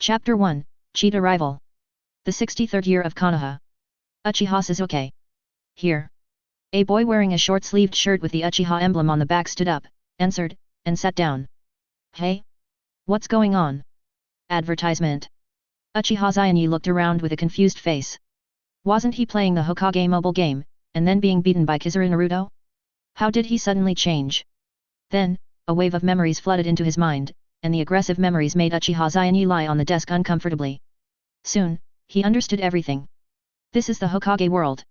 Chapter 1, Cheetah Rival. The 63rd year of Konoha. Uchiha Sasuke. Here. A boy wearing a short-sleeved shirt with the Uchiha emblem on the back stood up, answered, and sat down. Hey? What's going on? Advertisement. Uchiha Itachi looked around with a confused face. Wasn't he playing the Hokage mobile game, and then being beaten by Kizaru Naruto? How did he suddenly change? Then, a wave of memories flooded into his mind, and the aggressive memories made Uchiha Itachi lie on the desk uncomfortably. Soon, he understood everything. This is the Hokage world.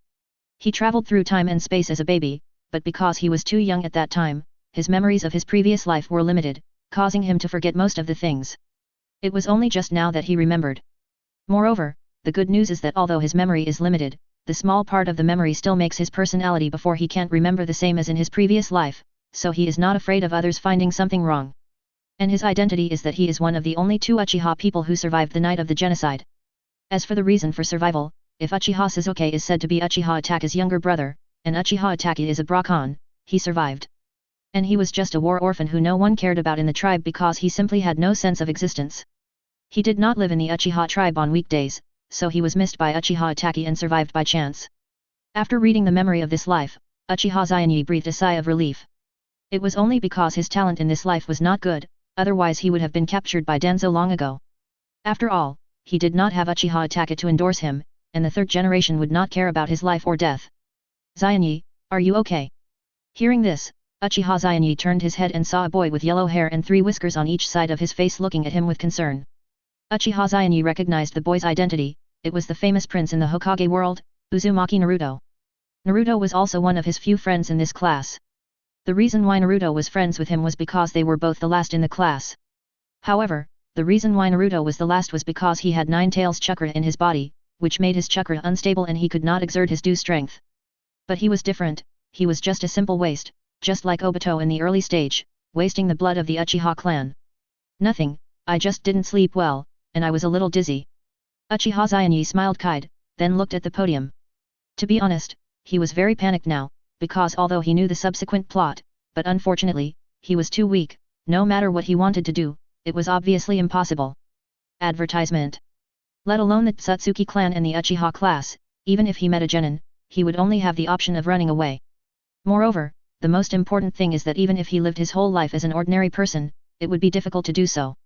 He traveled through time and space as a baby, but because he was too young at that time, his memories of his previous life were limited, causing him to forget most of the things. It was only just now that he remembered. Moreover, the good news is that although his memory is limited, the small part of the memory still makes his personality before he can't remember the same as in his previous life, so he is not afraid of others finding something wrong. And his identity is that he is one of the only two Uchiha people who survived the night of the genocide. As for the reason for survival, if Uchiha Sasuke is said to be Uchiha Itachi's younger brother, and Uchiha Itachi is a Brahmin, he survived. And he was just a war orphan who no one cared about in the tribe because he simply had no sense of existence. He did not live in the Uchiha tribe on weekdays, so he was missed by Uchiha Itachi and survived by chance. After reading the memory of this life, Uchiha Itachi breathed a sigh of relief. It was only because his talent in this life was not good, otherwise he would have been captured by Danzo long ago. After all, he did not have Uchiha Itachi to endorse him, and the third generation would not care about his life or death. Itachi, are you okay? Hearing this, Uchiha Itachi turned his head and saw a boy with yellow hair and 3 whiskers on each side of his face looking at him with concern. Uchiha Itachi recognized the boy's identity. It was the famous prince in the Hokage world, Uzumaki Naruto. Naruto was also one of his few friends in this class. The reason why Naruto was friends with him was because they were both the last in the class. However, the reason why Naruto was the last was because he had 9 tails chakra in his body, which made his chakra unstable and he could not exert his due strength. But he was different, he was just a simple waste, just like Obito in the early stage, wasting the blood of the Uchiha clan. Nothing, I just didn't sleep well, and I was a little dizzy. Uchiha Itachi smiled kind, then looked at the podium. To be honest, he was very panicked now, because although he knew the subsequent plot, but unfortunately, he was too weak, no matter what he wanted to do, it was obviously impossible. Advertisement. Let alone the Tsutsuki clan and the Uchiha class, even if he met a genin, he would only have the option of running away. Moreover, the most important thing is that even if he lived his whole life as an ordinary person, it would be difficult to do so.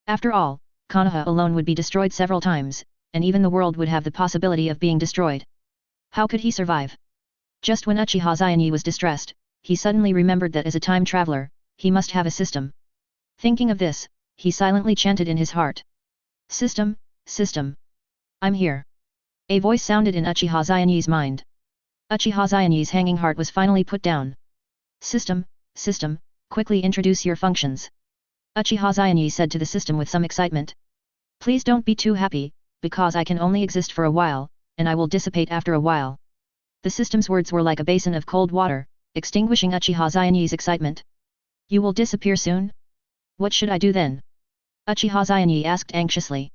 After all, Konoha alone would be destroyed several times, and even the world would have the possibility of being destroyed. How could he survive? Just when Uchiha Itachi was distressed, he suddenly remembered that as a time traveler, he must have a system. Thinking of this, he silently chanted in his heart. System, system. I'm here. A voice sounded in Uchiha Itachi's mind. Uchiha Itachi's hanging heart was finally put down. System, system, quickly introduce your functions. Uchiha Itachi said to the system with some excitement. Please don't be too happy, because I can only exist for a while, and I will dissipate after a while. The system's words were like a basin of cold water, extinguishing Uchiha Itachi's excitement. You will disappear soon? What should I do then? Uchiha Itachi asked anxiously.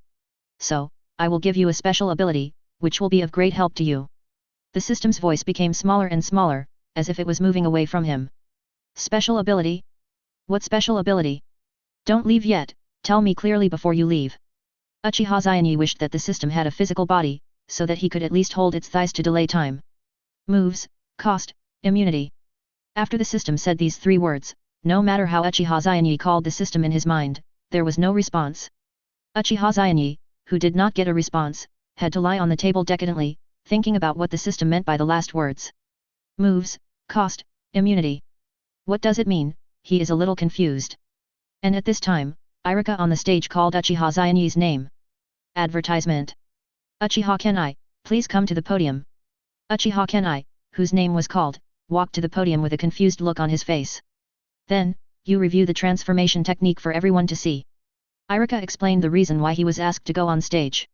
So, I will give you a special ability, which will be of great help to you. The system's voice became smaller and smaller, as if it was moving away from him. Special ability? What special ability? Don't leave yet, tell me clearly before you leave. Uchiha Itachi wished that the system had a physical body, so that he could at least hold its thighs to delay time. Moves, cost, immunity. After the system said these 3 words, no matter how Uchiha Itachi called the system in his mind, there was no response. Uchiha Itachi, who did not get a response, had to lie on the table decadently, thinking about what the system meant by the last words. Moves, cost, immunity. What does it mean? He is a little confused. And at this time, Irika on the stage called Uchiha Itachi's name. Advertisement. Uchiha Kenai, please come to the podium. Uchiha Kenai, whose name was called, walked to the podium with a confused look on his face. Then, you review the transformation technique for everyone to see. Irika explained the reason why he was asked to go on stage.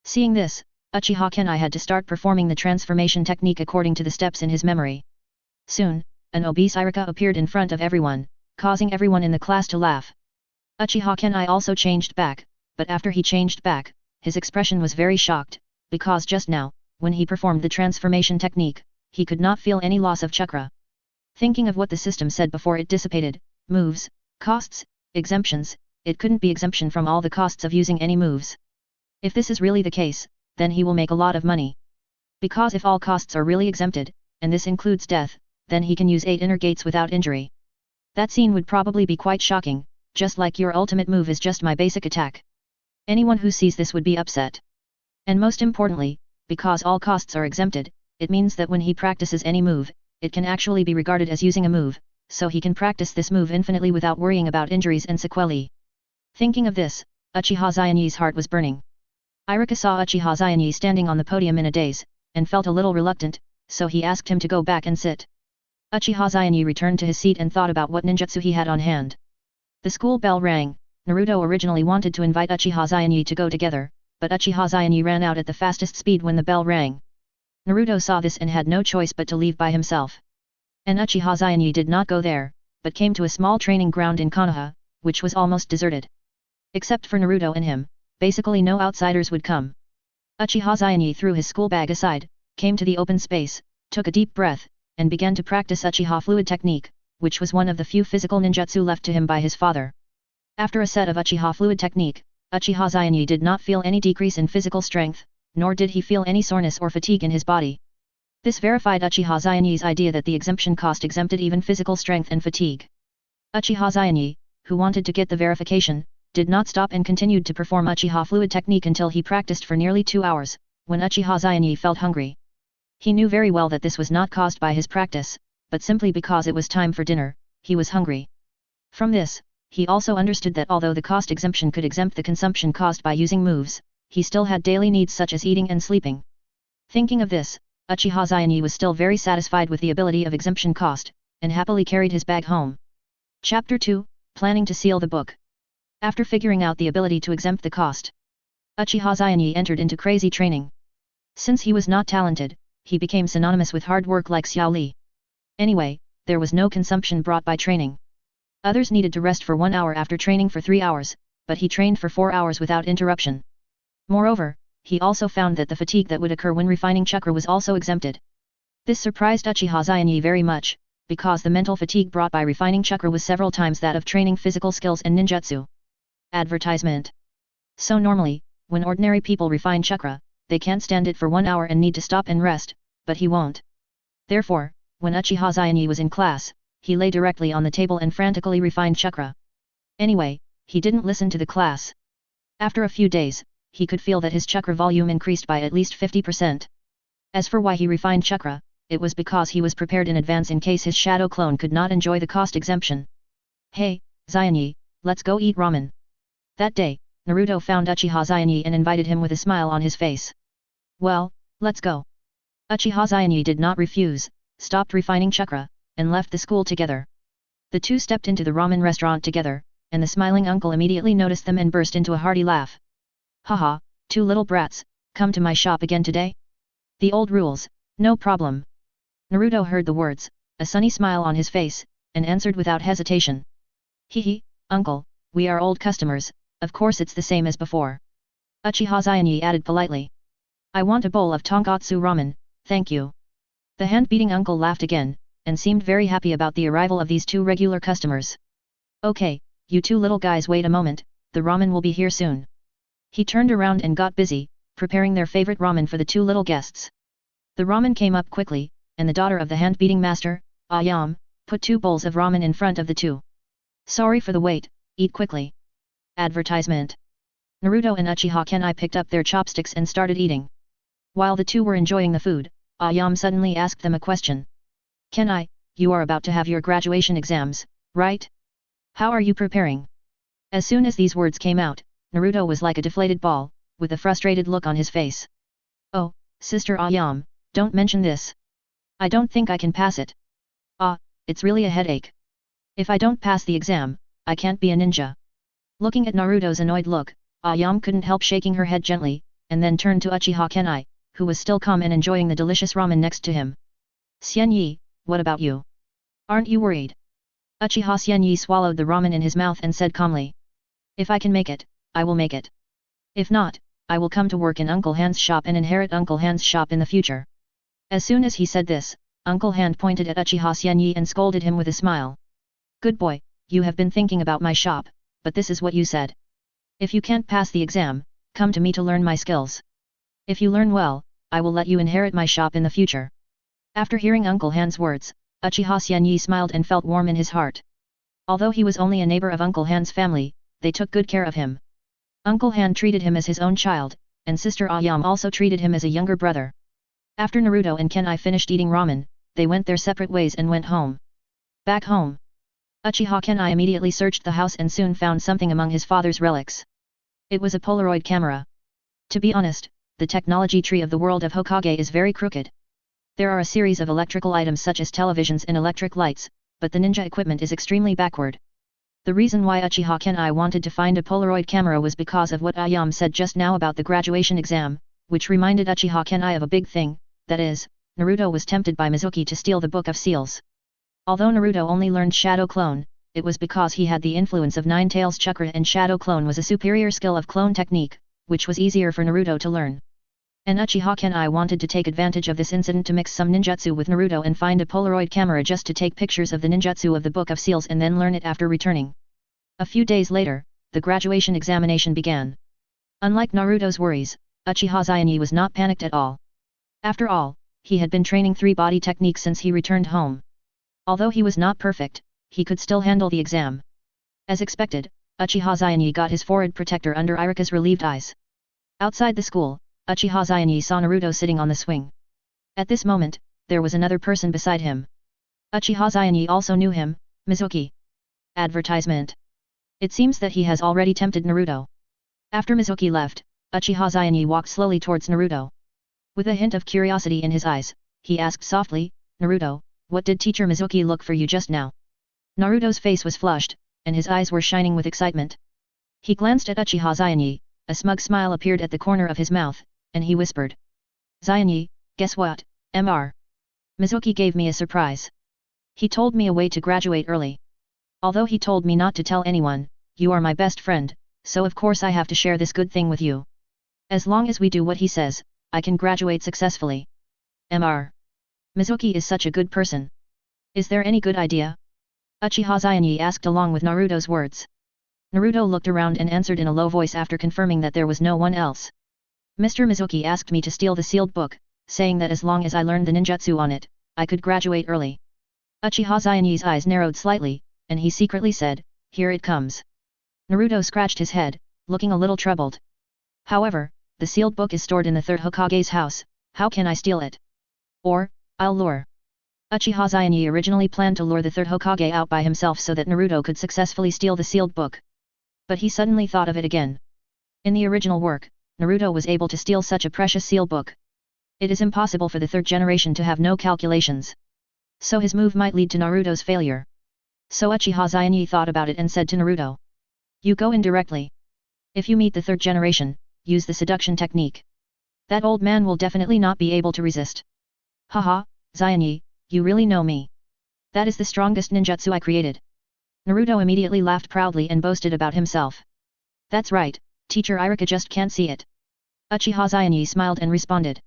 Seeing this, Uchiha Kenai had to start performing the transformation technique according to the steps in his memory. Soon, an obese Irika appeared in front of everyone, causing everyone in the class to laugh. Uchiha Kenai also changed back, but after he changed back, his expression was very shocked, because just now, when he performed the transformation technique, he could not feel any loss of chakra. Thinking of what the system said before it dissipated, moves, costs, exemptions, it couldn't be exemption from all the costs of using any moves. If this is really the case, then he will make a lot of money. Because if all costs are really exempted, and this includes death, then he can use 8 inner gates without injury. That scene would probably be quite shocking, just like your ultimate move is just my basic attack. Anyone who sees this would be upset. And most importantly, because all costs are exempted, it means that when he practices any move, it can actually be regarded as using a move, so he can practice this move infinitely without worrying about injuries and sequelae. Thinking of this, Uchiha Itachi's heart was burning. Iruka saw Uchiha Itachi standing on the podium in a daze, and felt a little reluctant, so he asked him to go back and sit. Uchiha Itachi returned to his seat and thought about what ninjutsu he had on hand. The school bell rang. Naruto originally wanted to invite Uchiha Itachi to go together, but Uchiha Itachi ran out at the fastest speed when the bell rang. Naruto saw this and had no choice but to leave by himself. And Uchiha Itachi did not go there, but came to a small training ground in Konoha, which was almost deserted. Except for Naruto and him, basically no outsiders would come. Uchiha Itachi threw his school bag aside, came to the open space, took a deep breath, and began to practice Uchiha Fluid technique, which was one of the few physical ninjutsu left to him by his father. After a set of Uchiha Fluid technique, Uchiha Itachi did not feel any decrease in physical strength, nor did he feel any soreness or fatigue in his body. This verified Uchiha Itachi's idea that the exemption cost exempted even physical strength and fatigue. Uchiha Itachi, who wanted to get the verification, did not stop and continued to perform Uchiha Fluid technique until he practiced for nearly 2 hours, when Uchiha Itachi felt hungry. He knew very well that this was not caused by his practice, but simply because it was time for dinner, he was hungry. From this, he also understood that although the cost exemption could exempt the consumption caused by using moves, he still had daily needs such as eating and sleeping. Thinking of this, Uchiha Itachi was still very satisfied with the ability of exemption cost, and happily carried his bag home. Chapter 2, Planning to seal the book. After figuring out the ability to exempt the cost, Uchiha Itachi entered into crazy training. Since he was not talented, he became synonymous with hard work like Xiao Li. Anyway, there was no consumption brought by training. Others needed to rest for 1 hour after training for 3 hours, but he trained for 4 hours without interruption. Moreover, he also found that the fatigue that would occur when refining chakra was also exempted. This surprised Uchiha Itachi very much, because the mental fatigue brought by refining chakra was several times that of training physical skills and ninjutsu. Advertisement. So normally, when ordinary people refine chakra, they can't stand it for 1 hour and need to stop and rest, but he won't. Therefore, when Uchiha Itachi was in class, he lay directly on the table and frantically refined chakra. Anyway, he didn't listen to the class. After a few days, he could feel that his chakra volume increased by at least 50%. As for why he refined chakra, it was because he was prepared in advance in case his shadow clone could not enjoy the cost exemption. Hey, Itachi, let's go eat ramen. That day, Naruto found Uchiha Itachi and invited him with a smile on his face. Well, let's go. Uchiha Itachi did not refuse, stopped refining chakra, and left the school together. The two stepped into the ramen restaurant together, and the smiling uncle immediately noticed them and burst into a hearty laugh. Haha, 2 little brats, come to my shop again today? The old rules, no problem. Naruto heard the words, a sunny smile on his face, and answered without hesitation. Hehe, uncle, we are old customers, of course it's the same as before. Uchiha Itachi added politely. I want a bowl of tonkatsu ramen, thank you. The hand-beating uncle laughed again, and seemed very happy about the arrival of these 2 regular customers. Okay, you 2 little guys wait a moment, the ramen will be here soon. He turned around and got busy, preparing their favorite ramen for the 2 little guests. The ramen came up quickly, and the daughter of the hand-beating master, Ayam, put 2 bowls of ramen in front of the 2. Sorry for the wait, eat quickly. Advertisement. Naruto and Uchiha Kenai picked up their chopsticks and started eating. While the 2 were enjoying the food, Ayam suddenly asked them a question. Kenai, you are about to have your graduation exams, right? How are you preparing? As soon as these words came out, Naruto was like a deflated ball, with a frustrated look on his face. Oh, Sister Ayam, don't mention this. I don't think I can pass it. It's really a headache. If I don't pass the exam, I can't be a ninja. Looking at Naruto's annoyed look, Ayam couldn't help shaking her head gently, and then turned to Uchiha Kenai, who was still calm and enjoying the delicious ramen next to him. Xian Yi, what about you? Aren't you worried? Uchiha Xian Yi swallowed the ramen in his mouth and said calmly. If I can make it, I will make it. If not, I will come to work in Uncle Han's shop and inherit Uncle Han's shop in the future. As soon as he said this, Uncle Han pointed at Uchiha Xian Yi and scolded him with a smile. Good boy, you have been thinking about my shop, but this is what you said. If you can't pass the exam, come to me to learn my skills. If you learn well, I will let you inherit my shop in the future. After hearing Uncle Han's words, Uchiha Xianyi smiled and felt warm in his heart. Although he was only a neighbor of Uncle Han's family, they took good care of him. Uncle Han treated him as his own child, and Sister Ayam also treated him as a younger brother. After Naruto and Kenai finished eating ramen, they went their separate ways and went home. Back home, Uchiha Kenai immediately searched the house and soon found something among his father's relics. It was a Polaroid camera. To be honest, the technology tree of the world of Hokage is very crooked. There are a series of electrical items such as televisions and electric lights, but the ninja equipment is extremely backward. The reason why Uchiha Kenai wanted to find a Polaroid camera was because of what Ayam said just now about the graduation exam, which reminded Uchiha Kenai of a big thing, that is, Naruto was tempted by Mizuki to steal the Book of Seals. Although Naruto only learned Shadow Clone, it was because he had the influence of Nine Tails Chakra, and Shadow Clone was a superior skill of clone technique, which was easier for Naruto to learn. And Uchiha Kenai wanted to take advantage of this incident to mix some ninjutsu with Naruto and find a Polaroid camera just to take pictures of the ninjutsu of the Book of Seals and then learn it after returning. A few days later, the graduation examination began. Unlike Naruto's worries, Uchiha Xianyi was not panicked at all. After all, he had been training 3 body techniques since he returned home. Although he was not perfect, he could still handle the exam. As expected, Uchiha Xianyi got his forehead protector under Irika's relieved eyes. Outside the school, Uchiha Xianyi saw Naruto sitting on the swing. At this moment, there was another person beside him. Uchiha Xianyi also knew him, Mizuki. Advertisement. It seems that he has already tempted Naruto. After Mizuki left, Uchiha Xianyi walked slowly towards Naruto. With a hint of curiosity in his eyes, he asked softly, Naruto, what did Teacher Mizuki look for you just now? Naruto's face was flushed, and his eyes were shining with excitement. He glanced at Uchiha Xianyi, a smug smile appeared at the corner of his mouth, and he whispered. Xianyi, guess what, Mr. Mizuki gave me a surprise. He told me a way to graduate early. Although he told me not to tell anyone, you are my best friend, so of course I have to share this good thing with you. As long as we do what he says, I can graduate successfully. Mr. Mizuki is such a good person. Is there any good idea? Uchiha Xianyi asked along with Naruto's words. Naruto looked around and answered in a low voice after confirming that there was no one else. Mr. Mizuki asked me to steal the sealed book, saying that as long as I learned the ninjutsu on it, I could graduate early. Uchiha Xianyi's eyes narrowed slightly, and he secretly said, here it comes. Naruto scratched his head, looking a little troubled. However, the sealed book is stored in the 3rd Hokage's house, how can I steal it? Or, I'll lure. Uchiha Xianyi originally planned to lure the 3rd Hokage out by himself so that Naruto could successfully steal the sealed book. But he suddenly thought of it again. In the original work, Naruto was able to steal such a precious seal book. It is impossible for the 3rd generation to have no calculations. So his move might lead to Naruto's failure. So Uchiha Xianyi thought about it and said to Naruto. You go in directly. If you meet the 3rd generation, use the seduction technique. That old man will definitely not be able to resist. Haha, Xianyi, you really know me. That is the strongest ninjutsu I created. Naruto immediately laughed proudly and boasted about himself. That's right, Teacher Irika just can't see it. Uchiha Xianyi smiled and responded.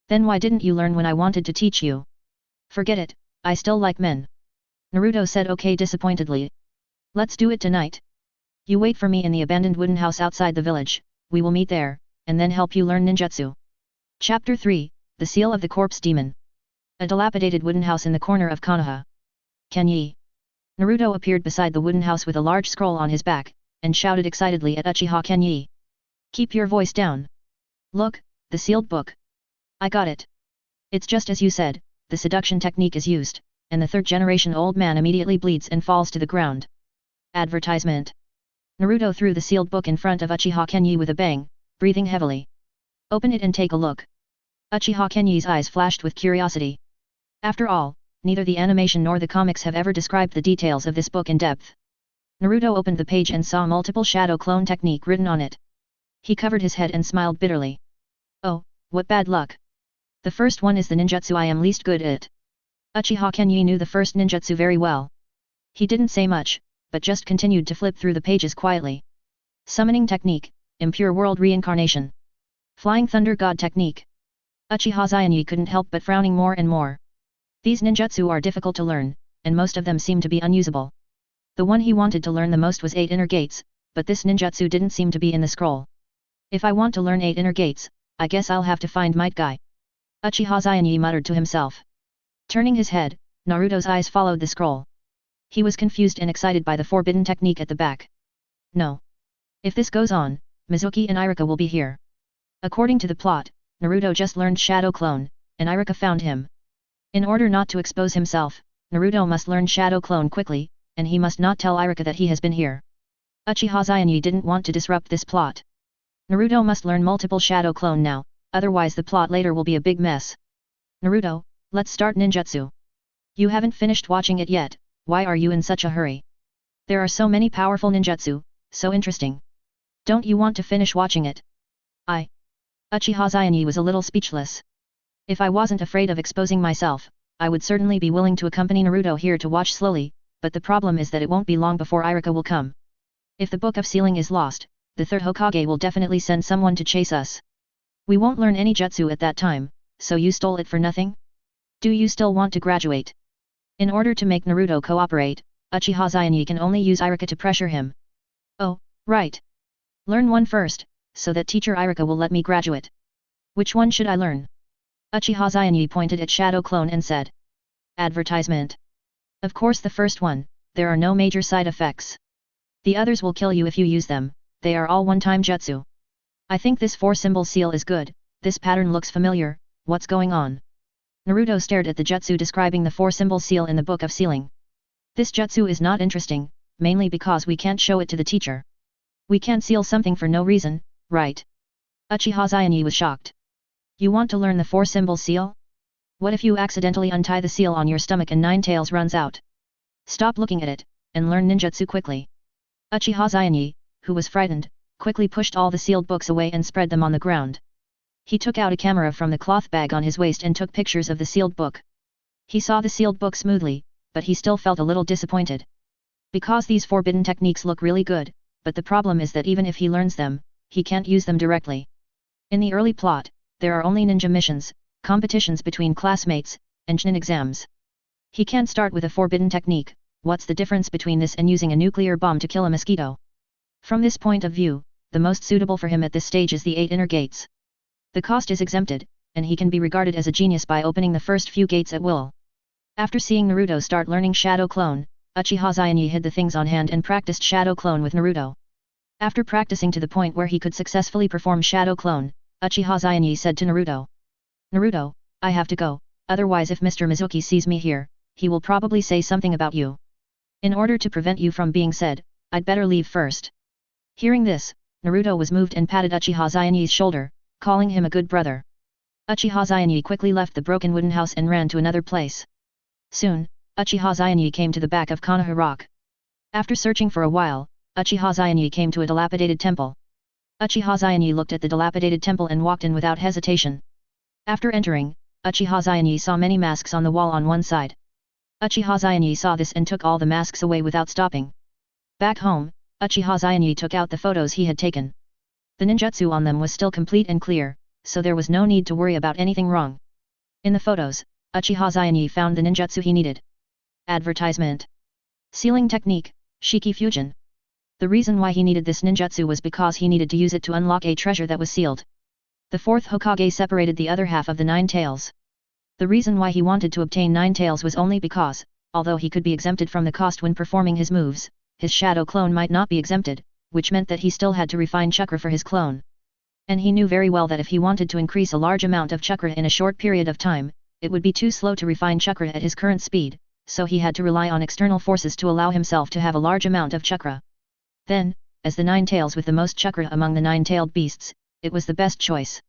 Then why didn't you learn when I wanted to teach you? Forget it, I still like men. Naruto said okay disappointedly. Let's do it tonight. You wait for me in the abandoned wooden house outside the village, we will meet there, and then help you learn ninjutsu. Chapter 3, The Seal of the Corpse Demon. A dilapidated wooden house in the corner of Konoha. Kenyi. Naruto appeared beside the wooden house with a large scroll on his back, and shouted excitedly at Uchiha Kenyi. Keep your voice down. Look, the sealed book. I got it. It's just as you said, the seduction technique is used, and the 3rd generation old man immediately bleeds and falls to the ground. Advertisement. Naruto threw the sealed book in front of Uchiha Kenyi with a bang, breathing heavily. Open it and take a look. Uchiha Kenyi's eyes flashed with curiosity. After all, neither the animation nor the comics have ever described the details of this book in depth. Naruto opened the page and saw multiple shadow clone technique written on it. He covered his head and smiled bitterly. Oh, what bad luck. The first one is the ninjutsu I am least good at. Uchiha Kenyi knew the first ninjutsu very well. He didn't say much, but just continued to flip through the pages quietly. Summoning technique, impure world reincarnation. Flying thunder god technique. Uchiha Xianyi couldn't help but frowning more and more. These ninjutsu are difficult to learn, and most of them seem to be unusable. The one he wanted to learn the most was 8 inner gates, but this ninjutsu didn't seem to be in the scroll. If I want to learn 8 inner gates, I guess I'll have to find Might Guy. Uchiha Itachi muttered to himself. Turning his head, Naruto's eyes followed the scroll. He was confused and excited by the forbidden technique at the back. No. If this goes on, Mizuki and Iruka will be here. According to the plot, Naruto just learned Shadow Clone, and Iruka found him. In order not to expose himself, Naruto must learn Shadow Clone quickly, and he must not tell Iruka that he has been here. Uchiha Itachi didn't want to disrupt this plot. Naruto must learn multiple Shadow Clone now, otherwise the plot later will be a big mess. Naruto, let's start ninjutsu. You haven't finished watching it yet, why are you in such a hurry? There are so many powerful ninjutsu, so interesting. Don't you want to finish watching it? Uchiha Itachi was a little speechless. If I wasn't afraid of exposing myself, I would certainly be willing to accompany Naruto here to watch slowly, but the problem is that it won't be long before Iruka will come. If the Book of Sealing is lost, the third Hokage will definitely send someone to chase us. We won't learn any jutsu at that time, so you stole it for nothing? Do you still want to graduate? In order to make Naruto cooperate, Uchiha Itachi can only use Iruka to pressure him. Oh, right. Learn one first, so that teacher Iruka will let me graduate. Which one should I learn? Uchiha Itachi pointed at Shadow Clone and said. Advertisement. Of course the first one, there are no major side effects. The others will kill you if you use them, they are all one-time jutsu. I think this 4-symbol seal is good, this pattern looks familiar, what's going on? Naruto stared at the jutsu describing the 4-symbol seal in the Book of Sealing. This jutsu is not interesting, mainly because we can't show it to the teacher. We can't seal something for no reason, right? Uchiha Itachi was shocked. You want to learn the 4-symbol seal? What if you accidentally untie the seal on your stomach and 9 tails runs out? Stop looking at it, and learn ninjutsu quickly. Uchiha Itachi, who was frightened, quickly pushed all the sealed books away and spread them on the ground. He took out a camera from the cloth bag on his waist and took pictures of the sealed book. He saw the sealed book smoothly, but he still felt a little disappointed. Because these forbidden techniques look really good, but the problem is that even if he learns them, he can't use them directly. In the early plot, there are only ninja missions, competitions between classmates, and Chunin exams. He can't start with a forbidden technique. What's the difference between this and using a nuclear bomb to kill a mosquito? From this point of view, the most suitable for him at this stage is the 8 inner gates. The cost is exempted, and he can be regarded as a genius by opening the first few gates at will. After seeing Naruto start learning Shadow Clone, Uchiha Itachi hid the things on hand and practiced Shadow Clone with Naruto. After practicing to the point where he could successfully perform Shadow Clone, Uchiha Itachi said to Naruto. Naruto, I have to go, otherwise if Mr. Mizuki sees me here, he will probably say something about you. In order to prevent you from being said, I'd better leave first. Hearing this, Naruto was moved and patted Uchiha Itachi's shoulder, calling him a good brother. Uchiha Itachi quickly left the broken wooden house and ran to another place. Soon, Uchiha Itachi came to the back of Konoha Rock. After searching for a while, Uchiha Itachi came to a dilapidated temple. Uchiha Itachi looked at the dilapidated temple and walked in without hesitation. After entering, Uchiha Itachi saw many masks on the wall on one side. Uchiha Itachi saw this and took all the masks away without stopping. Back home, Uchiha Itachi took out the photos he had taken. The ninjutsu on them was still complete and clear, so there was no need to worry about anything wrong. In the photos, Uchiha Itachi found the ninjutsu he needed. Advertisement. Sealing technique, Shiki Fuujin. The reason why he needed this ninjutsu was because he needed to use it to unlock a treasure that was sealed. The 4th Hokage separated the other half of the 9 tails. The reason why he wanted to obtain 9 tails was only because, although he could be exempted from the cost when performing his moves, his shadow clone might not be exempted, which meant that he still had to refine chakra for his clone. And he knew very well that if he wanted to increase a large amount of chakra in a short period of time, it would be too slow to refine chakra at his current speed, so he had to rely on external forces to allow himself to have a large amount of chakra. Then, as the 9 tails with the most chakra among the 9-tailed beasts, it was the best choice.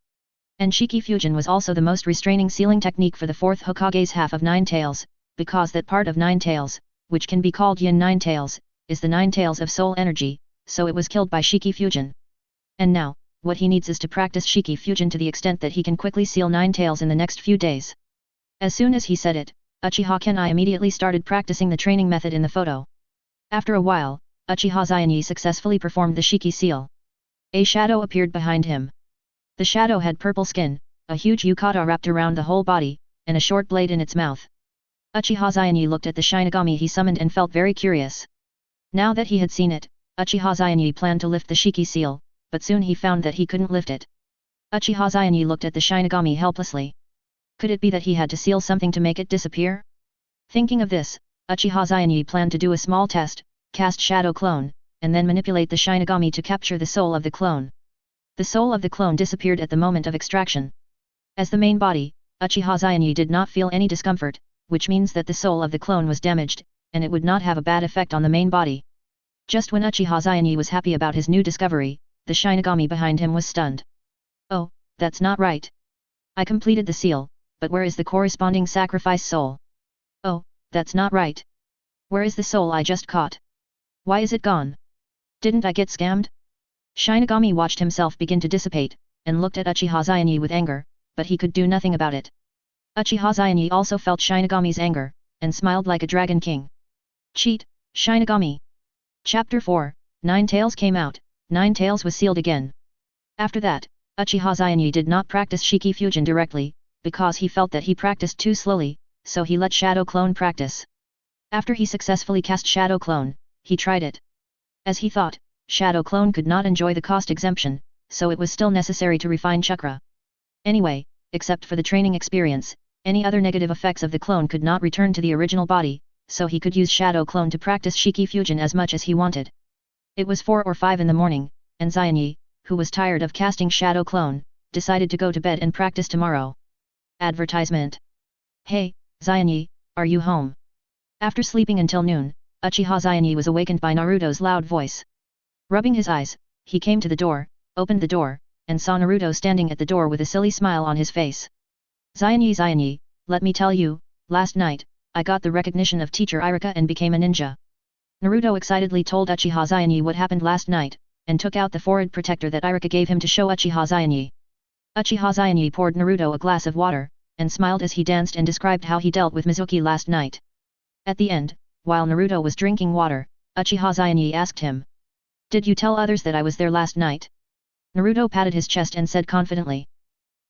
And Shiki Fuujin was also the most restraining sealing technique for the 4th Hokage's half of 9 tails, because that part of 9 tails, which can be called Yin 9 tails, is the 9 tails of soul energy, so it was killed by Shiki Fuujin. And now, what he needs is to practice Shiki Fuujin to the extent that he can quickly seal 9 tails in the next few days. As soon as he said it, Uchiha Kenai immediately started practicing the training method in the photo. After a while, Uchiha Itachi successfully performed the Shiki seal. A shadow appeared behind him. The shadow had purple skin, a huge yukata wrapped around the whole body, and a short blade in its mouth. Uchiha Itachi looked at the Shinigami he summoned and felt very curious. Now that he had seen it, Uchiha Itachi planned to lift the Shiki seal, but soon he found that he couldn't lift it. Uchiha Itachi looked at the Shinigami helplessly. Could it be that he had to seal something to make it disappear? Thinking of this, Uchiha Itachi planned to do a small test, cast Shadow Clone, and then manipulate the Shinigami to capture the soul of the clone. The soul of the clone disappeared at the moment of extraction. As the main body, Uchiha Itachi did not feel any discomfort, which means that the soul of the clone was damaged, and it would not have a bad effect on the main body. Just when Uchiha Itachi was happy about his new discovery, the Shinigami behind him was stunned. Oh, that's not right. I completed the seal, but where is the corresponding sacrifice soul? Oh, that's not right. Where is the soul I just caught? Why is it gone? Didn't I get scammed? Shinigami watched himself begin to dissipate, and looked at Uchiha Itachi with anger, but he could do nothing about it. Uchiha Itachi also felt Shinigami's anger, and smiled like a dragon king. Cheat, Shinigami! Chapter 4, Nine Tails came out, Nine Tails was sealed again. After that, Uchiha Itachi did not practice Shiki Fuujin directly, because he felt that he practiced too slowly, so he let Shadow Clone practice. After he successfully cast Shadow Clone, he tried it. As he thought, Shadow Clone could not enjoy the cost exemption, so it was still necessary to refine chakra. Anyway, except for the training experience, any other negative effects of the clone could not return to the original body, so he could use Shadow Clone to practice Shiki Fuujin as much as he wanted. It was 4 or 5 in the morning, and Itachi, who was tired of casting Shadow Clone, decided to go to bed and practice tomorrow. Advertisement. Hey, Itachi, are you home? After sleeping until noon, Uchiha Itachi was awakened by Naruto's loud voice. Rubbing his eyes, he came to the door, opened the door, and saw Naruto standing at the door with a silly smile on his face. Itachi, let me tell you, last night, I got the recognition of Teacher Iruka and became a ninja. Naruto excitedly told Uchiha Itachi what happened last night, and took out the forehead protector that Iruka gave him to show Uchiha Itachi. Uchiha Itachi poured Naruto a glass of water, and smiled as he danced and described how he dealt with Mizuki last night. At the end, while Naruto was drinking water, Uchiha Itachi asked him. Did you tell others that I was there last night? Naruto patted his chest and said confidently.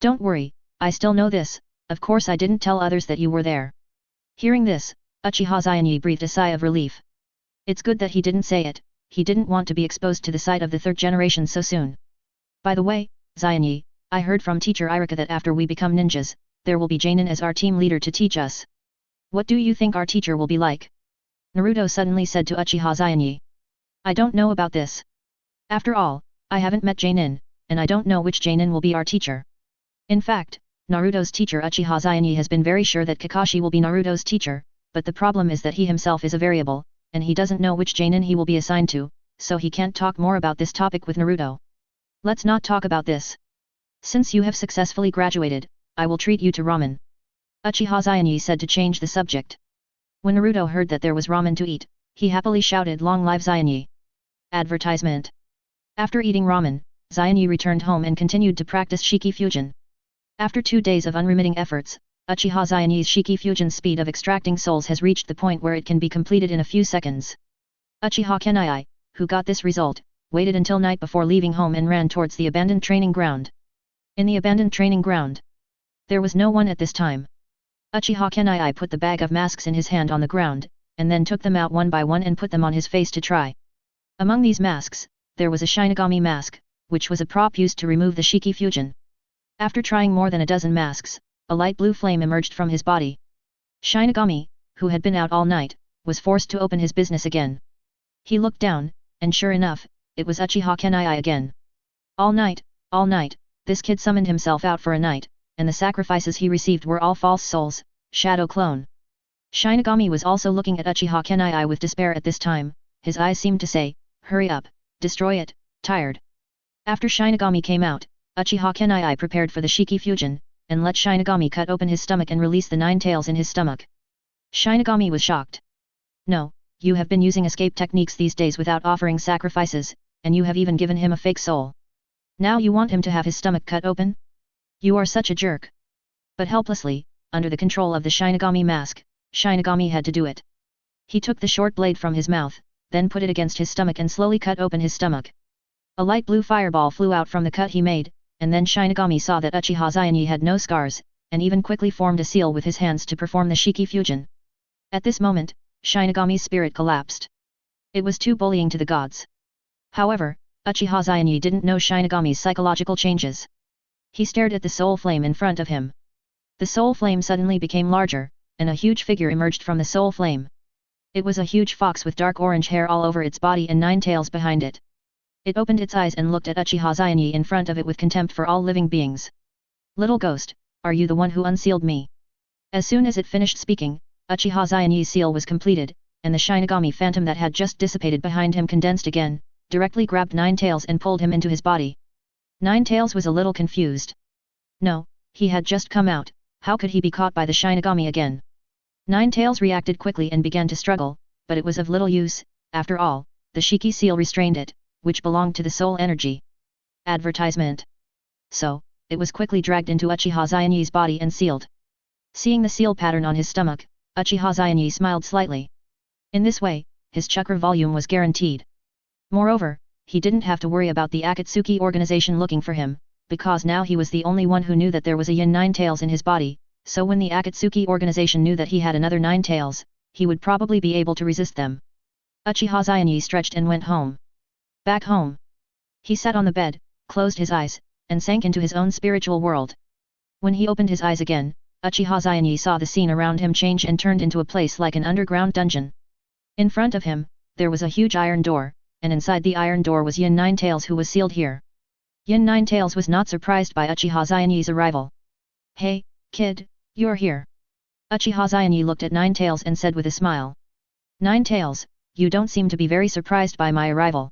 Don't worry, I still know this, of course I didn't tell others that you were there. Hearing this, Uchiha Itachi breathed a sigh of relief. It's good that he didn't say it, he didn't want to be exposed to the sight of the third generation so soon. By the way, Itachi, I heard from Teacher Iruka that after we become ninjas, there will be Jainin as our team leader to teach us. What do you think our teacher will be like? Naruto suddenly said to Uchiha Itachi. I don't know about this. After all, I haven't met Jainin, and I don't know which Jainin will be our teacher. In fact, Naruto's teacher Uchiha Itachi has been very sure that Kakashi will be Naruto's teacher, but the problem is that he himself is a variable, and he doesn't know which Jainin he will be assigned to, so he can't talk more about this topic with Naruto. Let's not talk about this. Since you have successfully graduated, I will treat you to ramen. Uchiha Itachi said to change the subject. When Naruto heard that there was ramen to eat, he happily shouted long live Itachi. Advertisement. After eating ramen, Itachi returned home and continued to practice Shiki Fuujin. After 2 days of unremitting efforts, Uchiha Itachi's Shiki Fuujin's speed of extracting souls has reached the point where it can be completed in a few seconds. Uchiha Itachi, who got this result, waited until night before leaving home and ran towards the abandoned training ground. In the abandoned training ground, there was no one at this time. Uchiha Itachi put the bag of masks in his hand on the ground, and then took them out one by one and put them on his face to try. Among these masks, there was a Shinigami mask, which was a prop used to remove the Shiki Fuujin. After trying more than a dozen masks, a light blue flame emerged from his body. Shinigami, who had been out all night, was forced to open his business again. He looked down, and sure enough, it was Uchiha Itachi again. All night, this kid summoned himself out for a night, and the sacrifices he received were all false souls, Shadow Clone. Shinigami was also looking at Uchiha Itachi with despair at this time, his eyes seemed to say, hurry up, destroy it, tired. After Shinigami came out, Uchiha Itachi prepared for the Shiki Fuujin, and let Shinigami cut open his stomach and release the 9 tails in his stomach. Shinigami was shocked. No, you have been using escape techniques these days without offering sacrifices, and you have even given him a fake soul. Now you want him to have his stomach cut open? You are such a jerk. But helplessly, under the control of the Shinigami mask, Shinigami had to do it. He took the short blade from his mouth, then put it against his stomach and slowly cut open his stomach. A light blue fireball flew out from the cut he made, and then Shinigami saw that Uchiha Itachi had no scars, and even quickly formed a seal with his hands to perform the Shiki Fuujin. At this moment, Shinigami's spirit collapsed. It was too bullying to the gods. However, Uchiha Itachi didn't know Shinigami's psychological changes. He stared at the soul flame in front of him. The soul flame suddenly became larger, and a huge figure emerged from the soul flame. It was a huge fox with dark orange hair all over its body and 9 tails behind it. It opened its eyes and looked at Uchiha Itachi in front of it with contempt for all living beings. "Little ghost, are you the one who unsealed me?" As soon as it finished speaking, Uchiha Itachi's seal was completed, and the Shinigami phantom that had just dissipated behind him condensed again, directly grabbed 9 tails and pulled him into his body. 9 tails was a little confused. No, he had just come out, how could he be caught by the Shinigami again? 9 tails reacted quickly and began to struggle, but it was of little use. After all, the Shiki seal restrained it, which belonged to the soul energy. Advertisement. So, it was quickly dragged into Uchiha Itachi's body and sealed. Seeing the seal pattern on his stomach, Uchiha Itachi smiled slightly. In this way, his chakra volume was guaranteed. Moreover, he didn't have to worry about the Akatsuki organization looking for him, because now he was the only one who knew that there was a yin 9 tails in his body, so when the Akatsuki organization knew that he had another 9 tails, he would probably be able to resist them. Uchiha Itachi stretched and went home. Back home. He sat on the bed, closed his eyes, and sank into his own spiritual world. When he opened his eyes again, Uchiha Itachi saw the scene around him change and turned into a place like an underground dungeon. In front of him, there was a huge iron door, and inside the iron door was Yin 9 tails who was sealed here. Yin 9 tails was not surprised by Uchiha Itachi's arrival. "Hey, kid, you're here." Uchiha Itachi looked at 9 tails and said with a smile. "9 tails, you don't seem to be very surprised by my arrival."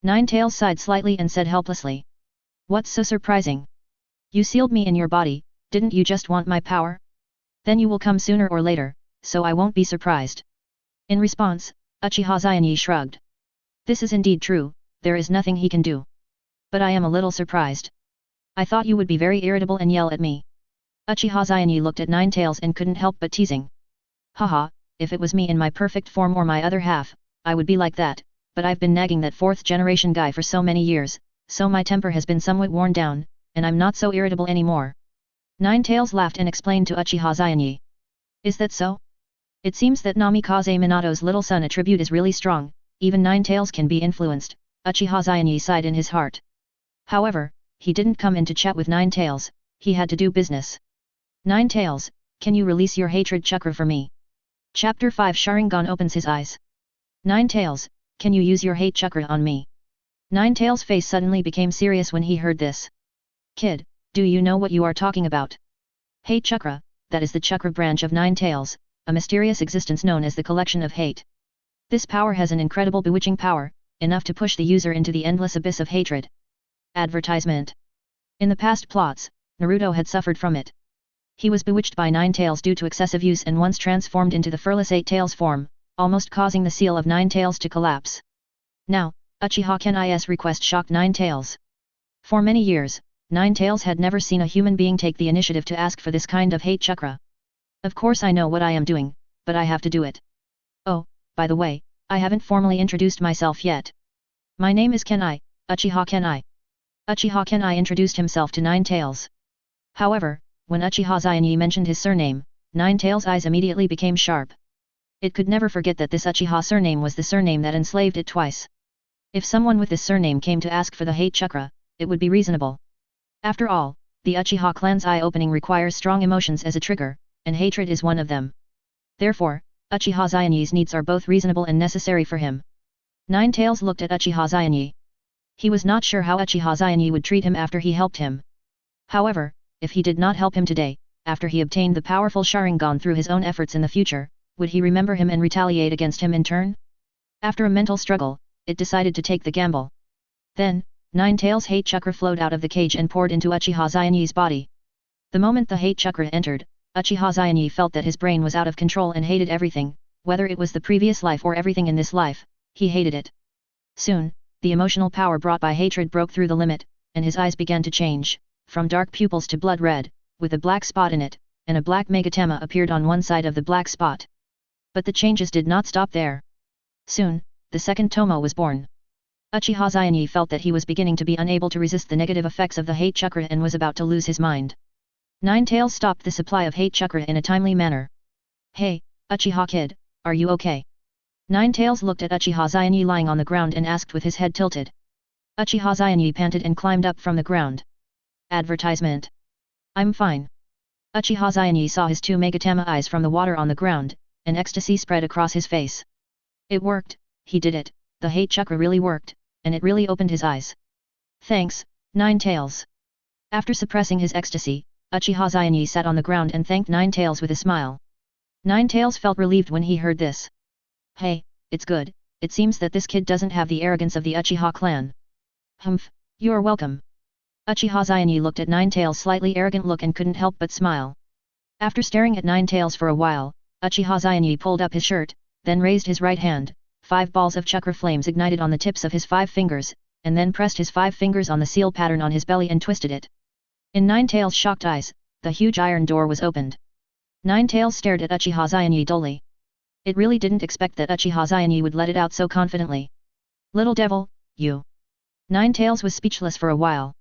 9 tails sighed slightly and said helplessly. "What's so surprising? You sealed me in your body, didn't you just want my power? Then you will come sooner or later, so I won't be surprised." In response, Uchiha Itachi shrugged. "This is indeed true, there is nothing he can do. But I am a little surprised. I thought you would be very irritable and yell at me." Uchiha Itachi looked at 9 tails and couldn't help but teasing. "Haha, if it was me in my perfect form or my other half, I would be like that, but I've been nagging that 4th generation guy for so many years, so my temper has been somewhat worn down, and I'm not so irritable anymore." 9 tails laughed and explained to Uchiha Itachi. "Is that so? It seems that Namikaze Minato's little son attribute is really strong, even 9 tails can be influenced." Uchiha Itachi sighed in his heart. However, he didn't come in to chat with 9 tails, he had to do business. "9 tails, can you release your hatred chakra for me?" Chapter 5 Sharingan opens his eyes. "9 tails, can you use your hate chakra on me?" 9 tails' face suddenly became serious when he heard this. "Kid, do you know what you are talking about?" Hate chakra, that is the chakra branch of 9 tails, a mysterious existence known as the collection of hate. This power has an incredible bewitching power, enough to push the user into the endless abyss of hatred. Advertisement. In the past plots, Naruto had suffered from it. He was bewitched by 9 tails due to excessive use and once transformed into the furless 8 tails form, almost causing the seal of 9 tails to collapse. Now, Uchiha Kenai's request shocked 9 tails. For many years, 9 tails had never seen a human being take the initiative to ask for this kind of hate chakra. "Of course I know what I am doing, but I have to do it. Oh, by the way, I haven't formally introduced myself yet. My name is Kenai, Uchiha Kenai." Uchiha Kenai introduced himself to 9 tails. However, when Uchiha Itachi mentioned his surname, 9 tails' eyes immediately became sharp. It could never forget that this Uchiha surname was the surname that enslaved it twice. If someone with this surname came to ask for the hate chakra, it would be reasonable. After all, the Uchiha clan's eye-opening requires strong emotions as a trigger, and hatred is one of them. Therefore, Uchiha Itachi's needs are both reasonable and necessary for him. 9 tails looked at Uchiha Itachi. He was not sure how Uchiha Itachi would treat him after he helped him. However, if he did not help him today, after he obtained the powerful Sharingan through his own efforts in the future, would he remember him and retaliate against him in turn? After a mental struggle, it decided to take the gamble. Then, 9 tails' hate chakra flowed out of the cage and poured into Uchiha Itachi's body. The moment the hate chakra entered, Uchiha Itachi felt that his brain was out of control and hated everything, whether it was the previous life or everything in this life, he hated it. Soon, the emotional power brought by hatred broke through the limit, and his eyes began to change, from dark pupils to blood red, with a black spot in it, and a black megatama appeared on one side of the black spot. But the changes did not stop there. Soon, the second Tomo was born. Uchiha Itachi felt that he was beginning to be unable to resist the negative effects of the hate chakra and was about to lose his mind. 9 tails stopped the supply of hate chakra in a timely manner. "Hey, Uchiha kid, are you okay?" Ninetales looked at Uchiha Itachi lying on the ground and asked with his head tilted. Uchiha Itachi panted and climbed up from the ground. Advertisement. I'm fine. Uchiha Itachi saw his two Megatama eyes from the water on the ground, and ecstasy spread across his face. It worked, he did it, the hate chakra really worked, and it really opened his eyes. Thanks, Ninetales. After suppressing his ecstasy, Uchiha Itachi sat on the ground and thanked Ninetales with a smile. Ninetales felt relieved when he heard this. Hey, it's good, it seems that this kid doesn't have the arrogance of the Uchiha clan. Humph, you're welcome. Uchiha Itachi looked at Ninetales' slightly arrogant look and couldn't help but smile. After staring at Ninetales for a while, Uchiha Itachi pulled up his shirt, then raised his right hand, 5 balls of chakra flames ignited on the tips of his 5 fingers, and then pressed his 5 fingers on the seal pattern on his belly and twisted it. In Ninetales' shocked eyes, the huge iron door was opened. Ninetales stared at Uchiha Itachi dully. It really didn't expect that Uchiha Itachi would let it out so confidently. Little devil, you. Ninetales was speechless for a while.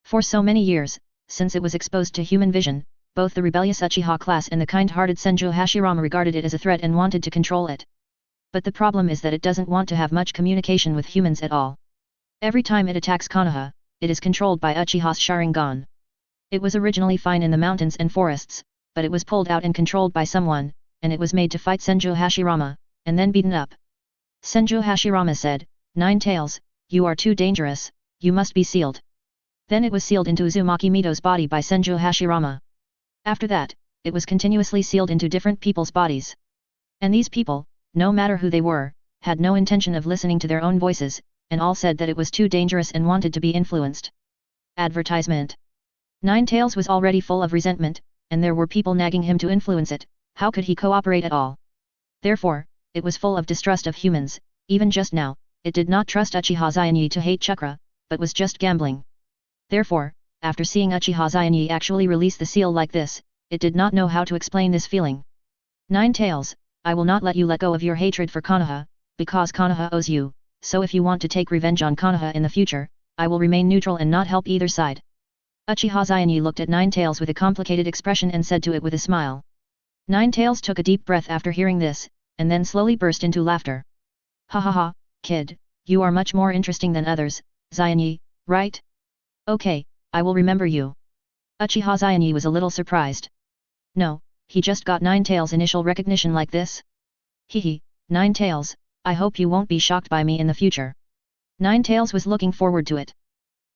For so many years, since it was exposed to human vision, both the rebellious Uchiha class and the kind-hearted Senju Hashirama regarded it as a threat and wanted to control it. But the problem is that it doesn't want to have much communication with humans at all. Every time it attacks Konoha, it is controlled by Uchiha's Sharingan. It was originally fine in the mountains and forests, but it was pulled out and controlled by someone, and it was made to fight Senju Hashirama, and then beaten up. Senju Hashirama said, Ninetales, you are too dangerous, you must be sealed. Then it was sealed into Uzumaki Mito's body by Senju Hashirama. After that, it was continuously sealed into different people's bodies. And these people, no matter who they were, had no intention of listening to their own voices, and all said that it was too dangerous and wanted to be influenced. Advertisement. Ninetales was already full of resentment, and there were people nagging him to influence it. How could he cooperate at all? Therefore, it was full of distrust of humans. Even just now, it did not trust Uchiha Itachi to hate chakra, but was just gambling. Therefore, after seeing Uchiha Itachi actually release the seal like this, it did not know how to explain this feeling. Ninetales, I will not let you let go of your hatred for Konoha, because Konoha owes you, so if you want to take revenge on Konoha in the future, I will remain neutral and not help either side. Uchiha Itachi looked at Ninetales with a complicated expression and said to it with a smile. Ninetales took a deep breath after hearing this, and then slowly burst into laughter. Ha ha ha, kid, you are much more interesting than others, Itachi, right? Okay, I will remember you. Uchiha Itachi was a little surprised. No, he just got Ninetales' initial recognition like this? Hehe, Ninetales, I hope you won't be shocked by me in the future. Ninetales was looking forward to it.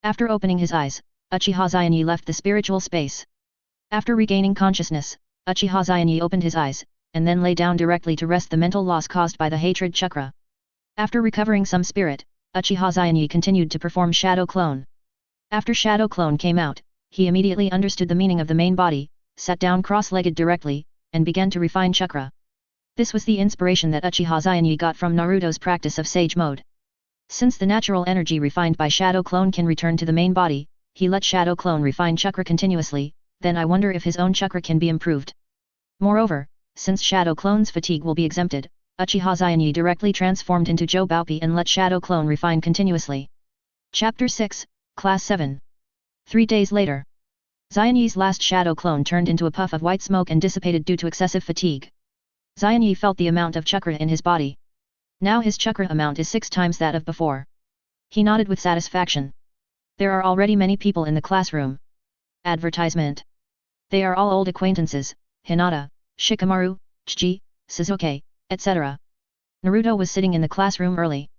After opening his eyes, Uchiha Itachi left the spiritual space. After regaining consciousness, Uchiha Itachi opened his eyes, and then lay down directly to rest the mental loss caused by the hatred chakra. After recovering some spirit, Uchiha Itachi continued to perform Shadow Clone. After Shadow Clone came out, he immediately understood the meaning of the main body, sat down cross-legged directly, and began to refine chakra. This was the inspiration that Uchiha Itachi got from Naruto's practice of Sage Mode. Since the natural energy refined by Shadow Clone can return to the main body, he let Shadow Clone refine chakra continuously, then I wonder if his own chakra can be improved. Moreover, since Shadow Clone's fatigue will be exempted, Uchiha Itachi directly transformed into Jōbaupi and let Shadow Clone refine continuously. Chapter 6, Class 7. 3 days later. Itachi's last Shadow Clone turned into a puff of white smoke and dissipated due to excessive fatigue. Itachi felt the amount of chakra in his body. Now his chakra amount is 6 times that of before. He nodded with satisfaction. There are already many people in the classroom. Advertisement. They are all old acquaintances, Hinata, Shikamaru, Chiji, Sasuke, etc. Naruto was sitting in the classroom early.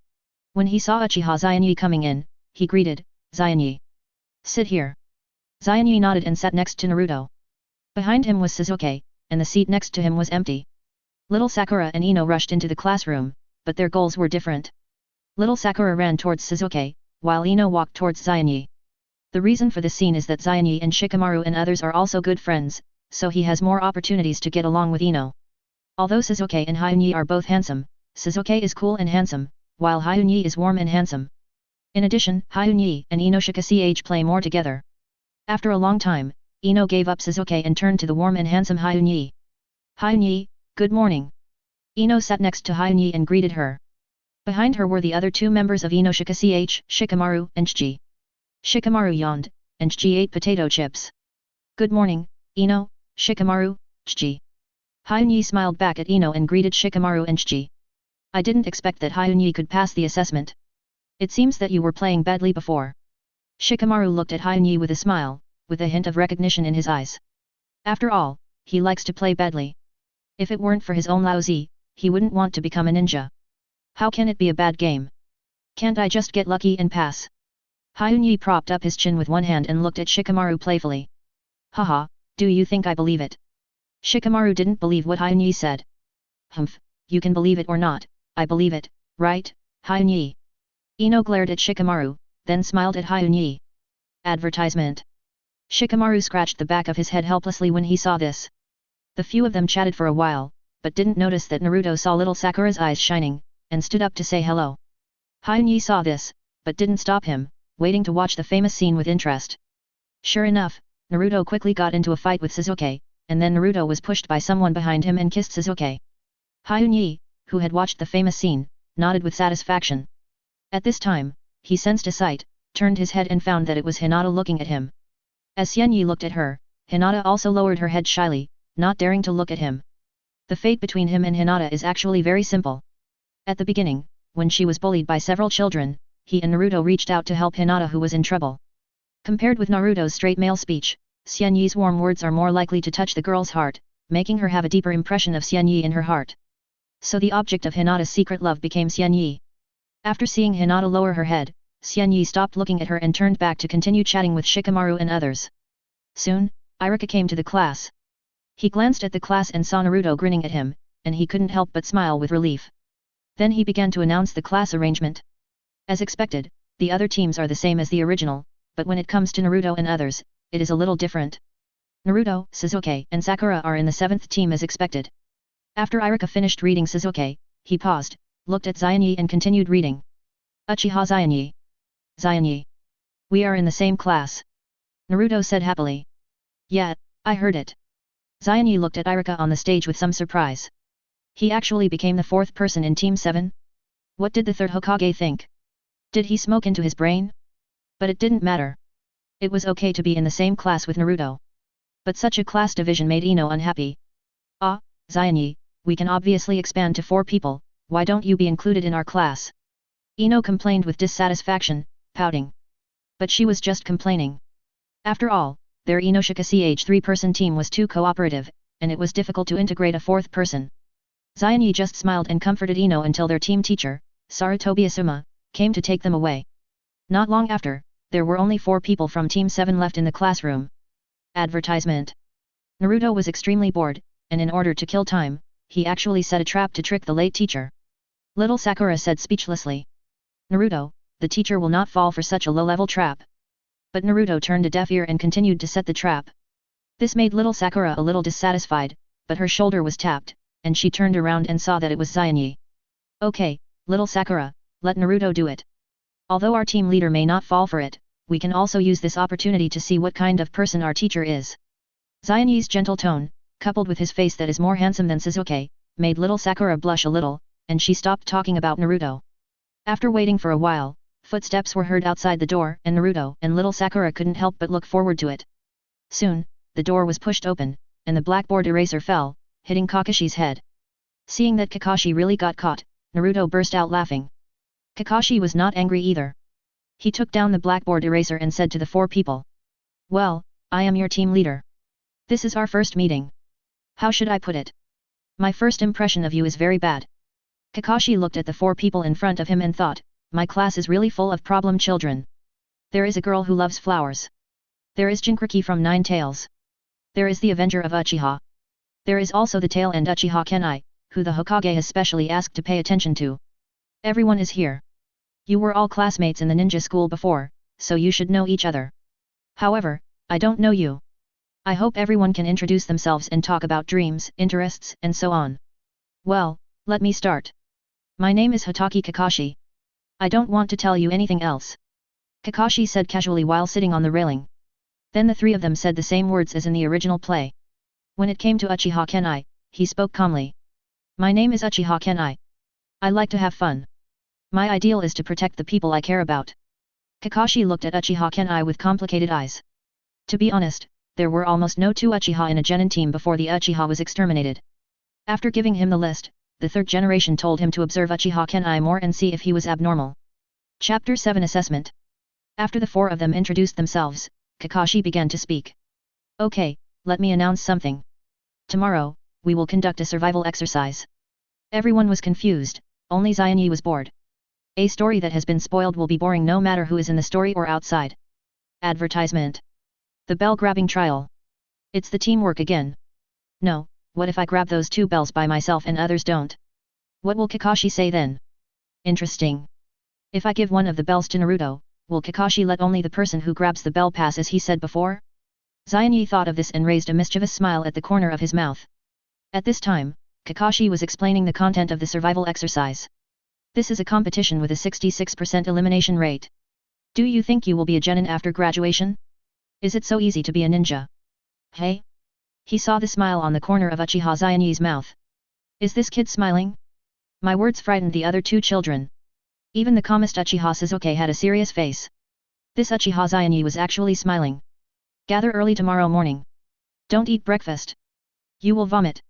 When he saw Uchiha Itachi coming in, he greeted, Itachi. Sit here. Itachi nodded and sat next to Naruto. Behind him was Sasuke, and the seat next to him was empty. Little Sakura and Ino rushed into the classroom, but their goals were different. Little Sakura ran towards Sasuke, while Ino walked towards Itachi. The reason for this scene is that Itachi and Shikamaru and others are also good friends, so he has more opportunities to get along with Ino. Although Sasuke and Hyunyi are both handsome, Sasuke is cool and handsome, while Hyunyi is warm and handsome. In addition, Hyunyi and Ino Shika play more together. After a long time, Ino gave up Sasuke and turned to the warm and handsome Hyunyi. Hyunyi, good morning. Ino sat next to Hyunyi and greeted her. Behind her were the other 2 members of Ino Shika Shikamaru and Chiji. Shikamaru yawned, and Chiji ate potato chips. Good morning, Ino, Shikamaru, Chiji. Hyunyi smiled back at Ino and greeted Shikamaru and Chiji. I didn't expect that Hyunyi could pass the assessment. It seems that you were playing badly before. Shikamaru looked at Hyunyi with a smile, with a hint of recognition in his eyes. After all, he likes to play badly. If it weren't for his own lousy, he wouldn't want to become a ninja. How can it be a bad game? Can't I just get lucky and pass? Hyunyi propped up his chin with one hand and looked at Shikamaru playfully. Haha, do you think I believe it? Shikamaru didn't believe what Hyunyi said. Humph, you can believe it or not, I believe it, right, Hyunyi? Ino glared at Shikamaru, then smiled at Hyunyi. Advertisement. Shikamaru scratched the back of his head helplessly when he saw this. The few of them chatted for a while, but didn't notice that Naruto saw little Sakura's eyes shining, and stood up to say hello. Hyunyi saw this, but didn't stop him, waiting to watch the famous scene with interest. Sure enough, Naruto quickly got into a fight with Sasuke, and then Naruto was pushed by someone behind him and kissed Sasuke. Hyunyi, who had watched the famous scene, nodded with satisfaction. At this time, he sensed a sight, turned his head and found that it was Hinata looking at him. As Xianyi looked at her, Hinata also lowered her head shyly, not daring to look at him. The fate between him and Hinata is actually very simple. At the beginning, when she was bullied by several children, he and Naruto reached out to help Hinata who was in trouble. Compared with Naruto's straight male speech, Xianyi's warm words are more likely to touch the girl's heart, making her have a deeper impression of Xianyi in her heart. So the object of Hinata's secret love became Xianyi. After seeing Hinata lower her head, Xianyi stopped looking at her and turned back to continue chatting with Shikamaru and others. Soon, Irika came to the class. He glanced at the class and saw Naruto grinning at him, and he couldn't help but smile with relief. Then he began to announce the class arrangement. As expected, the other teams are the same as the original, but when it comes to Naruto and others, it is a little different. Naruto, Sasuke, and Sakura are in the 7th team as expected. After Irika finished reading Sasuke, he paused, looked at Xianyi and continued reading. Uchiha Xianyi. Xianyi. We are in the same class. Naruto said happily. Yeah, I heard it. Xianyi looked at Irika on the stage with some surprise. He actually became the 4th person in Team 7? What did the 3rd Hokage think? Did he smoke into his brain? But it didn't matter. It was okay to be in the same class with Naruto. But such a class division made Ino unhappy. Ah, Xianyi, we can obviously expand to 4 people, why don't you be included in our class? Ino complained with dissatisfaction, pouting. But she was just complaining. After all, their Inoshika CH 3-person team was too cooperative, and it was difficult to integrate a 4th person. Xianyi just smiled and comforted Ino until their team teacher, Sarutobi Asuma, came to take them away. Not long after, there were only 4 people from Team 7 left in the classroom. Advertisement. Naruto was extremely bored, and in order to kill time, he actually set a trap to trick the late teacher. Little Sakura said speechlessly. Naruto, the teacher will not fall for such a low-level trap. But Naruto turned a deaf ear and continued to set the trap. This made little Sakura a little dissatisfied, but her shoulder was tapped, and she turned around and saw that it was Xianyi. Okay, little Sakura, let Naruto do it. Although our team leader may not fall for it, we can also use this opportunity to see what kind of person our teacher is. Xianyi's gentle tone, coupled with his face that is more handsome than Sasuke, made little Sakura blush a little, and she stopped talking about Naruto. After waiting for a while, footsteps were heard outside the door and Naruto and little Sakura couldn't help but look forward to it. Soon, the door was pushed open, and the blackboard eraser fell, hitting Kakashi's head. Seeing that Kakashi really got caught, Naruto burst out laughing. Kakashi was not angry either. He took down the blackboard eraser and said to the 4 people. Well, I am your team leader. This is our first meeting. How should I put it? My first impression of you is very bad. Kakashi looked at the 4 people in front of him and thought, my class is really full of problem children. There is a girl who loves flowers. There is Jinchuriki from 9 Tails. There is the Avenger of Uchiha. There is also the Tail and Uchiha Kenai, who the Hokage has specially asked to pay attention to. Everyone is here. You were all classmates in the ninja school before, so you should know each other. However, I don't know you. I hope everyone can introduce themselves and talk about dreams, interests, and so on. Well, let me start. My name is Hatake Kakashi. I don't want to tell you anything else. Kakashi said casually while sitting on the railing. Then the 3 of them said the same words as in the original play. When it came to Uchiha Kenai, he spoke calmly. My name is Uchiha Kenai. I like to have fun. My ideal is to protect the people I care about. Kakashi looked at Uchiha Kenai with complicated eyes. To be honest, there were almost no 2 Uchiha in a Genin team before the Uchiha was exterminated. After giving him the list, the third generation told him to observe Uchiha Kenai more and see if he was abnormal. Chapter 7 Assessment. After the four of them introduced themselves, Kakashi began to speak. Okay, let me announce something. Tomorrow, we will conduct a survival exercise. Everyone was confused, only Zion was bored. A story that has been spoiled will be boring no matter who is in the story or outside. Advertisement. The bell grabbing trial. It's the teamwork again. No, what if I grab those 2 bells by myself and others don't? What will Kakashi say then? Interesting. If I give one of the bells to Naruto, will Kakashi let only the person who grabs the bell pass as he said before? Zion thought of this and raised a mischievous smile at the corner of his mouth. At this time, Kakashi was explaining the content of the survival exercise. This is a competition with a 66% elimination rate. Do you think you will be a genin after graduation? Is it so easy to be a ninja? Hey? He saw the smile on the corner of Uchiha Zion's mouth. Is this kid smiling? My words frightened the other 2 children. Even the calmest Uchiha Sasuke had a serious face. This Uchiha Zion was actually smiling. Gather early tomorrow morning. Don't eat breakfast. You will vomit.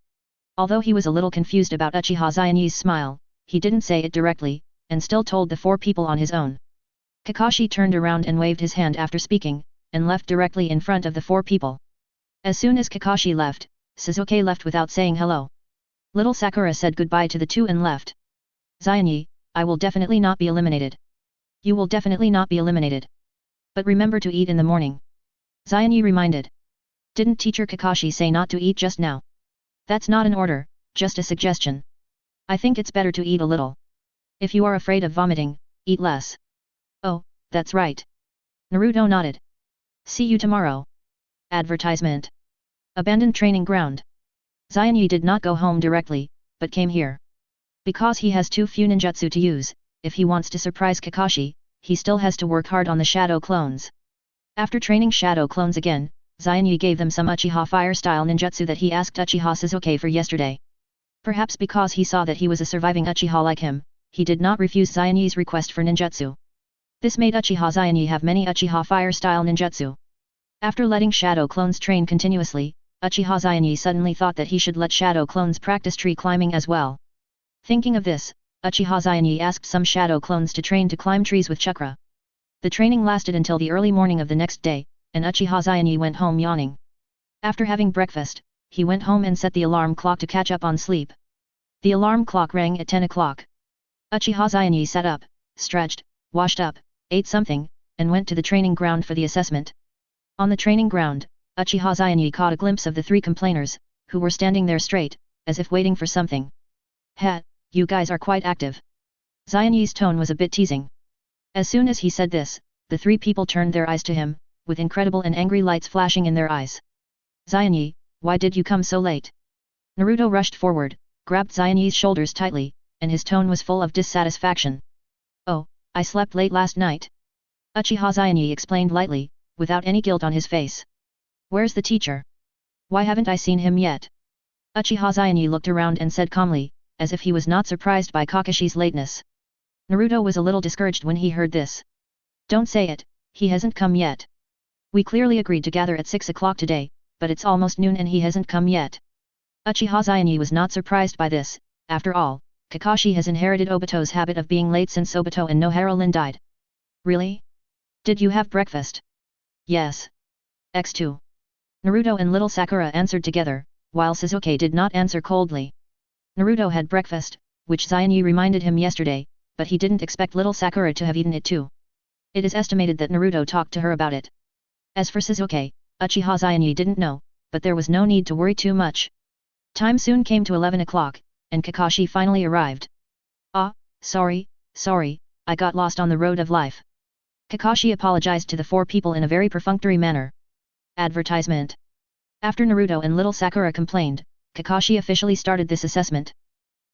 Although he was a little confused about Uchiha Zion's smile, he didn't say it directly, and still told the 4 people on his own. Kakashi turned around and waved his hand after speaking, and left directly in front of the 4 people. As soon as Kakashi left, Sasuke left without saying hello. Little Sakura said goodbye to the 2 and left. Zion, I will definitely not be eliminated. You will definitely not be eliminated. But remember to eat in the morning. Zion reminded. Didn't teacher Kakashi say not to eat just now? That's not an order, just a suggestion. I think it's better to eat a little. If you are afraid of vomiting, eat less. Oh, that's right. Naruto nodded. See you tomorrow. Advertisement. Abandoned training ground. Zion did not go home directly, but came here. Because he has too few ninjutsu to use, if he wants to surprise Kakashi, he still has to work hard on the shadow clones. After training shadow clones again, Zion gave them some Uchiha fire-style ninjutsu that he asked Uchiha Sasuke for yesterday. Perhaps because he saw that he was a surviving Uchiha like him, he did not refuse Zion's request for ninjutsu. This made Uchiha Zion have many Uchiha fire-style ninjutsu. After letting shadow clones train continuously, Uchiha Zion suddenly thought that he should let shadow clones practice tree climbing as well. Thinking of this, Uchiha Zion asked some shadow clones to train to climb trees with chakra. The training lasted until the early morning of the next day, and Uchiha Zion went home yawning. After having breakfast, he went home and set the alarm clock to catch up on sleep. The alarm clock rang at 10 o'clock. Uchiha Zion sat up, stretched, washed up, ate something, and went to the training ground for the assessment. On the training ground, Uchiha Zion caught a glimpse of the 3 complainers, who were standing there straight, as if waiting for something. "Ha, you guys are quite active." Zion's tone was a bit teasing. As soon as he said this, the 3 people turned their eyes to him, with incredible and angry lights flashing in their eyes. "Zion, why did you come so late?" Naruto rushed forward, grabbed Zion's shoulders tightly, and his tone was full of dissatisfaction. "Oh, I slept late last night." Uchiha Zion explained lightly, without any guilt on his face. "Where's the teacher? Why haven't I seen him yet?" Uchiha Zion looked around and said calmly, as if he was not surprised by Kakashi's lateness. Naruto was a little discouraged when he heard this. "Don't say it, he hasn't come yet. We clearly agreed to gather at 6 o'clock today, but it's almost noon and he hasn't come yet." Uchiha Zion was not surprised by this. After all, Kakashi has inherited Obito's habit of being late since Obito and Nohara Lin died. "Really? Did you have breakfast?" "Yes. X2. Naruto and little Sakura answered together, while Sasuke did not answer coldly. Naruto had breakfast, which Zion reminded him yesterday, but he didn't expect little Sakura to have eaten it too. It is estimated that Naruto talked to her about it. As for Sasuke, Uchiha Zion didn't know, but there was no need to worry too much. Time soon came to 11 o'clock, and Kakashi finally arrived. "Ah, sorry, I got lost on the road of life." Kakashi apologized to the 4 people in a very perfunctory manner. Advertisement. After Naruto and little Sakura complained, Kakashi officially started this assessment.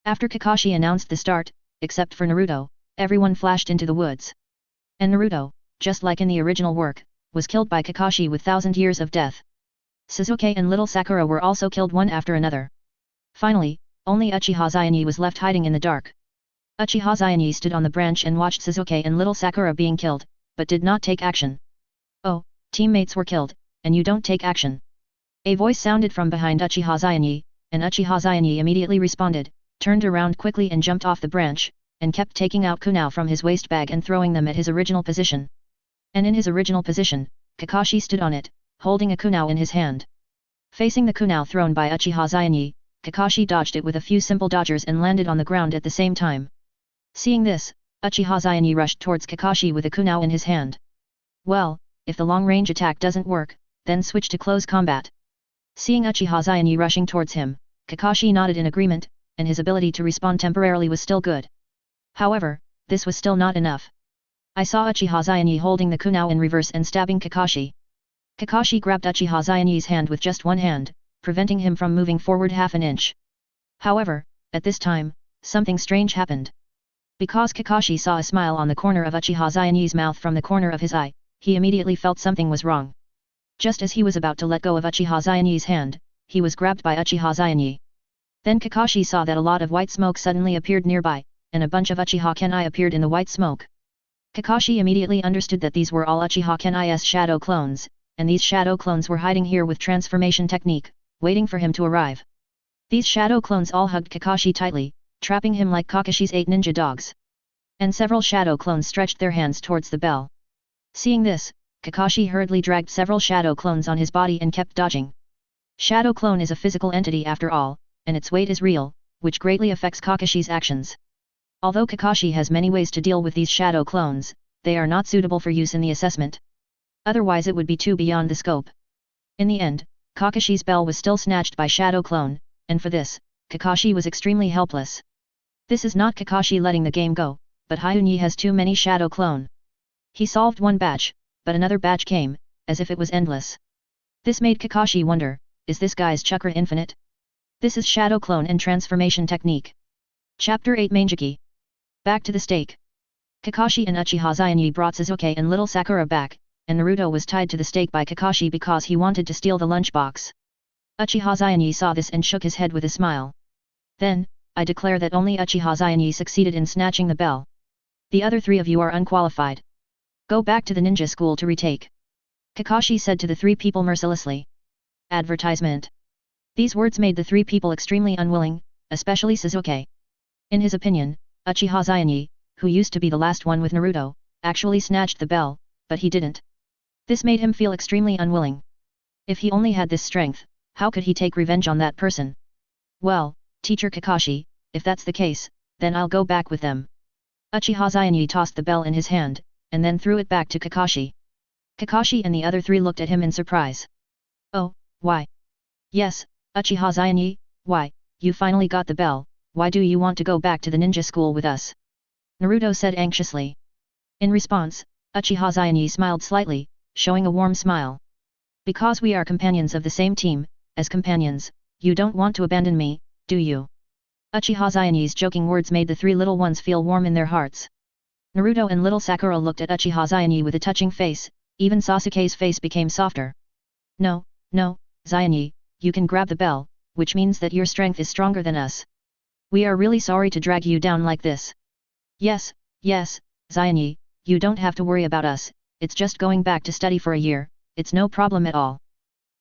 After Kakashi announced the start, except for Naruto, everyone flashed into the woods. And Naruto, just like in the original work, was killed by Kakashi with 1,000 years of death. Sasuke and little Sakura were also killed one after another. Finally, only Uchiha Zion was left hiding in the dark. Uchiha Zion stood on the branch and watched Sasuke and little Sakura being killed, but did not take action. "Oh, teammates were killed, and you don't take action." A voice sounded from behind Uchiha Zion, and Uchiha Zion immediately responded, turned around quickly and jumped off the branch, and kept taking out kunao from his waist bag and throwing them at his original position. And in his original position, Kakashi stood on it, holding a kunao in his hand. Facing the kunao thrown by Uchiha Itachi, Kakashi dodged it with a few simple dodgers and landed on the ground at the same time. Seeing this, Uchiha Itachi rushed towards Kakashi with a kunao in his hand. Well, if the long-range attack doesn't work, then switch to close combat. Seeing Uchiha Itachi rushing towards him, Kakashi nodded in agreement, and his ability to respawn temporarily was still good. However, this was still not enough. I saw Uchiha Itachi holding the kunao in reverse and stabbing Kakashi. Kakashi grabbed Uchiha Itachi's hand with just one hand, preventing him from moving forward half an inch. However, at this time, something strange happened. Because Kakashi saw a smile on the corner of Uchiha Itachi's mouth from the corner of his eye, he immediately felt something was wrong. Just as he was about to let go of Uchiha Itachi's hand, he was grabbed by Uchiha Itachi. Then Kakashi saw that a lot of white smoke suddenly appeared nearby, and a bunch of Uchiha Kenai appeared in the white smoke. Kakashi immediately understood that these were all Uchiha Kenai's shadow clones, and these shadow clones were hiding here with transformation technique, waiting for him to arrive. These shadow clones all hugged Kakashi tightly, trapping him like Kakashi's 8 ninja dogs. And several shadow clones stretched their hands towards the bell. Seeing this, Kakashi hurriedly dragged several shadow clones on his body and kept dodging. Shadow clone is a physical entity after all, and its weight is real, which greatly affects Kakashi's actions. Although Kakashi has many ways to deal with these shadow clones, they are not suitable for use in the assessment. Otherwise it would be too beyond the scope. In the end, Kakashi's bell was still snatched by shadow clone, and for this, Kakashi was extremely helpless. This is not Kakashi letting the game go, but Hyunyi has too many shadow clone. He solved one batch, but another batch came, as if it was endless. This made Kakashi wonder, is this guy's chakra infinite? This is shadow clone and transformation technique. Chapter 8 Mangekyō. Back to the stake. Kakashi and Uchiha Itachi brought Sasuke and little Sakura back, and Naruto was tied to the stake by Kakashi because he wanted to steal the lunchbox. Uchiha Itachi saw this and shook his head with a smile. Then, I declare that only Uchiha Itachi succeeded in snatching the bell. The other 3 of you are unqualified. Go back to the ninja school to retake. Kakashi said to the 3 people mercilessly. Advertisement. These words made the 3 people extremely unwilling, especially Sasuke. In his opinion, Uchiha Itachi, who used to be the last one with Naruto, actually snatched the bell, but he didn't. This made him feel extremely unwilling. If he only had this strength, how could he take revenge on that person? Well, Teacher Kakashi, if that's the case, then I'll go back with them. Uchiha Itachi tossed the bell in his hand, and then threw it back to Kakashi. Kakashi and the other 3 looked at him in surprise. Oh, why? Yes, Uchiha Itachi, why, you finally got the bell, why do you want to go back to the ninja school with us? Naruto said anxiously. In response, Uchiha Itachi smiled slightly, showing a warm smile. Because we are companions of the same team, as companions, you don't want to abandon me, do you? Uchiha Itachi's joking words made the 3 little ones feel warm in their hearts. Naruto and little Sakura looked at Uchiha Itachi with a touching face, even Sasuke's face became softer. No, Itachi, you can grab the bell, which means that your strength is stronger than us. We are really sorry to drag you down like this. Yes, Itachi, you don't have to worry about us, it's just going back to study for a year, it's no problem at all.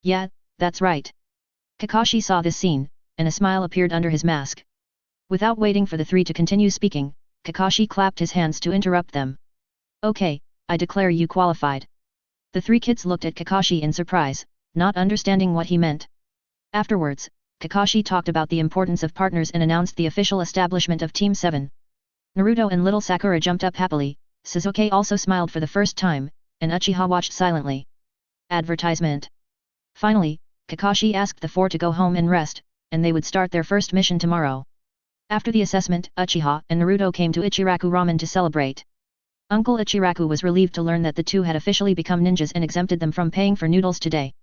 Yeah, that's right. Kakashi saw this scene, and a smile appeared under his mask. Without waiting for the 3 to continue speaking, Kakashi clapped his hands to interrupt them. Okay, I declare you qualified. The 3 kids looked at Kakashi in surprise, not understanding what he meant. Afterwards, Kakashi talked about the importance of partners and announced the official establishment of Team 7. Naruto and little Sakura jumped up happily, Sasuke also smiled for the first time, and Uchiha watched silently. Advertisement. Finally, Kakashi asked the 4 to go home and rest, and they would start their first mission tomorrow. After the assessment, Uchiha and Naruto came to Ichiraku Ramen to celebrate. Uncle Ichiraku was relieved to learn that the 2 had officially become ninjas and exempted them from paying for noodles today.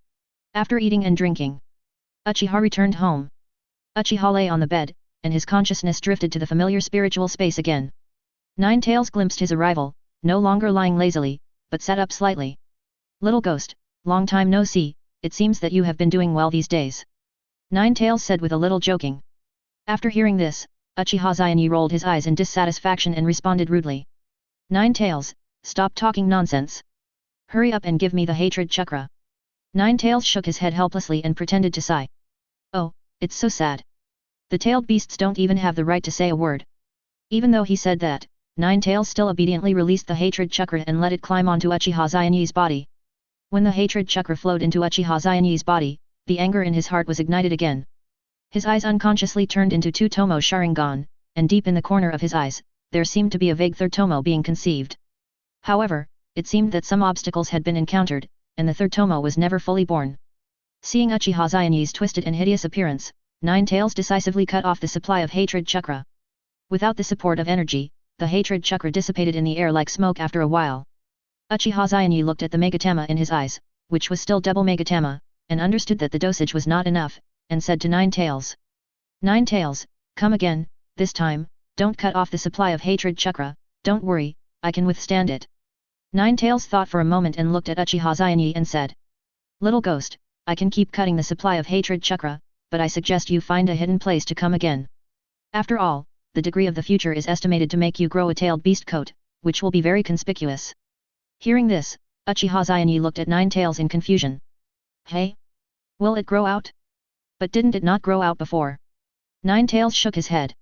After eating and drinking, Uchiha returned home. Uchiha lay on the bed, and his consciousness drifted to the familiar spiritual space again. Nine-Tails glimpsed his arrival, no longer lying lazily, but sat up slightly. Little ghost, long time no see, it seems that you have been doing well these days. Nine-Tails said with a little joking. After hearing this, Uchiha Itachi rolled his eyes in dissatisfaction and responded rudely. Nine-Tails, stop talking nonsense. Hurry up and give me the hatred chakra. Nine-Tails shook his head helplessly and pretended to sigh. Oh, it's so sad. The tailed beasts don't even have the right to say a word. Even though he said that, Nine Tails still obediently released the hatred chakra and let it climb onto Uchiha Itachi's body. When the hatred chakra flowed into Uchiha Itachi's body, the anger in his heart was ignited again. His eyes unconsciously turned into two Tomo Sharingan, and deep in the corner of his eyes, there seemed to be a vague third Tomo being conceived. However, it seemed that some obstacles had been encountered, and the third Tomo was never fully born. Seeing Uchiha Itachi's twisted and hideous appearance, Nine Tails decisively cut off the supply of hatred chakra. Without the support of energy, the hatred chakra dissipated in the air like smoke after a while. Uchiha Itachi looked at the Megatama in his eyes, which was still double Megatama, and understood that the dosage was not enough, and said to Nine Tails. Nine Tails, come again, this time, don't cut off the supply of hatred chakra, don't worry, I can withstand it. Nine Tails thought for a moment and looked at Uchiha Itachi and said. Little ghost, I can keep cutting the supply of hatred chakra, but I suggest you find a hidden place to come again. After all, the degree of the future is estimated to make you grow a tailed beast coat, which will be very conspicuous. Hearing this, Uchiha Itachi looked at Nine Tails in confusion. Hey? Will it grow out? But didn't it not grow out before? Nine Tails shook his head.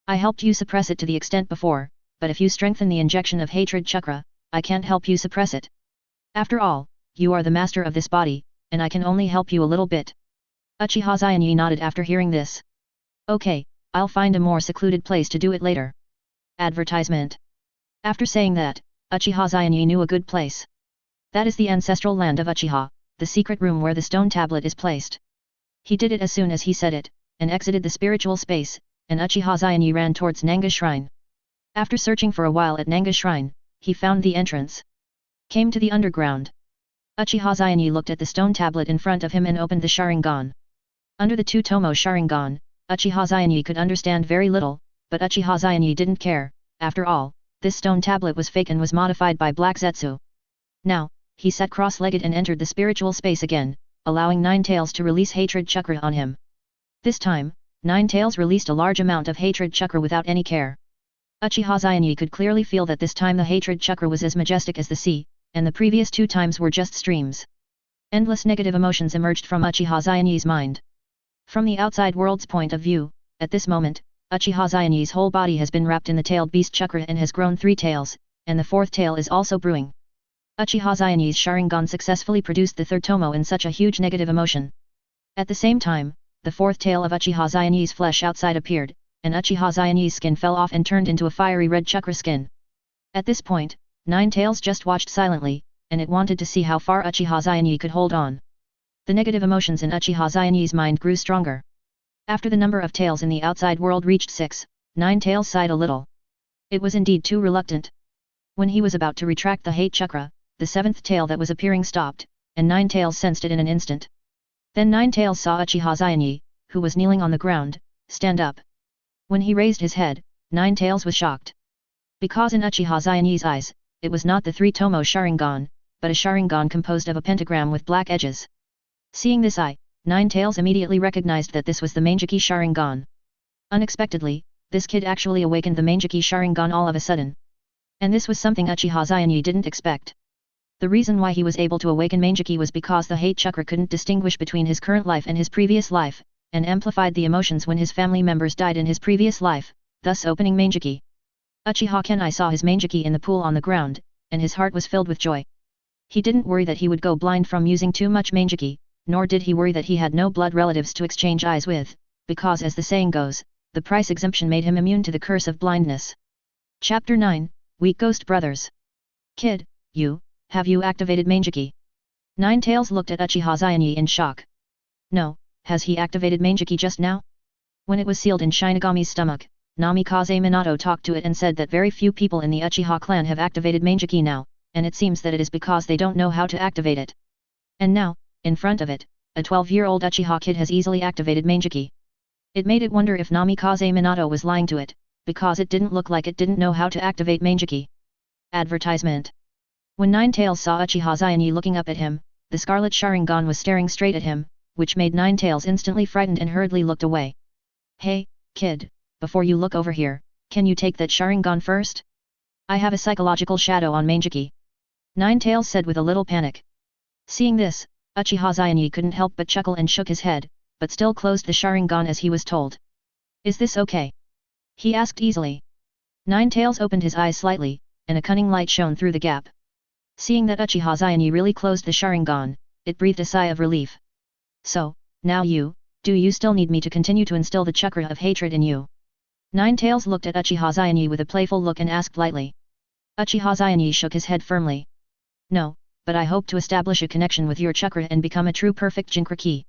I helped you suppress it to the extent before, but if you strengthen the injection of hatred chakra, I can't help you suppress it. After all, you are the master of this body, and I can only help you a little bit. Uchiha Itachi nodded after hearing this. Okay, I'll find a more secluded place to do it later. Advertisement. After saying that, Uchiha Itachi knew a good place. That is the ancestral land of Uchiha, the secret room where the stone tablet is placed. He did it as soon as he said it, and exited the spiritual space, and Uchiha Itachi ran towards Nanga Shrine. After searching for a while at Nanga Shrine, he found the entrance. Came to the underground. Uchiha Itachi looked at the stone tablet in front of him and opened the Sharingan. Under the two Tomo Sharingan, Uchiha Itachi could understand very little, but Uchiha Itachi didn't care. After all, this stone tablet was fake and was modified by Black Zetsu. Now, he sat cross-legged and entered the spiritual space again, allowing Nine Tails to release hatred chakra on him. This time, Nine Tails released a large amount of hatred chakra without any care. Uchiha Itachi could clearly feel that this time the hatred chakra was as majestic as the sea, and the previous two times were just streams. Endless negative emotions emerged from Uchiha Itachi's mind. From the outside world's point of view, at this moment, Uchiha Itachi's whole body has been wrapped in the tailed beast chakra and has grown 3 tails, and the 4th tail is also brewing. Uchiha Itachi's Sharingan successfully produced the 3rd Tomo in such a huge negative emotion. At the same time, the 4th tail of Uchiha Itachi's flesh outside appeared, and Uchiha Itachi's skin fell off and turned into a fiery red chakra skin. At this point, Nine Tails just watched silently, and it wanted to see how far Uchiha Itachi could hold on. The negative emotions in Uchiha Itachi's mind grew stronger. After the number of tails in the outside world reached 6, Nine Tails sighed a little. It was indeed too reluctant. When he was about to retract the hate chakra, the 7th tail that was appearing stopped, and Nine Tails sensed it in an instant. Then Nine Tails saw Uchiha Itachi, who was kneeling on the ground, stand up. When he raised his head, Nine Tails was shocked. Because in Uchiha Itachi's eyes, it was not the 3 Tomo Sharingan, but a Sharingan composed of a pentagram with black edges. Seeing this Nine Tails immediately recognized that this was the Mangekyō Sharingan. Unexpectedly, this kid actually awakened the Mangekyō Sharingan all of a sudden. And this was something Uchiha Itachi didn't expect. The reason why he was able to awaken Mangekyō was because the hate chakra couldn't distinguish between his current life and his previous life, and amplified the emotions when his family members died in his previous life, thus opening Mangekyō. Uchiha Kenai saw his Mangekyō in the pool on the ground, and his heart was filled with joy. He didn't worry that he would go blind from using too much Mangekyō, nor did he worry that he had no blood relatives to exchange eyes with, because as the saying goes, the price exemption made him immune to the curse of blindness. Chapter 9, Weak Ghost Brothers. Kid, have you activated Mangekyō? Nine Tails looked at Uchiha Itachi in shock. No, has he activated Mangekyō just now? When it was sealed in Shinigami's stomach, Namikaze Minato talked to it and said that very few people in the Uchiha clan have activated Mangekyō now, and it seems that it is because they don't know how to activate it. And now, in front of it, a 12-year-old Uchiha kid has easily activated Mangekyō. It made it wonder if Namikaze Minato was lying to it, because it didn't look like it didn't know how to activate Mangekyō. Advertisement. When Nine Tails saw Uchiha Itachi looking up at him, the Scarlet Sharingan was staring straight at him, which made Nine Tails instantly frightened and hurriedly looked away. Hey, kid, before you look over here, can you take that Sharingan first? I have a psychological shadow on Mangekyō. Nine Tails said with a little panic. Seeing this, Uchiha Itachi couldn't help but chuckle and shook his head, but still closed the Sharingan as he was told. Is this okay? He asked easily. Ninetales opened his eyes slightly, and a cunning light shone through the gap. Seeing that Uchiha Itachi really closed the Sharingan, it breathed a sigh of relief. So, now do you still need me to continue to instill the chakra of hatred in you? Ninetales looked at Uchiha Itachi with a playful look and asked lightly. Uchiha Itachi shook his head firmly. No, but I hope to establish a connection with your chakra and become a true perfect Jinchuriki.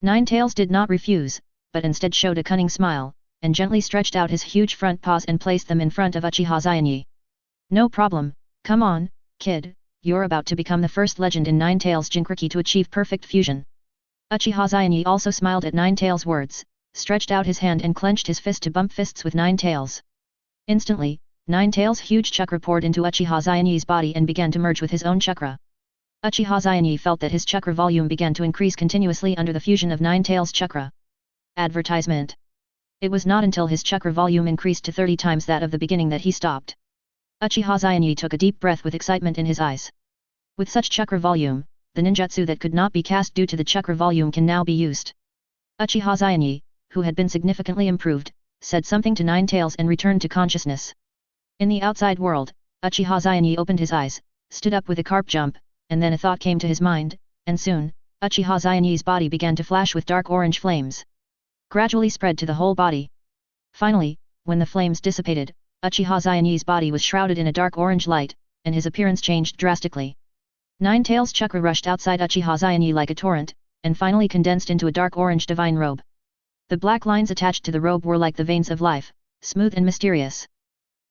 Ninetales did not refuse, but instead showed a cunning smile, and gently stretched out his huge front paws and placed them in front of Uchiha Itachi. No problem, come on, kid, you're about to become the first legend in Ninetales Jinchuriki to achieve perfect fusion. Uchiha Itachi also smiled at Ninetales' words, stretched out his hand and clenched his fist to bump fists with Ninetales. Instantly, Ninetales' huge chakra poured into Uchiha Itachi's body and began to merge with his own chakra. Uchiha Itachi felt that his chakra volume began to increase continuously under the fusion of Ninetales' chakra. Advertisement. It was not until his chakra volume increased to 30 times that of the beginning that he stopped. Uchiha Itachi took a deep breath with excitement in his eyes. With such chakra volume, the ninjutsu that could not be cast due to the chakra volume can now be used. Uchiha Itachi, who had been significantly improved, said something to Ninetales and returned to consciousness. In the outside world, Uchiha Itachi opened his eyes, stood up with a carp jump, and then a thought came to his mind, and soon, Uchiha Itachi's body began to flash with dark orange flames. Gradually spread to the whole body. Finally, when the flames dissipated, Uchiha Itachi's body was shrouded in a dark orange light, and his appearance changed drastically. Ninetales' chakra rushed outside Uchiha Itachi like a torrent, and finally condensed into a dark orange divine robe. The black lines attached to the robe were like the veins of life, smooth and mysterious.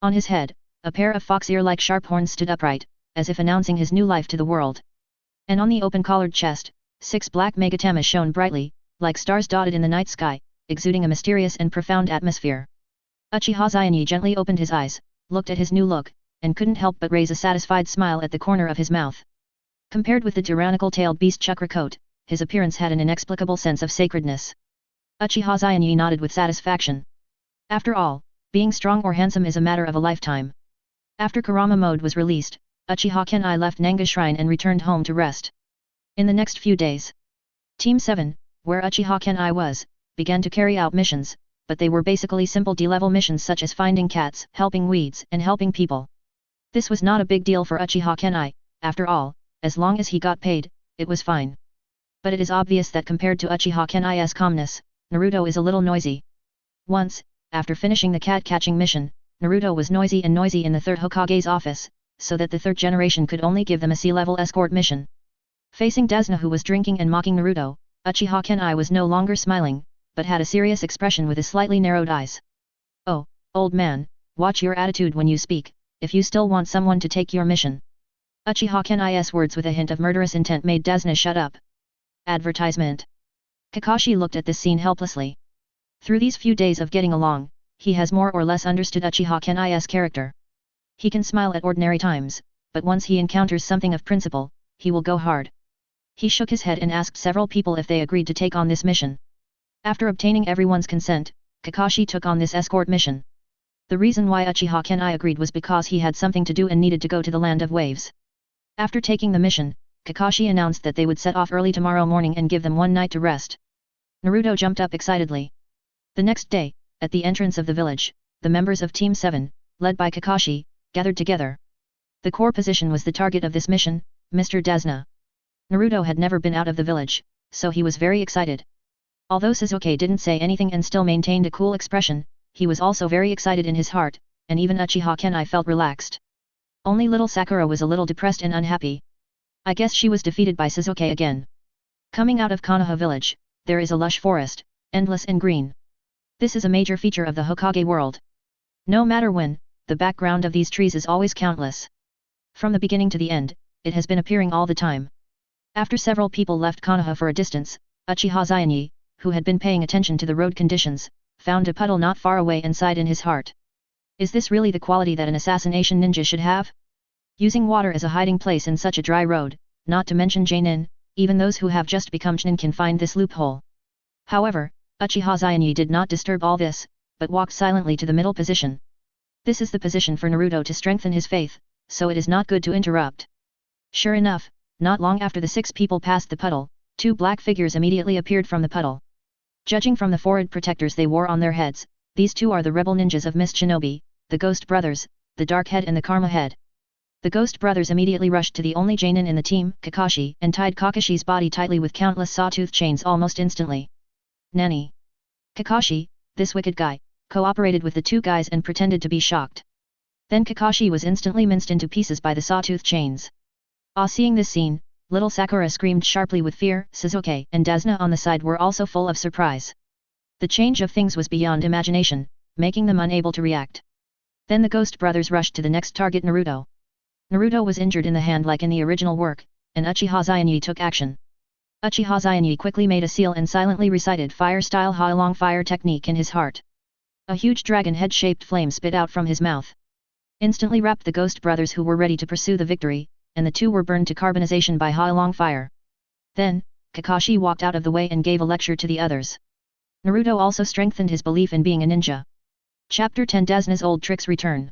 On his head, a pair of fox ear-like sharp horns stood upright, as if announcing his new life to the world. And on the open-collared chest, 6 black megatamas shone brightly, like stars dotted in the night sky, exuding a mysterious and profound atmosphere. Uchiha Itachi gently opened his eyes, looked at his new look, and couldn't help but raise a satisfied smile at the corner of his mouth. Compared with the tyrannical-tailed beast chakra coat, his appearance had an inexplicable sense of sacredness. Uchiha Itachi nodded with satisfaction. After all, being strong or handsome is a matter of a lifetime. After Kurama mode was released, Uchiha Kenai left Nanga Shrine and returned home to rest. In the next few days, Team 7, where Uchiha Kenai was, began to carry out missions, but they were basically simple D-level missions such as finding cats, helping weeds, and helping people. This was not a big deal for Uchiha Kenai, after all, as long as he got paid, it was fine. But it is obvious that compared to Uchiha Kenai's calmness, Naruto is a little noisy. Once, after finishing the cat-catching mission, Naruto was noisy in the 3rd Hokage's office, so that the 3rd generation could only give them a C-level escort mission. Facing Desna who was drinking and mocking Naruto, Uchiha Kenai was no longer smiling, but had a serious expression with his slightly narrowed eyes. Oh, old man, watch your attitude when you speak, if you still want someone to take your mission. Uchiha Kenai's words with a hint of murderous intent made Desna shut up. Advertisement. Kakashi looked at this scene helplessly. Through these few days of getting along, he has more or less understood Uchiha Kenai's character. He can smile at ordinary times, but once he encounters something of principle, he will go hard. He shook his head and asked several people if they agreed to take on this mission. After obtaining everyone's consent, Kakashi took on this escort mission. The reason why Uchiha Kenai agreed was because he had something to do and needed to go to the Land of Waves. After taking the mission, Kakashi announced that they would set off early tomorrow morning and give them one night to rest. Naruto jumped up excitedly. The next day, at the entrance of the village, the members of Team 7, led by Kakashi, gathered together. The core position was the target of this mission, Mr. Desna. Naruto had never been out of the village, so he was very excited. Although Sasuke didn't say anything and still maintained a cool expression, he was also very excited in his heart, and even Uchiha Kenai felt relaxed. Only little Sakura was a little depressed and unhappy. I guess she was defeated by Sasuke again. Coming out of Konoha village, there is a lush forest, endless and green. This is a major feature of the Hokage world. No matter when, the background of these trees is always countless. From the beginning to the end, it has been appearing all the time. After several people left Konoha for a distance, Uchiha Itachi, who had been paying attention to the road conditions, found a puddle not far away and sighed in his heart. Is this really the quality that an assassination ninja should have? Using water as a hiding place in such a dry road, not to mention Jainin, even those who have just become Chunin can find this loophole. However, Uchiha Itachi did not disturb all this, but walked silently to the middle position. This is the position for Naruto to strengthen his faith, so it is not good to interrupt. Sure enough, not long after the 6 people passed the puddle, 2 black figures immediately appeared from the puddle. Judging from the forehead protectors they wore on their heads, these two are the rebel ninjas of Mist Shinobi, the Ghost Brothers, the Dark Head and the Karma Head. The Ghost Brothers immediately rushed to the only Jonin in the team, Kakashi, and tied Kakashi's body tightly with countless sawtooth chains almost instantly. Nani? Kakashi, this wicked guy, cooperated with the two guys and pretended to be shocked. Then Kakashi was instantly minced into pieces by the sawtooth chains. Seeing this scene, little Sakura screamed sharply with fear. Sasuke and Desna on the side were also full of surprise. The change of things was beyond imagination, making them unable to react. Then the Ghost Brothers rushed to the next target, Naruto. Naruto was injured in the hand like in the original work, and Uchiha Itachi took action. Uchiha Itachi quickly made a seal and silently recited fire-style Halong fire technique in his heart. A huge dragon head-shaped flame spit out from his mouth. Instantly wrapped the Ghost Brothers who were ready to pursue the victory, and the two were burned to carbonization by Halong fire. Then, Kakashi walked out of the way and gave a lecture to the others. Naruto also strengthened his belief in being a ninja. Chapter 10 Desna's old tricks return.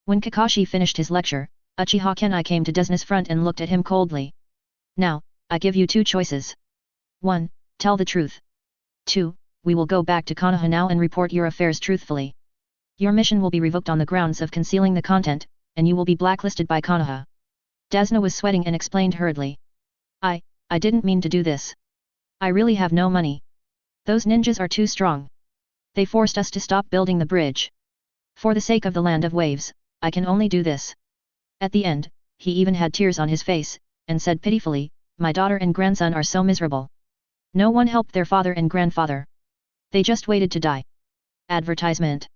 When Kakashi finished his lecture, Uchiha Kenai came to Desna's front and looked at him coldly. Now, I give you two choices. 1. Tell the truth. 2. We will go back to Konoha now and report your affairs truthfully. Your mission will be revoked on the grounds of concealing the content, and you will be blacklisted by Konoha. Desna was sweating and explained hurriedly. I didn't mean to do this. I really have no money. Those ninjas are too strong. They forced us to stop building the bridge. For the sake of the land of waves, I can only do this. At the end, he even had tears on his face, and said pitifully, my daughter and grandson are so miserable. No one helped their father and grandfather. They just waited to die. Advertisement.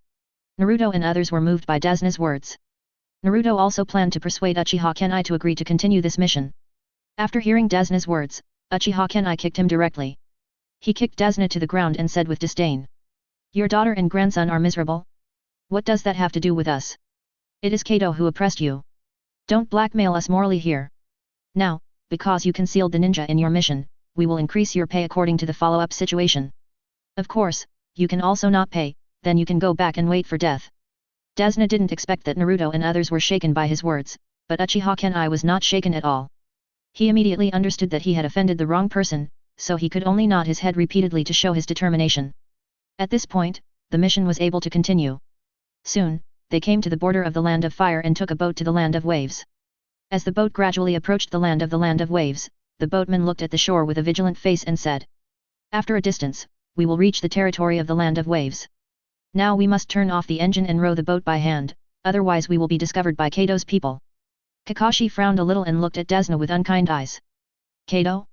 Naruto and others were moved by Desna's words. Naruto also planned to persuade Uchiha Kenai to agree to continue this mission. After hearing Desna's words, Uchiha Kenai kicked him directly. He kicked Desna to the ground and said with disdain. Your daughter and grandson are miserable? What does that have to do with us? It is Kato who oppressed you. Don't blackmail us morally here. Now, because you concealed the ninja in your mission, we will increase your pay according to the follow-up situation. Of course, you can also not pay, then you can go back and wait for death. Desna didn't expect that Naruto and others were shaken by his words, but Uchiha Kenai was not shaken at all. He immediately understood that he had offended the wrong person, so he could only nod his head repeatedly to show his determination. At this point, the mission was able to continue. Soon, they came to the border of the Land of Fire and took a boat to the Land of Waves. As the boat gradually approached the Land of Waves, the boatman looked at the shore with a vigilant face and said. After a distance, we will reach the territory of the Land of Waves. Now we must turn off the engine and row the boat by hand, otherwise we will be discovered by Kato's people. Kakashi frowned a little and looked at Desna with unkind eyes. Kato?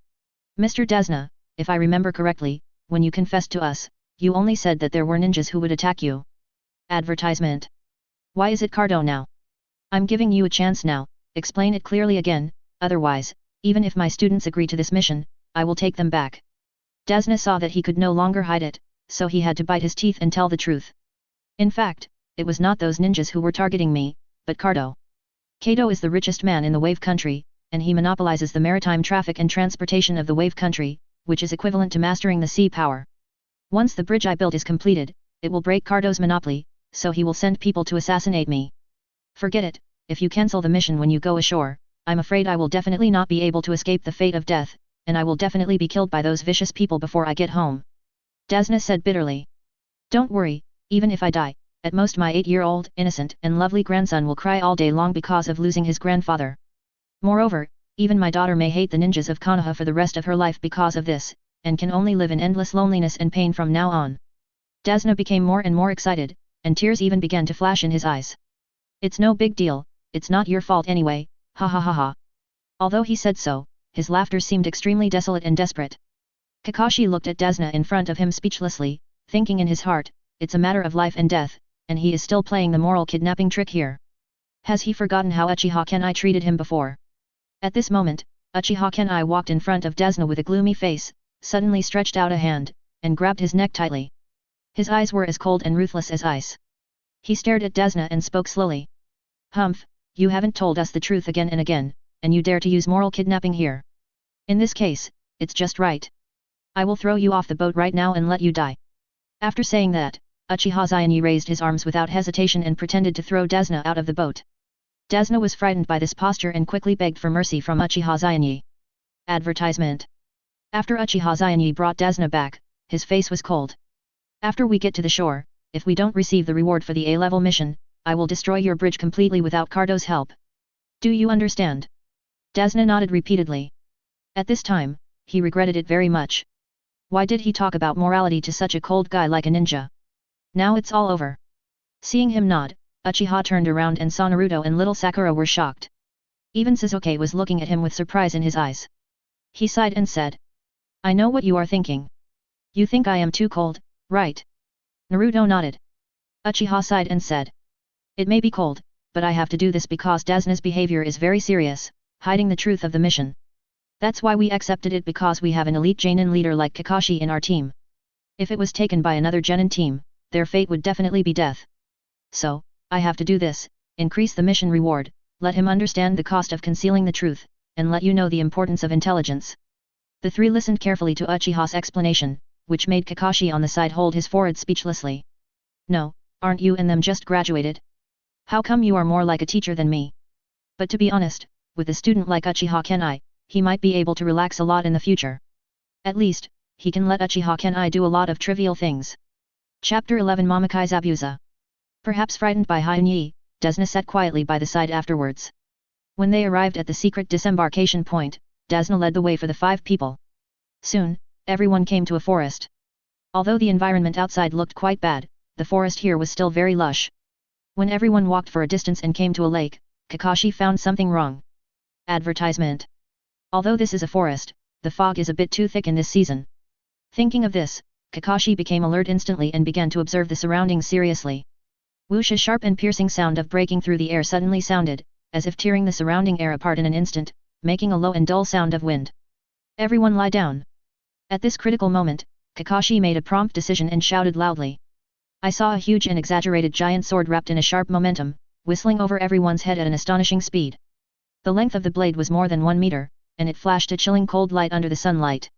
Mr. Desna, if I remember correctly, when you confessed to us, you only said that there were ninjas who would attack you. Advertisement. Why is it Cardo now? I'm giving you a chance now, explain it clearly again, otherwise, even if my students agree to this mission, I will take them back. Desna saw that he could no longer hide it, so he had to bite his teeth and tell the truth. In fact, it was not those ninjas who were targeting me, but Cardo. Kato is the richest man in the Wave Country, and he monopolizes the maritime traffic and transportation of the Wave Country, which is equivalent to mastering the sea power. Once the bridge I built is completed, it will break Cardo's monopoly, so he will send people to assassinate me. Forget it, if you cancel the mission when you go ashore, I'm afraid I will definitely not be able to escape the fate of death, and I will definitely be killed by those vicious people before I get home. Desna said bitterly. Don't worry, even if I die, at most my 8-year-old, innocent and lovely grandson will cry all day long because of losing his grandfather. Moreover, even my daughter may hate the ninjas of Konoha for the rest of her life because of this, and can only live in endless loneliness and pain from now on. Desna became more and more excited, and tears even began to flash in his eyes. It's no big deal, it's not your fault anyway, ha ha ha ha. Although he said so, his laughter seemed extremely desolate and desperate. Kakashi looked at Desna in front of him speechlessly, thinking in his heart, it's a matter of life and death, and he is still playing the moral kidnapping trick here. Has he forgotten how Uchiha Kenai treated him before? At this moment, Uchiha Kenai walked in front of Desna with a gloomy face, suddenly stretched out a hand, and grabbed his neck tightly. His eyes were as cold and ruthless as ice. He stared at Desna and spoke slowly. Humph, you haven't told us the truth again and again, and you dare to use moral kidnapping here. In this case, it's just right. I will throw you off the boat right now and let you die. After saying that, Uchiha Itachi raised his arms without hesitation and pretended to throw Desna out of the boat. Desna was frightened by this posture and quickly begged for mercy from Uchiha Itachi. Advertisement. After Uchiha Itachi brought Desna back, his face was cold. After we get to the shore, if we don't receive the reward for the A-level mission, I will destroy your bridge completely without Cardo's help. Do you understand? Desna nodded repeatedly. At this time, he regretted it very much. Why did he talk about morality to such a cold guy like a ninja? Now it's all over. Seeing him nod, Uchiha turned around and saw Naruto and little Sakura were shocked. Even Sasuke was looking at him with surprise in his eyes. He sighed and said, I know what you are thinking. You think I am too cold, right? Naruto nodded. Uchiha sighed and said, it may be cold, but I have to do this because Desna's behavior is very serious, hiding the truth of the mission. That's why we accepted it, because we have an elite Genin leader like Kakashi in our team. If it was taken by another Genin team, their fate would definitely be death. So, I have to do this, increase the mission reward, let him understand the cost of concealing the truth, and let you know the importance of intelligence. The three listened carefully to Uchiha's explanation, which made Kakashi on the side hold his forehead speechlessly. No, aren't you and them just graduated? How come you are more like a teacher than me? But to be honest, with a student like Uchiha Kenai, he might be able to relax a lot in the future. At least, he can let Uchiha Kenai do a lot of trivial things. Chapter 11 Mangekyō Zabuza. Perhaps frightened by Hyunyi, Desna sat quietly by the side afterwards. When they arrived at the secret disembarkation point, Desna led the way for the 5 people. Soon, everyone came to a forest. Although the environment outside looked quite bad, the forest here was still very lush. When everyone walked for a distance and came to a lake, Kakashi found something wrong. Advertisement. Although this is a forest, the fog is a bit too thick in this season. Thinking of this, Kakashi became alert instantly and began to observe the surroundings seriously. Whoosh! A sharp and piercing sound of breaking through the air suddenly sounded, as if tearing the surrounding air apart in an instant, making a low and dull sound of wind. Everyone lie down. At this critical moment, Kakashi made a prompt decision and shouted loudly. I saw a huge and exaggerated giant sword wrapped in a sharp momentum, whistling over everyone's head at an astonishing speed. The length of the blade was more than 1 meter, and it flashed a chilling cold light under the sunlight.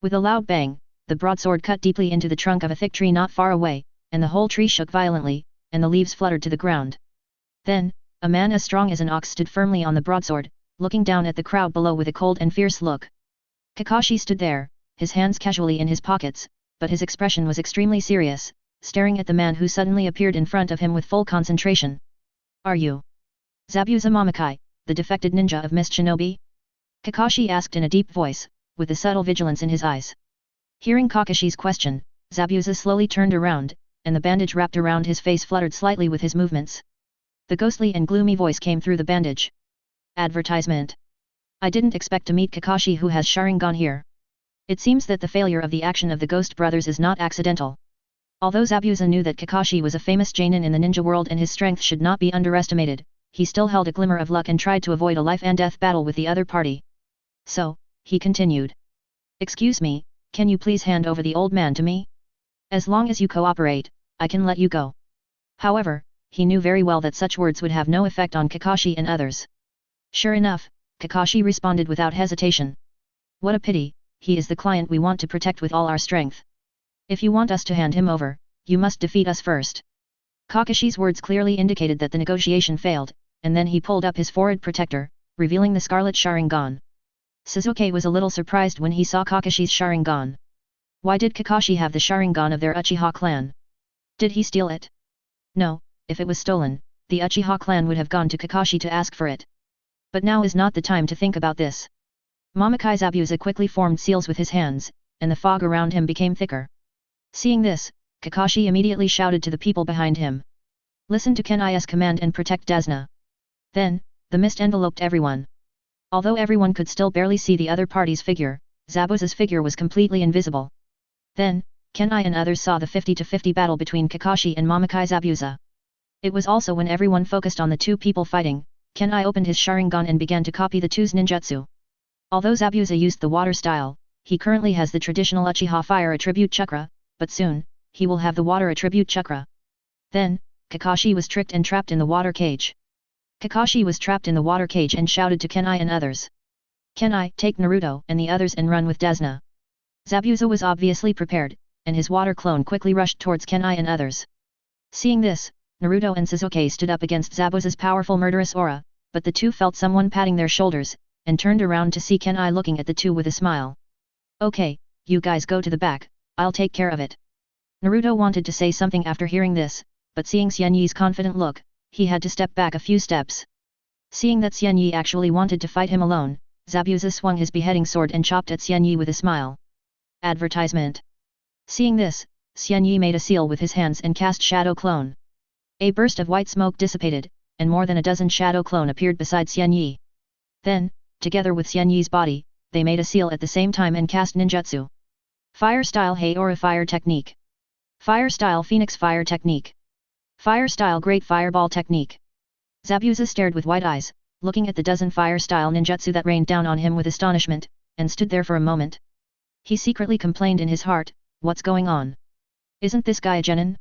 With a loud bang, the broadsword cut deeply into the trunk of a thick tree not far away, and the whole tree shook violently, and the leaves fluttered to the ground. Then, a man as strong as an ox stood firmly on the broadsword, looking down at the crowd below with a cold and fierce look. Kakashi stood there, his hands casually in his pockets, but his expression was extremely serious, staring at the man who suddenly appeared in front of him with full concentration. Are you Zabuza Mangekyō, the defected ninja of Mist Shinobi? Kakashi asked in a deep voice, with a subtle vigilance in his eyes. Hearing Kakashi's question, Zabuza slowly turned around, and the bandage wrapped around his face fluttered slightly with his movements. The ghostly and gloomy voice came through the bandage. Advertisement. I didn't expect to meet Kakashi who has Sharingan here. It seems that the failure of the action of the Ghost Brothers is not accidental. Although Zabuza knew that Kakashi was a famous Genin in the ninja world and his strength should not be underestimated, he still held a glimmer of luck and tried to avoid a life-and-death battle with the other party. So, he continued. Excuse me, can you please hand over the old man to me? As long as you cooperate, I can let you go. However, he knew very well that such words would have no effect on Kakashi and others. Sure enough, Kakashi responded without hesitation. What a pity, he is the client we want to protect with all our strength. If you want us to hand him over, you must defeat us first. Kakashi's words clearly indicated that the negotiation failed, and then he pulled up his forehead protector, revealing the scarlet Sharingan. Sasuke was a little surprised when he saw Kakashi's Sharingan. Why did Kakashi have the Sharingan of their Uchiha clan? Did he steal it? No, if it was stolen, the Uchiha clan would have gone to Kakashi to ask for it. But now is not the time to think about this. Mangekyō Zabuza quickly formed seals with his hands, and the fog around him became thicker. Seeing this, Kakashi immediately shouted to the people behind him. Listen to Kenai's command and protect Desna. Then, the mist enveloped everyone. Although everyone could still barely see the other party's figure, Zabuza's figure was completely invisible. Then, Kenai and others saw the 50-50 battle between Kakashi and Mangekyō Zabuza. It was also when everyone focused on the two people fighting, Kenai opened his Sharingan and began to copy the two's ninjutsu. Although Zabuza used the water style, he currently has the traditional Uchiha fire attribute chakra, but soon, he will have the water attribute chakra. Then, Kakashi was tricked and trapped in the water cage. Kakashi was trapped in the water cage and shouted to Kenai and others. Kenai, take Naruto and the others and run with Desna. Zabuza was obviously prepared, and his water clone quickly rushed towards Kenai and others. Seeing this, Naruto and Sasuke stood up against Zabuza's powerful murderous aura, but the two felt someone patting their shoulders, and turned around to see Kenai looking at the two with a smile. Okay, you guys go to the back, I'll take care of it. Naruto wanted to say something after hearing this, but seeing Xian Yi's confident look, he had to step back a few steps. Seeing that Xian Yi actually wanted to fight him alone, Zabuza swung his beheading sword and chopped at Xian Yi with a smile. Advertisement. Seeing this, Xian Yi made a seal with his hands and cast Shadow Clone. A burst of white smoke dissipated, and more than a dozen Shadow Clone appeared beside Xian Yi. Then, together with Xian Yi's body, they made a seal at the same time and cast ninjutsu. Fire Style Haora Fire Technique. Fire Style Phoenix Fire Technique. Fire Style Great Fireball Technique. Zabuza stared with wide eyes, looking at the dozen Fire Style ninjutsu that rained down on him with astonishment, and stood there for a moment. He secretly complained in his heart, what's going on? Isn't this guy a genin?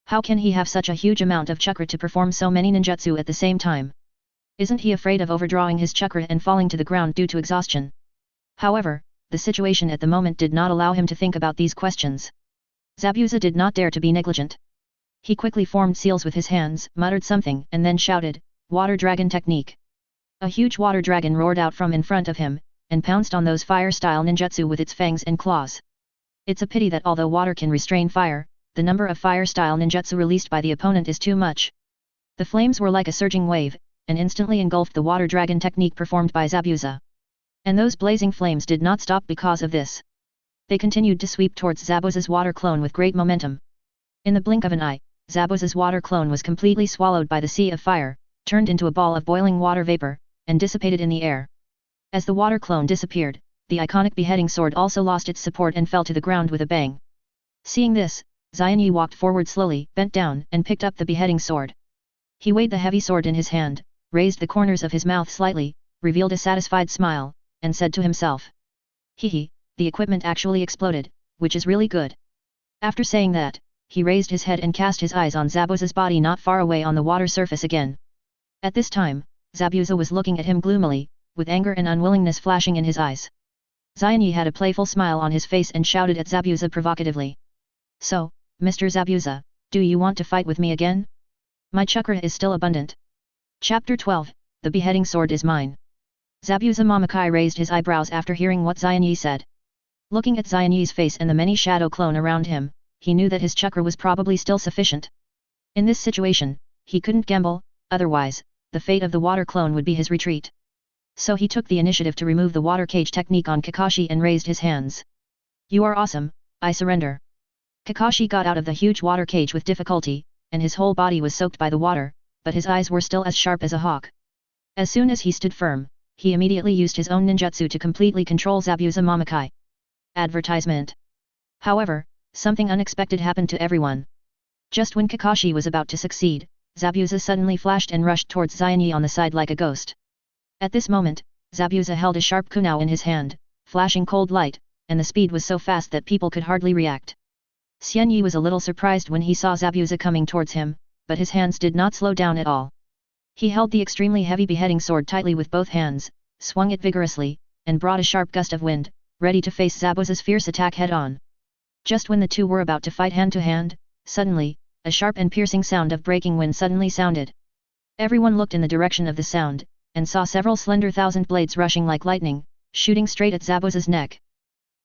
How can he have such a huge amount of chakra to perform so many ninjutsu at the same time? Isn't he afraid of overdrawing his chakra and falling to the ground due to exhaustion? However, the situation at the moment did not allow him to think about these questions. Zabuza did not dare to be negligent. He quickly formed seals with his hands, muttered something, and then shouted, Water Dragon Technique. A huge water dragon roared out from in front of him, and pounced on those fire-style ninjutsu with its fangs and claws. It's a pity that although water can restrain fire, the number of fire-style ninjutsu released by the opponent is too much. The flames were like a surging wave, and instantly engulfed the water dragon technique performed by Zabuza. And those blazing flames did not stop because of this. They continued to sweep towards Zabuza's water clone with great momentum. In the blink of an eye, Zabuza's water clone was completely swallowed by the sea of fire, turned into a ball of boiling water vapor, and dissipated in the air. As the water clone disappeared, the iconic beheading sword also lost its support and fell to the ground with a bang. Seeing this, Xian Yi walked forward slowly, bent down, and picked up the beheading sword. He weighed the heavy sword in his hand, raised the corners of his mouth slightly, revealed a satisfied smile, and said to himself. Hehe, the equipment actually exploded, which is really good. After saying that, he raised his head and cast his eyes on Zabuza's body not far away on the water surface again. At this time, Zabuza was looking at him gloomily, with anger and unwillingness flashing in his eyes. Xian Yi had a playful smile on his face and shouted at Zabuza provocatively. So, Mr. Zabuza, do you want to fight with me again? My chakra is still abundant. Chapter 12, The Beheading Sword is Mine. Zabuza Momokai raised his eyebrows after hearing what Xian Yi said. Looking at Xian Yi's face and the many shadow clone around him, he knew that his chakra was probably still sufficient. In this situation, he couldn't gamble, otherwise, the fate of the water clone would be his retreat. So he took the initiative to remove the water cage technique on Kakashi and raised his hands. You are awesome, I surrender. Kakashi got out of the huge water cage with difficulty, and his whole body was soaked by the water, but his eyes were still as sharp as a hawk. As soon as he stood firm, he immediately used his own ninjutsu to completely control Zabuza Momokai. Advertisement. However, something unexpected happened to everyone. Just when Kakashi was about to succeed, Zabuza suddenly flashed and rushed towards Xian Yi on the side like a ghost. At this moment, Zabuza held a sharp kunao in his hand, flashing cold light, and the speed was so fast that people could hardly react. Xian Yi was a little surprised when he saw Zabuza coming towards him, but his hands did not slow down at all. He held the extremely heavy beheading sword tightly with both hands, swung it vigorously, and brought a sharp gust of wind, ready to face Zabuza's fierce attack head-on. Just when the two were about to fight hand-to-hand, suddenly, a sharp and piercing sound of breaking wind suddenly sounded. Everyone looked in the direction of the sound, and saw several slender thousand blades rushing like lightning, shooting straight at Zabuza's neck.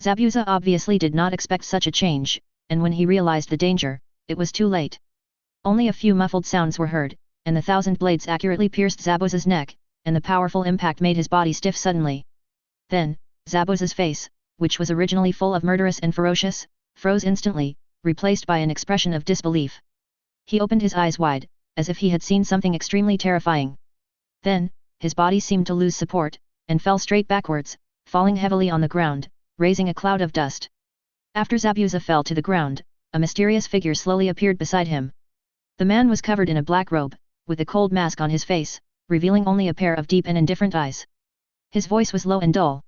Zabuza obviously did not expect such a change, and when he realized the danger, it was too late. Only a few muffled sounds were heard, and the thousand blades accurately pierced Zabuza's neck, and the powerful impact made his body stiff suddenly. Then, Zabuza's face, which was originally full of murderous and ferocious, froze instantly, replaced by an expression of disbelief. He opened his eyes wide, as if he had seen something extremely terrifying. Then, his body seemed to lose support, and fell straight backwards, falling heavily on the ground, raising a cloud of dust. After Zabuza fell to the ground, a mysterious figure slowly appeared beside him. The man was covered in a black robe, with a cold mask on his face, revealing only a pair of deep and indifferent eyes. His voice was low and dull.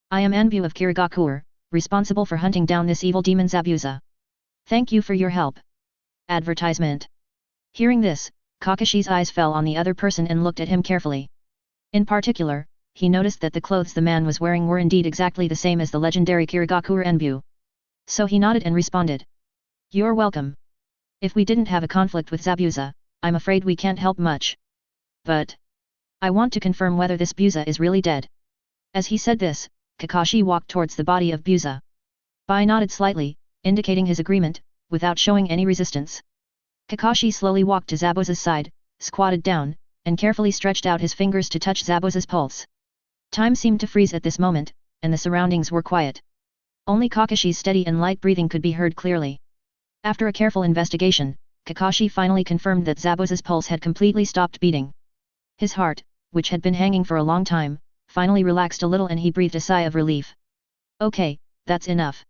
I am Anbu of Kirigakure, responsible for hunting down this evil demon Zabuza. Thank you for your help. Advertisement. Hearing this, Kakashi's eyes fell on the other person and looked at him carefully. In particular, he noticed that the clothes the man was wearing were indeed exactly the same as the legendary Kirigakure Anbu. So he nodded and responded. You're welcome. If we didn't have a conflict with Zabuza, I'm afraid we can't help much. But I want to confirm whether this Buza is really dead. As he said this, Kakashi walked towards the body of Buza. Bai nodded slightly, indicating his agreement, without showing any resistance. Kakashi slowly walked to Zabuza's side, squatted down, and carefully stretched out his fingers to touch Zabuza's pulse. Time seemed to freeze at this moment, and the surroundings were quiet. Only Kakashi's steady and light breathing could be heard clearly. After a careful investigation, Kakashi finally confirmed that Zabuza's pulse had completely stopped beating. His heart, which had been hanging for a long time, finally relaxed a little and he breathed a sigh of relief. Okay, that's enough.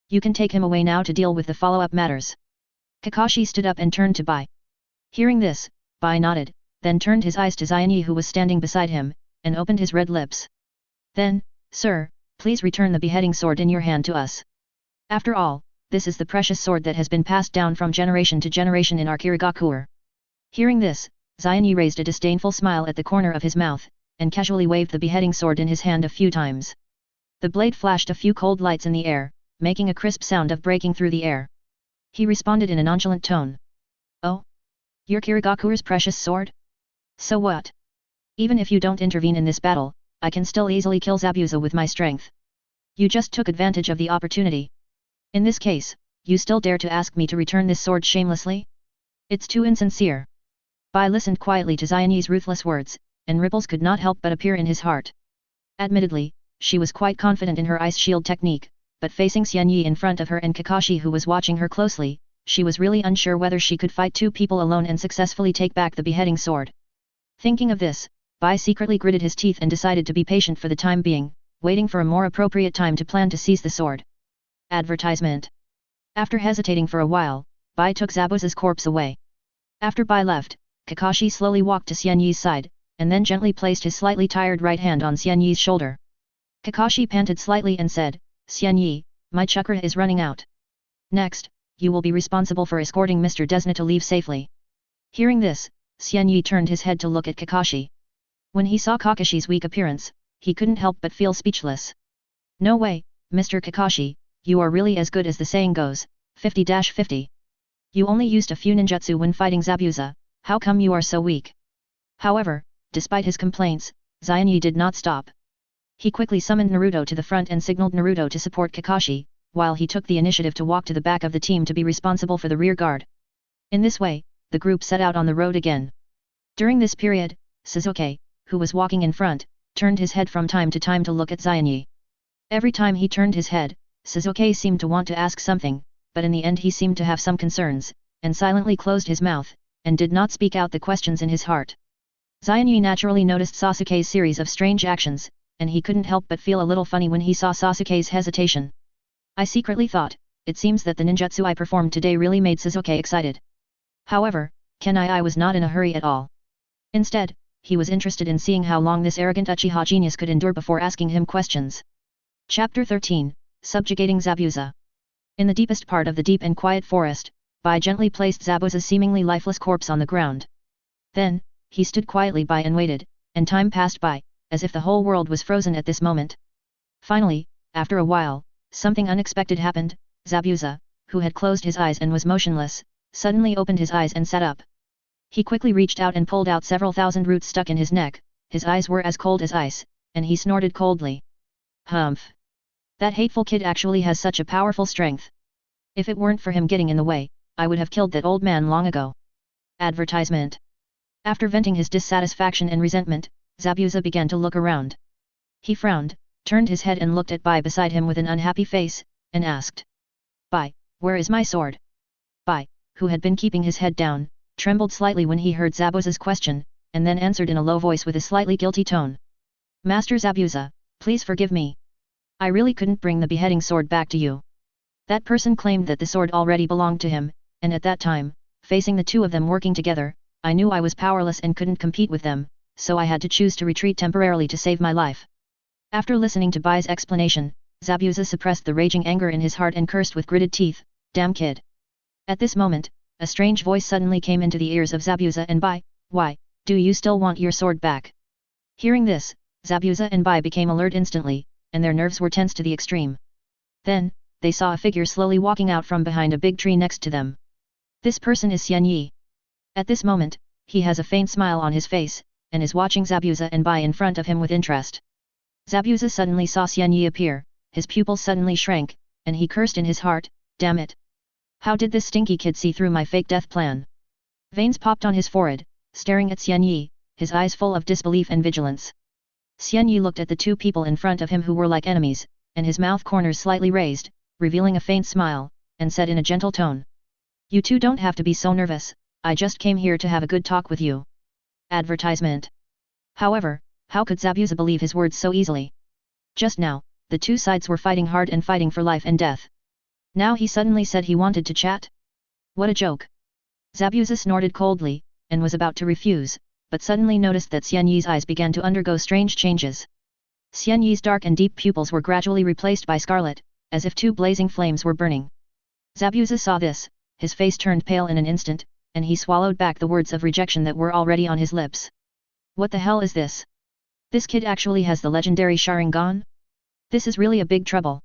You can take him away now to deal with the follow-up matters. Kakashi stood up and turned to Bai. Hearing this, Bai nodded, then turned his eyes to Xianyi who was standing beside him, and opened his red lips. Then, sir, please return the beheading sword in your hand to us. After all, this is the precious sword that has been passed down from generation to generation in our Kirigakure. Hearing this, Xianyi raised a disdainful smile at the corner of his mouth, and casually waved the beheading sword in his hand a few times. The blade flashed a few cold lights in the air, making a crisp sound of breaking through the air. He responded in a nonchalant tone. Oh? Your Kirigakure's precious sword? So what? Even if you don't intervene in this battle, I can still easily kill Zabuza with my strength. You just took advantage of the opportunity. In this case, you still dare to ask me to return this sword shamelessly? It's too insincere. Bai listened quietly to Xianyi's ruthless words, and ripples could not help but appear in his heart. Admittedly, she was quite confident in her ice shield technique, but facing Xianyi in front of her and Kakashi who was watching her closely, she was really unsure whether she could fight two people alone and successfully take back the beheading sword. Thinking of this, Bai secretly gritted his teeth and decided to be patient for the time being, waiting for a more appropriate time to plan to seize the sword. Advertisement. After hesitating for a while, Bai took Zabuza's corpse away. After Bai left, Kakashi slowly walked to Xianyi's side, and then gently placed his slightly tired right hand on Xianyi's shoulder. Kakashi panted slightly and said, Xianyi, my chakra is running out. Next, you will be responsible for escorting Mr. Desna to leave safely. Hearing this, Xianyi turned his head to look at Kakashi. When he saw Kakashi's weak appearance, he couldn't help but feel speechless. No way, Mr. Kakashi, you are really as good as the saying goes, 50-50. You only used a few ninjutsu when fighting Zabuza, how come you are so weak? However, despite his complaints, Xianyi did not stop. He quickly summoned Naruto to the front and signaled Naruto to support Kakashi, while he took the initiative to walk to the back of the team to be responsible for the rear guard. In this way, the group set out on the road again. During this period, Sasuke, who was walking in front, turned his head from time to time to look at Xianyi. Every time he turned his head, Sasuke seemed to want to ask something, but in the end he seemed to have some concerns, and silently closed his mouth, and did not speak out the questions in his heart. Xianyi naturally noticed Sasuke's series of strange actions, and he couldn't help but feel a little funny when he saw Sasuke's hesitation. I secretly thought, it seems that the ninjutsu I performed today really made Sasuke excited. However, I was not in a hurry at all. Instead, he was interested in seeing how long this arrogant Uchiha genius could endure before asking him questions. Chapter 13, Subjugating Zabuza. In the deepest part of the deep and quiet forest, Bai gently placed Zabuza's seemingly lifeless corpse on the ground. Then, he stood quietly by and waited, and time passed by, as if the whole world was frozen at this moment. Finally, after a while, something unexpected happened. Zabuza, who had closed his eyes and was motionless, suddenly opened his eyes and sat up. He quickly reached out and pulled out several thousand roots stuck in his neck, his eyes were as cold as ice, and he snorted coldly. Humph! That hateful kid actually has such a powerful strength. If it weren't for him getting in the way, I would have killed that old man long ago. Advertisement. After venting his dissatisfaction and resentment, Zabuza began to look around. He frowned, turned his head and looked at Bai beside him with an unhappy face, and asked. Bai, where is my sword? Bai, who had been keeping his head down, trembled slightly when he heard Zabuza's question, and then answered in a low voice with a slightly guilty tone. Master Zabuza, please forgive me. I really couldn't bring the beheading sword back to you. That person claimed that the sword already belonged to him, and at that time, facing the two of them working together, I knew I was powerless and couldn't compete with them, so I had to choose to retreat temporarily to save my life. After listening to Bai's explanation, Zabuza suppressed the raging anger in his heart and cursed with gritted teeth, damn kid. At this moment, a strange voice suddenly came into the ears of Zabuza and Bai, why, do you still want your sword back? Hearing this, Zabuza and Bai became alert instantly, and their nerves were tense to the extreme. Then, they saw a figure slowly walking out from behind a big tree next to them. This person is Xianyi. At this moment, he has a faint smile on his face, and is watching Zabuza and Bai in front of him with interest. Zabuza suddenly saw Xianyi appear, his pupils suddenly shrank, and he cursed in his heart, damn it. How did this stinky kid see through my fake death plan? Veins popped on his forehead, staring at Xian Yi, his eyes full of disbelief and vigilance. Xian Yi looked at the two people in front of him who were like enemies, and his mouth corners slightly raised, revealing a faint smile, and said in a gentle tone. You two don't have to be so nervous, I just came here to have a good talk with you. Advertisement. However, how could Zabuza believe his words so easily? Just now, the two sides were fighting hard and fighting for life and death. Now he suddenly said he wanted to chat? What a joke. Zabuza snorted coldly, and was about to refuse, but suddenly noticed that Xian Yi's eyes began to undergo strange changes. Xian Yi's dark and deep pupils were gradually replaced by scarlet, as if two blazing flames were burning. Zabuza saw this, his face turned pale in an instant, and he swallowed back the words of rejection that were already on his lips. What the hell is this? This kid actually has the legendary Sharingan? This is really a big trouble.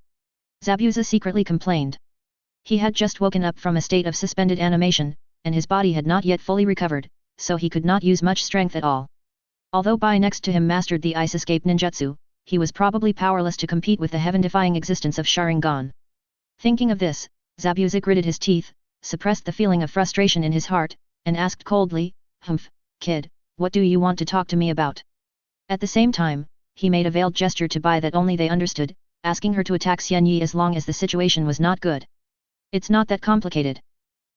Zabuza secretly complained. He had just woken up from a state of suspended animation, and his body had not yet fully recovered, so he could not use much strength at all. Although Bai next to him mastered the ice escape ninjutsu, he was probably powerless to compete with the heaven-defying existence of Sharingan. Thinking of this, Zabuza gritted his teeth, suppressed the feeling of frustration in his heart, and asked coldly, "Humph, kid, what do you want to talk to me about?" At the same time, he made a veiled gesture to Bai that only they understood, asking her to attack Xian Yi as long as the situation was not good. It's not that complicated.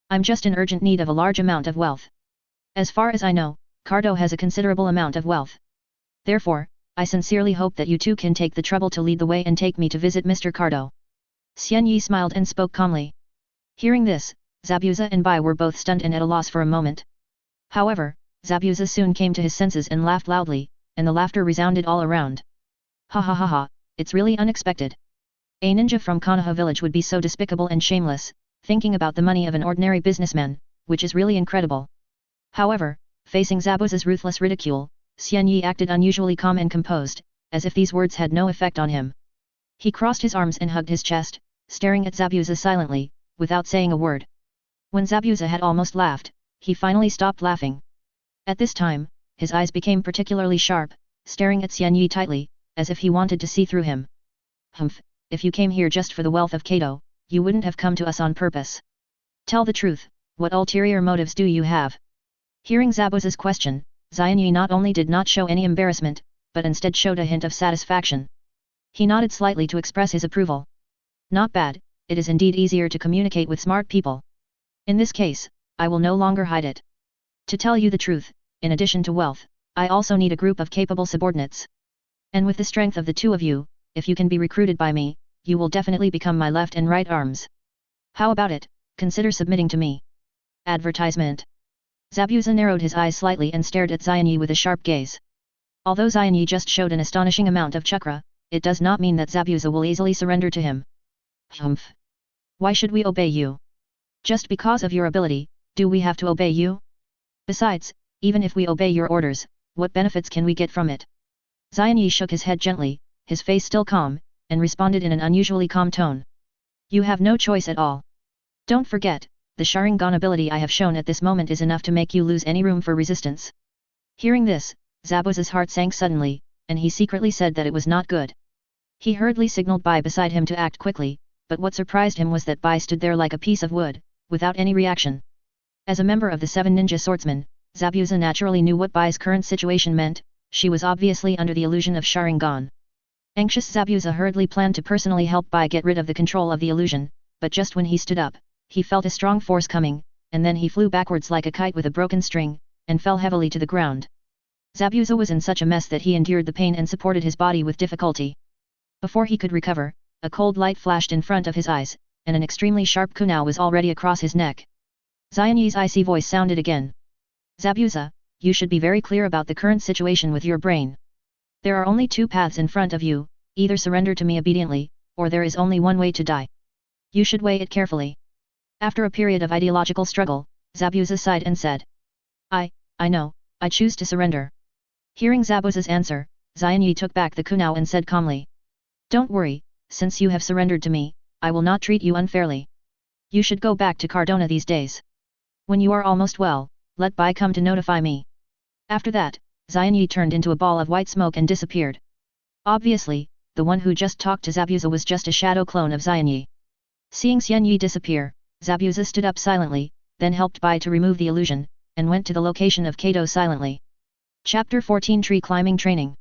I'm just in urgent need of a large amount of wealth. As far as I know, Cardo has a considerable amount of wealth. Therefore, I sincerely hope that you two can take the trouble to lead the way and take me to visit Mr. Cardo. Xian Yi smiled and spoke calmly. Hearing this, Zabuza and Bai were both stunned and at a loss for a moment. However, Zabuza soon came to his senses and laughed loudly, and the laughter resounded all around. Ha ha ha ha, it's really unexpected. A ninja from Konoha village would be so despicable and shameless, thinking about the money of an ordinary businessman, which is really incredible. However, facing Zabuza's ruthless ridicule, Xian Yi acted unusually calm and composed, as if these words had no effect on him. He crossed his arms and hugged his chest, staring at Zabuza silently, without saying a word. When Zabuza had almost laughed, he finally stopped laughing. At this time, his eyes became particularly sharp, staring at Xian Yi tightly, as if he wanted to see through him. Humph, if you came here just for the wealth of Kato, you wouldn't have come to us on purpose. Tell the truth, what ulterior motives do you have? Hearing Zabuza's question, Xian Yi not only did not show any embarrassment, but instead showed a hint of satisfaction. He nodded slightly to express his approval. Not bad, it is indeed easier to communicate with smart people. In this case, I will no longer hide it. To tell you the truth, in addition to wealth, I also need a group of capable subordinates. And with the strength of the two of you, if you can be recruited by me, you will definitely become my left and right arms. How about it, consider submitting to me. Advertisement. Zabuza narrowed his eyes slightly and stared at Xian Yi with a sharp gaze. Although Xian Yi just showed an astonishing amount of chakra, it does not mean that Zabuza will easily surrender to him. Humph. Why should we obey you? Just because of your ability, do we have to obey you? Besides, even if we obey your orders, what benefits can we get from it? Xian Yi shook his head gently, his face still calm, and responded in an unusually calm tone. You have no choice at all. Don't forget, the Sharingan ability I have shown at this moment is enough to make you lose any room for resistance. Hearing this, Zabuza's heart sank suddenly, and he secretly said that it was not good. He hurriedly signaled Bai beside him to act quickly, but what surprised him was that Bai stood there like a piece of wood, without any reaction. As a member of the 7 ninja swordsmen, Zabuza naturally knew what Bai's current situation meant. She was obviously under the illusion of Sharingan. Anxious Zabuza hurriedly planned to personally help Bai get rid of the control of the illusion, but just when he stood up, he felt a strong force coming, and then he flew backwards like a kite with a broken string, and fell heavily to the ground. Zabuza was in such a mess that he endured the pain and supported his body with difficulty. Before he could recover, a cold light flashed in front of his eyes, and an extremely sharp kunai was already across his neck. Xian Yi's icy voice sounded again. Zabuza, you should be very clear about the current situation with your brain. There are only 2 paths in front of you, either surrender to me obediently, or there is only one way to die. You should weigh it carefully. After a period of ideological struggle, Zabuza sighed and said. I know, I choose to surrender. Hearing Zabuza's answer, Xian Yi took back the kunai and said calmly. Don't worry, since you have surrendered to me, I will not treat you unfairly. You should go back to Cardona these days. When you are almost well, let Bai come to notify me. After that, Xian Yi turned into a ball of white smoke and disappeared. Obviously, the one who just talked to Zabuza was just a shadow clone of Xian Yi. Seeing Xian Yi disappear, Zabuza stood up silently, then helped Bai to remove the illusion, and went to the location of Kato silently. Chapter 14 Tree Climbing Training.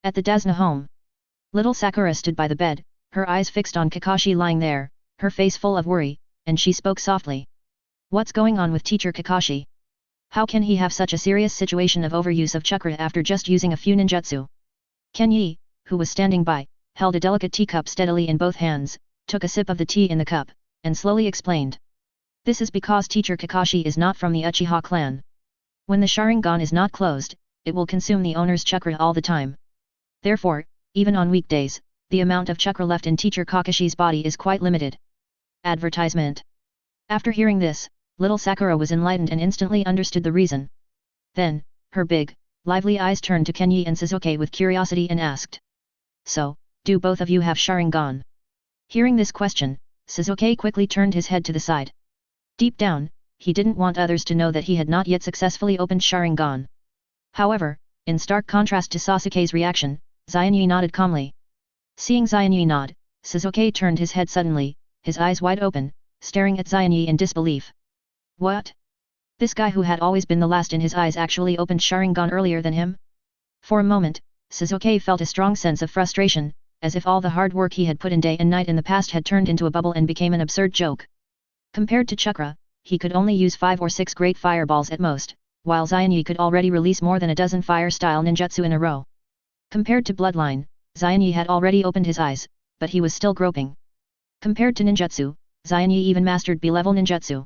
At the Dasna home. Little Sakura stood by the bed, her eyes fixed on Kakashi lying there, her face full of worry, and she spoke softly. What's going on with teacher Kakashi? How can he have such a serious situation of overuse of chakra after just using a few ninjutsu? Ken Yi, who was standing by, held a delicate teacup steadily in both hands, took a sip of the tea in the cup, and slowly explained. This is because teacher Kakashi is not from the Uchiha clan. When the Sharingan is not closed, it will consume the owner's chakra all the time. Therefore, even on weekdays, the amount of chakra left in teacher Kakashi's body is quite limited. Advertisement. After hearing this, little Sakura was enlightened and instantly understood the reason. Then, her big, lively eyes turned to Kenyi and Sasuke with curiosity and asked. So, do both of you have Sharingan? Hearing this question, Sasuke quickly turned his head to the side. Deep down, he didn't want others to know that he had not yet successfully opened Sharingan. However, in stark contrast to Sasuke's reaction, Xianyi nodded calmly. Seeing Xianyi nod, Sasuke turned his head suddenly, his eyes wide open, staring at Xianyi in disbelief. What? This guy who had always been the last in his eyes actually opened Sharingan earlier than him? For a moment, Sasuke felt a strong sense of frustration, as if all the hard work he had put in day and night in the past had turned into a bubble and became an absurd joke. Compared to chakra, he could only use 5 or 6 great fireballs at most, while Xianyi could already release more than a dozen fire-style ninjutsu in a row. Compared to bloodline, Xianyi had already opened his eyes, but he was still groping. Compared to ninjutsu, Xianyi even mastered B-level ninjutsu.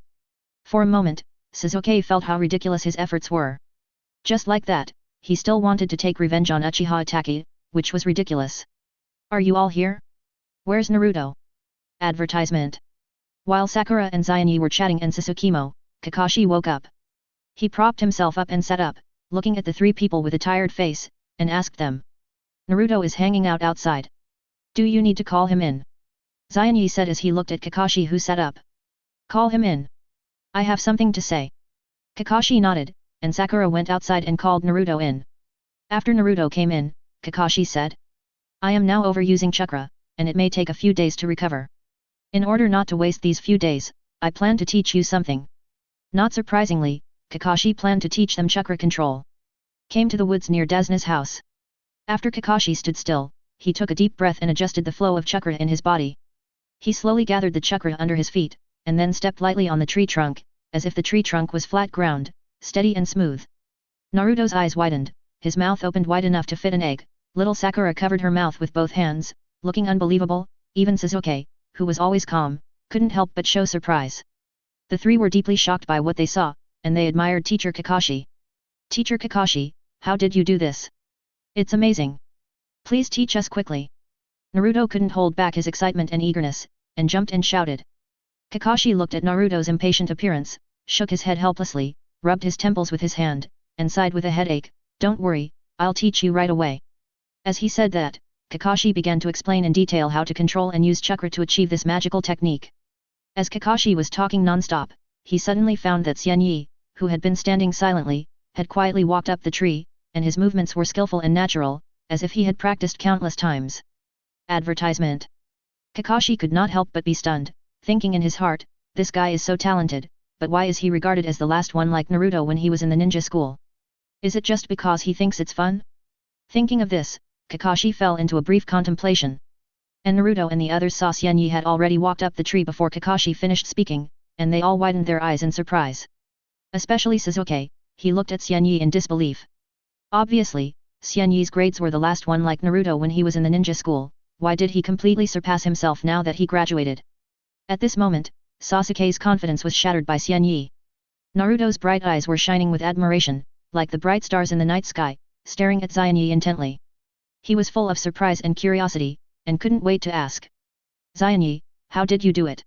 For a moment, Sasuke felt how ridiculous his efforts were. Just like that, he still wanted to take revenge on Uchiha Itachi, which was ridiculous. Are you all here? Where's Naruto? Advertisement. While Sakura and Xianyi were chatting and Sasukemo, Kakashi woke up. He propped himself up and sat up, looking at the 3 people with a tired face, and asked them. Naruto is hanging out outside. Do you need to call him in? Xianyi said as he looked at Kakashi who sat up. Call him in. I have something to say. Kakashi nodded, and Sakura went outside and called Naruto in. After Naruto came in, Kakashi said. I am now overusing chakra, and it may take a few days to recover. In order not to waste these few days, I plan to teach you something. Not surprisingly, Kakashi planned to teach them chakra control. Came to the woods near Dasna's house. After Kakashi stood still, he took a deep breath and adjusted the flow of chakra in his body. He slowly gathered the chakra under his feet, and then stepped lightly on the tree trunk, as if the tree trunk was flat ground, steady and smooth. Naruto's eyes widened, his mouth opened wide enough to fit an egg. Little Sakura covered her mouth with both hands, looking unbelievable. Even Sasuke, who was always calm, couldn't help but show surprise. The 3 were deeply shocked by what they saw, and they admired Teacher Kakashi. Teacher Kakashi, how did you do this? It's amazing. Please teach us quickly. Naruto couldn't hold back his excitement and eagerness, and jumped and shouted. Kakashi looked at Naruto's impatient appearance, shook his head helplessly, rubbed his temples with his hand, and sighed with a headache. Don't worry, I'll teach you right away. As he said that, Kakashi began to explain in detail how to control and use chakra to achieve this magical technique. As Kakashi was talking non-stop, he suddenly found that Xianyi, who had been standing silently, had quietly walked up the tree, and his movements were skillful and natural, as if he had practiced countless times. Advertisement. Kakashi could not help but be stunned, thinking in his heart, this guy is so talented, but why is he regarded as the last one like Naruto when he was in the ninja school? Is it just because he thinks it's fun? Thinking of this, Kakashi fell into a brief contemplation. And Naruto and the others saw Xianyi had already walked up the tree before Kakashi finished speaking, and they all widened their eyes in surprise. Especially Sasuke, he looked at Xianyi in disbelief. Obviously, Xianyi's grades were the last one like Naruto when he was in the ninja school. Why did he completely surpass himself now that he graduated? At this moment, Sasuke's confidence was shattered by Xianyi. Naruto's bright eyes were shining with admiration, like the bright stars in the night sky, staring at Xianyi intently. He was full of surprise and curiosity, and couldn't wait to ask. Xianyi, how did you do it?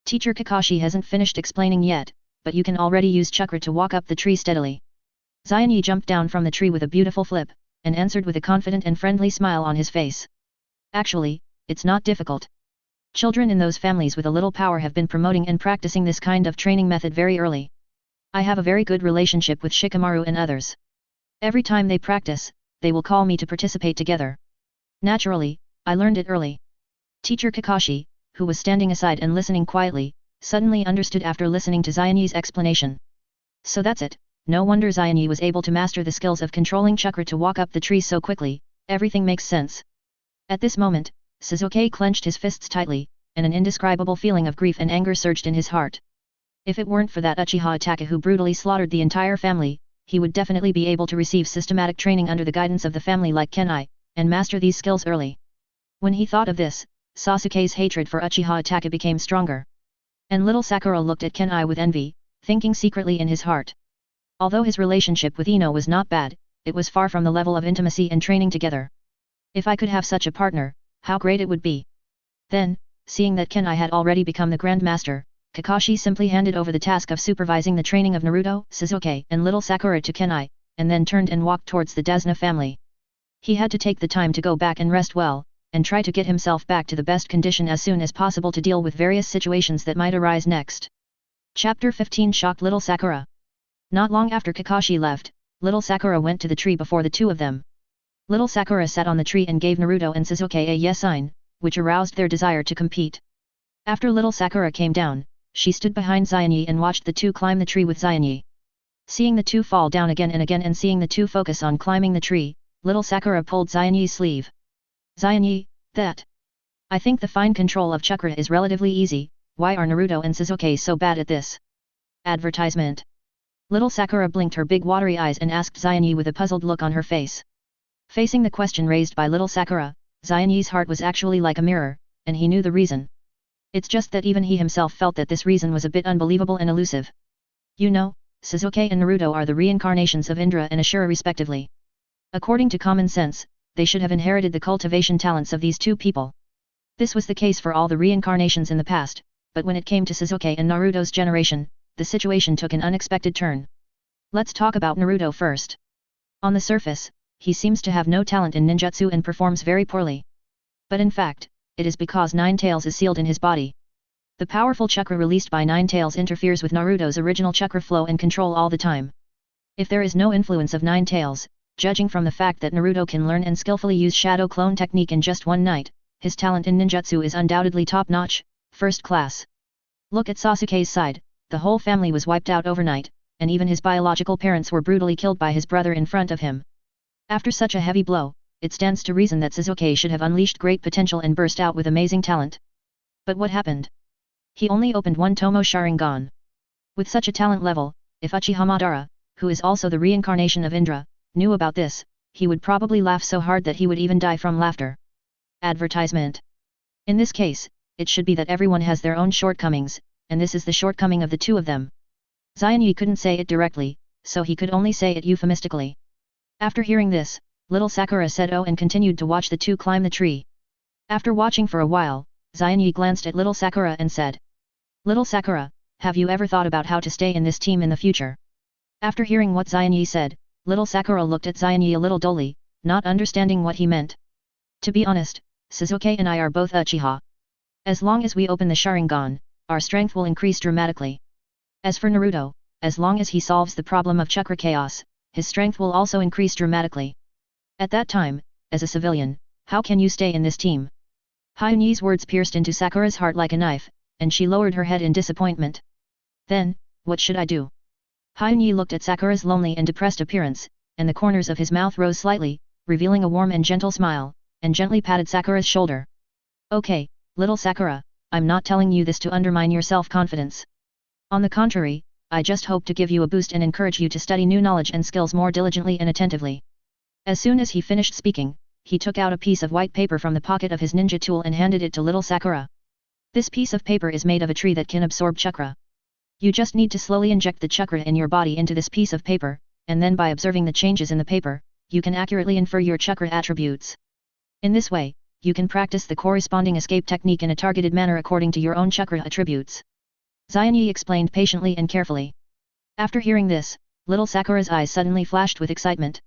Teacher Kakashi hasn't finished explaining yet, but you can already use chakra to walk up the tree steadily. Xianyi jumped down from the tree with a beautiful flip, and answered with a confident and friendly smile on his face. Actually, it's not difficult. Children in those families with a little power have been promoting and practicing this kind of training method very early. I have a very good relationship with Shikamaru and others. Every time they practice, they will call me to participate together. Naturally, I learned it early. Teacher Kakashi, who was standing aside and listening quietly, suddenly understood after listening to Xianyi's explanation. So that's it, no wonder Xianyi was able to master the skills of controlling chakra to walk up the tree so quickly, everything makes sense. At this moment, Sasuke clenched his fists tightly, and an indescribable feeling of grief and anger surged in his heart. If it weren't for that Uchiha Itachi who brutally slaughtered the entire family, he would definitely be able to receive systematic training under the guidance of the family like Kenai, and master these skills early. When he thought of this, Sasuke's hatred for Uchiha Itachi became stronger. And little Sakura looked at Kenai with envy, thinking secretly in his heart. Although his relationship with Ino was not bad, it was far from the level of intimacy and training together. If I could have such a partner, how great it would be. Then, seeing that Kenai had already become the Grand Master, Kakashi simply handed over the task of supervising the training of Naruto, Sasuke, and little Sakura to Kenai, and then turned and walked towards the Desna family. He had to take the time to go back and rest well, and try to get himself back to the best condition as soon as possible to deal with various situations that might arise next. Chapter 15 shocked little Sakura. Not long after Kakashi left, little Sakura went to the tree before the two of them. Little Sakura sat on the tree and gave Naruto and Sasuke a yes sign, which aroused their desire to compete. After little Sakura came down, she stood behind Xianyi and watched the two climb the tree with Xianyi. Seeing the two fall down again and seeing the two focus on climbing the tree, little Sakura pulled Xianyi's sleeve. Xianyi, that. I think the fine control of chakra is relatively easy, why are Naruto and Sasuke so bad at this? Advertisement. Little Sakura blinked her big watery eyes and asked Xianyi with a puzzled look on her face. Facing the question raised by little Sakura, Xianyi's heart was actually like a mirror, and he knew the reason. It's just that even he himself felt that this reason was a bit unbelievable and elusive. You know, Sasuke and Naruto are the reincarnations of Indra and Ashura respectively. According to common sense, they should have inherited the cultivation talents of these two people. This was the case for all the reincarnations in the past, but when it came to Sasuke and Naruto's generation, the situation took an unexpected turn. Let's talk about Naruto first. On the surface, he seems to have no talent in ninjutsu and performs very poorly. But in fact, it is because Nine Tails is sealed in his body. The powerful chakra released by Nine Tails interferes with Naruto's original chakra flow and control all the time. If there is no influence of Nine Tails, judging from the fact that Naruto can learn and skillfully use shadow clone technique in just one night, his talent in ninjutsu is undoubtedly top-notch, first class. Look at Sasuke's side, the whole family was wiped out overnight, and even his biological parents were brutally killed by his brother in front of him. After such a heavy blow, it stands to reason that Sasuke should have unleashed great potential and burst out with amazing talent. But what happened? He only opened one Tomo Sharingan. With such a talent level, if Uchiha Madara, who is also the reincarnation of Indra, knew about this, he would probably laugh so hard that he would even die from laughter. Advertisement. In this case, it should be that everyone has their own shortcomings, and this is the shortcoming of the two of them. Xianyi couldn't say it directly, so he could only say it euphemistically. After hearing this, little Sakura said oh and continued to watch the two climb the tree. After watching for a while, Xianyi glanced at little Sakura and said, Little Sakura, have you ever thought about how to stay in this team in the future? After hearing what Xianyi said, little Sakura looked at Xianyi a little dully, not understanding what he meant. To be honest, Sasuke and I are both Uchiha. As long as we open the Sharingan, our strength will increase dramatically. As for Naruto, as long as he solves the problem of chakra chaos, his strength will also increase dramatically. At that time, as a civilian, how can you stay in this team? Hyunyi's words pierced into Sakura's heart like a knife, and she lowered her head in disappointment. Then, what should I do? Hyunyi looked at Sakura's lonely and depressed appearance, and the corners of his mouth rose slightly, revealing a warm and gentle smile, and gently patted Sakura's shoulder. Okay, little Sakura, I'm not telling you this to undermine your self-confidence. On the contrary, I just hope to give you a boost and encourage you to study new knowledge and skills more diligently and attentively. As soon as he finished speaking, he took out a piece of white paper from the pocket of his ninja tool and handed it to little Sakura. This piece of paper is made of a tree that can absorb chakra. You just need to slowly inject the chakra in your body into this piece of paper, and then by observing the changes in the paper, you can accurately infer your chakra attributes. In this way, you can practice the corresponding escape technique in a targeted manner according to your own chakra attributes. Xianyi explained patiently and carefully. After hearing this, little Sakura's eyes suddenly flashed with excitement.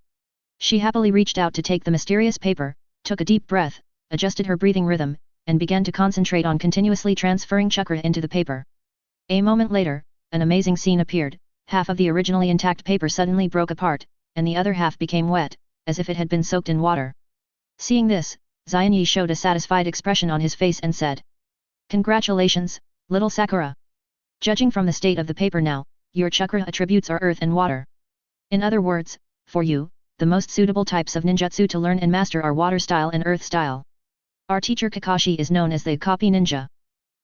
She happily reached out to take the mysterious paper, took a deep breath, adjusted her breathing rhythm, and began to concentrate on continuously transferring chakra into the paper. A moment later, an amazing scene appeared. Half of the originally intact paper suddenly broke apart, and the other half became wet, as if it had been soaked in water. Seeing this, Xianyi showed a satisfied expression on his face and said, Congratulations, little Sakura. Judging from the state of the paper now, your chakra attributes are earth and water. In other words, for you, the most suitable types of ninjutsu to learn and master are water style and earth style. Our teacher Kakashi is known as the copy ninja.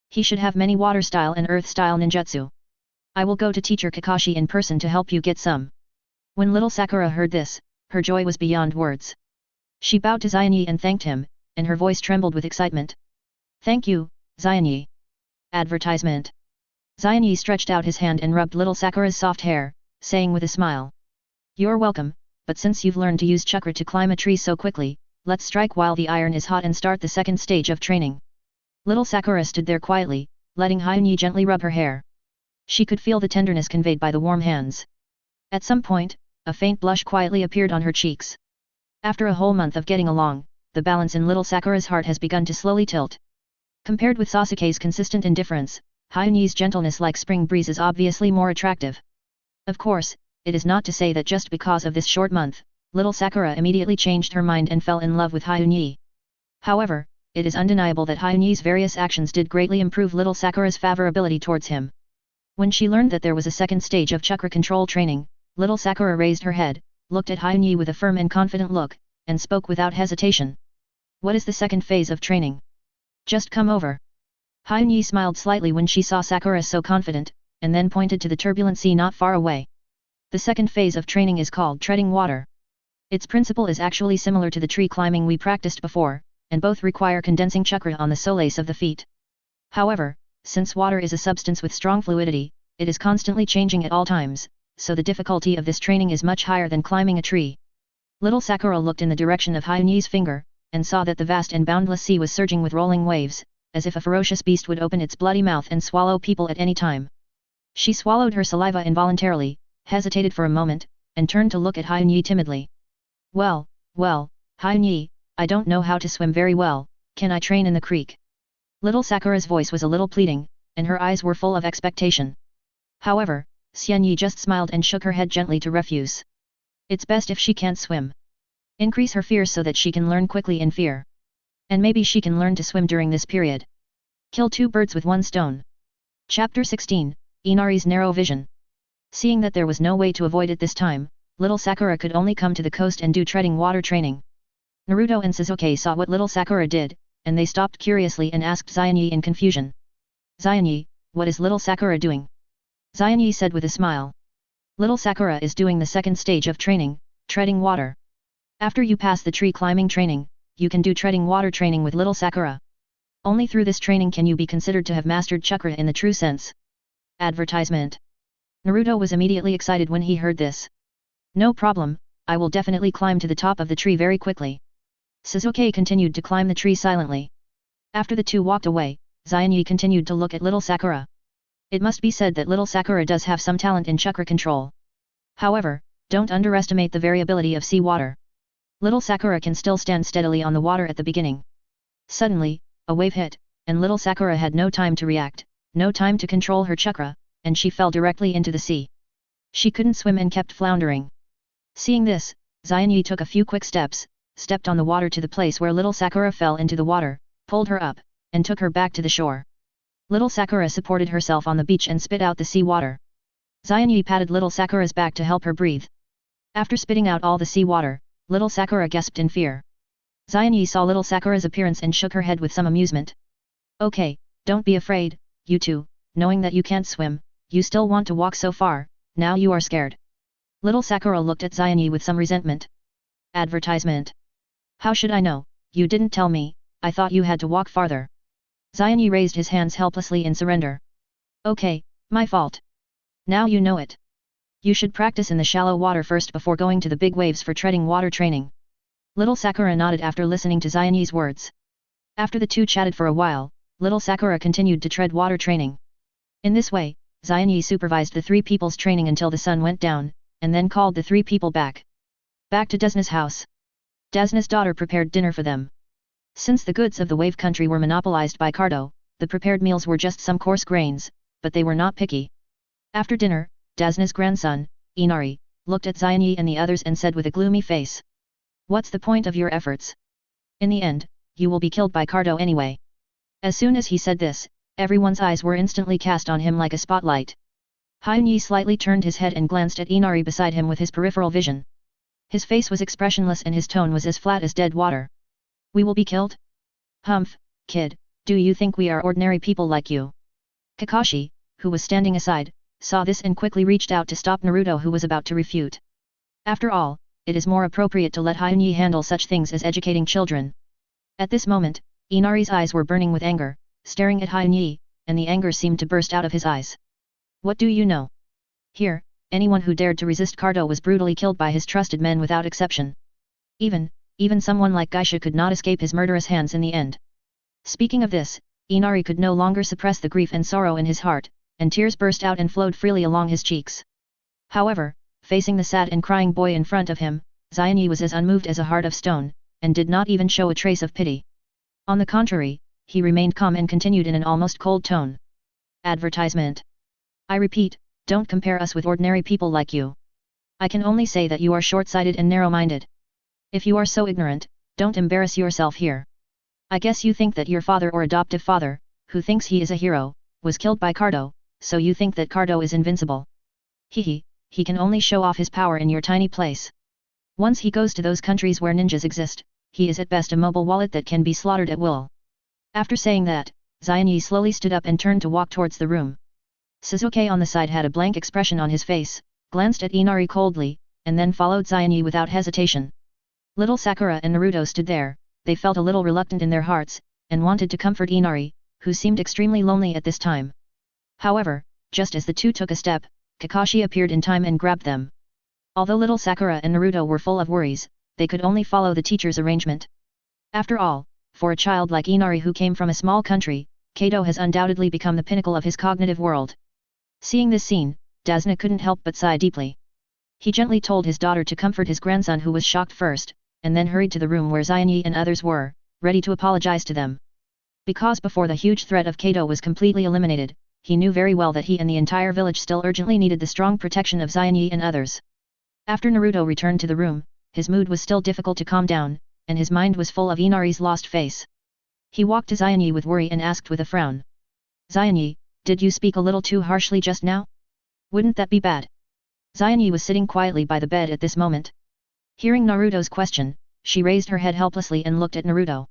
He should have many water style and earth style ninjutsu. I will go to teacher Kakashi in person to help you get some. When little Sakura heard this, her joy was beyond words. She bowed to Xianyi and thanked him, and her voice trembled with excitement. Thank you, Xianyi. Advertisement. Xianyi stretched out his hand and rubbed little Sakura's soft hair, saying with a smile. You're welcome, but since you've learned to use chakra to climb a tree so quickly, let's strike while the iron is hot and start the second stage of training. Little Sakura stood there quietly, letting Xianyi gently rub her hair. She could feel the tenderness conveyed by the warm hands. At some point, a faint blush quietly appeared on her cheeks. After a whole month of getting along, the balance in little Sakura's heart has begun to slowly tilt. Compared with Sasuke's consistent indifference, Xianyi's gentleness like spring breeze is obviously more attractive. Of course, it is not to say that just because of this short month, little Sakura immediately changed her mind and fell in love with Xianyi. However, it is undeniable that Xianyi's various actions did greatly improve little Sakura's favorability towards him. When she learned that there was a second stage of chakra control training, little Sakura raised her head, looked at Xianyi with a firm and confident look, and spoke without hesitation. What is the second phase of training? Just come over. Xianyi smiled slightly when she saw Sakura so confident, and then pointed to the turbulent sea not far away. The second phase of training is called treading water. Its principle is actually similar to the tree climbing we practiced before, and both require condensing chakra on the soles of the feet. However, since water is a substance with strong fluidity, it is constantly changing at all times, so the difficulty of this training is much higher than climbing a tree. Little Sakura looked in the direction of Xianyi's finger, and saw that the vast and boundless sea was surging with rolling waves, as if a ferocious beast would open its bloody mouth and swallow people at any time. She swallowed her saliva involuntarily, hesitated for a moment, and turned to look at Xianyi timidly. Well, Xianyi, I don't know how to swim very well, can I train in the creek? Little Sakura's voice was a little pleading, and her eyes were full of expectation. However, Xianyi just smiled and shook her head gently to refuse. It's best if she can't swim. Increase her fear so that she can learn quickly in fear. And maybe she can learn to swim during this period. Kill two birds with one stone. Chapter 16, Inari's Narrow Vision. Seeing that there was no way to avoid it this time, little Sakura could only come to the coast and do treading water training. Naruto and Sasuke saw what little Sakura did, and they stopped curiously and asked Xianyi in confusion. Xianyi, what is little Sakura doing? Xianyi said with a smile. Little Sakura is doing the second stage of training, treading water. After you pass the tree climbing training, you can do treading water training with little Sakura. Only through this training can you be considered to have mastered chakra in the true sense. Advertisement. Naruto was immediately excited when he heard this. No problem, I will definitely climb to the top of the tree very quickly. Sasuke continued to climb the tree silently. After the two walked away, Xianyi continued to look at little Sakura. It must be said that little Sakura does have some talent in chakra control. However, don't underestimate the variability of sea water. Little Sakura can still stand steadily on the water at the beginning. Suddenly, a wave hit, and little Sakura had no time to react, no time to control her chakra, and she fell directly into the sea. She couldn't swim and kept floundering. Seeing this, Xianyi took a few quick steps, stepped on the water to the place where little Sakura fell into the water, pulled her up, and took her back to the shore. Little Sakura supported herself on the beach and spit out the sea water. Xianyi patted little Sakura's back to help her breathe. After spitting out all the sea water, little Sakura gasped in fear. Xianyi saw little Sakura's appearance and shook her head with some amusement. Okay, don't be afraid, you two, knowing that you can't swim, you still want to walk so far, now you are scared. Little Sakura looked at Xianyi with some resentment. Advertisement. How should I know, you didn't tell me, I thought you had to walk farther. Xianyi raised his hands helplessly in surrender. Okay, my fault. Now you know it. You should practice in the shallow water first before going to the big waves for treading water training. Little Sakura nodded after listening to Xianyi's words. After the two chatted for a while, little Sakura continued to tread water training. In this way, Xianyi supervised the three people's training until the sun went down, and then called the three people back. Back to Desna's house. Desna's daughter prepared dinner for them. Since the goods of the wave country were monopolized by Cardo, the prepared meals were just some coarse grains, but they were not picky. After dinner, Desna's grandson, Inari, looked at Xianyi and the others and said with a gloomy face. What's the point of your efforts? In the end, you will be killed by Cardo anyway. As soon as he said this, Everyone's eyes were instantly cast on him like a spotlight. Hyunyi slightly turned his head and glanced at Inari beside him with his peripheral vision. His face was expressionless and his tone was as flat as dead water. We will be killed? Humph, kid, do you think we are ordinary people like you? Kakashi, who was standing aside, saw this and quickly reached out to stop Naruto, who was about to refute. After all, it is more appropriate to let Hyunyi handle such things as educating children. At this moment, Inari's eyes were burning with anger, staring at Hyunyi, and the anger seemed to burst out of his eyes. What do you know? Here, anyone who dared to resist Kaido was brutally killed by his trusted men without exception. Even someone like Geisha could not escape his murderous hands in the end. Speaking of this, Inari could no longer suppress the grief and sorrow in his heart, and tears burst out and flowed freely along his cheeks. However, facing the sad and crying boy in front of him, Xianyi was as unmoved as a heart of stone, and did not even show a trace of pity. On the contrary, he remained calm and continued in an almost cold tone. Advertisement. I repeat, don't compare us with ordinary people like you. I can only say that you are short-sighted and narrow-minded. If you are so ignorant, don't embarrass yourself here. I guess you think that your father or adoptive father, who thinks he is a hero, was killed by Kaido, so you think that Kaido is invincible. He can only show off his power in your tiny place. Once he goes to those countries where ninjas exist, he is at best a mobile wallet that can be slaughtered at will. After saying that, Xianyi slowly stood up and turned to walk towards the room. Sasuke on the side had a blank expression on his face, glanced at Inari coldly, and then followed Xianyi without hesitation. Little Sakura and Naruto stood there. They felt a little reluctant in their hearts, and wanted to comfort Inari, who seemed extremely lonely at this time. However, just as the two took a step, Kakashi appeared in time and grabbed them. Although little Sakura and Naruto were full of worries, they could only follow the teacher's arrangement. After all, for a child like Inari who came from a small country, Kaido has undoubtedly become the pinnacle of his cognitive world. Seeing this scene, Dasna couldn't help but sigh deeply. He gently told his daughter to comfort his grandson, who was shocked first, and then hurried to the room where Xianyi and others were, ready to apologize to them. Because before the huge threat of Kaido was completely eliminated, he knew very well that he and the entire village still urgently needed the strong protection of Xianyi and others. After Naruto returned to the room, his mood was still difficult to calm down, and his mind was full of Inari's lost face. He walked to Xianyi with worry and asked with a frown. Xianyi, did you speak a little too harshly just now? Wouldn't that be bad? Xianyi was sitting quietly by the bed at this moment. Hearing Naruto's question, she raised her head helplessly and looked at Naruto.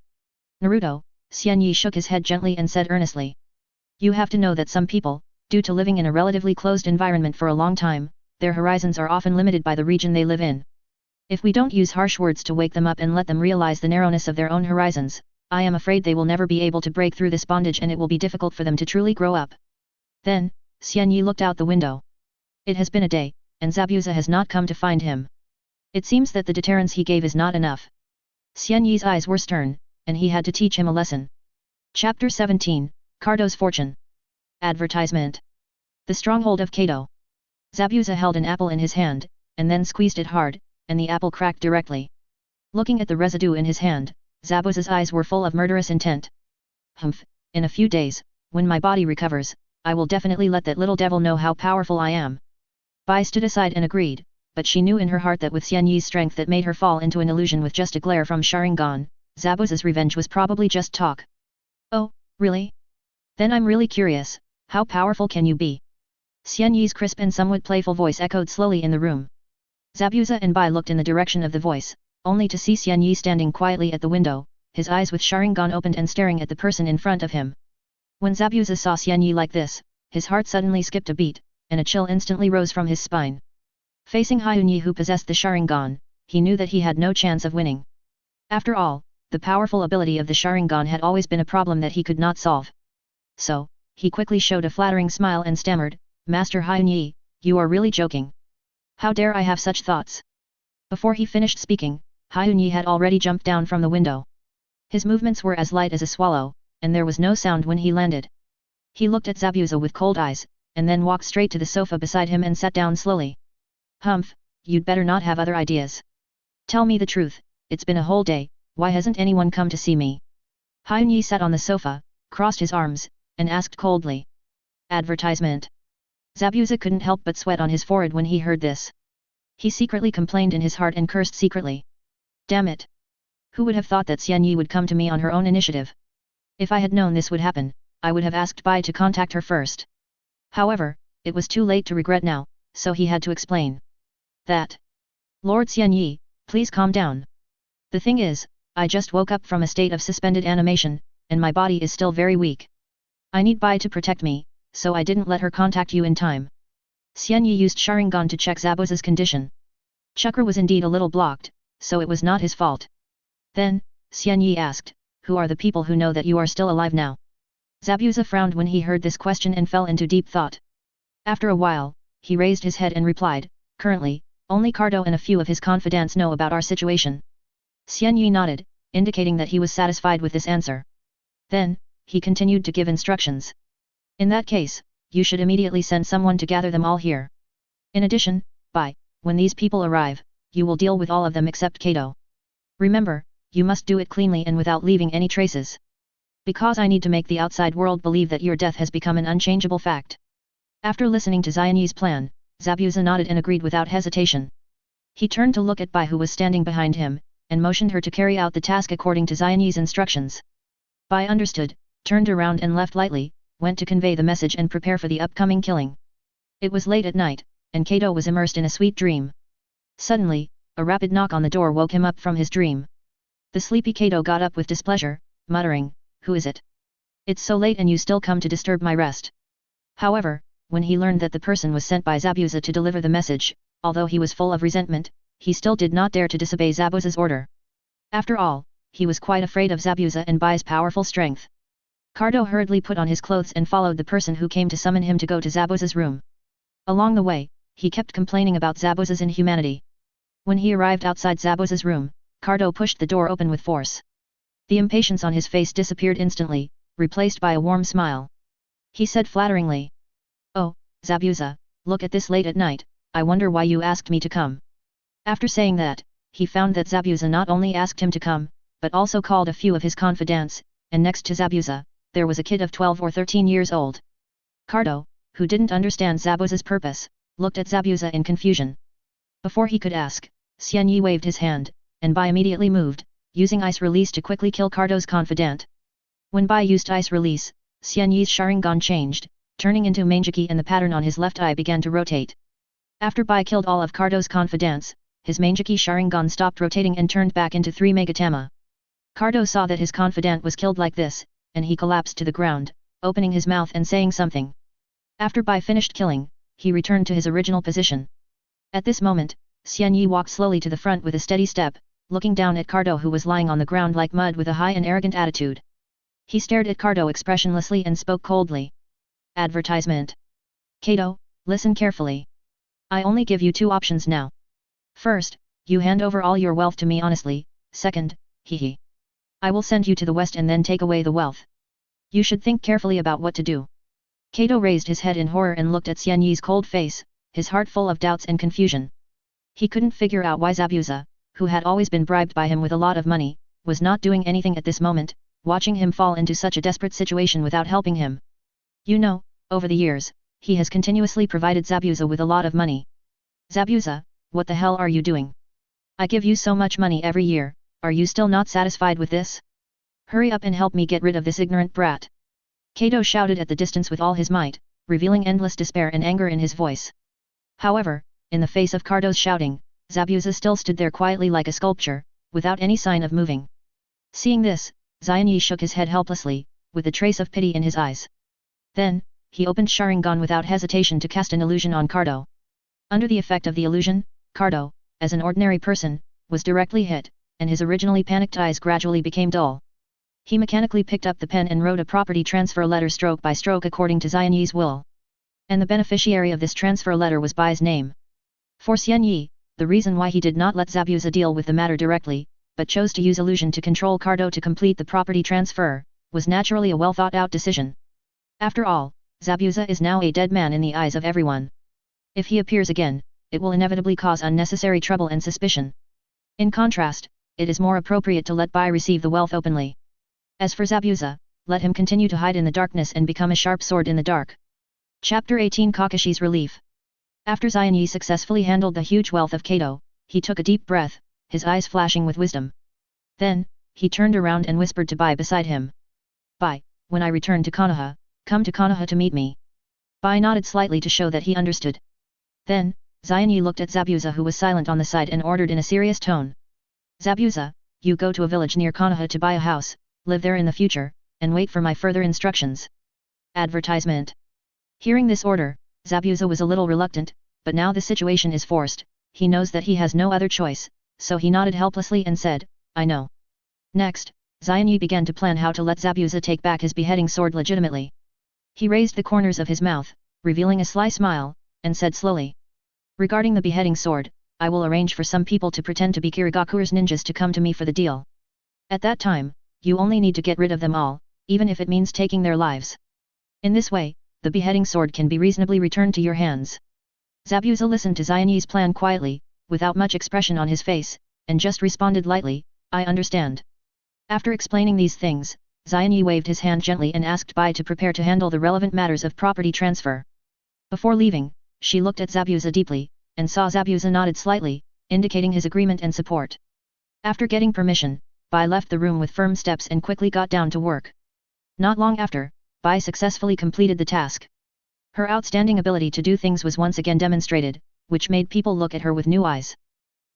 Naruto, Xianyi shook his head gently and said earnestly. You have to know that some people, due to living in a relatively closed environment for a long time, their horizons are often limited by the region they live in. If we don't use harsh words to wake them up and let them realize the narrowness of their own horizons, I am afraid they will never be able to break through this bondage, and it will be difficult for them to truly grow up. Then, Xianyi looked out the window. It has been a day, and Zabuza has not come to find him. It seems that the deterrence he gave is not enough. Xianyi's eyes were stern, and he had to teach him a lesson. Chapter 17, Kaido's Fortune. Advertisement. The Stronghold of Kaido. Zabuza held an apple in his hand, and then squeezed it hard, and the apple cracked directly. Looking at the residue in his hand, Zabuza's eyes were full of murderous intent. Humph, in a few days, when my body recovers, I will definitely let that little devil know how powerful I am. Bai stood aside and agreed, but she knew in her heart that with Xianyi's strength that made her fall into an illusion with just a glare from Sharingan, Zabuza's revenge was probably just talk. Oh, really? Then I'm really curious, how powerful can you be? Xianyi's crisp and somewhat playful voice echoed slowly in the room. Zabuza and Bai looked in the direction of the voice, only to see Xianyi standing quietly at the window, his eyes with Sharingan opened and staring at the person in front of him. When Zabuza saw Xianyi like this, his heart suddenly skipped a beat, and a chill instantly rose from his spine. Facing Hyunyi, who possessed the Sharingan, he knew that he had no chance of winning. After all, the powerful ability of the Sharingan had always been a problem that he could not solve. So, he quickly showed a flattering smile and stammered, Master Hyunyi, you are really joking. How dare I have such thoughts? Before he finished speaking, Hyunyi had already jumped down from the window. His movements were as light as a swallow, and there was no sound when he landed. He looked at Zabuza with cold eyes, and then walked straight to the sofa beside him and sat down slowly. Humph, you'd better not have other ideas. Tell me the truth, it's been a whole day, why hasn't anyone come to see me? Hyunyi sat on the sofa, crossed his arms, and asked coldly. Advertisement. Zabuza couldn't help but sweat on his forehead when he heard this. He secretly complained in his heart and cursed secretly. Damn it! Who would have thought that Xianyi would come to me on her own initiative? If I had known this would happen, I would have asked Bai to contact her first. However, it was too late to regret now, so he had to explain. That. Lord Xianyi, please calm down. The thing is, I just woke up from a state of suspended animation, and my body is still very weak. I need Bai to protect me, so I didn't let her contact you in time. Xianyi used Sharingan to check Zabuza's condition. Chakra was indeed a little blocked, so it was not his fault. Then, Xianyi asked, who are the people who know that you are still alive now? Zabuza frowned when he heard this question and fell into deep thought. After a while, he raised his head and replied, currently, only Cardo and a few of his confidants know about our situation. Xianyi nodded, indicating that he was satisfied with this answer. Then, he continued to give instructions. In that case, you should immediately send someone to gather them all here. In addition, when these people arrive, you will deal with all of them except Kato. Remember, you must do it cleanly and without leaving any traces. Because I need to make the outside world believe that your death has become an unchangeable fact. After listening to Xianyi's plan, Zabuza nodded and agreed without hesitation. He turned to look at Bai who was standing behind him, and motioned her to carry out the task according to Xianyi's instructions. Bai understood, turned around and left lightly, went to convey the message and prepare for the upcoming killing. It was late at night, and Kato was immersed in a sweet dream. Suddenly, a rapid knock on the door woke him up from his dream. The sleepy Kato got up with displeasure, muttering, "Who is it? It's so late and you still come to disturb my rest." However, when he learned that the person was sent by Zabuza to deliver the message, although he was full of resentment, he still did not dare to disobey Zabuza's order. After all, he was quite afraid of Zabuza and Bai's powerful strength. Cardo hurriedly put on his clothes and followed the person who came to summon him to go to Zabuza's room. Along the way, he kept complaining about Zabuza's inhumanity. When he arrived outside Zabuza's room, Cardo pushed the door open with force. The impatience on his face disappeared instantly, replaced by a warm smile. He said flatteringly, "Oh, Zabuza, look at this late at night, I wonder why you asked me to come." After saying that, he found that Zabuza not only asked him to come, but also called a few of his confidants, and next to Zabuza, there was a kid of 12 or 13 years old. Cardo, who didn't understand Zabuza's purpose, looked at Zabuza in confusion. Before he could ask, Xianyi waved his hand, and Bai immediately moved, using Ice Release to quickly kill Cardo's confidant. When Bai used Ice Release, Xianyi's Sharingan changed, turning into Mangekyō and the pattern on his left eye began to rotate. After Bai killed all of Cardo's confidants, his Mangekyō Sharingan stopped rotating and turned back into 3 Megatama. Cardo saw that his confidant was killed like this, and he collapsed to the ground, opening his mouth and saying something. After Bai finished killing, he returned to his original position. At this moment, Xianyi walked slowly to the front with a steady step, looking down at Cardo who was lying on the ground like mud with a high and arrogant attitude. He stared at Cardo expressionlessly and spoke coldly. Advertisement. Kato, listen carefully. I only give you 2 options now. First, you hand over all your wealth to me honestly, second, I will send you to the west and then take away the wealth. You should think carefully about what to do. Kato raised his head in horror and looked at Xianyi's cold face, his heart full of doubts and confusion. He couldn't figure out why Zabuza, who had always been bribed by him with a lot of money, was not doing anything at this moment, watching him fall into such a desperate situation without helping him. You know, over the years, he has continuously provided Zabuza with a lot of money. Zabuza, what the hell are you doing? I give you so much money every year, are you still not satisfied with this? Hurry up and help me get rid of this ignorant brat. Kato shouted at the distance with all his might, revealing endless despair and anger in his voice. However, in the face of Cardo's shouting, Zabuza still stood there quietly like a sculpture, without any sign of moving. Seeing this, Xianyi shook his head helplessly, with a trace of pity in his eyes. Then, he opened Sharingan without hesitation to cast an illusion on Cardo. Under the effect of the illusion, Cardo, as an ordinary person, was directly hit, and his originally panicked eyes gradually became dull. He mechanically picked up the pen and wrote a property transfer letter stroke by stroke according to Xianyi's will. And the beneficiary of this transfer letter was Bai's name. For Xianyi, the reason why he did not let Zabuza deal with the matter directly, but chose to use illusion to control Cardo to complete the property transfer, was naturally a well-thought-out decision. After all, Zabuza is now a dead man in the eyes of everyone. If he appears again, it will inevitably cause unnecessary trouble and suspicion. In contrast, it is more appropriate to let Bai receive the wealth openly. As for Zabuza, let him continue to hide in the darkness and become a sharp sword in the dark. Chapter 18 Kakashi's Relief. After Xianyi successfully handled the huge wealth of Kato, he took a deep breath, his eyes flashing with wisdom. Then, he turned around and whispered to Bai beside him. Bai, when I return to Konoha, come to Konoha to meet me. Bai nodded slightly to show that he understood. Then, Xianyi looked at Zabuza who was silent on the side and ordered in a serious tone. Zabuza, you go to a village near Konoha to buy a house, live there in the future, and wait for my further instructions. Advertisement. Hearing this order, Zabuza was a little reluctant, but now the situation is forced, he knows that he has no other choice, so he nodded helplessly and said, I know. Next, Xianyi began to plan how to let Zabuza take back his beheading sword legitimately. He raised the corners of his mouth, revealing a sly smile, and said slowly. Regarding the beheading sword, I will arrange for some people to pretend to be Kirigakure's ninjas to come to me for the deal. At that time, you only need to get rid of them all, even if it means taking their lives. In this way, the beheading sword can be reasonably returned to your hands. Zabuza listened to Xianyi's plan quietly, without much expression on his face, and just responded lightly, I understand. After explaining these things, Xianyi waved his hand gently and asked Bai to prepare to handle the relevant matters of property transfer. Before leaving, she looked at Zabuza deeply, and saw Zabuza nodded slightly, indicating his agreement and support. After getting permission, Bai left the room with firm steps and quickly got down to work. Not long after, Bai successfully completed the task. Her outstanding ability to do things was once again demonstrated, which made people look at her with new eyes.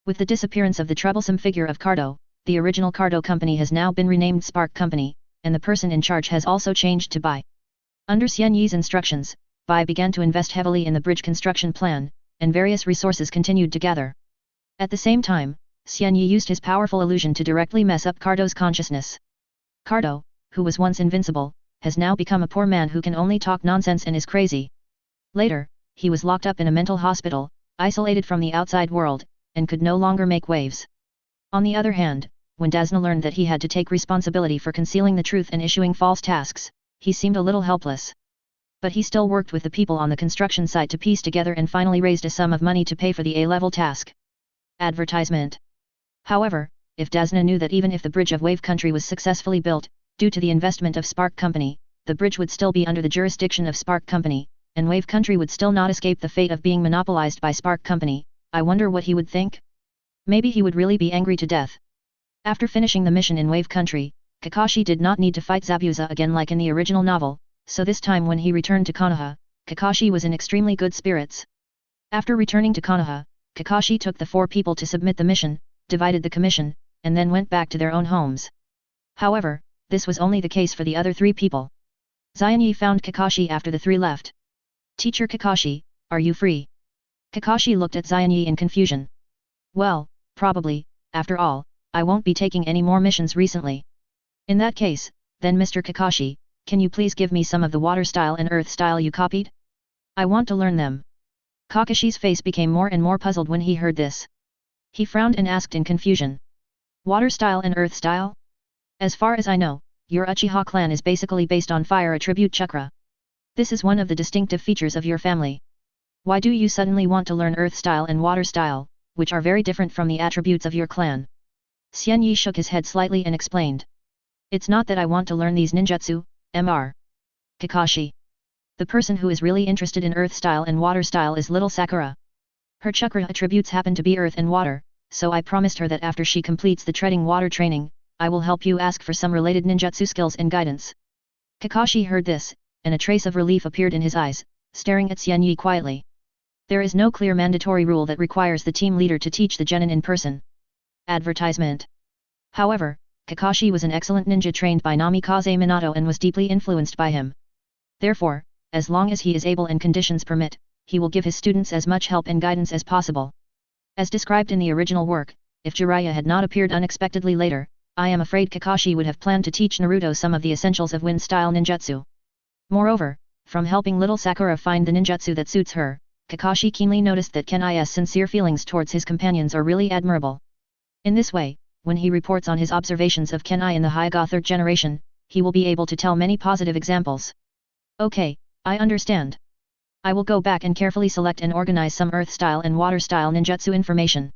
With the disappearance of the troublesome figure of Cardo, the original Cardo company has now been renamed Spark Company, and the person in charge has also changed to Bai. Under Xianyi's instructions, Bai began to invest heavily in the bridge construction plan, and various resources continued to gather. At the same time, Xianyi used his powerful illusion to directly mess up Cardo's consciousness. Cardo, who was once invincible, has now become a poor man who can only talk nonsense and is crazy. Later, he was locked up in a mental hospital, isolated from the outside world, and could no longer make waves. On the other hand, when Dazna learned that he had to take responsibility for concealing the truth and issuing false tasks, he seemed a little helpless. But he still worked with the people on the construction site to piece together and finally raised a sum of money to pay for the A-level task. Advertisement. However, if Dazna knew that even if the bridge of Wave Country was successfully built, due to the investment of Spark Company, the bridge would still be under the jurisdiction of Spark Company, and Wave Country would still not escape the fate of being monopolized by Spark Company, I wonder what he would think? Maybe he would really be angry to death. After finishing the mission in Wave Country, Kakashi did not need to fight Zabuza again like in the original novel, so this time when he returned to Konoha, Kakashi was in extremely good spirits. After returning to Konoha, Kakashi took the 4 people to submit the mission, divided the commission, and then went back to their own homes. However, this was only the case for the other 3 people. Xianyi found Kakashi after the 3 left. Teacher Kakashi, are you free? Kakashi looked at Xianyi in confusion. Well, probably, after all, I won't be taking any more missions recently. In that case, then Mr. Kakashi, can you please give me some of the water style and earth style you copied? I want to learn them. Kakashi's face became more and more puzzled when he heard this. He frowned and asked in confusion. Water style and earth style? As far as I know, your Uchiha clan is basically based on fire attribute chakra. This is one of the distinctive features of your family. Why do you suddenly want to learn earth style and water style, which are very different from the attributes of your clan? Xianyi shook his head slightly and explained. It's not that I want to learn these ninjutsu, Mr. Kakashi. The person who is really interested in earth style and water style is little Sakura. Her chakra attributes happen to be earth and water, so I promised her that after she completes the treading water training, I will help you ask for some related ninjutsu skills and guidance. Kakashi heard this, and a trace of relief appeared in his eyes, staring at Xianyi quietly. There is no clear mandatory rule that requires the team leader to teach the genin in person. Advertisement. However, Kakashi was an excellent ninja trained by Namikaze Minato and was deeply influenced by him. Therefore, as long as he is able and conditions permit, he will give his students as much help and guidance as possible. As described in the original work, if Jiraiya had not appeared unexpectedly later, I am afraid Kakashi would have planned to teach Naruto some of the essentials of wind-style ninjutsu. Moreover, from helping little Sakura find the ninjutsu that suits her, Kakashi keenly noticed that Kenai's sincere feelings towards his companions are really admirable. In this way, when he reports on his observations of Kenai in the Hyuga 3rd generation, he will be able to tell many positive examples. Okay, I understand. I will go back and carefully select and organize some earth-style and water-style ninjutsu information.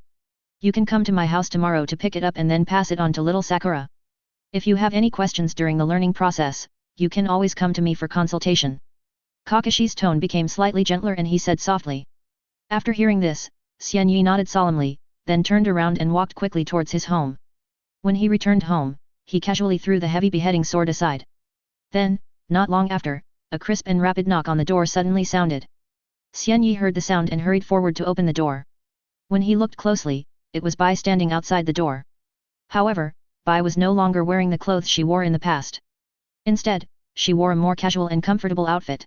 You can come to my house tomorrow to pick it up and then pass it on to little Sakura. If you have any questions during the learning process, you can always come to me for consultation. Kakashi's tone became slightly gentler and he said softly. After hearing this, Xianyi nodded solemnly, then turned around and walked quickly towards his home. When he returned home, he casually threw the heavy beheading sword aside. Then, Not long after, a crisp and rapid knock on the door suddenly sounded. Xian Yi heard the sound and hurried forward to open the door. When he looked closely, it was Bai standing outside the door. However, Bai was no longer wearing the clothes she wore in the past. Instead, she wore a more casual and comfortable outfit.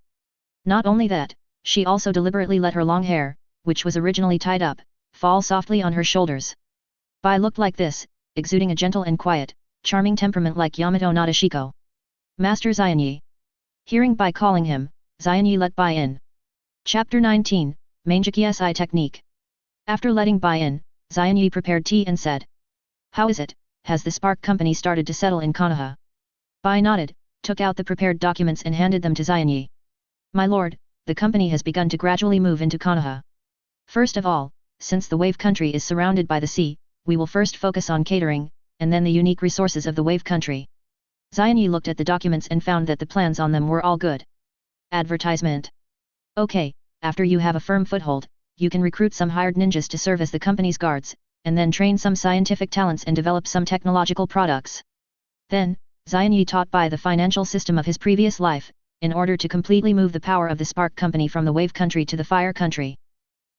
Not only that, she also deliberately let her long hair, which was originally tied up, fall softly on her shoulders. Bai looked like this, exuding a gentle and quiet, charming temperament like Yamato Nadeshiko. Master Xianyi. Hearing Bai calling him, Xianyi let Bai in. Chapter 19, Mangekyō Si Technique. After letting Bai in, Xianyi prepared tea and said, "How is it, has the Spark company started to settle in Konoha?" Bai nodded, took out the prepared documents and handed them to Xianyi. "My lord, the company has begun to gradually move into Konoha. First of all, since the wave country is surrounded by the sea, we will first focus on catering, and then the unique resources of the wave country." Xianyi looked at the documents and found that the plans on them were all good. Advertisement. Okay, after you have a firm foothold, you can recruit some hired ninjas to serve as the company's guards, and then train some scientific talents and develop some technological products. Then, Xianyi taught Bai the financial system of his previous life, in order to completely move the power of the Spark company from the wave country to the fire country.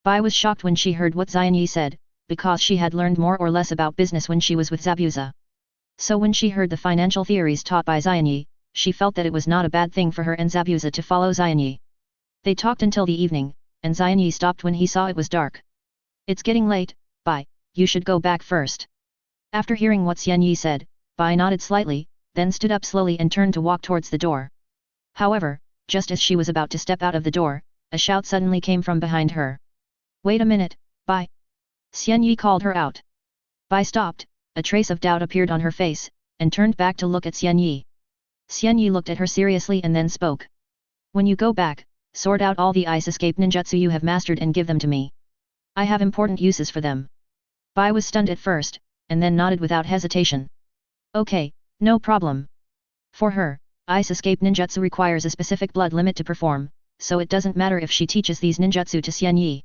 Bai was shocked when she heard what Xianyi said, because she had learned more or less about business when she was with Zabuza. So when she heard the financial theories taught by Xianyi, she felt that it was not a bad thing for her and Zabuza to follow Xianyi. They talked until the evening, and Xianyi stopped when he saw it was dark. "It's getting late, Bai, you should go back first." After hearing what Xianyi said, Bai nodded slightly, then stood up slowly and turned to walk towards the door. However, just as she was about to step out of the door, a shout suddenly came from behind her. "Wait a minute, Bai!" Xianyi called her out. Bai stopped, a trace of doubt appeared on her face, and turned back to look at Xianyi. Xianyi looked at her seriously and then spoke. "When you go back, sort out all the ice escape ninjutsu you have mastered and give them to me. I have important uses for them." Bai was stunned at first, and then nodded without hesitation. "Okay, no problem." For her, ice escape ninjutsu requires a specific blood limit to perform, so it doesn't matter if she teaches these ninjutsu to Xianyi.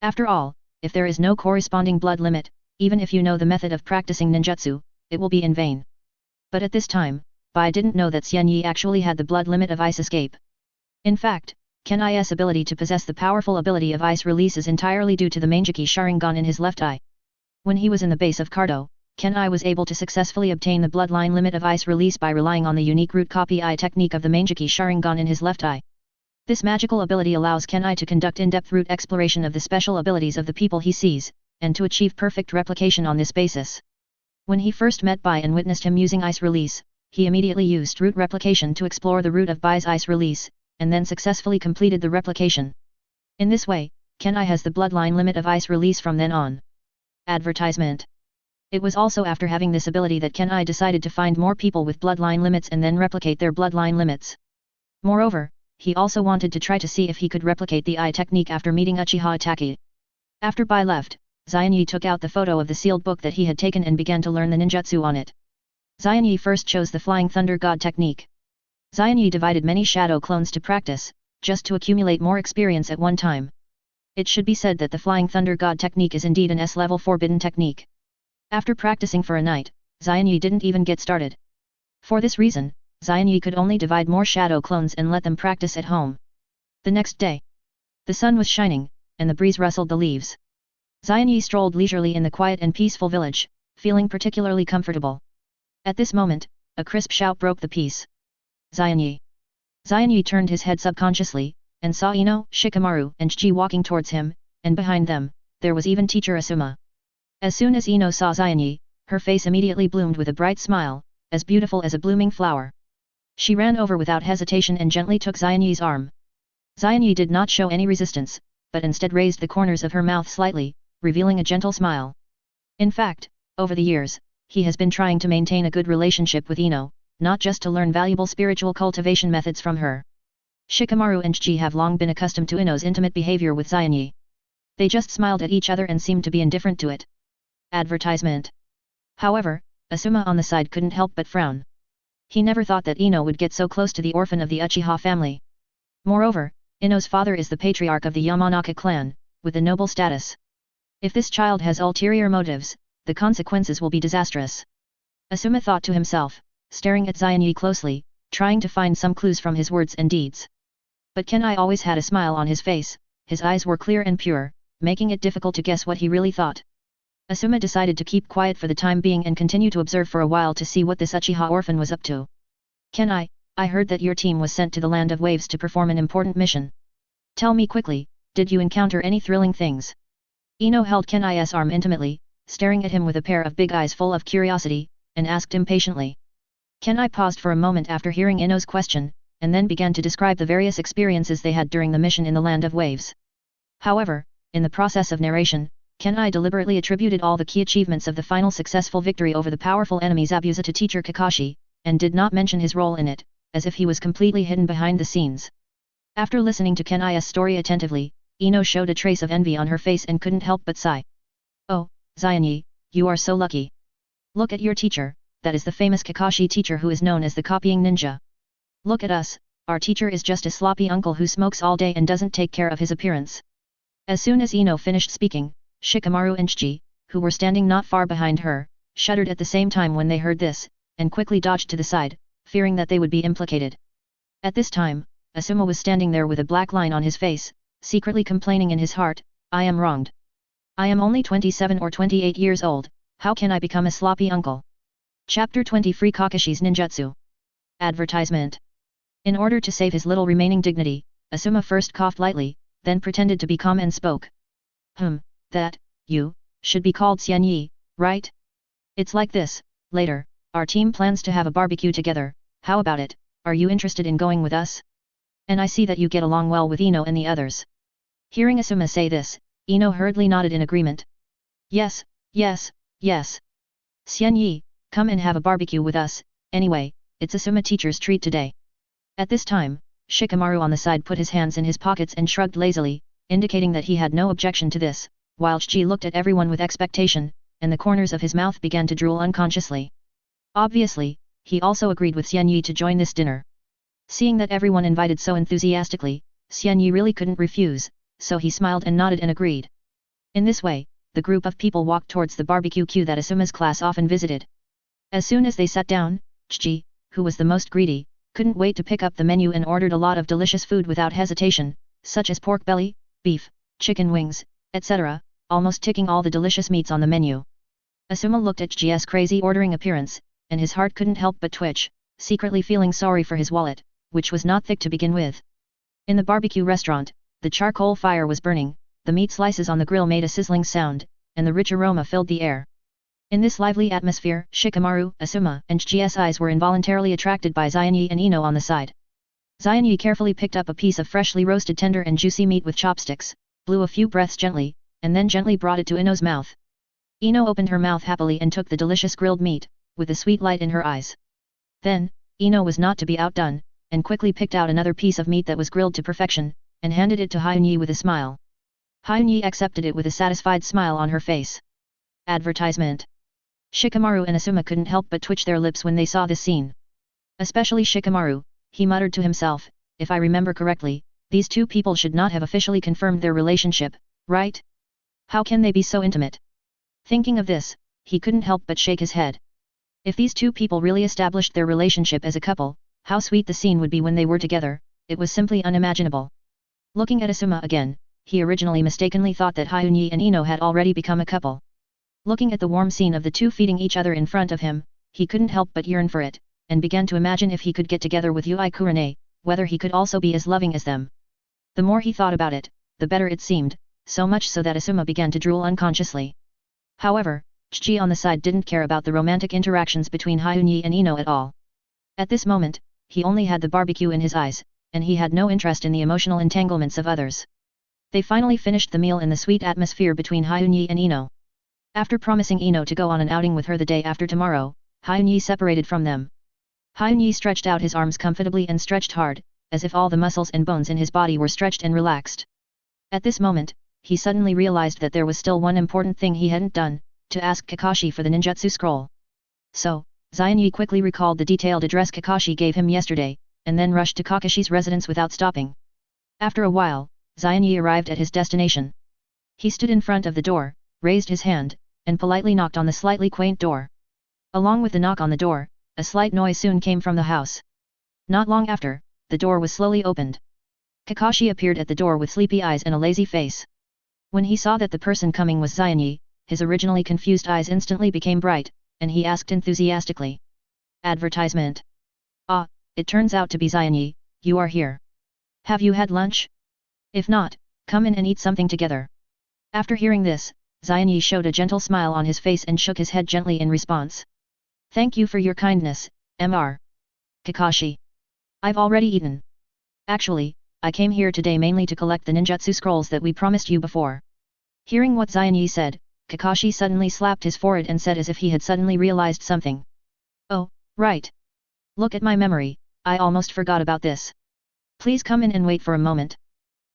After all, if there is no corresponding blood limit, even if you know the method of practicing ninjutsu, it will be in vain. But at this time, Bai didn't know that Xianyi actually had the blood limit of ice escape. In fact, Kenai's ability to possess the powerful ability of ice release is entirely due to the Mangekyō Sharingan in his left eye. When he was in the base of Cardo, Kenai was able to successfully obtain the bloodline limit of ice release by relying on the unique root copy eye technique of the Mangekyō Sharingan in his left eye. This magical ability allows Kenai to conduct in-depth root exploration of the special abilities of the people he sees, and to achieve perfect replication on this basis. When he first met Bai and witnessed him using ice release, he immediately used root replication to explore the root of Bai's ice release, and then successfully completed the replication. In this way, Kenai has the bloodline limit of ice release from then on. Advertisement. It was also after having this ability that Kenai decided to find more people with bloodline limits and then replicate their bloodline limits. Moreover, he also wanted to try to see if he could replicate the eye technique after meeting Uchiha Itachi. After Bai left, Xianyi took out the photo of the sealed book that he had taken and began to learn the ninjutsu on it. Xianyi first chose the Flying Thunder God technique. Xianyi divided many shadow clones to practice, just to accumulate more experience at one time. It should be said that the Flying Thunder God technique is indeed an S-level forbidden technique. After practicing for a night, Xianyi didn't even get started. For this reason, Xianyi could only divide more shadow clones and let them practice at home. The next day, the sun was shining, and the breeze rustled the leaves. Xianyi strolled leisurely in the quiet and peaceful village, feeling particularly comfortable. At this moment, a crisp shout broke the peace. "Xianyi!" Xianyi turned his head subconsciously, and saw Ino, Shikamaru and Chiji walking towards him, and behind them, there was even teacher Asuma. As soon as Ino saw Xianyi, her face immediately bloomed with a bright smile, as beautiful as a blooming flower. She ran over without hesitation and gently took Xianyi's arm. Xianyi did not show any resistance, but instead raised the corners of her mouth slightly, revealing a gentle smile. In fact, over the years, he has been trying to maintain a good relationship with Ino, not just to learn valuable spiritual cultivation methods from her. Shikamaru and Chiji have long been accustomed to Ino's intimate behavior with Xianyi. They just smiled at each other and seemed to be indifferent to it. Advertisement. However, Asuma on the side couldn't help but frown. He never thought that Ino would get so close to the orphan of the Uchiha family. Moreover, Ino's father is the patriarch of the Yamanaka clan, with a noble status. If this child has ulterior motives, the consequences will be disastrous. Asuma thought to himself, staring at Xianyi closely, trying to find some clues from his words and deeds. But Kenai always had a smile on his face, his eyes were clear and pure, making it difficult to guess what he really thought. Asuma decided to keep quiet for the time being and continue to observe for a while to see what this Uchiha orphan was up to. Kenai, I heard that your team was sent to the Land of Waves to perform an important mission. Tell me quickly, did you encounter any thrilling things? Ino held Kenai's arm intimately, staring at him with a pair of big eyes full of curiosity, and asked impatiently. Kenai paused for a moment after hearing Ino's question, and then began to describe the various experiences they had during the mission in the Land of Waves. However, in the process of narration, Kenai deliberately attributed all the key achievements of the final successful victory over the powerful enemy Zabuza to teacher Kakashi, and did not mention his role in it, as if he was completely hidden behind the scenes. After listening to Kenai's story attentively, Ino showed a trace of envy on her face and couldn't help but sigh. Oh, Xianyi, you are so lucky. Look at your teacher, that is the famous Kakashi teacher who is known as the copying ninja. Look at us, our teacher is just a sloppy uncle who smokes all day and doesn't take care of his appearance. As soon as Ino finished speaking, Shikamaru and Shiki, who were standing not far behind her, shuddered at the same time when they heard this, and quickly dodged to the side, fearing that they would be implicated. At this time, Asuma was standing there with a black line on his face, secretly complaining in his heart, I am wronged. I am only 27 or 28 years old, how can I become a sloppy uncle? Chapter 20 Free Kakashi's Ninjutsu. Advertisement. In order to save his little remaining dignity, Asuma first coughed lightly, then pretended to be calm and spoke. That, you, should be called Xianyi, right? It's like this, later, our team plans to have a barbecue together, how about it, are you interested in going with us? And I see that you get along well with Ino and the others. Hearing Asuma say this, Ino hurriedly nodded in agreement. Yes, yes, yes. Xianyi, come and have a barbecue with us, anyway, it's Asuma teacher's treat today. At this time, Shikamaru on the side put his hands in his pockets and shrugged lazily, indicating that he had no objection to this, while Shiki looked at everyone with expectation, and the corners of his mouth began to drool unconsciously. Obviously, he also agreed with Xianyi to join this dinner. Seeing that everyone invited so enthusiastically, Xianyi really couldn't refuse, so he smiled and nodded and agreed. In this way, the group of people walked towards the barbecue queue that Asuma's class often visited. As soon as they sat down, Shiki, who was the most greedy, couldn't wait to pick up the menu and ordered a lot of delicious food without hesitation, such as pork belly, beef, chicken wings, etc., almost ticking all the delicious meats on the menu. Asuma looked at Shiki's crazy ordering appearance, and his heart couldn't help but twitch, secretly feeling sorry for his wallet, which was not thick to begin with. In the barbecue restaurant, the charcoal fire was burning, the meat slices on the grill made a sizzling sound, and the rich aroma filled the air. In this lively atmosphere, Shikamaru, Asuma, and Shiki's eyes were involuntarily attracted by Xianyi and Ino on the side. Xianyi carefully picked up a piece of freshly roasted tender and juicy meat with chopsticks, blew a few breaths gently, and then gently brought it to Ino's mouth. Ino opened her mouth happily and took the delicious grilled meat, with a sweet light in her eyes. Then, Ino was not to be outdone, and quickly picked out another piece of meat that was grilled to perfection, and handed it to Hyunyi with a smile. Hyunyi accepted it with a satisfied smile on her face. Advertisement. Shikamaru and Asuma couldn't help but twitch their lips when they saw this scene. Especially Shikamaru, he muttered to himself, if I remember correctly, these two people should not have officially confirmed their relationship, right? How can they be so intimate? Thinking of this, he couldn't help but shake his head. If these two people really established their relationship as a couple, how sweet the scene would be when they were together, it was simply unimaginable. Looking at Asuma again, he originally mistakenly thought that Hyunyi and Ino had already become a couple. Looking at the warm scene of the two feeding each other in front of him, he couldn't help but yearn for it, and began to imagine if he could get together with Yui Kurane, whether he could also be as loving as them. The more he thought about it, the better it seemed, so much so that Asuma began to drool unconsciously. However, Shiki on the side didn't care about the romantic interactions between Hyunyi and Ino at all. At this moment, he only had the barbecue in his eyes, and he had no interest in the emotional entanglements of others. They finally finished the meal in the sweet atmosphere between Hyunyi and Ino. After promising Ino to go on an outing with her the day after tomorrow, Hyunyi separated from them. Hyunyi stretched out his arms comfortably and stretched hard, as if all the muscles and bones in his body were stretched and relaxed. At this moment, he suddenly realized that there was still one important thing he hadn't done, to ask Kakashi for the ninjutsu scroll. So, Xianyi quickly recalled the detailed address Kakashi gave him yesterday, and then rushed to Kakashi's residence without stopping. After a while, Xianyi arrived at his destination. He stood in front of the door, raised his hand, and politely knocked on the slightly quaint door. Along with the knock on the door, a slight noise soon came from the house. Not long after, the door was slowly opened. Kakashi appeared at the door with sleepy eyes and a lazy face. When he saw that the person coming was Xianyi, his originally confused eyes instantly became bright, and he asked enthusiastically. Advertisement. Ah, it turns out to be Xianyi, you are here. Have you had lunch? If not, come in and eat something together. After hearing this, Xianyi showed a gentle smile on his face and shook his head gently in response. Thank you for your kindness, Mr. Kakashi. I've already eaten. Actually, I came here today mainly to collect the ninjutsu scrolls that we promised you before. Hearing what Xianyi said, Kakashi suddenly slapped his forehead and said as if he had suddenly realized something. Oh, right. Look at my memory, I almost forgot about this. Please come in and wait for a moment.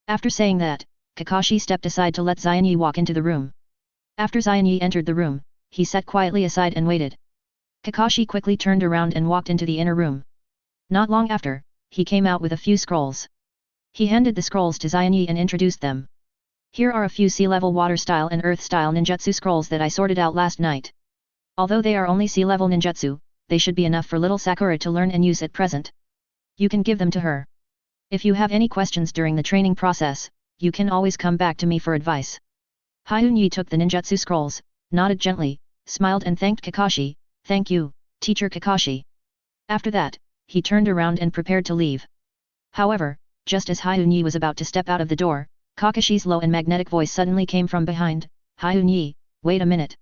After saying that, Kakashi stepped aside to let Xianyi walk into the room. After Xianyi entered the room, he sat quietly aside and waited. Kakashi quickly turned around and walked into the inner room. Not long after, he came out with a few scrolls. He handed the scrolls to Xianyi and introduced them. Here are a few sea-level water-style and earth-style ninjutsu scrolls that I sorted out last night. Although they are only sea-level ninjutsu, they should be enough for little Sakura to learn and use at present. You can give them to her. If you have any questions during the training process, you can always come back to me for advice. Hyunyi took the ninjutsu scrolls, nodded gently, smiled and thanked Kakashi. Thank you, Teacher Kakashi. After that, he turned around and prepared to leave. However, just as Hyunyi was about to step out of the door, Kakashi's low and magnetic voice suddenly came from behind. Hyunyi, wait a minute.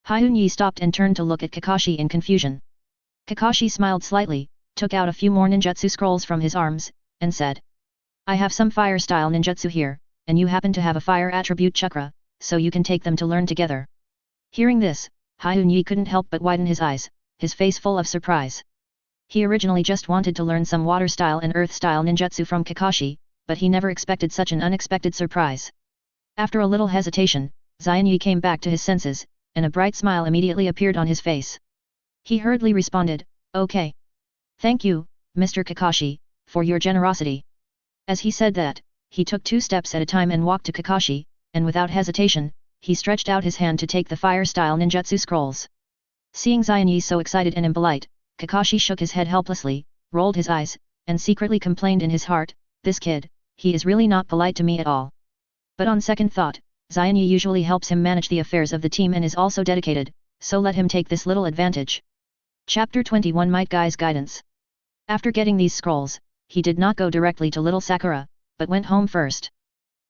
Hyunyi stopped and turned to look at Kakashi in confusion. Kakashi smiled slightly, took out a few more ninjutsu scrolls from his arms, and said. I have some fire-style ninjutsu here, and you happen to have a fire attribute chakra, so you can take them to learn together. Hearing this, Hyunyi couldn't help but widen his eyes, his face full of surprise. He originally just wanted to learn some water-style and earth-style ninjutsu from Kakashi, but he never expected such an unexpected surprise. After a little hesitation, Xianyi came back to his senses, and a bright smile immediately appeared on his face. He hurriedly responded, Okay. Thank you, Mr. Kakashi, for your generosity. As he said that, he took 2 steps at a time and walked to Kakashi, and without hesitation, he stretched out his hand to take the fire-style ninjutsu scrolls. Seeing Xianyi so excited and impolite, Kakashi shook his head helplessly, rolled his eyes, and secretly complained in his heart, this kid, he is really not polite to me at all. But on second thought, Xianyi usually helps him manage the affairs of the team and is also dedicated, so let him take this little advantage. Chapter 21 Might Guy's Guidance. After getting these scrolls, he did not go directly to little Sakura, but went home first.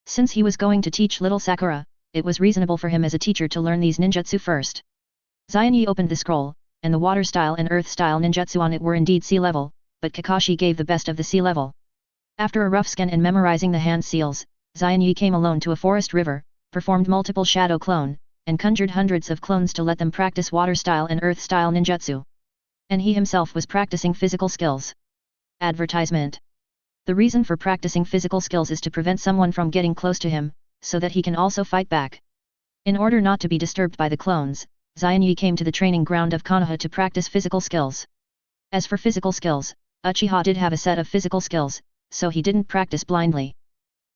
Since he was going to teach little Sakura, it was reasonable for him as a teacher to learn these ninjutsu first. Xianyi opened the scroll, and the water-style and earth-style ninjutsu on it were indeed sea-level, but Kakashi gave the best of the sea-level. After a rough scan and memorizing the hand seals, Xianyi came alone to a forest river, performed multiple shadow clone, and conjured hundreds of clones to let them practice water-style and earth-style ninjutsu. And he himself was practicing physical skills. Advertisement. The reason for practicing physical skills is to prevent someone from getting close to him, so that he can also fight back. In order not to be disturbed by the clones, Xianyi came to the training ground of Konoha to practice physical skills. As for physical skills, Uchiha did have a set of physical skills, so he didn't practice blindly.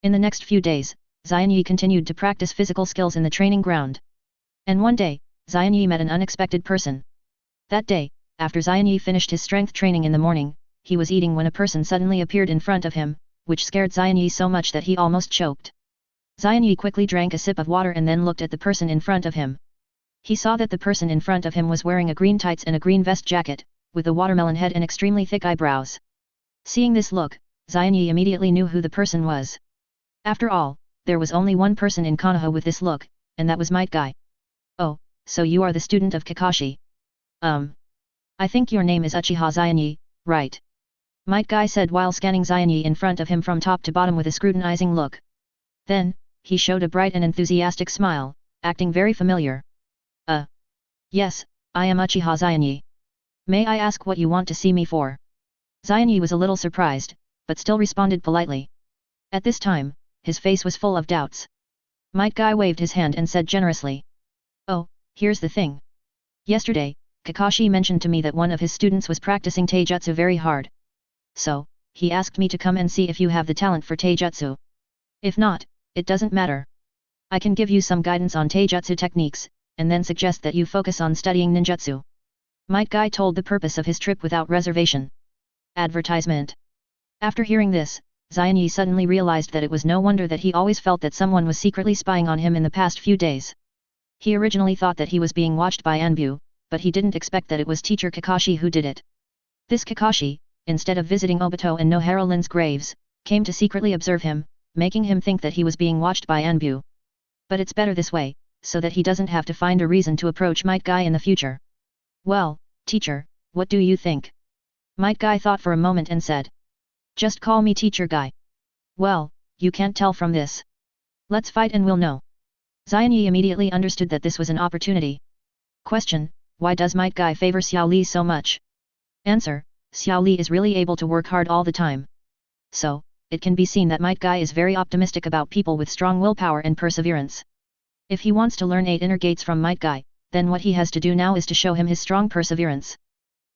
In the next few days, Xianyi continued to practice physical skills in the training ground. And one day, Xianyi met an unexpected person. That day, after Xianyi finished his strength training in the morning, he was eating when a person suddenly appeared in front of him, which scared Xianyi so much that he almost choked. Xianyi quickly drank a sip of water and then looked at the person in front of him. He saw that the person in front of him was wearing a green tights and a green vest jacket, with a watermelon head and extremely thick eyebrows. Seeing this look, Xianyi immediately knew who the person was. After all, there was only one person in Konoha with this look, and that was Might Guy. Oh, so you are the student of Kakashi. I think your name is Uchiha Xianyi, right? Might Guy said while scanning Xianyi in front of him from top to bottom with a scrutinizing look. Then, he showed a bright and enthusiastic smile, acting very familiar. Yes, I am Uchiha Xianyi. May I ask what you want to see me for? Xianyi was a little surprised, but still responded politely. At this time, his face was full of doubts. Might Guy waved his hand and said generously. Oh, here's the thing. Yesterday, Kakashi mentioned to me that one of his students was practicing taijutsu very hard. So, he asked me to come and see if you have the talent for taijutsu. If not, it doesn't matter. I can give you some guidance on taijutsu techniques, and then suggest that you focus on studying ninjutsu. Might Guy told the purpose of his trip without reservation. Advertisement. After hearing this, Xianyi suddenly realized that it was no wonder that he always felt that someone was secretly spying on him in the past few days. He originally thought that he was being watched by Anbu, but he didn't expect that it was teacher Kakashi who did it. This Kakashi, instead of visiting Obito and Nohara Lin's graves, came to secretly observe him, making him think that he was being watched by Anbu. But it's better this way, so that he doesn't have to find a reason to approach Might Guy in the future. Well, teacher, what do you think? Might Guy thought for a moment and said. Just call me Teacher Guy. Well, you can't tell from this. Let's fight and we'll know. Xianyi immediately understood that this was an opportunity. Question, why does Might Guy favor Xiao Li so much? Answer, Xiao Li is really able to work hard all the time. So, it can be seen that Might Guy is very optimistic about people with strong willpower and perseverance. If he wants to learn 8 inner gates from Might Guy, then what he has to do now is to show him his strong perseverance.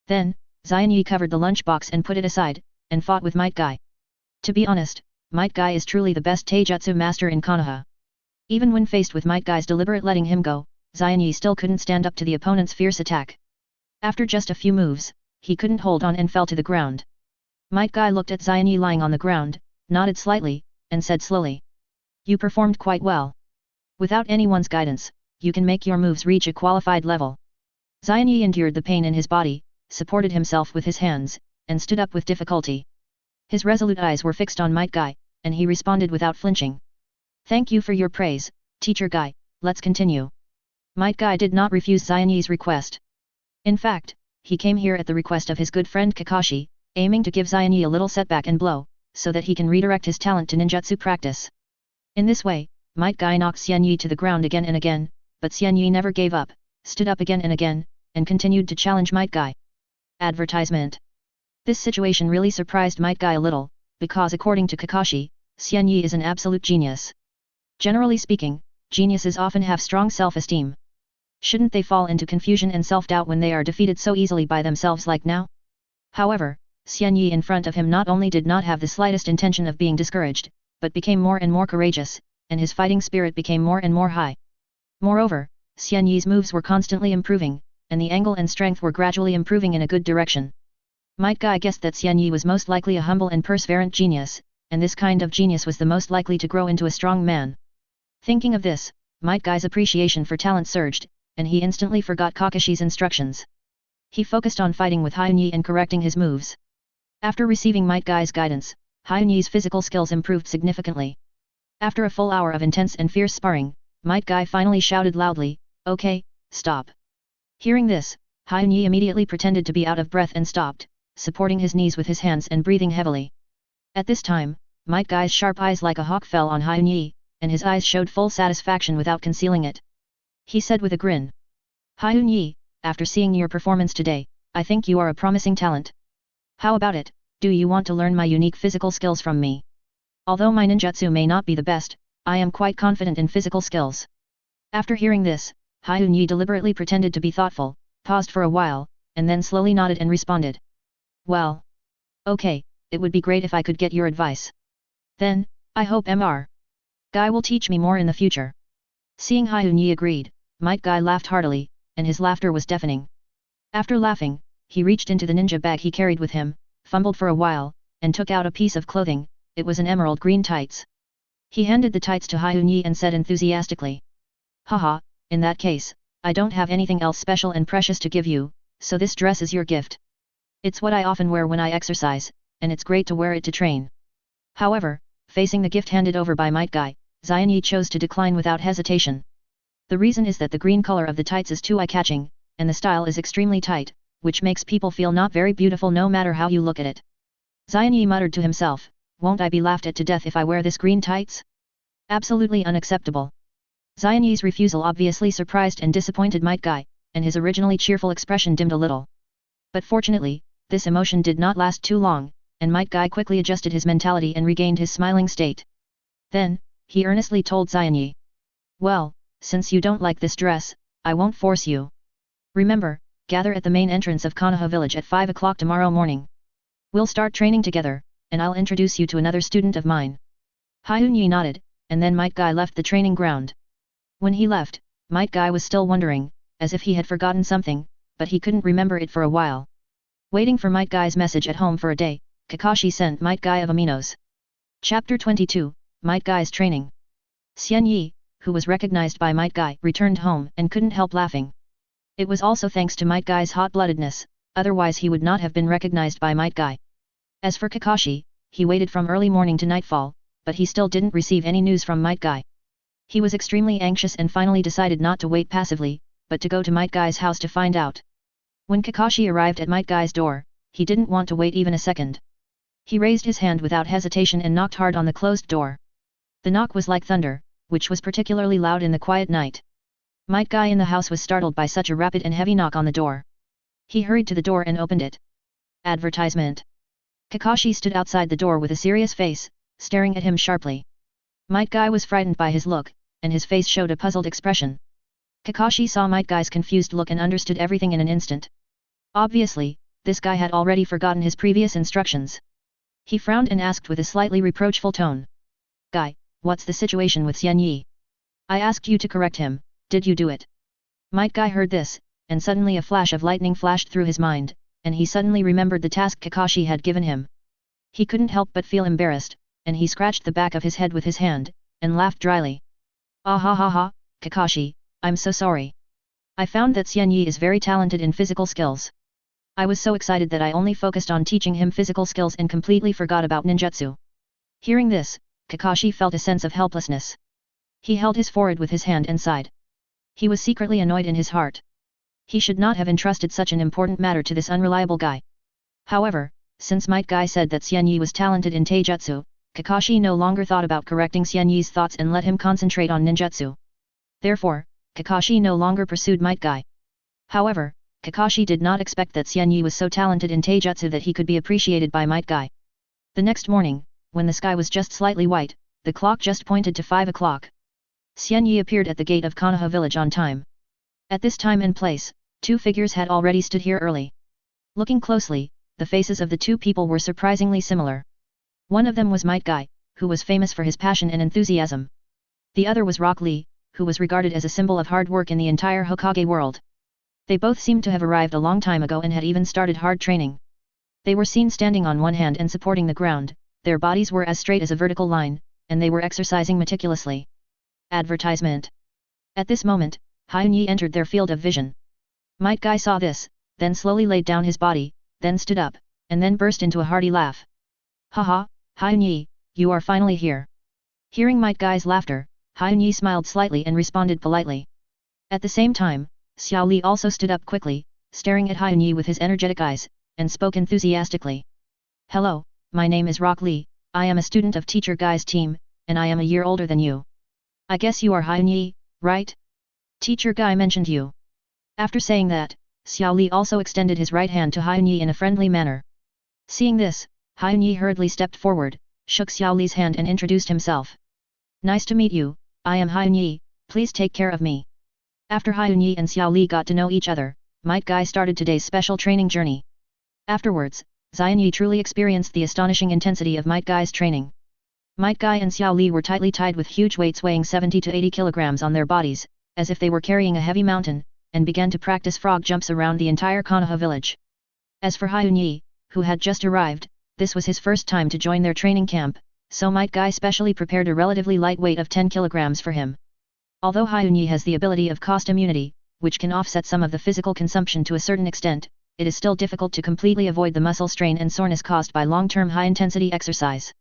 Then, Xianyi covered the lunchbox and put it aside, and fought with Might Guy. To be honest, Might Guy is truly the best taijutsu master in Konoha. Even when faced with Might Guy's deliberate letting him go, Xianyi still couldn't stand up to the opponent's fierce attack. After just a few moves, he couldn't hold on and fell to the ground. Might Guy looked at Xianyi lying on the ground, nodded slightly, and said slowly. You performed quite well. Without anyone's guidance, you can make your moves reach a qualified level. Xianyi endured the pain in his body, supported himself with his hands, and stood up with difficulty. His resolute eyes were fixed on Might Guy, and he responded without flinching. Thank you for your praise, Teacher Guy, let's continue. Might Guy did not refuse Xianyi's request. In fact, he came here at the request of his good friend Kakashi, aiming to give Xianyi a little setback and blow, so that he can redirect his talent to ninjutsu practice. In this way, Might Guy knocked Xianyi to the ground again and again, but Xianyi never gave up, stood up again and again, and continued to challenge Might Guy. Advertisement. This situation really surprised Might Guy a little, because according to Kakashi, Xianyi is an absolute genius. Generally speaking, geniuses often have strong self-esteem. Shouldn't they fall into confusion and self-doubt when they are defeated so easily by themselves like now? However, Xianyi in front of him not only did not have the slightest intention of being discouraged, but became more and more courageous, and his fighting spirit became more and more high. Moreover, Xianyi's moves were constantly improving, and the angle and strength were gradually improving in a good direction. Might Guy guessed that Xianyi was most likely a humble and perseverant genius, and this kind of genius was the most likely to grow into a strong man. Thinking of this, Might Guy's appreciation for talent surged, and he instantly forgot Kakashi's instructions. He focused on fighting with Hyunyi and correcting his moves. After receiving Might Guy's guidance, Hyunyi's physical skills improved significantly. After a full hour of intense and fierce sparring, Might Guy finally shouted loudly, "Okay, stop." Hearing this, Hyunyi immediately pretended to be out of breath and stopped, supporting his knees with his hands and breathing heavily. At this time, Might Guy's sharp eyes like a hawk fell on Hyunyi, and his eyes showed full satisfaction without concealing it. He said with a grin. Hyunyi, after seeing your performance today, I think you are a promising talent. How about it, do you want to learn my unique physical skills from me? Although my ninjutsu may not be the best, I am quite confident in physical skills. After hearing this, Hyunyi deliberately pretended to be thoughtful, paused for a while, and then slowly nodded and responded. Well. Okay, it would be great if I could get your advice. Then, I hope Mr. Guy will teach me more in the future. Seeing Hyunyi agreed, Might Guy laughed heartily, and his laughter was deafening. After laughing, he reached into the ninja bag he carried with him, fumbled for a while, and took out a piece of clothing. It was an emerald green tights. He handed the tights to Hyunyi and said enthusiastically. Haha, in that case, I don't have anything else special and precious to give you, so this dress is your gift. It's what I often wear when I exercise, and it's great to wear it to train. However, facing the gift handed over by Might Guy, Xianyi chose to decline without hesitation. The reason is that the green color of the tights is too eye-catching, and the style is extremely tight, which makes people feel not very beautiful no matter how you look at it. Xianyi muttered to himself, won't I be laughed at to death if I wear this green tights? Absolutely unacceptable. Xianyi's refusal obviously surprised and disappointed Might Guy, and his originally cheerful expression dimmed a little. But fortunately, this emotion did not last too long, and Might Guy quickly adjusted his mentality and regained his smiling state. Then, he earnestly told Xianyi. Well, since you don't like this dress, I won't force you. Remember, gather at the main entrance of Konoha village at 5 o'clock tomorrow morning. We'll start training together, and I'll introduce you to another student of mine. Hyunyi nodded, and then Might Guy left the training ground. When he left, Might Guy was still wondering, as if he had forgotten something, but he couldn't remember it for a while. Waiting for Might Guy's message at home for a day, Kakashi sent Might Guy of aminos. Chapter 22, Might Guy's Training. Xian Yi, who was recognized by Might Guy, returned home and couldn't help laughing. It was also thanks to Might Guy's hot-bloodedness, otherwise he would not have been recognized by Might Guy. As for Kakashi, he waited from early morning to nightfall, but he still didn't receive any news from Might Guy. He was extremely anxious and finally decided not to wait passively, but to go to Might Guy's house to find out. When Kakashi arrived at Might Guy's door, he didn't want to wait even a second. He raised his hand without hesitation and knocked hard on the closed door. The knock was like thunder, which was particularly loud in the quiet night. Might Guy in the house was startled by such a rapid and heavy knock on the door. He hurried to the door and opened it. Advertisement. Kakashi stood outside the door with a serious face, staring at him sharply. Might Guy was frightened by his look, and his face showed a puzzled expression. Kakashi saw Might Guy's confused look and understood everything in an instant. Obviously, this guy had already forgotten his previous instructions. He frowned and asked with a slightly reproachful tone. Guy, what's the situation with Xian Yi? I asked you to correct him, did you do it? Might Guy heard this, and suddenly a flash of lightning flashed through his mind, and he suddenly remembered the task Kakashi had given him. He couldn't help but feel embarrassed, and he scratched the back of his head with his hand, and laughed dryly. Ah ha ha ha, Kakashi, I'm so sorry. I found that Xian Yi is very talented in physical skills. I was so excited that I only focused on teaching him physical skills and completely forgot about ninjutsu. Hearing this, Kakashi felt a sense of helplessness. He held his forehead with his hand and sighed. He was secretly annoyed in his heart. He should not have entrusted such an important matter to this unreliable guy. However, since Might Guy said that Xian Yi was talented in taijutsu, Kakashi no longer thought about correcting Xian Yi's thoughts and let him concentrate on ninjutsu. Therefore, Kakashi no longer pursued Might Guy. However, Kakashi did not expect that Xian Yi was so talented in taijutsu that he could be appreciated by Might Guy. The next morning, when the sky was just slightly white, the clock just pointed to 5 o'clock. Xian Yi appeared at the gate of Konoha village on time. At this time and place, 2 figures had already stood here early. Looking closely, the faces of the 2 people were surprisingly similar. One of them was Might Guy, who was famous for his passion and enthusiasm. The other was Rock Lee, who was regarded as a symbol of hard work in the entire Hokage world. They both seemed to have arrived a long time ago and had even started hard training. They were seen standing on one hand and supporting the ground, their bodies were as straight as a vertical line, and they were exercising meticulously. Advertisement. At this moment, Hyun Yi entered their field of vision. Might Guy saw this, then slowly laid down his body, then stood up, and then burst into a hearty laugh. Haha, Hyun Yi, you are finally here. Hearing Might Guy's laughter, Hyun Yi smiled slightly and responded politely. At the same time, Xiao Li also stood up quickly, staring at Hyun Yi with his energetic eyes, and spoke enthusiastically. Hello, my name is Rock Lee, I am a student of Teacher Guy's team, and I am a year older than you. I guess you are Hyun Yi, right? Teacher Guy mentioned you. After saying that, Xiao Li also extended his right hand to Hyun Yi in a friendly manner. Seeing this, Hyun Yi hurriedly stepped forward, shook Xiao Li's hand and introduced himself. Nice to meet you, I am Hyun Yi, please take care of me. After Hyun Yi and Xiao Li got to know each other, Might Guy started today's special training journey. Afterwards, Xian Yi truly experienced the astonishing intensity of Might Guy's training. Might Guy and Xiao Li were tightly tied with huge weights weighing 70 to 80 kilograms on their bodies, as if they were carrying a heavy mountain, and began to practice frog jumps around the entire Konoha village. As for Hyun Yi, who had just arrived, this was his first time to join their training camp, so Might Guy specially prepared a relatively light weight of 10 kilograms for him. Although Hyun Yi has the ability of cost immunity, which can offset some of the physical consumption to a certain extent, it is still difficult to completely avoid the muscle strain and soreness caused by long-term high-intensity exercise.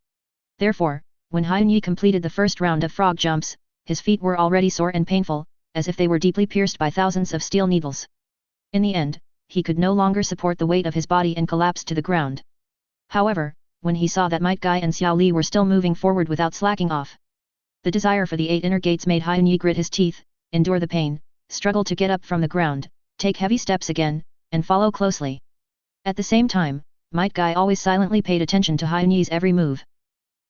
Therefore, when Hyun Yi completed the first round of frog jumps, his feet were already sore and painful, as if they were deeply pierced by thousands of steel needles. In the end, he could no longer support the weight of his body and collapsed to the ground. However, when he saw that Might Guy and Xiao Li were still moving forward without slacking off, the desire for the 8 inner gates made Hyun Yi grit his teeth, endure the pain, struggle to get up from the ground, take heavy steps again, and follow closely. At the same time, Might Guy always silently paid attention to Hyun Yi's every move.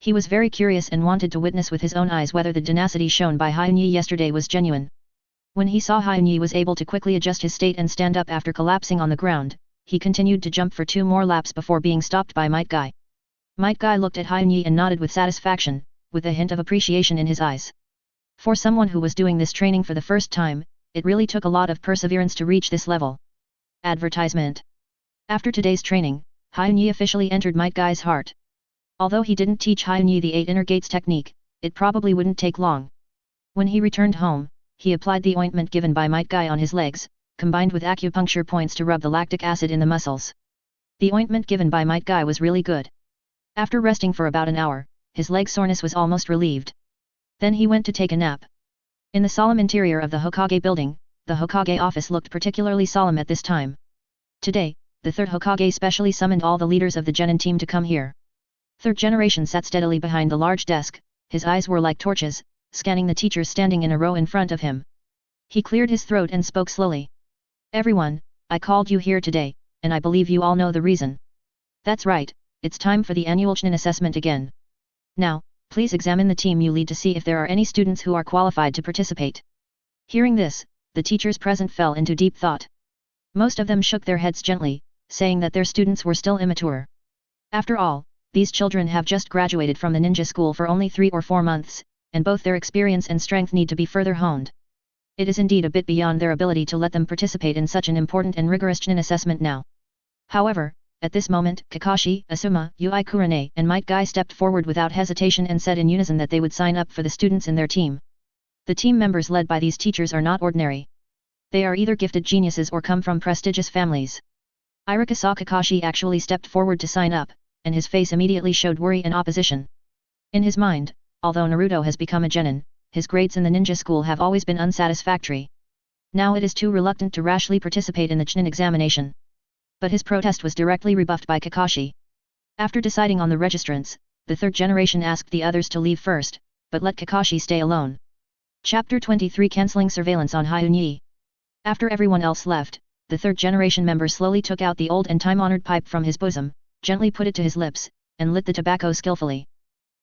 He was very curious and wanted to witness with his own eyes whether the tenacity shown by Hyun Yi yesterday was genuine. When he saw Hyun Yi was able to quickly adjust his state and stand up after collapsing on the ground, he continued to jump for 2 more laps before being stopped by Might Guy. Might Guy looked at Hyun Yi and nodded with satisfaction, with a hint of appreciation in his eyes. For someone who was doing this training for the first time, it really took a lot of perseverance to reach this level. Advertisement. After today's training, Hyunyi officially entered Might Guy's heart. Although he didn't teach Hyunyi the 8 inner gates technique, it probably wouldn't take long. When he returned home, he applied the ointment given by Might Guy on his legs, combined with acupuncture points to rub the lactic acid in the muscles. The ointment given by Might Guy was really good. After resting for about an hour, his leg soreness was almost relieved. Then he went to take a nap. In the solemn interior of the Hokage building, the Hokage office looked particularly solemn at this time. Today, the third Hokage specially summoned all the leaders of the genin team to come here. Third generation sat steadily behind the large desk, his eyes were like torches, scanning the teachers standing in a row in front of him. He cleared his throat and spoke slowly. Everyone, I called you here today, and I believe you all know the reason. That's right, it's time for the annual genin assessment again. Now, please examine the team you lead to see if there are any students who are qualified to participate. Hearing this, the teachers present fell into deep thought. Most of them shook their heads gently, saying that their students were still immature. After all, these children have just graduated from the ninja school for only 3 or 4 months, and both their experience and strength need to be further honed. It is indeed a bit beyond their ability to let them participate in such an important and rigorous genin assessment now. However, at this moment, Kakashi, Asuma, Ui Kurane and Might Guy stepped forward without hesitation and said in unison that they would sign up for the students in their team. The team members led by these teachers are not ordinary. They are either gifted geniuses or come from prestigious families. Iruka saw Kakashi actually stepped forward to sign up, and his face immediately showed worry and opposition. In his mind, although Naruto has become a genin, his grades in the ninja school have always been unsatisfactory. Now it is too reluctant to rashly participate in the genin examination. But his protest was directly rebuffed by Kakashi. After deciding on the registrants, the third generation asked the others to leave first, but let Kakashi stay alone. Chapter 23 Cancelling Surveillance on Hyunyi. After everyone else left, the third generation member slowly took out the old and time-honored pipe from his bosom, gently put it to his lips, and lit the tobacco skillfully.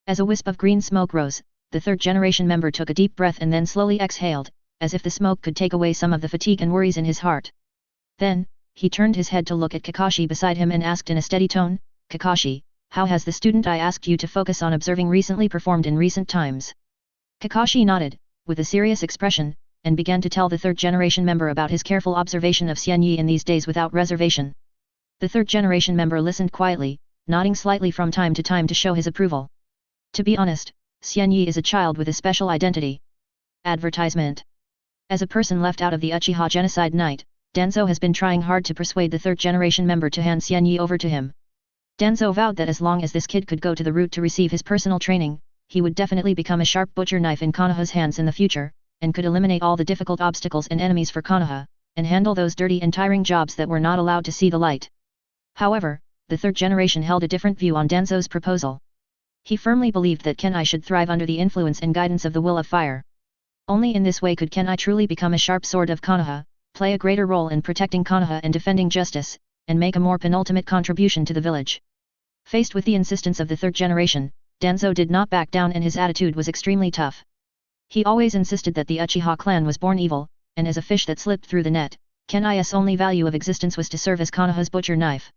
As a wisp of green smoke rose, the third generation member took a deep breath and then slowly exhaled, as if the smoke could take away some of the fatigue and worries in his heart. Then, he turned his head to look at Kakashi beside him and asked in a steady tone, Kakashi, how has the student I asked you to focus on observing recently performed in recent times? Kakashi nodded, with a serious expression, and began to tell the third generation member about his careful observation of Xianyi in these days without reservation. The third generation member listened quietly, nodding slightly from time to time to show his approval. To be honest, Xianyi is a child with a special identity. Advertisement. As a person left out of the Uchiha genocide night, Danzo has been trying hard to persuade the third generation member to hand Xianyi over to him. Danzo vowed that as long as this kid could go to the route to receive his personal training, he would definitely become a sharp butcher knife in Konoha's hands in the future, and could eliminate all the difficult obstacles and enemies for Konoha, and handle those dirty and tiring jobs that were not allowed to see the light. However, the third generation held a different view on Danzo's proposal. He firmly believed that Kenai should thrive under the influence and guidance of the will of fire. Only in this way could Kenai truly become a sharp sword of Konoha, play a greater role in protecting Konoha and defending justice, and make a more penultimate contribution to the village. Faced with the insistence of the third generation, Danzo did not back down and his attitude was extremely tough. He always insisted that the Uchiha clan was born evil, and as a fish that slipped through the net, Kenai's only value of existence was to serve as Konoha's butcher knife.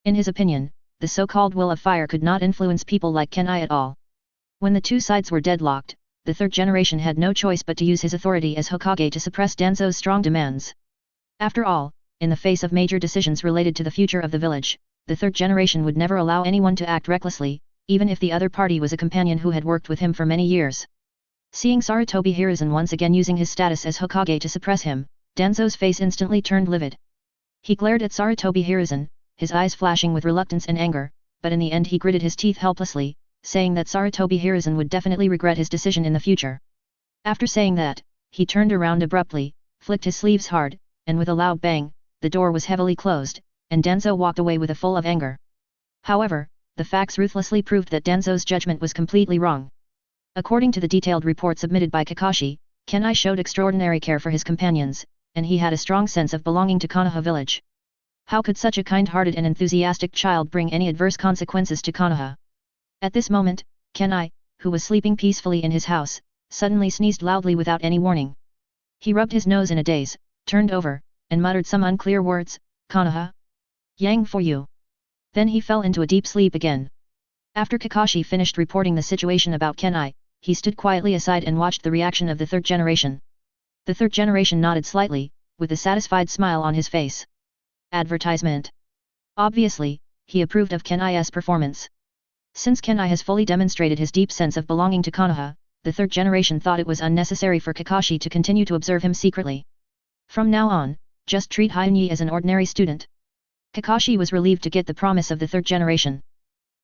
In his opinion, the so-called will of fire could not influence people like Kenai at all. When the two sides were deadlocked, the third generation had no choice but to use his authority as Hokage to suppress Danzo's strong demands. After all, in the face of major decisions related to the future of the village, the third generation would never allow anyone to act recklessly, even if the other party was a companion who had worked with him for many years. Seeing Sarutobi Hiruzen once again using his status as Hokage to suppress him, Danzo's face instantly turned livid. He glared at Sarutobi Hiruzen, his eyes flashing with reluctance and anger, but in the end he gritted his teeth helplessly, saying that Sarutobi Hiruzen would definitely regret his decision in the future. After saying that, he turned around abruptly, flicked his sleeves hard, and with a loud bang, the door was heavily closed, and Danzo walked away with a full of anger. However, the facts ruthlessly proved that Danzo's judgment was completely wrong. According to the detailed report submitted by Kakashi, Kenai showed extraordinary care for his companions, and he had a strong sense of belonging to Konoha village. How could such a kind-hearted and enthusiastic child bring any adverse consequences to Konoha? At this moment, Kenai, who was sleeping peacefully in his house, suddenly sneezed loudly without any warning. He rubbed his nose in a daze, turned over, and muttered some unclear words, Konoha? Yang for you. Then he fell into a deep sleep again. After Kakashi finished reporting the situation about Kenai, he stood quietly aside and watched the reaction of the third generation. The third generation nodded slightly, with a satisfied smile on his face. Advertisement. Obviously, he approved of Ken-I's performance. Since Ken-I has fully demonstrated his deep sense of belonging to Konoha, the third generation thought it was unnecessary for Kakashi to continue to observe him secretly. From now on, just treat Hyunyi as an ordinary student. Kakashi was relieved to get the promise of the third generation.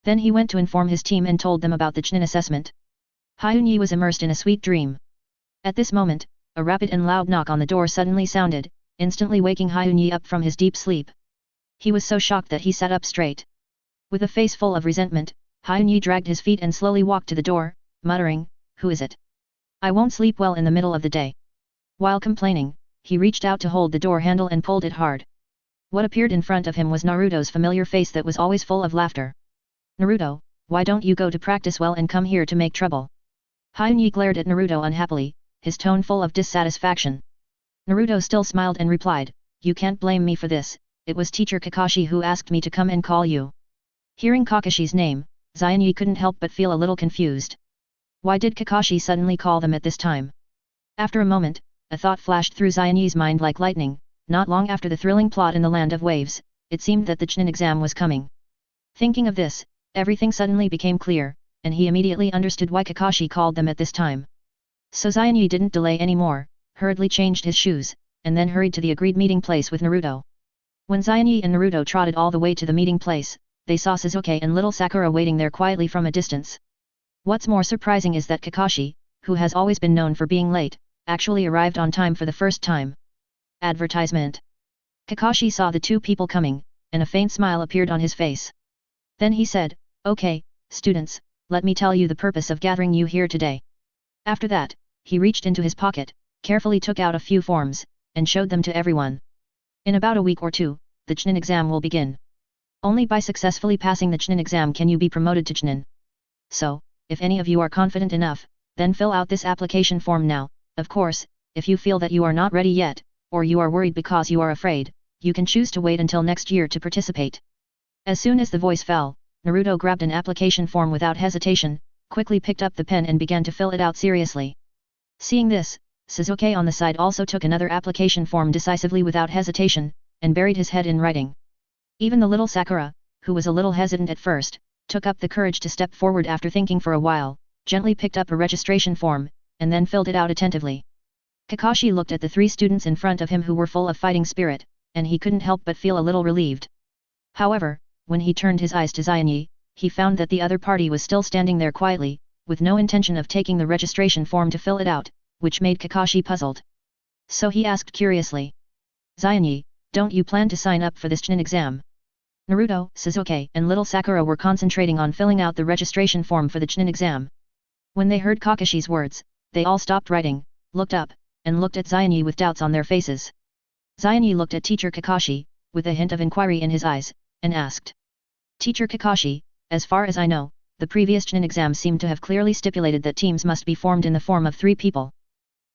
Then he went to inform his team and told them about the Chunin assessment. Hyunyi was immersed in a sweet dream. At this moment, a rapid and loud knock on the door suddenly sounded, instantly waking Hyunyi up from his deep sleep. He was so shocked that he sat up straight. With a face full of resentment, Hyunyi dragged his feet and slowly walked to the door, muttering, "Who is it? I won't sleep well in the middle of the day." While complaining, he reached out to hold the door handle and pulled it hard. What appeared in front of him was Naruto's familiar face that was always full of laughter. "Naruto, why don't you go to practice well and come here to make trouble?" Hyunyi glared at Naruto unhappily, his tone full of dissatisfaction. Naruto still smiled and replied, "You can't blame me for this, it was teacher Kakashi who asked me to come and call you." Hearing Kakashi's name, Hyunyi couldn't help but feel a little confused. Why did Kakashi suddenly call them at this time? After a moment, a thought flashed through Hyunyi's mind like lightning. Not long after the thrilling plot in the Land of Waves, it seemed that the Chunin exam was coming. Thinking of this, everything suddenly became clear, and he immediately understood why Kakashi called them at this time. So Hyunyi didn't delay anymore, hurriedly changed his shoes, and then hurried to the agreed meeting place with Naruto. When Hyunyi and Naruto trotted all the way to the meeting place, they saw Sasuke and little Sakura waiting there quietly from a distance. What's more surprising is that Kakashi, who has always been known for being late, actually arrived on time for the first time. Advertisement. Kakashi saw the two people coming, and a faint smile appeared on his face. Then he said, "Okay, students, let me tell you the purpose of gathering you here today." After that, he reached into his pocket, carefully took out a few forms, and showed them to everyone. In about a week or two, the Chunin exam will begin. Only by successfully passing the Chunin exam can you be promoted to Chunin. So, if any of you are confident enough, then fill out this application form now. Of course, if you feel that you are not ready yet, or you are worried because you are afraid, you can choose to wait until next year to participate. As soon as the voice fell, Naruto grabbed an application form without hesitation, quickly picked up the pen and began to fill it out seriously. Seeing this, Sasuke on the side also took another application form decisively without hesitation, and buried his head in writing. Even the little Sakura, who was a little hesitant at first, took up the courage to step forward after thinking for a while, gently picked up a registration form, and then filled it out attentively. Kakashi looked at the three students in front of him who were full of fighting spirit, and he couldn't help but feel a little relieved. However, when he turned his eyes to Hyunyi, he found that the other party was still standing there quietly, with no intention of taking the registration form to fill it out, which made Kakashi puzzled. So he asked curiously, "Hyunyi, don't you plan to sign up for this Chunin exam?" Naruto, Sasuke, and little Sakura were concentrating on filling out the registration form for the Chunin exam. When they heard Kakashi's words, they all stopped writing, looked up, and looked at Hyunyi with doubts on their faces. Hyunyi looked at teacher Kakashi, with a hint of inquiry in his eyes, and asked, "Teacher Kakashi, as far as I know, the previous Chunin exam seemed to have clearly stipulated that teams must be formed in the form of 3 people.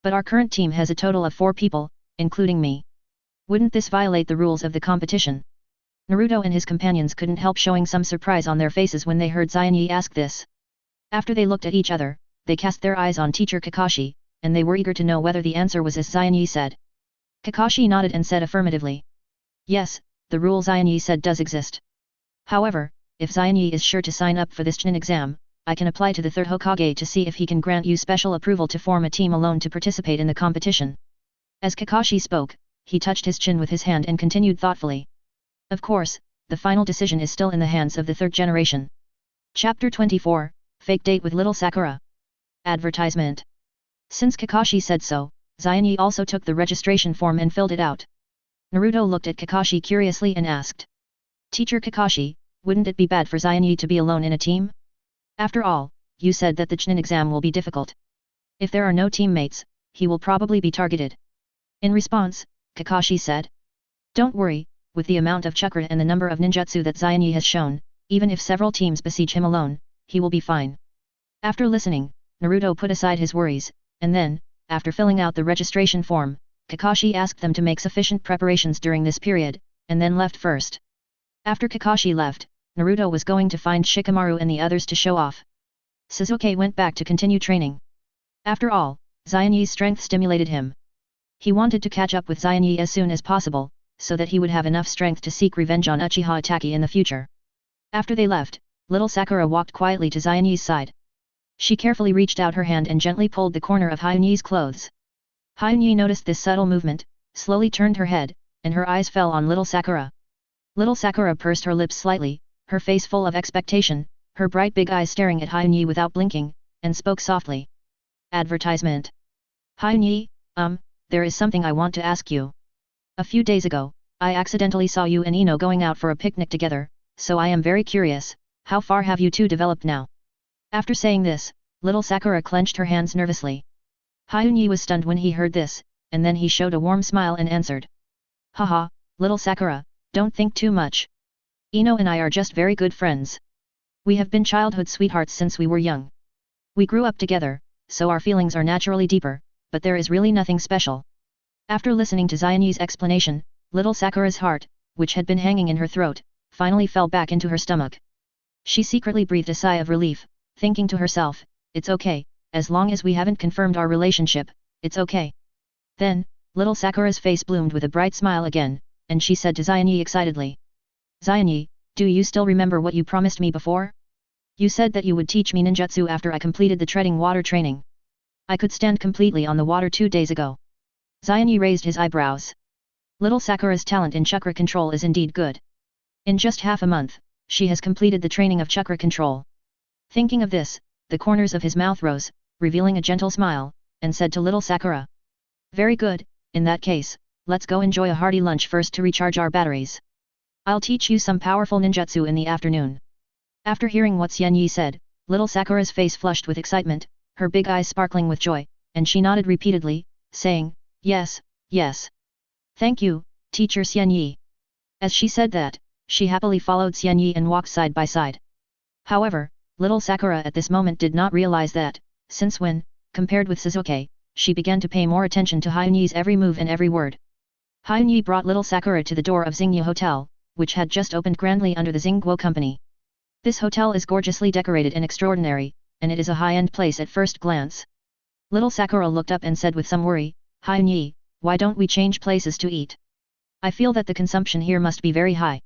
But our current team has a total of 4 people, including me. Wouldn't this violate the rules of the competition?" Naruto and his companions couldn't help showing some surprise on their faces when they heard Hyunyi ask this. After they looked at each other, they cast their eyes on teacher Kakashi, and they were eager to know whether the answer was as Hyunyi said. Kakashi nodded and said affirmatively. "Yes, the rule Hyunyi said does exist. However, if Hyunyi is sure to sign up for this Chunin exam, I can apply to the third Hokage to see if he can grant you special approval to form a team alone to participate in the competition." As Kakashi spoke, he touched his chin with his hand and continued thoughtfully. Of course, the final decision is still in the hands of the third generation. Chapter 24, Fake Date with Little Sakura. Advertisement. Since Kakashi said so, Hyunyi also took the registration form and filled it out. Naruto looked at Kakashi curiously and asked, "Teacher Kakashi, wouldn't it be bad for Hyunyi to be alone in a team? After all, you said that the Chunin exam will be difficult. If there are no teammates, he will probably be targeted." In response, Kakashi said, "Don't worry, with the amount of chakra and the number of ninjutsu that Hyunyi has shown, even if several teams besiege him alone, he will be fine." After listening, Naruto put aside his worries, and then, after filling out the registration form, Kakashi asked them to make sufficient preparations during this period, and then left first. After Kakashi left, Naruto was going to find Shikamaru and the others to show off. Sasuke went back to continue training. After all, Hyunyi's strength stimulated him. He wanted to catch up with Hyunyi as soon as possible, so that he would have enough strength to seek revenge on Uchiha Itachi in the future. After they left, little Sakura walked quietly to Xianyu's side. She carefully reached out her hand and gently pulled the corner of Hyunyi's clothes. Hyunyi noticed this subtle movement, slowly turned her head, and her eyes fell on little Sakura. Little Sakura pursed her lips slightly, her face full of expectation, her bright big eyes staring at Hyunyi without blinking, and spoke softly. Advertisement. Hyunyi, there is something I want to ask you. A few days ago, I accidentally saw you and Ino going out for a picnic together, so I am very curious, how far have you two developed now? After saying this, little Sakura clenched her hands nervously. Hyunyi was stunned when he heard this, and then he showed a warm smile and answered. Haha, little Sakura, don't think too much. Ino and I are just very good friends. We have been childhood sweethearts since we were young. We grew up together, so our feelings are naturally deeper, but there is really nothing special. After listening to Xianyu's explanation, little Sakura's heart, which had been hanging in her throat, finally fell back into her stomach. She secretly breathed a sigh of relief, thinking to herself, it's okay, as long as we haven't confirmed our relationship, it's okay. Then, little Sakura's face bloomed with a bright smile again, and she said to Xianyi excitedly. Xianyi, do you still remember what you promised me before? You said that you would teach me ninjutsu after I completed the treading water training. I could stand completely on the water 2 days ago. Xianyi raised his eyebrows. Little Sakura's talent in chakra control is indeed good. In just half a month, she has completed the training of chakra control. Thinking of this, the corners of his mouth rose, revealing a gentle smile, and said to little Sakura. Very good, in that case, let's go enjoy a hearty lunch first to recharge our batteries. I'll teach you some powerful ninjutsu in the afternoon. After hearing what Xianyi said, little Sakura's face flushed with excitement, her big eyes sparkling with joy, and she nodded repeatedly, saying, yes, yes. Thank you, teacher Xianyi. As she said that, she happily followed Xianyi and walked side by side. However, little Sakura at this moment did not realize that, since when, compared with Sasuke, she began to pay more attention to Hyunyi's every move and every word. Hyunyi brought little Sakura to the door of Xingyu Hotel, which had just opened grandly under the Xingguo company. This hotel is gorgeously decorated and extraordinary, and it is a high-end place at first glance. Little Sakura looked up and said with some worry, Hyunyi, why don't we change places to eat? I feel that the consumption here must be very high.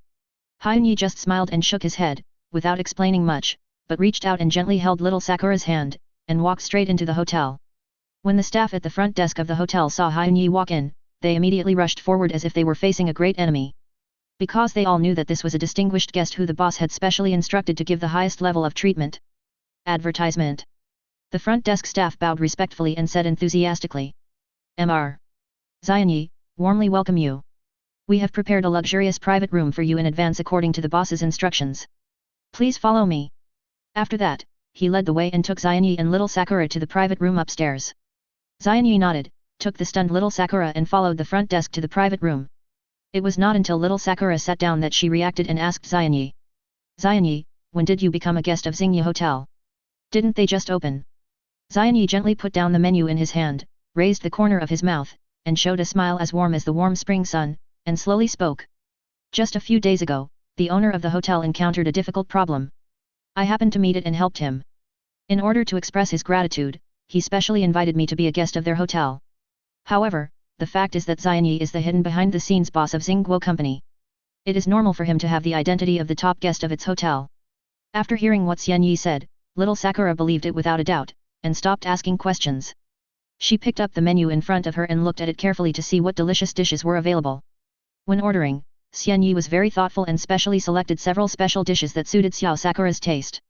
Hyunyi just smiled and shook his head, without explaining much, but reached out and gently held little Sakura's hand, and walked straight into the hotel. When the staff at the front desk of the hotel saw Hyunyi walk in, they immediately rushed forward as if they were facing a great enemy. Because they all knew that this was a distinguished guest who the boss had specially instructed to give the highest level of treatment. Advertisement. The front desk staff bowed respectfully and said enthusiastically. Mr. Xianyi, warmly welcome you. We have prepared a luxurious private room for you in advance according to the boss's instructions. Please follow me. After that, he led the way and took Xianyi and little Sakura to the private room upstairs. Xianyi nodded, took the stunned little Sakura and followed the front desk to the private room. It was not until little Sakura sat down that she reacted and asked Xianyi. Xianyi, when did you become a guest of Xingyu Hotel? Didn't they just open? Xianyi gently put down the menu in his hand, raised the corner of his mouth, and showed a smile as warm as the warm spring sun, and slowly spoke. Just a few days ago, the owner of the hotel encountered a difficult problem. I happened to meet it and helped him. In order to express his gratitude, he specially invited me to be a guest of their hotel. However, the fact is that Xianyi is the hidden behind-the-scenes boss of Xingguo Company. It is normal for him to have the identity of the top guest of its hotel. After hearing what Xianyi said, little Sakura believed it without a doubt, and stopped asking questions. She picked up the menu in front of her and looked at it carefully to see what delicious dishes were available. When ordering, Xianyi was very thoughtful and specially selected several special dishes that suited Xiao Sakura's taste.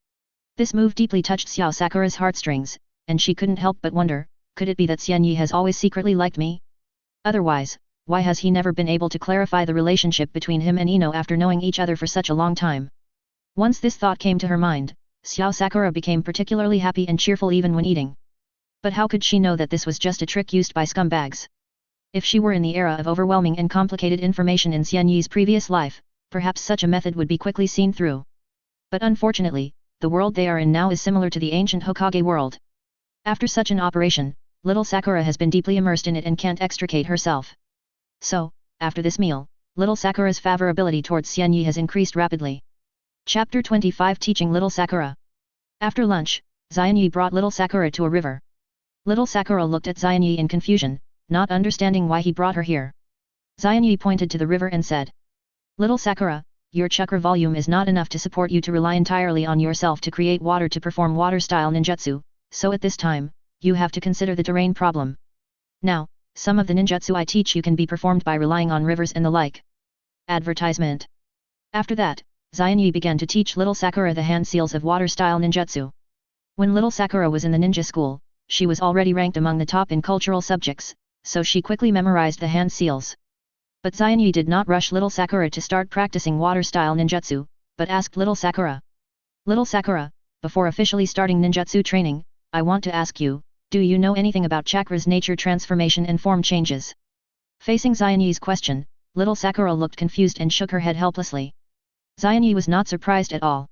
This move deeply touched Xiao Sakura's heartstrings, and she couldn't help but wonder, could it be that Xianyi has always secretly liked me? Otherwise, why has he never been able to clarify the relationship between him and Ino after knowing each other for such a long time? Once this thought came to her mind, Xiao Sakura became particularly happy and cheerful even when eating. But how could she know that this was just a trick used by scumbags? If she were in the era of overwhelming and complicated information in Xianyi's previous life, perhaps such a method would be quickly seen through. But unfortunately, the world they are in now is similar to the ancient Hokage world. After such an operation, little Sakura has been deeply immersed in it and can't extricate herself. So, after this meal, little Sakura's favorability towards Xianyi has increased rapidly. Chapter 25 Teaching Little Sakura. After lunch, Xianyi brought little Sakura to a river. Little Sakura looked at Xianyi in confusion, not understanding why he brought her here. Xianyi pointed to the river and said, "Little Sakura, your chakra volume is not enough to support you to rely entirely on yourself to create water to perform water-style ninjutsu, so at this time, you have to consider the terrain problem. Now, some of the ninjutsu I teach you can be performed by relying on rivers and the like." Advertisement. After that, Xianyi began to teach little Sakura the hand seals of water-style ninjutsu. When little Sakura was in the ninja school, she was already ranked among the top in cultural subjects, so she quickly memorized the hand seals. But Xianyi did not rush little Sakura to start practicing water-style ninjutsu, but asked little Sakura, "Little Sakura, before officially starting ninjutsu training, I want to ask you, do you know anything about chakra's nature transformation and form changes?" Facing Xianyi's question, little Sakura looked confused and shook her head helplessly. Xianyi was not surprised at all.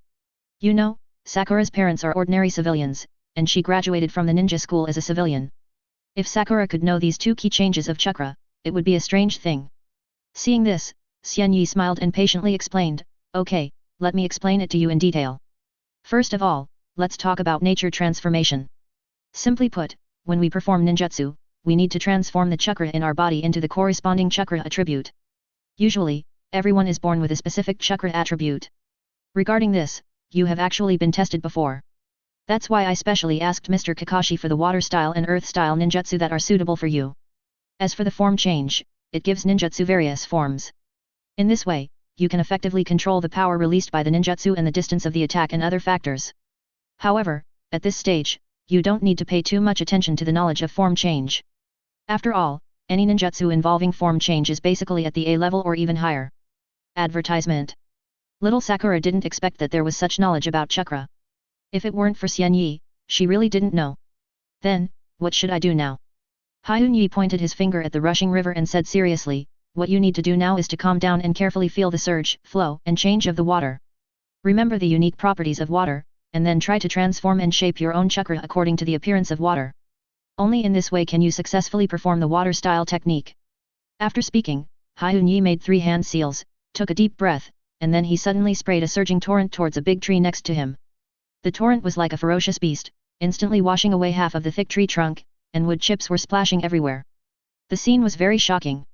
You know, Sakura's parents are ordinary civilians, and she graduated from the ninja school as a civilian. If Sakura could know these two key changes of chakra, it would be a strange thing. Seeing this, Xianyi smiled and patiently explained, "Okay, let me explain it to you in detail. First of all, let's talk about nature transformation. Simply put, when we perform ninjutsu, we need to transform the chakra in our body into the corresponding chakra attribute. Usually, everyone is born with a specific chakra attribute. Regarding this, you have actually been tested before. That's why I specially asked Mr. Kakashi for the water-style and earth-style ninjutsu that are suitable for you. As for the form change, it gives ninjutsu various forms. In this way, you can effectively control the power released by the ninjutsu and the distance of the attack and other factors. However, at this stage, you don't need to pay too much attention to the knowledge of form change. After all, any ninjutsu involving form change is basically at the A level or even higher." Advertisement. Little Sakura didn't expect that there was such knowledge about chakra. If it weren't for Xianyi, she really didn't know. Then, what should I do now? Hyunyi pointed his finger at the rushing river and said seriously, "What you need to do now is to calm down and carefully feel the surge, flow and change of the water. Remember the unique properties of water, and then try to transform and shape your own chakra according to the appearance of water. Only in this way can you successfully perform the water-style technique." After speaking, Hyunyi made 3 hand seals, took a deep breath, and then he suddenly sprayed a surging torrent towards a big tree next to him. The torrent was like a ferocious beast, instantly washing away half of the thick tree trunk, and wood chips were splashing everywhere. The scene was very shocking.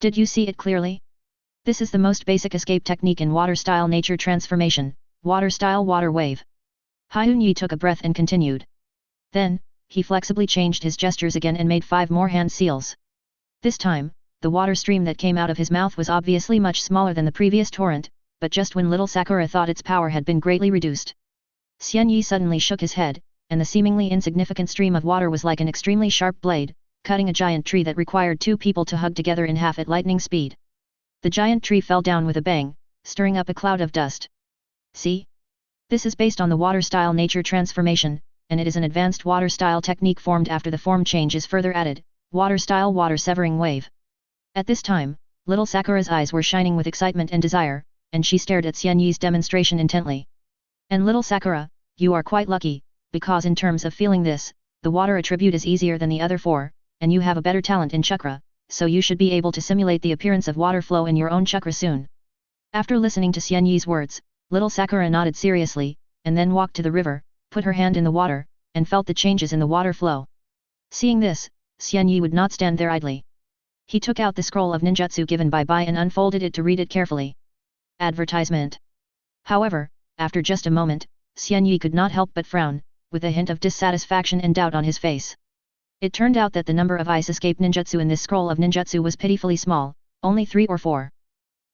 Did you see it clearly? This is the most basic escape technique in water-style nature transformation, water-style water wave. Hyunyi took a breath and continued. Then, he flexibly changed his gestures again and made 5 more hand seals. This time, the water stream that came out of his mouth was obviously much smaller than the previous torrent, but just when little Sakura thought its power had been greatly reduced. Xianyi suddenly shook his head, and the seemingly insignificant stream of water was like an extremely sharp blade, cutting a giant tree that required 2 people to hug together in half at lightning speed. The giant tree fell down with a bang, stirring up a cloud of dust. See? This is based on the water-style nature transformation, and it is an advanced water-style technique formed after the form change is further added, water-style water-severing wave. At this time, little Sakura's eyes were shining with excitement and desire, and she stared at Xianyi's demonstration intently. And little Sakura, you are quite lucky, because in terms of feeling this, the water attribute is easier than the other 4, and you have a better talent in chakra, so you should be able to simulate the appearance of water flow in your own chakra soon. After listening to Xianyi's words, little Sakura nodded seriously, and then walked to the river, put her hand in the water, and felt the changes in the water flow. Seeing this, Xianyi would not stand there idly. He took out the scroll of ninjutsu given by Bai and unfolded it to read it carefully. Advertisement. However, after just a moment, Xianyi could not help but frown, with a hint of dissatisfaction and doubt on his face. It turned out that the number of ice escape ninjutsu in this scroll of ninjutsu was pitifully small, only 3 or 4.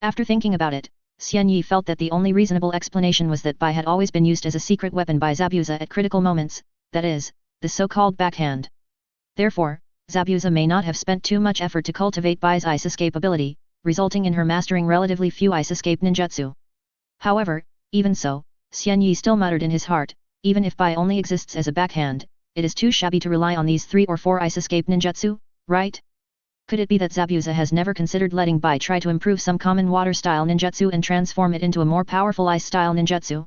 After thinking about it, Xianyi felt that the only reasonable explanation was that Bai had always been used as a secret weapon by Zabuza at critical moments, that is, the so-called backhand. Therefore, Zabuza may not have spent too much effort to cultivate Bai's ice escape ability, resulting in her mastering relatively few ice escape ninjutsu. However, even so, Xianyi still muttered in his heart, even if Bai only exists as a backhand, it is too shabby to rely on these 3 or 4 ice escape ninjutsu, right? Could it be that Zabuza has never considered letting Bai try to improve some common water-style ninjutsu and transform it into a more powerful ice-style ninjutsu?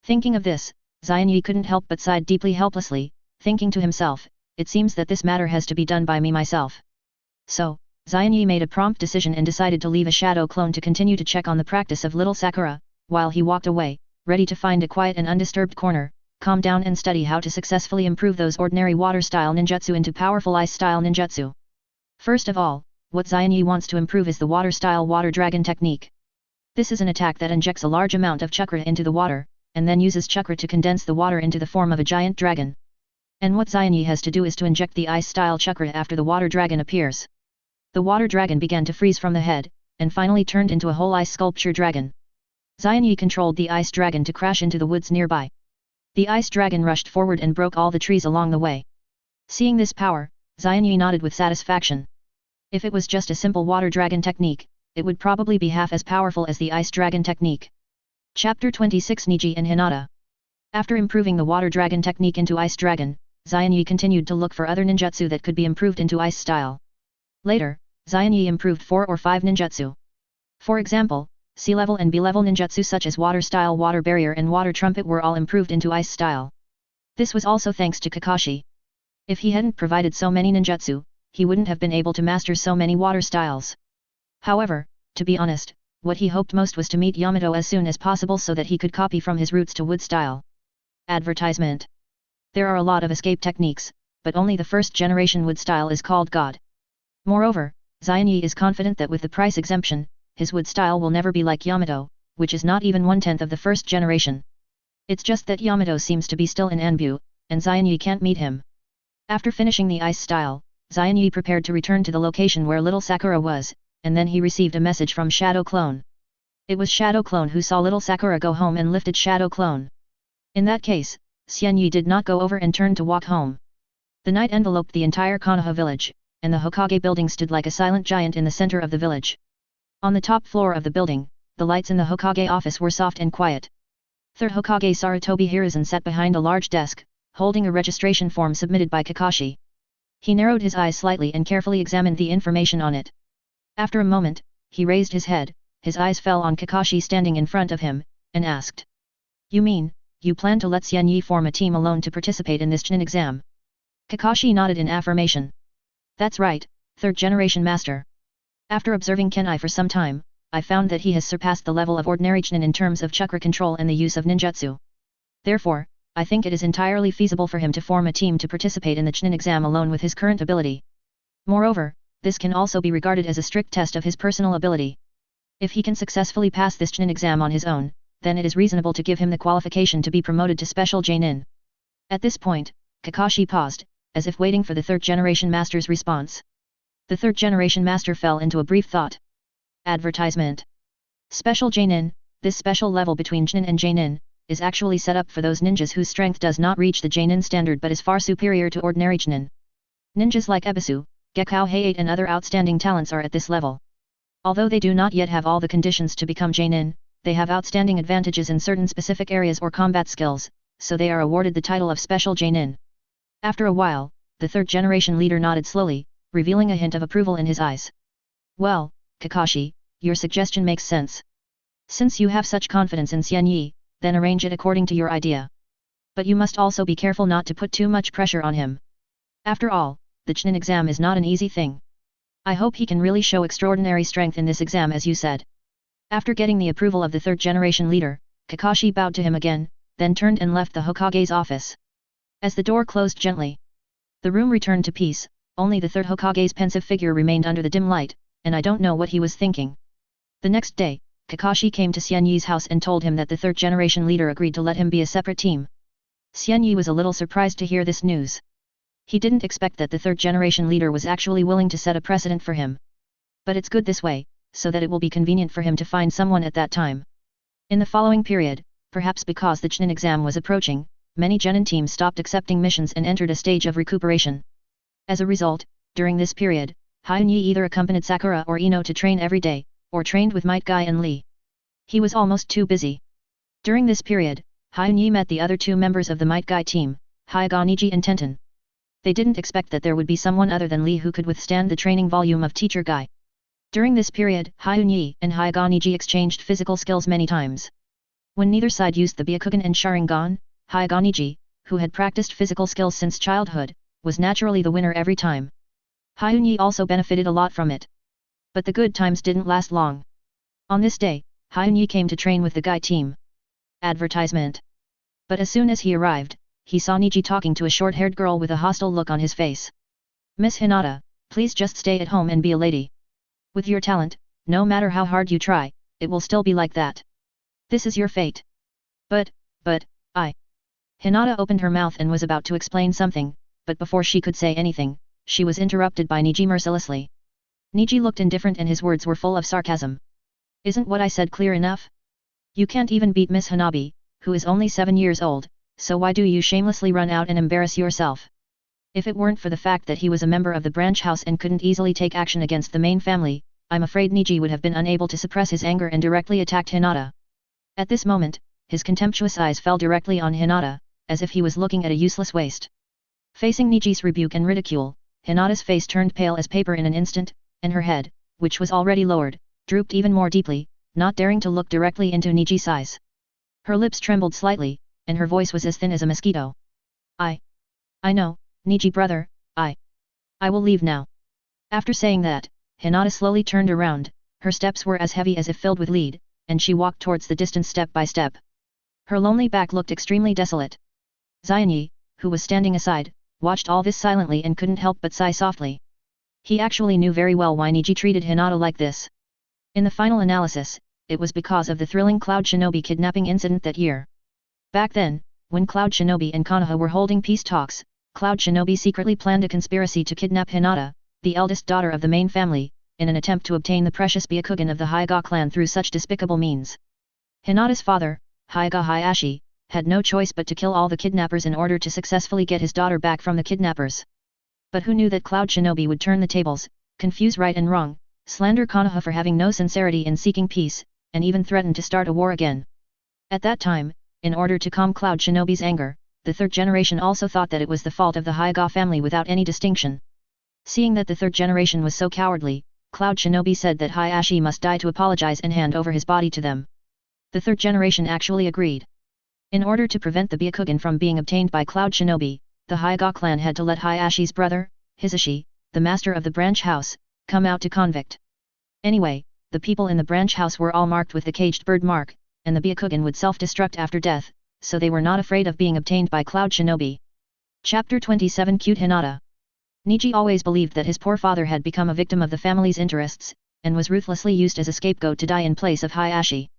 Thinking of this, Xianyi couldn't help but sighed deeply helplessly, thinking to himself, it seems that this matter has to be done by me myself. So, Xianyi made a prompt decision and decided to leave a shadow clone to continue to check on the practice of little Sakura, while he walked away, ready to find a quiet and undisturbed corner, calm down and study how to successfully improve those ordinary water-style ninjutsu into powerful ice-style ninjutsu. First of all, what Xianyi wants to improve is the water-style water dragon technique. This is an attack that injects a large amount of chakra into the water, and then uses chakra to condense the water into the form of a giant dragon. And what Xianyi has to do is to inject the ice-style chakra after the water dragon appears. The water dragon began to freeze from the head, and finally turned into a whole ice sculpture dragon. Xianyi controlled the ice dragon to crash into the woods nearby. The ice dragon rushed forward and broke all the trees along the way. Seeing this power, Xianyi nodded with satisfaction. If it was just a simple water dragon technique, it would probably be half as powerful as the ice dragon technique. Chapter 26 Niji and Hinata. After improving the water dragon technique into ice dragon, Xianyi continued to look for other ninjutsu that could be improved into ice style. Later, Xianyi improved 4 or 5 ninjutsu. For example, C-level and B-level ninjutsu such as water style water barrier and water trumpet were all improved into ice style. This was also thanks to Kakashi. If he hadn't provided so many ninjutsu, he wouldn't have been able to master so many water styles. However, to be honest, what he hoped most was to meet Yamato as soon as possible so that he could copy from his roots to wood style. Advertisement. There are a lot of escape techniques, but only the first generation wood style is called God. Moreover, Xianyi is confident that with the price exemption, his wood style will never be like Yamato, which is not even 1/10 of the first generation. It's just that Yamato seems to be still in Anbu, and Xianyi can't meet him. After finishing the ice style, Xianyi prepared to return to the location where little Sakura was, and then he received a message from Shadow Clone. It was Shadow Clone who saw little Sakura go home and lifted Shadow Clone. In that case, Xianyi did not go over and turned to walk home. The night enveloped the entire Konoha village, and the Hokage building stood like a silent giant in the center of the village. On the top floor of the building, the lights in the Hokage office were soft and quiet. Third Hokage Sarutobi Hiruzen sat behind a large desk, holding a registration form submitted by Kakashi. He narrowed his eyes slightly and carefully examined the information on it. After a moment, he raised his head, his eyes fell on Kakashi standing in front of him, and asked. You mean, you plan to let Xianyi form a team alone to participate in this Chunin exam? Kakashi nodded in affirmation. That's right, third generation master. After observing Kenai for some time, I found that he has surpassed the level of ordinary Chunin in terms of chakra control and the use of ninjutsu. Therefore, I think it is entirely feasible for him to form a team to participate in the Chunin exam alone with his current ability. Moreover, this can also be regarded as a strict test of his personal ability. If he can successfully pass this Chunin exam on his own, then it is reasonable to give him the qualification to be promoted to special Geinin. At this point, Kakashi paused, as if waiting for the third generation master's response. The third generation master fell into a brief thought. Advertisement. Special Geinin, this special level between Chunin and Geinin, is actually set up for those ninjas whose strength does not reach the Geinin standard but is far superior to ordinary Chunin. Ninjas like Ebisu, Gekkou Heiate and other outstanding talents are at this level. Although they do not yet have all the conditions to become Geinin, they have outstanding advantages in certain specific areas or combat skills, so they are awarded the title of Special Geinin. After a while, the third generation leader nodded slowly, revealing a hint of approval in his eyes. Well, Kakashi, your suggestion makes sense. Since you have such confidence in Xianyi, then arrange it according to your idea. But you must also be careful not to put too much pressure on him. After all, the Chunin exam is not an easy thing. I hope he can really show extraordinary strength in this exam as you said. After getting the approval of the third generation leader, Kakashi bowed to him again, then turned and left the Hokage's office. As the door closed gently, the room returned to peace, only the third Hokage's pensive figure remained under the dim light, and I don't know what he was thinking. The next day, Kakashi came to Xianyi's house and told him that the third generation leader agreed to let him be a separate team. Xianyi was a little surprised to hear this news. He didn't expect that the third generation leader was actually willing to set a precedent for him. But it's good this way, so that it will be convenient for him to find someone at that time. In the following period, perhaps because the Chunin exam was approaching, many Genin teams stopped accepting missions and entered a stage of recuperation. As a result, during this period, Hyunyi either accompanied Sakura or Ino to train every day, or trained with Might Guy and Lee. He was almost too busy. During this period, Hyunyi met the other two members of the Might Guy team, Hyaganiji and Tenten. They didn't expect that there would be someone other than Lee who could withstand the training volume of Teacher Guy. During this period, Hyunyi and Hyaganiji exchanged physical skills many times. When neither side used the Byakugan and Sharingan, Hyaganiji, who had practiced physical skills since childhood, was naturally the winner every time. Hyunyi also benefited a lot from it. But the good times didn't last long. On this day, Hyunyi came to train with the Guy team. Advertisement. But as soon as he arrived, he saw Niji talking to a short-haired girl with a hostile look on his face. Miss Hinata, please just stay at home and be a lady. With your talent, no matter how hard you try, it will still be like that. This is your fate. But, Hinata opened her mouth and was about to explain something, but before she could say anything, she was interrupted by Niji mercilessly. Niji looked indifferent and his words were full of sarcasm. Isn't what I said clear enough? You can't even beat Miss Hanabi, who is only 7 years old, so why do you shamelessly run out and embarrass yourself? If it weren't for the fact that he was a member of the branch house and couldn't easily take action against the main family, I'm afraid Niji would have been unable to suppress his anger and directly attacked Hinata. At this moment, his contemptuous eyes fell directly on Hinata, as if he was looking at a useless waste. Facing Niji's rebuke and ridicule, Hinata's face turned pale as paper in an instant, and her head, which was already lowered, drooped even more deeply, not daring to look directly into Niji's eyes. Her lips trembled slightly, and her voice was as thin as a mosquito. I know, Niji brother, I will leave now. After saying that, Hinata slowly turned around, her steps were as heavy as if filled with lead, and she walked towards the distance step by step. Her lonely back looked extremely desolate. Xianyi, who was standing aside, watched all this silently and couldn't help but sigh softly. He actually knew very well why Niji treated Hinata like this. In the final analysis, it was because of the thrilling Cloud Shinobi kidnapping incident that year. Back then, when Cloud Shinobi and Konoha were holding peace talks, Cloud Shinobi secretly planned a conspiracy to kidnap Hinata, the eldest daughter of the main family, in an attempt to obtain the precious Byakugan of the Hyuga clan through such despicable means. Hinata's father, Hyuga Hayashi, had no choice but to kill all the kidnappers in order to successfully get his daughter back from the kidnappers. But who knew that Cloud Shinobi would turn the tables, confuse right and wrong, slander Konoha for having no sincerity in seeking peace, and even threaten to start a war again. At that time, in order to calm Cloud Shinobi's anger, the third generation also thought that it was the fault of the Hyuga family without any distinction. Seeing that the third generation was so cowardly, Cloud Shinobi said that Hayashi must die to apologize and hand over his body to them. The third generation actually agreed. In order to prevent the Byakugan from being obtained by Cloud Shinobi, the Hyuga clan had to let Hayashi's brother, Hisashi, the master of the branch house, come out to convict. Anyway, the people in the branch house were all marked with the caged bird mark, and the Byakugan would self-destruct after death, so they were not afraid of being obtained by Cloud Shinobi. Chapter 27 Cute Hinata. Niji always believed that his poor father had become a victim of the family's interests, and was ruthlessly used as a scapegoat to die in place of Hayashi.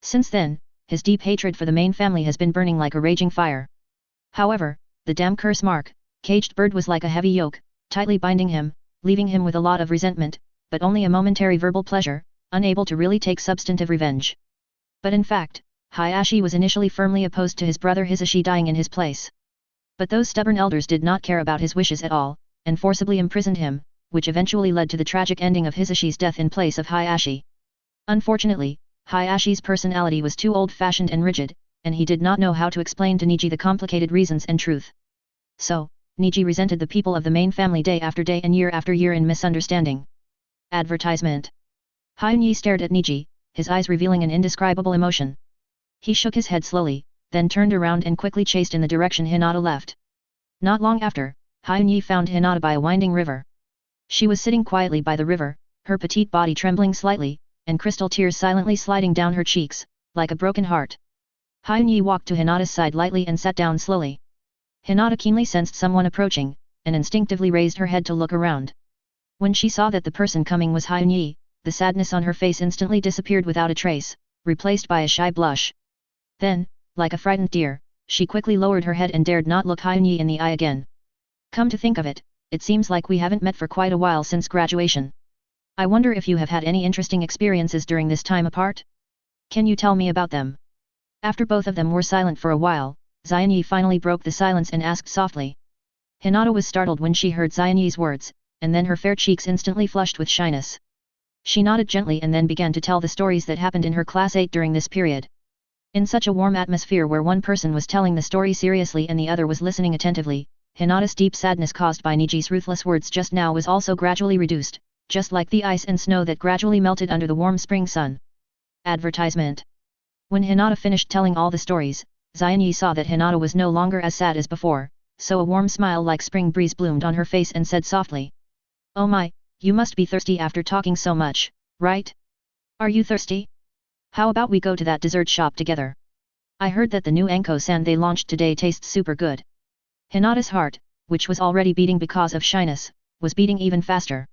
Since then, his deep hatred for the main family has been burning like a raging fire. However, the damn curse mark, caged bird was like a heavy yoke, tightly binding him, leaving him with a lot of resentment, but only a momentary verbal pleasure, unable to really take substantive revenge. But in fact, Hayashi was initially firmly opposed to his brother Hisashi dying in his place. But those stubborn elders did not care about his wishes at all, and forcibly imprisoned him, which eventually led to the tragic ending of Hisashi's death in place of Hayashi. Unfortunately, Hayashi's personality was too old-fashioned and rigid, and he did not know how to explain to Niji the complicated reasons and truth. So, Niji resented the people of the main family day after day and year after year in misunderstanding. Advertisement. Hyunyi stared at Niji, his eyes revealing an indescribable emotion. He shook his head slowly, then turned around and quickly chased in the direction Hinata left. Not long after, Hyunyi found Hinata by a winding river. She was sitting quietly by the river, her petite body trembling slightly, and crystal tears silently sliding down her cheeks, like a broken heart. Hyunyi walked to Hinata's side lightly and sat down slowly. Hinata keenly sensed someone approaching, and instinctively raised her head to look around. When she saw that the person coming was Hyunyi, the sadness on her face instantly disappeared without a trace, replaced by a shy blush. Then, like a frightened deer, she quickly lowered her head and dared not look Hyunyi in the eye again. Come to think of it, it seems like we haven't met for quite a while since graduation. I wonder if you have had any interesting experiences during this time apart? Can you tell me about them? After both of them were silent for a while, Xianyi finally broke the silence and asked softly. Hinata was startled when she heard Xianyi's words, and then her fair cheeks instantly flushed with shyness. She nodded gently and then began to tell the stories that happened in her class 8 during this period. In such a warm atmosphere where one person was telling the story seriously and the other was listening attentively, Hinata's deep sadness caused by Niji's ruthless words just now was also gradually reduced, just like the ice and snow that gradually melted under the warm spring sun. Advertisement. When Hinata finished telling all the stories, Xianyi saw that Hinata was no longer as sad as before, so a warm smile like spring breeze bloomed on her face and said softly. Oh my, you must be thirsty after talking so much, right? Are you thirsty? How about we go to that dessert shop together? I heard that the new Anko-san they launched today tastes super good. Hinata's heart, which was already beating because of shyness, was beating even faster.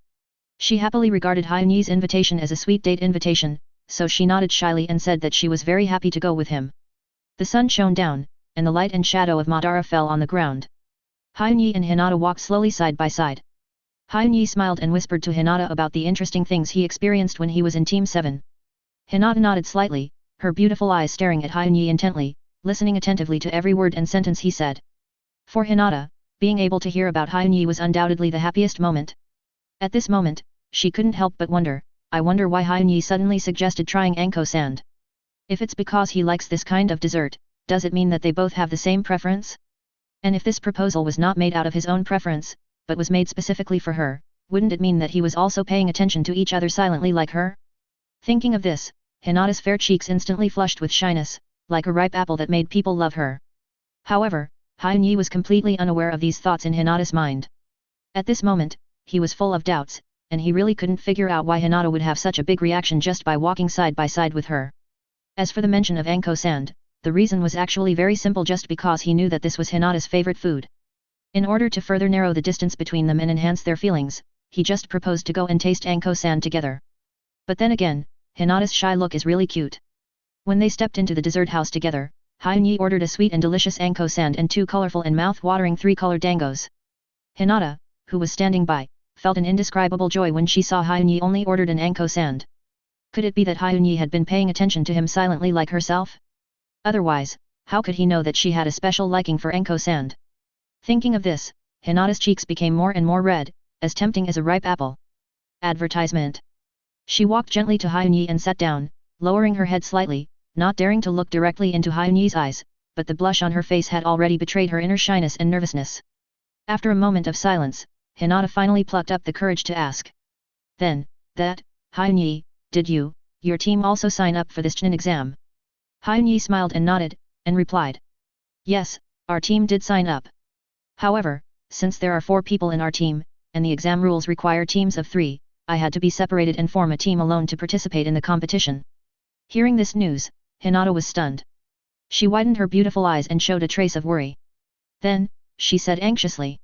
She happily regarded Hyunyi's invitation as a sweet date invitation, so she nodded shyly and said that she was very happy to go with him. The sun shone down, and the light and shadow of Madara fell on the ground. Hyunyi and Hinata walked slowly side by side. Hyunyi smiled and whispered to Hinata about the interesting things he experienced when he was in Team 7. Hinata nodded slightly, her beautiful eyes staring at Hyunyi intently, listening attentively to every word and sentence he said. For Hinata, being able to hear about Hyunyi was undoubtedly the happiest moment. At this moment, she couldn't help but wonder, I wonder why Hyunyi suddenly suggested trying Anko sand. If it's because he likes this kind of dessert, does it mean that they both have the same preference? And if this proposal was not made out of his own preference, but was made specifically for her, wouldn't it mean that he was also paying attention to each other silently like her? Thinking of this, Hinata's fair cheeks instantly flushed with shyness, like a ripe apple that made people love her. However, Hyunyi was completely unaware of these thoughts in Hinata's mind. At this moment, he was full of doubts, and he really couldn't figure out why Hinata would have such a big reaction just by walking side by side with her. As for the mention of Anko sand, the reason was actually very simple, just because he knew that this was Hinata's favorite food. In order to further narrow the distance between them and enhance their feelings, he just proposed to go and taste Anko sand together. But then again, Hinata's shy look is really cute. When they stepped into the dessert house together, Hyunyi ordered a sweet and delicious Anko sand and 2 colorful and mouth-watering 3-colored dangos. Hinata, who was standing by, felt an indescribable joy when she saw Hyunyi only ordered an Anko sand. Could it be that Hyunyi had been paying attention to him silently like herself? Otherwise, how could he know that she had a special liking for Anko sand? Thinking of this, Hinata's cheeks became more and more red, as tempting as a ripe apple. Advertisement. She walked gently to Hyunyi and sat down, lowering her head slightly, not daring to look directly into Hyunyi's eyes, but the blush on her face had already betrayed her inner shyness and nervousness. After a moment of silence, Hinata finally plucked up the courage to ask. Then, Hyunyi, did your team also sign up for this Chunin exam? Hyunyi smiled and nodded, and replied. Yes, our team did sign up. However, since there are 4 people in our team, and the exam rules require teams of 3, I had to be separated and form a team alone to participate in the competition. Hearing this news, Hinata was stunned. She widened her beautiful eyes and showed a trace of worry. Then, she said anxiously.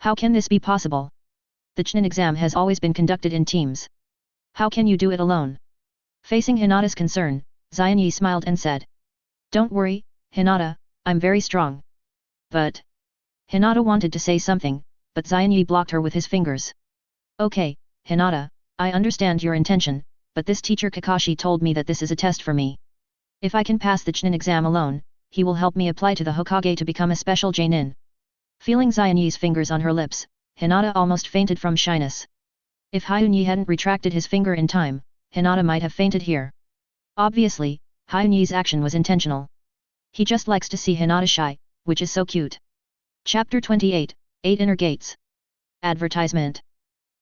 How can this be possible? The Chunin exam has always been conducted in teams. How can you do it alone? Facing Hinata's concern, Xianyi smiled and said. Don't worry, Hinata, I'm very strong. But... Hinata wanted to say something, but Xianyi blocked her with his fingers. Okay, Hinata, I understand your intention, but this teacher Kakashi told me that this is a test for me. If I can pass the Chunin exam alone, he will help me apply to the Hokage to become a special Jonin. Feeling Xianyi's fingers on her lips, Hinata almost fainted from shyness. If Hyunyi hadn't retracted his finger in time, Hinata might have fainted here. Obviously, Hyunyi's action was intentional. He just likes to see Hinata shy, which is so cute. Chapter 28, 8 Inner Gates. Advertisement.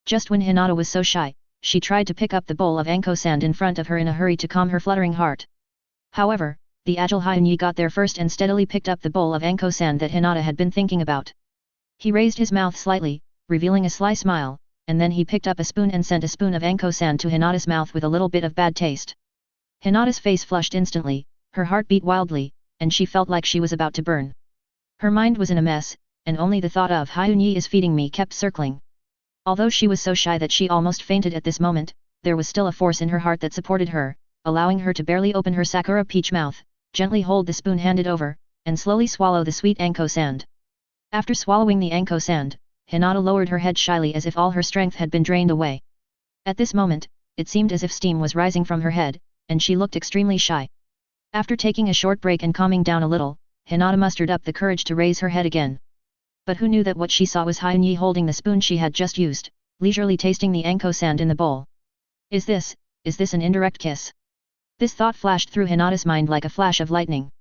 Just when Hinata was so shy, she tried to pick up the bowl of Anko sand in front of her in a hurry to calm her fluttering heart. However, the agile Hyunyi got there first and steadily picked up the bowl of Anko sand that Hinata had been thinking about. He raised his mouth slightly, revealing a sly smile, and then he picked up a spoon and sent a spoon of Anko sand to Hinata's mouth with a little bit of bad taste. Hinata's face flushed instantly, her heart beat wildly, and she felt like she was about to burn. Her mind was in a mess, and only the thought of Hyunyi is feeding me kept circling. Although she was so shy that she almost fainted at this moment, there was still a force in her heart that supported her, allowing her to barely open her Sakura peach mouth, gently hold the spoon handed over, and slowly swallow the sweet Anko sand. After swallowing the Anko sand, Hinata lowered her head shyly as if all her strength had been drained away. At this moment, it seemed as if steam was rising from her head, and she looked extremely shy. After taking a short break and calming down a little, Hinata mustered up the courage to raise her head again. But who knew that what she saw was Hyunyi holding the spoon she had just used, leisurely tasting the Anko sand in the bowl. Is this an indirect kiss? This thought flashed through Hinata's mind like a flash of lightning.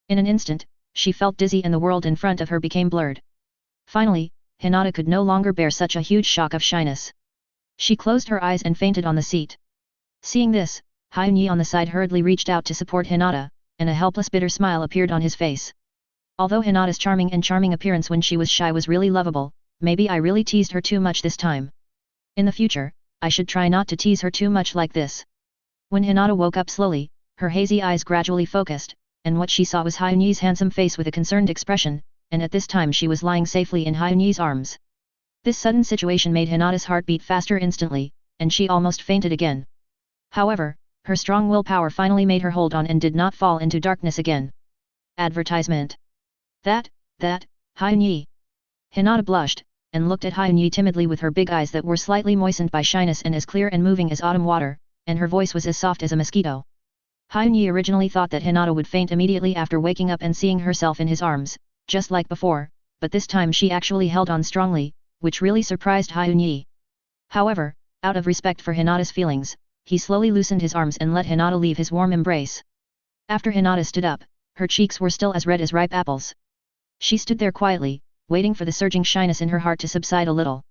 In an instant, she felt dizzy and the world in front of her became blurred. Finally, Hinata could no longer bear such a huge shock of shyness. She closed her eyes and fainted on the seat. Seeing this, Hyunyi on the side hurriedly reached out to support Hinata, and a helpless bitter smile appeared on his face. Although Hinata's charming appearance when she was shy was really lovable, maybe I really teased her too much this time. In the future, I should try not to tease her too much like this. When Hinata woke up slowly, her hazy eyes gradually focused, and what she saw was Hyunyi's handsome face with a concerned expression, and at this time she was lying safely in Hyunyi's arms. This sudden situation made Hinata's heart beat faster instantly, and she almost fainted again. However, her strong willpower finally made her hold on and did not fall into darkness again. Advertisement. That, Hyun-yi. Hinata blushed, and looked at Hyun-yi timidly with her big eyes that were slightly moistened by shyness and as clear and moving as autumn water, and her voice was as soft as a mosquito. Hyun-yi originally thought that Hinata would faint immediately after waking up and seeing herself in his arms, just like before, but this time she actually held on strongly, which really surprised Hyun-yi. However, out of respect for Hinata's feelings, he slowly loosened his arms and let Hinata leave his warm embrace. After Hinata stood up, her cheeks were still as red as ripe apples. She stood there quietly, waiting for the surging shyness in her heart to subside a little.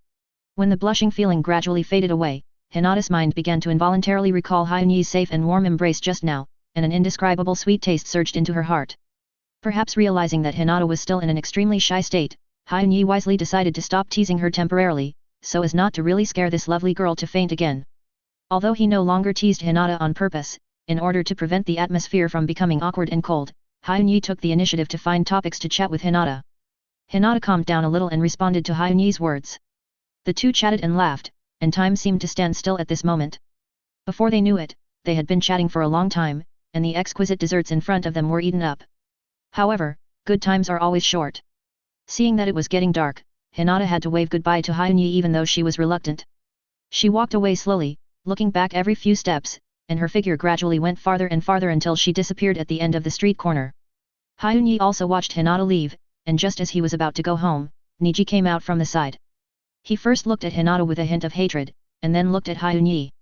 When the blushing feeling gradually faded away, Hinata's mind began to involuntarily recall Hyun-yi's safe and warm embrace just now, and an indescribable sweet taste surged into her heart. Perhaps realizing that Hinata was still in an extremely shy state, Hyun-yi wisely decided to stop teasing her temporarily, so as not to really scare this lovely girl to faint again. Although he no longer teased Hinata on purpose, in order to prevent the atmosphere from becoming awkward and cold, Hyun-yi took the initiative to find topics to chat with Hinata. Hinata calmed down a little and responded to Hyun-yi's words. The two chatted and laughed, and time seemed to stand still at this moment. Before they knew it, they had been chatting for a long time, and the exquisite desserts in front of them were eaten up. However, good times are always short. Seeing that it was getting dark, Hinata had to wave goodbye to Hyun-yi even though she was reluctant. She walked away slowly, looking back every few steps, and her figure gradually went farther and farther until she disappeared at the end of the street corner. Hyun-yi also watched Hinata leave, and just as he was about to go home, Niji came out from the side. He first looked at Hinata with a hint of hatred, and then looked at Hyun-yi.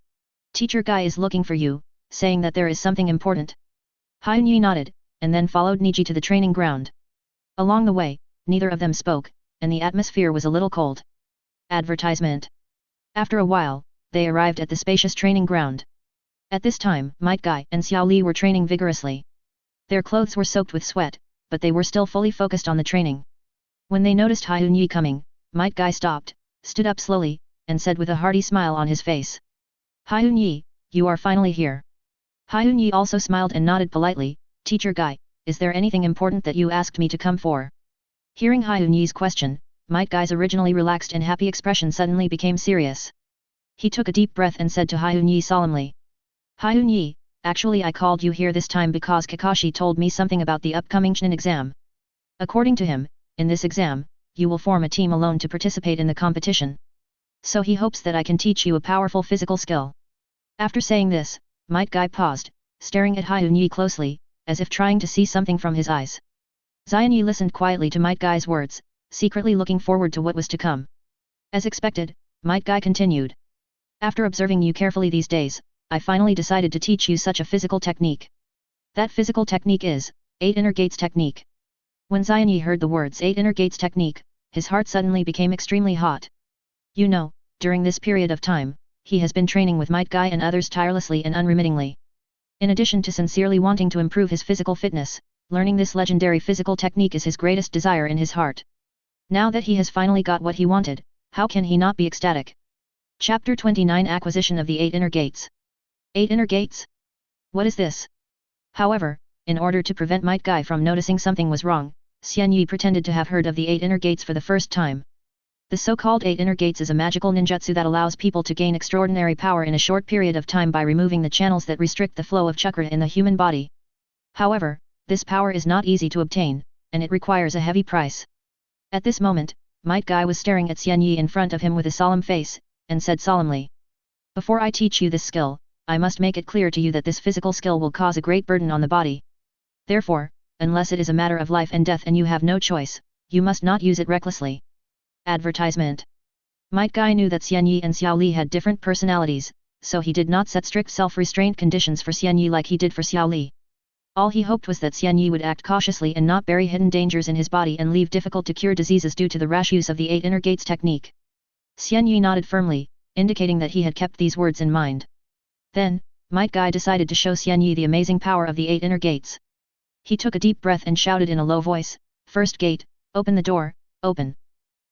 "Teacher Guy is looking for you, saying that there is something important." Hyun-yi nodded, and then followed Niji to the training ground. Along the way, neither of them spoke, and the atmosphere was a little cold. Advertisement. After a while, they arrived at the spacious training ground. At this time, Might Guy and Xiao Li were training vigorously. Their clothes were soaked with sweat, but they were still fully focused on the training. When they noticed Hyun-yi coming, Might Guy stopped, stood up slowly, and said with a hearty smile on his face. "Hyun-yi, you are finally here." Hyun-yi also smiled and nodded politely. "Teacher Guy, is there anything important that you asked me to come for?" Hearing Hyun-yi's question, Might Guy's originally relaxed and happy expression suddenly became serious. He took a deep breath and said to Hyun-yi solemnly. "Hyun-yi, actually I called you here this time because Kakashi told me something about the upcoming Chunin exam. According to him, in this exam, you will form a team alone to participate in the competition. So he hopes that I can teach you a powerful physical skill." After saying this, Might Guy paused, staring at Hyun-yi closely, as if trying to see something from his eyes. Xian-yi listened quietly to Might Guy's words, secretly looking forward to what was to come. As expected, Might Guy continued. "After observing you carefully these days, I finally decided to teach you such a physical technique. That physical technique is 8 Inner Gates Technique." When Xian-yi heard the words 8 Inner Gates Technique, his heart suddenly became extremely hot. You know, during this period of time, he has been training with Might Guy and others tirelessly and unremittingly. In addition to sincerely wanting to improve his physical fitness, learning this legendary physical technique is his greatest desire in his heart. Now that he has finally got what he wanted, how can he not be ecstatic? Chapter 29 Acquisition of the 8 Inner Gates. 8 Inner Gates? What is this? However, in order to prevent Might Guy from noticing something was wrong, Xian-yi pretended to have heard of the 8 Inner Gates for the first time. The so-called 8 Inner Gates is a magical ninjutsu that allows people to gain extraordinary power in a short period of time by removing the channels that restrict the flow of chakra in the human body. However, this power is not easy to obtain, and it requires a heavy price. At this moment, Might Guy was staring at Xian-yi in front of him with a solemn face, and said solemnly. "Before I teach you this skill, I must make it clear to you that this physical skill will cause a great burden on the body. Therefore, unless it is a matter of life and death and you have no choice, you must not use it recklessly." Advertisement. Might Guy knew that Xian-yi and Xiao Li had different personalities, so he did not set strict self-restraint conditions for Xian-yi like he did for Xiao Li. All he hoped was that Xian-yi would act cautiously and not bury hidden dangers in his body and leave difficult-to-cure diseases due to the rash use of the 8 Inner Gates technique. Xian-yi nodded firmly, indicating that he had kept these words in mind. Then, Might Guy decided to show Xian-yi the amazing power of the 8 Inner Gates. He took a deep breath and shouted in a low voice, "First gate, open the door, open."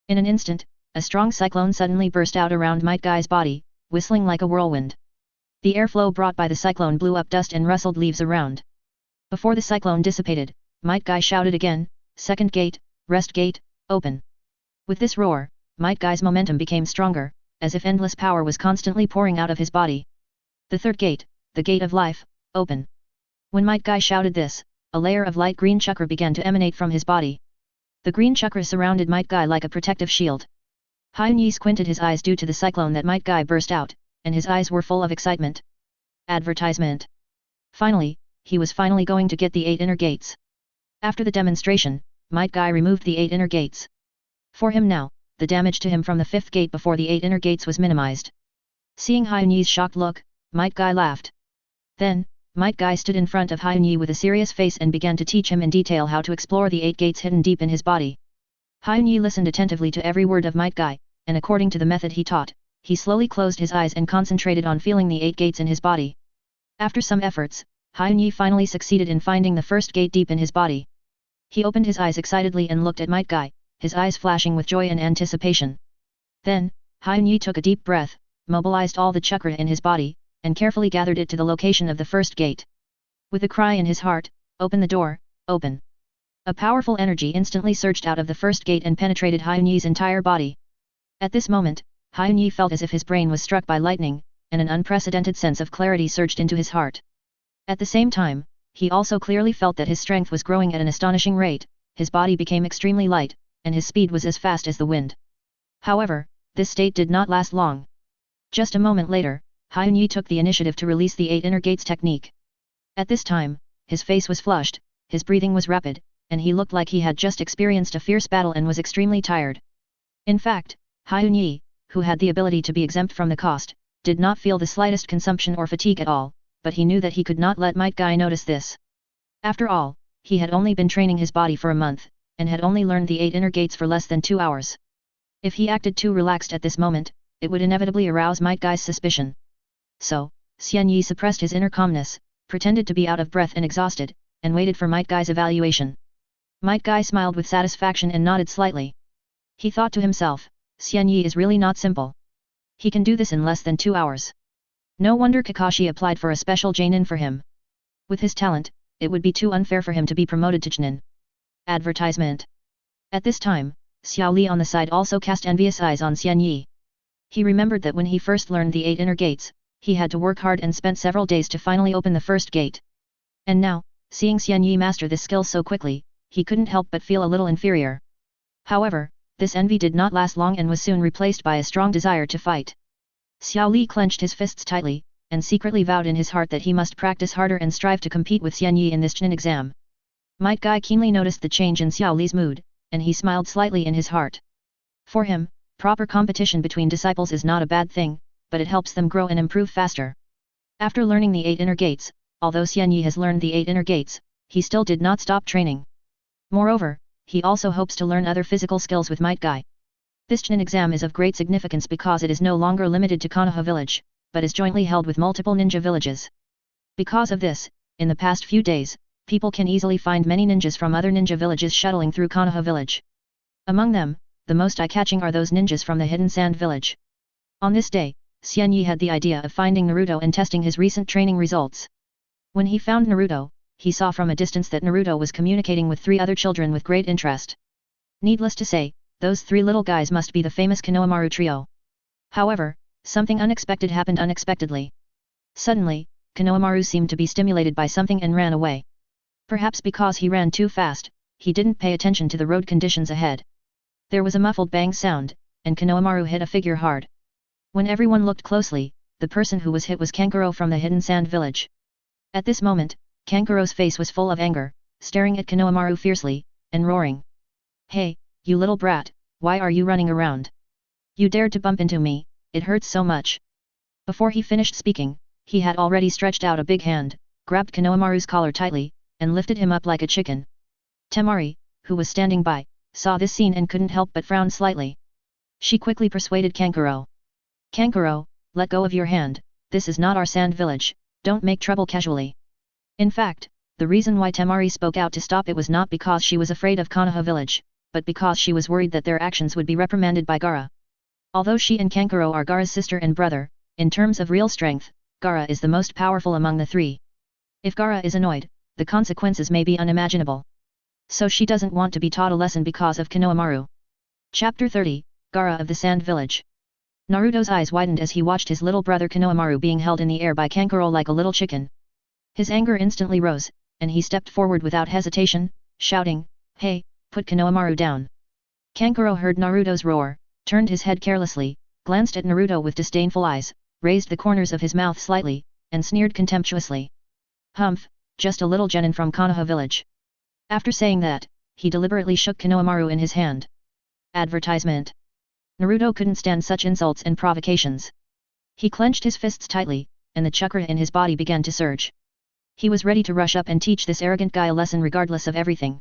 In an instant, a strong cyclone suddenly burst out around Might Guy's body, whistling like a whirlwind. The airflow brought by the cyclone blew up dust and rustled leaves around. Before the cyclone dissipated, Might Guy shouted again, "Second gate, rest gate, open." With this roar, Might Guy's momentum became stronger, as if endless power was constantly pouring out of his body. The third gate, the gate of life, open. When Might Guy shouted this, a layer of light green chakra began to emanate from his body. The green chakra surrounded Might Guy like a protective shield. Hyun-Yi squinted his eyes due to the cyclone that Might Guy burst out, and his eyes were full of excitement. Advertisement. Finally, he was finally going to get the 8 inner gates. After the demonstration, Might Guy removed the 8 inner gates. For him now, the damage to him from the 5th gate before the 8 inner gates was minimized. Seeing Hyun-Yi's shocked look, Might Guy laughed. Then, Might Guy stood in front of Hyun-Yi with a serious face and began to teach him in detail how to explore the 8 gates hidden deep in his body. Hyun-Yi listened attentively to every word of Might Guy, and according to the method he taught, he slowly closed his eyes and concentrated on feeling the 8 gates in his body. After some efforts, Hyun-Yi finally succeeded in finding the first gate deep in his body. He opened his eyes excitedly and looked at Might Guy, his eyes flashing with joy and anticipation. Then, Hyun-Yi took a deep breath, mobilized all the chakra in his body, and carefully gathered it to the location of the first gate. With a cry in his heart, "Open the door, open!" A powerful energy instantly surged out of the first gate and penetrated Hyun-Yi's entire body. At this moment, Hyun-Yi felt as if his brain was struck by lightning, and an unprecedented sense of clarity surged into his heart. At the same time, he also clearly felt that his strength was growing at an astonishing rate, his body became extremely light, and his speed was as fast as the wind. However, this state did not last long. Just a moment later, Hyun-Yi took the initiative to release the 8 inner gates technique. At this time, his face was flushed, his breathing was rapid, and he looked like he had just experienced a fierce battle and was extremely tired. In fact, Hyun-Yi, who had the ability to be exempt from the cost, did not feel the slightest consumption or fatigue at all, but he knew that he could not let Might Guy notice this. After all, he had only been training his body for a month, and had only learned the 8 inner gates for less than 2 hours. If he acted too relaxed at this moment, it would inevitably arouse Might Guy's suspicion. So, Hyun-Yi suppressed his inner calmness, pretended to be out of breath and exhausted, and waited for Might Guy's evaluation. Might Guy smiled with satisfaction and nodded slightly. He thought to himself, Hyun-Yi is really not simple. He can do this in less than 2 hours. No wonder Kakashi applied for a special Joinin for him. With his talent, it would be too unfair for him to be promoted to Jonin. Advertisement. At this time, Xiao Li on the side also cast envious eyes on Hyun-Yi. He remembered that when he first learned the 8 inner gates, he had to work hard and spent several days to finally open the first gate. And now, seeing Hyun-Yi master this skill so quickly, he couldn't help but feel a little inferior. However, this envy did not last long and was soon replaced by a strong desire to fight. Xiao Li clenched his fists tightly, and secretly vowed in his heart that he must practice harder and strive to compete with Hyun-Yi in this Chunin exam. Might Guy keenly noticed the change in Xiao Li's mood, and he smiled slightly in his heart. For him, proper competition between disciples is not a bad thing, but it helps them grow and improve faster. After learning the 8 inner gates, although Hyun-Yi has learned the 8 inner gates, he still did not stop training. Moreover, he also hopes to learn other physical skills with Might Guy. This Chunin exam is of great significance because it is no longer limited to Konoha village, but is jointly held with multiple ninja villages. Because of this, in the past few days, people can easily find many ninjas from other ninja villages shuttling through Konoha village. Among them, the most eye-catching are those ninjas from the Hidden Sand village. On this day, Hyun-Yi had the idea of finding Naruto and testing his recent training results. When he found Naruto, he saw from a distance that Naruto was communicating with 3 other children with great interest. Needless to say, those 3 little guys must be the famous Konohamaru trio. However, something unexpected happened unexpectedly. Suddenly, Konohamaru seemed to be stimulated by something and ran away. Perhaps because he ran too fast, he didn't pay attention to the road conditions ahead. There was a muffled bang sound, and Konohamaru hit a figure hard. When everyone looked closely, the person who was hit was Kankuro from the Hidden Sand village. At this moment, Kankuro's face was full of anger, staring at Konohamaru fiercely, and roaring. "Hey, you little brat, why are you running around? You dared to bump into me, it hurts so much." Before he finished speaking, he had already stretched out a big hand, grabbed Konohamaru's collar tightly, and lifted him up like a chicken. Temari, who was standing by, saw this scene and couldn't help but frown slightly. She quickly persuaded Kankuro. "Kankuro, let go of your hand, this is not our sand village, don't make trouble casually." In fact, the reason why Temari spoke out to stop it was not because she was afraid of Konoha village, but because she was worried that their actions would be reprimanded by Gaara. Although she and Kankuro are Gaara's sister and brother, in terms of real strength, Gaara is the most powerful among the 3. If Gaara is annoyed, the consequences may be unimaginable. So she doesn't want to be taught a lesson because of Konohamaru. Chapter 30, Gaara of the Sand Village. Naruto's eyes widened as he watched his little brother Konohamaru being held in the air by Kankuro like a little chicken. His anger instantly rose, and he stepped forward without hesitation, shouting, "Hey, put Konohamaru down." Kankuro heard Naruto's roar, turned his head carelessly, glanced at Naruto with disdainful eyes, raised the corners of his mouth slightly, and sneered contemptuously. "Humph, just a little genin from Konoha village." After saying that, he deliberately shook Konohamaru in his hand. Advertisement. Naruto couldn't stand such insults and provocations. He clenched his fists tightly, and the chakra in his body began to surge. He was ready to rush up and teach this arrogant guy a lesson regardless of everything.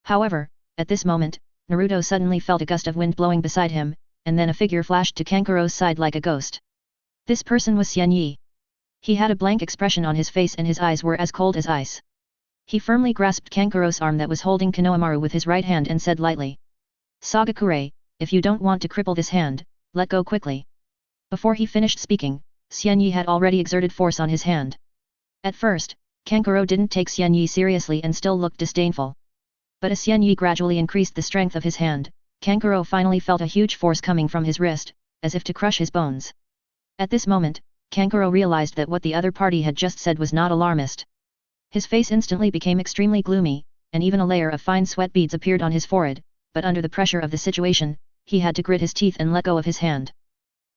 However, at this moment, Naruto suddenly felt a gust of wind blowing beside him, and then a figure flashed to Kankuro's side like a ghost. This person was Xian Yi. He had a blank expression on his face and his eyes were as cold as ice. He firmly grasped Kankuro's arm that was holding Konohamaru with his right hand and said lightly, "Sagakure, if you don't want to cripple this hand, let go quickly." Before he finished speaking, Xian Yi had already exerted force on his hand. At first, Kankuro didn't take Xian Yi seriously and still looked disdainful. But as Xian Yi gradually increased the strength of his hand, Kankuro finally felt a huge force coming from his wrist, as if to crush his bones. At this moment, Kankuro realized that what the other party had just said was not alarmist. His face instantly became extremely gloomy, and even a layer of fine sweat beads appeared on his forehead, but under the pressure of the situation, he had to grit his teeth and let go of his hand.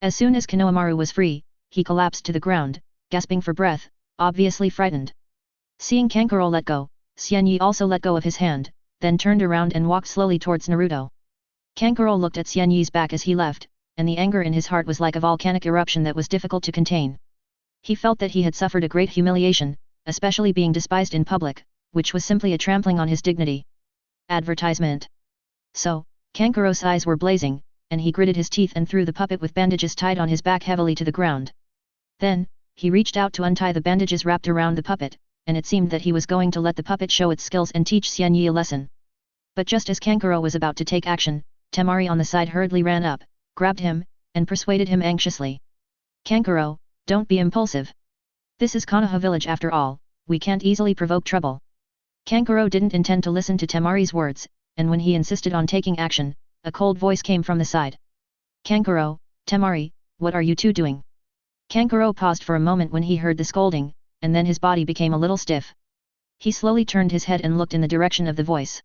As soon as Konohamaru was free, he collapsed to the ground, gasping for breath, obviously frightened. Seeing Kankuro let go, Xian Yi also let go of his hand, then turned around and walked slowly towards Naruto. Kankuro looked at Xian Yi's back as he left, and the anger in his heart was like a volcanic eruption that was difficult to contain. He felt that he had suffered a great humiliation, especially being despised in public, which was simply a trampling on his dignity. Advertisement. So, Kankuro's eyes were blazing, and he gritted his teeth and threw the puppet with bandages tied on his back heavily to the ground. Then, he reached out to untie the bandages wrapped around the puppet, and it seemed that he was going to let the puppet show its skills and teach Xian Yi a lesson. But just as Kankuro was about to take action, Temari on the side hurriedly ran up, grabbed him, and persuaded him anxiously. "Kankuro, don't be impulsive. This is Konoha village after all, we can't easily provoke trouble." Kankuro didn't intend to listen to Temari's words, and when he insisted on taking action, a cold voice came from the side. "Kankuro, Temari, what are you two doing?" Kankuro paused for a moment when he heard the scolding, and then his body became a little stiff. He slowly turned his head and looked in the direction of the voice.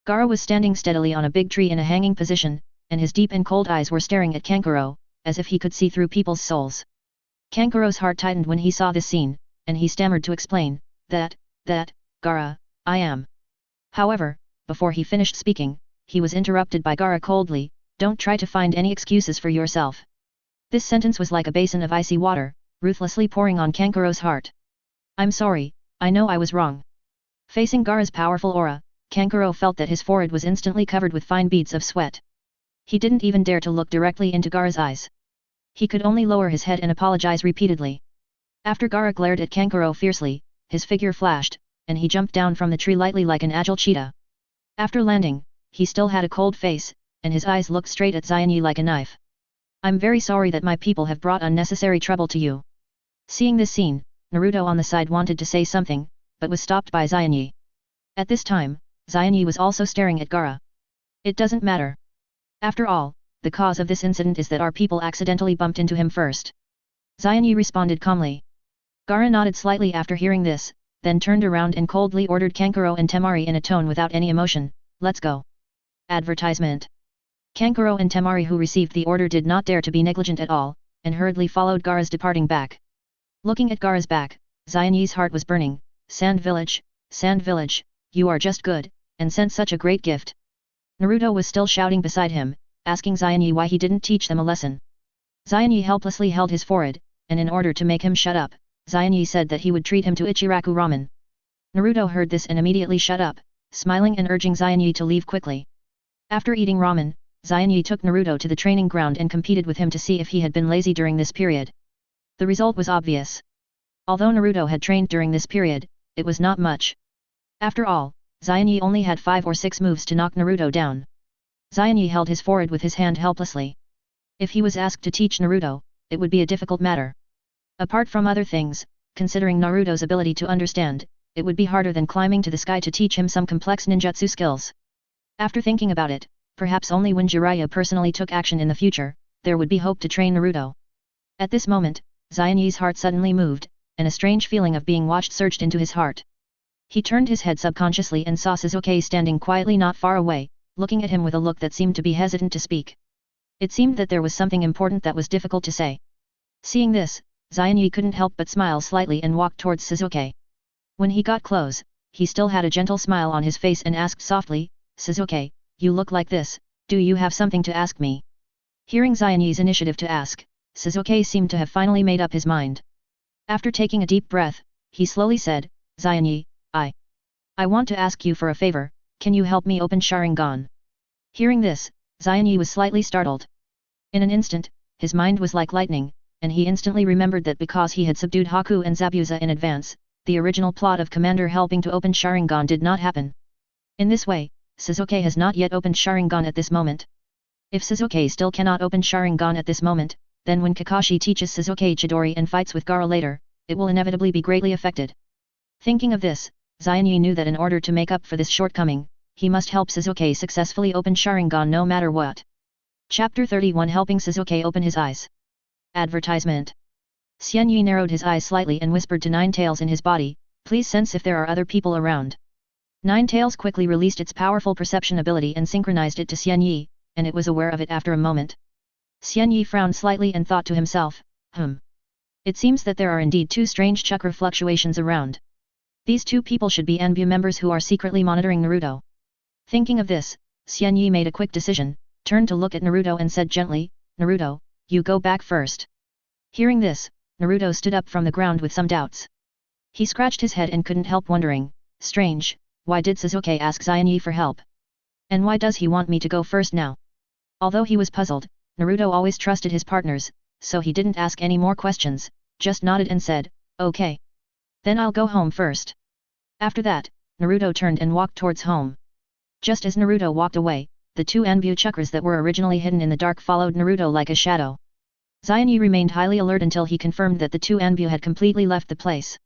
Gaara was standing steadily on a big tree in a hanging position, and his deep and cold eyes were staring at Kankuro, as if he could see through people's souls. Kankuro's heart tightened when he saw this scene, and he stammered to explain, that, Gaara, I am. However, before he finished speaking, he was interrupted by Gaara coldly, "Don't try to find any excuses for yourself." This sentence was like a basin of icy water, ruthlessly pouring on Kankuro's heart. "I'm sorry, I know I was wrong." Facing Gaara's powerful aura, Kankuro felt that his forehead was instantly covered with fine beads of sweat. He didn't even dare to look directly into Gaara's eyes. He could only lower his head and apologize repeatedly. After Gaara glared at Kankuro fiercely, his figure flashed, and he jumped down from the tree lightly like an agile cheetah. After landing, he still had a cold face, and his eyes looked straight at Xian Yi like a knife. "I'm very sorry that my people have brought unnecessary trouble to you." Seeing this scene, Naruto on the side wanted to say something, but was stopped by Xian Yi. At this time, Xian Yi was also staring at Gaara. "It doesn't matter. After all, the cause of this incident is that our people accidentally bumped into him first." Xian Yi responded calmly. Gaara nodded slightly after hearing this, then turned around and coldly ordered Kankuro and Temari in a tone without any emotion, "Let's go." Advertisement. Kankuro and Temari, who received the order, did not dare to be negligent at all, and hurriedly followed Gaara's departing back. Looking at Gaara's back, Xian Yi's heart was burning. Sand Village, you are just good, and sent such a great gift." Naruto was still shouting beside him, asking Xian Yi why he didn't teach them a lesson. Xian Yi helplessly held his forehead, and in order to make him shut up, Xian Yi said that he would treat him to Ichiraku ramen. Naruto heard this and immediately shut up, smiling and urging Xian Yi to leave quickly. After eating ramen, Xian Yi took Naruto to the training ground and competed with him to see if he had been lazy during this period. The result was obvious. Although Naruto had trained during this period, it was not much. After all, Xian Yi only had 5 or 6 moves to knock Naruto down. Xian Yi held his forehead with his hand helplessly. If he was asked to teach Naruto, it would be a difficult matter. Apart from other things, considering Naruto's ability to understand, it would be harder than climbing to the sky to teach him some complex ninjutsu skills. After thinking about it, perhaps only when Jiraiya personally took action in the future, there would be hope to train Naruto. At this moment, Xianyi's heart suddenly moved, and a strange feeling of being watched surged into his heart. He turned his head subconsciously and saw Sasuke standing quietly not far away, looking at him with a look that seemed to be hesitant to speak. It seemed that there was something important that was difficult to say. Seeing this, Xianyi couldn't help but smile slightly and walked towards Sasuke. When he got close, he still had a gentle smile on his face and asked softly, "Sasuke, you look like this, do you have something to ask me?" Hearing Xianyi's initiative to ask, Sasuke seemed to have finally made up his mind. After taking a deep breath, he slowly said, "Xianyi, I want to ask you for a favor, can you help me open Sharingan?" Hearing this, Xianyi was slightly startled. In an instant, his mind was like lightning, and he instantly remembered that because he had subdued Haku and Zabuza in advance, the original plot of Commander helping to open Sharingan did not happen. In this way, Sasuke has not yet opened Sharingan at this moment. If Sasuke still cannot open Sharingan at this moment, then when Kakashi teaches Sasuke Chidori and fights with Gaara later, it will inevitably be greatly affected. Thinking of this, Xianyi knew that in order to make up for this shortcoming, he must help Sasuke successfully open Sharingan no matter what. Chapter 31 Helping Sasuke Open His Eyes. Advertisement. Xianyi narrowed his eyes slightly and whispered to Nine Tails in his body, "Please sense if there are other people around." Nine Tails quickly released its powerful perception ability and synchronized it to Xianyi, and it was aware of it after a moment. Xianyi frowned slightly and thought to himself, It seems that there are indeed two strange chakra fluctuations around. These two people should be Anbu members who are secretly monitoring Naruto. Thinking of this, Xianyi made a quick decision, turned to look at Naruto and said gently, "Naruto, you go back first." Hearing this, Naruto stood up from the ground with some doubts. He scratched his head and couldn't help wondering, strange, why did Sasuke ask Xianyi for help? And why does he want me to go first now? Although he was puzzled, Naruto always trusted his partners, so he didn't ask any more questions, just nodded and said, "Okay. Then I'll go home first." After that, Naruto turned and walked towards home. Just as Naruto walked away, the two Anbu chakras that were originally hidden in the dark followed Naruto like a shadow. Xianyi remained highly alert until he confirmed that the two Anbu had completely left the place.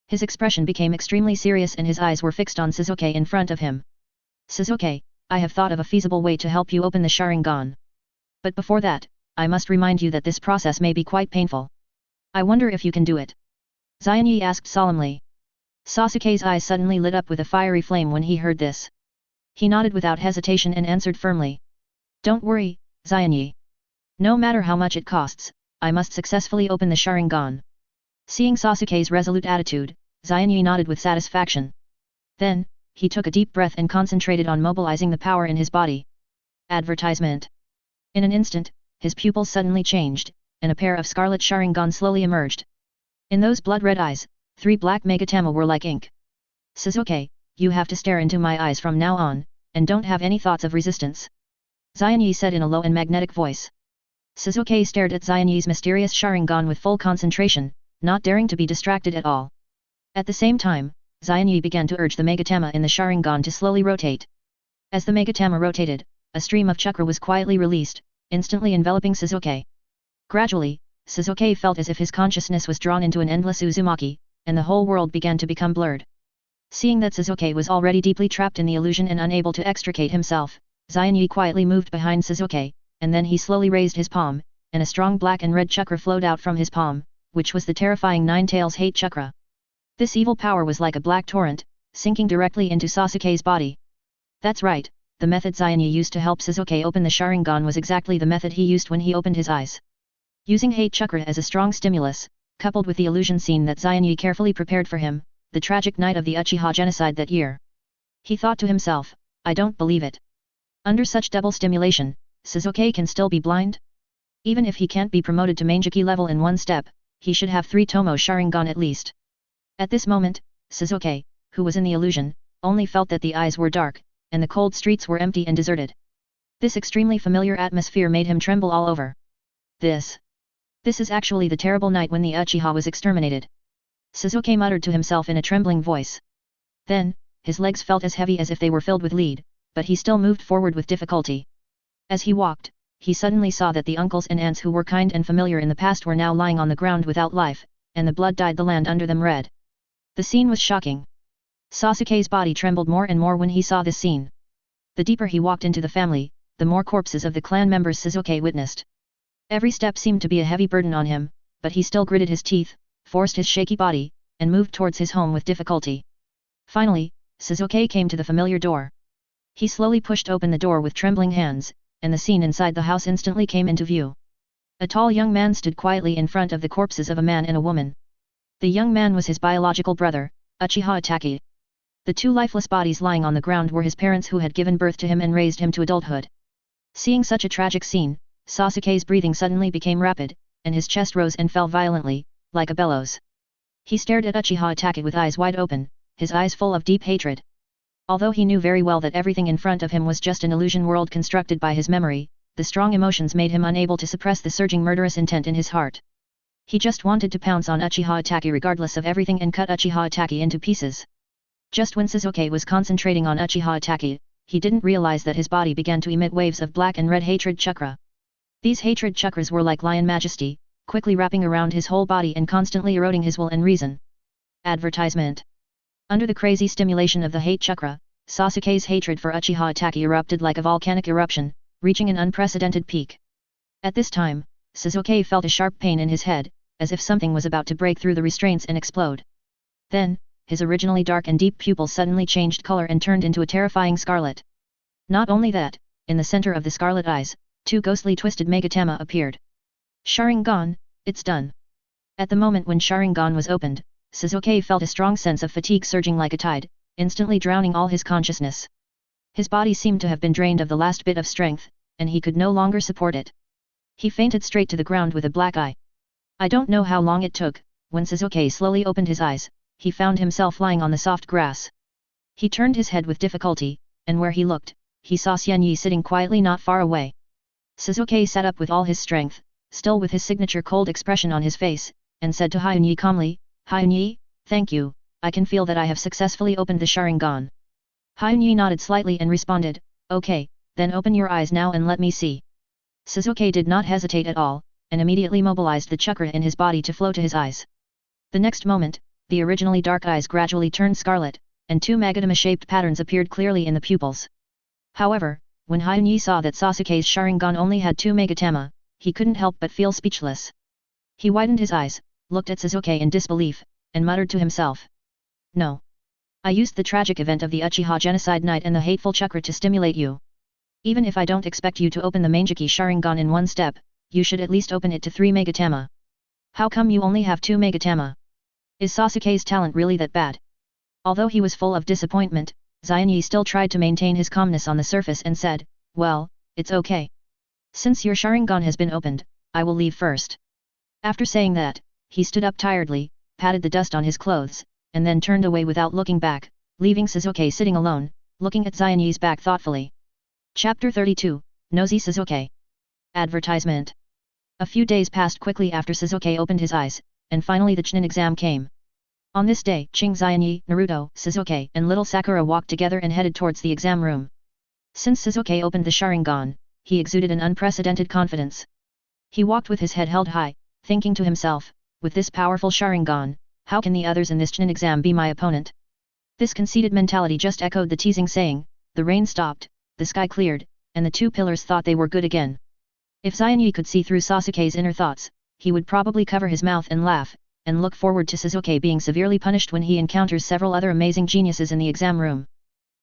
His expression became extremely serious and his eyes were fixed on Sasuke in front of him. "Sasuke, I have thought of a feasible way to help you open the Sharingan. But before that, I must remind you that this process may be quite painful. I wonder if you can do it?" Xianyi asked solemnly. Sasuke's eyes suddenly lit up with a fiery flame when he heard this. He nodded without hesitation and answered firmly. "Don't worry, Xianyi. No matter how much it costs, I must successfully open the Sharingan." Seeing Sasuke's resolute attitude, Xianyi nodded with satisfaction. Then, he took a deep breath and concentrated on mobilizing the power in his body. Advertisement. In an instant, his pupils suddenly changed, and a pair of scarlet Sharingan slowly emerged. In those blood-red eyes, 3 black Megatama were like ink. "Sasuke, you have to stare into my eyes from now on, and don't have any thoughts of resistance," Xianyi said in a low and magnetic voice. Sasuke stared at Xianyi's mysterious Sharingan with full concentration, not daring to be distracted at all. At the same time, Xianyi began to urge the Megatama in the Sharingan to slowly rotate. As the Megatama rotated, a stream of chakra was quietly released, instantly enveloping Sasuke. Gradually, Sasuke felt as if his consciousness was drawn into an endless Uzumaki, and the whole world began to become blurred. Seeing that Sasuke was already deeply trapped in the illusion and unable to extricate himself, Xianyi quietly moved behind Sasuke, and then he slowly raised his palm, and a strong black and red chakra flowed out from his palm, which was the terrifying Nine Tails Hate Chakra. This evil power was like a black torrent, sinking directly into Sasuke's body. That's right, the method Xianyi used to help Sasuke open the Sharingan was exactly the method he used when he opened his eyes. Using Hate Chakra as a strong stimulus, coupled with the illusion scene that Xianyi carefully prepared for him, the tragic night of the Uchiha genocide that year. He thought to himself, I don't believe it. Under such double stimulation, Sasuke can still be blind? Even if he can't be promoted to Mangekyō level in one step, he should have 3 Tomo Sharingan at least. At this moment, Sasuke, who was in the illusion, only felt that the eyes were dark, and the cold streets were empty and deserted. This extremely familiar atmosphere made him tremble all over. This is actually the terrible night when the Uchiha was exterminated. Sasuke muttered to himself in a trembling voice. Then, his legs felt as heavy as if they were filled with lead, but he still moved forward with difficulty. As he walked, he suddenly saw that the uncles and aunts who were kind and familiar in the past were now lying on the ground without life, and the blood dyed the land under them red. The scene was shocking. Sasuke's body trembled more and more when he saw this scene. The deeper he walked into the family, the more corpses of the clan members Sasuke witnessed. Every step seemed to be a heavy burden on him, but he still gritted his teeth, forced his shaky body, and moved towards his home with difficulty. Finally, Sasuke came to the familiar door. He slowly pushed open the door with trembling hands, and the scene inside the house instantly came into view. A tall young man stood quietly in front of the corpses of a man and a woman. The young man was his biological brother, Uchiha Itachi. The two lifeless bodies lying on the ground were his parents who had given birth to him and raised him to adulthood. Seeing such a tragic scene, Sasuke's breathing suddenly became rapid, and his chest rose and fell violently, like a bellows. He stared at Uchiha Itachi with eyes wide open, his eyes full of deep hatred. Although he knew very well that everything in front of him was just an illusion world constructed by his memory, the strong emotions made him unable to suppress the surging murderous intent in his heart. He just wanted to pounce on Uchiha Itachi regardless of everything and cut Uchiha Itachi into pieces. Just when Sasuke was concentrating on Uchiha Itachi, he didn't realize that his body began to emit waves of black and red hatred chakra. These hatred chakras were like lion majesty, quickly wrapping around his whole body and constantly eroding his will and reason. Advertisement. Under the crazy stimulation of the hate chakra, Sasuke's hatred for Uchiha Itachi erupted like a volcanic eruption, reaching an unprecedented peak. At this time, Sasuke felt a sharp pain in his head, as if something was about to break through the restraints and explode. Then, his originally dark and deep pupils suddenly changed color and turned into a terrifying scarlet. Not only that, in the center of the scarlet eyes, two ghostly twisted Megatama appeared. Sharingan, it's done. At the moment when Sharingan was opened, Sasuke felt a strong sense of fatigue surging like a tide, instantly drowning all his consciousness. His body seemed to have been drained of the last bit of strength, and he could no longer support it. He fainted straight to the ground with a black eye. I don't know how long it took, when Sasuke slowly opened his eyes, he found himself lying on the soft grass. He turned his head with difficulty, and where he looked, he saw Xianyi sitting quietly not far away. Sasuke sat up with all his strength, still with his signature cold expression on his face, and said to Hyunyi calmly, Hyunyi, thank you, I can feel that I have successfully opened the Sharingan. Hyunyi nodded slightly and responded, okay, then open your eyes now and let me see. Sasuke did not hesitate at all, and immediately mobilized the chakra in his body to flow to his eyes. The next moment, the originally dark eyes gradually turned scarlet, and two Magatama-shaped patterns appeared clearly in the pupils. However, when Hyunyi saw that Sasuke's Sharingan only had two Megatama, he couldn't help but feel speechless. He widened his eyes, looked at Sasuke in disbelief, and muttered to himself. No. I used the tragic event of the Uchiha genocide night and the hateful chakra to stimulate you. Even if I don't expect you to open the Mangekyō Sharingan in one step, you should at least open it to 3 Megatama. How come you only have 2 Megatama? Is Sasuke's talent really that bad? Although he was full of disappointment, Xianyi still tried to maintain his calmness on the surface and said, well, it's okay. Since your Sharingan has been opened, I will leave first. After saying that, he stood up tiredly, patted the dust on his clothes, and then turned away without looking back, leaving Sasuke sitting alone, looking at Xianyi's back thoughtfully. Chapter 32, Nosy Sasuke. Advertisement. A few days passed quickly after Sasuke opened his eyes, and finally the Chunin exam came. On this day, Xianyi, Naruto, Sasuke, and little Sakura walked together and headed towards the exam room. Since Sasuke opened the Sharingan, he exuded an unprecedented confidence. He walked with his head held high, thinking to himself, with this powerful Sharingan, how can the others in this Chunin exam be my opponent? This conceited mentality just echoed the teasing saying, the rain stopped, the sky cleared, and the two pillars thought they were good again. If Xianyi could see through Sasuke's inner thoughts, he would probably cover his mouth and laugh, and look forward to Sasuke being severely punished when he encounters several other amazing geniuses in the exam room.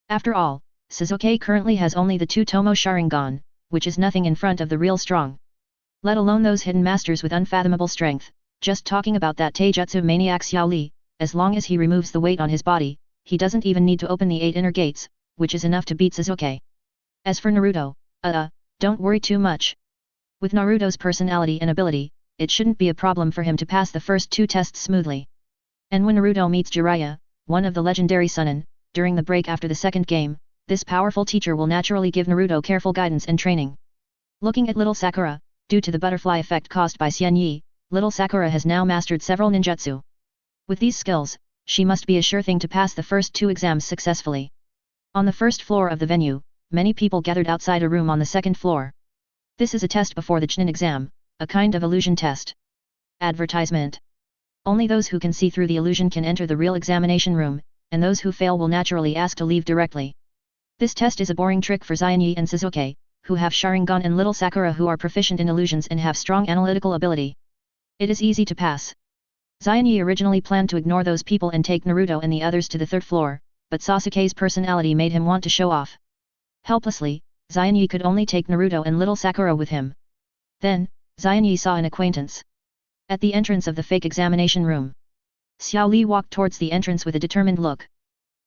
After all, Sasuke currently has only the 2 Tomo Sharingan, which is nothing in front of the real strong. Let alone those hidden masters with unfathomable strength, just talking about that Taijutsu maniac Xiao Li, as long as he removes the weight on his body, he doesn't even need to open the 8 inner gates, which is enough to beat Sasuke. As for Naruto, don't worry too much. With Naruto's personality and ability, it shouldn't be a problem for him to pass the first 2 tests smoothly. And when Naruto meets Jiraiya, one of the legendary Sunin, during the break after the second game, this powerful teacher will naturally give Naruto careful guidance and training. Looking at little Sakura, due to the butterfly effect caused by Xianyi, little Sakura has now mastered several ninjutsu. With these skills, she must be a sure thing to pass the first 2 exams successfully. On the first floor of the venue, many people gathered outside a room on the second floor. This is a test before the Chunin exam, a kind of illusion test. Advertisement. Only those who can see through the illusion can enter the real examination room, and those who fail will naturally ask to leave directly. This test is a boring trick for Xianyi and Sasuke, who have Sharingan, and little Sakura, who are proficient in illusions and have strong analytical ability. It is easy to pass. Xian Yi originally planned to ignore those people and take Naruto and the others to the third floor, but Sasuke's personality made him want to show off. Helplessly, Xian Yi could only take Naruto and little Sakura with him. Then, Xian Yi saw an acquaintance. At the entrance of the fake examination room, Xiao Li walked towards the entrance with a determined look.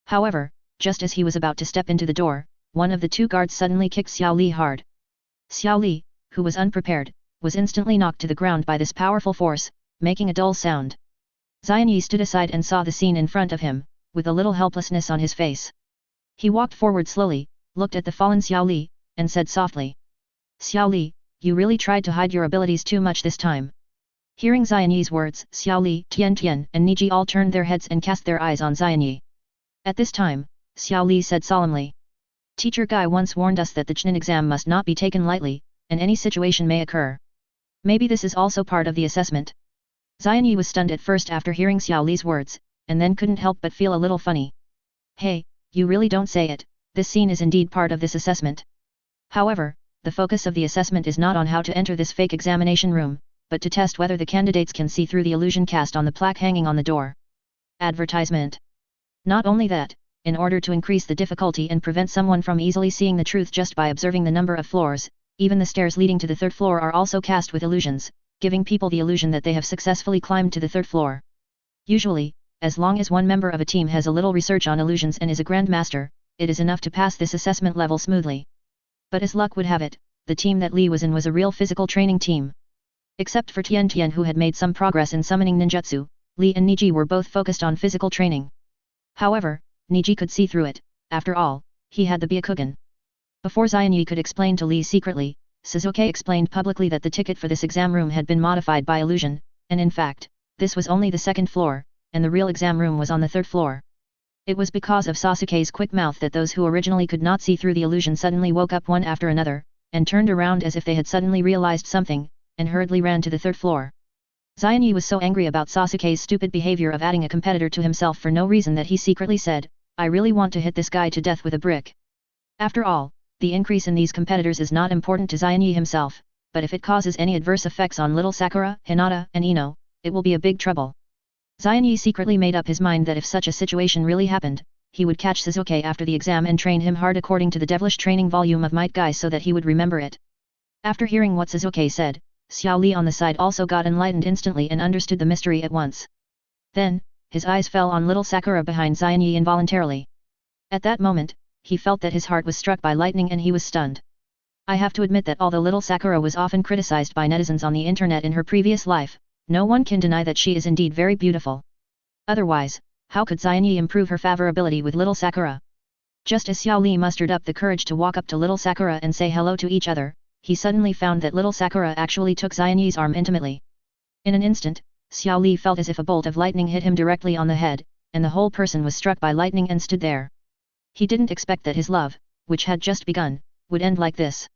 However, just as he was about to step into the door, one of the two guards suddenly kicked Xiao Li hard. Xiao Li, who was unprepared, was instantly knocked to the ground by this powerful force, making a dull sound. Xian Yi stood aside and saw the scene in front of him, with a little helplessness on his face. He walked forward slowly, looked at the fallen Xiao Li, and said softly, "Xiao Li, you really tried to hide your abilities too much this time." Hearing Xian Yi's words, Xiao Li, Tian Tian, and Niji all turned their heads and cast their eyes on Xian Yi. At this time, Xiao Li said solemnly, "Teacher Guy once warned us that the Chunin exam must not be taken lightly, and any situation may occur. Maybe this is also part of the assessment." Xian Yi was stunned at first after hearing Xiao Li's words, and then couldn't help but feel a little funny. "Hey, you really don't say it, this scene is indeed part of this assessment." However, the focus of the assessment is not on how to enter this fake examination room, but to test whether the candidates can see through the illusion cast on the plaque hanging on the door. Advertisement. Not only that, in order to increase the difficulty and prevent someone from easily seeing the truth just by observing the number of floors, even the stairs leading to the third floor are also cast with illusions, giving people the illusion that they have successfully climbed to the third floor. Usually, as long as one member of a team has a little research on illusions and is a grandmaster, it is enough to pass this assessment level smoothly. But as luck would have it, the team that Li was in was a real physical training team. Except for Tian Tian, who had made some progress in summoning ninjutsu, Li and Niji were both focused on physical training. However, Niji could see through it, after all, he had the Byakugan. Before Xian Yi could explain to Li secretly, Sasuke explained publicly that the ticket for this exam room had been modified by illusion, and in fact, this was only the second floor, and the real exam room was on the third floor. It was because of Sasuke's quick mouth that those who originally could not see through the illusion suddenly woke up one after another, and turned around as if they had suddenly realized something, and hurriedly ran to the third floor. Xian Yi was so angry about Sasuke's stupid behavior of adding a competitor to himself for no reason that he secretly said, "I really want to hit this guy to death with a brick." After all, the increase in these competitors is not important to Xian Yi himself, but if it causes any adverse effects on little Sakura, Hinata, and Ino, it will be a big trouble. Xian Yi secretly made up his mind that if such a situation really happened, he would catch Sasuke after the exam and train him hard according to the devilish training volume of Might Guy so that he would remember it. After hearing what Sasuke said, Xiao Li on the side also got enlightened instantly and understood the mystery at once. Then, his eyes fell on little Sakura behind Xian Yi involuntarily. At that moment, he felt that his heart was struck by lightning and he was stunned. I have to admit that although little Sakura was often criticized by netizens on the internet in her previous life, no one can deny that she is indeed very beautiful. Otherwise, how could Xian Yi improve her favorability with little Sakura? Just as Xiao Li mustered up the courage to walk up to little Sakura and say hello to each other, he suddenly found that little Sakura actually took Xian Yi's arm intimately. In an instant, Xiao Li felt as if a bolt of lightning hit him directly on the head, and the whole person was struck by lightning and stood there. He didn't expect that his love, which had just begun, would end like this.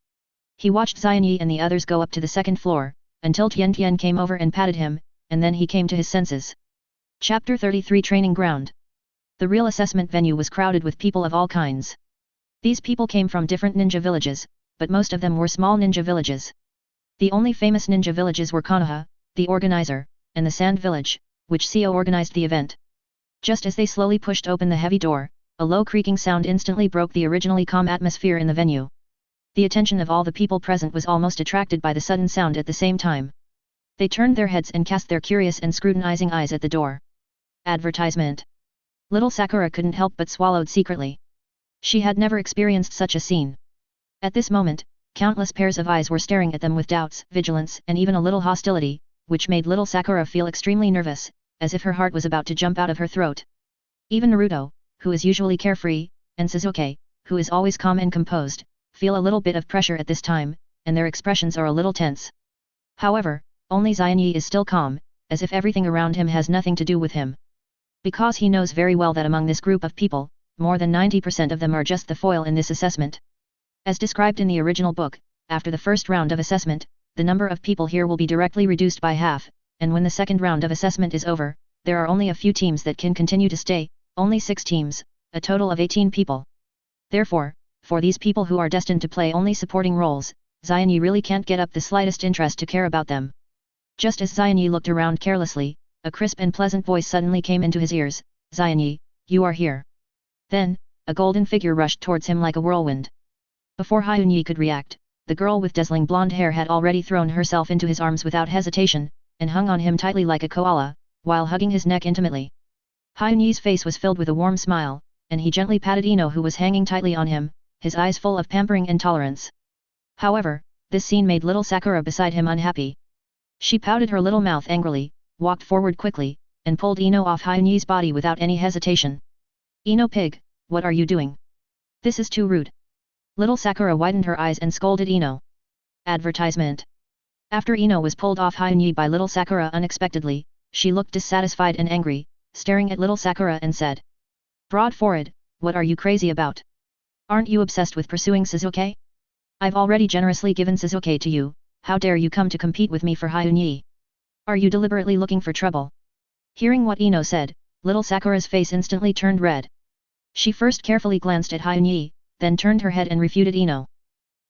He watched Xian Yi and the others go up to the second floor, until Tian Tian came over and patted him, and then he came to his senses. Chapter 33 Training Ground. The real assessment venue was crowded with people of all kinds. These people came from different ninja villages, but most of them were small ninja villages. The only famous ninja villages were Konoha, the organizer, and the Sand Village, which CEO organized the event. Just as they slowly pushed open the heavy door, a low creaking sound instantly broke the originally calm atmosphere in the venue. The attention of all the people present was almost attracted by the sudden sound at the same time. They turned their heads and cast their curious and scrutinizing eyes at the door. Advertisement. Little Sakura couldn't help but swallowed secretly. She had never experienced such a scene. At this moment, countless pairs of eyes were staring at them with doubts, vigilance, and even a little hostility, which made little Sakura feel extremely nervous, as if her heart was about to jump out of her throat. Even Naruto, who is usually carefree, and Sasuke, who is always calm and composed, feel a little bit of pressure at this time, and their expressions are a little tense. However, only Xian Yi is still calm, as if everything around him has nothing to do with him. Because he knows very well that among this group of people, more than 90% of them are just the foil in this assessment. As described in the original book, after the first round of assessment, the number of people here will be directly reduced by half, and when the second round of assessment is over, there are only a few teams that can continue to stay, only 6 teams, a total of 18 people. Therefore, for these people who are destined to play only supporting roles, Xianyi really can't get up the slightest interest to care about them. Just as Xianyi looked around carelessly, a crisp and pleasant voice suddenly came into his ears, "Xianyi, you are here." Then, a golden figure rushed towards him like a whirlwind. Before Hyunyi could react, the girl with dazzling blonde hair had already thrown herself into his arms without hesitation, and hung on him tightly like a koala, while hugging his neck intimately. Hyunyi's face was filled with a warm smile, and he gently patted Ino who was hanging tightly on him, his eyes full of pampering and tolerance. However, this scene made little Sakura beside him unhappy. She pouted her little mouth angrily, walked forward quickly, and pulled Ino off Hyunyi's body without any hesitation. "Ino pig, what are you doing? This is too rude." Little Sakura widened her eyes and scolded Ino. Advertisement. After Ino was pulled off Hyunyi by little Sakura unexpectedly, she looked dissatisfied and angry, staring at little Sakura and said, "Broad forehead, what are you crazy about? Aren't you obsessed with pursuing Sasuke? I've already generously given Sasuke to you, how dare you come to compete with me for Hyunyi? Are you deliberately looking for trouble?" Hearing what Ino said, little Sakura's face instantly turned red. She first carefully glanced at Hyunyi, then turned her head and refuted Ino.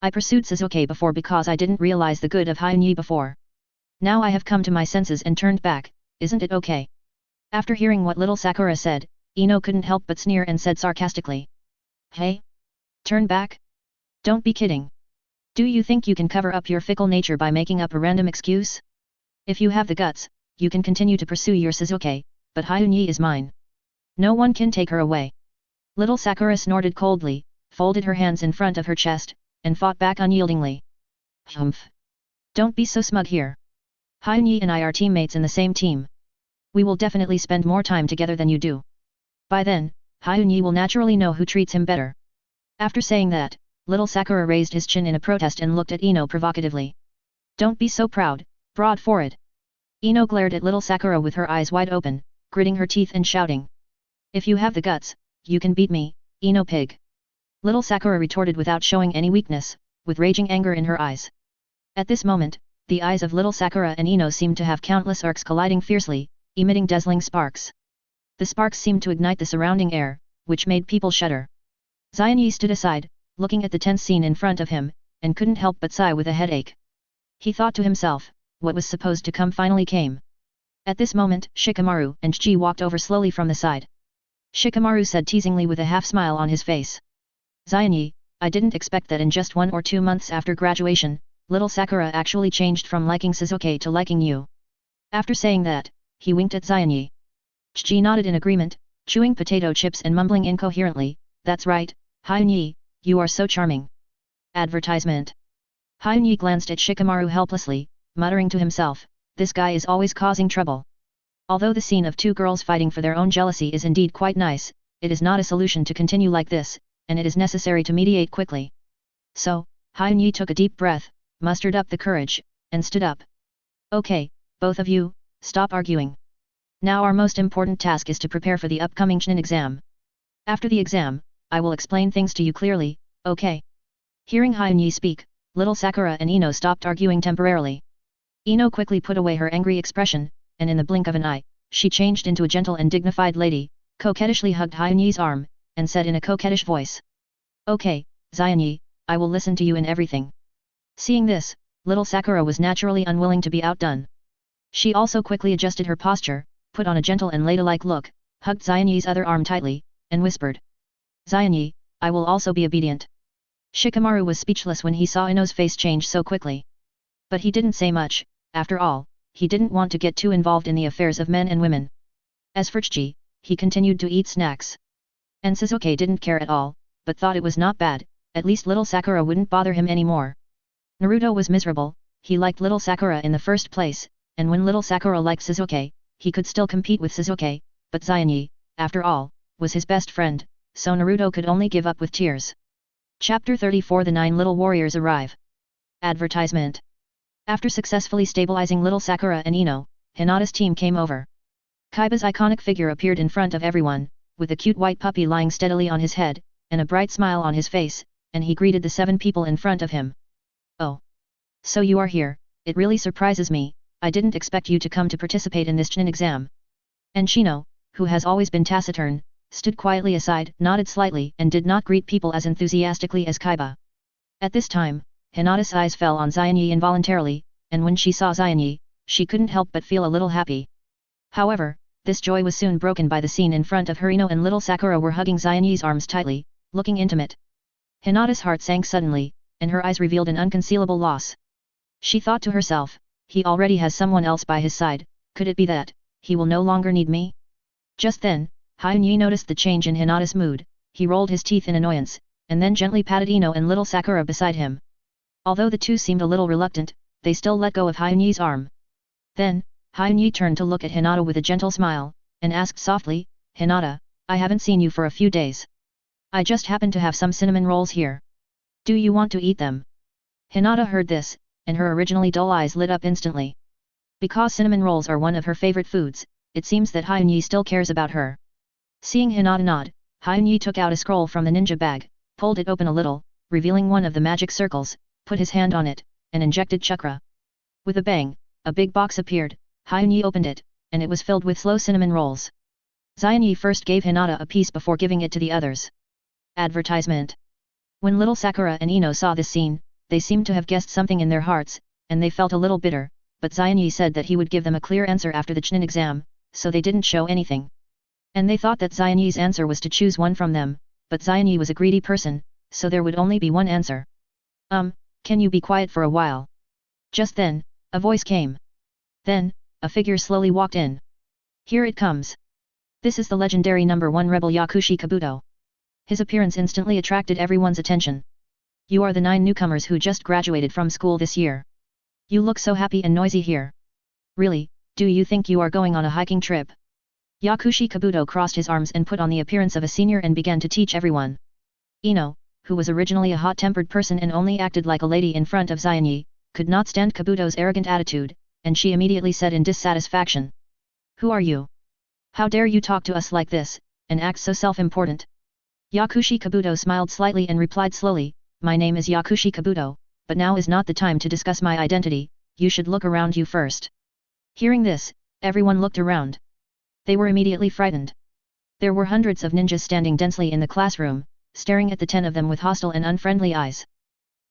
"I pursued Sasuke before because I didn't realize the good of Hyunyi before. Now I have come to my senses and turned back, isn't it okay?" After hearing what little Sakura said, Ino couldn't help but sneer and said sarcastically, "Hey? Turn back? Don't be kidding. Do you think you can cover up your fickle nature by making up a random excuse? If you have the guts, you can continue to pursue your Sasuke, but Hyunyi is mine. No one can take her away." Little Sakura snorted coldly, folded her hands in front of her chest, and fought back unyieldingly. "Humph! Don't be so smug here. Hyunyi and I are teammates in the same team. We will definitely spend more time together than you do. By then, Hyunyi will naturally know who treats him better." After saying that, little Sakura raised his chin in a protest and looked at Ino provocatively. "Don't be so proud, broad forehead." Ino glared at little Sakura with her eyes wide open, gritting her teeth and shouting, "If you have the guts, you can beat me, Ino pig." Little Sakura retorted without showing any weakness, with raging anger in her eyes. At this moment, the eyes of little Sakura and Ino seemed to have countless arcs colliding fiercely, emitting dazzling sparks. The sparks seemed to ignite the surrounding air, which made people shudder. Xianyi stood aside, looking at the tense scene in front of him, and couldn't help but sigh with a headache. He thought to himself, what was supposed to come finally came. At this moment, Shikamaru and Chiji walked over slowly from the side. Shikamaru said teasingly with a half-smile on his face, "Xianyi, I didn't expect that in just 1 or 2 months after graduation, little Sakura actually changed from liking Sasuke to liking you." After saying that, he winked at Xianyi. Chiji nodded in agreement, chewing potato chips and mumbling incoherently, "That's right, Hyunyi, you are so charming." Advertisement. Hyunyi glanced at Shikamaru helplessly, muttering to himself, "This guy is always causing trouble." Although the scene of 2 girls fighting for their own jealousy is indeed quite nice, it is not a solution to continue like this, and it is necessary to mediate quickly. So, Hyunyi took a deep breath, mustered up the courage, and stood up. "Okay, both of you, stop arguing. Now our most important task is to prepare for the upcoming Chunin exam. After the exam, I will explain things to you clearly, okay?" Hearing Hyunyi speak, little Sakura and Ino stopped arguing temporarily. Ino quickly put away her angry expression, and in the blink of an eye, she changed into a gentle and dignified lady, coquettishly hugged Hyunyi's arm, and said in a coquettish voice, "Okay, Xianyi, I will listen to you in everything." Seeing this, little Sakura was naturally unwilling to be outdone. She also quickly adjusted her posture, put on a gentle and ladylike look, hugged Xianyi's other arm tightly, and whispered, "Xianyi, I will also be obedient." Shikamaru was speechless when he saw Ino's face change so quickly. But he didn't say much, after all, he didn't want to get too involved in the affairs of men and women. As for Chiji, he continued to eat snacks. And Sasuke didn't care at all, but thought it was not bad, at least little Sakura wouldn't bother him anymore. Naruto was miserable, he liked little Sakura in the first place, and when little Sakura liked Sasuke, he could still compete with Sasuke, but Xianyi, after all, was his best friend, so Naruto could only give up with tears. Chapter 34 The 9 Little Warriors Arrive. Advertisement. After successfully stabilizing little Sakura and Ino, Hinata's team came over. Kaiba's iconic figure appeared in front of everyone, with a cute white puppy lying steadily on his head, and a bright smile on his face, and he greeted the 7 people in front of him. "Oh. So you are here, it really surprises me, I didn't expect you to come to participate in this Chunin exam." And Shino, who has always been taciturn, stood quietly aside, nodded slightly, and did not greet people as enthusiastically as Kaiba. At this time, Hinata's eyes fell on Xianyi involuntarily, and when she saw Xianyi, she couldn't help but feel a little happy. However, this joy was soon broken by the scene in front of her. Ino and little Sakura were hugging Xianyi's arms tightly, looking intimate. Hinata's heart sank suddenly, and her eyes revealed an unconcealable loss. She thought to herself, he already has someone else by his side, could it be that he will no longer need me? Just then, Hyunyi noticed the change in Hinata's mood, he rolled his teeth in annoyance, and then gently patted Ino and little Sakura beside him. Although the two seemed a little reluctant, they still let go of Hyunyi's arm. Then, Hyunyi turned to look at Hinata with a gentle smile, and asked softly, Hinata, I haven't seen you for a few days. I just happen to have some cinnamon rolls here. Do you want to eat them? Hinata heard this, and her originally dull eyes lit up instantly. Because cinnamon rolls are one of her favorite foods, it seems that Hyunyi still cares about her. Seeing Hinata nod, Hyunyi took out a scroll from the ninja bag, pulled it open a little, revealing one of the magic circles, put his hand on it, and injected chakra. With a bang, a big box appeared, Hyunyi opened it, and it was filled with slow cinnamon rolls. Xianyi first gave Hinata a piece before giving it to the others. Advertisement. When little Sakura and Ino saw this scene, they seemed to have guessed something in their hearts, and they felt a little bitter, but Xianyi said that he would give them a clear answer after the Chunin exam, so they didn't show anything. And they thought that Xianyi's answer was to choose one from them, but Xianyi was a greedy person, so there would only be one answer. Can you be quiet for a while? Just then, a voice came. Then, a figure slowly walked in. Here it comes. This is the legendary number 1 rebel Yakushi Kabuto. His appearance instantly attracted everyone's attention. You are the 9 newcomers who just graduated from school this year. You look so happy and noisy here. Really, do you think you are going on a hiking trip? Yakushi Kabuto crossed his arms and put on the appearance of a senior and began to teach everyone. Ino, who was originally a hot-tempered person and only acted like a lady in front of Xianyi, could not stand Kabuto's arrogant attitude, and she immediately said in dissatisfaction. Who are you? How dare you talk to us like this, and act so self-important? Yakushi Kabuto smiled slightly and replied slowly, My name is Yakushi Kabuto, but now is not the time to discuss my identity, you should look around you first. Hearing this, everyone looked around. They were immediately frightened. There were hundreds of ninjas standing densely in the classroom, staring at the 10 of them with hostile and unfriendly eyes.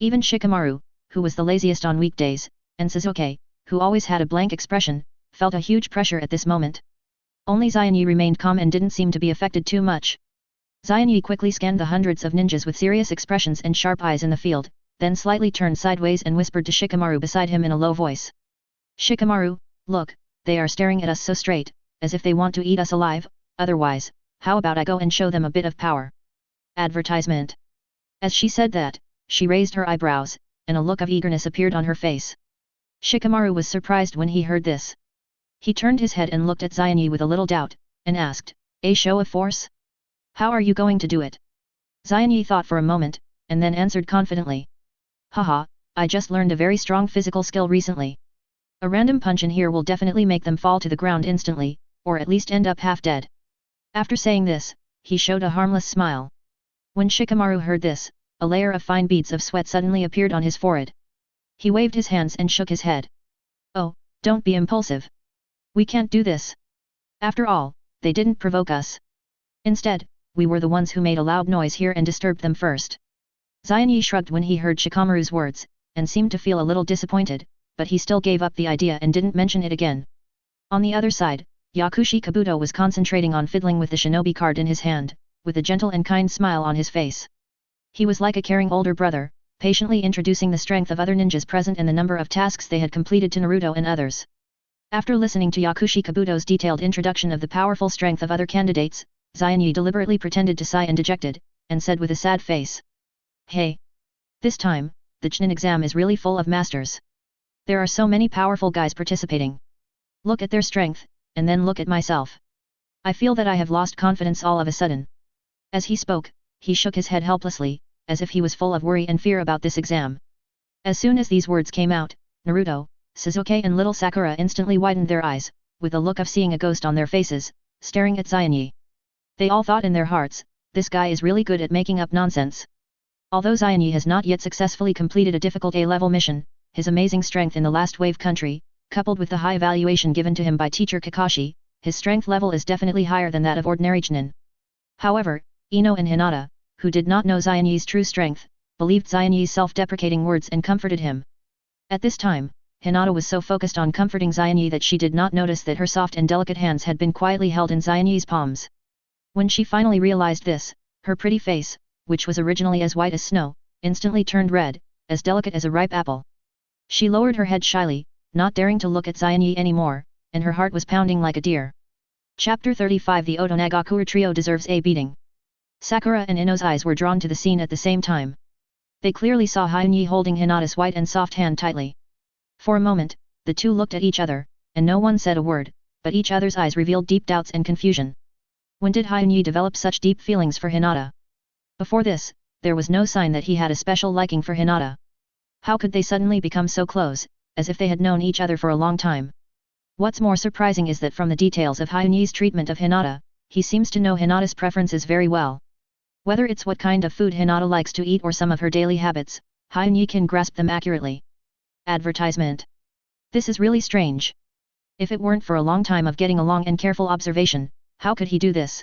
Even Shikamaru, who was the laziest on weekdays, and Sasuke, who always had a blank expression, felt a huge pressure at this moment. Only Xianyi remained calm and didn't seem to be affected too much. Xianyi quickly scanned the hundreds of ninjas with serious expressions and sharp eyes in the field, then slightly turned sideways and whispered to Shikamaru beside him in a low voice. Shikamaru, look, they are staring at us so straight, as if they want to eat us alive, otherwise, how about I go and show them a bit of power? Advertisement. As she said that, she raised her eyebrows, and a look of eagerness appeared on her face. Shikamaru was surprised when he heard this. He turned his head and looked at Xianyi with a little doubt, and asked, A show of force? How are you going to do it? Xianyi thought for a moment, and then answered confidently. Haha, I just learned a very strong physical skill recently. A random punch in here will definitely make them fall to the ground instantly, or at least end up half dead. After saying this, he showed a harmless smile. When Shikamaru heard this, a layer of fine beads of sweat suddenly appeared on his forehead. He waved his hands and shook his head. Oh, don't be impulsive. We can't do this. After all, they didn't provoke us. Instead, we were the ones who made a loud noise here and disturbed them first. Xianyi shrugged when he heard Shikamaru's words, and seemed to feel a little disappointed, but he still gave up the idea and didn't mention it again. On the other side, Yakushi Kabuto was concentrating on fiddling with the shinobi card in his hand, with a gentle and kind smile on his face. He was like a caring older brother, patiently introducing the strength of other ninjas present and the number of tasks they had completed to Naruto and others. After listening to Yakushi Kabuto's detailed introduction of the powerful strength of other candidates, Xianyi deliberately pretended to sigh and dejected, and said with a sad face. Hey! This time, the Chunin exam is really full of masters. There are so many powerful guys participating. Look at their strength, and then look at myself. I feel that I have lost confidence all of a sudden. As he spoke, he shook his head helplessly, as if he was full of worry and fear about this exam. As soon as these words came out, Naruto, Sasuke and little Sakura instantly widened their eyes, with the look of seeing a ghost on their faces, staring at Xianyi. They all thought in their hearts, this guy is really good at making up nonsense. Although Xianyi has not yet successfully completed a difficult A-level mission, his amazing strength in the last wave country, coupled with the high evaluation given to him by teacher Kakashi, his strength level is definitely higher than that of ordinary Chunin. However, Ino and Hinata, who did not know Xianyi's true strength, believed Xianyi's self-deprecating words and comforted him. At this time, Hinata was so focused on comforting Xianyi that she did not notice that her soft and delicate hands had been quietly held in Xianyi's palms. When she finally realized this, her pretty face, which was originally as white as snow, instantly turned red, as delicate as a ripe apple. She lowered her head shyly, not daring to look at Xianyi anymore, and her heart was pounding like a deer. Chapter 35 The Otonagakure Trio Deserves a Beating. Sakura and Ino's eyes were drawn to the scene at the same time. They clearly saw Xianyi holding Hinata's white and soft hand tightly. For a moment, the two looked at each other, and no one said a word, but each other's eyes revealed deep doubts and confusion. When did Xianyi develop such deep feelings for Hinata? Before this, there was no sign that he had a special liking for Hinata. How could they suddenly become so close, as if they had known each other for a long time? What's more surprising is that from the details of Xianyi's treatment of Hinata, he seems to know Hinata's preferences very well. Whether it's what kind of food Hinata likes to eat or some of her daily habits, Xianyi can grasp them accurately. Advertisement. This is really strange. If it weren't for a long time of getting along and careful observation, how could he do this?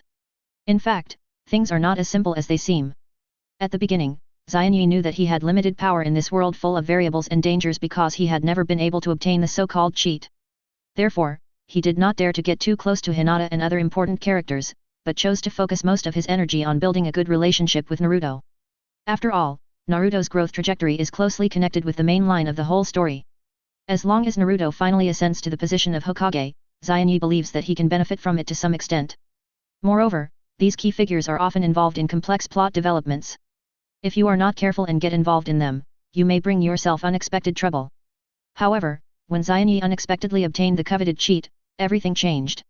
In fact, things are not as simple as they seem. At the beginning, Xianyi knew that he had limited power in this world full of variables and dangers because he had never been able to obtain the so-called cheat. Therefore, he did not dare to get too close to Hinata and other important characters, but chose to focus most of his energy on building a good relationship with Naruto. After all, Naruto's growth trajectory is closely connected with the main line of the whole story. As long as Naruto finally ascends to the position of Hokage, Xianyi believes that he can benefit from it to some extent. Moreover, these key figures are often involved in complex plot developments. If you are not careful and get involved in them, you may bring yourself unexpected trouble. However, when Xianyi unexpectedly obtained the coveted cheat, everything changed.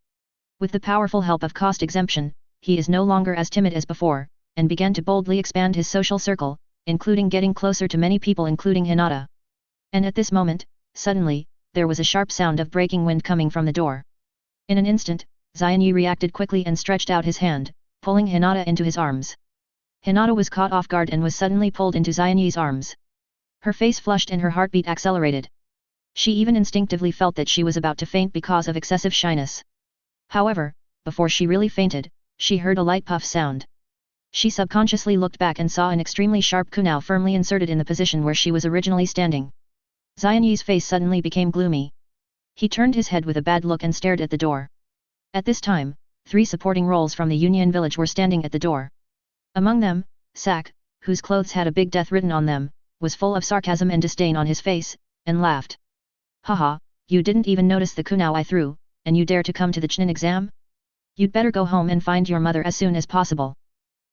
With the powerful help of cost exemption, he is no longer as timid as before, and began to boldly expand his social circle, including getting closer to many people including Hinata. And at this moment, suddenly, there was a sharp sound of breaking wind coming from the door. In an instant, Xianyi reacted quickly and stretched out his hand, pulling Hinata into his arms. Hinata was caught off guard and was suddenly pulled into Xianyi's arms. Her face flushed and her heartbeat accelerated. She even instinctively felt that she was about to faint because of excessive shyness. However, before she really fainted, she heard a light puff sound. She subconsciously looked back and saw an extremely sharp kunai firmly inserted in the position where she was originally standing. Xianyi's face suddenly became gloomy. He turned his head with a bad look and stared at the door. At this time, 3 supporting roles from the Union village were standing at the door. Among them, Sak, whose clothes had a big death written on them, was full of sarcasm and disdain on his face, and laughed. Haha, you didn't even notice the kunai I threw, and you dare to come to the Chunin exam? You'd better go home and find your mother as soon as possible.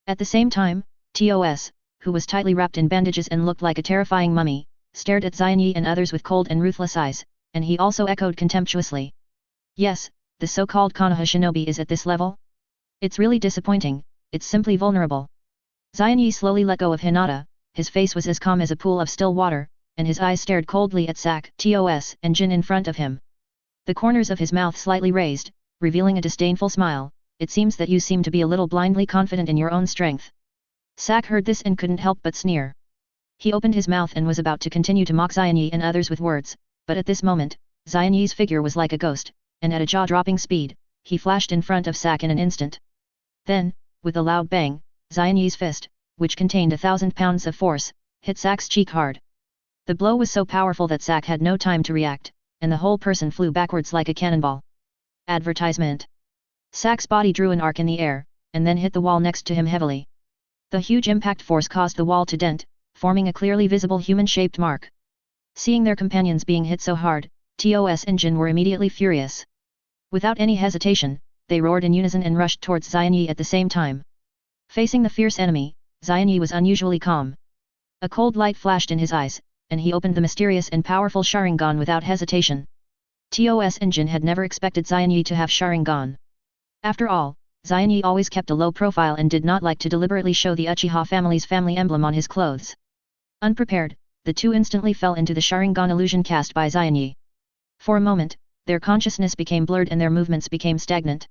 At the same time, Tos, who was tightly wrapped in bandages and looked like a terrifying mummy, stared at Xianyi and others with cold and ruthless eyes, and he also echoed contemptuously. Yes, the so-called Konoha shinobi is at this level? It's really disappointing, it's simply vulnerable. Xianyi slowly let go of Hinata, his face was as calm as a pool of still water, and his eyes stared coldly at Sak, Tos, and Jin in front of him. The corners of his mouth slightly raised, revealing a disdainful smile. It seems that you seem to be a little blindly confident in your own strength. Sak heard this and couldn't help but sneer. He opened his mouth and was about to continue to mock Xianyi and others with words, but at this moment, Xianyi's figure was like a ghost, and at a jaw-dropping speed, he flashed in front of Sak in an instant. Then, with a loud bang, Xianyi's fist, which contained 1,000 pounds of force, hit Sak's cheek hard. The blow was so powerful that Sak had no time to react, and the whole person flew backwards like a cannonball. Advertisement. Sak's body drew an arc in the air, and then hit the wall next to him heavily. The huge impact force caused the wall to dent, forming a clearly visible human-shaped mark. Seeing their companions being hit so hard, Tos and Jin were immediately furious. Without any hesitation, they roared in unison and rushed towards Xianyi at the same time. Facing the fierce enemy, Xianyi was unusually calm. A cold light flashed in his eyes, and he opened the mysterious and powerful Sharingan without hesitation. Tos and Jin had never expected Xianyi to have Sharingan. After all, Xianyi always kept a low profile and did not like to deliberately show the Uchiha family's family emblem on his clothes. Unprepared, the two instantly fell into the Sharingan illusion cast by Xianyi. For a moment, their consciousness became blurred and their movements became stagnant.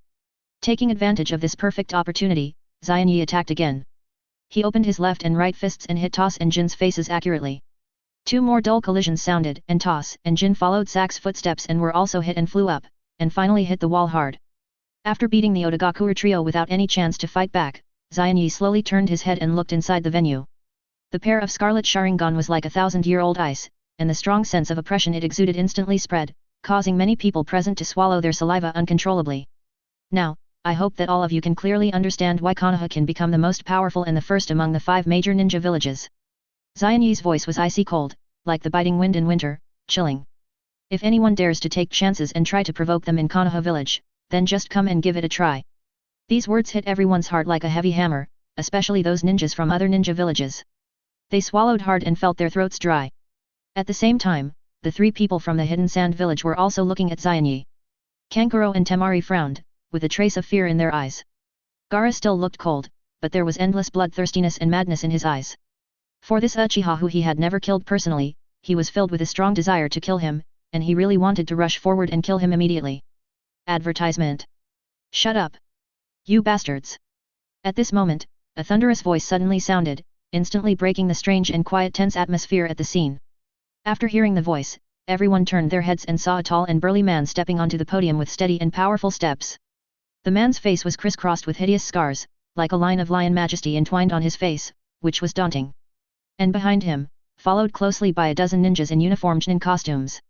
Taking advantage of this perfect opportunity, Xianyi attacked again. He opened his left and right fists and hit Tos and Jin's faces accurately. 2 more dull collisions sounded, and Tos and Jin followed Sak's footsteps and were also hit and flew up, and finally hit the wall hard. After beating the Otogakure trio without any chance to fight back, Xianyi slowly turned his head and looked inside the venue. The pair of scarlet Sharingan was like 1,000-year-old ice, and the strong sense of oppression it exuded instantly spread, causing many people present to swallow their saliva uncontrollably. Now, I hope that all of you can clearly understand why Konoha can become the most powerful and the first among the 5 major ninja villages. Xianyi's voice was icy cold, like the biting wind in winter, chilling. If anyone dares to take chances and try to provoke them in Konoha village, then just come and give it a try. These words hit everyone's heart like a heavy hammer, especially those ninjas from other ninja villages. They swallowed hard and felt their throats dry. At the same time, the 3 people from the Hidden Sand village were also looking at Xianyi. Kankuro and Temari frowned, with a trace of fear in their eyes. Gaara still looked cold, but there was endless bloodthirstiness and madness in his eyes. For this Uchiha who he had never killed personally, he was filled with a strong desire to kill him, and he really wanted to rush forward and kill him immediately. Advertisement. Shut up. You bastards. At this moment, a thunderous voice suddenly sounded, instantly breaking the strange and quiet tense atmosphere at the scene. After hearing the voice, everyone turned their heads and saw a tall and burly man stepping onto the podium with steady and powerful steps. The man's face was crisscrossed with hideous scars, like a line of lion majesty entwined on his face, which was daunting. And behind him, followed closely by a dozen ninjas in uniformed nin costumes.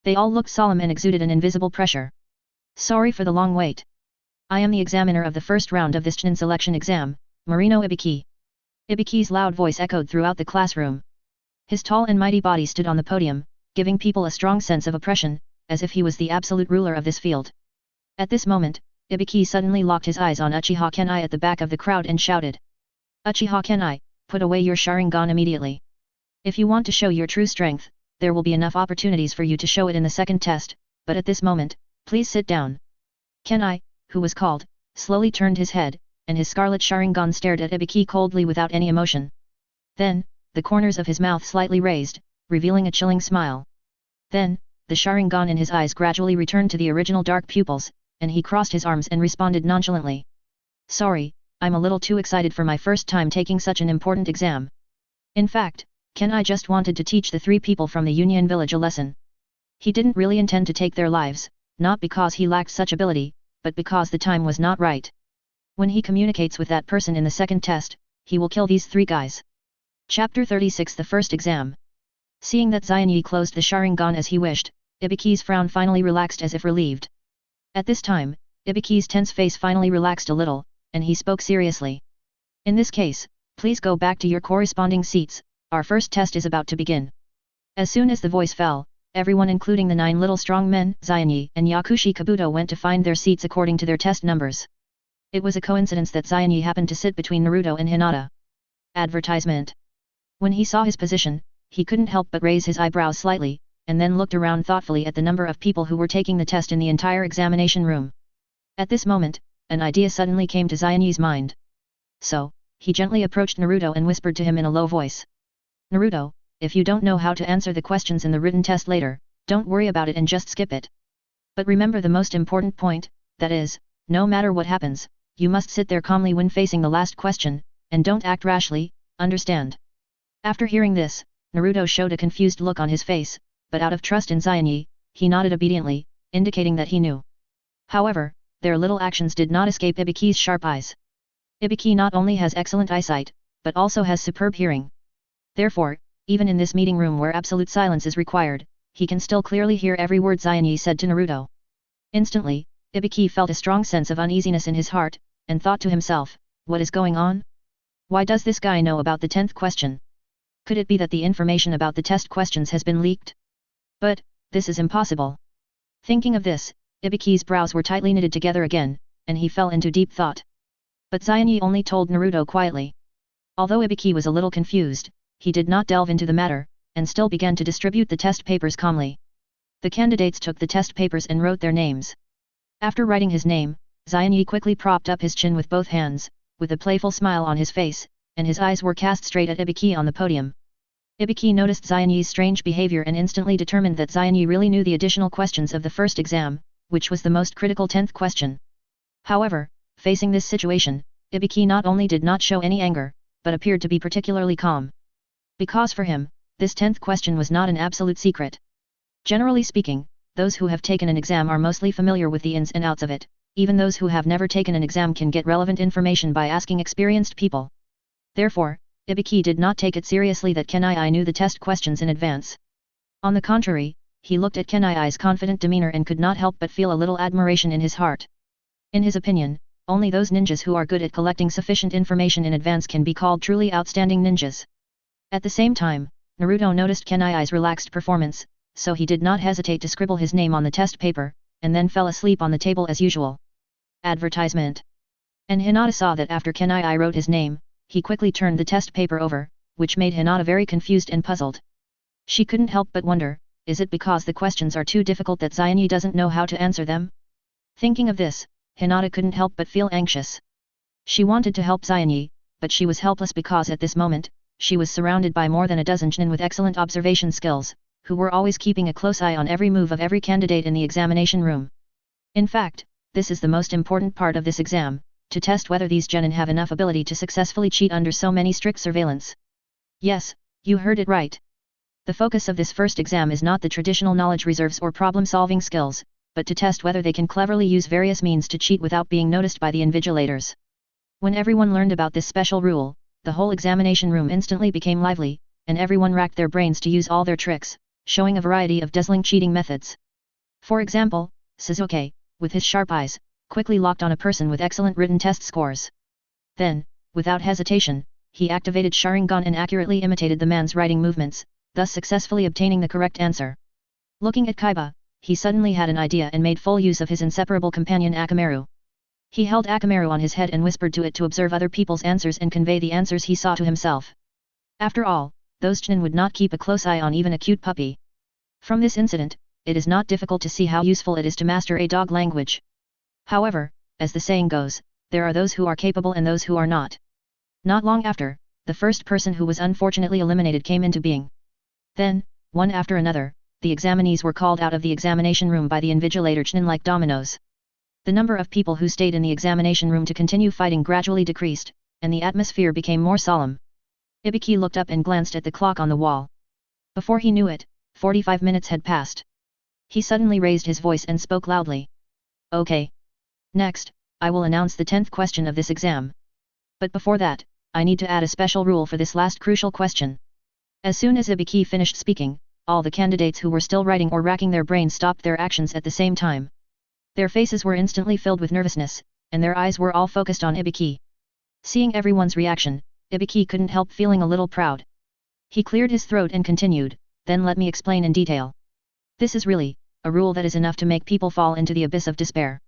They all looked solemn and exuded an invisible pressure. Sorry for the long wait. I am the examiner of the first round of this Chunin selection exam, Marino Ibiki. Ibiki's loud voice echoed throughout the classroom. His tall and mighty body stood on the podium, giving people a strong sense of oppression, as if he was the absolute ruler of this field. At this moment, Ibiki suddenly locked his eyes on Uchiha Kenai at the back of the crowd and shouted. Uchiha Kenai, put away your Sharingan immediately. If you want to show your true strength, there will be enough opportunities for you to show it in the second test, but at this moment, please sit down. Kenai, who was called, slowly turned his head, and his scarlet Sharingan stared at Ibiki coldly without any emotion. Then, the corners of his mouth slightly raised, revealing a chilling smile. Then, the Sharingan in his eyes gradually returned to the original dark pupils, and he crossed his arms and responded nonchalantly. Sorry, I'm a little too excited for my first time taking such an important exam. In fact, Kenai just wanted to teach the 3 people from the Union village a lesson. He didn't really intend to take their lives, not because he lacked such ability, but because the time was not right. When he communicates with that person in the second test, he will kill these 3 guys. Chapter 36 The First Exam. Seeing that Xianyi closed the Sharingan as he wished, Ibiki's frown finally relaxed as if relieved. At this time, Ibiki's tense face finally relaxed a little, and he spoke seriously. In this case, please go back to your corresponding seats, our first test is about to begin. As soon as the voice fell, everyone including the 9 little strong men, Xianyi and Yakushi Kabuto went to find their seats according to their test numbers. It was a coincidence that Xianyi happened to sit between Naruto and Hinata. Advertisement. When he saw his position, he couldn't help but raise his eyebrows slightly, and then looked around thoughtfully at the number of people who were taking the test in the entire examination room. At this moment, an idea suddenly came to Xianyi's mind. So, he gently approached Naruto and whispered to him in a low voice. Naruto, if you don't know how to answer the questions in the written test later, don't worry about it and just skip it. But remember the most important point, that is, no matter what happens, you must sit there calmly when facing the last question, and don't act rashly, understand? After hearing this, Naruto showed a confused look on his face, but out of trust in Xianyi, he nodded obediently, indicating that he knew. However, their little actions did not escape Ibiki's sharp eyes. Ibiki not only has excellent eyesight, but also has superb hearing. Therefore, even in this meeting room where absolute silence is required, he can still clearly hear every word Xianyi said to Naruto. Instantly, Ibiki felt a strong sense of uneasiness in his heart, and thought to himself, what is going on? Why does this guy know about the 10th question? Could it be that the information about the test questions has been leaked? But, this is impossible. Thinking of this, Ibiki's brows were tightly knitted together again, and he fell into deep thought. But Xianyi only told Naruto quietly. Although Ibiki was a little confused, he did not delve into the matter, and still began to distribute the test papers calmly. The candidates took the test papers and wrote their names. After writing his name, Xianyi quickly propped up his chin with both hands, with a playful smile on his face, and his eyes were cast straight at Ibiki on the podium. Ibiki noticed Xianyi's strange behavior and instantly determined that Xianyi really knew the additional questions of the first exam, which was the most critical 10th question. However, facing this situation, Ibiki not only did not show any anger, but appeared to be particularly calm. Because for him, this 10th question was not an absolute secret. Generally speaking, those who have taken an exam are mostly familiar with the ins and outs of it, even those who have never taken an exam can get relevant information by asking experienced people. Therefore, Ibiki did not take it seriously that Kenai knew the test questions in advance. On the contrary, he looked at Kenai's confident demeanor and could not help but feel a little admiration in his heart. In his opinion, only those ninjas who are good at collecting sufficient information in advance can be called truly outstanding ninjas. At the same time, Naruto noticed Kenai's relaxed performance, so he did not hesitate to scribble his name on the test paper, and then fell asleep on the table as usual. Advertisement. And Hinata saw that after Kenai wrote his name, he quickly turned the test paper over, which made Hinata very confused and puzzled. She couldn't help but wonder, is it because the questions are too difficult that Zaini doesn't know how to answer them? Thinking of this, Hinata couldn't help but feel anxious. She wanted to help Zaini, but she was helpless because at this moment, she was surrounded by more than a dozen Chunin with excellent observation skills, who were always keeping a close eye on every move of every candidate in the examination room. In fact, this is the most important part of this exam, to test whether these genin have enough ability to successfully cheat under so many strict surveillance. Yes, you heard it right. The focus of this first exam is not the traditional knowledge reserves or problem-solving skills, but to test whether they can cleverly use various means to cheat without being noticed by the invigilators. When everyone learned about this special rule, the whole examination room instantly became lively, and everyone racked their brains to use all their tricks, showing a variety of dazzling cheating methods. For example, Sasuke, with his sharp eyes, quickly locked on a person with excellent written test scores. Then, without hesitation, he activated Sharingan and accurately imitated the man's writing movements, thus successfully obtaining the correct answer. Looking at Kaiba, he suddenly had an idea and made full use of his inseparable companion Akamaru. He held Akamaru on his head and whispered to it to observe other people's answers and convey the answers he saw to himself. After all, those Chunin would not keep a close eye on even a cute puppy. From this incident, it is not difficult to see how useful it is to master a dog language. However, as the saying goes, there are those who are capable and those who are not. Not long after, the first person who was unfortunately eliminated came into being. Then, one after another, the examinees were called out of the examination room by the invigilator Chunin like dominoes. The number of people who stayed in the examination room to continue fighting gradually decreased, and the atmosphere became more solemn. Ibiki looked up and glanced at the clock on the wall. Before he knew it, 45 minutes had passed. He suddenly raised his voice and spoke loudly. Okay. Next, I will announce the 10th question of this exam. But before that, I need to add a special rule for this last crucial question. As soon as Ibiki finished speaking, all the candidates who were still writing or racking their brains stopped their actions at the same time. Their faces were instantly filled with nervousness, and their eyes were all focused on Ibiki. Seeing everyone's reaction, Ibiki couldn't help feeling a little proud. He cleared his throat and continued, then let me explain in detail. This is really a rule that is enough to make people fall into the abyss of despair.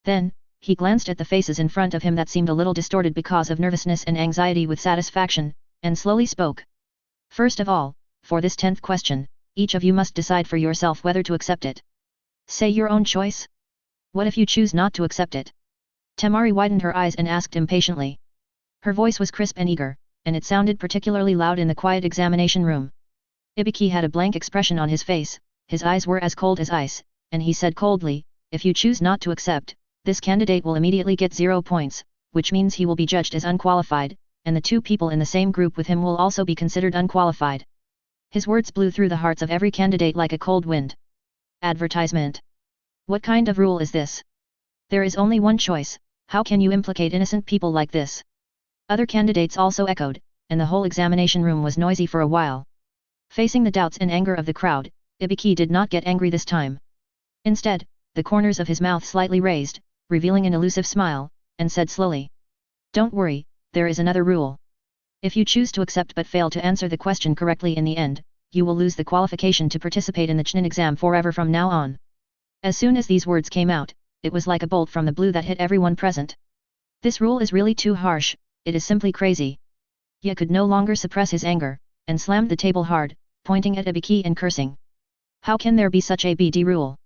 Then, he glanced at the faces in front of him that seemed a little distorted because of nervousness and anxiety with satisfaction, and slowly spoke. First of all, for this 10th question, each of you must decide for yourself whether to accept it. Say your own choice? What if you choose not to accept it? Temari widened her eyes and asked impatiently. Her voice was crisp and eager, and it sounded particularly loud in the quiet examination room. Ibiki had a blank expression on his face, his eyes were as cold as ice, and he said coldly, if you choose not to accept, this candidate will immediately get 0 points, which means he will be judged as unqualified, and the 2 people in the same group with him will also be considered unqualified. His words blew through the hearts of every candidate like a cold wind. Advertisement. What kind of rule is this? There is only one choice, how can you implicate innocent people like this? Other candidates also echoed, and the whole examination room was noisy for a while. Facing the doubts and anger of the crowd, Ibiki did not get angry this time. Instead, the corners of his mouth slightly raised, revealing an elusive smile, and said slowly. Don't worry, there is another rule. If you choose to accept but fail to answer the question correctly in the end, you will lose the qualification to participate in the Chunin exam forever from now on. As soon as these words came out, it was like a bolt from the blue that hit everyone present. This rule is really too harsh, it is simply crazy. Ye could no longer suppress his anger, and slammed the table hard, pointing at Ibiki and cursing. How can there be such a BD rule?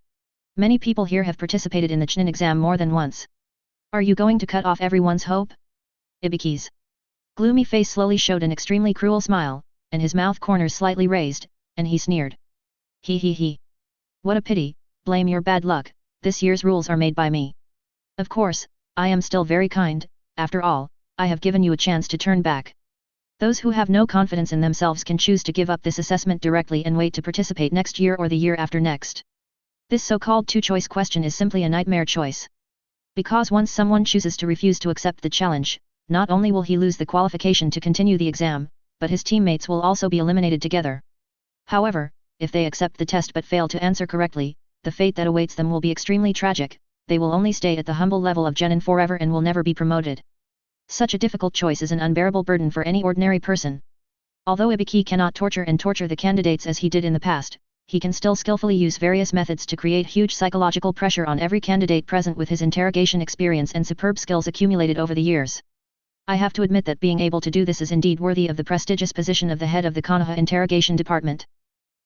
Many people here have participated in the Chunin exam more than once. Are you going to cut off everyone's hope? Ibiki's gloomy face slowly showed an extremely cruel smile, and his mouth corners slightly raised, and he sneered. He. What a pity, blame your bad luck, this year's rules are made by me. Of course, I am still very kind, after all, I have given you a chance to turn back. Those who have no confidence in themselves can choose to give up this assessment directly and wait to participate next year or the year after next. This so-called two-choice question is simply a nightmare choice. Because once someone chooses to refuse to accept the challenge, not only will he lose the qualification to continue the exam, but his teammates will also be eliminated together. However, if they accept the test but fail to answer correctly, the fate that awaits them will be extremely tragic. They will only stay at the humble level of genin forever and will never be promoted. Such a difficult choice is an unbearable burden for any ordinary person. Although Ibiki cannot torture the candidates as he did in the past, he can still skillfully use various methods to create huge psychological pressure on every candidate present with his interrogation experience and superb skills accumulated over the years. I have to admit that being able to do this is indeed worthy of the prestigious position of the head of the Konoha Interrogation Department.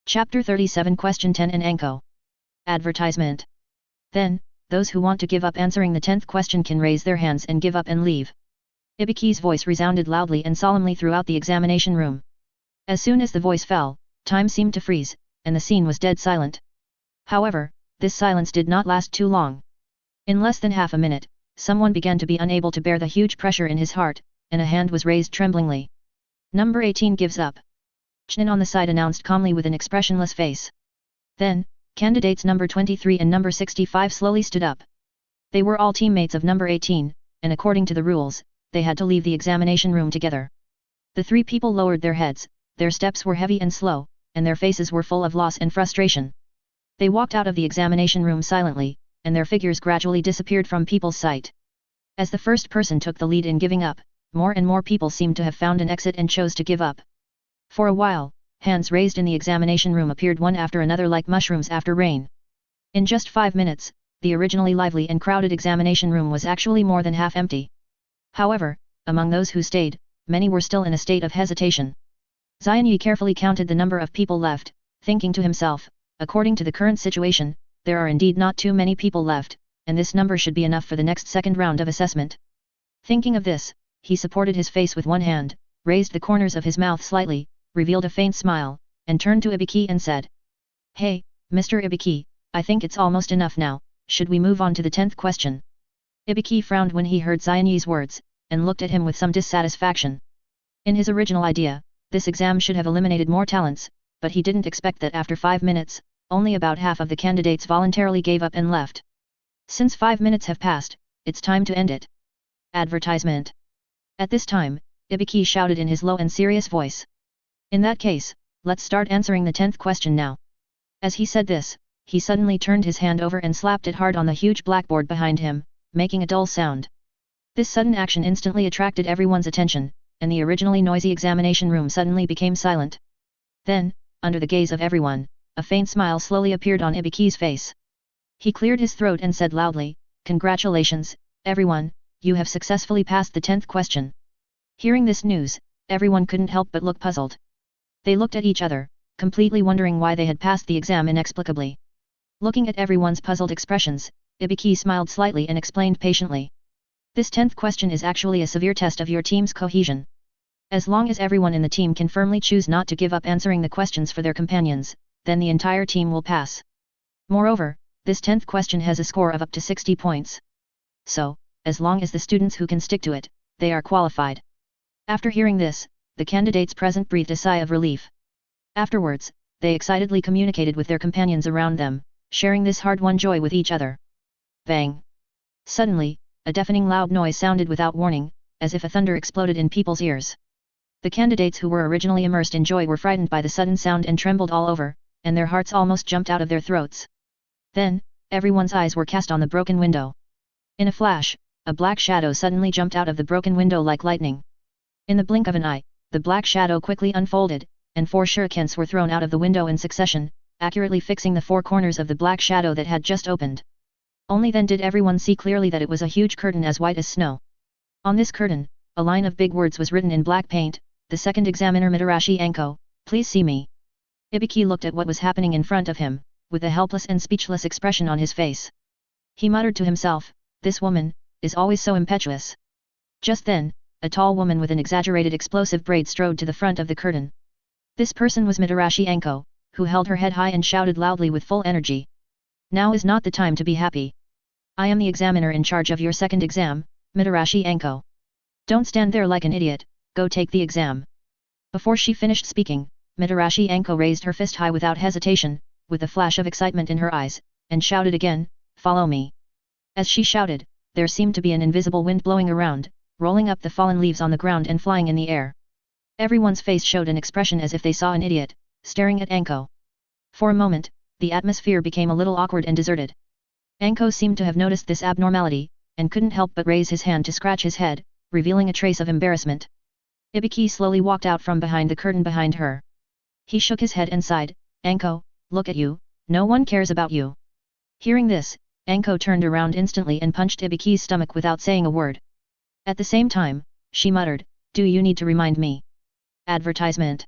Chapter 37 Question 10 and Anko. Advertisement. Then, those who want to give up answering the 10th question can raise their hands and give up and leave. Ibiki's voice resounded loudly and solemnly throughout the examination room. As soon as the voice fell, time seemed to freeze, and the scene was dead silent. However, this silence did not last too long. In less than half a minute, someone began to be unable to bear the huge pressure in his heart, and a hand was raised tremblingly. Number 18 gives up. Chnin on the side announced calmly with an expressionless face. Then, candidates number 23 and number 65 slowly stood up. They were all teammates of number 18, and according to the rules, they had to leave the examination room together. The three people lowered their heads, their steps were heavy and slow, and their faces were full of loss and frustration. They walked out of the examination room silently, and their figures gradually disappeared from people's sight. As the first person took the lead in giving up, more and more people seemed to have found an exit and chose to give up. For a while, hands raised in the examination room appeared one after another like mushrooms after rain. In just 5 minutes, the originally lively and crowded examination room was actually more than half empty. However, among those who stayed, many were still in a state of hesitation. Xianyi carefully counted the number of people left, thinking to himself, according to the current situation, there are indeed not too many people left, and this number should be enough for the next second round of assessment. Thinking of this, he supported his face with one hand, raised the corners of his mouth slightly, revealed a faint smile, and turned to Ibiki and said, "Hey, Mr. Ibiki, I think it's almost enough now, should we move on to the 10th question?" Ibiki frowned when he heard Xianyi's words, and looked at him with some dissatisfaction. In his original idea, this exam should have eliminated more talents, but he didn't expect that after 5 minutes, only about half of the candidates voluntarily gave up and left. Since 5 minutes have passed, it's time to end it. Advertisement. At this time, Ibiki shouted in his low and serious voice. In that case, let's start answering the 10th question now. As he said this, he suddenly turned his hand over and slapped it hard on the huge blackboard behind him, making a dull sound. This sudden action instantly attracted everyone's attention, and the originally noisy examination room suddenly became silent. Then, under the gaze of everyone, a faint smile slowly appeared on Ibiki's face. He cleared his throat and said loudly, "Congratulations, everyone, you have successfully passed the 10th question." Hearing this news, everyone couldn't help but look puzzled. They looked at each other, completely wondering why they had passed the exam inexplicably. Looking at everyone's puzzled expressions, Ibiki smiled slightly and explained patiently. This 10th question is actually a severe test of your team's cohesion. As long as everyone in the team can firmly choose not to give up answering the questions for their companions, then the entire team will pass. Moreover, this 10th question has a score of up to 60 points. So, as long as the students who can stick to it, they are qualified. After hearing this, the candidates present breathed a sigh of relief. Afterwards, they excitedly communicated with their companions around them, sharing this hard-won joy with each other. Bang! Suddenly, a deafening loud noise sounded without warning, as if a thunder exploded in people's ears. The candidates who were originally immersed in joy were frightened by the sudden sound and trembled all over, and their hearts almost jumped out of their throats. Then, everyone's eyes were cast on the broken window. In a flash, a black shadow suddenly jumped out of the broken window like lightning. In the blink of an eye, the black shadow quickly unfolded, and 4 shurikens were thrown out of the window in succession, accurately fixing the 4 corners of the black shadow that had just opened. Only then did everyone see clearly that it was a huge curtain as white as snow. On this curtain, a line of big words was written in black paint, "The second examiner Mitarashi Anko, please see me." Ibiki looked at what was happening in front of him, with a helpless and speechless expression on his face. He muttered to himself, "This woman is always so impetuous." Just then, a tall woman with an exaggerated explosive braid strode to the front of the curtain. This person was Mitarashi Anko, who held her head high and shouted loudly with full energy. "Now is not the time to be happy. I am the examiner in charge of your second exam, Mitarashi Anko. Don't stand there like an idiot, go take the exam." Before she finished speaking, Mitarashi Anko raised her fist high without hesitation, with a flash of excitement in her eyes, and shouted again, "Follow me." As she shouted, there seemed to be an invisible wind blowing around, rolling up the fallen leaves on the ground and flying in the air. Everyone's face showed an expression as if they saw an idiot, staring at Anko. For a moment, the atmosphere became a little awkward and deserted. Anko seemed to have noticed this abnormality, and couldn't help but raise his hand to scratch his head, revealing a trace of embarrassment. Ibiki slowly walked out from behind the curtain behind her. He shook his head and sighed, "Anko, look at you, no one cares about you." Hearing this, Anko turned around instantly and punched Ibiki's stomach without saying a word. At the same time, she muttered, "Do you need to remind me?" Advertisement.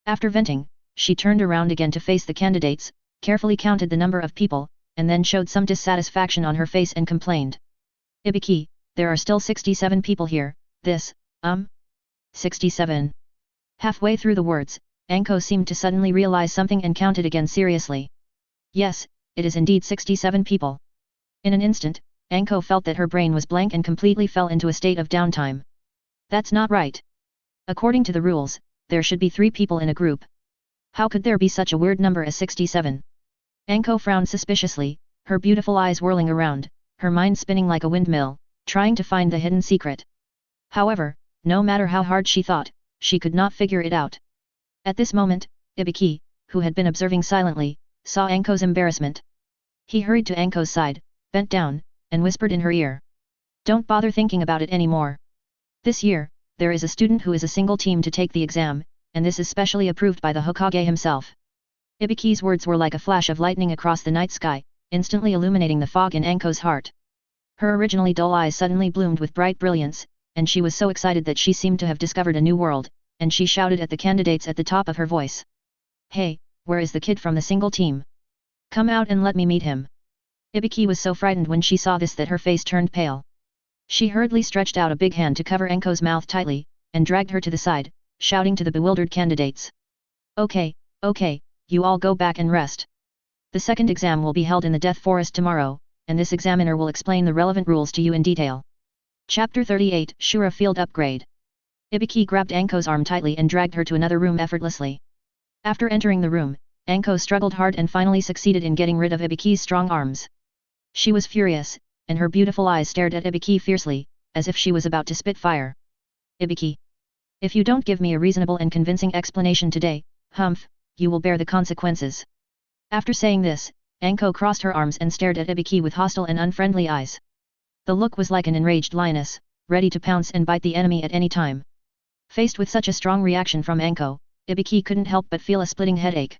After venting, she turned around again to face the candidates, carefully counted the number of people, and then showed some dissatisfaction on her face and complained. "Ibiki, there are still 67 people here, 67. Halfway through the words, Anko seemed to suddenly realize something and counted again seriously. Yes, it is indeed 67 people. In an instant, Anko felt that her brain was blank and completely fell into a state of downtime. That's not right. According to the rules, there should be 3 people in a group. How could there be such a weird number as 67? Anko frowned suspiciously, her beautiful eyes whirling around, her mind spinning like a windmill, trying to find the hidden secret. However, no matter how hard she thought, she could not figure it out. At this moment, Ibiki, who had been observing silently, saw Anko's embarrassment. He hurried to Anko's side, bent down, and whispered in her ear. "Don't bother thinking about it anymore. This year, there is a student who is a single team to take the exam, and this is specially approved by the Hokage himself." Ibiki's words were like a flash of lightning across the night sky, instantly illuminating the fog in Anko's heart. Her originally dull eyes suddenly bloomed with bright brilliance, and she was so excited that she seemed to have discovered a new world, and she shouted at the candidates at the top of her voice. "Hey, where is the kid from the single team? Come out and let me meet him." Ibiki was so frightened when she saw this that her face turned pale. She hurriedly stretched out a big hand to cover Anko's mouth tightly, and dragged her to the side, shouting to the bewildered candidates. Okay, you all go back and rest. The second exam will be held in the Death Forest tomorrow, and this examiner will explain the relevant rules to you in detail. Chapter 38 Shura Field Upgrade. Ibiki grabbed Anko's arm tightly and dragged her to another room effortlessly. After entering the room, Anko struggled hard and finally succeeded in getting rid of Ibiki's strong arms. She was furious, and her beautiful eyes stared at Ibiki fiercely, as if she was about to spit fire. "Ibiki, if you don't give me a reasonable and convincing explanation today, you will bear the consequences." After saying this, Anko crossed her arms and stared at Ibiki with hostile and unfriendly eyes. The look was like an enraged lioness, ready to pounce and bite the enemy at any time. Faced with such a strong reaction from Anko, Ibiki couldn't help but feel a splitting headache.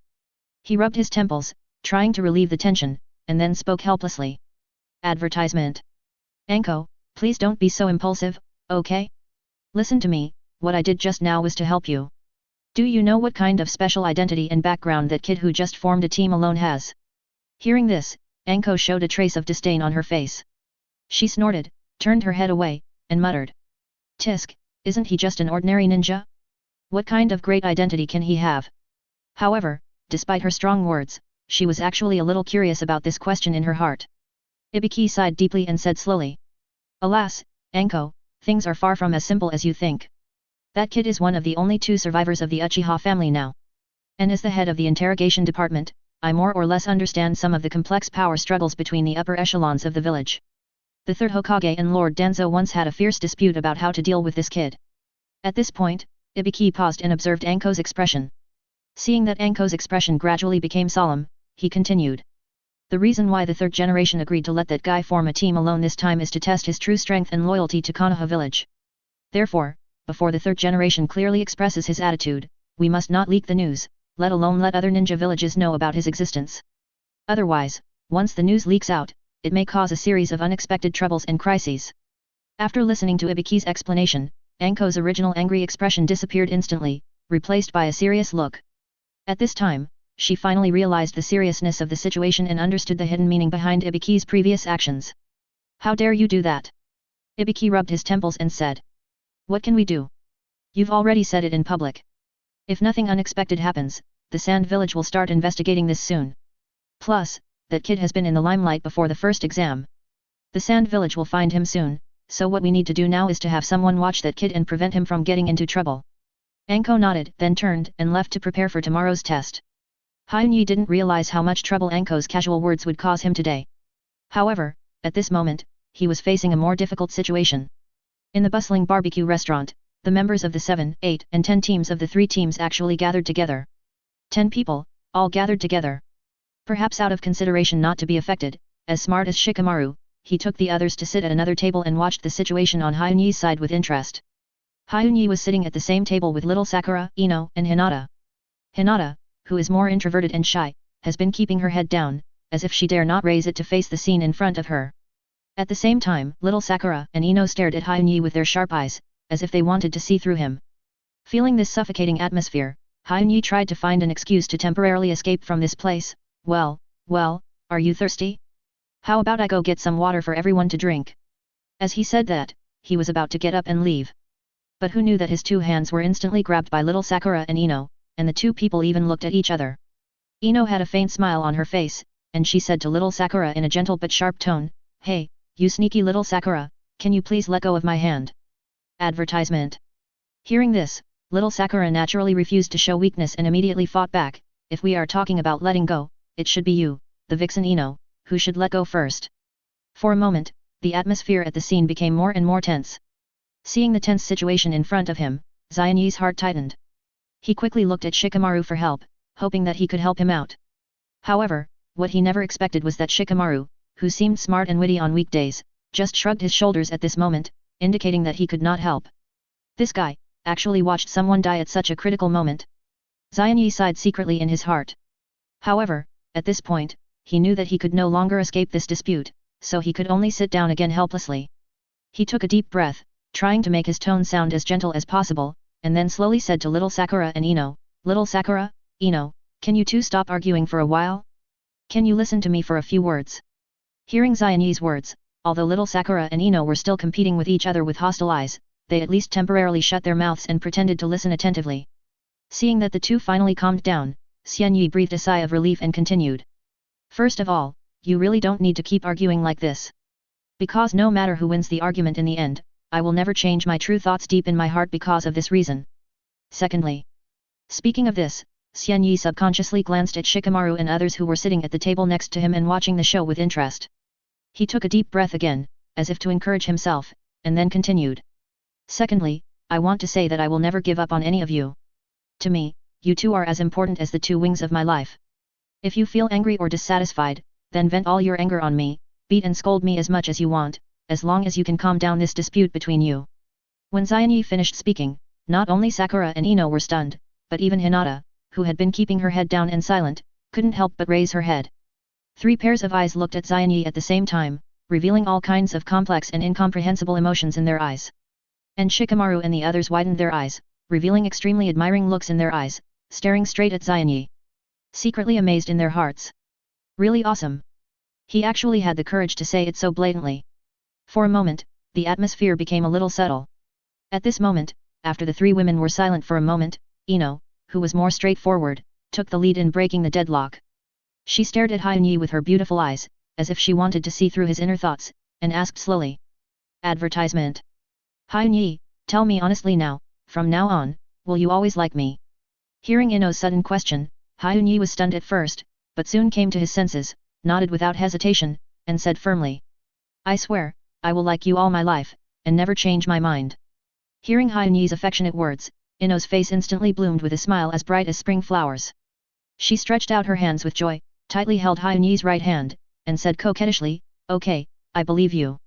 He rubbed his temples, trying to relieve the tension, and then spoke helplessly. Advertisement. "Anko, please don't be so impulsive, okay? Listen to me, what I did just now was to help you. Do you know what kind of special identity and background that kid who just formed a team alone has?" Hearing this, Anko showed a trace of disdain on her face. She snorted, turned her head away, and muttered. "Tisk, isn't he just an ordinary ninja? What kind of great identity can he have?" However, despite her strong words, she was actually a little curious about this question in her heart. Ibiki sighed deeply and said slowly. "Alas, Anko, things are far from as simple as you think. That kid is one of the only 2 survivors of the Uchiha family now. And as the head of the interrogation department, I more or less understand some of the complex power struggles between the upper echelons of the village. The 3rd Hokage and Lord Danzo once had a fierce dispute about how to deal with this kid." At this point, Ibiki paused and observed Anko's expression. Seeing that Anko's expression gradually became solemn, he continued. "The reason why the 3rd generation agreed to let that guy form a team alone this time is to test his true strength and loyalty to Konoha village. Therefore, before the 3rd generation clearly expresses his attitude, we must not leak the news, let alone let other ninja villages know about his existence. Otherwise, once the news leaks out, it may cause a series of unexpected troubles and crises." After listening to Ibiki's explanation, Anko's original angry expression disappeared instantly, replaced by a serious look. At this time, she finally realized the seriousness of the situation and understood the hidden meaning behind Ibiki's previous actions. "How dare you do that?" Ibiki rubbed his temples and said. "What can we do? You've already said it in public. If nothing unexpected happens, the Sand Village will start investigating this soon. Plus, that kid has been in the limelight before the first exam. The Sand Village will find him soon, so what we need to do now is to have someone watch that kid and prevent him from getting into trouble." Anko nodded, then turned and left to prepare for tomorrow's test. Hyunyi didn't realize how much trouble Anko's casual words would cause him today. However, at this moment, he was facing a more difficult situation. In the bustling barbecue restaurant, the members of the 7, 8, and 10 teams of the 3 teams actually gathered together. 10 people, all gathered together. Perhaps out of consideration not to be affected, as smart as Shikamaru, he took the others to sit at another table and watched the situation on Hyunyi's side with interest. Hyunyi was sitting at the same table with little Sakura, Ino, and Hinata. Hinata, who is more introverted and shy, has been keeping her head down, as if she dare not raise it to face the scene in front of her. At the same time, little Sakura and Ino stared at Hyunyi with their sharp eyes, as if they wanted to see through him. Feeling this suffocating atmosphere, Hyunyi tried to find an excuse to temporarily escape from this place. Well, are you thirsty? How about I go get some water for everyone to drink? As he said that, he was about to get up and leave. But who knew that his 2 hands were instantly grabbed by little Sakura and Ino, and the 2 people even looked at each other. Ino had a faint smile on her face, and she said to little Sakura in a gentle but sharp tone, "Hey, you sneaky little Sakura, can you please let go of my hand?" Advertisement. Hearing this, little Sakura naturally refused to show weakness and immediately fought back. If we are talking about letting go, it should be you, the vixen Ino, who should let go first. For a moment, the atmosphere at the scene became more and more tense. Seeing the tense situation in front of him, Xianyi's heart tightened. He quickly looked at Shikamaru for help, hoping that he could help him out. However, what he never expected was that Shikamaru, who seemed smart and witty on weekdays, just shrugged his shoulders at this moment, indicating that he could not help. This guy actually watched someone die at such a critical moment. Xianyi sighed secretly in his heart. However, at this point, he knew that he could no longer escape this dispute, so he could only sit down again helplessly. He took a deep breath, trying to make his tone sound as gentle as possible, and then slowly said to little Sakura and Ino, "Little Sakura, Ino, can you two stop arguing for a while? Can you listen to me for a few words?" Hearing Xianyi's words, although little Sakura and Ino were still competing with each other with hostile eyes, they at least temporarily shut their mouths and pretended to listen attentively. Seeing that the two finally calmed down, Xianyi breathed a sigh of relief and continued. "First of all, you really don't need to keep arguing like this. Because no matter who wins the argument in the end, I will never change my true thoughts deep in my heart because of this reason. Secondly." Speaking of this, Xianyi subconsciously glanced at Shikamaru and others who were sitting at the table next to him and watching the show with interest. He took a deep breath again, as if to encourage himself, and then continued. "Secondly, I want to say that I will never give up on any of you. To me, you two are as important as the 2 wings of my life. If you feel angry or dissatisfied, then vent all your anger on me, beat and scold me as much as you want, as long as you can calm down this dispute between you." When Xianyi finished speaking, not only Sakura and Ino were stunned, but even Hinata, who had been keeping her head down and silent, couldn't help but raise her head. 3 pairs of eyes looked at Xianyi at the same time, revealing all kinds of complex and incomprehensible emotions in their eyes. And Shikamaru and the others widened their eyes, revealing extremely admiring looks in their eyes, staring straight at Xianyi. Secretly amazed in their hearts. Really awesome. He actually had the courage to say it so blatantly. For a moment, the atmosphere became a little subtle. At this moment, after the 3 women were silent for a moment, Ino, who was more straightforward, took the lead in breaking the deadlock. She stared at Hyunyi with her beautiful eyes, as if she wanted to see through his inner thoughts, and asked slowly. Advertisement. "Hyunyi, tell me honestly now, from now on, will you always like me?" Hearing Ino's sudden question, Hyunyi was stunned at first, but soon came to his senses, nodded without hesitation, and said firmly. "I swear, I will like you all my life, and never change my mind." Hearing Hyunyi's affectionate words, Ino's face instantly bloomed with a smile as bright as spring flowers. She stretched out her hands with joy, tightly held Hyunyi's right hand, and said coquettishly, "Okay, I believe you."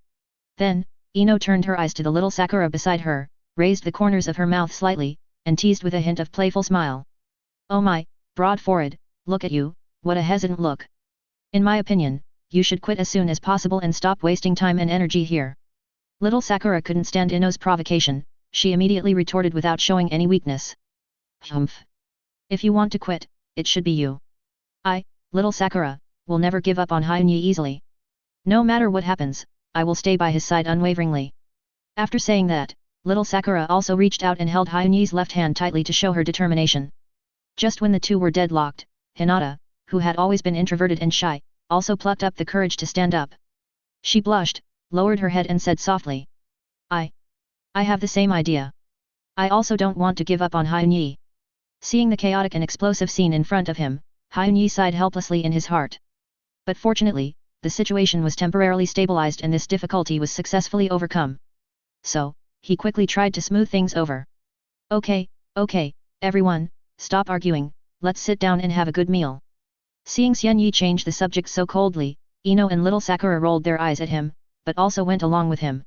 Then, Ino turned her eyes to the little Sakura beside her, raised the corners of her mouth slightly, and teased with a hint of playful smile. "Oh my, broad forehead, look at you, what a hesitant look. In my opinion, you should quit as soon as possible and stop wasting time and energy here." Little Sakura couldn't stand Ino's provocation, she immediately retorted without showing any weakness. "Humph. If you want to quit, it should be you. I, little Sakura, will never give up on Hyunyi easily. No matter what happens, I will stay by his side unwaveringly." After saying that, little Sakura also reached out and held Hyunyi's left hand tightly to show her determination. Just when the two were deadlocked, Hinata, who had always been introverted and shy, also plucked up the courage to stand up. She blushed, lowered her head and said softly. I have the same idea. I also don't want to give up on Hyunyi." Seeing the chaotic and explosive scene in front of him, Hyunyi sighed helplessly in his heart. But fortunately, the situation was temporarily stabilized and this difficulty was successfully overcome. So, he quickly tried to smooth things over. Okay, everyone, stop arguing, let's sit down and have a good meal. Seeing Xian Yi change the subject so coldly, Ino and little Sakura rolled their eyes at him, but also went along with him.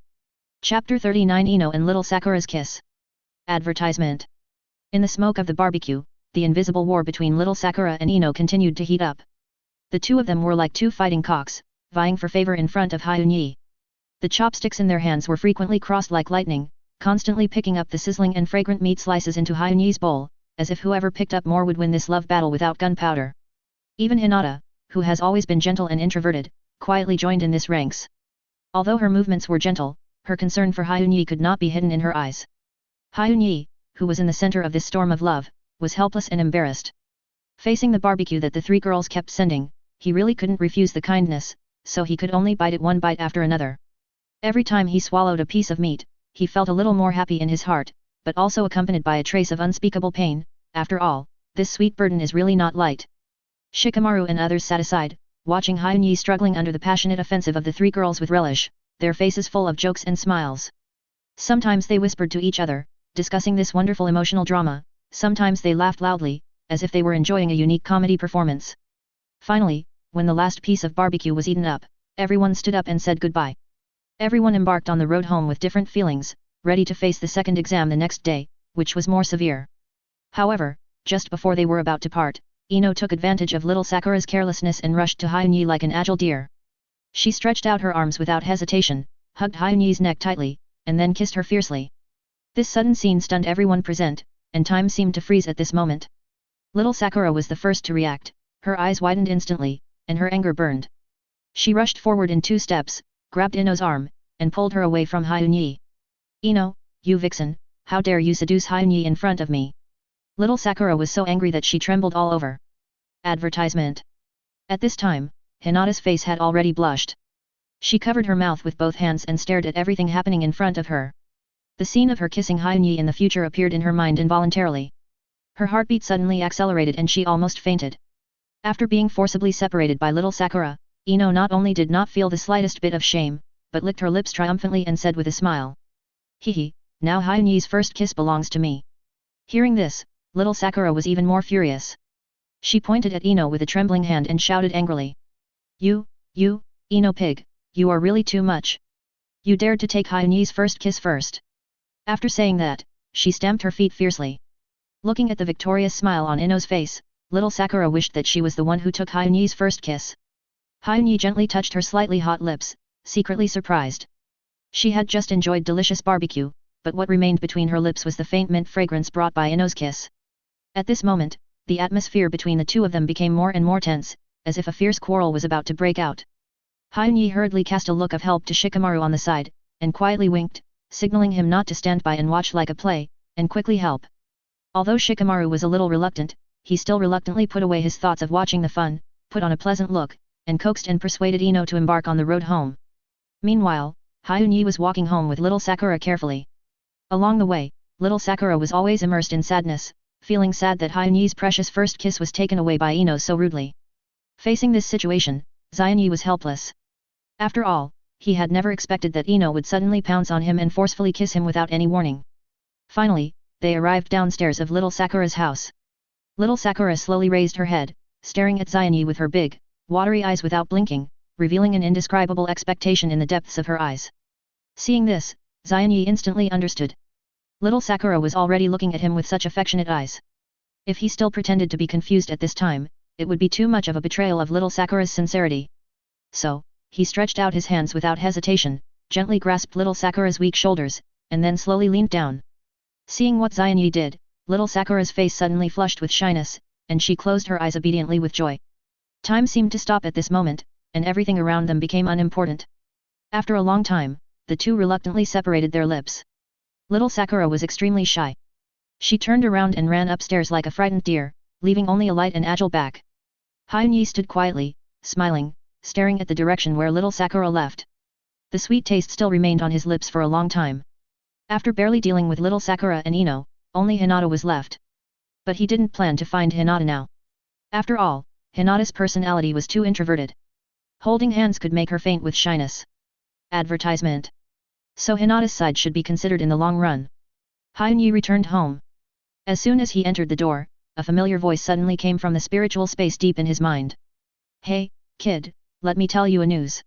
Chapter 39 Ino and little Sakura's Kiss. Advertisement. In the smoke of the barbecue, the invisible war between little Sakura and Ino continued to heat up. The two of them were like two fighting cocks, vying for favor in front of Hyun Yi. The chopsticks in their hands were frequently crossed like lightning, constantly picking up the sizzling and fragrant meat slices into Hyun Yi's bowl, as if whoever picked up more would win this love battle without gunpowder. Even Hinata, who has always been gentle and introverted, quietly joined in this ranks. Although her movements were gentle, her concern for Hyun Yi could not be hidden in her eyes. Hyun Yi, who was in the center of this storm of love, was helpless and embarrassed. Facing the barbecue that the three girls kept sending, he really couldn't refuse the kindness, so he could only bite it one bite after another. Every time he swallowed a piece of meat, he felt a little more happy in his heart, but also accompanied by a trace of unspeakable pain. After all, this sweet burden is really not light. Shikamaru and others sat aside, watching Hyun Yi struggling under the passionate offensive of the three girls with relish, their faces full of jokes and smiles. Sometimes they whispered to each other, discussing this wonderful emotional drama, sometimes they laughed loudly, as if they were enjoying a unique comedy performance. Finally, when the last piece of barbecue was eaten up, everyone stood up and said goodbye. Everyone embarked on the road home with different feelings, ready to face the second exam the next day, which was more severe. However, just before they were about to part, Ino took advantage of little Sakura's carelessness and rushed to Hyun Yi like an agile deer. She stretched out her arms without hesitation, hugged Hyun Yi's neck tightly, and then kissed her fiercely. This sudden scene stunned everyone present, and time seemed to freeze at this moment. Little Sakura was the first to react, her eyes widened instantly, and her anger burned. She rushed forward in 2 steps, grabbed Ino's arm, and pulled her away from Hyun Yi. Ino, you vixen, how dare you seduce Hyun Yi in front of me? Little Sakura was so angry that she trembled all over. Advertisement. At this time, Hinata's face had already blushed. She covered her mouth with both hands and stared at everything happening in front of her. The scene of her kissing Hyun Yi in the future appeared in her mind involuntarily. Her heartbeat suddenly accelerated and she almost fainted. After being forcibly separated by little Sakura, Ino not only did not feel the slightest bit of shame, but licked her lips triumphantly and said with a smile. Hehe, now Hyun Yi's first kiss belongs to me. Hearing this, little Sakura was even more furious. She pointed at Ino with a trembling hand and shouted angrily. You, Ino pig, you are really too much. You dared to take Hyun Yi's first kiss first. After saying that, she stamped her feet fiercely. Looking at the victorious smile on Ino's face, little Sakura wished that she was the one who took Hyun Yi's first kiss. Hyun Yi gently touched her slightly hot lips, secretly surprised. She had just enjoyed delicious barbecue, but what remained between her lips was the faint mint fragrance brought by Ino's kiss. At this moment, the atmosphere between the two of them became more and more tense, as if a fierce quarrel was about to break out. Hyun Yi hurriedly cast a look of help to Shikamaru on the side, and quietly winked, signaling him not to stand by and watch like a play, and quickly help. Although Shikamaru was a little reluctant, he still reluctantly put away his thoughts of watching the fun, put on a pleasant look, and coaxed and persuaded Ino to embark on the road home. Meanwhile, Hyun Yi was walking home with little Sakura carefully. Along the way, little Sakura was always immersed in sadness, feeling sad that Hyun Yi's precious first kiss was taken away by Ino so rudely. Facing this situation, Hyun Yi was helpless. After all, he had never expected that Ino would suddenly pounce on him and forcefully kiss him without any warning. Finally, they arrived downstairs of little Sakura's house. Little Sakura slowly raised her head, staring at Hyun Yi with her big, watery eyes without blinking, revealing an indescribable expectation in the depths of her eyes. Seeing this, Hyun Yi instantly understood. Little Sakura was already looking at him with such affectionate eyes. If he still pretended to be confused at this time, it would be too much of a betrayal of little Sakura's sincerity. So, he stretched out his hands without hesitation, gently grasped little Sakura's weak shoulders, and then slowly leaned down. Seeing what Hyun Yi did, little Sakura's face suddenly flushed with shyness, and she closed her eyes obediently with joy. Time seemed to stop at this moment, and everything around them became unimportant. After a long time, the two reluctantly separated their lips. Little Sakura was extremely shy. She turned around and ran upstairs like a frightened deer, leaving only a light and agile back. Hyun Yi stood quietly, smiling, staring at the direction where little Sakura left. The sweet taste still remained on his lips for a long time. After barely dealing with little Sakura and Ino, only Hinata was left. But he didn't plan to find Hinata now. After all, Hinata's personality was too introverted. Holding hands could make her faint with shyness. Advertisement. So Hinata's side should be considered in the long run. Hyunyi returned home. As soon as he entered the door, a familiar voice suddenly came from the spiritual space deep in his mind. Hey, kid, let me tell you a news.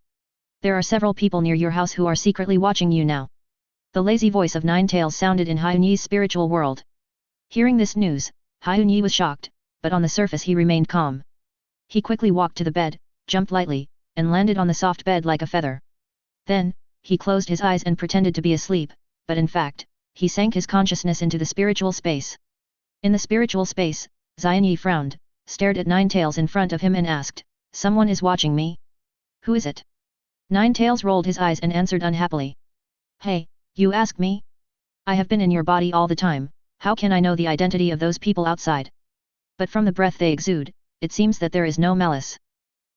There are several people near your house who are secretly watching you now. The lazy voice of Nine Tails sounded in Hyunyi's spiritual world. Hearing this news, Hyunyi was shocked, but on the surface he remained calm. He quickly walked to the bed, jumped lightly, and landed on the soft bed like a feather. Then, he closed his eyes and pretended to be asleep, but in fact, he sank his consciousness into the spiritual space. In the spiritual space, Xianyi frowned, stared at Nine Tails in front of him and asked, "Someone is watching me? Who is it?" Nine Tails rolled his eyes and answered unhappily. "Hey, you ask me? I have been in your body all the time, how can I know the identity of those people outside? But from the breath they exude, it seems that there is no malice.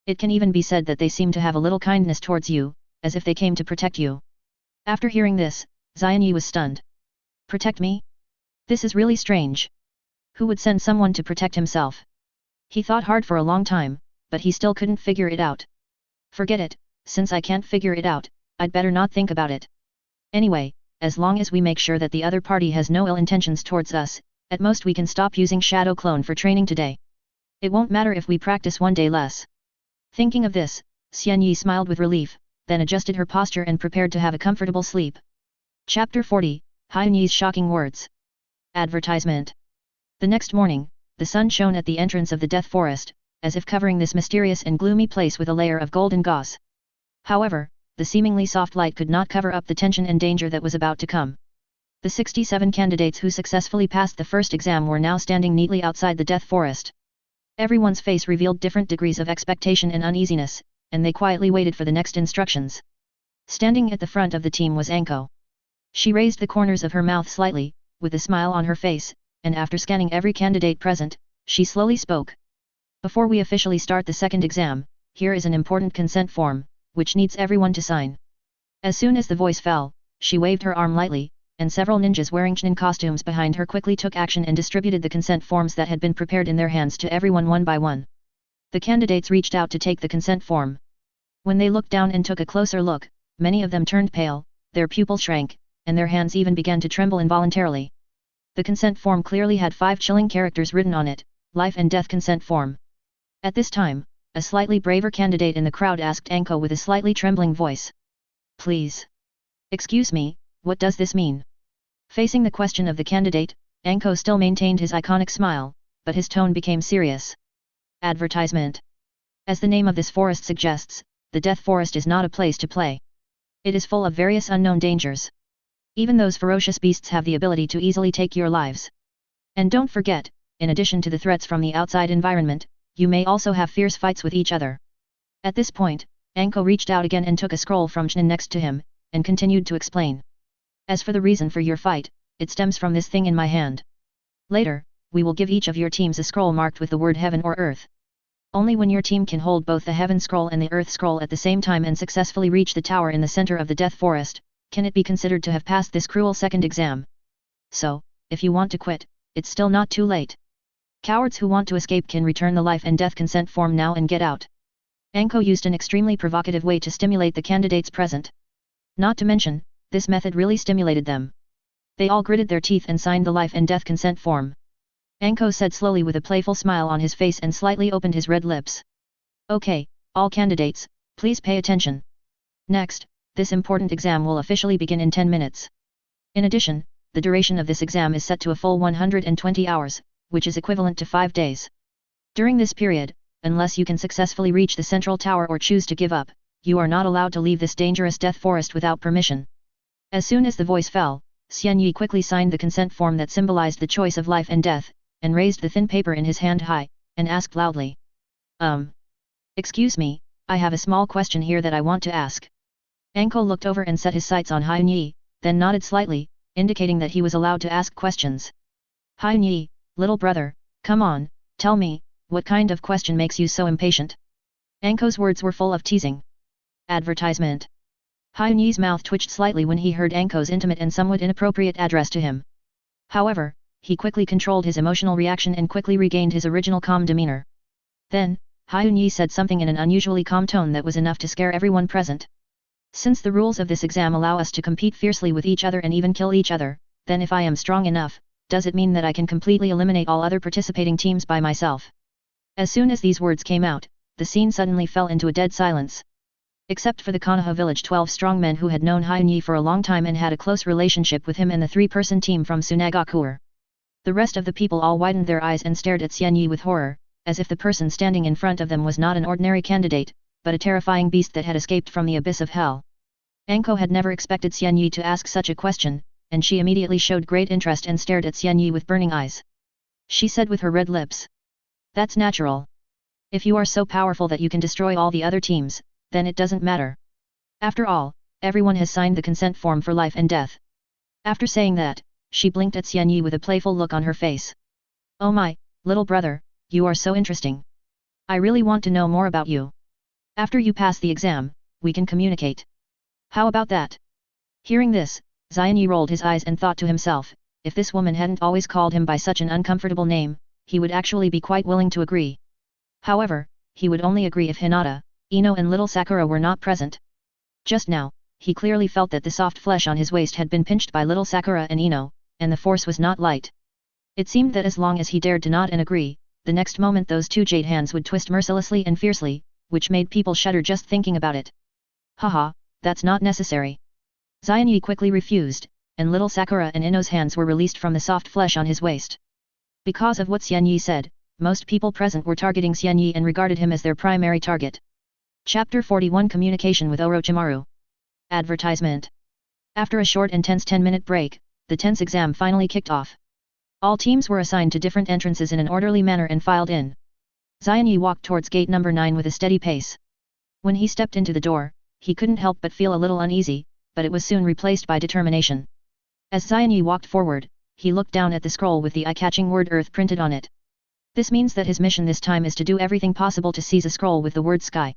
It can even be said that they seem to have a little kindness towards you, as if they came to protect you." After hearing this, Xianyi was stunned. Protect me? This is really strange. Who would send someone to protect himself? He thought hard for a long time, but he still couldn't figure it out. Forget it, since I can't figure it out, I'd better not think about it. Anyway, as long as we make sure that the other party has no ill intentions towards us, at most we can stop using Shadow Clone for training today. It won't matter if we practice one day less. Thinking of this, Xianyi smiled with relief, then adjusted her posture and prepared to have a comfortable sleep. Chapter 40, Hyunyi's shocking words. Advertisement. The next morning, the sun shone at the entrance of the Death Forest, as if covering this mysterious and gloomy place with a layer of golden gauze. However, the seemingly soft light could not cover up the tension and danger that was about to come. The 67 candidates who successfully passed the first exam were now standing neatly outside the Death Forest. Everyone's face revealed different degrees of expectation and uneasiness, and they quietly waited for the next instructions. Standing at the front of the team was Anko. She raised the corners of her mouth slightly, with a smile on her face, and after scanning every candidate present, she slowly spoke. "Before we officially start the second exam, here is an important consent form, which needs everyone to sign." As soon as the voice fell, she waved her arm lightly, and several ninjas wearing Chunin costumes behind her quickly took action and distributed the consent forms that had been prepared in their hands to everyone one by one. The candidates reached out to take the consent form. When they looked down and took a closer look, many of them turned pale, their pupils shrank, and their hands even began to tremble involuntarily. The consent form clearly had 5 chilling characters written on it, "Life and Death Consent Form." At this time, a slightly braver candidate in the crowd asked Anko with a slightly trembling voice. "Please. Excuse me, what does this mean?" Facing the question of the candidate, Anko still maintained his iconic smile, but his tone became serious. Advertisement. As the name of this forest suggests, the Death Forest is not a place to play. It is full of various unknown dangers. Even those ferocious beasts have the ability to easily take your lives. And don't forget, in addition to the threats from the outside environment, you may also have fierce fights with each other. At this point, Anko reached out again and took a scroll from Chunin next to him, and continued to explain. "As for the reason for your fight, it stems from this thing in my hand. Later, we will give each of your teams a scroll marked with the word Heaven or Earth. Only when your team can hold both the Heaven Scroll and the Earth Scroll at the same time and successfully reach the tower in the center of the Death Forest, can it be considered to have passed this cruel second exam. So, if you want to quit, it's still not too late. Cowards who want to escape can return the Life and Death Consent form now and get out." Anko used an extremely provocative way to stimulate the candidates present. Not to mention, this method really stimulated them. They all gritted their teeth and signed the Life and Death Consent form. Anko said slowly with a playful smile on his face and slightly opened his red lips. "Okay, all candidates, please pay attention. Next, this important exam will officially begin in 10 minutes. In addition, the duration of this exam is set to a full 120 hours, which is equivalent to 5 days. During this period, unless you can successfully reach the central tower or choose to give up, you are not allowed to leave this dangerous death forest without permission." As soon as the voice fell, Xianyi quickly signed the consent form that symbolized the choice of life and death, and raised the thin paper in his hand high, and asked loudly. Excuse me, I have a small question here that I want to ask." Anko looked over and set his sights on Hyunyi, then nodded slightly, indicating that he was allowed to ask questions. "Hyunyi, little brother, come on, tell me, what kind of question makes you so impatient?" Anko's words were full of teasing. Advertisement. Hyunyi's mouth twitched slightly when he heard Anko's intimate and somewhat inappropriate address to him. However, he quickly controlled his emotional reaction and quickly regained his original calm demeanor. Then, Hyun-yi said something in an unusually calm tone that was enough to scare everyone present. Since the rules of this exam allow us to compete fiercely with each other and even kill each other, then if I am strong enough, does it mean that I can completely eliminate all other participating teams by myself? As soon as these words came out, the scene suddenly fell into a dead silence. Except for the Konoha village 12 strong men who had known Hyun-yi for a long time and had a close relationship with him and the 3-person team from Tsunagakuer. The rest of the people all widened their eyes and stared at Hyun-yi with horror, as if the person standing in front of them was not an ordinary candidate, but a terrifying beast that had escaped from the abyss of hell. Anko had never expected Hyun-yi to ask such a question, and she immediately showed great interest and stared at Hyun-yi with burning eyes. She said with her red lips, "That's natural. If you are so powerful that you can destroy all the other teams, then it doesn't matter. After all, everyone has signed the consent form for life and death." After saying that, she blinked at Hyun-yi with a playful look on her face. "Oh my, little brother, you are so interesting. I really want to know more about you. After you pass the exam, we can communicate. How about that?" Hearing this, Hyun-yi rolled his eyes and thought to himself, if this woman hadn't always called him by such an uncomfortable name, he would actually be quite willing to agree. However, he would only agree if Hinata, Ino and little Sakura were not present. Just now, he clearly felt that the soft flesh on his waist had been pinched by little Sakura and Ino, and the force was not light. It seemed that as long as he dared to nod and agree, the next moment those two jade hands would twist mercilessly and fiercely, which made people shudder just thinking about it. "Haha, that's not necessary." Hyun-yi quickly refused, and little Sakura and Ino's hands were released from the soft flesh on his waist. Because of what Hyun-yi said, most people present were targeting Hyun-yi and regarded him as their primary target. Chapter 41 Communication with Orochimaru. Advertisement. After a short and tense 10-minute break, the tense exam finally kicked off. All teams were assigned to different entrances in an orderly manner and filed in. Hyun-yi walked towards gate number 9 with a steady pace. When he stepped into the door, he couldn't help but feel a little uneasy, but it was soon replaced by determination. As Hyun-yi walked forward, he looked down at the scroll with the eye-catching word Earth printed on it. This means that his mission this time is to do everything possible to seize a scroll with the word Sky.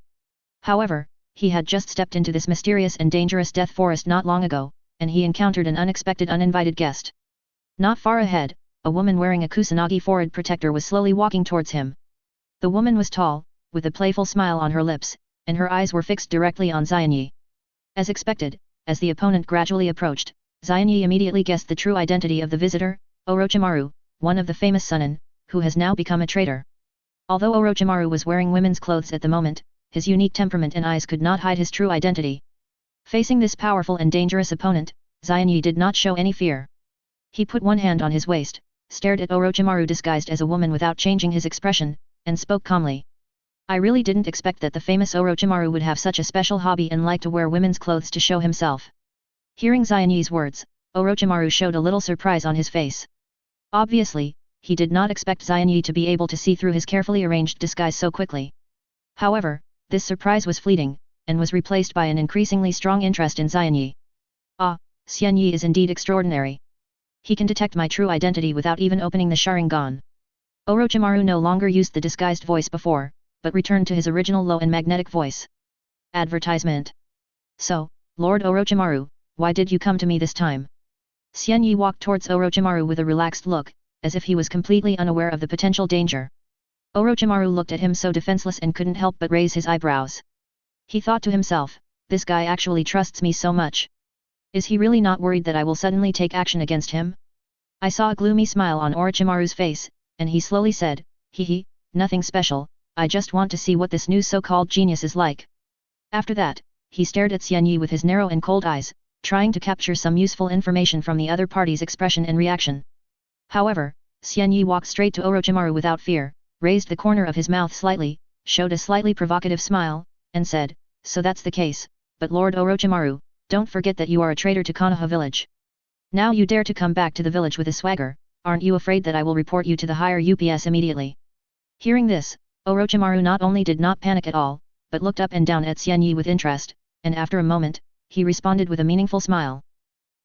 However, he had just stepped into this mysterious and dangerous death forest not long ago, and he encountered an unexpected uninvited guest. Not far ahead, a woman wearing a Kusanagi forehead protector was slowly walking towards him. The woman was tall, with a playful smile on her lips, and her eyes were fixed directly on Hyun-yi. As expected, as the opponent gradually approached, Hyun-yi immediately guessed the true identity of the visitor, Orochimaru, one of the famous Sunin, who has now become a traitor. Although Orochimaru was wearing women's clothes at the moment, his unique temperament and eyes could not hide his true identity. Facing this powerful and dangerous opponent, Hyun-yi did not show any fear. He put one hand on his waist, stared at Orochimaru disguised as a woman without changing his expression, and spoke calmly. "I really didn't expect that the famous Orochimaru would have such a special hobby and like to wear women's clothes to show himself." Hearing Hyun-yi's words, Orochimaru showed a little surprise on his face. Obviously, he did not expect Hyun-yi to be able to see through his carefully arranged disguise so quickly. However, this surprise was fleeting, and was replaced by an increasingly strong interest in Hyun-yi. "Ah, Hyun-yi is indeed extraordinary. He can detect my true identity without even opening the Sharingan." Orochimaru no longer used the disguised voice before, but returned to his original low and magnetic voice. Advertisement. "So, Lord Orochimaru, why did you come to me this time?" Hyun-yi walked towards Orochimaru with a relaxed look, as if he was completely unaware of the potential danger. Orochimaru looked at him so defenseless and couldn't help but raise his eyebrows. He thought to himself, this guy actually trusts me so much. Is he really not worried that I will suddenly take action against him? I saw a gloomy smile on Orochimaru's face, and he slowly said, "Hee, nothing special, I just want to see what this new so-called genius is like." After that, he stared at Hyun-yi with his narrow and cold eyes, trying to capture some useful information from the other party's expression and reaction. However, Hyun-yi walked straight to Orochimaru without fear, raised the corner of his mouth slightly, showed a slightly provocative smile, and said, "So that's the case, but Lord Orochimaru, don't forget that you are a traitor to Konoha village. Now you dare to come back to the village with a swagger, aren't you afraid that I will report you to the higher UPS immediately?" Hearing this, Orochimaru not only did not panic at all, but looked up and down at Hyun-yi with interest, and after a moment, he responded with a meaningful smile.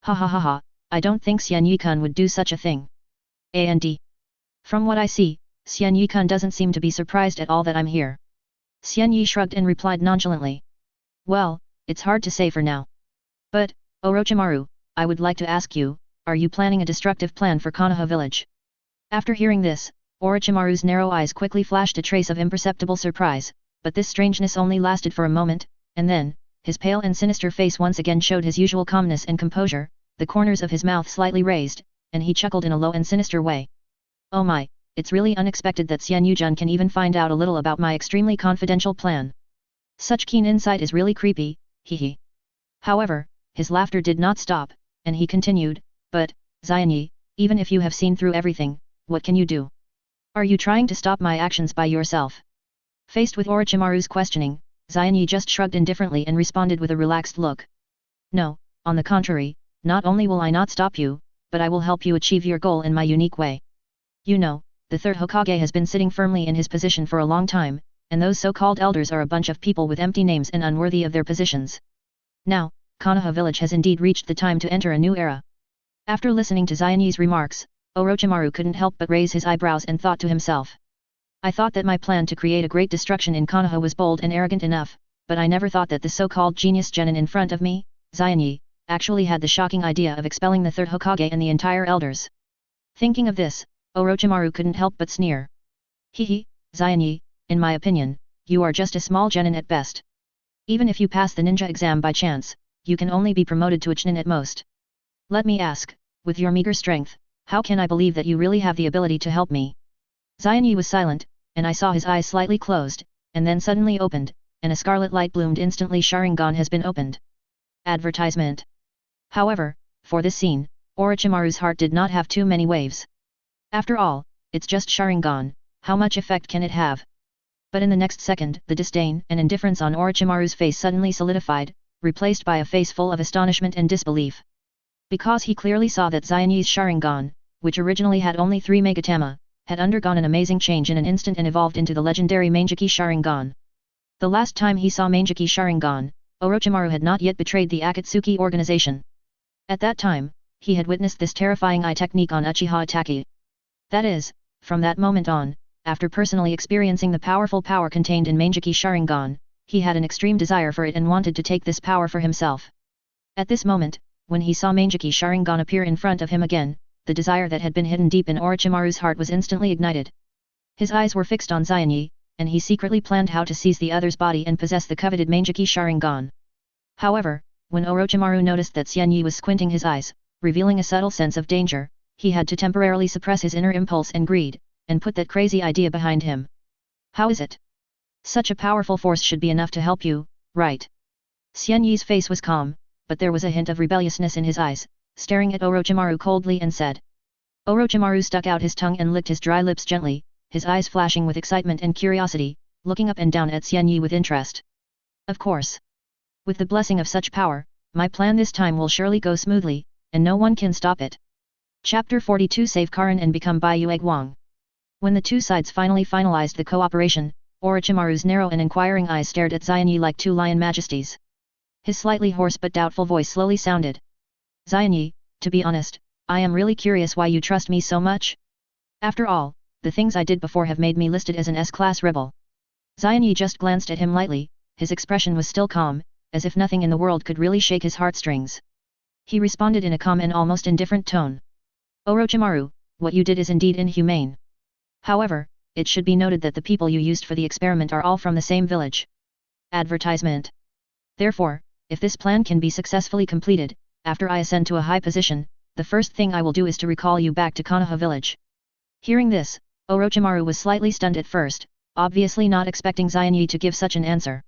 "Ha ha ha ha, I don't think Hyun-yi-kun would do such a thing. And from what I see, Hyun-yi-kun doesn't seem to be surprised at all that I'm here." Hyun-yi shrugged and replied nonchalantly. "Well, it's hard to say for now. But, Orochimaru, I would like to ask you, are you planning a destructive plan for Konoha village?" After hearing this, Orochimaru's narrow eyes quickly flashed a trace of imperceptible surprise, but this strangeness only lasted for a moment, and then, his pale and sinister face once again showed his usual calmness and composure, the corners of his mouth slightly raised, and he chuckled in a low and sinister way. Oh my, it's really unexpected that Xian Yujun can even find out a little about my extremely confidential plan. Such keen insight is really creepy, hee. However, his laughter did not stop, and he continued, but, Xianyi, even if you have seen through everything, what can you do? Are you trying to stop my actions by yourself? Faced with Orochimaru's questioning, Xianyi just shrugged indifferently and responded with a relaxed look. No, on the contrary, not only will I not stop you, but I will help you achieve your goal in my unique way. You know, the third Hokage has been sitting firmly in his position for a long time, and those so-called elders are a bunch of people with empty names and unworthy of their positions. Now, Konoha village has indeed reached the time to enter a new era. After listening to Xianyi's remarks, Orochimaru couldn't help but raise his eyebrows and thought to himself. I thought that my plan to create a great destruction in Konoha was bold and arrogant enough, but I never thought that the so-called genius genin in front of me, Xianyi, actually had the shocking idea of expelling the third Hokage and the entire elders. Thinking of this, Orochimaru couldn't help but sneer. Hehe, Xianyi, in my opinion, you are just a small genin at best. Even if you pass the ninja exam by chance, you can only be promoted to a chunin at most. Let me ask, with your meager strength, how can I believe that you really have the ability to help me? Xianyi was silent, and I saw his eyes slightly closed, and then suddenly opened, and a scarlet light bloomed instantly. Sharingan has been opened. Advertisement. However, for this scene, Orochimaru's heart did not have too many waves. After all, it's just Sharingan, how much effect can it have? But in the next second, the disdain and indifference on Orochimaru's face suddenly solidified, replaced by a face full of astonishment and disbelief. Because he clearly saw that Xianyi's Sharingan, which originally had only 3 Megatama, had undergone an amazing change in an instant and evolved into the legendary Mangekyō Sharingan. The last time he saw Mangekyō Sharingan, Orochimaru had not yet betrayed the Akatsuki organization. At that time, he had witnessed this terrifying eye technique on Uchiha Itachi. That is, from that moment on, after personally experiencing the powerful power contained in Mangekyō Sharingan, he had an extreme desire for it and wanted to take this power for himself. At this moment, when he saw Mangekyō Sharingan appear in front of him again, the desire that had been hidden deep in Orochimaru's heart was instantly ignited. His eyes were fixed on Xianyi, and he secretly planned how to seize the other's body and possess the coveted Mangekyō Sharingan. However, when Orochimaru noticed that Xianyi was squinting his eyes, revealing a subtle sense of danger, he had to temporarily suppress his inner impulse and greed, and put that crazy idea behind him. How is it? Such a powerful force should be enough to help you, right? Xianyi's face was calm, but there was a hint of rebelliousness in his eyes, staring at Orochimaru coldly and said. Orochimaru stuck out his tongue and licked his dry lips gently, his eyes flashing with excitement and curiosity, looking up and down at Xianyi with interest. Of course. With the blessing of such power, my plan this time will surely go smoothly, and no one can stop it. Chapter 42 Save Karin and Become Baiyu Wang. When the two sides finally finalized the cooperation, Orochimaru's narrow and inquiring eyes stared at Xianyi like two lion majesties. His slightly hoarse but doubtful voice slowly sounded. Xianyi, to be honest, I am really curious why you trust me so much. After all, the things I did before have made me listed as an S-class rebel. Xianyi just glanced at him lightly, his expression was still calm, as if nothing in the world could really shake his heartstrings. He responded in a calm and almost indifferent tone. Orochimaru, what you did is indeed inhumane. However, it should be noted that the people you used for the experiment are all from the same village. Advertisement. Therefore, if this plan can be successfully completed, after I ascend to a high position, the first thing I will do is to recall you back to Konoha village. Hearing this, Orochimaru was slightly stunned at first, obviously not expecting Xianyi to give such an answer.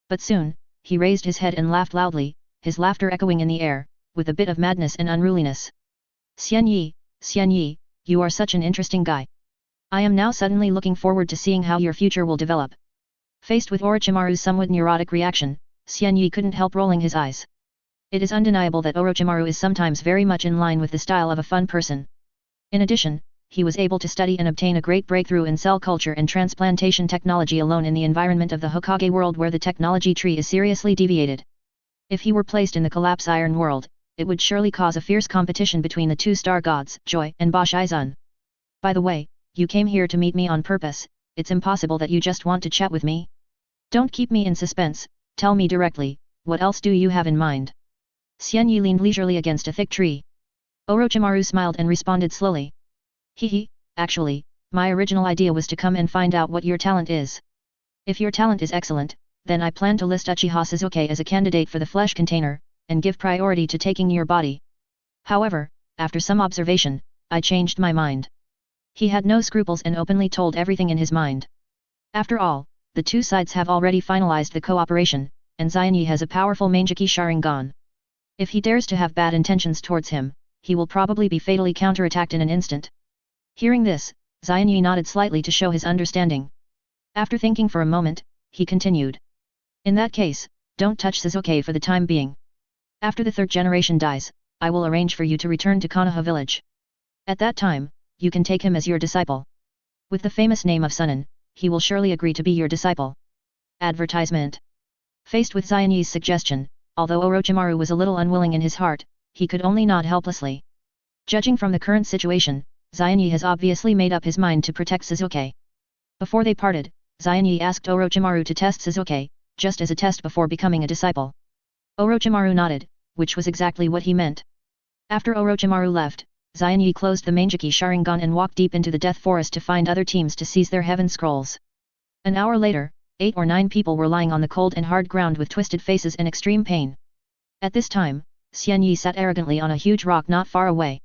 But soon, he raised his head and laughed loudly, his laughter echoing in the air, with a bit of madness and unruliness. Xianyi, you are such an interesting guy. I am now suddenly looking forward to seeing how your future will develop. Faced with Orochimaru's somewhat neurotic reaction, Xianyi couldn't help rolling his eyes. It is undeniable that Orochimaru is sometimes very much in line with the style of a fun person. In addition, he was able to study and obtain a great breakthrough in cell culture and transplantation technology alone in the environment of the Hokage world where the technology tree is seriously deviated. If he were placed in the Collapse Iron world, it would surely cause a fierce competition between the two star gods, Joy and Boshizun. By the way, you came here to meet me on purpose, it's impossible that you just want to chat with me. Don't keep me in suspense, tell me directly, what else do you have in mind? Xianyi leaned leisurely against a thick tree. Orochimaru smiled and responded slowly. Hehe, actually, My original idea was to come and find out what your talent is. If your talent is excellent, then I plan to list Uchiha Sasuke as a candidate for the flesh container, and give priority to taking your body. However, after some observation, I changed my mind. He had no scruples and openly told everything in his mind. After all, the two sides have already finalized the cooperation, and Xianyi has a powerful Mangekyō Sharingan. If he dares to have bad intentions towards him, he will probably be fatally counterattacked in an instant. Hearing this, Xianyi nodded slightly to show his understanding. After thinking for a moment, he continued. In that case, don't touch Sasuke for the time being. After the third generation dies, I will arrange for you to return to Konoha village. At that time, you can take him as your disciple. With the famous name of Sunan, he will surely agree to be your disciple. Advertisement. Faced with Xianyi's suggestion, although Orochimaru was a little unwilling in his heart, he could only nod helplessly. Judging from the current situation, Xianyi has obviously made up his mind to protect Sasuke. Before they parted, Xianyi asked Orochimaru to test Sasuke, just as a test before becoming a disciple. Orochimaru nodded, which was exactly what he meant. After Orochimaru left, Xianyi closed the Mangekyō Sharingan and walked deep into the Death Forest to find other teams to seize their heaven scrolls. An hour later, 8 or 9 people were lying on the cold and hard ground with twisted faces and extreme pain. At this time, Xianyi sat arrogantly on a huge rock not far away.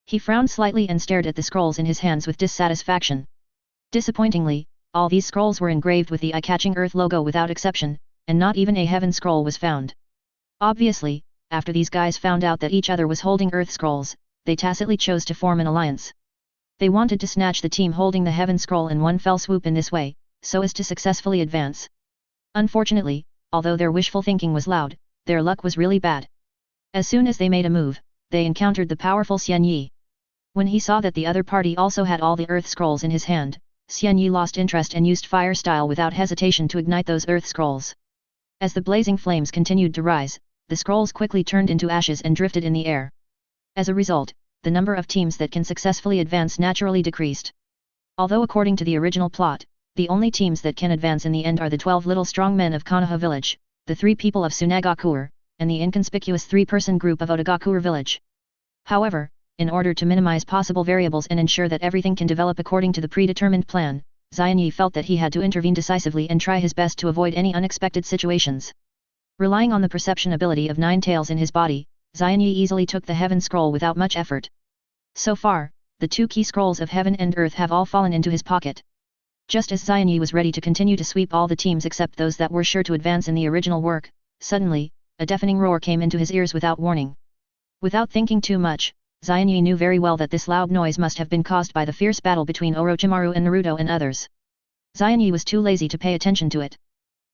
He frowned slightly and stared at the scrolls in his hands with dissatisfaction. Disappointingly, all these scrolls were engraved with the eye-catching Earth logo without exception, and not even a heaven scroll was found. Obviously, after these guys found out that each other was holding Earth scrolls, they tacitly chose to form an alliance. They wanted to snatch the team holding the heaven scroll in one fell swoop in this way, so as to successfully advance. Unfortunately, although their wishful thinking was loud, their luck was really bad. As soon as they made a move, they encountered the powerful Xianyi. When he saw that the other party also had all the Earth scrolls in his hand, Xianyi lost interest and used fire style without hesitation to ignite those Earth scrolls. As the blazing flames continued to rise, the scrolls quickly turned into ashes and drifted in the air. As a result, the number of teams that can successfully advance naturally decreased. Although according to the original plot, the only teams that can advance in the end are the 12 little strong men of Konoha village, the 3 people of Tsunagakuer, and the inconspicuous 3-person group of Otagakuer village. However, in order to minimize possible variables and ensure that everything can develop according to the predetermined plan, Xianyi felt that he had to intervene decisively and try his best to avoid any unexpected situations. Relying on the perception ability of 9 tails in his body, Xianyi easily took the heaven scroll without much effort. So far, the 2 key scrolls of heaven and earth have all fallen into his pocket. Just as Xianyi was ready to continue to sweep all the teams except those that were sure to advance in the original work, suddenly, a deafening roar came into his ears without warning. Without thinking too much, Xianyi knew very well that this loud noise must have been caused by the fierce battle between Orochimaru and Naruto and others. Xianyi was too lazy to pay attention to it.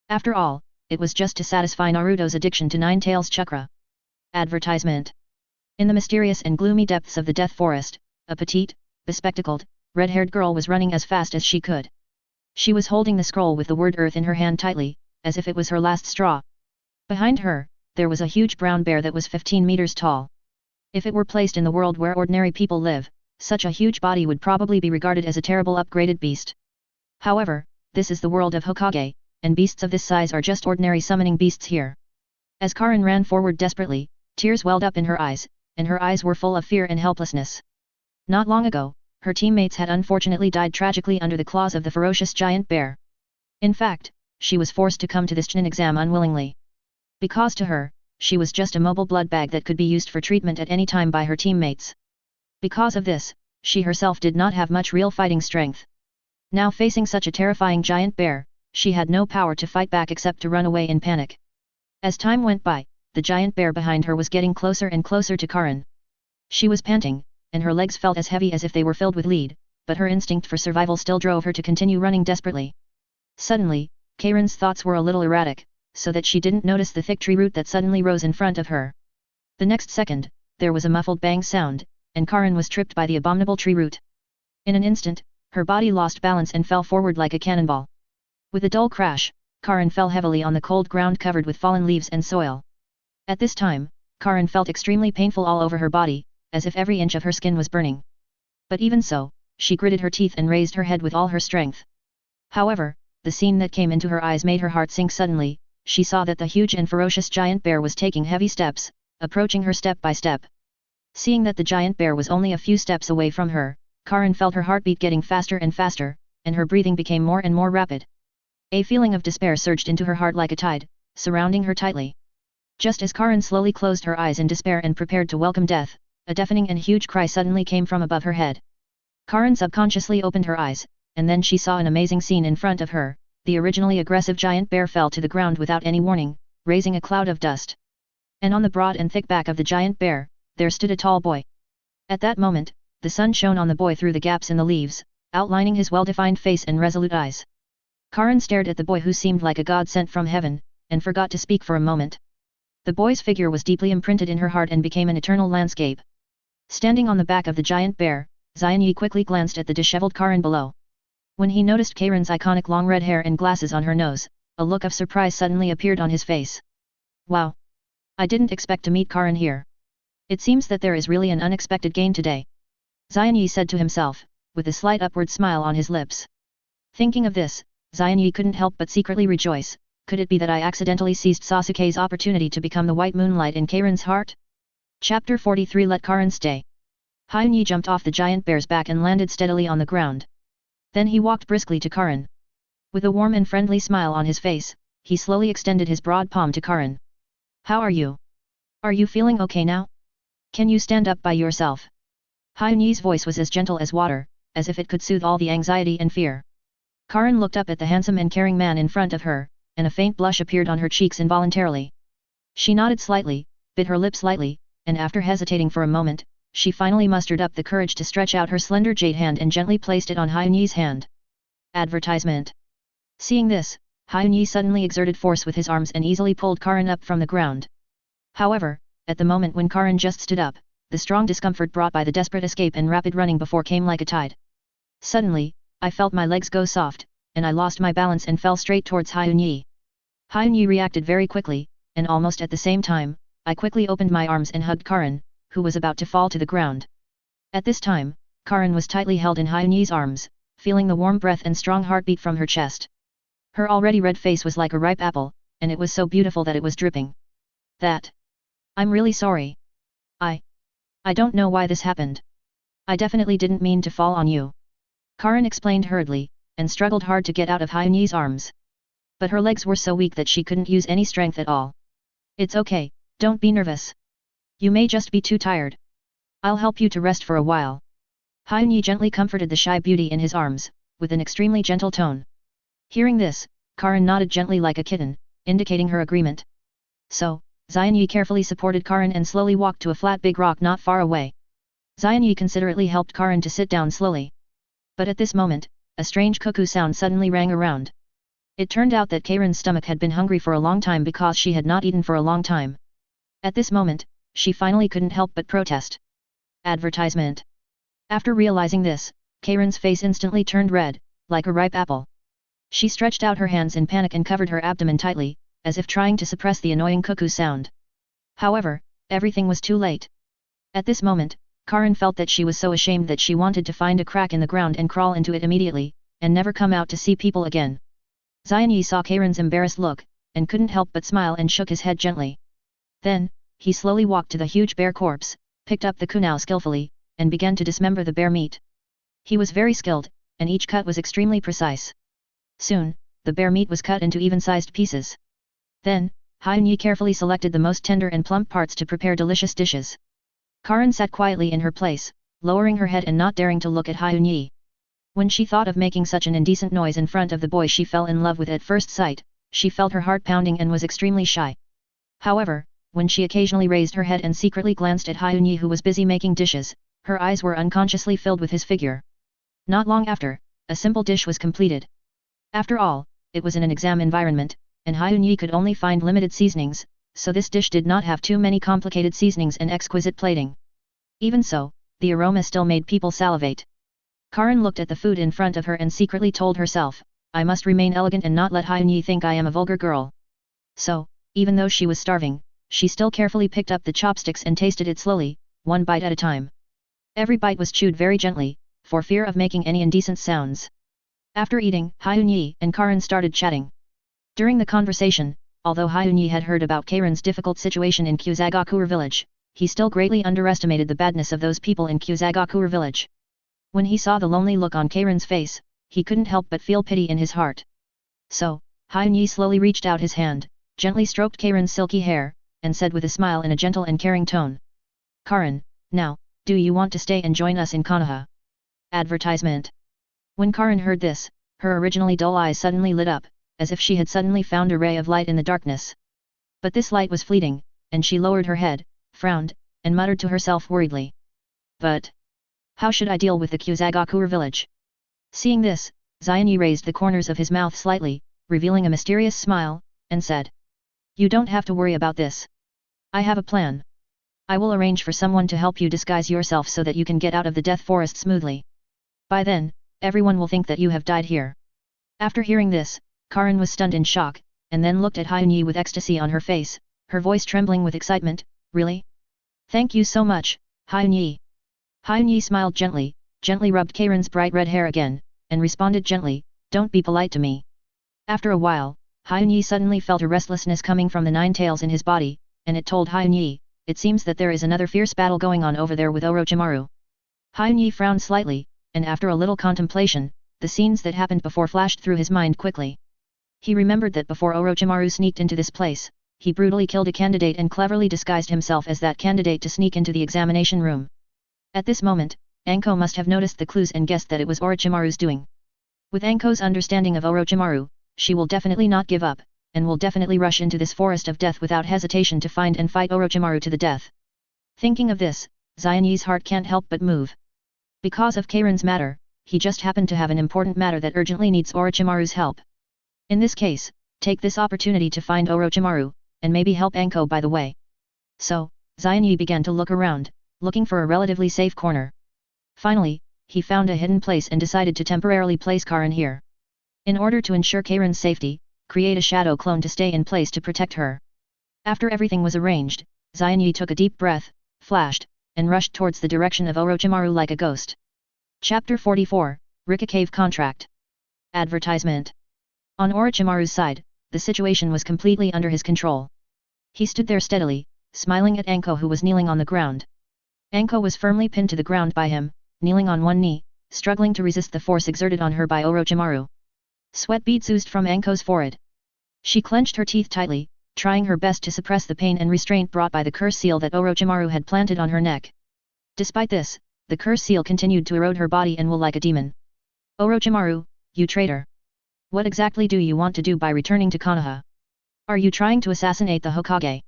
After all, it was just to satisfy Naruto's addiction to 9 tails chakra. Advertisement. In the mysterious and gloomy depths of the Death Forest, a petite, bespectacled, red-haired girl was running as fast as she could. She was holding the scroll with the word Earth in her hand tightly, as if it was her last straw. Behind her, there was a huge brown bear that was 15 meters tall. If it were placed in the world where ordinary people live, such a huge body would probably be regarded as a terrible upgraded beast. However, this is the world of Hokage, and beasts of this size are just ordinary summoning beasts here. As Karin ran forward desperately, tears welled up in her eyes, and her eyes were full of fear and helplessness. Not long ago, her teammates had unfortunately died tragically under the claws of the ferocious giant bear. In fact, she was forced to come to this Chunin exam unwillingly. Because to her, she was just a mobile blood bag that could be used for treatment at any time by her teammates. Because of this, she herself did not have much real fighting strength. Now facing such a terrifying giant bear, she had no power to fight back except to run away in panic. As time went by, the giant bear behind her was getting closer and closer to Karin. She was panting, and her legs felt as heavy as if they were filled with lead, but her instinct for survival still drove her to continue running desperately. Suddenly, Karin's thoughts were a little erratic, so that she didn't notice the thick tree root that suddenly rose in front of her. The next second, there was a muffled bang sound, and Karin was tripped by the abominable tree root. In an instant, her body lost balance and fell forward like a cannonball. With a dull crash, Karin fell heavily on the cold ground covered with fallen leaves and soil. At this time, Karin felt extremely painful all over her body, as if every inch of her skin was burning. But even so, she gritted her teeth and raised her head with all her strength. However, the scene that came into her eyes made her heart sink suddenly. She saw that the huge and ferocious giant bear was taking heavy steps, approaching her step by step. Seeing that the giant bear was only a few steps away from her, Karin felt her heartbeat getting faster and faster, and her breathing became more and more rapid. A feeling of despair surged into her heart like a tide, surrounding her tightly. Just as Karin slowly closed her eyes in despair and prepared to welcome death, a deafening and huge cry suddenly came from above her head. Karin subconsciously opened her eyes, and then she saw an amazing scene in front of her. The originally aggressive giant bear fell to the ground without any warning, raising a cloud of dust. And on the broad and thick back of the giant bear, there stood a tall boy. At that moment, the sun shone on the boy through the gaps in the leaves, outlining his well-defined face and resolute eyes. Karin stared at the boy who seemed like a god sent from heaven, and forgot to speak for a moment. The boy's figure was deeply imprinted in her heart and became an eternal landscape. Standing on the back of the giant bear, Xian Yi quickly glanced at the disheveled Karin below. When he noticed Karin's iconic long red hair and glasses on her nose, a look of surprise suddenly appeared on his face. Wow! I didn't expect to meet Karin here. It seems that there is really an unexpected gain today. Xian Yi said to himself, with a slight upward smile on his lips. Thinking of this, Xian Yi couldn't help but secretly rejoice. Could it be that I accidentally seized Sasuke's opportunity to become the white moonlight in Karin's heart? Chapter 43 Let Karin Stay. Xian Yi jumped off the giant bear's back and landed steadily on the ground. Then he walked briskly to Karin. With a warm and friendly smile on his face, he slowly extended his broad palm to Karin. How are you? Are you feeling okay now? Can you stand up by yourself? Xian Yi's voice was as gentle as water, as if it could soothe all the anxiety and fear. Karin looked up at the handsome and caring man in front of her, and a faint blush appeared on her cheeks involuntarily. She nodded slightly, bit her lips lightly, and after hesitating for a moment, she finally mustered up the courage to stretch out her slender jade hand and gently placed it on Xian Yi's hand. Advertisement. Seeing this, Xian Yi suddenly exerted force with his arms and easily pulled Karin up from the ground. However, at the moment when Karin just stood up, the strong discomfort brought by the desperate escape and rapid running before came like a tide. Suddenly, I felt my legs go soft, and I lost my balance and fell straight towards Xian Yi. Xian Yi reacted very quickly, and almost at the same time, I quickly opened my arms and hugged Karin, who was about to fall to the ground. At this time, Karin was tightly held in Xian Yi's arms, feeling the warm breath and strong heartbeat from her chest. Her already red face was like a ripe apple, and it was so beautiful that it was dripping. I'm really sorry. I don't know why this happened. I definitely didn't mean to fall on you. Karin explained hurriedly, and struggled hard to get out of Xian Yi's arms. But her legs were so weak that she couldn't use any strength at all. It's okay, don't be nervous. You may just be too tired. I'll help you to rest for a while. Xian Yi gently comforted the shy beauty in his arms, with an extremely gentle tone. Hearing this, Karin nodded gently like a kitten, indicating her agreement. So, Xian Yi carefully supported Karin and slowly walked to a flat big rock not far away. Xian Yi considerately helped Karin to sit down slowly. But at this moment, a strange cuckoo sound suddenly rang around. It turned out that Karin's stomach had been hungry for a long time because she had not eaten for a long time. At this moment, she finally couldn't help but protest. Advertisement. After realizing this, Karin's face instantly turned red, like a ripe apple. She stretched out her hands in panic and covered her abdomen tightly, as if trying to suppress the annoying cuckoo sound. However, everything was too late. At this moment, Karin felt that she was so ashamed that she wanted to find a crack in the ground and crawl into it immediately, and never come out to see people again. Xian Yi saw Karin's embarrassed look, and couldn't help but smile and shook his head gently. Then, he slowly walked to the huge bear corpse, picked up the kunao skillfully, and began to dismember the bear meat. He was very skilled, and each cut was extremely precise. Soon, the bear meat was cut into even-sized pieces. Then, Xian Yi carefully selected the most tender and plump parts to prepare delicious dishes. Karin sat quietly in her place, lowering her head and not daring to look at Xian Yi. When she thought of making such an indecent noise in front of the boy she fell in love with at first sight, she felt her heart pounding and was extremely shy. However, when she occasionally raised her head and secretly glanced at Xian Yi who was busy making dishes, her eyes were unconsciously filled with his figure. Not long after, a simple dish was completed. After all, it was in an exam environment, and Xian Yi could only find limited seasonings, so this dish did not have too many complicated seasonings and exquisite plating. Even so, the aroma still made people salivate. Karin looked at the food in front of her and secretly told herself, I must remain elegant and not let Xian Yi think I am a vulgar girl. So, even though she was starving, she still carefully picked up the chopsticks and tasted it slowly, one bite at a time. Every bite was chewed very gently, for fear of making any indecent sounds. After eating, Xian Yi and Karin started chatting. During the conversation, although Xian Yi had heard about Karin's difficult situation in Kusagakure village, he still greatly underestimated the badness of those people in Kusagakure village. When he saw the lonely look on Karen's face, he couldn't help but feel pity in his heart. So, Hyun-yi slowly reached out his hand, gently stroked Karen's silky hair, and said with a smile in a gentle and caring tone. Karen, now, do you want to stay and join us in Konoha? Advertisement. When Karen heard this, her originally dull eyes suddenly lit up, as if she had suddenly found a ray of light in the darkness. But this light was fleeting, and she lowered her head, frowned, and muttered to herself worriedly. But how should I deal with the Kusagakure village? Seeing this, Hyun-yi raised the corners of his mouth slightly, revealing a mysterious smile, and said. You don't have to worry about this. I have a plan. I will arrange for someone to help you disguise yourself so that you can get out of the death forest smoothly. By then, everyone will think that you have died here. After hearing this, Karen was stunned in shock, and then looked at Hyun-yi with ecstasy on her face, her voice trembling with excitement. Really? Thank you so much, Hyun-yi. Hyun-yi smiled gently, rubbed Karen's bright red hair again, and responded gently, don't be polite to me. After a while, Hyun-yi suddenly felt a restlessness coming from the nine tails in his body, and it told Hyun-yi, it seems that there is another fierce battle going on over there with Orochimaru. Hyun-yi frowned slightly, and after a little contemplation, the scenes that happened before flashed through his mind quickly. He remembered that before Orochimaru sneaked into this place, he brutally killed a candidate and cleverly disguised himself as that candidate to sneak into the examination room. At this moment, Anko must have noticed the clues and guessed that it was Orochimaru's doing. With Anko's understanding of Orochimaru, she will definitely not give up, and will definitely rush into this forest of death without hesitation to find and fight Orochimaru to the death. Thinking of this, Hyun-yi's heart can't help but move. Because of Karen's matter, he just happened to have an important matter that urgently needs Orochimaru's help. In this case, take this opportunity to find Orochimaru, and maybe help Anko by the way. So, Hyun-yi began to look around, looking for a relatively safe corner. Finally, he found a hidden place and decided to temporarily place Karen here. In order to ensure Karen's safety, create a shadow clone to stay in place to protect her. After everything was arranged, Hyun-yi took a deep breath, flashed, and rushed towards the direction of Orochimaru like a ghost. Chapter 44, Rika Cave Contract. Advertisement. On Orochimaru's side, the situation was completely under his control. He stood there steadily, smiling at Anko who was kneeling on the ground. Anko was firmly pinned to the ground by him, kneeling on one knee, struggling to resist the force exerted on her by Orochimaru. Sweat beads oozed from Anko's forehead. She clenched her teeth tightly, trying her best to suppress the pain and restraint brought by the curse seal that Orochimaru had planted on her neck. Despite this, the curse seal continued to erode her body and will like a demon. Orochimaru, you traitor! What exactly do you want to do by returning to Konoha? Are you trying to assassinate the Hokage?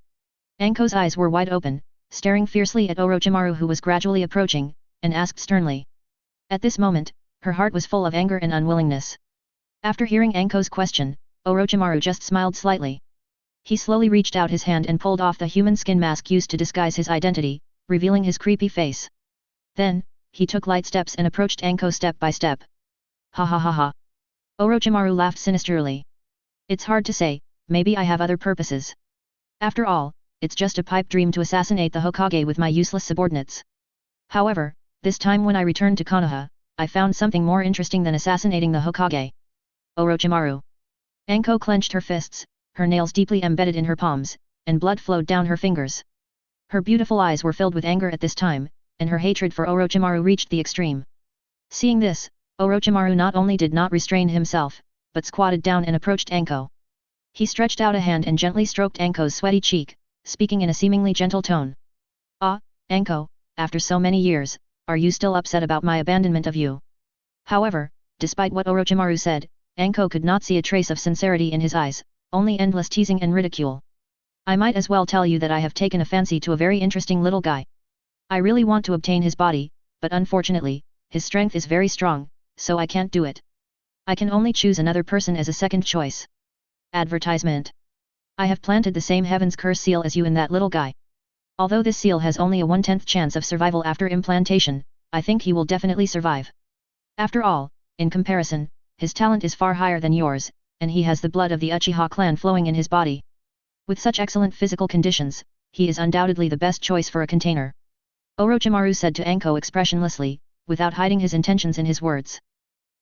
Anko's eyes were wide open, staring fiercely at Orochimaru who was gradually approaching, and asked sternly. At this moment, her heart was full of anger and unwillingness. After hearing Anko's question, Orochimaru just smiled slightly. He slowly reached out his hand and pulled off the human skin mask used to disguise his identity, revealing his creepy face. Then, he took light steps and approached Anko step by step. Ha ha ha ha. Orochimaru laughed sinisterly. It's hard to say, maybe I have other purposes. After all, it's just a pipe dream to assassinate the Hokage with my useless subordinates. However, this time when I returned to Konoha, I found something more interesting than assassinating the Hokage. Orochimaru. Anko clenched her fists, her nails deeply embedded in her palms, and blood flowed down her fingers. Her beautiful eyes were filled with anger at this time, and her hatred for Orochimaru reached the extreme. Seeing this, Orochimaru not only did not restrain himself, but squatted down and approached Anko. He stretched out a hand and gently stroked Anko's sweaty cheek, speaking in a seemingly gentle tone. Ah, Anko, after so many years, are you still upset about my abandonment of you? However, despite what Orochimaru said, Anko could not see a trace of sincerity in his eyes, only endless teasing and ridicule. I might as well tell you that I have taken a fancy to a very interesting little guy. I really want to obtain his body, but unfortunately, his strength is very strong, so I can't do it. I can only choose another person as a second choice. Advertisement. I have planted the same heaven's curse seal as you in that little guy. Although this seal has only a 1/10 chance of survival after implantation, I think he will definitely survive. After all, in comparison, his talent is far higher than yours, and he has the blood of the Uchiha clan flowing in his body. With such excellent physical conditions, he is undoubtedly the best choice for a container. Orochimaru said to Anko expressionlessly, without hiding his intentions in his words.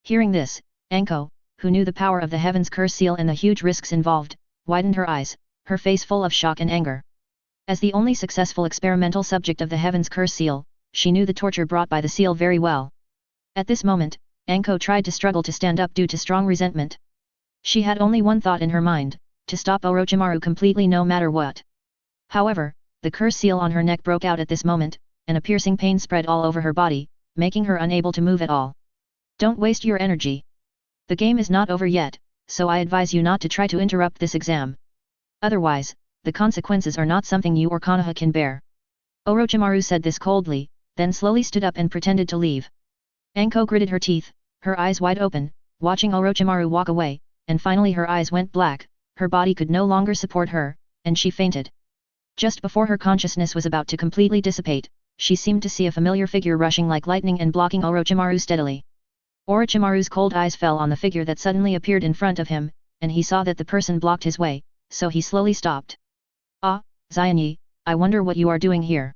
Hearing this, Anko, who knew the power of the heaven's curse seal and the huge risks involved, widened her eyes, her face full of shock and anger. As the only successful experimental subject of the heaven's curse seal, she knew the torture brought by the seal very well. At this moment, Anko tried to struggle to stand up due to strong resentment. She had only one thought in her mind, to stop Orochimaru completely no matter what. However, the curse seal on her neck broke out at this moment, and a piercing pain spread all over her body, making her unable to move at all. Don't waste your energy. The game is not over yet, so I advise you not to try to interrupt this exam. Otherwise, the consequences are not something you or Konoha can bear. Orochimaru said this coldly, then slowly stood up and pretended to leave. Anko gritted her teeth, her eyes wide open, watching Orochimaru walk away, and finally her eyes went black, her body could no longer support her, and she fainted. Just before her consciousness was about to completely dissipate, she seemed to see a familiar figure rushing like lightning and blocking Orochimaru steadily. Orochimaru's cold eyes fell on the figure that suddenly appeared in front of him, and he saw that the person blocked his way, so he slowly stopped. Ah, Xianyi, I wonder what you are doing here.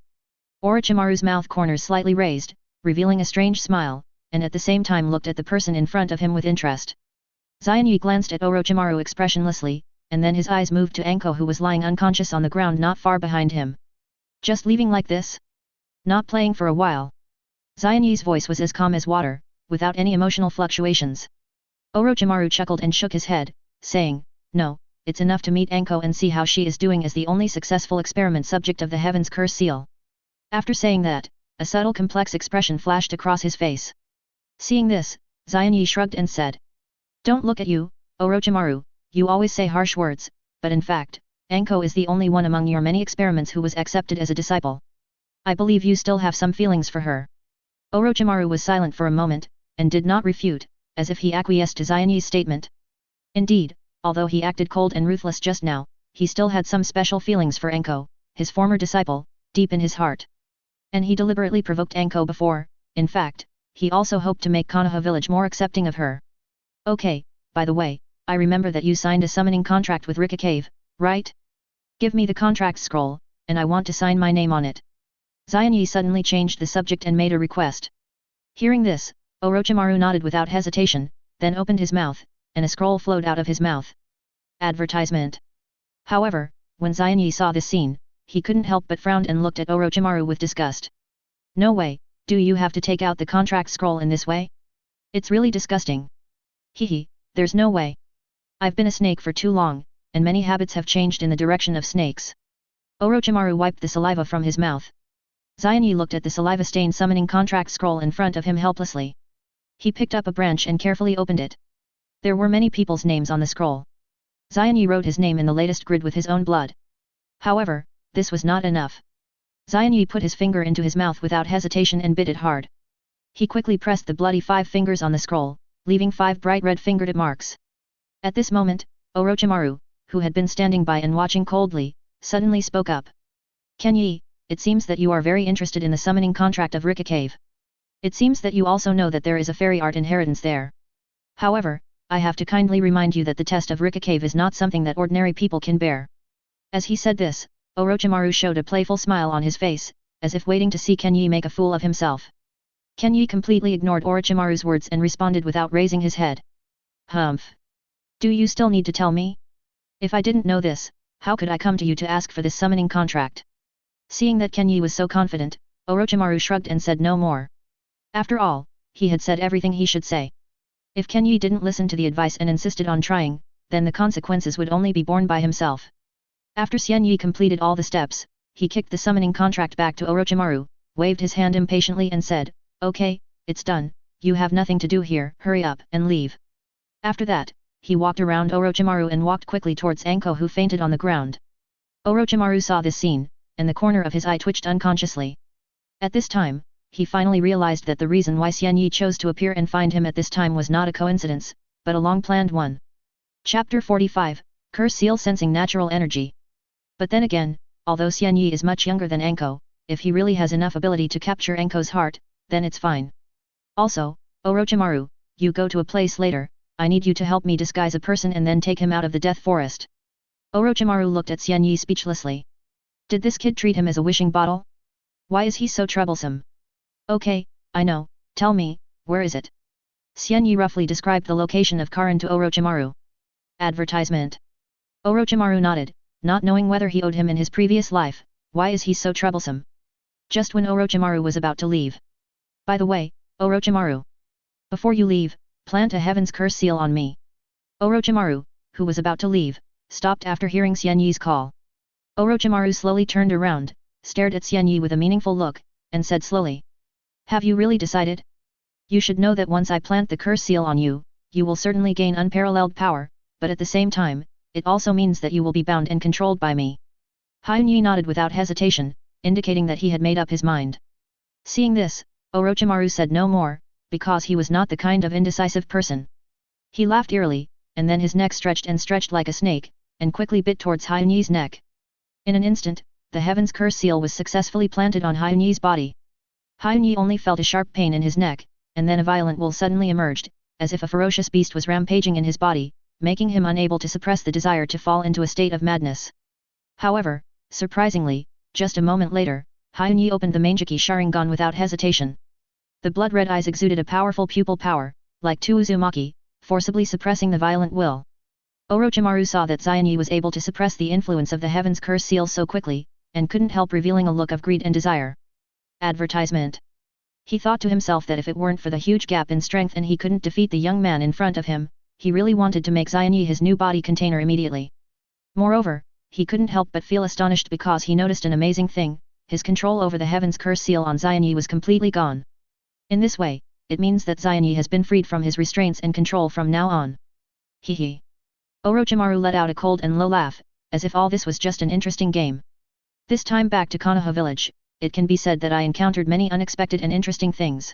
Orochimaru's mouth corners slightly raised, revealing a strange smile, and at the same time looked at the person in front of him with interest. Xianyi glanced at Orochimaru expressionlessly, and then his eyes moved to Anko who was lying unconscious on the ground not far behind him. Just leaving like this? Not playing for a while? Xianyi's voice was as calm as water, without any emotional fluctuations. Orochimaru chuckled and shook his head, saying, No, it's enough to meet Anko and see how she is doing as the only successful experiment subject of the Heaven's Curse Seal. After saying that, a subtle complex expression flashed across his face. Seeing this, Xianyi shrugged and said, Don't look at you, Orochimaru, you always say harsh words, but in fact, Anko is the only one among your many experiments who was accepted as a disciple. I believe you still have some feelings for her. Orochimaru was silent for a moment, and did not refute, as if he acquiesced to Xianyi's statement. Indeed, although he acted cold and ruthless just now, he still had some special feelings for Anko, his former disciple, deep in his heart. And he deliberately provoked Anko before, in fact, he also hoped to make Konoha village more accepting of her. Okay, by the way, I remember that you signed a summoning contract with Cave, right? Give me the contract scroll, and I want to sign my name on it. Xianyi suddenly changed the subject and made a request. Hearing this, Orochimaru nodded without hesitation, then opened his mouth, and a scroll flowed out of his mouth. Advertisement. However, when Xianyi saw this scene, he couldn't help but frowned and looked at Orochimaru with disgust. No way, do you have to take out the contract scroll in this way? It's really disgusting. Hehe, there's no way. I've been a snake for too long, and many habits have changed in the direction of snakes. Orochimaru wiped the saliva from his mouth. Xianyi looked at the saliva-stained summoning contract scroll in front of him helplessly. He picked up a branch and carefully opened it. There were many people's names on the scroll. Xianyi wrote his name in the latest grid with his own blood. However, this was not enough. Xianyi put his finger into his mouth without hesitation and bit it hard. He quickly pressed the bloody 5 fingers on the scroll, leaving 5 bright red fingertip marks. At this moment, Orochimaru, who had been standing by and watching coldly, suddenly spoke up. Kenyi, it seems that you are very interested in the summoning contract of Cave. It seems that you also know that there is a fairy art inheritance there. However, I have to kindly remind you that the test of Cave is not something that ordinary people can bear. As he said this, Orochimaru showed a playful smile on his face, as if waiting to see Kenyi make a fool of himself. Kenyi completely ignored Orochimaru's words and responded without raising his head. Humph. Do you still need to tell me? If I didn't know this, how could I come to you to ask for this summoning contract? Seeing that Kenyi was so confident, Orochimaru shrugged and said no more. After all, he had said everything he should say. If Kenyi didn't listen to the advice and insisted on trying, then the consequences would only be borne by himself. After Xianyi completed all the steps, he kicked the summoning contract back to Orochimaru, waved his hand impatiently and said, Okay, it's done, you have nothing to do here, hurry up and leave. After that, he walked around Orochimaru and walked quickly towards Anko who fainted on the ground. Orochimaru saw this scene, and the corner of his eye twitched unconsciously. At this time, he finally realized that the reason why Xianyi chose to appear and find him at this time was not a coincidence, but a long-planned one. Chapter 45, Curse Seal Sensing Natural Energy. But then again, although Xianyi is much younger than Anko, if he really has enough ability to capture Anko's heart, then it's fine. Also, Orochimaru, you go to a place later, I need you to help me disguise a person and then take him out of the death forest. Orochimaru looked at Xianyi speechlessly. Did this kid treat him as a wishing bottle? Why is he so troublesome? Okay, I know, tell me, where is it? Xianyi roughly described the location of Karin to Orochimaru. Advertisement. Orochimaru nodded, not knowing whether he owed him in his previous life. Why is he so troublesome? Just when Orochimaru was about to leave. By the way, Orochimaru. Before you leave, plant a heaven's curse seal on me. Orochimaru, who was about to leave, stopped after hearing Xian Yi's call. Orochimaru slowly turned around, stared at Xian Yi with a meaningful look, and said slowly. Have you really decided? You should know that once I plant the curse seal on you, you will certainly gain unparalleled power, but at the same time, it also means that you will be bound and controlled by me. Xian Yi nodded without hesitation, indicating that he had made up his mind. Seeing this, Orochimaru said no more, because he was not the kind of indecisive person. He laughed eerily, and then his neck stretched and stretched like a snake, and quickly bit towards Xian Yi's neck. In an instant, the Heaven's Curse seal was successfully planted on Xian Yi's body. Xian Yi only felt a sharp pain in his neck, and then a violent will suddenly emerged, as if a ferocious beast was rampaging in his body, making him unable to suppress the desire to fall into a state of madness. However, surprisingly, just a moment later, Xian Yi opened the Mangekyō Sharingan without hesitation. The blood-red eyes exuded a powerful pupil power, like two Uzumaki, forcibly suppressing the violent will. Orochimaru saw that Xian Yi was able to suppress the influence of the Heaven's Curse seal so quickly, and couldn't help revealing a look of greed and desire. Advertisement. He thought to himself that if it weren't for the huge gap in strength and he couldn't defeat the young man in front of him, he really wanted to make Xian Yi his new body container immediately. Moreover, he couldn't help but feel astonished because he noticed an amazing thing, his control over the Heaven's Curse seal on Xian Yi was completely gone. In this way, it means that Xian Yi has been freed from his restraints and control from now on. Hee hee. Orochimaru let out a cold and low laugh, as if all this was just an interesting game. This time back to Konoha village, it can be said that I encountered many unexpected and interesting things.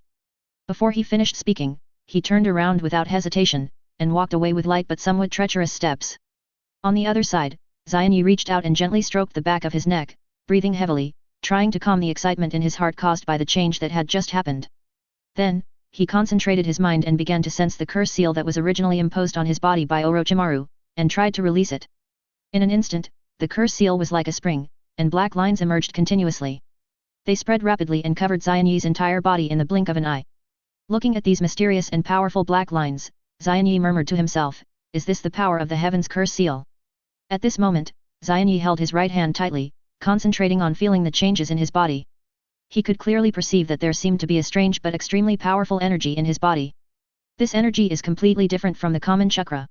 Before he finished speaking, he turned around without hesitation, and walked away with light but somewhat treacherous steps. On the other side, Xian Yi reached out and gently stroked the back of his neck, breathing heavily, trying to calm the excitement in his heart caused by the change that had just happened. Then, he concentrated his mind and began to sense the curse seal that was originally imposed on his body by Orochimaru, and tried to release it. In an instant, the curse seal was like a spring, and black lines emerged continuously. They spread rapidly and covered Xian Yi's entire body in the blink of an eye. Looking at these mysterious and powerful black lines, Xian Yi murmured to himself, "Is this the power of the Heaven's Curse seal?" At this moment, Xian Yi held his right hand tightly, concentrating on feeling the changes in his body. He could clearly perceive that there seemed to be a strange but extremely powerful energy in his body. This energy is completely different from the common chakra.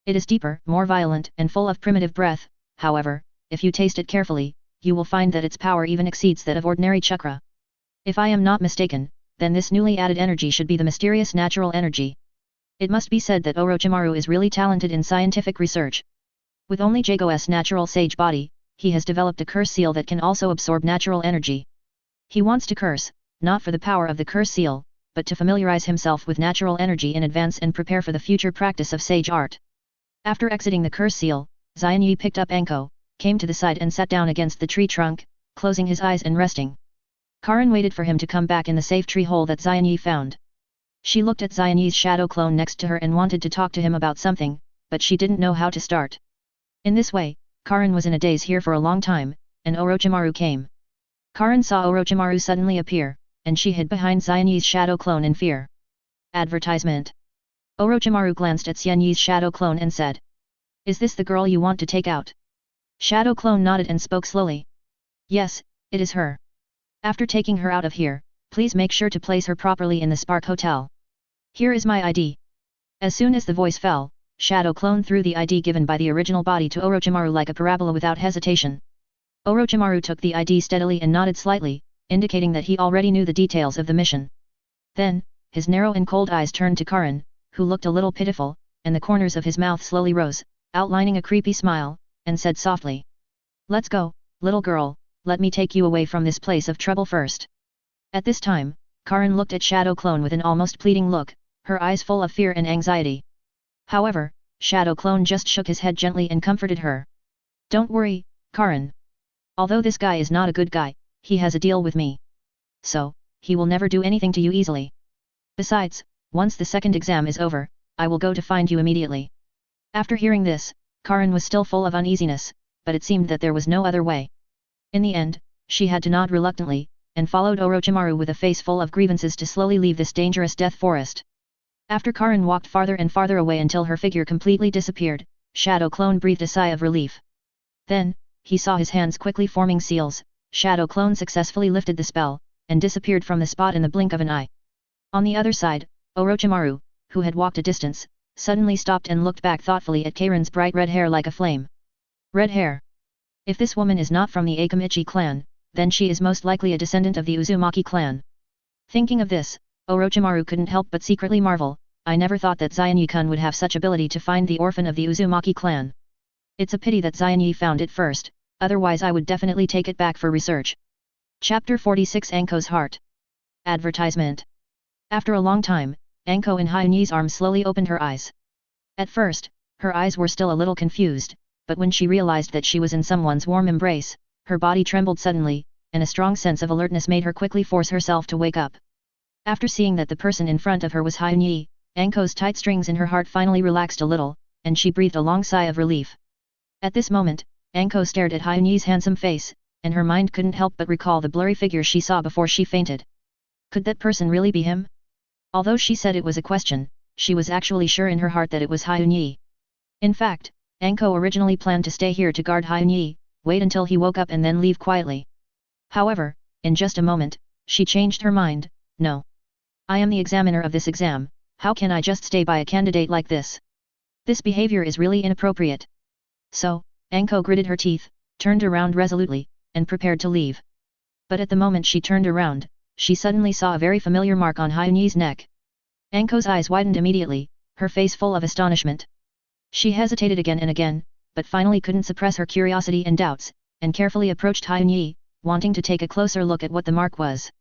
It is deeper, more violent, and full of primitive breath. However, if you taste it carefully, you will find that its power even exceeds that of ordinary chakra. If I am not mistaken, then this newly added energy should be the mysterious natural energy. It must be said that Orochimaru is really talented in scientific research. With only Jago's natural sage body, he has developed a curse seal that can also absorb natural energy. He wants to curse, not for the power of the curse seal, but to familiarize himself with natural energy in advance and prepare for the future practice of sage art. After exiting the curse seal, Xian Yi picked up Anko, came to the side and sat down against the tree trunk, closing his eyes and resting. Karin waited for him to come back in the safe tree hole that Xian Yi found. She looked at Xian Yi's shadow clone next to her and wanted to talk to him about something, but she didn't know how to start. In this way, Karin was in a daze here for a long time, and Orochimaru came. Karin saw Orochimaru suddenly appear, and she hid behind Xian Yi's shadow clone in fear. Advertisement. Orochimaru glanced at Xian Yi's shadow clone and said, "Is this the girl you want to take out?" Shadow clone nodded and spoke slowly. "Yes, it is her. After taking her out of here, please make sure to place her properly in the Spark Hotel. Here is my ID." As soon as the voice fell, Shadow clone threw the ID given by the original body to Orochimaru like a parabola without hesitation. Orochimaru took the ID steadily and nodded slightly, indicating that he already knew the details of the mission. Then, his narrow and cold eyes turned to Karin, who looked a little pitiful, and the corners of his mouth slowly rose, outlining a creepy smile, and said softly, "Let's go, little girl, let me take you away from this place of trouble first." At this time, Karin looked at Shadow Clone with an almost pleading look, her eyes full of fear and anxiety. However, Shadow Clone just shook his head gently and comforted her. "Don't worry, Karin. Although this guy is not a good guy, he has a deal with me. So, he will never do anything to you easily. Besides, once the second exam is over, I will go to find you immediately." After hearing this, Karin was still full of uneasiness, but it seemed that there was no other way. In the end, she had to nod reluctantly, and followed Orochimaru with a face full of grievances to slowly leave this dangerous death forest. After Karin walked farther and farther away until her figure completely disappeared, Shadow Clone breathed a sigh of relief. Then, he saw his hands quickly forming seals. Shadow Clone successfully lifted the spell, and disappeared from the spot in the blink of an eye. On the other side, Orochimaru, who had walked a distance, suddenly stopped and looked back thoughtfully at Kairin's bright red hair like a flame. Red hair. If this woman is not from the Akamichi clan, then she is most likely a descendant of the Uzumaki clan. Thinking of this, Orochimaru couldn't help but secretly marvel, I never thought that Xianyi-kun would have such ability to find the orphan of the Uzumaki clan. It's a pity that Xianyi found it first, otherwise I would definitely take it back for research. Chapter 46 Anko's Heart. Advertisement. After a long time, Anko in Hyunyi's arms slowly opened her eyes. At first, her eyes were still a little confused, but when she realized that she was in someone's warm embrace, her body trembled suddenly, and a strong sense of alertness made her quickly force herself to wake up. After seeing that the person in front of her was Hyunyi, Anko's tight strings in her heart finally relaxed a little, and she breathed a long sigh of relief. At this moment, Anko stared at Hyunyi's handsome face, and her mind couldn't help but recall the blurry figure she saw before she fainted. Could that person really be him? Although she said it was a question, she was actually sure in her heart that it was Hyunyi. In fact, Anko originally planned to stay here to guard Hyunyi, wait until he woke up and then leave quietly. However, in just a moment, she changed her mind. No. I am the examiner of this exam, how can I just stay by a candidate like this? This behavior is really inappropriate. So, Anko gritted her teeth, turned around resolutely, and prepared to leave. But at the moment she turned around, she suddenly saw a very familiar mark on Hyunyi's neck. Anko's eyes widened immediately, her face full of astonishment. She hesitated again and again, but finally couldn't suppress her curiosity and doubts, and carefully approached Hyunyi, wanting to take a closer look at what the mark was.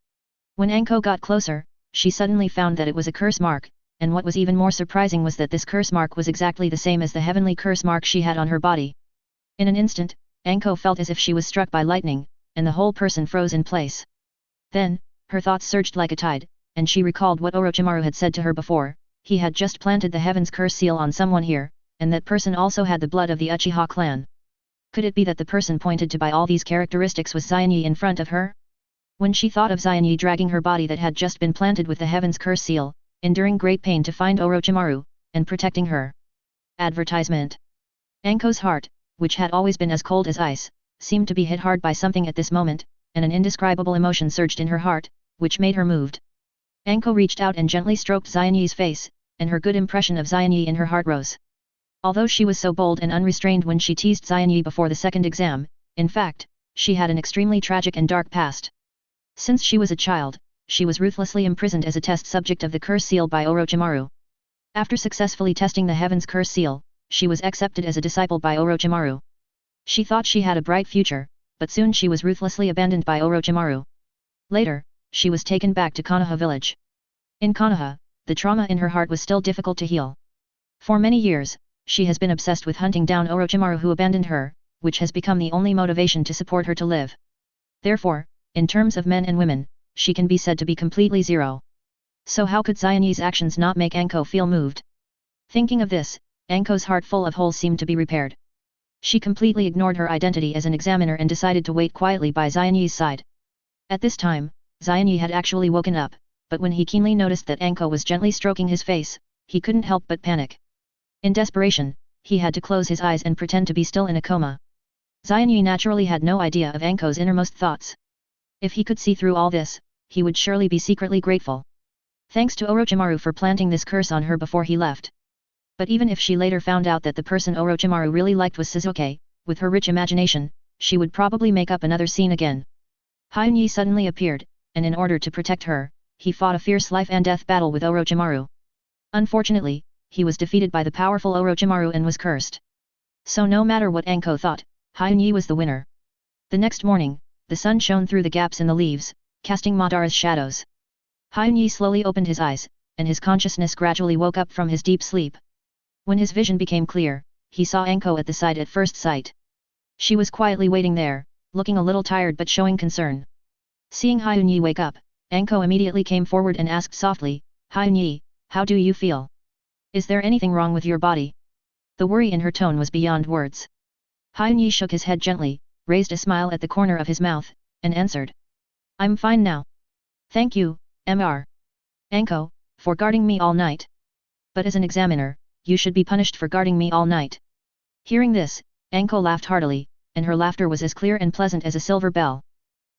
When Anko got closer, she suddenly found that it was a curse mark, and what was even more surprising was that this curse mark was exactly the same as the heavenly curse mark she had on her body. In an instant, Anko felt as if she was struck by lightning, and the whole person froze in place. Then, her thoughts surged like a tide, and she recalled what Orochimaru had said to her before, he had just planted the Heaven's Curse seal on someone here, and that person also had the blood of the Uchiha clan. Could it be that the person pointed to by all these characteristics was Xianyi in front of her? When she thought of Xianyi dragging her body that had just been planted with the Heaven's Curse seal, enduring great pain to find Orochimaru, and protecting her. Advertisement. Anko's heart, which had always been as cold as ice, seemed to be hit hard by something at this moment, and an indescribable emotion surged in her heart, which made her moved. Anko reached out and gently stroked Xianyi's face, and her good impression of Xianyi in her heart rose. Although she was so bold and unrestrained when she teased Xianyi before the second exam, in fact, she had an extremely tragic and dark past. Since she was a child, she was ruthlessly imprisoned as a test subject of the curse seal by Orochimaru. After successfully testing the Heaven's Curse seal, she was accepted as a disciple by Orochimaru. She thought she had a bright future, but soon she was ruthlessly abandoned by Orochimaru. Later, she was taken back to Konoha village. In Konoha, the trauma in her heart was still difficult to heal. For many years, she has been obsessed with hunting down Orochimaru who abandoned her, which has become the only motivation to support her to live. Therefore, in terms of men and women, she can be said to be completely zero. So how could Xianyi's actions not make Anko feel moved? Thinking of this, Anko's heart full of holes seemed to be repaired. She completely ignored her identity as an examiner and decided to wait quietly by Xianyi's side. At this time, Xianyi had actually woken up, but when he keenly noticed that Anko was gently stroking his face, he couldn't help but panic. In desperation, he had to close his eyes and pretend to be still in a coma. Xianyi naturally had no idea of Anko's innermost thoughts. If he could see through all this, he would surely be secretly grateful. Thanks to Orochimaru for planting this curse on her before he left. But even if she later found out that the person Orochimaru really liked was Sasuke, with her rich imagination, she would probably make up another scene again. Hyunyi suddenly appeared, and in order to protect her, he fought a fierce life and death battle with Orochimaru. Unfortunately, he was defeated by the powerful Orochimaru and was cursed. So no matter what Anko thought, Hyunyi was the winner. The next morning, the sun shone through the gaps in the leaves, casting Madara's shadows. Hyunyi slowly opened his eyes, and his consciousness gradually woke up from his deep sleep. When his vision became clear, he saw Anko at the side at first sight. She was quietly waiting there, looking a little tired but showing concern. Seeing Hyunyi wake up, Anko immediately came forward and asked softly, "Hyunyi, how do you feel? Is there anything wrong with your body?" The worry in her tone was beyond words. Hyunyi shook his head gently, raised a smile at the corner of his mouth, and answered. "I'm fine now. Thank you, Mr. Anko, for guarding me all night. But as an examiner, you should be punished for guarding me all night." Hearing this, Anko laughed heartily, and her laughter was as clear and pleasant as a silver bell.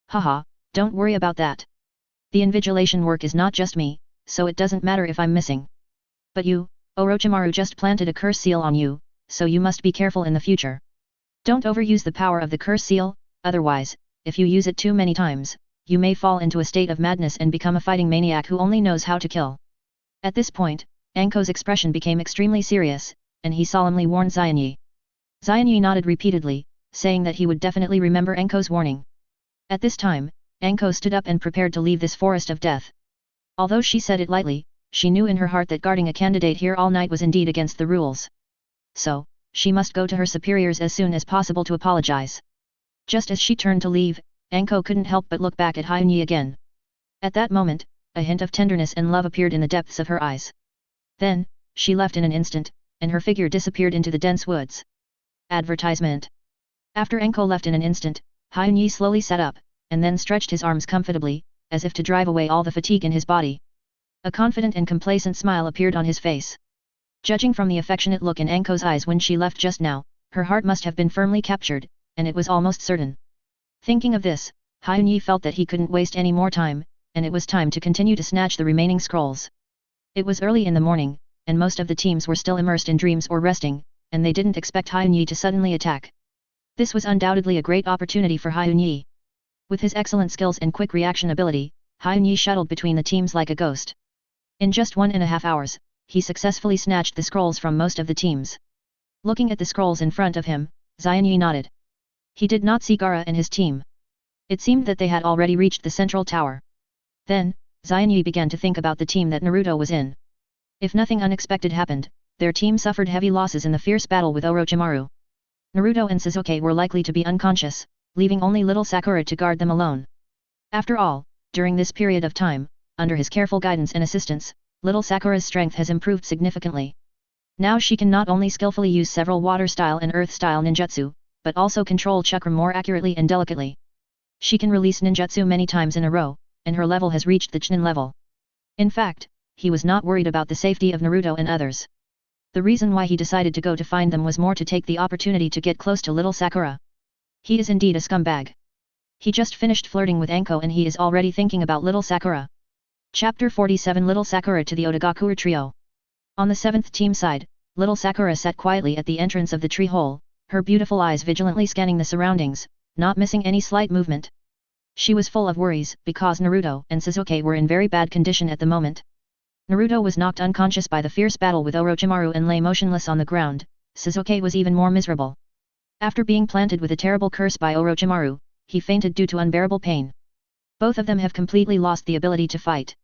"Haha, don't worry about that. The invigilation work is not just me, so it doesn't matter if I'm missing. But you, Orochimaru just planted a curse seal on you, so you must be careful in the future. Don't overuse the power of the curse seal, otherwise, if you use it too many times, you may fall into a state of madness and become a fighting maniac who only knows how to kill. At this point, Anko's expression became extremely serious, and he solemnly warned Xianyi. Xianyi nodded repeatedly, saying that he would definitely remember Anko's warning. At this time, Anko stood up and prepared to leave this forest of death. Although she said it lightly, she knew in her heart that guarding a candidate here all night was indeed against the rules. So, she must go to her superiors as soon as possible to apologize. Just as she turned to leave, Anko couldn't help but look back at Hyunyi again. At that moment, a hint of tenderness and love appeared in the depths of her eyes. Then, she left in an instant, and her figure disappeared into the dense woods. Advertisement. After Anko left in an instant, Hyunyi slowly sat up, and then stretched his arms comfortably, as if to drive away all the fatigue in his body. A confident and complacent smile appeared on his face. Judging from the affectionate look in Anko's eyes when she left just now, her heart must have been firmly captured, and it was almost certain. Thinking of this, Hyunyi felt that he couldn't waste any more time, and it was time to continue to snatch the remaining scrolls. It was early in the morning, and most of the teams were still immersed in dreams or resting, and they didn't expect Hyunyi to suddenly attack. This was undoubtedly a great opportunity for Hyunyi. With his excellent skills and quick reaction ability, Hyunyi shuttled between the teams like a ghost. In just 1.5 hours, he successfully snatched the scrolls from most of the teams. Looking at the scrolls in front of him, Xianyi nodded. He did not see Gaara and his team. It seemed that they had already reached the central tower. Then, Xianyi began to think about the team that Naruto was in. If nothing unexpected happened, their team suffered heavy losses in the fierce battle with Orochimaru. Naruto and Sasuke were likely to be unconscious, leaving only little Sakura to guard them alone. After all, during this period of time, under his careful guidance and assistance, little Sakura's strength has improved significantly. Now she can not only skillfully use several water-style and earth-style ninjutsu, but also control chakra more accurately and delicately. She can release ninjutsu many times in a row, and her level has reached the Chunin level. In fact, he was not worried about the safety of Naruto and others. The reason why he decided to go to find them was more to take the opportunity to get close to little Sakura. He is indeed a scumbag. He just finished flirting with Anko and he is already thinking about little Sakura. Chapter 47 Little Sakura to the Otagakure Trio. On the 7th team side, little Sakura sat quietly at the entrance of the tree hole, her beautiful eyes vigilantly scanning the surroundings, not missing any slight movement. She was full of worries because Naruto and Sasuke were in very bad condition at the moment. Naruto was knocked unconscious by the fierce battle with Orochimaru and lay motionless on the ground. Sasuke was even more miserable. After being planted with a terrible curse by Orochimaru, he fainted due to unbearable pain. Both of them have completely lost the ability to fight.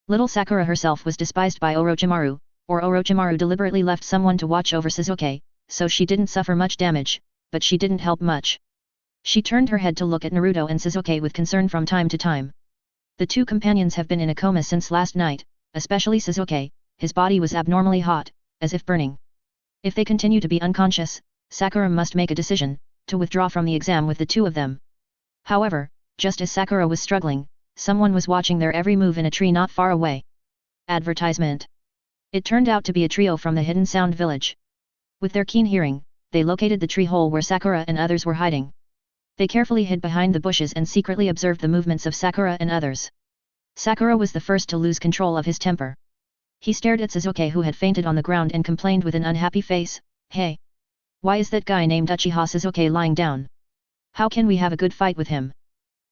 Little Sakura herself was despised by Orochimaru, or Orochimaru deliberately left someone to watch over Sasuke, so she didn't suffer much damage, but she didn't help much. She turned her head to look at Naruto and Sasuke with concern from time to time. The two companions have been in a coma since last night, especially Sasuke, his body was abnormally hot, as if burning. If they continue to be unconscious, Sakura must make a decision, to withdraw from the exam with the two of them. However, just as Sakura was struggling, someone was watching their every move in a tree not far away. Advertisement. It turned out to be a trio from the Hidden Sound Village. With their keen hearing, they located the tree hole where Sakura and others were hiding. They carefully hid behind the bushes and secretly observed the movements of Sakura and others. Sakura was the first to lose control of his temper. He stared at Sasuke who had fainted on the ground and complained with an unhappy face, "Hey! Why is that guy named Uchiha Sasuke lying down? How can we have a good fight with him?"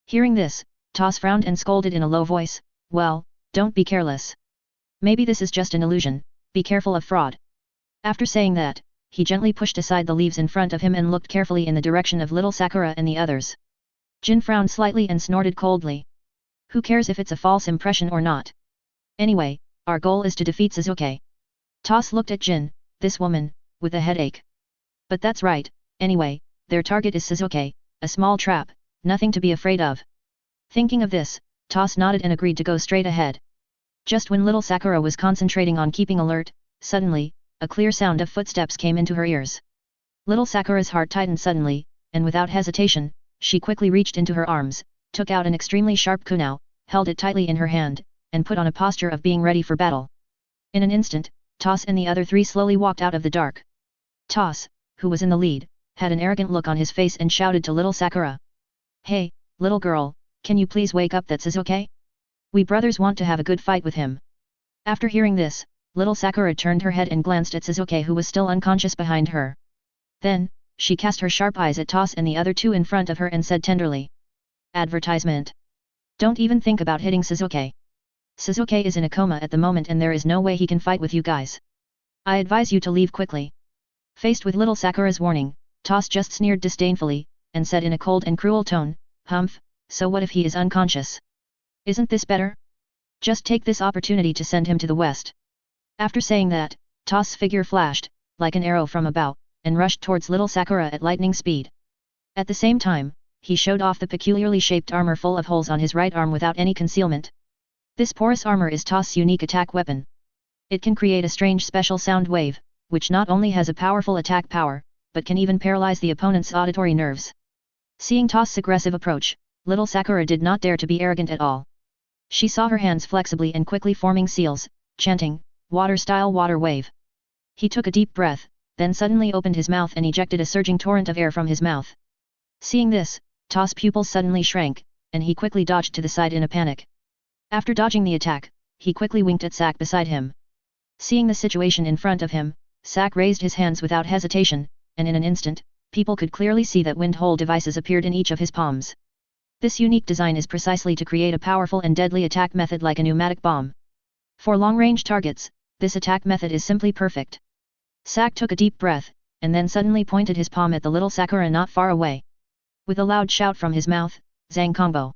Hearing this, Toss frowned and scolded in a low voice, "Well, don't be careless. Maybe this is just an illusion, be careful of fraud." After saying that, he gently pushed aside the leaves in front of him and looked carefully in the direction of little Sakura and the others. Jin frowned slightly and snorted coldly. Who cares if it's a false impression or not? Anyway, our goal is to defeat Sasuke. Toss looked at Jin, this woman, with a headache. But that's right, anyway, their target is Sasuke, a small trap, nothing to be afraid of. Thinking of this, Toss nodded and agreed to go straight ahead. Just when little Sakura was concentrating on keeping alert, suddenly, a clear sound of footsteps came into her ears. Little Sakura's heart tightened suddenly, and without hesitation, she quickly reached into her arms, took out an extremely sharp kunai, held it tightly in her hand, and put on a posture of being ready for battle. In an instant, Toss and the other three slowly walked out of the dark. Toss, who was in the lead, had an arrogant look on his face and shouted to little Sakura. "Hey, little girl, can you please wake up that Sasuke? We brothers want to have a good fight with him." After hearing this, little Sakura turned her head and glanced at Sasuke, who was still unconscious behind her. Then, she cast her sharp eyes at Toss and the other two in front of her and said tenderly. Advertisement. Don't even think about hitting Sasuke. Sasuke is in a coma at the moment and there is no way he can fight with you guys. I advise you to leave quickly. Faced with little Sakura's warning, Toss just sneered disdainfully, and said in a cold and cruel tone, Humph, so what if he is unconscious? Isn't this better? Just take this opportunity to send him to the west. After saying that, Toss' figure flashed, like an arrow from a bow, and rushed towards little Sakura at lightning speed. At the same time, he showed off the peculiarly shaped armor full of holes on his right arm without any concealment. This porous armor is Toss' unique attack weapon. It can create a strange special sound wave, which not only has a powerful attack power, but can even paralyze the opponent's auditory nerves. Seeing Toss' aggressive approach, little Sakura did not dare to be arrogant at all. She saw her hands flexibly and quickly forming seals, chanting, water-style water wave. He took a deep breath, then suddenly opened his mouth and ejected a surging torrent of air from his mouth. Seeing this, Toss' pupils suddenly shrank, and he quickly dodged to the side in a panic. After dodging the attack, he quickly winked at Sack beside him. Seeing the situation in front of him, Sack raised his hands without hesitation, and in an instant, people could clearly see that wind hole devices appeared in each of his palms. This unique design is precisely to create a powerful and deadly attack method like a pneumatic bomb. For long-range targets, this attack method is simply perfect. Sack took a deep breath, and then suddenly pointed his palm at the little Sakura not far away. With a loud shout from his mouth, Zang Combo.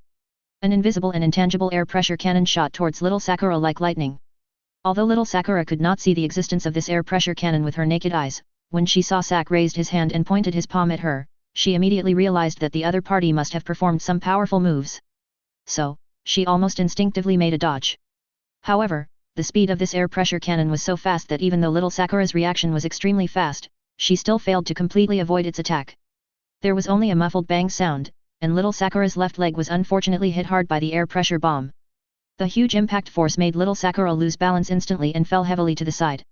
An invisible and intangible air pressure cannon shot towards little Sakura like lightning. Although little Sakura could not see the existence of this air pressure cannon with her naked eyes, when she saw Sack raised his hand and pointed his palm at her, she immediately realized that the other party must have performed some powerful moves. So, she almost instinctively made a dodge. However, the speed of this air pressure cannon was so fast that even though little Sakura's reaction was extremely fast, she still failed to completely avoid its attack. There was only a muffled bang sound, and little Sakura's left leg was unfortunately hit hard by the air pressure bomb. The huge impact force made little Sakura lose balance instantly and fell heavily to the side.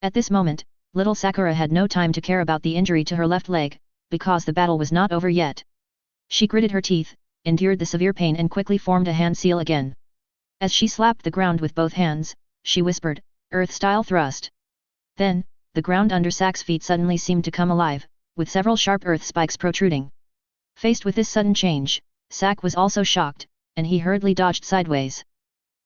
At this moment, little Sakura had no time to care about the injury to her left leg, because the battle was not over yet. She gritted her teeth, endured the severe pain and quickly formed a hand seal again. As she slapped the ground with both hands, she whispered, Earth-style thrust. Then, the ground under Sack's feet suddenly seemed to come alive, with several sharp earth spikes protruding. Faced with this sudden change, Sack was also shocked, and he hurriedly dodged sideways.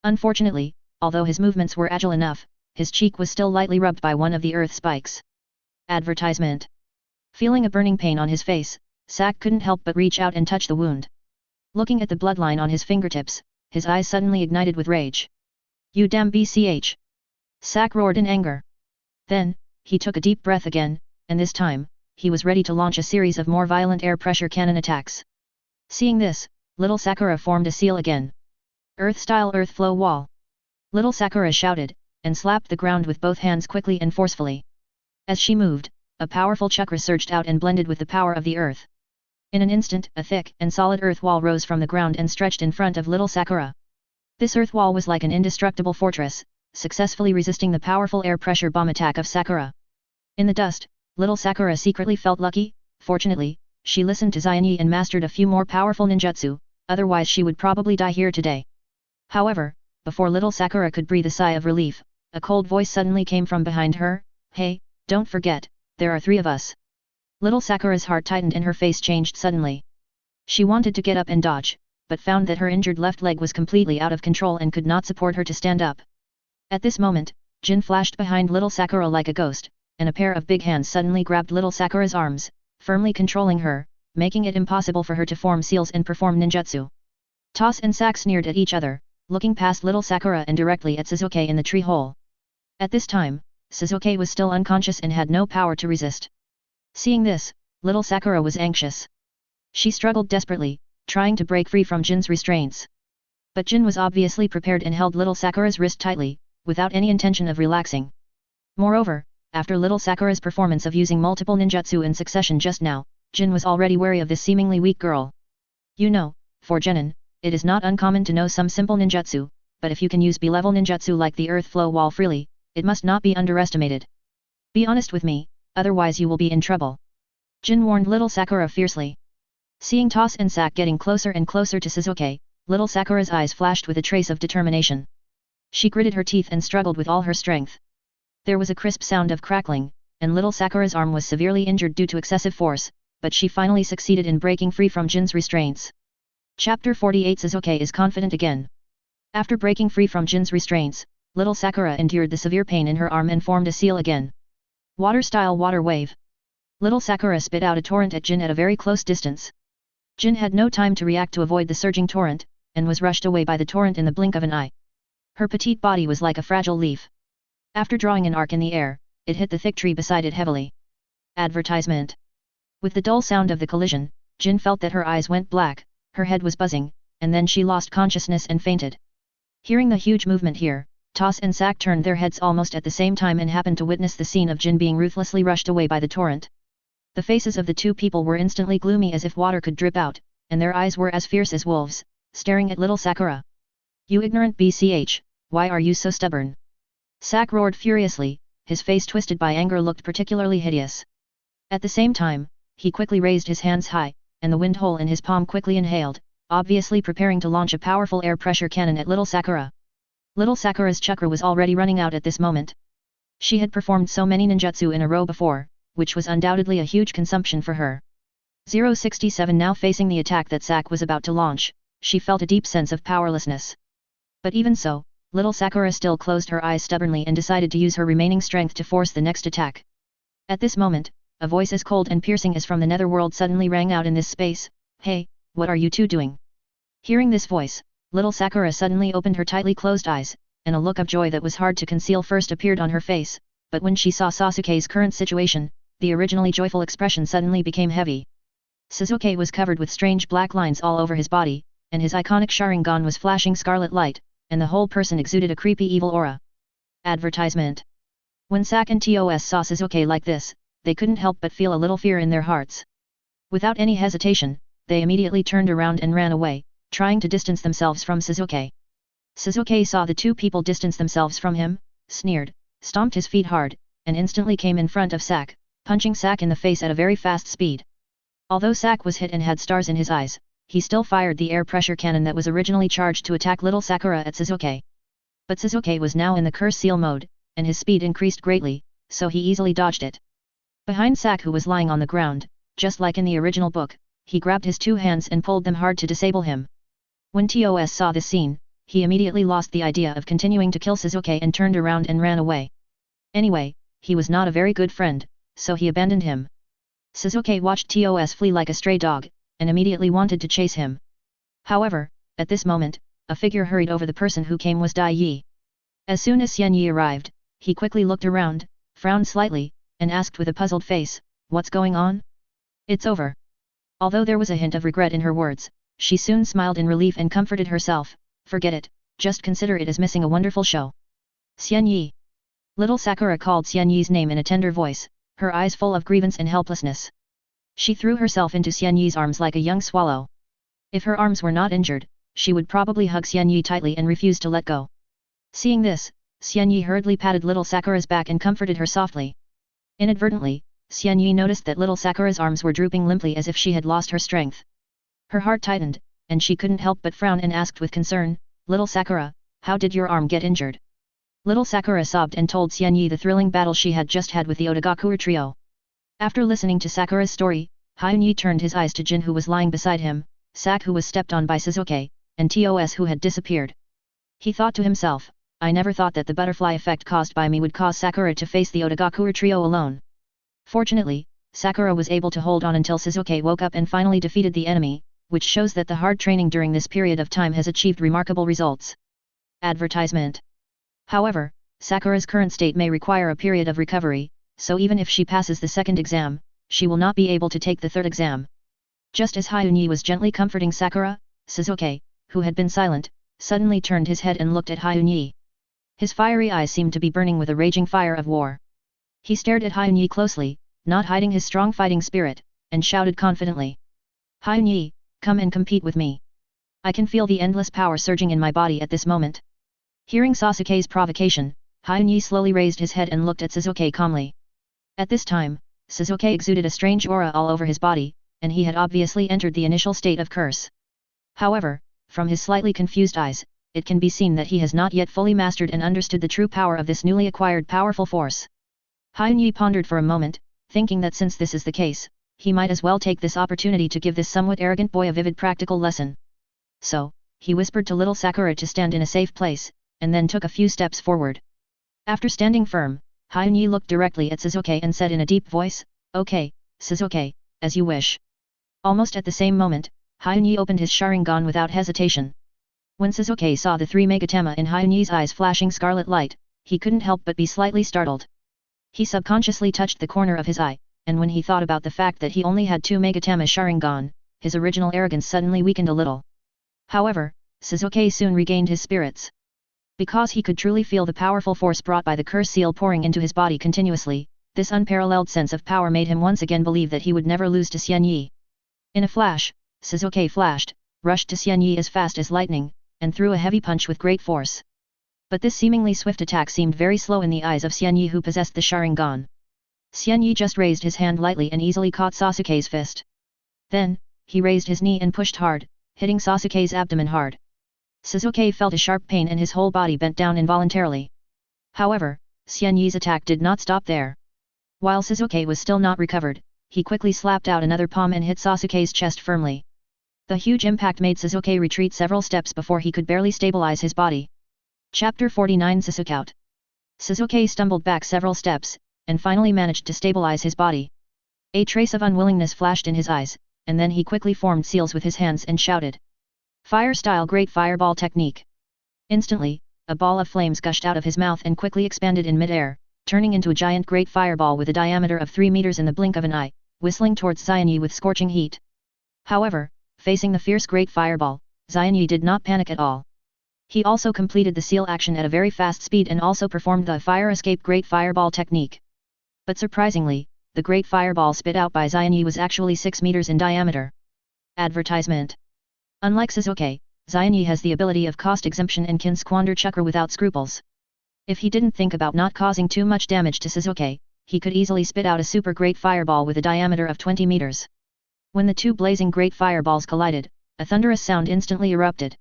Unfortunately, although his movements were agile enough, his cheek was still lightly rubbed by one of the earth spikes. Advertisement. Feeling a burning pain on his face, Sack couldn't help but reach out and touch the wound. Looking at the bloodline on his fingertips, his eyes suddenly ignited with rage. You damn BCH! Sack roared in anger. Then, he took a deep breath again, and this time, he was ready to launch a series of more violent air pressure cannon attacks. Seeing this, little Sakura formed a seal again. Earth-style earth flow wall. Little Sakura shouted, and slapped the ground with both hands quickly and forcefully. As she moved, a powerful chakra surged out and blended with the power of the earth. In an instant, a thick and solid earth wall rose from the ground and stretched in front of little Sakura. This earth wall was like an indestructible fortress, successfully resisting the powerful air pressure bomb attack of Sakura. In the dust, little Sakura secretly felt lucky. Fortunately, she listened to Xianyi and mastered a few more powerful ninjutsu, otherwise she would probably die here today. However, before little Sakura could breathe a sigh of relief, a cold voice suddenly came from behind her, Hey, don't forget, there are 3 of us. Little Sakura's heart tightened and her face changed suddenly. She wanted to get up and dodge, but found that her injured left leg was completely out of control and could not support her to stand up. At this moment, Jin flashed behind little Sakura like a ghost, and a pair of big hands suddenly grabbed little Sakura's arms, firmly controlling her, making it impossible for her to form seals and perform ninjutsu. Toss and Sack sneered at each other, looking past little Sakura and directly at Sasuke in the tree hole. At this time, Sasuke was still unconscious and had no power to resist. Seeing this, little Sakura was anxious. She struggled desperately, trying to break free from Jin's restraints. But Jin was obviously prepared and held little Sakura's wrist tightly, without any intention of relaxing. Moreover, after little Sakura's performance of using multiple ninjutsu in succession just now, Jin was already wary of this seemingly weak girl. You know, for genin, it is not uncommon to know some simple ninjutsu, but if you can use B-level ninjutsu like the earth flow wall freely, it must not be underestimated. Be honest with me, otherwise you will be in trouble. Jin warned little Sakura fiercely. Seeing Toss and Sack getting closer and closer to Sasuke, little Sakura's eyes flashed with a trace of determination. She gritted her teeth and struggled with all her strength. There was a crisp sound of crackling, and little Sakura's arm was severely injured due to excessive force, but she finally succeeded in breaking free from Jin's restraints. Chapter 48 Sasuke is confident again. After breaking free from Jin's restraints, little Sakura endured the severe pain in her arm and formed a seal again. Water-style water wave. Little Sakura spit out a torrent at Jin at a very close distance. Jin had no time to react to avoid the surging torrent, and was rushed away by the torrent in the blink of an eye. Her petite body was like a fragile leaf. After drawing an arc in the air, it hit the thick tree beside it heavily. Advertisement. With the dull sound of the collision, Jin felt that her eyes went black, her head was buzzing, and then she lost consciousness and fainted. Hearing the huge movement here, Toss and Sack turned their heads almost at the same time and happened to witness the scene of Jin being ruthlessly rushed away by the torrent. The faces of the two people were instantly gloomy as if water could drip out, and their eyes were as fierce as wolves, staring at little Sakura. "You ignorant BCH, why are you so stubborn?" Sack roared furiously, his face twisted by anger looked particularly hideous. At the same time, he quickly raised his hands high, and the wind hole in his palm quickly inhaled, obviously preparing to launch a powerful air pressure cannon at little Sakura. Little Sakura's chakra was already running out at this moment. She had performed so many ninjutsu in a row before, which was undoubtedly a huge consumption for her. 067 Now facing the attack that Sack was about to launch, she felt a deep sense of powerlessness. But even so, little Sakura still closed her eyes stubbornly and decided to use her remaining strength to force the next attack. At this moment, a voice as cold and piercing as from the netherworld suddenly rang out in this space, "Hey, what are you two doing?" Hearing this voice, little Sakura suddenly opened her tightly closed eyes, and a look of joy that was hard to conceal first appeared on her face, but when she saw Sasuke's current situation, the originally joyful expression suddenly became heavy. Sasuke was covered with strange black lines all over his body, and his iconic Sharingan was flashing scarlet light, and the whole person exuded a creepy evil aura. Advertisement. When Sack and Tos saw Sasuke like this, they couldn't help but feel a little fear in their hearts. Without any hesitation, they immediately turned around and ran away, trying to distance themselves from Sasuke. Sasuke saw the two people distance themselves from him, sneered, stomped his feet hard, and instantly came in front of Sack, punching Sack in the face at a very fast speed. Although Sack was hit and had stars in his eyes, he still fired the air pressure cannon that was originally charged to attack little Sakura at Sasuke. But Sasuke was now in the curse seal mode, and his speed increased greatly, so he easily dodged it. Behind Sack, who was lying on the ground, just like in the original book, he grabbed his two hands and pulled them hard to disable him. When Tos saw this scene, he immediately lost the idea of continuing to kill Sasuke and turned around and ran away. Anyway, he was not a very good friend, so he abandoned him. Sasuke watched Tos flee like a stray dog, and immediately wanted to chase him. However, at this moment, a figure hurried over the person who came was Dai Yi. As soon as Xian Yi arrived, he quickly looked around, frowned slightly, and asked with a puzzled face, "What's going on?" "It's over." Although there was a hint of regret in her words, she soon smiled in relief and comforted herself, "Forget it, just consider it as missing a wonderful show." "Xian Yi." Little Sakura called Xian Yi's name in a tender voice, her eyes full of grievance and helplessness. She threw herself into Xian Yi's arms like a young swallow. If her arms were not injured, she would probably hug Xian Yi tightly and refuse to let go. Seeing this, Xian Yi hurriedly patted little Sakura's back and comforted her softly. Inadvertently, Xian Yi noticed that little Sakura's arms were drooping limply as if she had lost her strength. Her heart tightened, and she couldn't help but frown and asked with concern, "Little Sakura, how did your arm get injured?" Little Sakura sobbed and told Xian Yi the thrilling battle she had just had with the Otogakure trio. After listening to Sakura's story, Hyun Yi turned his eyes to Jin, who was lying beside him, Sack, who was stepped on by Sasuke, and Tos, who had disappeared. He thought to himself, "I never thought that the butterfly effect caused by me would cause Sakura to face the Otogakure trio alone." Fortunately, Sakura was able to hold on until Sasuke woke up and finally defeated the enemy, which shows that the hard training during this period of time has achieved remarkable results. Advertisement. However, Sakura's current state may require a period of recovery, so even if she passes the second exam, she will not be able to take the third exam. Just as Hyun Yi was gently comforting Sakura, Sasuke, who had been silent, suddenly turned his head and looked at Hyun Yi. His fiery eyes seemed to be burning with a raging fire of war. He stared at Hyun Yi closely, not hiding his strong fighting spirit, and shouted confidently, "Hyun Yi, come and compete with me. I can feel the endless power surging in my body at this moment." Hearing Sasuke's provocation, Hyun Yi slowly raised his head and looked at Sasuke calmly. At this time, Sasuke exuded a strange aura all over his body, and he had obviously entered the initial state of curse. However, from his slightly confused eyes, it can be seen that he has not yet fully mastered and understood the true power of this newly acquired powerful force. Hyunyi pondered for a moment, thinking that since this is the case, he might as well take this opportunity to give this somewhat arrogant boy a vivid practical lesson. So, he whispered to little Sakura to stand in a safe place, and then took a few steps forward. After standing firm, Hyunyi looked directly at Sasuke and said in a deep voice, "Okay, Sasuke, as you wish." Almost at the same moment, Hyunyi opened his Sharingan without hesitation. When Sasuke saw the 3 Megatama in Hyunyi's eyes flashing scarlet light, he couldn't help but be slightly startled. He subconsciously touched the corner of his eye, and when he thought about the fact that he only had 2 Megatama Sharingan, his original arrogance suddenly weakened a little. However, Sasuke soon regained his spirits. Because he could truly feel the powerful force brought by the curse seal pouring into his body continuously, this unparalleled sense of power made him once again believe that he would never lose to Xianyi. In a flash, Sasuke flashed, rushed to Xianyi as fast as lightning, and threw a heavy punch with great force. But this seemingly swift attack seemed very slow in the eyes of Xianyi, who possessed the Sharingan. Xianyi just raised his hand lightly and easily caught Sasuke's fist. Then, he raised his knee and pushed hard, hitting Sasuke's abdomen hard. Sasuke felt a sharp pain and his whole body bent down involuntarily. However, Xianyi's attack did not stop there. While Sasuke was still not recovered, he quickly slapped out another palm and hit Sasuke's chest firmly. The huge impact made Sasuke retreat several steps before he could barely stabilize his body. Chapter 49 Sasuke out. Sasuke stumbled back several steps, and finally managed to stabilize his body. A trace of unwillingness flashed in his eyes, and then he quickly formed seals with his hands and shouted, "Fire style Great Fireball Technique!" Instantly, a ball of flames gushed out of his mouth and quickly expanded in mid-air, turning into a giant great fireball with a diameter of 3 meters in the blink of an eye, whistling towards Xianyi with scorching heat. However, facing the fierce great fireball, Xianyi did not panic at all. He also completed the seal action at a very fast speed and also performed the fire escape Great Fireball technique. But surprisingly, the great fireball spit out by Xianyi was actually 6 meters in diameter. Advertisement. Unlike Sasuke, Xianyi has the ability of cost exemption and can squander chakra without scruples. If he didn't think about not causing too much damage to Sasuke, he could easily spit out a super great fireball with a diameter of 20 meters. When the two blazing great fireballs collided, a thunderous sound instantly erupted.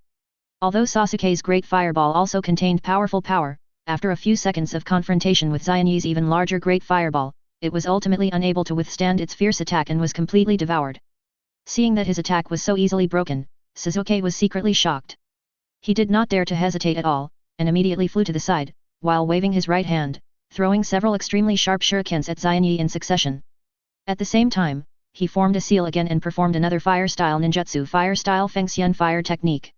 Although Sasuke's great fireball also contained powerful power, after a few seconds of confrontation with Xianyi's even larger great fireball, it was ultimately unable to withstand its fierce attack and was completely devoured. Seeing that his attack was so easily broken, Sasuke was secretly shocked. He did not dare to hesitate at all, and immediately flew to the side, while waving his right hand, throwing several extremely sharp shurikens at Xianyi in succession. At the same time, he formed a seal again and performed another fire-style ninjutsu fire-style Fengxian fire technique.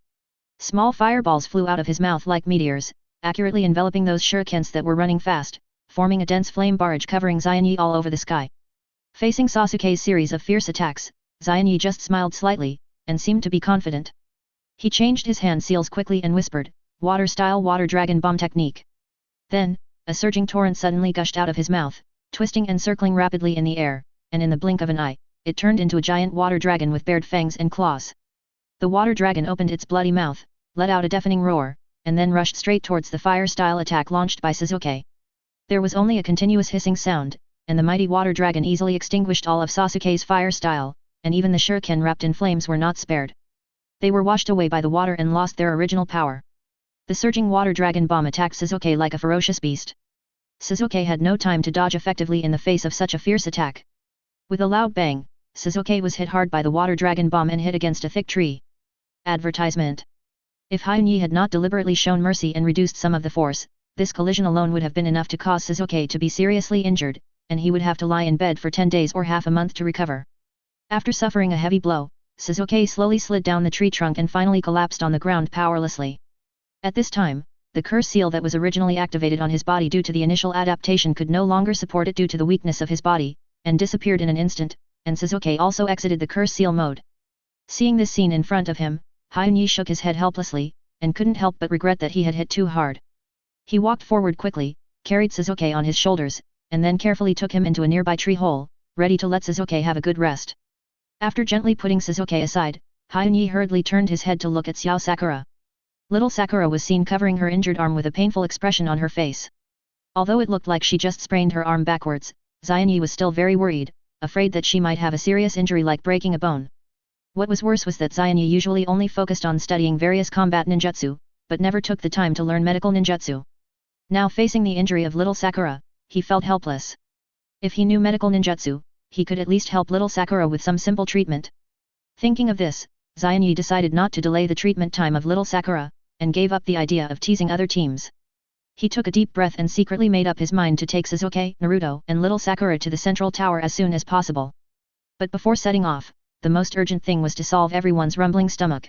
Small fireballs flew out of his mouth like meteors, accurately enveloping those shurikens that were running fast, forming a dense flame barrage covering Xianyi all over the sky. Facing Sasuke's series of fierce attacks, Xianyi just smiled slightly, and seemed to be confident. He changed his hand seals quickly and whispered, "Water-style water dragon bomb technique." Then, a surging torrent suddenly gushed out of his mouth, twisting and circling rapidly in the air, and in the blink of an eye, it turned into a giant water dragon with bared fangs and claws. The water dragon opened its bloody mouth, let out a deafening roar, and then rushed straight towards the fire-style attack launched by Sasuke. There was only a continuous hissing sound, and the mighty water dragon easily extinguished all of Sasuke's fire style, and even the shuriken wrapped in flames were not spared. They were washed away by the water and lost their original power. The surging water dragon bomb attacked Sasuke like a ferocious beast. Sasuke had no time to dodge effectively in the face of such a fierce attack. With a loud bang, Sasuke was hit hard by the water dragon bomb and hit against a thick tree. Advertisement. If Hyunyi had not deliberately shown mercy and reduced some of the force, this collision alone would have been enough to cause Sasuke to be seriously injured, and he would have to lie in bed for 10 days or half a month to recover. After suffering a heavy blow, Sasuke slowly slid down the tree trunk and finally collapsed on the ground powerlessly. At this time, the curse seal that was originally activated on his body due to the initial adaptation could no longer support it due to the weakness of his body, and disappeared in an instant, and Sasuke also exited the curse seal mode. Seeing this scene in front of him, Hyunyi shook his head helplessly, and couldn't help but regret that he had hit too hard. He walked forward quickly, carried Sasuke on his shoulders, and then carefully took him into a nearby tree hole, ready to let Sasuke have a good rest. After gently putting Sasuke aside, Hyunyi hurriedly turned his head to look at Xiao Sakura. Little Sakura was seen covering her injured arm with a painful expression on her face. Although it looked like she just sprained her arm backwards, Xianyi was still very worried, afraid that she might have a serious injury like breaking a bone. What was worse was that Xianyi usually only focused on studying various combat ninjutsu, but never took the time to learn medical ninjutsu. Now facing the injury of little Sakura, he felt helpless. If he knew medical ninjutsu, he could at least help little Sakura with some simple treatment. Thinking of this, Xianyi decided not to delay the treatment time of little Sakura, and gave up the idea of teasing other teams. He took a deep breath and secretly made up his mind to take Sasuke, Naruto, and little Sakura to the central tower as soon as possible. But before setting off, the most urgent thing was to solve everyone's rumbling stomach.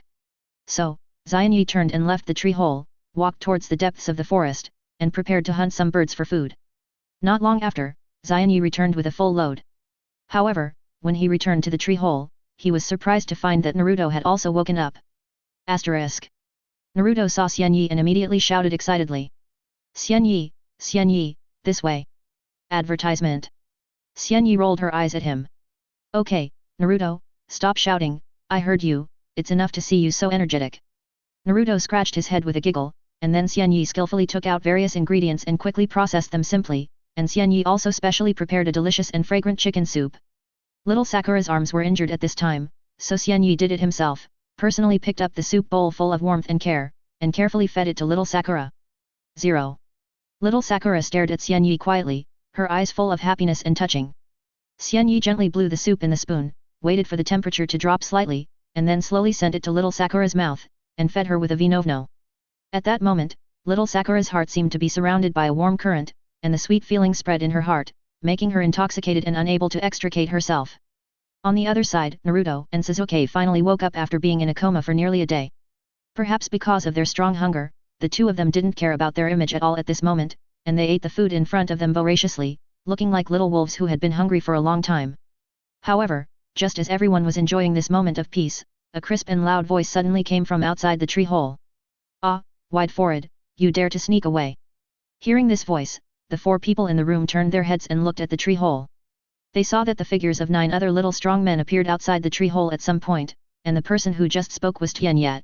So, Xianyi turned and left the tree hole, walked towards the depths of the forest, and prepared to hunt some birds for food. Not long after, Xianyi returned with a full load. However, when he returned to the tree hole, he was surprised to find that Naruto had also woken up. Asterisk. Naruto saw Xianyi and immediately shouted excitedly. Xianyi, this way. Advertisement. Xianyi rolled her eyes at him. Okay, Naruto, stop shouting, I heard you, it's enough to see you so energetic. Naruto scratched his head with a giggle, and then Xianyi skillfully took out various ingredients and quickly processed them simply, and Xianyi also specially prepared a delicious and fragrant chicken soup. Little Sakura's arms were injured at this time, so Xianyi did it himself, personally picked up the soup bowl full of warmth and care, and carefully fed it to little Sakura. 0. Little Sakura stared at Xianyi quietly, her eyes full of happiness and touching. Xianyi gently blew the soup in the spoon, waited for the temperature to drop slightly, and then slowly sent it to little Sakura's mouth, and fed her with a vinovno. At that moment, little Sakura's heart seemed to be surrounded by a warm current, and the sweet feeling spread in her heart, making her intoxicated and unable to extricate herself. On the other side, Naruto and Sasuke finally woke up after being in a coma for nearly a day. Perhaps because of their strong hunger, the two of them didn't care about their image at all at this moment, and they ate the food in front of them voraciously, looking like little wolves who had been hungry for a long time. However, just as everyone was enjoying this moment of peace, a crisp and loud voice suddenly came from outside the tree hole. Ah, wide forehead, you dare to sneak away. Hearing this voice, the 4 people in the room turned their heads and looked at the tree hole. They saw that the figures of 9 other little strong men appeared outside the tree hole at some point, and the person who just spoke was Tianyat.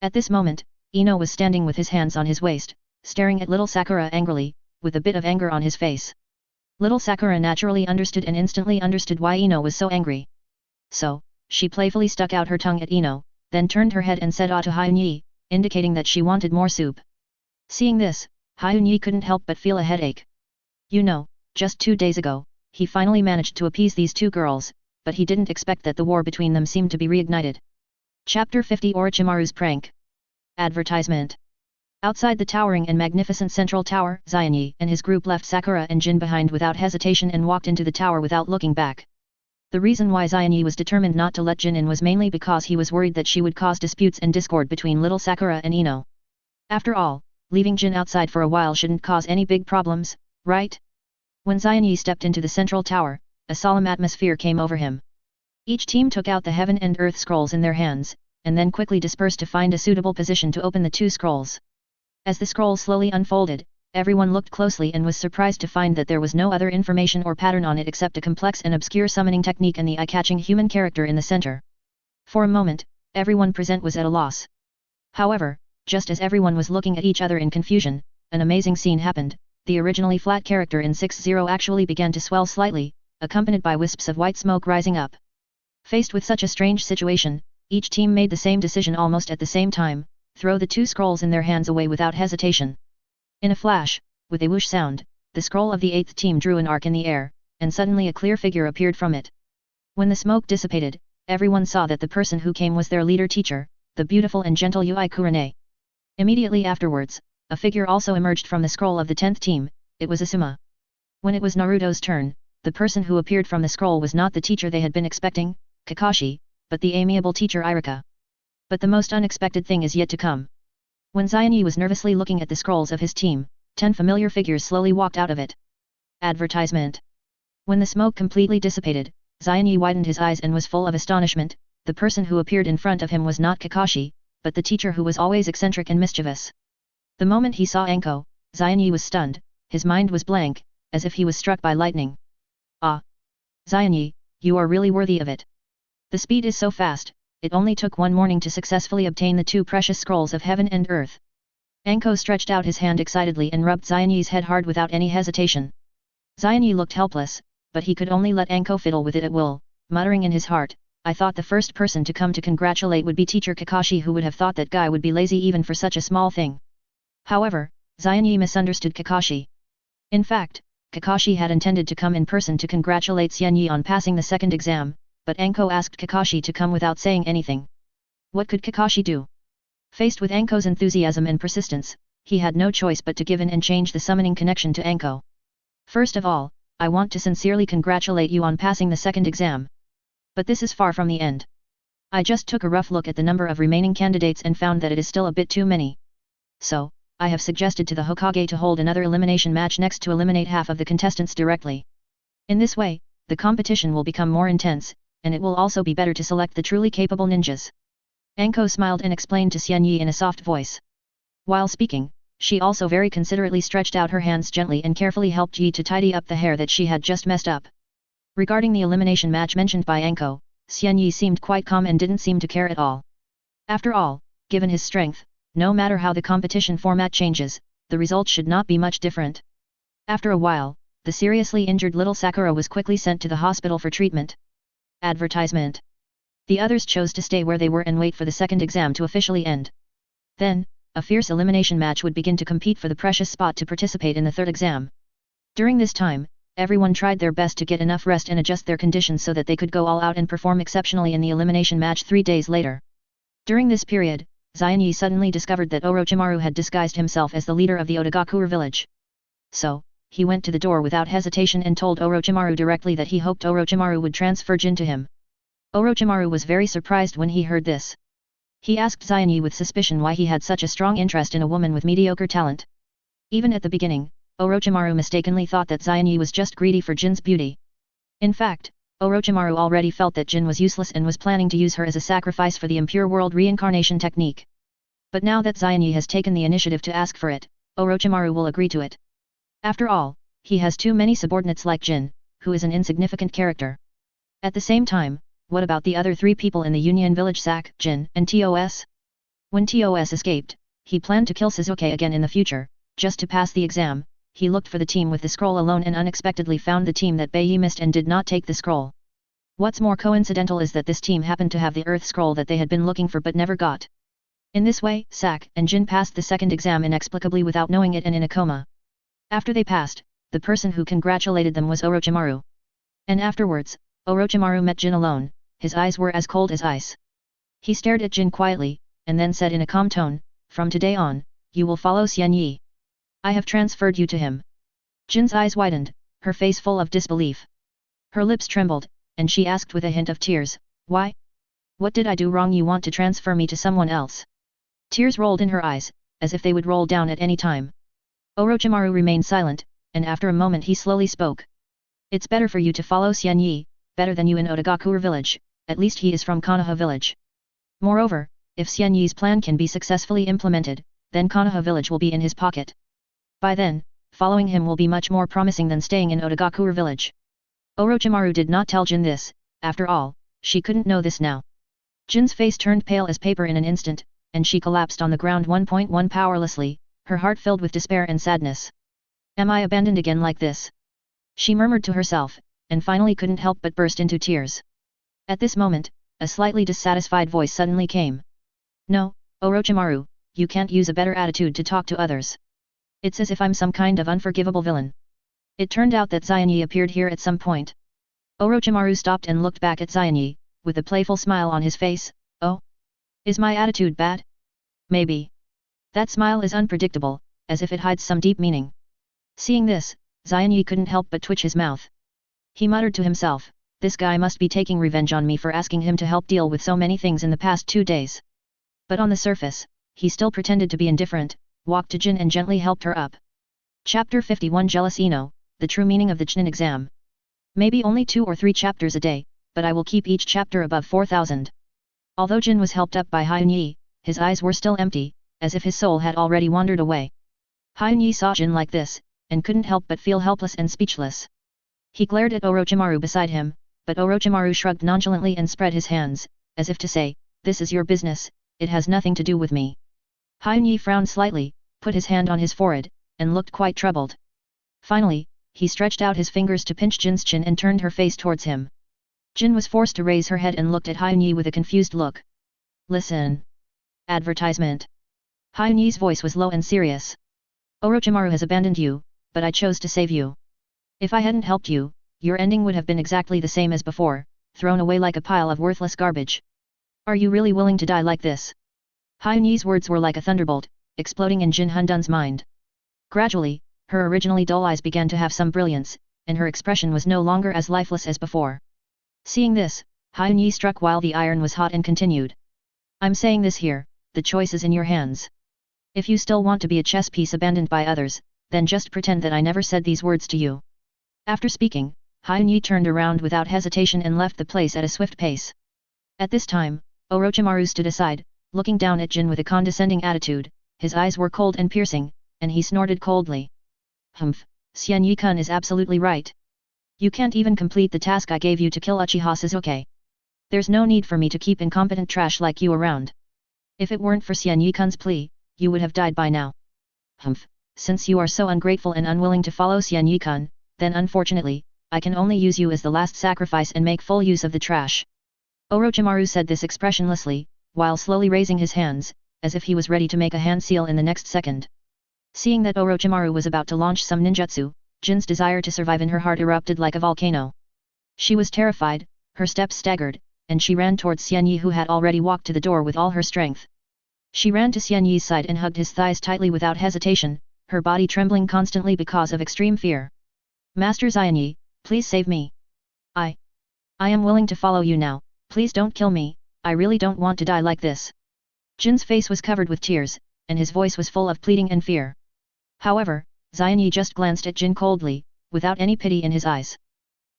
At this moment, Ino was standing with his hands on his waist, staring at little Sakura angrily, with a bit of anger on his face. Little Sakura naturally understood and instantly understood why Ino was so angry. So, she playfully stuck out her tongue at Ino, then turned her head and said ah to Hyunyi, indicating that she wanted more soup. Seeing this, Hyunyi couldn't help but feel a headache. You know, just 2 days ago, he finally managed to appease these 2 girls, but he didn't expect that the war between them seemed to be reignited. Chapter 50 Orochimaru's Prank. Advertisement. Outside the towering and magnificent central tower, Xianyi and his group left Sakura and Jin behind without hesitation and walked into the tower without looking back. The reason why Xianyi was determined not to let Jin in was mainly because he was worried that she would cause disputes and discord between little Sakura and Ino. After all, leaving Jin outside for a while shouldn't cause any big problems, right? When Xianyi stepped into the central tower, a solemn atmosphere came over him. Each team took out the heaven and earth scrolls in their hands, and then quickly dispersed to find a suitable position to open the 2 scrolls. As the scroll slowly unfolded, everyone looked closely and was surprised to find that there was no other information or pattern on it except a complex and obscure summoning technique and the eye-catching human character in the center. For a moment, everyone present was at a loss. However, just as everyone was looking at each other in confusion, an amazing scene happened. The originally flat character in 6-0 actually began to swell slightly, accompanied by wisps of white smoke rising up. Faced with such a strange situation, each team made the same decision almost at the same time: throw the 2 scrolls in their hands away without hesitation. In a flash, with a whoosh sound, the scroll of the 8th team drew an arc in the air, and suddenly a clear figure appeared from it. When the smoke dissipated, everyone saw that the person who came was their leader teacher, the beautiful and gentle Yui Kurane. Immediately afterwards, a figure also emerged from the scroll of the 10th team. It was Asuma. When it was Naruto's turn, the person who appeared from the scroll was not the teacher they had been expecting, Kakashi, but the amiable teacher Iruka. But the most unexpected thing is yet to come. When Xianyi was nervously looking at the scrolls of his team, 10 familiar figures slowly walked out of it. Advertisement. When the smoke completely dissipated, Xianyi widened his eyes and was full of astonishment. The person who appeared in front of him was not Kakashi, but the teacher who was always eccentric and mischievous. The moment he saw Anko, Xianyi was stunned, his mind was blank, as if he was struck by lightning. Ah! Xianyi, you are really worthy of it. The speed is so fast, it only took 1 morning to successfully obtain the 2 precious scrolls of heaven and earth. Anko stretched out his hand excitedly and rubbed Xianyi's head hard without any hesitation. Xianyi looked helpless, but he could only let Anko fiddle with it at will, muttering in his heart, I thought the first person to come to congratulate would be teacher Kakashi, who would have thought that guy would be lazy even for such a small thing. However, Xianyi misunderstood Kakashi. In fact, Kakashi had intended to come in person to congratulate Xianyi on passing the second exam, but Anko asked Kakashi to come without saying anything. What could Kakashi do? Faced with Anko's enthusiasm and persistence, he had no choice but to give in and change the summoning connection to Anko. First of all, I want to sincerely congratulate you on passing the second exam. But this is far from the end. I just took a rough look at the number of remaining candidates and found that it is still a bit too many. So, I have suggested to the Hokage to hold another elimination match next to eliminate half of the contestants directly. In this way, the competition will become more intense, and it will also be better to select the truly capable ninjas. Anko smiled and explained to Xianyi in a soft voice. While speaking, she also very considerately stretched out her hands gently and carefully helped Yi to tidy up the hair that she had just messed up. Regarding the elimination match mentioned by Anko, Xianyi seemed quite calm and didn't seem to care at all. After all, given his strength, no matter how the competition format changes, the result should not be much different. After a while, the seriously injured little Sakura was quickly sent to the hospital for treatment. Advertisement. The others chose to stay where they were and wait for the second exam to officially end. Then, a fierce elimination match would begin to compete for the precious spot to participate in the third exam. During this time, everyone tried their best to get enough rest and adjust their conditions so that they could go all out and perform exceptionally in the elimination match 3 days later. During this period, Xianyi suddenly discovered that Orochimaru had disguised himself as the leader of the Otagakure village. So, he went to the door without hesitation and told Orochimaru directly that he hoped Orochimaru would transfer Jin to him. Orochimaru was very surprised when he heard this. He asked Xianyi with suspicion why he had such a strong interest in a woman with mediocre talent. Even at the beginning, Orochimaru mistakenly thought that Xianyi was just greedy for Jin's beauty. In fact, Orochimaru already felt that Jin was useless and was planning to use her as a sacrifice for the impure world reincarnation technique. But now that Xianyi has taken the initiative to ask for it, Orochimaru will agree to it. After all, he has too many subordinates like Jin, who is an insignificant character. At the same time, what about the other 3 people in the Union village, Sak, Jin, and TOS? When TOS escaped, he planned to kill Sasuke again in the future. Just to pass the exam, he looked for the team with the scroll alone and unexpectedly found the team that Beiyi missed and did not take the scroll. What's more coincidental is that this team happened to have the Earth Scroll that they had been looking for but never got. In this way, Sak and Jin passed the second exam inexplicably without knowing it and in a coma. After they passed, the person who congratulated them was Orochimaru. And afterwards, Orochimaru met Jin alone. His eyes were as cold as ice. He stared at Jin quietly, and then said in a calm tone, "From today on, you will follow Xianyi. I have transferred you to him." Jin's eyes widened, her face full of disbelief. Her lips trembled, and she asked with a hint of tears, "Why? What did I do wrong you want to transfer me to someone else?" Tears rolled in her eyes, as if they would roll down at any time. Orochimaru remained silent, and after a moment he slowly spoke. "It's better for you to follow Xianyi, better than you in Otagakure village, at least he is from Konoha village. Moreover, if Xianyi's plan can be successfully implemented, then Konoha village will be in his pocket. By then, following him will be much more promising than staying in Otagakure village." Orochimaru did not tell Jin this. After all, she couldn't know this now. Jin's face turned pale as paper in an instant, and she collapsed on the ground 1.1 powerlessly, her heart filled with despair and sadness. "Am I abandoned again like this?" she murmured to herself, and finally couldn't help but burst into tears. At this moment, a slightly dissatisfied voice suddenly came. "No, Orochimaru, you can't use a better attitude to talk to others. It's as if I'm some kind of unforgivable villain." It turned out that Xianyi appeared here at some point. Orochimaru stopped and looked back at Xianyi, with a playful smile on his face. "Oh? Is my attitude bad? Maybe." That smile is unpredictable, as if it hides some deep meaning. Seeing this, Xianyi couldn't help but twitch his mouth. He muttered to himself, "This guy must be taking revenge on me for asking him to help deal with so many things in the past 2 days." But on the surface, he still pretended to be indifferent, walked to Jin and gently helped her up. Chapter 51 Jealous Ino, the true meaning of the Chunin exam. Maybe only 2 or 3 chapters a day, but I will keep each chapter above 4,000. Although Jin was helped up by Hyunyi, his eyes were still empty, as if his soul had already wandered away. Hyunyi saw Jin like this, and couldn't help but feel helpless and speechless. He glared at Orochimaru beside him, but Orochimaru shrugged nonchalantly and spread his hands, as if to say, "This is your business, it has nothing to do with me." Hyunyi frowned slightly, put his hand on his forehead, and looked quite troubled. Finally, he stretched out his fingers to pinch Jin's chin and turned her face towards him. Jin was forced to raise her head and looked at Hyunyi with a confused look. Listen. Advertisement. Hyunyi's voice was low and serious. Orochimaru has abandoned you, but I chose to save you. If I hadn't helped you, your ending would have been exactly the same as before, thrown away like a pile of worthless garbage. Are you really willing to die like this? Hyunyi's words were like a thunderbolt, exploding in Jin Hundun's mind. Gradually, her originally dull eyes began to have some brilliance, and her expression was no longer as lifeless as before. Seeing this, Hyunyi struck while the iron was hot and continued. I'm saying this here, the choice is in your hands. If you still want to be a chess piece abandoned by others, then just pretend that I never said these words to you. After speaking, Hyunyi turned around without hesitation and left the place at a swift pace. At this time, Orochimaru stood aside, looking down at Jin with a condescending attitude. His eyes were cold and piercing, and he snorted coldly. Humph, Xianyi-kun is absolutely right. You can't even complete the task I gave you to kill Uchiha Sasuke. There's no need for me to keep incompetent trash like you around. If it weren't for Xianyi-kun's plea, you would have died by now. Humph, since you are so ungrateful and unwilling to follow Xianyi-kun, then unfortunately, I can only use you as the last sacrifice and make full use of the trash. Orochimaru said this expressionlessly, while slowly raising his hands, as if he was ready to make a hand seal in the next second. Seeing that Orochimaru was about to launch some ninjutsu, Jin's desire to survive in her heart erupted like a volcano. She was terrified, her steps staggered, and she ran towards Xianyi who had already walked to the door with all her strength. She ran to Xianyi's side and hugged his thighs tightly without hesitation, her body trembling constantly because of extreme fear. Master Xianyi, please save me. I am willing to follow you now, please don't kill me, I really don't want to die like this. Jin's face was covered with tears, and his voice was full of pleading and fear. However, Xianyi just glanced at Jin coldly, without any pity in his eyes.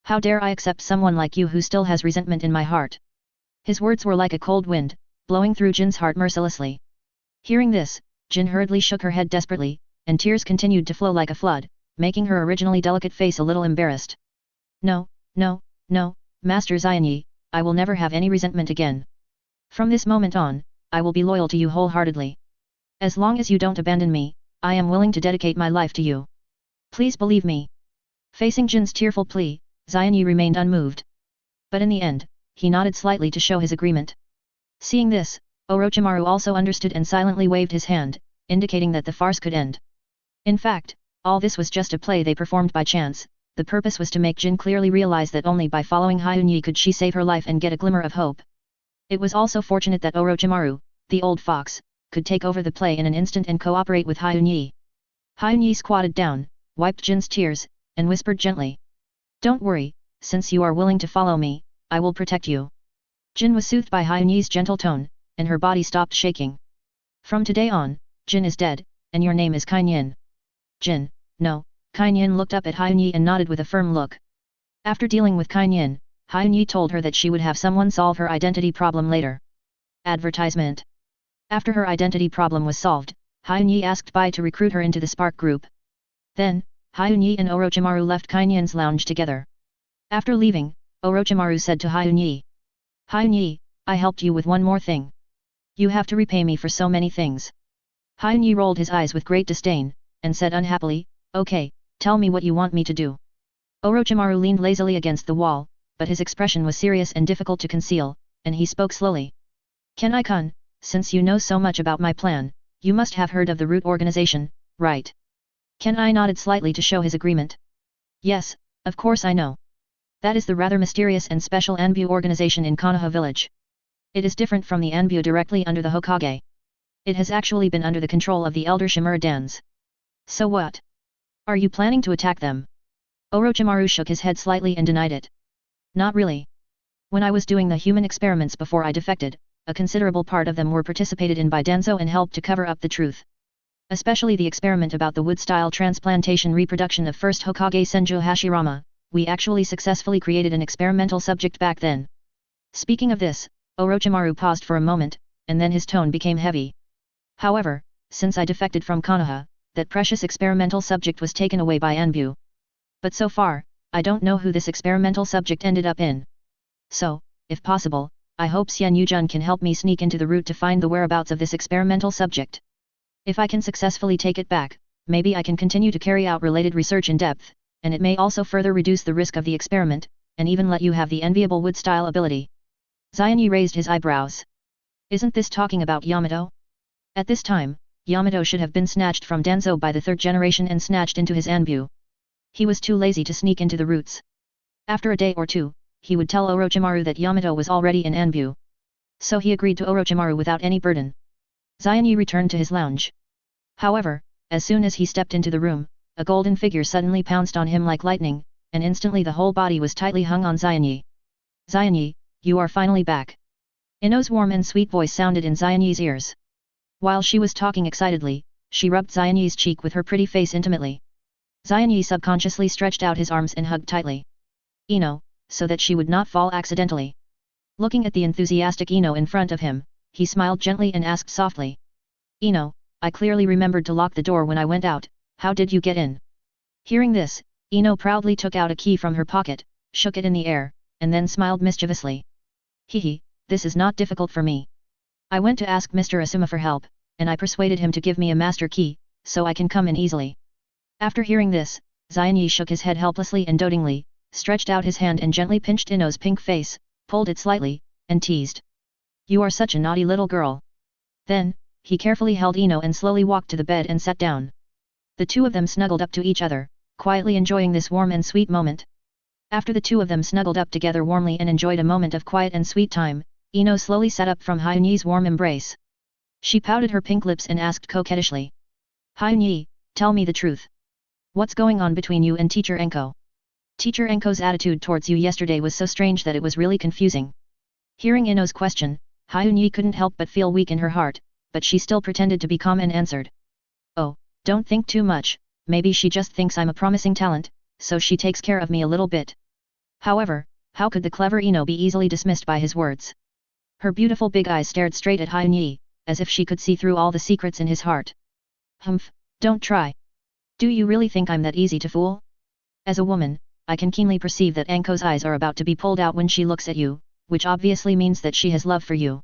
How dare I accept someone like you who still has resentment in my heart? His words were like a cold wind, blowing through Jin's heart mercilessly. Hearing this, Jin hurriedly shook her head desperately, and tears continued to flow like a flood, making her originally delicate face a little embarrassed. No, no, no, Master Xianyi, I will never have any resentment again. From this moment on, I will be loyal to you wholeheartedly. As long as you don't abandon me, I am willing to dedicate my life to you. Please believe me. Facing Jin's tearful plea, Xianyi remained unmoved. But in the end, he nodded slightly to show his agreement. Seeing this, Orochimaru also understood and silently waved his hand, indicating that the farce could end. In fact, all this was just a play they performed by chance. The purpose was to make Jin clearly realize that only by following Hyunyi could she save her life and get a glimmer of hope. It was also fortunate that Orochimaru, the old fox, could take over the play in an instant and cooperate with Hyunyi. Hyunyi squatted down, wiped Jin's tears, and whispered gently. Don't worry, since you are willing to follow me, I will protect you. Jin was soothed by Hyunyi's gentle tone, and her body stopped shaking. From today on, Jin is dead, and your name is Kainyin. Jin, no. Kainyin looked up at Hyunyi and nodded with a firm look. After dealing with Kainyin, Hyunyi told her that she would have someone solve her identity problem later. Advertisement. After her identity problem was solved, Hyunyi asked Bai to recruit her into the Spark group. Then, Hyunyi and Orochimaru left Kainyin's lounge together. After leaving, Orochimaru said to Hyunyi. Hyunyi, I helped you with one more thing. You have to repay me for so many things. Hyunyi rolled his eyes with great disdain, and said unhappily, okay, tell me what you want me to do. Orochimaru leaned lazily against the wall, but his expression was serious and difficult to conceal, and he spoke slowly. Kenai-kun, since you know so much about my plan, you must have heard of the root organization, right? Kenai nodded slightly to show his agreement. Yes, of course I know. That is the rather mysterious and special Anbu organization in Konoha village. It is different from the Anbu directly under the Hokage. It has actually been under the control of the elder Shimura Dans. So what? Are you planning to attack them? Orochimaru shook his head slightly and denied it. Not really. When I was doing the human experiments before I defected, a considerable part of them were participated in by Danzo and helped to cover up the truth. Especially the experiment about the wood-style transplantation reproduction of first Hokage Senju Hashirama, we actually successfully created an experimental subject back then. Speaking of this, Orochimaru paused for a moment, and then his tone became heavy. However, since I defected from Konoha, that precious experimental subject was taken away by Anbu. But so far, I don't know who this experimental subject ended up in. So, if possible, I hope Xian Yujun can help me sneak into the route to find the whereabouts of this experimental subject. If I can successfully take it back, maybe I can continue to carry out related research in depth, and it may also further reduce the risk of the experiment, and even let you have the enviable wood-style ability. Xianyi raised his eyebrows. Isn't this talking about Yamato? At this time, Yamato should have been snatched from Danzo by the third generation and snatched into his Anbu. He was too lazy to sneak into the roots. After a day or two, he would tell Orochimaru that Yamato was already in Anbu. So he agreed to Orochimaru without any burden. Xianyi returned to his lounge. However, as soon as he stepped into the room, a golden figure suddenly pounced on him like lightning, and instantly the whole body was tightly hung on Xianyi. Xianyi, you are finally back. Ino's warm and sweet voice sounded in Xianyi's ears. While she was talking excitedly, she rubbed Xianyi's cheek with her pretty face intimately. Xianyi subconsciously stretched out his arms and hugged tightly Ino, so that she would not fall accidentally. Looking at the enthusiastic Ino in front of him, he smiled gently and asked softly. Ino, I clearly remembered to lock the door when I went out, how did you get in? Hearing this, Ino proudly took out a key from her pocket, shook it in the air, and then smiled mischievously. Hehe, this is not difficult for me. I went to ask Mr. Asuma for help, and I persuaded him to give me a master key, so I can come in easily. After hearing this, Xianyi shook his head helplessly and dotingly, stretched out his hand and gently pinched Ino's pink face, pulled it slightly, and teased. You are such a naughty little girl. Then, he carefully held Ino and slowly walked to the bed and sat down. The two of them snuggled up to each other, quietly enjoying this warm and sweet moment. After the two of them snuggled up together warmly and enjoyed a moment of quiet and sweet time, Ino slowly sat up from Hyunyi's warm embrace. She pouted her pink lips and asked coquettishly. Hyunyi, tell me the truth. What's going on between you and Teacher Enko? Teacher Enko's attitude towards you yesterday was so strange that it was really confusing. Hearing Ino's question, Hyunyi couldn't help but feel weak in her heart, but she still pretended to be calm and answered. Oh, don't think too much, maybe she just thinks I'm a promising talent, so she takes care of me a little bit. However, how could the clever Ino be easily dismissed by his words? Her beautiful big eyes stared straight at Hyunyi, as if she could see through all the secrets in his heart. Humph, don't try. Do you really think I'm that easy to fool? As a woman, I can keenly perceive that Enko's eyes are about to be pulled out when she looks at you, which obviously means that she has love for you.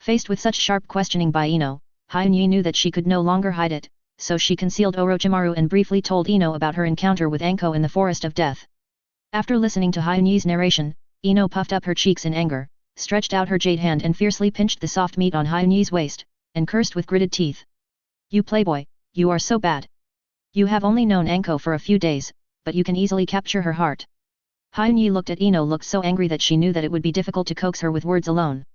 Faced with such sharp questioning by Ino, Hyunyi knew that she could no longer hide it, so she concealed Orochimaru and briefly told Ino about her encounter with Enko in the Forest of Death. After listening to Hyunyi's narration, Ino puffed up her cheeks in anger, stretched out her jade hand and fiercely pinched the soft meat on Hyunyi's waist, and cursed with gritted teeth. You playboy, you are so bad. You have only known Enko for a few days, but you can easily capture her heart. Hyunyi looked at Ino looked so angry that she knew that it would be difficult to coax her with words alone.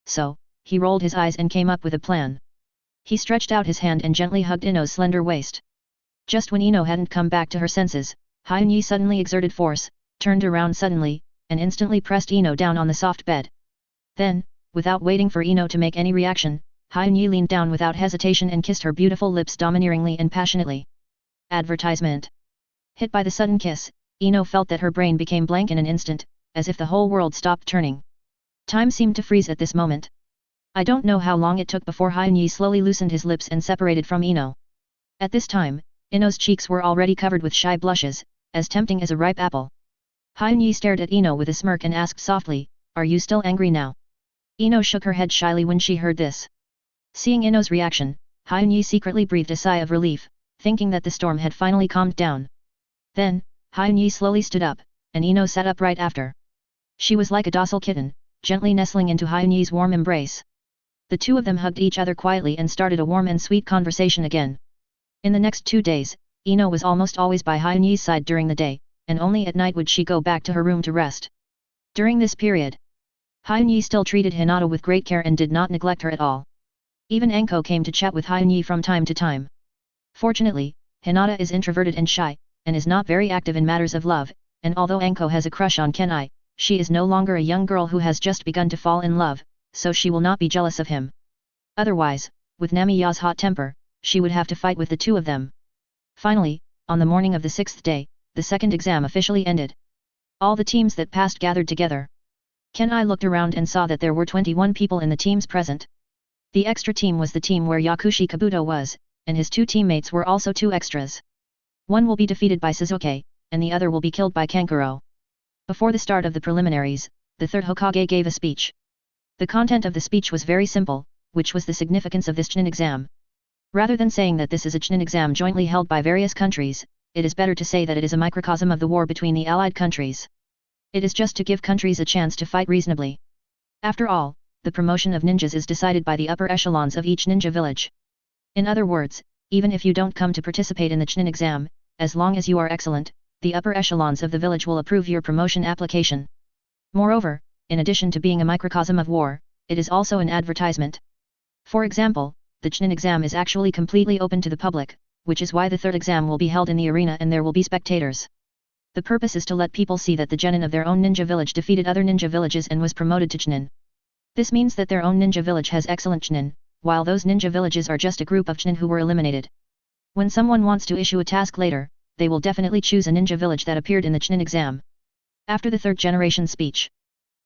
So, he rolled his eyes and came up with a plan. He stretched out his hand and gently hugged Ino's slender waist. Just when Ino hadn't come back to her senses, Hyunyi suddenly exerted force, turned around suddenly, and instantly pressed Ino down on the soft bed. Then, without waiting for Ino to make any reaction, Hyunyi leaned down without hesitation and kissed her beautiful lips domineeringly and passionately. Advertisement. Hit by the sudden kiss, Ino felt that her brain became blank in an instant, as if the whole world stopped turning. Time seemed to freeze at this moment. I don't know how long it took before Hyunyi slowly loosened his lips and separated from Ino. At this time, Ino's cheeks were already covered with shy blushes, as tempting as a ripe apple. Hyunyi stared at Ino with a smirk and asked softly, Are you still angry now? Ino shook her head shyly when she heard this. Seeing Ino's reaction, Hyunyi secretly breathed a sigh of relief, thinking that the storm had finally calmed down. Then, Hyunyi slowly stood up, and Ino sat up right after. She was like a docile kitten, gently nestling into Hyunyi's warm embrace. The two of them hugged each other quietly and started a warm and sweet conversation again. In the next 2 days, Ino was almost always by Hyunyi's side during the day, and only at night would she go back to her room to rest. During this period, Hyunyi still treated Hinata with great care and did not neglect her at all. Even Enko came to chat with Hyunyi from time to time. Fortunately, Hinata is introverted and shy, and is not very active in matters of love, and although Enko has a crush on Kenai, she is no longer a young girl who has just begun to fall in love, so she will not be jealous of him. Otherwise, with Namiya's hot temper, she would have to fight with the two of them. Finally, on the morning of the 6th day, the second exam officially ended. All the teams that passed gathered together. Kenai looked around and saw that there were 21 people in the teams present. The extra team was the team where Yakushi Kabuto was, and his 2 teammates were also 2 extras. One will be defeated by Sasuke, and the other will be killed by Kankuro. Before the start of the preliminaries, the third Hokage gave a speech. The content of the speech was very simple, which was the significance of this Chunin exam. Rather than saying that this is a Chunin exam jointly held by various countries, it is better to say that it is a microcosm of the war between the allied countries. It is just to give countries a chance to fight reasonably. After all, the promotion of ninjas is decided by the upper echelons of each ninja village. In other words, even if you don't come to participate in the Chunin exam, as long as you are excellent, the upper echelons of the village will approve your promotion application. Moreover, in addition to being a microcosm of war, it is also an advertisement. For example, the Chunin exam is actually completely open to the public, which is why the third exam will be held in the arena and there will be spectators. The purpose is to let people see that the genin of their own ninja village defeated other ninja villages and was promoted to Chunin. This means that their own ninja village has excellent Chunin, while those ninja villages are just a group of Chunin who were eliminated. When someone wants to issue a task later, they will definitely choose a ninja village that appeared in the Chunin exam. After the third generation speech,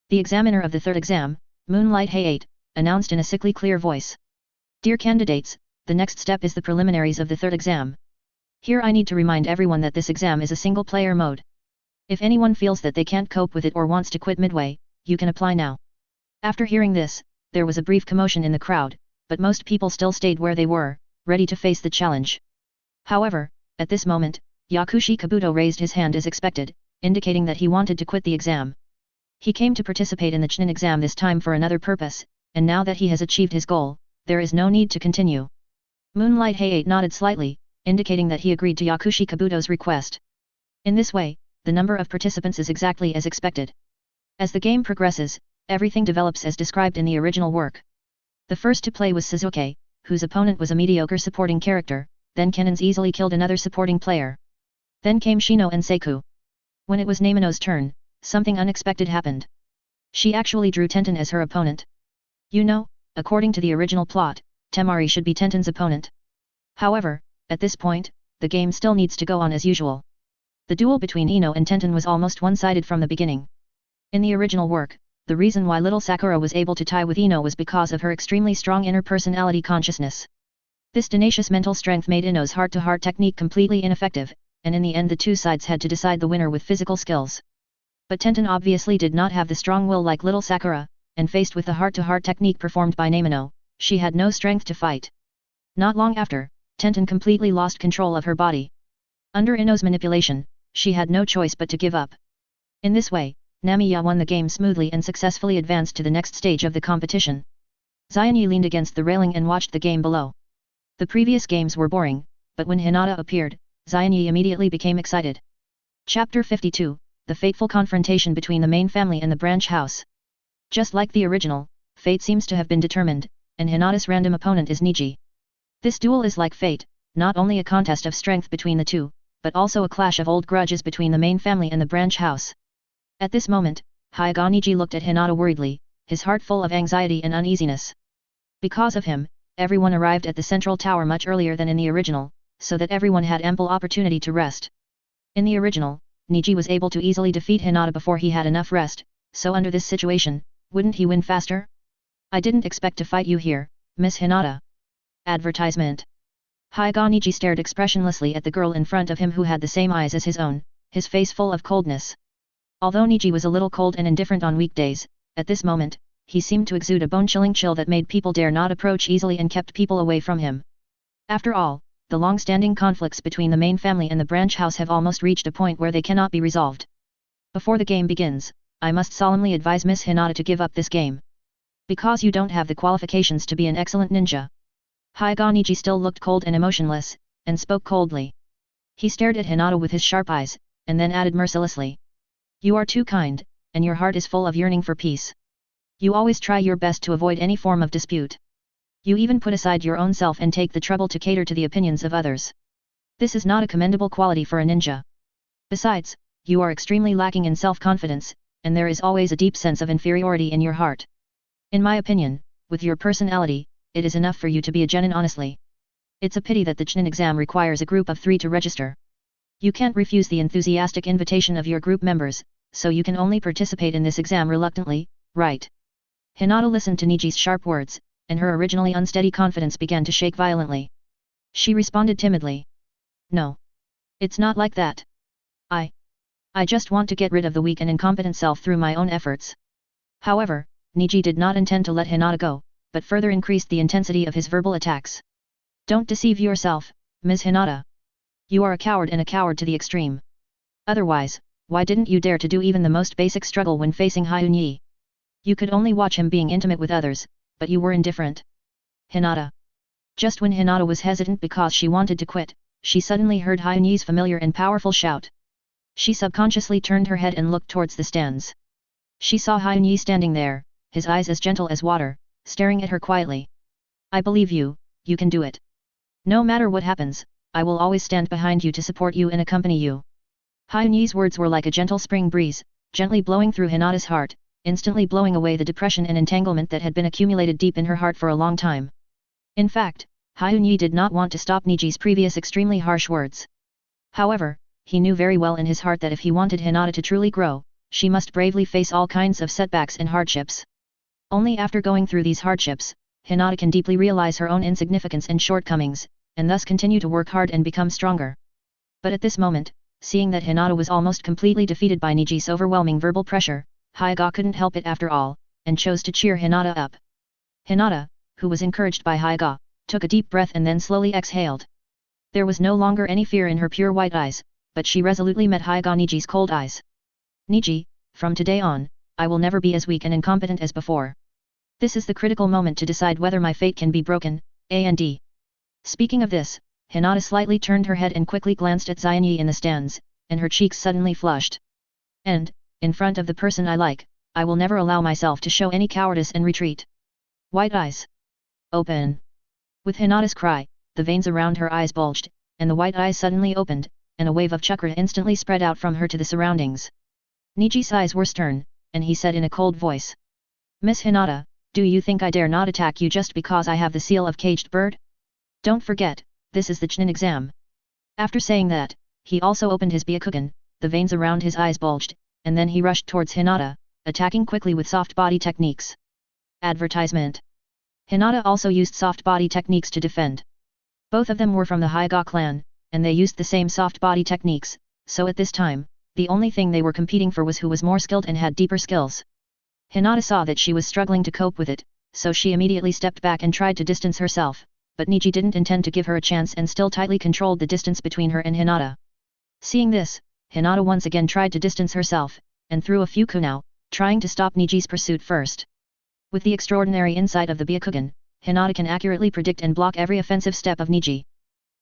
the examiner of the third exam, Moonlight Hayate, announced in a sickly clear voice. Dear candidates, the next step is the preliminaries of the third exam. Here I need to remind everyone that this exam is a single-player mode. If anyone feels that they can't cope with it or wants to quit midway, you can apply now. After hearing this, there was a brief commotion in the crowd, but most people still stayed where they were, ready to face the challenge. However, at this moment, Yakushi Kabuto raised his hand as expected, indicating that he wanted to quit the exam. He came to participate in the Chunin exam this time for another purpose, and now that he has achieved his goal, there is no need to continue. Moonlight Hayate nodded slightly, indicating that he agreed to Yakushi Kabuto's request. In this way, the number of participants is exactly as expected. As the game progresses, everything develops as described in the original work. The first to play was Sasuke, whose opponent was a mediocre supporting character, then Kenins easily killed another supporting player. Then came Shino and Seiku. When it was Nemono's turn, something unexpected happened. She actually drew Tenten as her opponent. You know, according to the original plot, Temari should be Tenten's opponent. However, at this point, the game still needs to go on as usual. The duel between Ino and Tenten was almost one-sided from the beginning. In the original work, the reason why little Sakura was able to tie with Ino was because of her extremely strong inner personality consciousness. This tenacious mental strength made Ino's heart-to-heart technique completely ineffective, and in the end the two sides had to decide the winner with physical skills. But Tenten obviously did not have the strong will like little Sakura, and faced with the heart-to-heart technique performed by Nemono, she had no strength to fight. Not long after, Tenten completely lost control of her body. Under Ino's manipulation, she had no choice but to give up. In this way, Namiya won the game smoothly and successfully advanced to the next stage of the competition. Xianyi leaned against the railing and watched the game below. The previous games were boring, but when Hinata appeared, Xianyi immediately became excited. Chapter 52, The Fateful Confrontation Between the Main Family and the Branch House. Just like the original, fate seems to have been determined, and Hinata's random opponent is Niji. This duel is like fate, not only a contest of strength between the two, but also a clash of old grudges between the main family and the branch house. At this moment, Hyaga Niji looked at Hinata worriedly, his heart full of anxiety and uneasiness. Because of him, everyone arrived at the central tower much earlier than in the original, so that everyone had ample opportunity to rest. In the original, Niji was able to easily defeat Hinata before he had enough rest, so under this situation, wouldn't he win faster? I didn't expect to fight you here, Miss Hinata. Advertisement. Hyaga Niji stared expressionlessly at the girl in front of him who had the same eyes as his own, his face full of coldness. Although Niji was a little cold and indifferent on weekdays, at this moment, he seemed to exude a bone-chilling chill that made people dare not approach easily and kept people away from him. After all, the long-standing conflicts between the main family and the branch house have almost reached a point where they cannot be resolved. Before the game begins, I must solemnly advise Miss Hinata to give up this game. Because you don't have the qualifications to be an excellent ninja. Hyaga Niji still looked cold and emotionless, and spoke coldly. He stared at Hinata with his sharp eyes, and then added mercilessly. You are too kind, and your heart is full of yearning for peace. You always try your best to avoid any form of dispute. You even put aside your own self and take the trouble to cater to the opinions of others. This is not a commendable quality for a ninja. Besides, you are extremely lacking in self-confidence, and there is always a deep sense of inferiority in your heart. In my opinion, with your personality, it is enough for you to be a genin honestly. It's a pity that the Chunin exam requires a group of 3 to register. You can't refuse the enthusiastic invitation of your group members, so you can only participate in this exam reluctantly, right? Hinata listened to Niji's sharp words, and her originally unsteady confidence began to shake violently. She responded timidly. No. It's not like that. I just want to get rid of the weak and incompetent self through my own efforts. However, Niji did not intend to let Hinata go, but further increased the intensity of his verbal attacks. Don't deceive yourself, Ms. Hinata. You are a coward and a coward to the extreme. Otherwise, Why didn't you dare to do even the most basic struggle when facing Hyun-yi? You could only watch him being intimate with others, but you were indifferent. Hinata. Just when Hinata was hesitant because she wanted to quit, she suddenly heard Hyun-yi's familiar and powerful shout. She subconsciously turned her head and looked towards the stands. She saw Hyun-yi standing there, his eyes as gentle as water, staring at her quietly. I believe you, you can do it. No matter what happens, I will always stand behind you to support you and accompany you. Hyun-yi's words were like a gentle spring breeze, gently blowing through Hinata's heart, instantly blowing away the depression and entanglement that had been accumulated deep in her heart for a long time. In fact, Hyun-yi did not want to stop Niji's previous extremely harsh words. However, he knew very well in his heart that if he wanted Hinata to truly grow, she must bravely face all kinds of setbacks and hardships. Only after going through these hardships, Hinata can deeply realize her own insignificance and shortcomings, and thus continue to work hard and become stronger. But at this moment, seeing that Hinata was almost completely defeated by Niji's overwhelming verbal pressure, Hyuga couldn't help it after all, and chose to cheer Hinata up. Hinata, who was encouraged by Hyuga, took a deep breath and then slowly exhaled. There was no longer any fear in her pure white eyes, but she resolutely met Hyuga Niji's cold eyes. Niji, from today on, I will never be as weak and incompetent as before. This is the critical moment to decide whether my fate can be broken, and. Speaking of this, Hinata slightly turned her head and quickly glanced at Xianyi in the stands, and her cheeks suddenly flushed. And, in front of the person I like, I will never allow myself to show any cowardice and retreat. White eyes. Open. With Hinata's cry, the veins around her eyes bulged, and the white eyes suddenly opened, and a wave of chakra instantly spread out from her to the surroundings. Niji's eyes were stern, and he said in a cold voice. Miss Hinata, do you think I dare not attack you just because I have the seal of caged bird? Don't forget, this is the Chunin exam. After saying that, he also opened his Byakugan, the veins around his eyes bulged, and then he rushed towards Hinata, attacking quickly with soft body techniques. Advertisement. Hinata also used soft body techniques to defend. Both of them were from the Hyuga clan, and they used the same soft body techniques, so at this time, the only thing they were competing for was who was more skilled and had deeper skills. Hinata saw that she was struggling to cope with it, so she immediately stepped back and tried to distance herself, but Niji didn't intend to give her a chance and still tightly controlled the distance between her and Hinata. Seeing this, Hinata once again tried to distance herself, and threw a few kunao, trying to stop Niji's pursuit first. With the extraordinary insight of the Byakugan, Hinata can accurately predict and block every offensive step of Niji.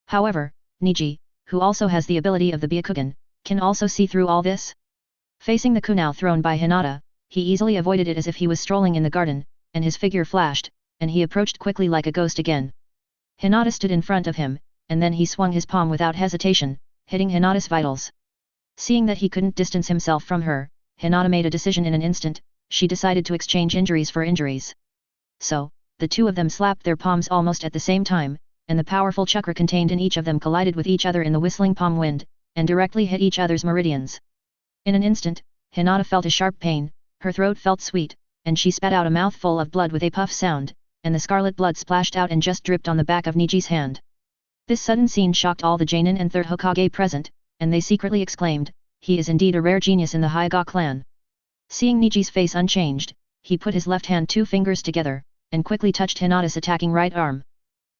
However, Niji, who also has the ability of the Byakugan, can also see through all this. Facing the kunao thrown by Hinata, he easily avoided it as if he was strolling in the garden, and his figure flashed, and he approached quickly like a ghost again. Hinata stood in front of him, and then he swung his palm without hesitation, hitting Hinata's vitals. Seeing that he couldn't distance himself from her, Hinata made a decision in an instant. She decided to exchange injuries for injuries. So, the two of them slapped their palms almost at the same time, and the powerful chakra contained in each of them collided with each other in the whistling palm wind, and directly hit each other's meridians. In an instant, Hinata felt a sharp pain, her throat felt sweet, and she spat out a mouthful of blood with a puff sound, and the scarlet blood splashed out and just dripped on the back of Niji's hand. This sudden scene shocked all the Jonin and 3rd Hokage present, and they secretly exclaimed, he is indeed a rare genius in the Hyuga clan. Seeing Niji's face unchanged, he put his left hand 2 fingers together, and quickly touched Hinata's attacking right arm.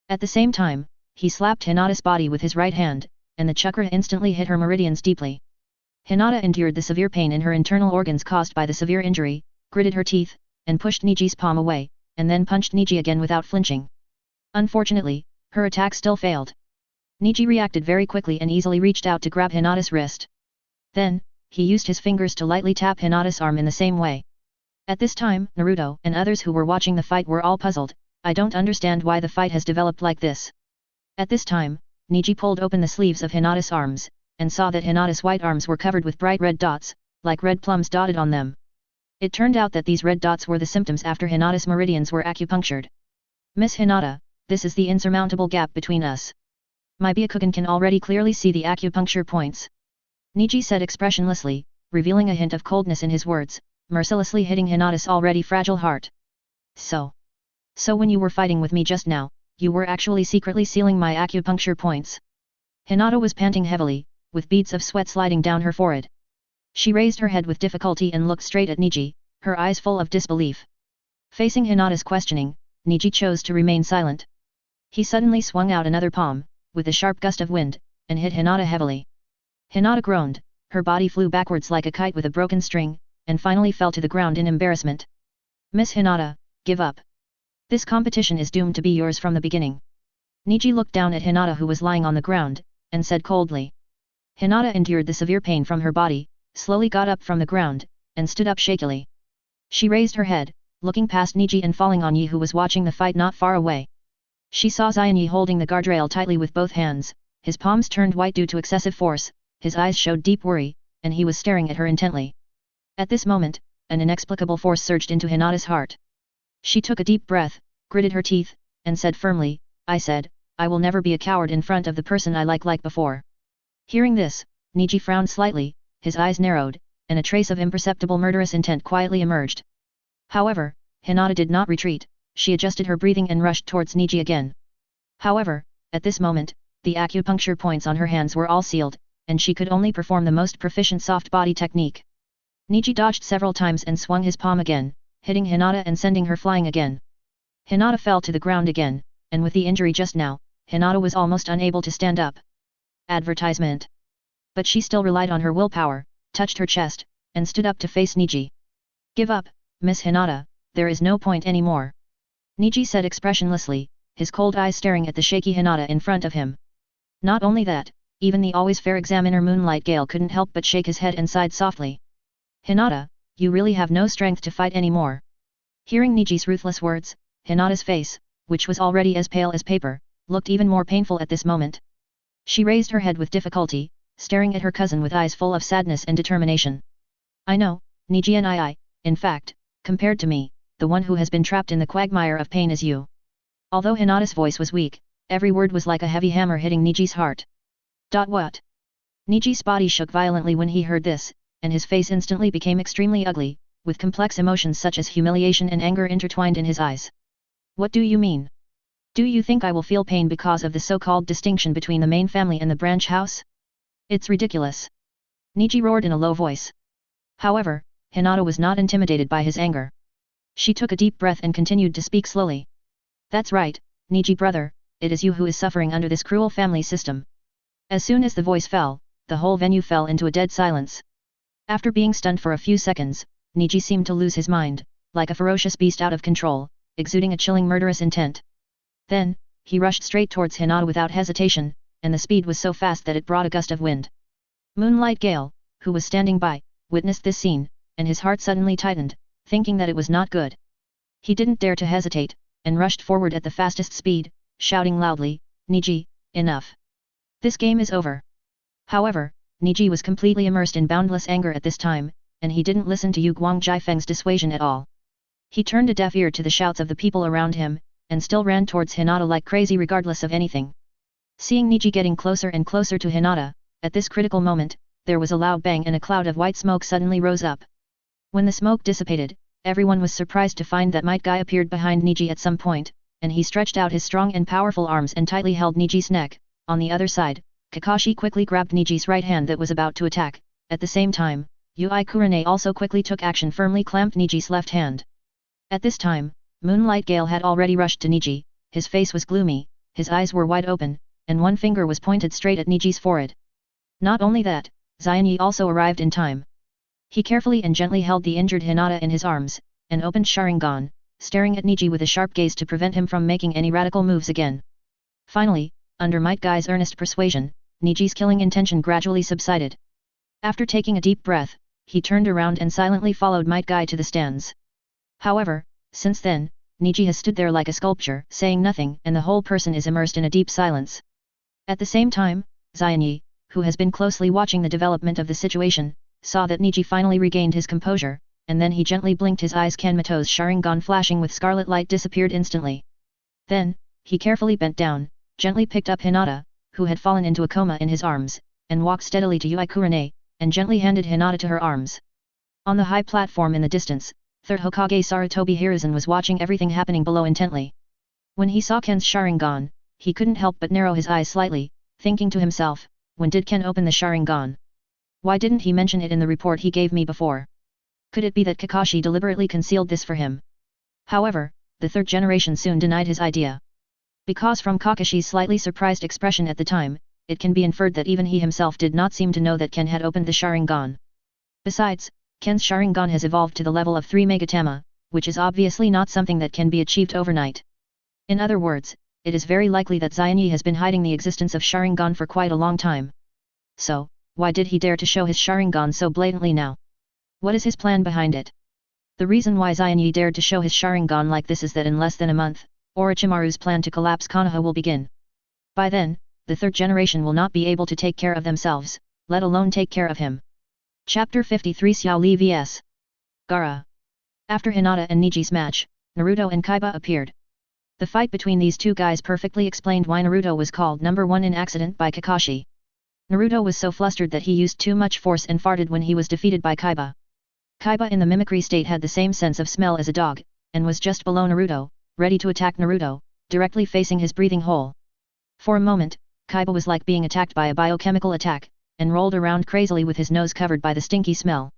At the same time, he slapped Hinata's body with his right hand, and the chakra instantly hit her meridians deeply. Hinata endured the severe pain in her internal organs caused by the severe injury, gritted her teeth, and pushed Niji's palm away, and then punched Niji again without flinching. Unfortunately, her attack still failed. Niji reacted very quickly and easily reached out to grab Hinata's wrist. Then, he used his fingers to lightly tap Hinata's arm in the same way. At this time, Naruto and others who were watching the fight were all puzzled. I don't understand why the fight has developed like this. At this time, Niji pulled open the sleeves of Hinata's arms, and saw that Hinata's white arms were covered with bright red dots, like red plums dotted on them. It turned out that these red dots were the symptoms after Hinata's meridians were acupunctured. Miss Hinata, this is the insurmountable gap between us. My Byakugan can already clearly see the acupuncture points. Niji said expressionlessly, revealing a hint of coldness in his words, mercilessly hitting Hinata's already fragile heart. So when you were fighting with me just now, you were actually secretly sealing my acupuncture points. Hinata was panting heavily, with beads of sweat sliding down her forehead. She raised her head with difficulty and looked straight at Niji, her eyes full of disbelief. Facing Hinata's questioning, Niji chose to remain silent. He suddenly swung out another palm, with a sharp gust of wind, and hit Hinata heavily. Hinata groaned, her body flew backwards like a kite with a broken string, and finally fell to the ground in embarrassment. Miss Hinata, give up. This competition is doomed to be yours from the beginning. Niji looked down at Hinata who was lying on the ground, and said coldly. Hinata endured the severe pain from her body, slowly got up from the ground, and stood up shakily. She raised her head, looking past Niji and falling on Yi who was watching the fight not far away. She saw Yi holding the guardrail tightly with both hands, his palms turned white due to excessive force, his eyes showed deep worry, and he was staring at her intently. At this moment, an inexplicable force surged into Hinata's heart. She took a deep breath, gritted her teeth, and said firmly, I said, I will never be a coward in front of the person I like before. Hearing this, Niji frowned slightly, his eyes narrowed, and a trace of imperceptible murderous intent quietly emerged. However, Hinata did not retreat, she adjusted her breathing and rushed towards Niji again. However, at this moment, the acupuncture points on her hands were all sealed, and she could only perform the most proficient soft body technique. Niji dodged several times and swung his palm again, hitting Hinata and sending her flying again. Hinata fell to the ground again, and with the injury just now, Hinata was almost unable to stand up. Advertisement. But she still relied on her willpower, touched her chest, and stood up to face Niji. Give up, Miss Hinata, there is no point anymore. Niji said expressionlessly, his cold eyes staring at the shaky Hinata in front of him. Not only that, even the always fair examiner Moonlight Gale couldn't help but shake his head and sighed softly. Hinata, you really have no strength to fight anymore. Hearing Niji's ruthless words, Hinata's face, which was already as pale as paper, looked even more painful at this moment. She raised her head with difficulty, staring at her cousin with eyes full of sadness and determination. I know, Niji and in fact, compared to me, the one who has been trapped in the quagmire of pain is you. Although Hinata's voice was weak, every word was like a heavy hammer hitting Niji's heart. What? Niji's body shook violently when he heard this, and his face instantly became extremely ugly, with complex emotions such as humiliation and anger intertwined in his eyes. What do you mean? Do you think I will feel pain because of the so-called distinction between the main family and the branch house? It's ridiculous. Niji roared in a low voice. However, Hinata was not intimidated by his anger. She took a deep breath and continued to speak slowly. That's right, Niji brother, it is you who is suffering under this cruel family system. As soon as the voice fell, the whole venue fell into a dead silence. After being stunned for a few seconds, Niji seemed to lose his mind, like a ferocious beast out of control, exuding a chilling murderous intent. Then, he rushed straight towards Hinata without hesitation, and the speed was so fast that it brought a gust of wind. Moonlight Gale, who was standing by, witnessed this scene, and his heart suddenly tightened, thinking that it was not good. He didn't dare to hesitate, and rushed forward at the fastest speed, shouting loudly, Niji, enough. This game is over. However, Niji was completely immersed in boundless anger at this time, and he didn't listen to Yu Guangjifeng's dissuasion at all. He turned a deaf ear to the shouts of the people around him, and still ran towards Hinata like crazy regardless of anything. Seeing Niji getting closer and closer to Hinata, at this critical moment, there was a loud bang and a cloud of white smoke suddenly rose up. When the smoke dissipated, everyone was surprised to find that Might Guy appeared behind Niji at some point, and he stretched out his strong and powerful arms and tightly held Niji's neck. On the other side, Kakashi quickly grabbed Niji's right hand that was about to attack. At the same time, Yui Kurane also quickly took action, firmly clamped Niji's left hand. At this time, Moonlight Gale had already rushed to Niji. His face was gloomy, his eyes were wide open, and one finger was pointed straight at Niji's forehead. Not only that, Yi also arrived in time. He carefully and gently held the injured Hinata in his arms, and opened Sharingan, staring at Niji with a sharp gaze to prevent him from making any radical moves again. Finally, under Might Guy's earnest persuasion, Niji's killing intention gradually subsided. After taking a deep breath, he turned around and silently followed Might Guy to the stands. However, since then, Niji has stood there like a sculpture, saying nothing, and the whole person is immersed in a deep silence. At the same time, Yi, who has been closely watching the development of the situation, saw that Niji finally regained his composure, and then he gently blinked his eyes. Kanmato's Sharingan flashing with scarlet light disappeared instantly. Then, he carefully bent down, gently picked up Hinata, who had fallen into a coma, in his arms, and walked steadily to Yui Kurane, and gently handed Hinata to her arms. On the high platform in the distance, 3rd Hokage Sarutobi Hiruzen was watching everything happening below intently. When he saw Ken's Sharingan, he couldn't help but narrow his eyes slightly, thinking to himself, when did Ken open the Sharingan? Why didn't he mention it in the report he gave me before? Could it be that Kakashi deliberately concealed this for him? However, the 3rd generation soon denied his idea. Because from Kakashi's slightly surprised expression at the time, it can be inferred that even he himself did not seem to know that Ken had opened the Sharingan. Besides, Ken's Sharingan has evolved to the level of 3 Megatama, which is obviously not something that can be achieved overnight. In other words, it is very likely that Xianyi has been hiding the existence of Sharingan for quite a long time. So, why did he dare to show his Sharingan so blatantly now? What is his plan behind it? The reason why Xianyi dared to show his Sharingan like this is that in less than a month, Orochimaru's plan to collapse Konoha will begin. By then, the third generation will not be able to take care of themselves, let alone take care of him. Chapter 53 Xiao Li vs. Gaara. After Hinata and Niji's match, Naruto and Kaiba appeared. The fight between these two guys perfectly explained why Naruto was called number 1 in accident by Kakashi. Naruto was so flustered that he used too much force and farted when he was defeated by Kaiba. Kaiba in the mimicry state had the same sense of smell as a dog, and was just below Naruto, ready to attack Naruto, directly facing his breathing hole. For a moment, Kaiba was like being attacked by a biochemical attack, and rolled around crazily with his nose covered by the stinky smell.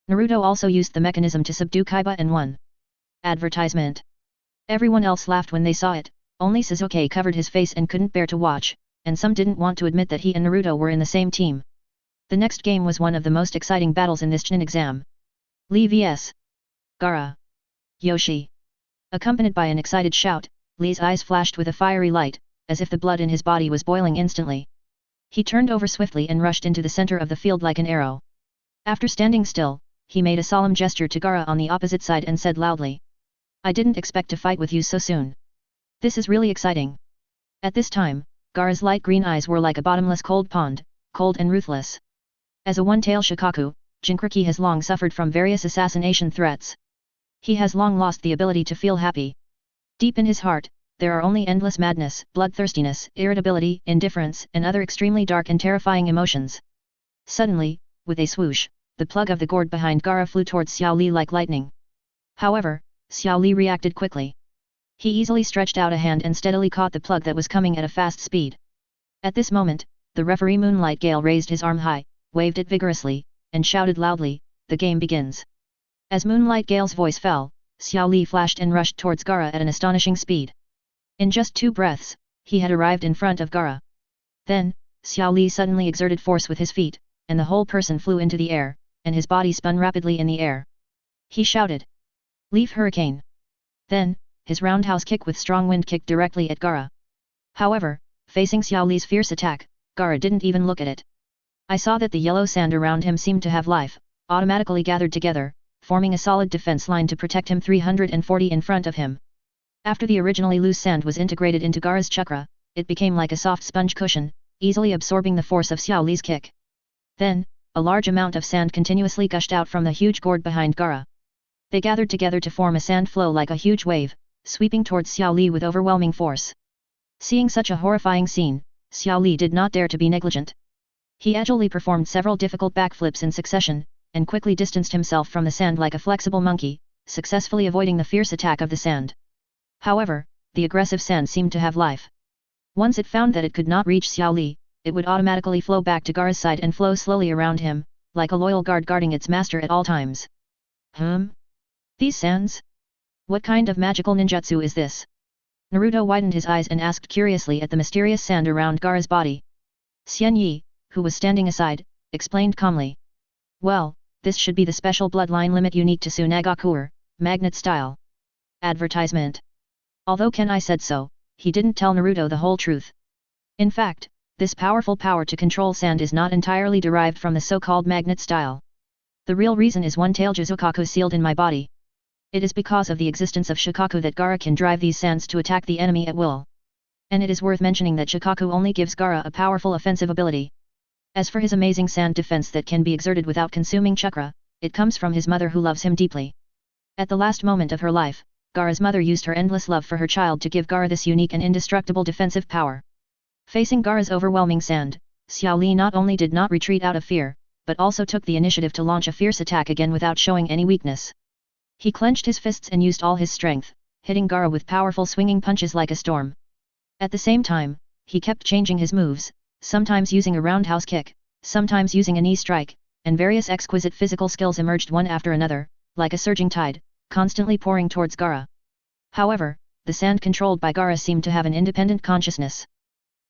Naruto also used the mechanism to subdue Kaiba and won. Advertisement. Everyone else laughed when they saw it, only Sasuke covered his face and couldn't bear to watch, and some didn't want to admit that he and Naruto were in the same team. The next game was one of the most exciting battles in this Chunin exam. Lee vs. Gaara. Yoshi. Accompanied by an excited shout, Lee's eyes flashed with a fiery light, as if the blood in his body was boiling instantly. He turned over swiftly and rushed into the center of the field like an arrow. After standing still, he made a solemn gesture to Gaara on the opposite side and said loudly, "I didn't expect to fight with you so soon. This is really exciting." At this time, Gaara's light green eyes were like a bottomless cold pond, cold and ruthless. As a one-tail Shikaku, Jinchuriki has long suffered from various assassination threats. He has long lost the ability to feel happy. Deep in his heart, there are only endless madness, bloodthirstiness, irritability, indifference, and other extremely dark and terrifying emotions. Suddenly, with a swoosh, the plug of the gourd behind Gaara flew towards Xiao Li like lightning. However, Xiao Li reacted quickly. He easily stretched out a hand and steadily caught the plug that was coming at a fast speed. At this moment, the referee Moonlight Gale raised his arm high, waved it vigorously, and shouted loudly, "The game begins." As Moonlight Gale's voice fell, Xiao Li flashed and rushed towards Gaara at an astonishing speed. In just 2 breaths, he had arrived in front of Gaara. Then, Xiao Li suddenly exerted force with his feet, and the whole person flew into the air, and his body spun rapidly in the air. He shouted, "Leaf Hurricane!" Then, his roundhouse kick with strong wind kicked directly at Gaara. However, facing Xiao Li's fierce attack, Gaara didn't even look at it. I saw that the yellow sand around him seemed to have life, automatically gathered together, forming a solid defense line to protect him 340 in front of him. After the originally loose sand was integrated into Gaara's chakra, it became like a soft sponge cushion, easily absorbing the force of Xiao Li's kick. Then, a large amount of sand continuously gushed out from the huge gourd behind Gaara. They gathered together to form a sand flow like a huge wave, sweeping towards Xiao Li with overwhelming force. Seeing such a horrifying scene, Xiao Li did not dare to be negligent. He agilely performed several difficult backflips in succession, and quickly distanced himself from the sand like a flexible monkey, successfully avoiding the fierce attack of the sand. However, the aggressive sand seemed to have life. Once it found that it could not reach Xiao Li, it would automatically flow back to Gaara's side and flow slowly around him, like a loyal guard guarding its master at all times. These sands? What kind of magical ninjutsu is this? Naruto widened his eyes and asked curiously at the mysterious sand around Gaara's body. Xian Yi, who was standing aside, explained calmly. Well, this should be the special bloodline limit unique to Tsunagakuer, magnet style. Advertisement. Although Kenai said so, he didn't tell Naruto the whole truth. In fact, this powerful power to control sand is not entirely derived from the so-called magnet style. The real reason is one-tailed Jizukaku sealed in my body. It is because of the existence of Shikaku that Gaara can drive these sands to attack the enemy at will. And it is worth mentioning that Shikaku only gives Gaara a powerful offensive ability. As for his amazing sand defense that can be exerted without consuming chakra, it comes from his mother who loves him deeply. At the last moment of her life, Gaara's mother used her endless love for her child to give Gaara this unique and indestructible defensive power. Facing Gaara's overwhelming sand, Xiao Li not only did not retreat out of fear, but also took the initiative to launch a fierce attack again without showing any weakness. He clenched his fists and used all his strength, hitting Gaara with powerful swinging punches like a storm. At the same time, he kept changing his moves, sometimes using a roundhouse kick, sometimes using a knee strike, and various exquisite physical skills emerged one after another, like a surging tide, constantly pouring towards Gaara. However, the sand controlled by Gaara seemed to have an independent consciousness.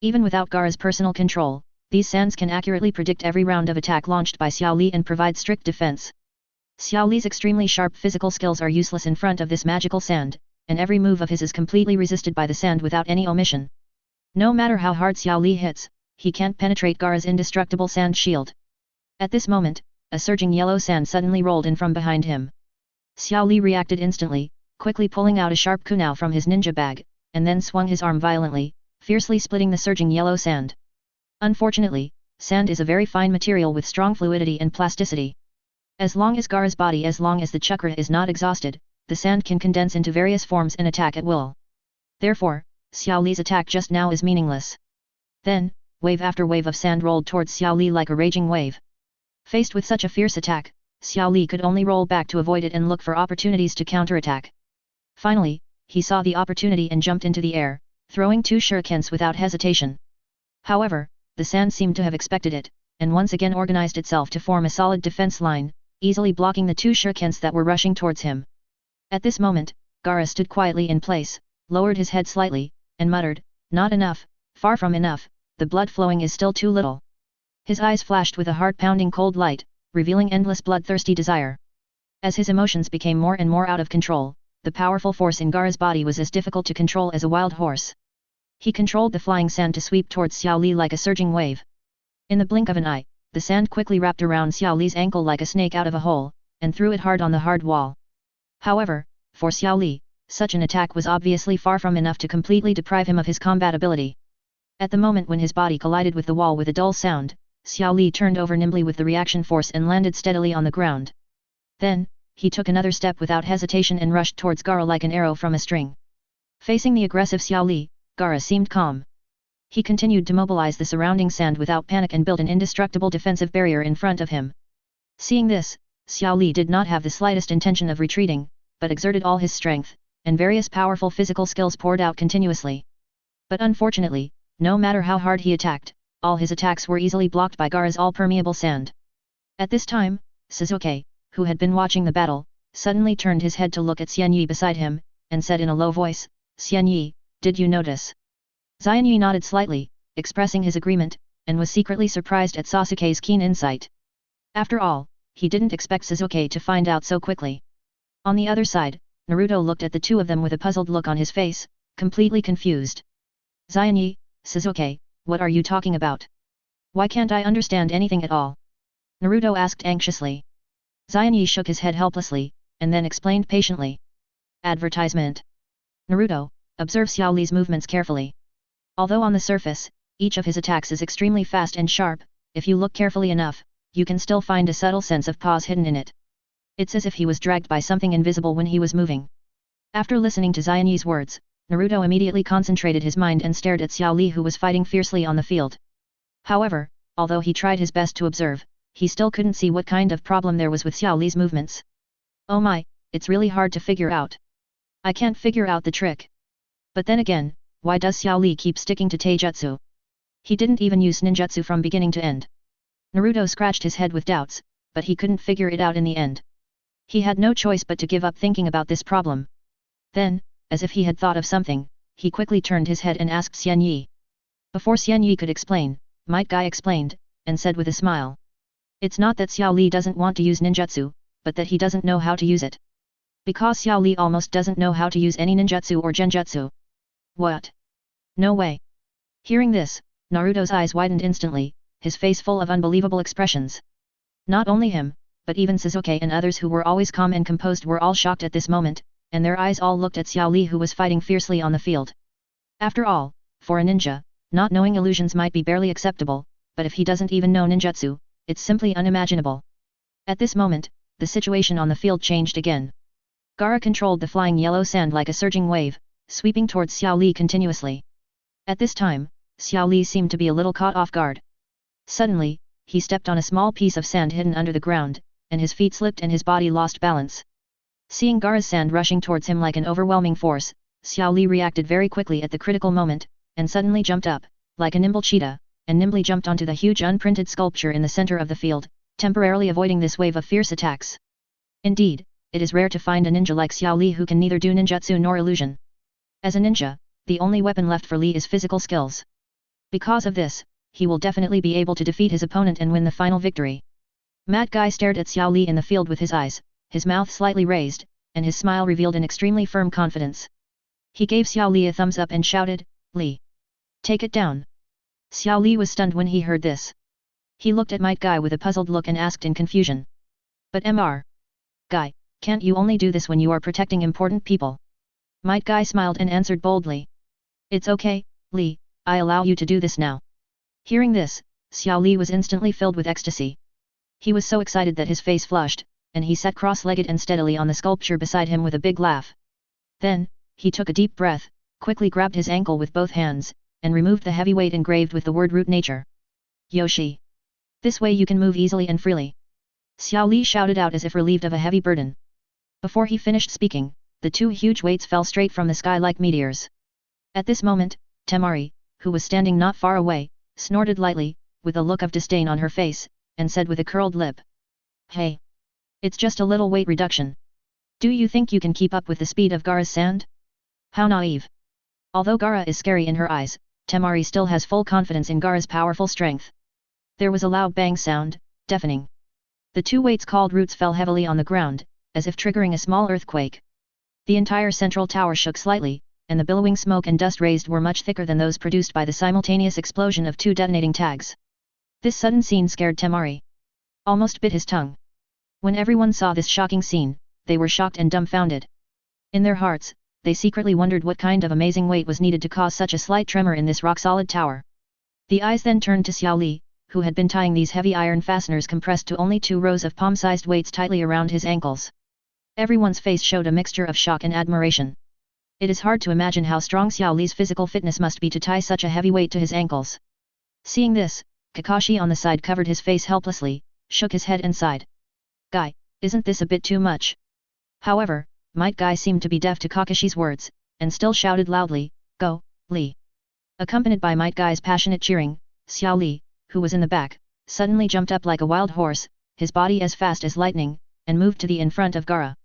Even without Gaara's personal control, these sands can accurately predict every round of attack launched by Xiao Li and provide strict defense. Xiao Li's extremely sharp physical skills are useless in front of this magical sand, and every move of his is completely resisted by the sand without any omission. No matter how hard Xiao Li hits, he can't penetrate Gaara's indestructible sand shield. At this moment, a surging yellow sand suddenly rolled in from behind him. Xiao Li reacted instantly, quickly pulling out a sharp kunai from his ninja bag, and then swung his arm violently, fiercely splitting the surging yellow sand. Unfortunately, sand is a very fine material with strong fluidity and plasticity. As long as the chakra is not exhausted, the sand can condense into various forms and attack at will. Therefore, Xiao Li's attack just now is meaningless. Then, wave after wave of sand rolled towards Xiao Li like a raging wave. Faced with such a fierce attack, Xiao Li could only roll back to avoid it and look for opportunities to counterattack. Finally, he saw the opportunity and jumped into the air, throwing 2 shurikens without hesitation. However, the sand seemed to have expected it, and once again organized itself to form a solid defense line, easily blocking the 2 shurikens that were rushing towards him. At this moment, Gaara stood quietly in place, lowered his head slightly, and muttered, "Not enough, far from enough, the blood flowing is still too little." His eyes flashed with a heart-pounding cold light, revealing endless bloodthirsty desire. As his emotions became more and more out of control, the powerful force in Gaara's body was as difficult to control as a wild horse. He controlled the flying sand to sweep towards Xiao Li like a surging wave. In the blink of an eye, the sand quickly wrapped around Xiao Li's ankle like a snake out of a hole, and threw it hard on the hard wall. However, for Xiao Li, such an attack was obviously far from enough to completely deprive him of his combat ability. At the moment when his body collided with the wall with a dull sound, Xiao Li turned over nimbly with the reaction force and landed steadily on the ground. Then, he took another step without hesitation and rushed towards Gaara like an arrow from a string. Facing the aggressive Xiao Li, Gaara seemed calm. He continued to mobilize the surrounding sand without panic and built an indestructible defensive barrier in front of him. Seeing this, Xiao Li did not have the slightest intention of retreating, but exerted all his strength, and various powerful physical skills poured out continuously. But unfortunately, no matter how hard he attacked, all his attacks were easily blocked by Gaara's all-permeable sand. At this time, Sasuke, who had been watching the battle, suddenly turned his head to look at Xianyi beside him, and said in a low voice, "Xianyi, did you notice?" Xianyi nodded slightly, expressing his agreement, and was secretly surprised at Sasuke's keen insight. After all, he didn't expect Sasuke to find out so quickly. On the other side, Naruto looked at the two of them with a puzzled look on his face, completely confused. "Xianyi, Sasuke, what are you talking about? Why can't I understand anything at all?" Naruto asked anxiously. Xianyi shook his head helplessly, and then explained patiently. Advertisement. Naruto, observe Xiao Li's movements carefully. Although on the surface, each of his attacks is extremely fast and sharp, if you look carefully enough, you can still find a subtle sense of pause hidden in it. It's as if he was dragged by something invisible when he was moving. After listening to Xianyi's words, Naruto immediately concentrated his mind and stared at Xiao Li who was fighting fiercely on the field. However, although he tried his best to observe, he still couldn't see what kind of problem there was with Xiao Li's movements. "Oh my, it's really hard to figure out. I can't figure out the trick. But then again, why does Xiao Li keep sticking to taijutsu? He didn't even use ninjutsu from beginning to end." Naruto scratched his head with doubts, but he couldn't figure it out in the end. He had no choice but to give up thinking about this problem. Then, as if he had thought of something, he quickly turned his head and asked Xianyi. Before Xianyi could explain, Might Guy explained, and said with a smile. "It's not that Xiao Li doesn't want to use ninjutsu, but that he doesn't know how to use it. Because Xiao Li almost doesn't know how to use any ninjutsu or genjutsu." "What? No way." Hearing this, Naruto's eyes widened instantly, his face full of unbelievable expressions. Not only him, but even Sasuke and others who were always calm and composed were all shocked at this moment, and their eyes all looked at Xiao Li who was fighting fiercely on the field. After all, for a ninja, not knowing illusions might be barely acceptable, but if he doesn't even know ninjutsu, it's simply unimaginable. At this moment, the situation on the field changed again. Gaara controlled the flying yellow sand like a surging wave, sweeping towards Xiao Li continuously. At this time, Xiao Li seemed to be a little caught off guard. Suddenly, he stepped on a small piece of sand hidden under the ground, and his feet slipped and his body lost balance. Seeing Gaara's sand rushing towards him like an overwhelming force, Xiao Li reacted very quickly at the critical moment, and suddenly jumped up, like a nimble cheetah, and nimbly jumped onto the huge unprinted sculpture in the center of the field, temporarily avoiding this wave of fierce attacks. Indeed, it is rare to find a ninja like Xiao Li who can neither do ninjutsu nor illusion. As a ninja, the only weapon left for Li is physical skills. Because of this, he will definitely be able to defeat his opponent and win the final victory. Mad Guy stared at Xiao Li in the field with his eyes, his mouth slightly raised, and his smile revealed an extremely firm confidence. He gave Xiao Li a thumbs up and shouted, "Li! Take it down!" Xiao Li was stunned when he heard this. He looked at Might Guy with a puzzled look and asked in confusion. "But Mr. Guy, can't you only do this when you are protecting important people?" Might Guy smiled and answered boldly. "It's okay, Li, I allow you to do this now." Hearing this, Xiao Li was instantly filled with ecstasy. He was so excited that his face flushed, and he sat cross-legged and steadily on the sculpture beside him with a big laugh. Then, he took a deep breath, quickly grabbed his ankle with both hands, and removed the heavy weight engraved with the word root nature. "Yoshi! This way you can move easily and freely." Xiao Li shouted out as if relieved of a heavy burden. Before he finished speaking, the two huge weights fell straight from the sky like meteors. At this moment, Temari, who was standing not far away, snorted lightly, with a look of disdain on her face, and said with a curled lip. "Hey! It's just a little weight reduction. Do you think you can keep up with the speed of Gaara's sand? How naive." Although Gaara is scary in her eyes, Temari still has full confidence in Gaara's powerful strength. There was a loud bang sound, deafening. The two weights called roots fell heavily on the ground, as if triggering a small earthquake. The entire central tower shook slightly, and the billowing smoke and dust raised were much thicker than those produced by the simultaneous explosion of two detonating tags. This sudden scene scared Temari. Almost bit his tongue. When everyone saw this shocking scene, they were shocked and dumbfounded. In their hearts, they secretly wondered what kind of amazing weight was needed to cause such a slight tremor in this rock-solid tower. The eyes then turned to Xiao Li, who had been tying these heavy iron fasteners compressed to only 2 rows of palm-sized weights tightly around his ankles. Everyone's face showed a mixture of shock and admiration. It is hard to imagine how strong Xiao Li's physical fitness must be to tie such a heavy weight to his ankles. Seeing this, Kakashi on the side covered his face helplessly, shook his head and sighed. "Guy, isn't this a bit too much?" However, Might Guy seemed to be deaf to Kakashi's words, and still shouted loudly, "Go, Li!" Accompanied by Might Guy's passionate cheering, Xiao Li, who was in the back, suddenly jumped up like a wild horse, his body as fast as lightning, and moved to the in front of Gaara.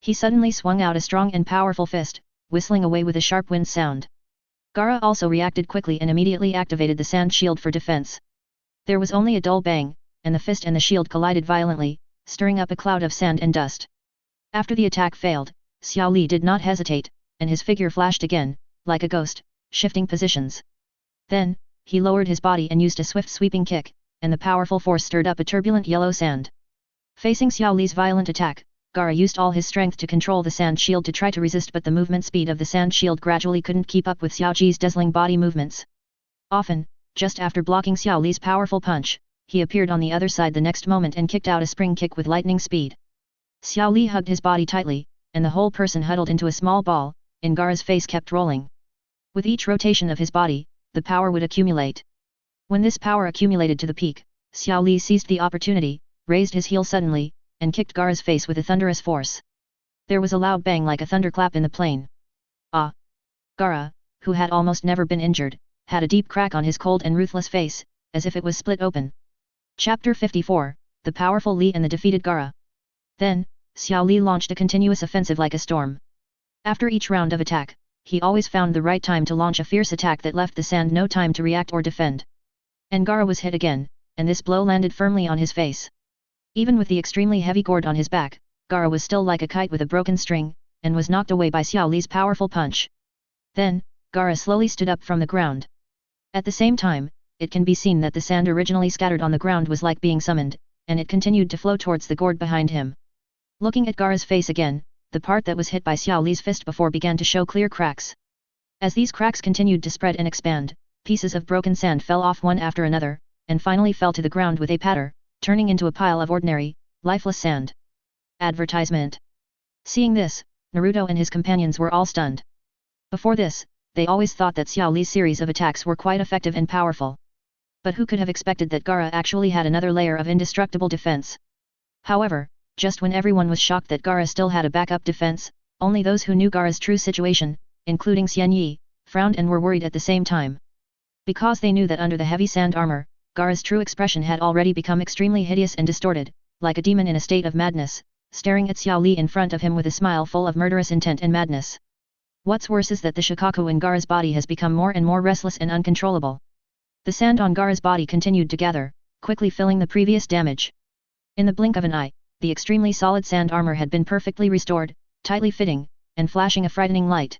He suddenly swung out a strong and powerful fist, whistling away with a sharp wind sound. Gaara also reacted quickly and immediately activated the sand shield for defense. There was only a dull bang, and the fist and the shield collided violently, stirring up a cloud of sand and dust. After the attack failed, Xiao Li did not hesitate, and his figure flashed again, like a ghost, shifting positions. Then, he lowered his body and used a swift sweeping kick, and the powerful force stirred up a turbulent yellow sand. Facing Xiao Li's violent attack, Gaara used all his strength to control the sand shield to try to resist, but the movement speed of the sand shield gradually couldn't keep up with Xiao Ji's dazzling body movements. Often, just after blocking Xiao Li's powerful punch, he appeared on the other side the next moment and kicked out a spring kick with lightning speed. Xiao Li hugged his body tightly, and the whole person huddled into a small ball, and Gaara's face kept rolling. With each rotation of his body, the power would accumulate. When this power accumulated to the peak, Xiao Li seized the opportunity, raised his heel suddenly, and kicked Gaara's face with a thunderous force. There was a loud bang like a thunderclap in the plain. Ah! Gaara, who had almost never been injured, had a deep crack on his cold and ruthless face, as if it was split open. Chapter 54, The Powerful Li and the Defeated Gaara. Then, Xiao Li launched a continuous offensive like a storm. After each round of attack, he always found the right time to launch a fierce attack that left the sand no time to react or defend. And Gaara was hit again, and this blow landed firmly on his face. Even with the extremely heavy gourd on his back, Gaara was still like a kite with a broken string, and was knocked away by Xiao Li's powerful punch. Then, Gaara slowly stood up from the ground. At the same time, it can be seen that the sand originally scattered on the ground was like being summoned, and it continued to flow towards the gourd behind him. Looking at Gaara's face again, the part that was hit by Xiao Li's fist before began to show clear cracks. As these cracks continued to spread and expand, pieces of broken sand fell off one after another, and finally fell to the ground with a patter, turning into a pile of ordinary, lifeless sand. Advertisement. Seeing this, Naruto and his companions were all stunned. Before this, they always thought that Xiao Li's series of attacks were quite effective and powerful. But who could have expected that Gaara actually had another layer of indestructible defense? However, just when everyone was shocked that Gaara still had a backup defense, only those who knew Gaara's true situation, including Xian Yi, frowned and were worried at the same time. Because they knew that under the heavy sand armor, Gaara's true expression had already become extremely hideous and distorted, like a demon in a state of madness, staring at Xiao Li in front of him with a smile full of murderous intent and madness. What's worse is that the Shikaku in Gaara's body has become more and more restless and uncontrollable. The sand on Gaara's body continued to gather, quickly filling the previous damage. In the blink of an eye, the extremely solid sand armor had been perfectly restored, tightly fitting, and flashing a frightening light.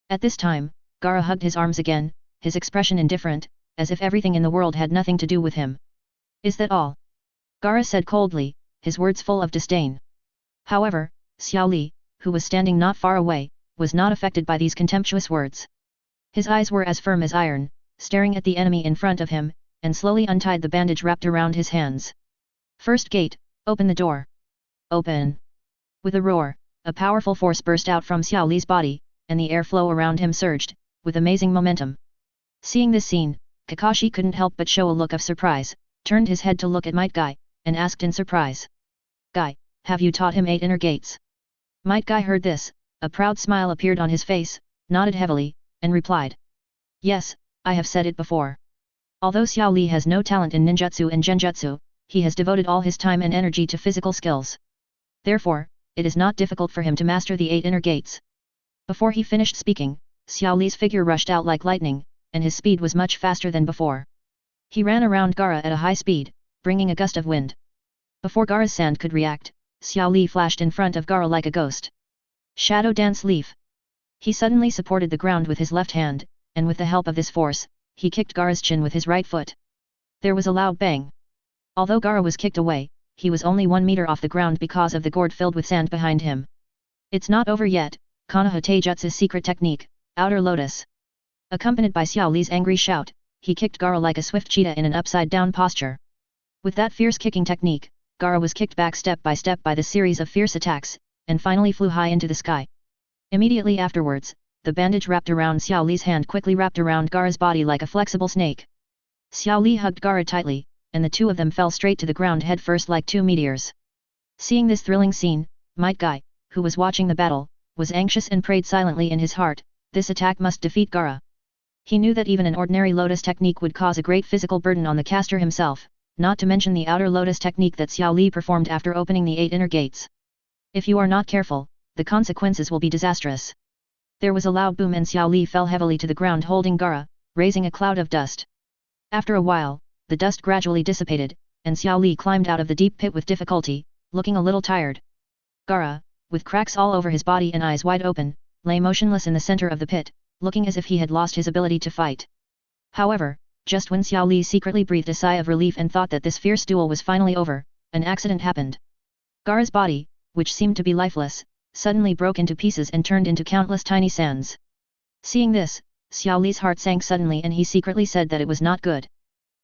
At this time, Gaara hugged his arms again, his expression indifferent, as if everything in the world had nothing to do with him. Is that all? Gaara said coldly, his words full of disdain. However, Xiao Li, who was standing not far away, was not affected by these contemptuous words. His eyes were as firm as iron, staring at the enemy in front of him, and slowly untied the bandage wrapped around his hands. First gate, open the door. Open! With a roar, a powerful force burst out from Xiao Li's body, and the airflow around him surged, with amazing momentum. Seeing this scene, Kakashi couldn't help but show a look of surprise, turned his head to look at Might Guy, and asked in surprise. Guy, have you taught him 8 inner gates? Might Guy heard this, a proud smile appeared on his face, nodded heavily, and replied. Yes, I have said it before. Although Xiao Li has no talent in ninjutsu and genjutsu, he has devoted all his time and energy to physical skills. Therefore, it is not difficult for him to master the 8 inner gates. Before he finished speaking, Xiao Li's figure rushed out like lightning, and his speed was much faster than before. He ran around Gaara at a high speed, bringing a gust of wind. Before Gaara's sand could react, Xiao Li flashed in front of Gaara like a ghost. Shadow Dance Leaf. He suddenly supported the ground with his left hand, and with the help of this force, he kicked Gaara's chin with his right foot. There was a loud bang. Although Gaara was kicked away, he was only 1 meter off the ground because of the gourd filled with sand behind him. It's not over yet, Konoha Taijutsu's secret technique, Outer Lotus. Accompanied by Xiao Li's angry shout, he kicked Gaara like a swift cheetah in an upside-down posture. With that fierce kicking technique, Gaara was kicked back step by the series of fierce attacks, and finally flew high into the sky. Immediately afterwards, the bandage wrapped around Xiao Li's hand quickly wrapped around Gaara's body like a flexible snake. Xiao Li hugged Gaara tightly, and the two of them fell straight to the ground head first like 2 meteors. Seeing this thrilling scene, Might Guy, who was watching the battle, was anxious and prayed silently in his heart, this attack must defeat Gaara. He knew that even an ordinary lotus technique would cause a great physical burden on the caster himself, not to mention the outer lotus technique that Xiao Li performed after opening the 8 inner gates. If you are not careful, the consequences will be disastrous. There was a loud boom and Xiao Li fell heavily to the ground holding Gaara, raising a cloud of dust. After a while, the dust gradually dissipated, and Xiao Li climbed out of the deep pit with difficulty, looking a little tired. Gaara, with cracks all over his body and eyes wide open, lay motionless in the center of the pit, looking as if he had lost his ability to fight. However, just when Xiao Li secretly breathed a sigh of relief and thought that this fierce duel was finally over, an accident happened. Gaara's body, which seemed to be lifeless, suddenly broke into pieces and turned into countless tiny sands. Seeing this, Xiao Li's heart sank suddenly and he secretly said that it was not good.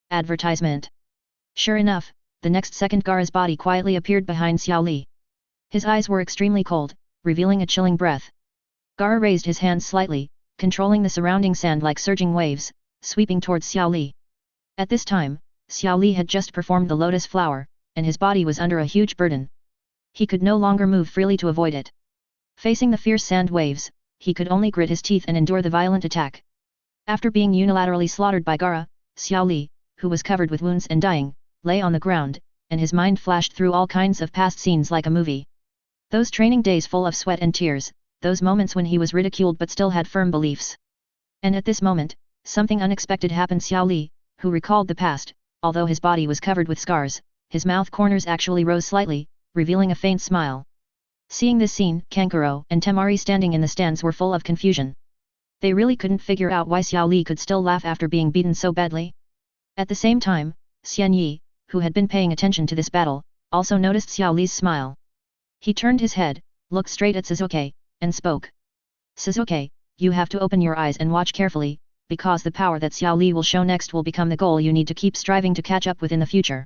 Advertisement. Sure enough, the next second Gaara's body quietly appeared behind Xiao Li. His eyes were extremely cold, revealing a chilling breath. Gaara raised his hands slightly, controlling the surrounding sand like surging waves, sweeping towards Xiao Li. At this time, Xiao Li had just performed the lotus flower, and his body was under a huge burden. He could no longer move freely to avoid it. Facing the fierce sand waves, he could only grit his teeth and endure the violent attack. After being unilaterally slaughtered by Gaara, Xiao Li, who was covered with wounds and dying, lay on the ground, and his mind flashed through all kinds of past scenes like a movie. Those training days full of sweat and tears, those moments when he was ridiculed but still had firm beliefs. And at this moment, something unexpected happened. Xiao Li, who recalled the past, although his body was covered with scars, his mouth corners actually rose slightly, revealing a faint smile. Seeing this scene, Kankuro and Temari standing in the stands were full of confusion. They really couldn't figure out why Xiao Li could still laugh after being beaten so badly. At the same time, Xian Yi, who had been paying attention to this battle, also noticed Xiao Li's smile. He turned his head, looked straight at Sasuke, and spoke. Sasuke, you have to open your eyes and watch carefully, because the power that Xiao Li will show next will become the goal you need to keep striving to catch up with in the future.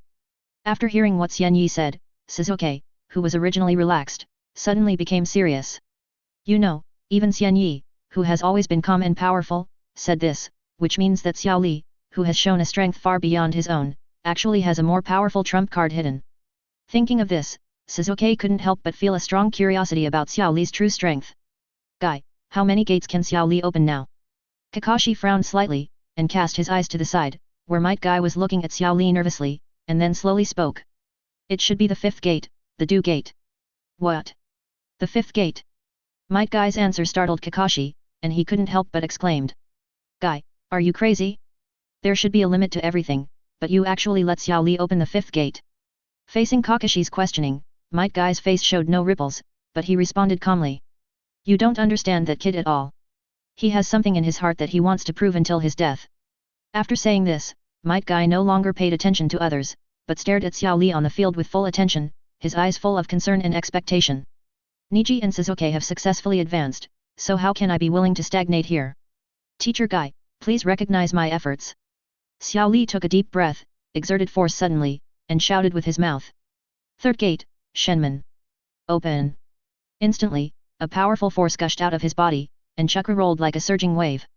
After hearing what Xian Yi said, Sasuke, who was originally relaxed, suddenly became serious. You know, even Xian Yi, who has always been calm and powerful, said this, which means that Xiao Li, who has shown a strength far beyond his own, actually has a more powerful trump card hidden. Thinking of this, Sasuke couldn't help but feel a strong curiosity about Xiao Li's true strength. Guy, how many gates can Xiao Li open now? Kakashi frowned slightly, and cast his eyes to the side, where Might Guy was looking at Xiao Li nervously, and then slowly spoke. It should be the 5th gate, the Dew Gate. What? The 5th gate? Might Guy's answer startled Kakashi, and he couldn't help but exclaimed. Guy, are you crazy? There should be a limit to everything, but you actually let Xiao Li open the fifth gate. Facing Kakashi's questioning, Might Guy's face showed no ripples, but he responded calmly. You don't understand that kid at all. He has something in his heart that he wants to prove until his death. After saying this, Might Guy no longer paid attention to others, but stared at Xiao Li on the field with full attention, his eyes full of concern and expectation. Niji and Sasuke have successfully advanced, so how can I be willing to stagnate here? Teacher Guy, please recognize my efforts. Xiao Li took a deep breath, exerted force suddenly, and shouted with his mouth. Third gate, Shenman. Open. Instantly, a powerful force gushed out of his body, and chakra rolled like a surging wave.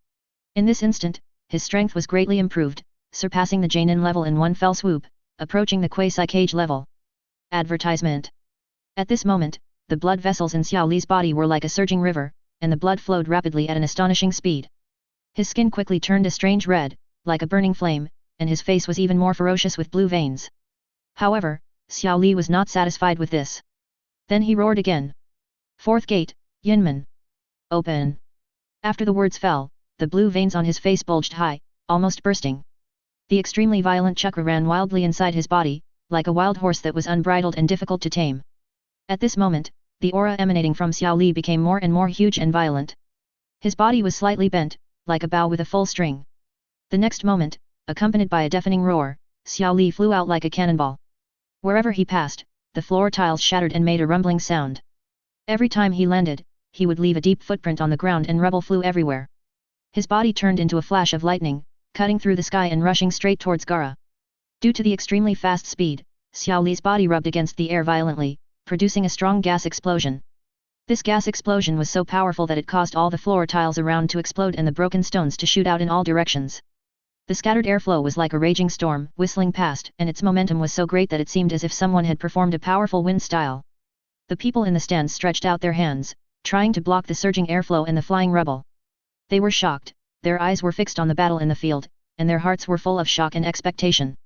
In this instant, his strength was greatly improved, surpassing the Jainin level in one fell swoop, approaching the Quasi-Cage level. Advertisement. At this moment, the blood vessels in Xiao Li's body were like a surging river, and the blood flowed rapidly at an astonishing speed. His skin quickly turned a strange red, like a burning flame, and his face was even more ferocious with blue veins. However, Xiao Li was not satisfied with this. Then he roared again. Fourth gate, Yunman. Open. After the words fell, the blue veins on his face bulged high, almost bursting. The extremely violent chakra ran wildly inside his body, like a wild horse that was unbridled and difficult to tame. At this moment, the aura emanating from Xiao Li became more and more huge and violent. His body was slightly bent, like a bow with a full string. The next moment, accompanied by a deafening roar, Xiao Li flew out like a cannonball. Wherever he passed, the floor tiles shattered and made a rumbling sound. Every time he landed, he would leave a deep footprint on the ground and rubble flew everywhere. His body turned into a flash of lightning, cutting through the sky and rushing straight towards Gaara. Due to the extremely fast speed, Xiao Li's body rubbed against the air violently, producing a strong gas explosion. This gas explosion was so powerful that it caused all the floor tiles around to explode and the broken stones to shoot out in all directions. The scattered airflow was like a raging storm, whistling past, and its momentum was so great that it seemed as if someone had performed a powerful wind style. The people in the stands stretched out their hands, trying to block the surging airflow and the flying rubble. They were shocked, their eyes were fixed on the battle in the field, and their hearts were full of shock and expectation.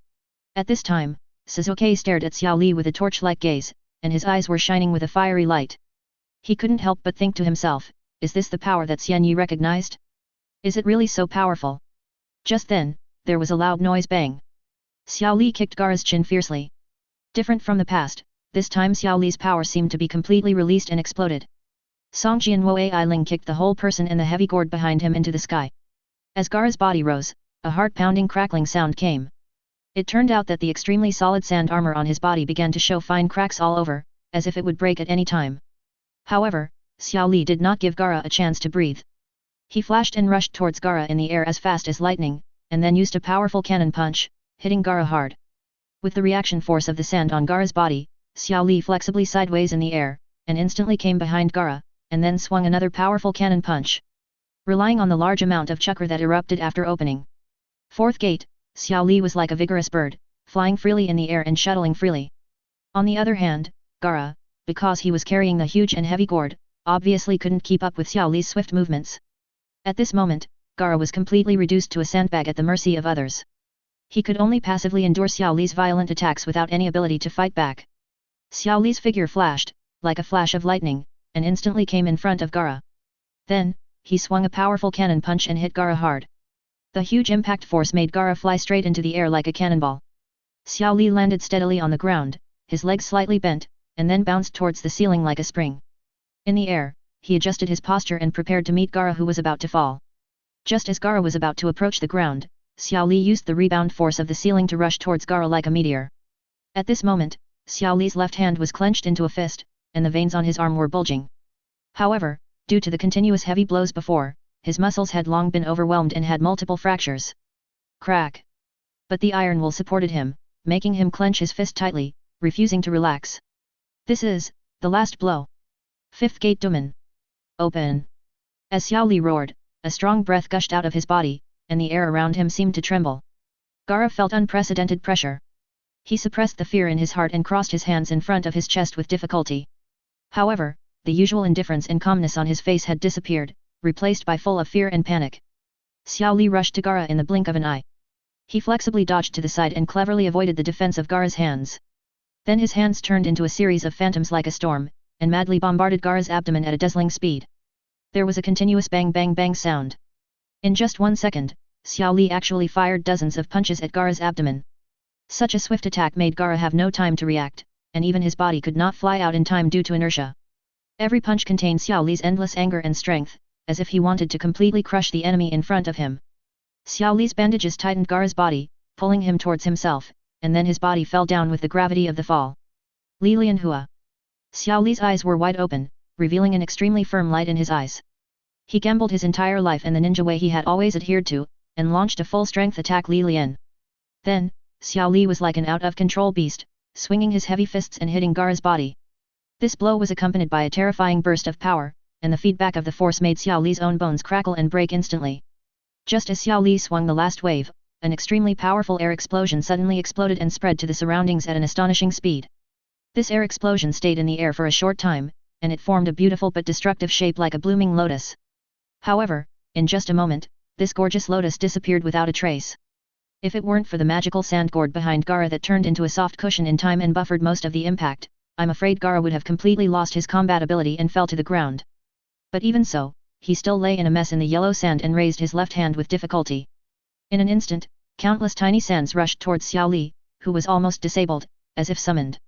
At this time, Sasuke stared at Xiao Li with a torch-like gaze, and his eyes were shining with a fiery light. He couldn't help but think to himself, is this the power that Xian Yi recognized? Is it really so powerful? Just then, there was a loud noise bang. Xiao Li kicked Gaara's chin fiercely. Different from the past, this time Xiao Li's power seemed to be completely released and exploded. Songjian Woei Ling kicked the whole person and the heavy gourd behind him into the sky. As Gaara's body rose, a heart-pounding crackling sound came. It turned out that the extremely solid sand armor on his body began to show fine cracks all over, as if it would break at any time. However, Xiao Li did not give Gaara a chance to breathe. He flashed and rushed towards Gaara in the air as fast as lightning, and then used a powerful cannon punch, hitting Gaara hard. With the reaction force of the sand on Gaara's body, Xiao Li flexibly sideways in the air, and instantly came behind Gaara, and then swung another powerful cannon punch. Relying on the large amount of chakra that erupted after opening fourth gate, Xiao Li was like a vigorous bird, flying freely in the air and shuttling freely. On the other hand, Gaara, because he was carrying the huge and heavy gourd, obviously couldn't keep up with Xiao Li's swift movements. At this moment, Gaara was completely reduced to a sandbag at the mercy of others. He could only passively endure Xiao Li's violent attacks without any ability to fight back. Xiao Li's figure flashed, like a flash of lightning, and instantly came in front of Gaara. Then, he swung a powerful cannon punch and hit Gaara hard. The huge impact force made Gaara fly straight into the air like a cannonball. Xiao Li landed steadily on the ground, his legs slightly bent, and then bounced towards the ceiling like a spring. In the air, he adjusted his posture and prepared to meet Gaara who was about to fall. Just as Gaara was about to approach the ground, Xiao Li used the rebound force of the ceiling to rush towards Gaara like a meteor. At this moment, Xiao Li's left hand was clenched into a fist, and the veins on his arm were bulging. However, due to the continuous heavy blows before, his muscles had long been overwhelmed and had multiple fractures. Crack! But the iron will supported him, making him clench his fist tightly, refusing to relax. This is the last blow. Fifth gate Duman. Open. As Xiao Li roared, a strong breath gushed out of his body, and the air around him seemed to tremble. Gaara felt unprecedented pressure. He suppressed the fear in his heart and crossed his hands in front of his chest with difficulty. However, the usual indifference and calmness on his face had disappeared, replaced by full of fear and panic. Xiao Li rushed to Gaara in the blink of an eye. He flexibly dodged to the side and cleverly avoided the defense of Gaara's hands. Then his hands turned into a series of phantoms like a storm, and madly bombarded Gaara's abdomen at a dazzling speed. There was a continuous bang bang bang sound. In just 1 second, Xiao Li actually fired dozens of punches at Gaara's abdomen. Such a swift attack made Gaara have no time to react, and even his body could not fly out in time due to inertia. Every punch contained Xiao Li's endless anger and strength, as if he wanted to completely crush the enemy in front of him. Xiao Li's bandages tightened Gaara's body, pulling him towards himself, and then his body fell down with the gravity of the fall. Li Lianhua. Xiao Li's eyes were wide open, revealing an extremely firm light in his eyes. He gambled his entire life in the ninja way he had always adhered to, and launched a full-strength attack Li Lian. Then, Xiao Li was like an out-of-control beast, swinging his heavy fists and hitting Gaara's body. This blow was accompanied by a terrifying burst of power, and the feedback of the force made Xiao Li's own bones crackle and break instantly. Just as Xiao Li swung the last wave, an extremely powerful air explosion suddenly exploded and spread to the surroundings at an astonishing speed. This air explosion stayed in the air for a short time, and it formed a beautiful but destructive shape like a blooming lotus. However, in just a moment, this gorgeous lotus disappeared without a trace. If it weren't for the magical sand gourd behind Gaara that turned into a soft cushion in time and buffered most of the impact, I'm afraid Gaara would have completely lost his combat ability and fell to the ground. But even so, he still lay in a mess in the yellow sand and raised his left hand with difficulty. In an instant, countless tiny sands rushed towards Xiao Li, who was almost disabled, as if summoned.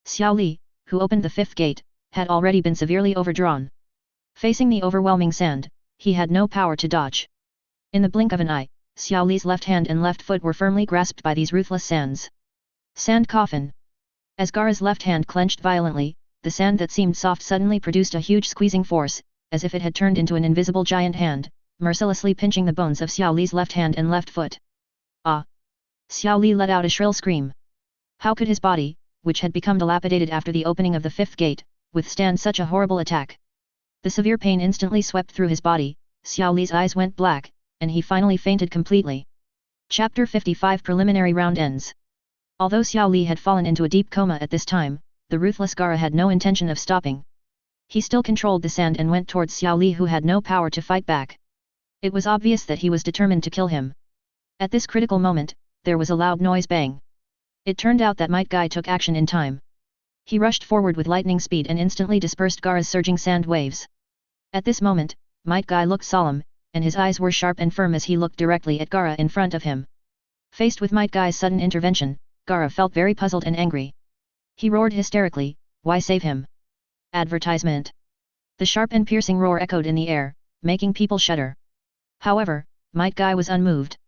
Xiao Li, who opened the fifth gate, had already been severely overdrawn. Facing the overwhelming sand, he had no power to dodge. In the blink of an eye, Xiao Li's left hand and left foot were firmly grasped by these ruthless sands. Sand coffin. As Gaara's left hand clenched violently, the sand that seemed soft suddenly produced a huge squeezing force, as if it had turned into an invisible giant hand, mercilessly pinching the bones of Xiao Li's left hand and left foot. Ah! Xiao Li let out a shrill scream. How could his body, which had become dilapidated after the opening of the fifth gate, withstand such a horrible attack? The severe pain instantly swept through his body, Xiao Li's eyes went black, and he finally fainted completely. Chapter 55 Preliminary Round ends. Although Xiao Li had fallen into a deep coma at this time, the ruthless Gaara had no intention of stopping. He still controlled the sand and went towards Xiao Li, who had no power to fight back. It was obvious that he was determined to kill him. At this critical moment, there was a loud noise bang. It turned out that Might Guy took action in time. He rushed forward with lightning speed and instantly dispersed Gaara's surging sand waves. At this moment, Might Guy looked solemn, and his eyes were sharp and firm as he looked directly at Gaara in front of him. Faced with Might Guy's sudden intervention, Gaara felt very puzzled and angry. He roared hysterically, "Why save him?" Advertisement. The sharp and piercing roar echoed in the air, making people shudder. However, Might Guy was unmoved.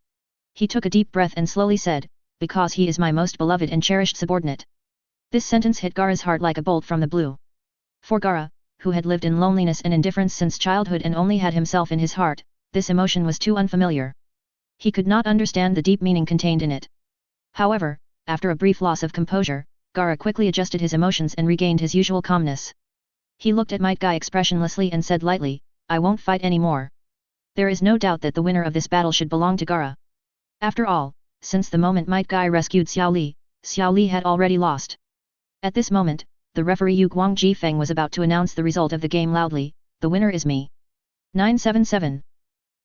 He took a deep breath and slowly said, "Because he is my most beloved and cherished subordinate." This sentence hit Gaara's heart like a bolt from the blue. For Gaara, who had lived in loneliness and indifference since childhood and only had himself in his heart, this emotion was too unfamiliar. He could not understand the deep meaning contained in it. However, after a brief loss of composure, Gaara quickly adjusted his emotions and regained his usual calmness. He looked at Might Guy expressionlessly and said lightly, "I won't fight anymore." There is no doubt that the winner of this battle should belong to Gaara. After all, since the moment Might Guy rescued Xiao Li had already lost. At this moment, the referee Yu Guangji Feng was about to announce the result of the game loudly, "The winner is me." 977.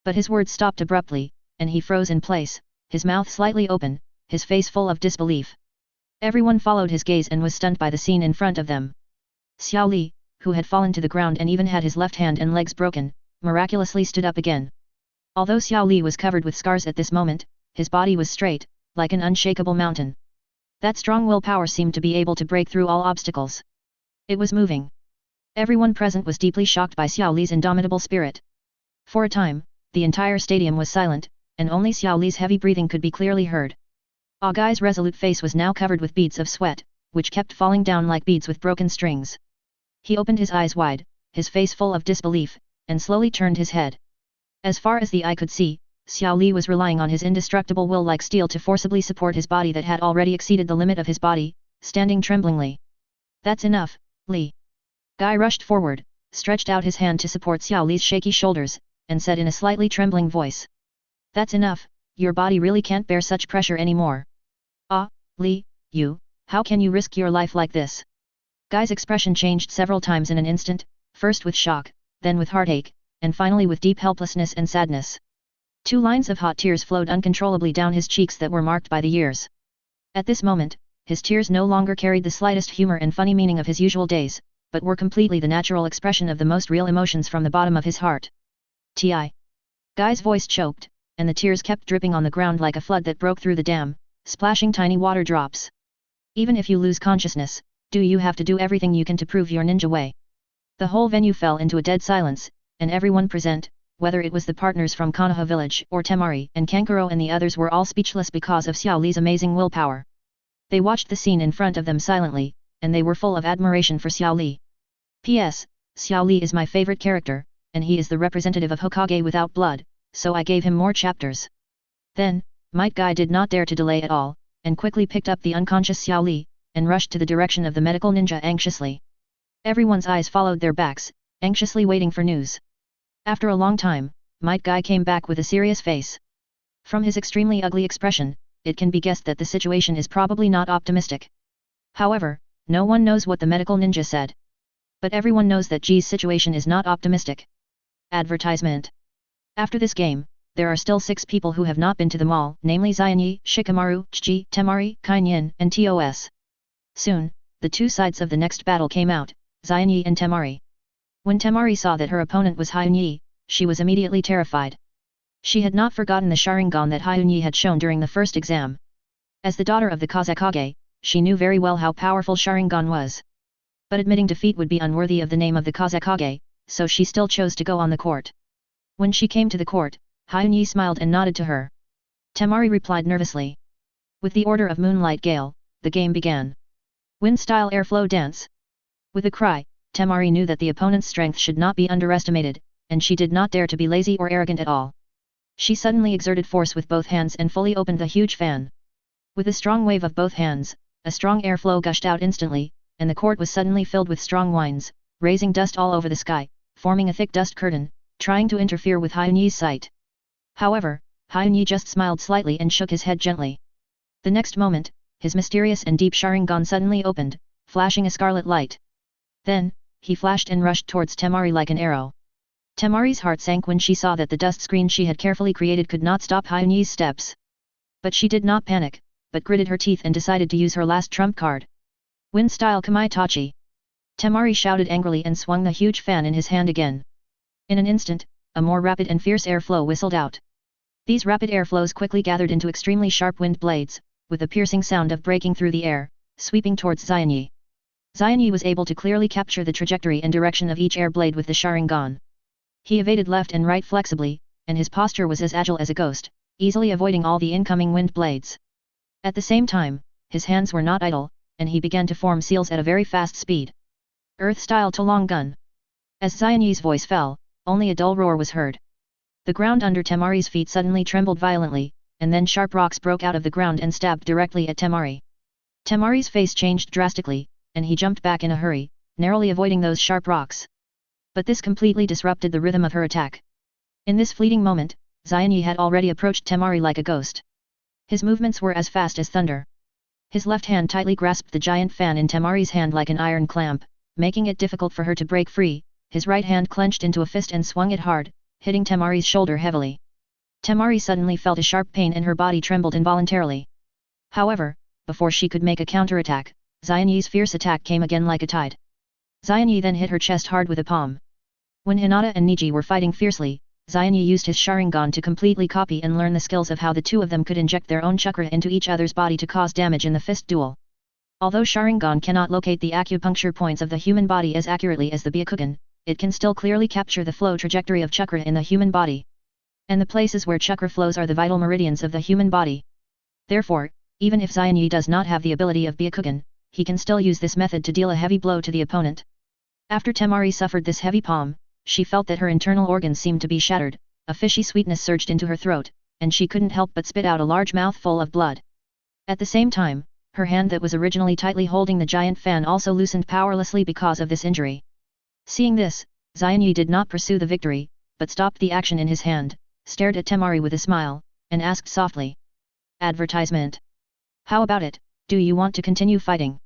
But his words stopped abruptly, and he froze in place, his mouth slightly open, his face full of disbelief. Everyone followed his gaze and was stunned by the scene in front of them. Xiao Li, who had fallen to the ground and even had his left hand and legs broken, miraculously stood up again. Although Xiao Li was covered with scars at this moment, his body was straight, like an unshakable mountain. That strong willpower seemed to be able to break through all obstacles. It was moving. Everyone present was deeply shocked by Xiao Li's indomitable spirit. For a time, the entire stadium was silent, and only Xiao Li's heavy breathing could be clearly heard. Guy's resolute face was now covered with beads of sweat, which kept falling down like beads with broken strings. He opened his eyes wide, his face full of disbelief, and slowly turned his head. As far as the eye could see, Xiao Li was relying on his indestructible will like steel to forcibly support his body that had already exceeded the limit of his body, standing tremblingly. "That's enough, Li." Guy rushed forward, stretched out his hand to support Xiao Li's shaky shoulders, and said in a slightly trembling voice. "That's enough, your body really can't bear such pressure anymore." "Ah, Li, you, how can you risk your life like this?" Guy's expression changed several times in an instant, first with shock, then with heartache, and finally with deep helplessness and sadness. 2 lines of hot tears flowed uncontrollably down his cheeks that were marked by the years. At this moment, his tears no longer carried the slightest humor and funny meaning of his usual days, but were completely the natural expression of the most real emotions from the bottom of his heart. Ti. Guy's voice choked, and the tears kept dripping on the ground like a flood that broke through the dam, splashing tiny water drops. Even if you lose consciousness, do you have to do everything you can to prove your ninja way? The whole venue fell into a dead silence, and everyone present, whether it was the partners from Konoha village or Temari and Kankuro and the others, were all speechless because of Xiao Li's amazing willpower. They watched the scene in front of them silently, and they were full of admiration for Xiao Li. P.S. Xiao Li is my favorite character, and he is the representative of Hokage without blood, so I gave him more chapters. Then, Might Guy did not dare to delay at all, and quickly picked up the unconscious Xiao Li, and rushed to the direction of the medical ninja anxiously. Everyone's eyes followed their backs, anxiously waiting for news. After a long time, Might Guy came back with a serious face. From his extremely ugly expression, it can be guessed that the situation is probably not optimistic. However, no one knows what the medical ninja said. But everyone knows that Ji's situation is not optimistic. Advertisement. After this game, there are still 6 people who have not been to the mall, namely Xianyi, Shikamaru, Chiji, Temari, Kainyin, and TOS. Soon, the 2 sides of the next battle came out, Xianyi and Temari. When Temari saw that her opponent was Hyunyi, she was immediately terrified. She had not forgotten the Sharingan that Hyunyi had shown during the first exam. As the daughter of the Kazekage, she knew very well how powerful Sharingan was. But admitting defeat would be unworthy of the name of the Kazekage, so she still chose to go on the court. When she came to the court, Hyunyi smiled and nodded to her. Temari replied nervously. With the order of Moonlight Gale, the game began. Wind-style airflow dance. With a cry, Temari knew that the opponent's strength should not be underestimated, and she did not dare to be lazy or arrogant at all. She suddenly exerted force with both hands and fully opened the huge fan. With a strong wave of both hands, a strong airflow gushed out instantly, and the court was suddenly filled with strong winds, raising dust all over the sky, forming a thick dust curtain, trying to interfere with Hyunyi's sight. However, Hyunyi just smiled slightly and shook his head gently. The next moment, his mysterious and deep Sharingan suddenly opened, flashing a scarlet light. Then, he flashed and rushed towards Temari like an arrow. Temari's heart sank when she saw that the dust screen she had carefully created could not stop Hyunyi's steps. But she did not panic, but gritted her teeth and decided to use her last trump card. Wind-style Kamaitachi. Temari shouted angrily and swung the huge fan in his hand again. In an instant, a more rapid and fierce airflow whistled out. These rapid airflows quickly gathered into extremely sharp wind blades, with a piercing sound of breaking through the air, sweeping towards Xianyi. Xianyi was able to clearly capture the trajectory and direction of each air blade with the Sharingan. He evaded left and right flexibly, and his posture was as agile as a ghost, easily avoiding all the incoming wind blades. At the same time, his hands were not idle, and he began to form seals at a very fast speed. Earth-style Tolong Gun. As Xianyi's voice fell, only a dull roar was heard. The ground under Temari's feet suddenly trembled violently, and then sharp rocks broke out of the ground and stabbed directly at Temari. Temari's face changed drastically, and he jumped back in a hurry, narrowly avoiding those sharp rocks. But this completely disrupted the rhythm of her attack. In this fleeting moment, Xianyi had already approached Temari like a ghost. His movements were as fast as thunder. His left hand tightly grasped the giant fan in Temari's hand like an iron clamp, making it difficult for her to break free. His right hand clenched into a fist and swung it hard, hitting Temari's shoulder heavily. Temari suddenly felt a sharp pain and her body trembled involuntarily. However, before she could make a counterattack, Xianyi's fierce attack came again like a tide. Xianyi then hit her chest hard with a palm. When Hinata and Niji were fighting fiercely, Xianyi used his Sharingan to completely copy and learn the skills of how the two of them could inject their own chakra into each other's body to cause damage in the fist duel. Although Sharingan cannot locate the acupuncture points of the human body as accurately as the Byakugan, it can still clearly capture the flow trajectory of chakra in the human body. And the places where chakra flows are the vital meridians of the human body. Therefore, even if Xianyi does not have the ability of Byakugan, he can still use this method to deal a heavy blow to the opponent. After Temari suffered this heavy palm, she felt that her internal organs seemed to be shattered, a fishy sweetness surged into her throat, and she couldn't help but spit out a large mouthful of blood. At the same time, her hand that was originally tightly holding the giant fan also loosened powerlessly because of this injury. Seeing this, Xianyi did not pursue the victory, but stopped the action in his hand, stared at Temari with a smile, and asked softly. Advertisement. How about it, do you want to continue fighting?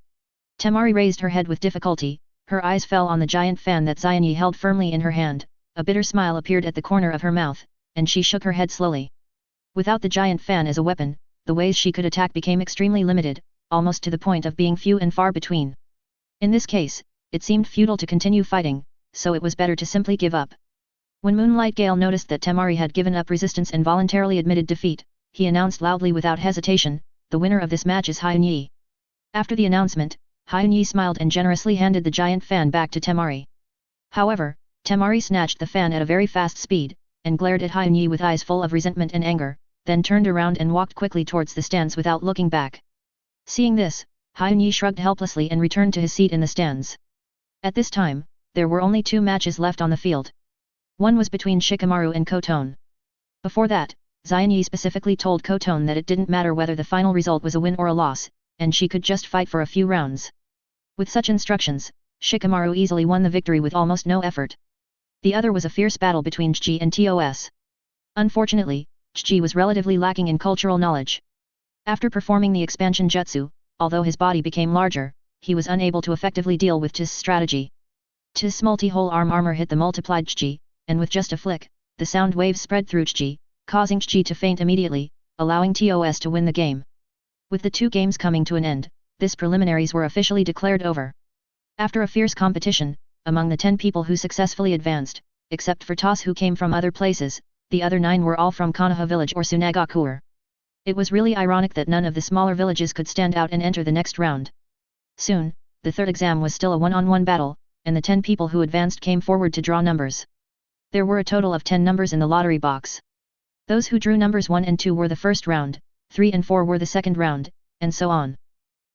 Temari raised her head with difficulty, her eyes fell on the giant fan that Xianyi held firmly in her hand, a bitter smile appeared at the corner of her mouth, and she shook her head slowly. Without the giant fan as a weapon, the ways she could attack became extremely limited, almost to the point of being few and far between. In this case, it seemed futile to continue fighting, so it was better to simply give up. When Moonlight Gale noticed that Temari had given up resistance and voluntarily admitted defeat, he announced loudly without hesitation, "The winner of this match is Hyunyi." After the announcement, Hyunyi smiled and generously handed the giant fan back to Temari. However, Temari snatched the fan at a very fast speed, and glared at Hyunyi with eyes full of resentment and anger, then turned around and walked quickly towards the stands without looking back. Seeing this, Hyunyi shrugged helplessly and returned to his seat in the stands. At this time, there were only 2 matches left on the field. One was between Shikamaru and Koton. Before that, Xianyi specifically told Koton that it didn't matter whether the final result was a win or a loss, and she could just fight for a few rounds. With such instructions, Shikamaru easily won the victory with almost no effort. The other was a fierce battle between Chiji and Tos. Unfortunately, Chiji was relatively lacking in cultural knowledge. After performing the expansion jutsu, although his body became larger, he was unable to effectively deal with T's strategy. T's multi-hole armor hit the multiplied Chiji, and with just a flick, the sound waves spread through Chiji, causing Chiji to faint immediately, allowing Tos to win the game. With the 2 games coming to an end, this preliminaries were officially declared over. After a fierce competition, among the 10 people who successfully advanced, except for Tos who came from other places, the other 9 were all from Konoha village or Sunagakuer. It was really ironic that none of the smaller villages could stand out and enter the next round. Soon, the 3rd exam was still a one-on-one battle, and the 10 people who advanced came forward to draw numbers. There were a total of 10 numbers in the lottery box. Those who drew numbers 1 and 2 were the first round, 3 and 4 were the second round, and so on.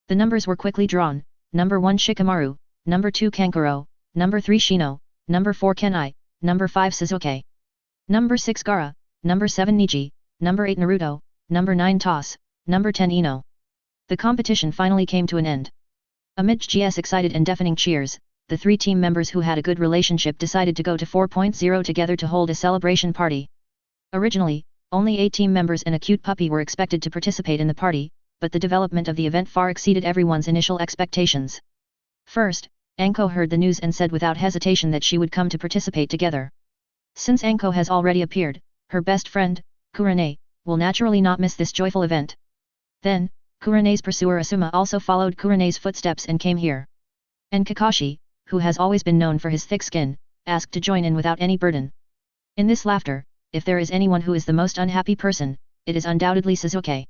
The numbers were quickly drawn: number 1 Shikamaru, number 2 Kankuro, number 3 Shino, number 4 Kenai, number 5 Sasuke, number 6 Gaara, number 7 Niji, number 8 Naruto, number 9 Toss, number 10 Ino. The competition finally came to an end. Amid GS excited and deafening cheers, the 3 team members who had a good relationship decided to go to 4.0 together to hold a celebration party. Originally, only 8 team members and a cute puppy were expected to participate in the party, but the development of the event far exceeded everyone's initial expectations. First, Anko heard the news and said without hesitation that she would come to participate together. Since Anko has already appeared, her best friend, Kurane, will naturally not miss this joyful event. Then, Kurane's pursuer Asuma also followed Kurane's footsteps and came here. And Kakashi, who has always been known for his thick skin, asked to join in without any burden. In this laughter, if there is anyone who is the most unhappy person, it is undoubtedly Sasuke.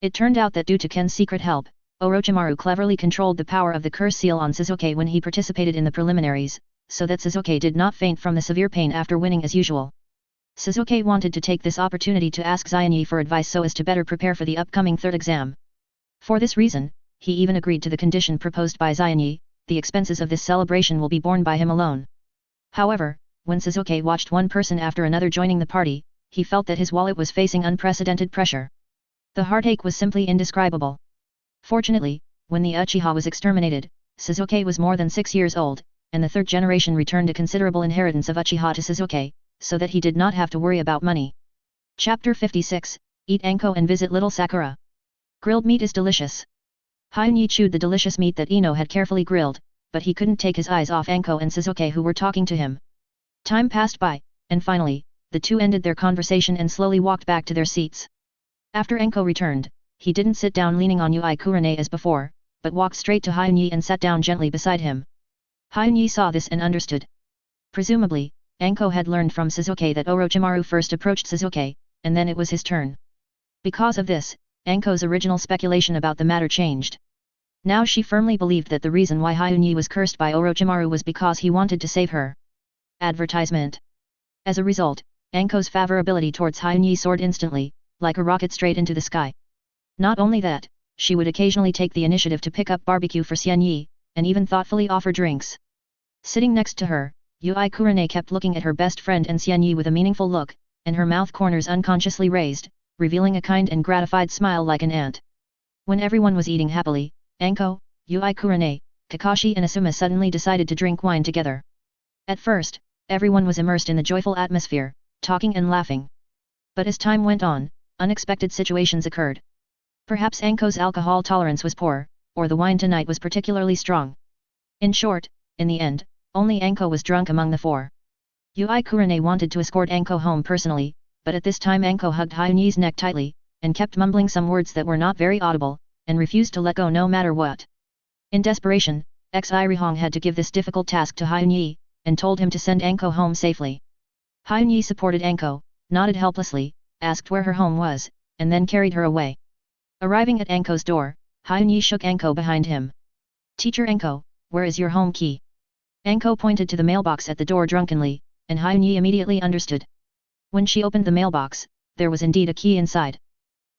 It turned out that due to Ken's secret help, Orochimaru cleverly controlled the power of the curse seal on Sasuke when he participated in the preliminaries, so that Sasuke did not faint from the severe pain after winning as usual. Sasuke wanted to take this opportunity to ask Xianyi for advice so as to better prepare for the upcoming 3rd exam. For this reason, he even agreed to the condition proposed by Xianyi: the expenses of this celebration will be borne by him alone. However, when Sasuke watched one person after another joining the party, he felt that his wallet was facing unprecedented pressure. The heartache was simply indescribable. Fortunately, when the Uchiha was exterminated, Sasuke was more than 6 years old, and the 3rd generation returned a considerable inheritance of Uchiha to Sasuke, so that he did not have to worry about money. Chapter 56, Eat Anko and Visit Little Sakura. Grilled meat is delicious. Hyunyi chewed the delicious meat that Ino had carefully grilled, but he couldn't take his eyes off Anko and Sasuke who were talking to him. Time passed by, and finally, the 2 ended their conversation and slowly walked back to their seats. After Anko returned, he didn't sit down leaning on Ui Kurane as before, but walked straight to Hyunyi and sat down gently beside him. Hyunyi saw this and understood. Presumably, Anko had learned from Sasuke that Orochimaru first approached Sasuke, and then it was his turn. Because of this, Anko's original speculation about the matter changed. Now she firmly believed that the reason why Hyunyi was cursed by Orochimaru was because he wanted to save her. Advertisement. As a result, Anko's favorability towards Hyunyi soared instantly, like a rocket straight into the sky. Not only that, she would occasionally take the initiative to pick up barbecue for Xianyi, and even thoughtfully offer drinks. Sitting next to her, Ui Kurane kept looking at her best friend and Xianyi with a meaningful look, and her mouth corners unconsciously raised, revealing a kind and gratified smile like an ant. When everyone was eating happily, Anko, Ui Kurane, Kakashi and Asuma suddenly decided to drink wine together. At first, everyone was immersed in the joyful atmosphere, talking and laughing. But as time went on, unexpected situations occurred. Perhaps Anko's alcohol tolerance was poor, or the wine tonight was particularly strong. In short, in the end, only Anko was drunk among the 4. Ui Kurane wanted to escort Anko home personally, but at this time Anko hugged Hyunyi's neck tightly, and kept mumbling some words that were not very audible, and refused to let go no matter what. In desperation, Xi Rihong had to give this difficult task to Hyunyi, and told him to send Anko home safely. Hyunyi supported Anko, nodded helplessly, asked where her home was, and then carried her away. Arriving at Anko's door, Hyunyi shook Anko behind him. Teacher Anko, where is your home key? Anko pointed to the mailbox at the door drunkenly, and Hyunyi immediately understood. When she opened the mailbox, there was indeed a key inside.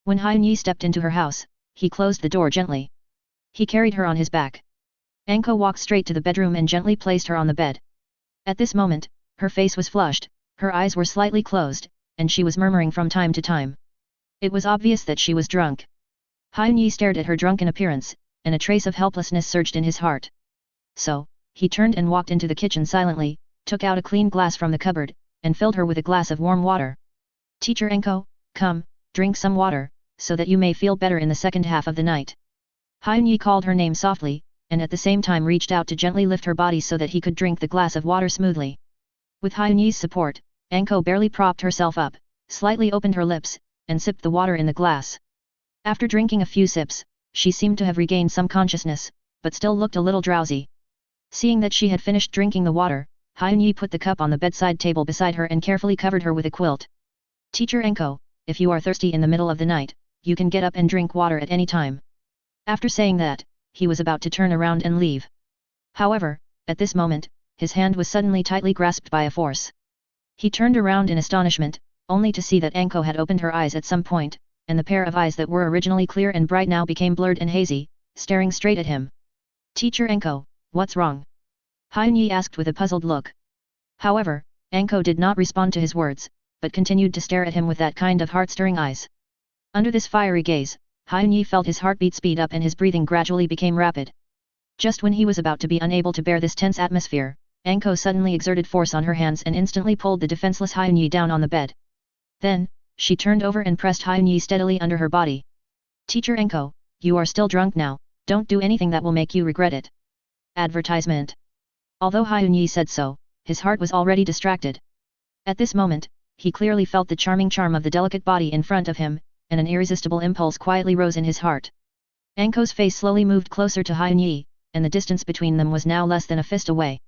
When Hyunyi stepped into her house, he closed the door gently. He carried her on his back. Anko walked straight to the bedroom and gently placed her on the bed. At this moment, her face was flushed, her eyes were slightly closed, and she was murmuring from time to time. It was obvious that she was drunk. Hyunyi stared at her drunken appearance, and a trace of helplessness surged in his heart. So, he turned and walked into the kitchen silently, took out a clean glass from the cupboard, and filled her with a glass of warm water. Teacher Anko, come, drink some water, so that you may feel better in the second half of the night. Hyunyi called her name softly, and at the same time reached out to gently lift her body so that he could drink the glass of water smoothly. With Hyunyi's support, Anko barely propped herself up, slightly opened her lips, and sipped the water in the glass. After drinking a few sips, she seemed to have regained some consciousness, but still looked a little drowsy. Seeing that she had finished drinking the water, Hyunyi put the cup on the bedside table beside her and carefully covered her with a quilt. Teacher Anko, if you are thirsty in the middle of the night, you can get up and drink water at any time. After saying that, he was about to turn around and leave. However, at this moment, his hand was suddenly tightly grasped by a force. He turned around in astonishment, only to see that Anko had opened her eyes at some point, and the pair of eyes that were originally clear and bright now became blurred and hazy, staring straight at him. Teacher Anko, what's wrong? Hyunyi asked with a puzzled look. However, Anko did not respond to his words, but continued to stare at him with that kind of heart-stirring eyes. Under this fiery gaze, Hyunyi felt his heartbeat speed up and his breathing gradually became rapid. Just when he was about to be unable to bear this tense atmosphere, Anko suddenly exerted force on her hands and instantly pulled the defenseless Hyunyi down on the bed. Then, she turned over and pressed Hyunyi steadily under her body. Teacher Anko, you are still drunk now, don't do anything that will make you regret it. Advertisement. Although Hyunyi said so, his heart was already distracted. At this moment, he clearly felt the charming charm of the delicate body in front of him, and an irresistible impulse quietly rose in his heart. Anko's face slowly moved closer to Hyunyi, and the distance between them was now less than a fist away.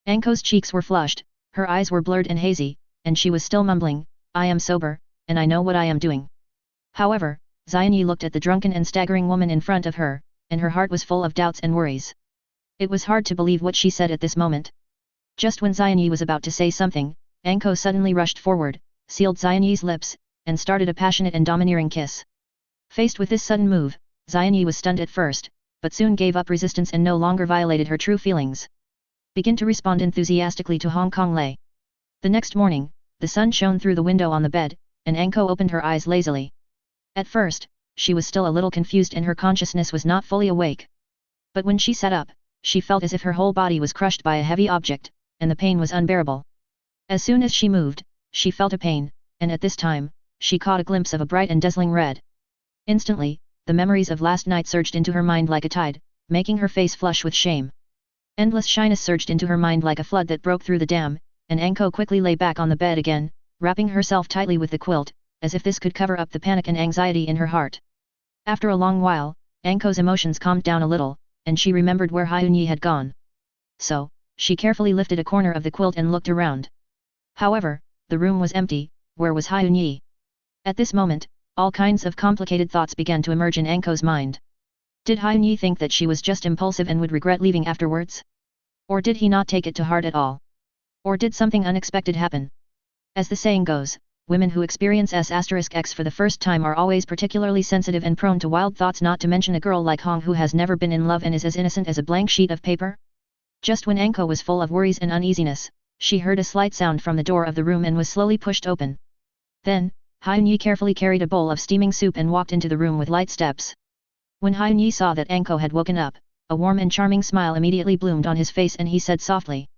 Anko's cheeks were flushed, her eyes were blurred and hazy, and she was still mumbling, I am sober, and I know what I am doing. However, Hyunyi looked at the drunken and staggering woman in front of her, and her heart was full of doubts and worries. It was hard to believe what she said at this moment. Just when Hyunyi was about to say something, Anko suddenly rushed forward, sealed Hyunyi's lips, and started a passionate and domineering kiss. Faced with this sudden move, Hyunyi was stunned at first, but soon gave up resistance and no longer violated her true feelings. Begin to respond enthusiastically to Hong Kong Lei. The next morning, the sun shone through the window on the bed, and Anko opened her eyes lazily. At first, she was still a little confused and her consciousness was not fully awake. But when she sat up, she felt as if her whole body was crushed by a heavy object, and the pain was unbearable. As soon as she moved, she felt a pain, and at this time, she caught a glimpse of a bright and dazzling red. Instantly, the memories of last night surged into her mind like a tide, making her face flush with shame. Endless shyness surged into her mind like a flood that broke through the dam, and Anko quickly lay back on the bed again, wrapping herself tightly with the quilt, as if this could cover up the panic and anxiety in her heart. After a long while, Anko's emotions calmed down a little, and she remembered where Hyunyi had gone. So, she carefully lifted a corner of the quilt and looked around. However, the room was empty. Where was Hyunyi? At this moment, all kinds of complicated thoughts began to emerge in Anko's mind. Did Hyunyi think that she was just impulsive and would regret leaving afterwards? Or did he not take it to heart at all? Or did something unexpected happen? As the saying goes, women who experience S*X for the first time are always particularly sensitive and prone to wild thoughts, not to mention a girl like Hong who has never been in love and is as innocent as a blank sheet of paper. Just when Anko was full of worries and uneasiness, she heard a slight sound from the door of the room and was slowly pushed open. Then, Hyunyi carefully carried a bowl of steaming soup and walked into the room with light steps. When Hyunyi saw that Anko had woken up, a warm and charming smile immediately bloomed on his face and he said softly.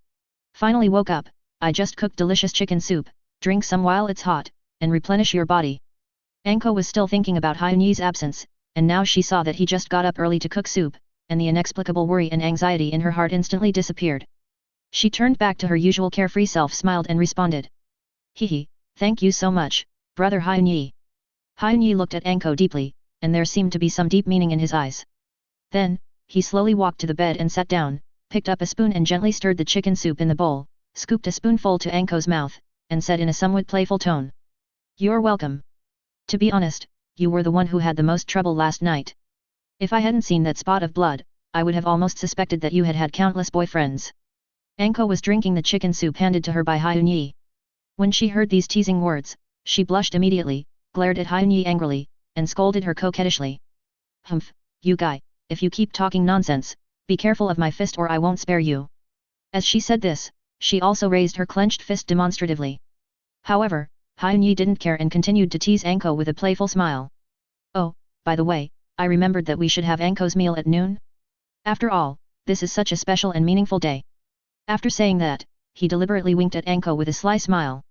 Finally woke up, I just cooked delicious chicken soup, drink some while it's hot, and replenish your body. Anko was still thinking about Hyunyi's absence, and now she saw that he just got up early to cook soup, and the inexplicable worry and anxiety in her heart instantly disappeared. She turned back to her usual carefree self, smiled and responded. Hehe, thank you so much, brother Hyunyi. Hyunyi looked at Anko deeply, and there seemed to be some deep meaning in his eyes. Then, he slowly walked to the bed and sat down, picked up a spoon and gently stirred the chicken soup in the bowl, scooped a spoonful to Anko's mouth, and said in a somewhat playful tone. You're welcome. To be honest, you were the one who had the most trouble last night. If I hadn't seen that spot of blood, I would have almost suspected that you had had countless boyfriends. Anko was drinking the chicken soup handed to her by Hyun-yi. When she heard these teasing words, she blushed immediately, glared at Hyun-yi angrily, and scolded her coquettishly. Humph, you guy, if you keep talking nonsense, be careful of my fist or I won't spare you. As she said this, she also raised her clenched fist demonstratively. However, Hyun-yi didn't care and continued to tease Anko with a playful smile. Oh, by the way, I remembered that we should have Anko's meal at noon. After all, this is such a special and meaningful day. After saying that, he deliberately winked at Anko with a sly smile.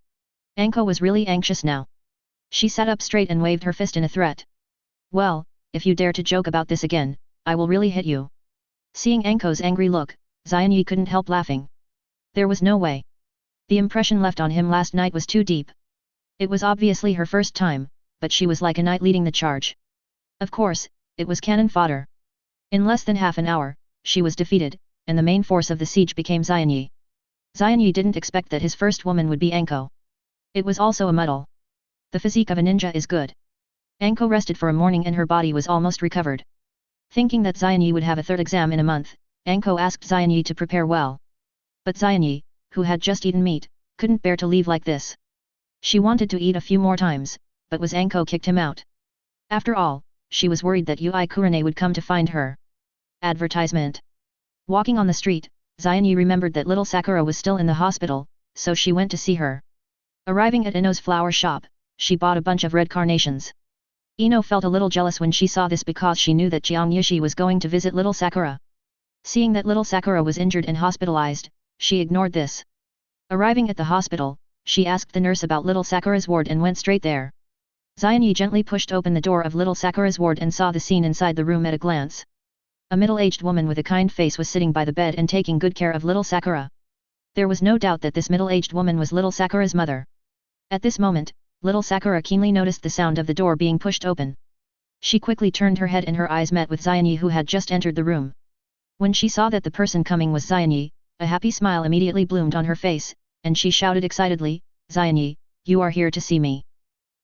Anko was really anxious now. She sat up straight and waved her fist in a threat. Well, if you dare to joke about this again, I will really hit you. Seeing Anko's angry look, Hyun-yi couldn't help laughing. There was no way. The impression left on him last night was too deep. It was obviously her first time, but she was like a knight leading the charge. Of course, it was cannon fodder. In less than half an hour, she was defeated, and the main force of the siege became Hyun-yi. Hyun-yi didn't expect that his first woman would be Anko. It was also a muddle. The physique of a ninja is good. Anko rested for a morning and her body was almost recovered. Thinking that Hyun-yi would have a third exam in a month, Anko asked Hyun-yi to prepare well. But Hyun-yi, who had just eaten meat, couldn't bear to leave like this. She wanted to eat a few more times, but was Anko kicked him out. After all, she was worried that Yui Kurane would come to find her. Advertisement. Walking on the street, Hyun-yi remembered that little Sakura was still in the hospital, so she went to see her. Arriving at Ino's flower shop, she bought a bunch of red carnations. Ino felt a little jealous when she saw this because she knew that Jiang Yushi was going to visit little Sakura. Seeing that little Sakura was injured and hospitalized, she ignored this. Arriving at the hospital, she asked the nurse about little Sakura's ward and went straight there. Hyun-yi gently pushed open the door of little Sakura's ward and saw the scene inside the room at a glance. A middle-aged woman with a kind face was sitting by the bed and taking good care of little Sakura. There was no doubt that this middle-aged woman was little Sakura's mother. At this moment, little Sakura keenly noticed the sound of the door being pushed open. She quickly turned her head and her eyes met with Hyun-yi who had just entered the room. When she saw that the person coming was Hyun-yi, a happy smile immediately bloomed on her face, and she shouted excitedly, Hyun-yi, you are here to see me.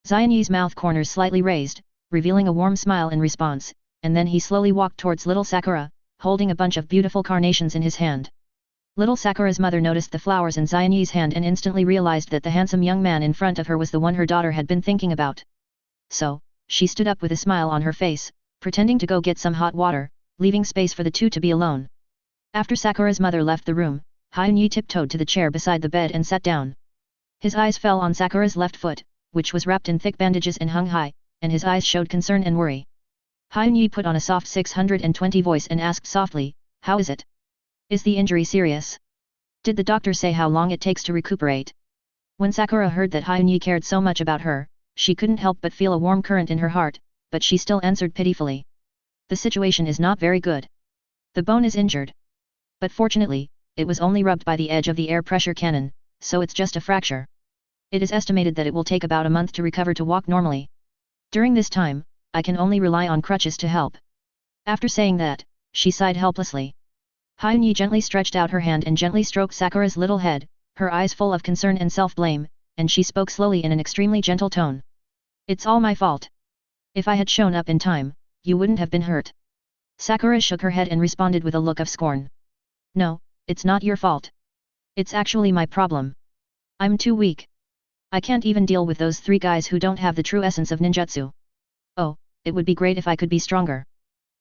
Hyun-yi's mouth corners slightly raised, revealing a warm smile in response, and then he slowly walked towards little Sakura, holding a bunch of beautiful carnations in his hand. Little Sakura's mother noticed the flowers in Hyun-yi's hand and instantly realized that the handsome young man in front of her was the one her daughter had been thinking about. So, she stood up with a smile on her face, pretending to go get some hot water, leaving space for the two to be alone. After Sakura's mother left the room, Hyun-yi tiptoed to the chair beside the bed and sat down. His eyes fell on Sakura's left foot, which was wrapped in thick bandages and hung high, and his eyes showed concern and worry. Hyun-yi put on a soft 620 voice and asked softly, how is it? Is the injury serious? Did the doctor say how long it takes to recuperate? When Sakura heard that Hyun-yi cared so much about her, she couldn't help but feel a warm current in her heart, but she still answered pitifully. The situation is not very good. The bone is injured. But fortunately, it was only rubbed by the edge of the air pressure cannon, so it's just a fracture. It is estimated that it will take about a month to recover to walk normally. During this time, I can only rely on crutches to help. After saying that, she sighed helplessly. Hyun-yi gently stretched out her hand and gently stroked Sakura's little head, her eyes full of concern and self-blame, and she spoke slowly in an extremely gentle tone. It's all my fault. If I had shown up in time, you wouldn't have been hurt. Sakura shook her head and responded with a look of scorn. No, it's not your fault. It's actually my problem. I'm too weak. I can't even deal with those three guys who don't have the true essence of ninjutsu. Oh, it would be great if I could be stronger.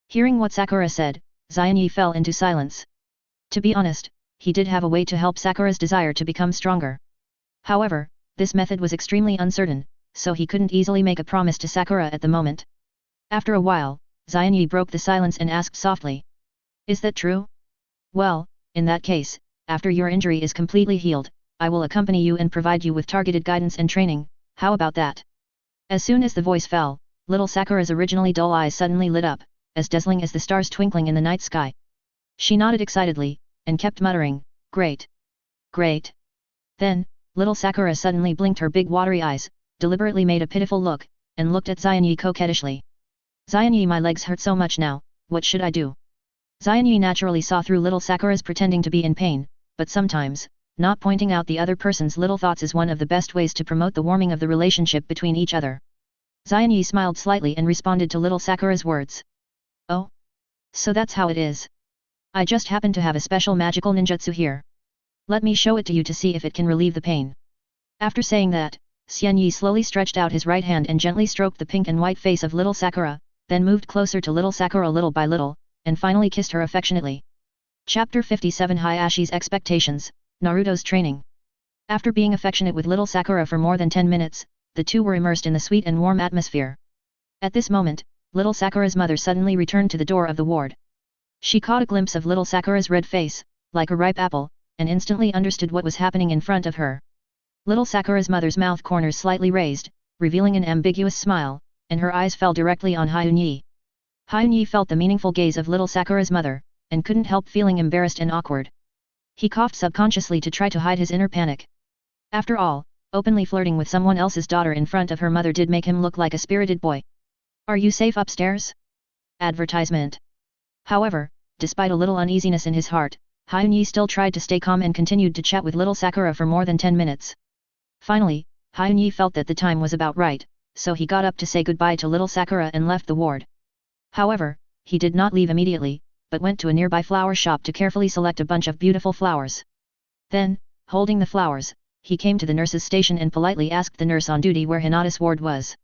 Hearing what Sakura said, Hyun-yi fell into silence. To be honest, he did have a way to help Sakura's desire to become stronger. However, this method was extremely uncertain, so he couldn't easily make a promise to Sakura at the moment. After a while, Hyun-yi broke the silence and asked softly. Is that true? Well, in that case, after your injury is completely healed, I will accompany you and provide you with targeted guidance and training, how about that? As soon as the voice fell, little Sakura's originally dull eyes suddenly lit up, as dazzling as the stars twinkling in the night sky. She nodded excitedly, and kept muttering, great. Great. Then, little Sakura suddenly blinked her big watery eyes, deliberately made a pitiful look, and looked at Hyun-yi coquettishly. Hyun-yi, my legs hurt so much now, what should I do? Hyun-yi naturally saw through little Sakura's pretending to be in pain, but sometimes, not pointing out the other person's little thoughts is one of the best ways to promote the warming of the relationship between each other. Xianyi smiled slightly and responded to little Sakura's words. Oh? So that's how it is. I just happen to have a special magical ninjutsu here. Let me show it to you to see if it can relieve the pain. After saying that, Xianyi slowly stretched out his right hand and gently stroked the pink and white face of little Sakura, then moved closer to little Sakura little by little, and finally kissed her affectionately. Chapter 57 Hayashi's Expectations, Naruto's Training. After being affectionate with little Sakura for more than 10 minutes, the two were immersed in the sweet and warm atmosphere. At this moment, little Sakura's mother suddenly returned to the door of the ward. She caught a glimpse of little Sakura's red face, like a ripe apple, and instantly understood what was happening in front of her. Little Sakura's mother's mouth corners slightly raised, revealing an ambiguous smile, and her eyes fell directly on Hyunyi. Hyunyi felt the meaningful gaze of little Sakura's mother, and couldn't help feeling embarrassed and awkward. He coughed subconsciously to try to hide his inner panic. After all, openly flirting with someone else's daughter in front of her mother did make him look like a spirited boy. Are you safe upstairs? Advertisement. However, despite a little uneasiness in his heart, Hyunyi still tried to stay calm and continued to chat with little Sakura for more than 10 minutes. Finally, Hyunyi felt that the time was about right, so he got up to say goodbye to little Sakura and left the ward. However, he did not leave immediately, but went to a nearby flower shop to carefully select a bunch of beautiful flowers. Then, holding the flowers, he came to the nurse's station and politely asked the nurse on duty where Hinata's ward was.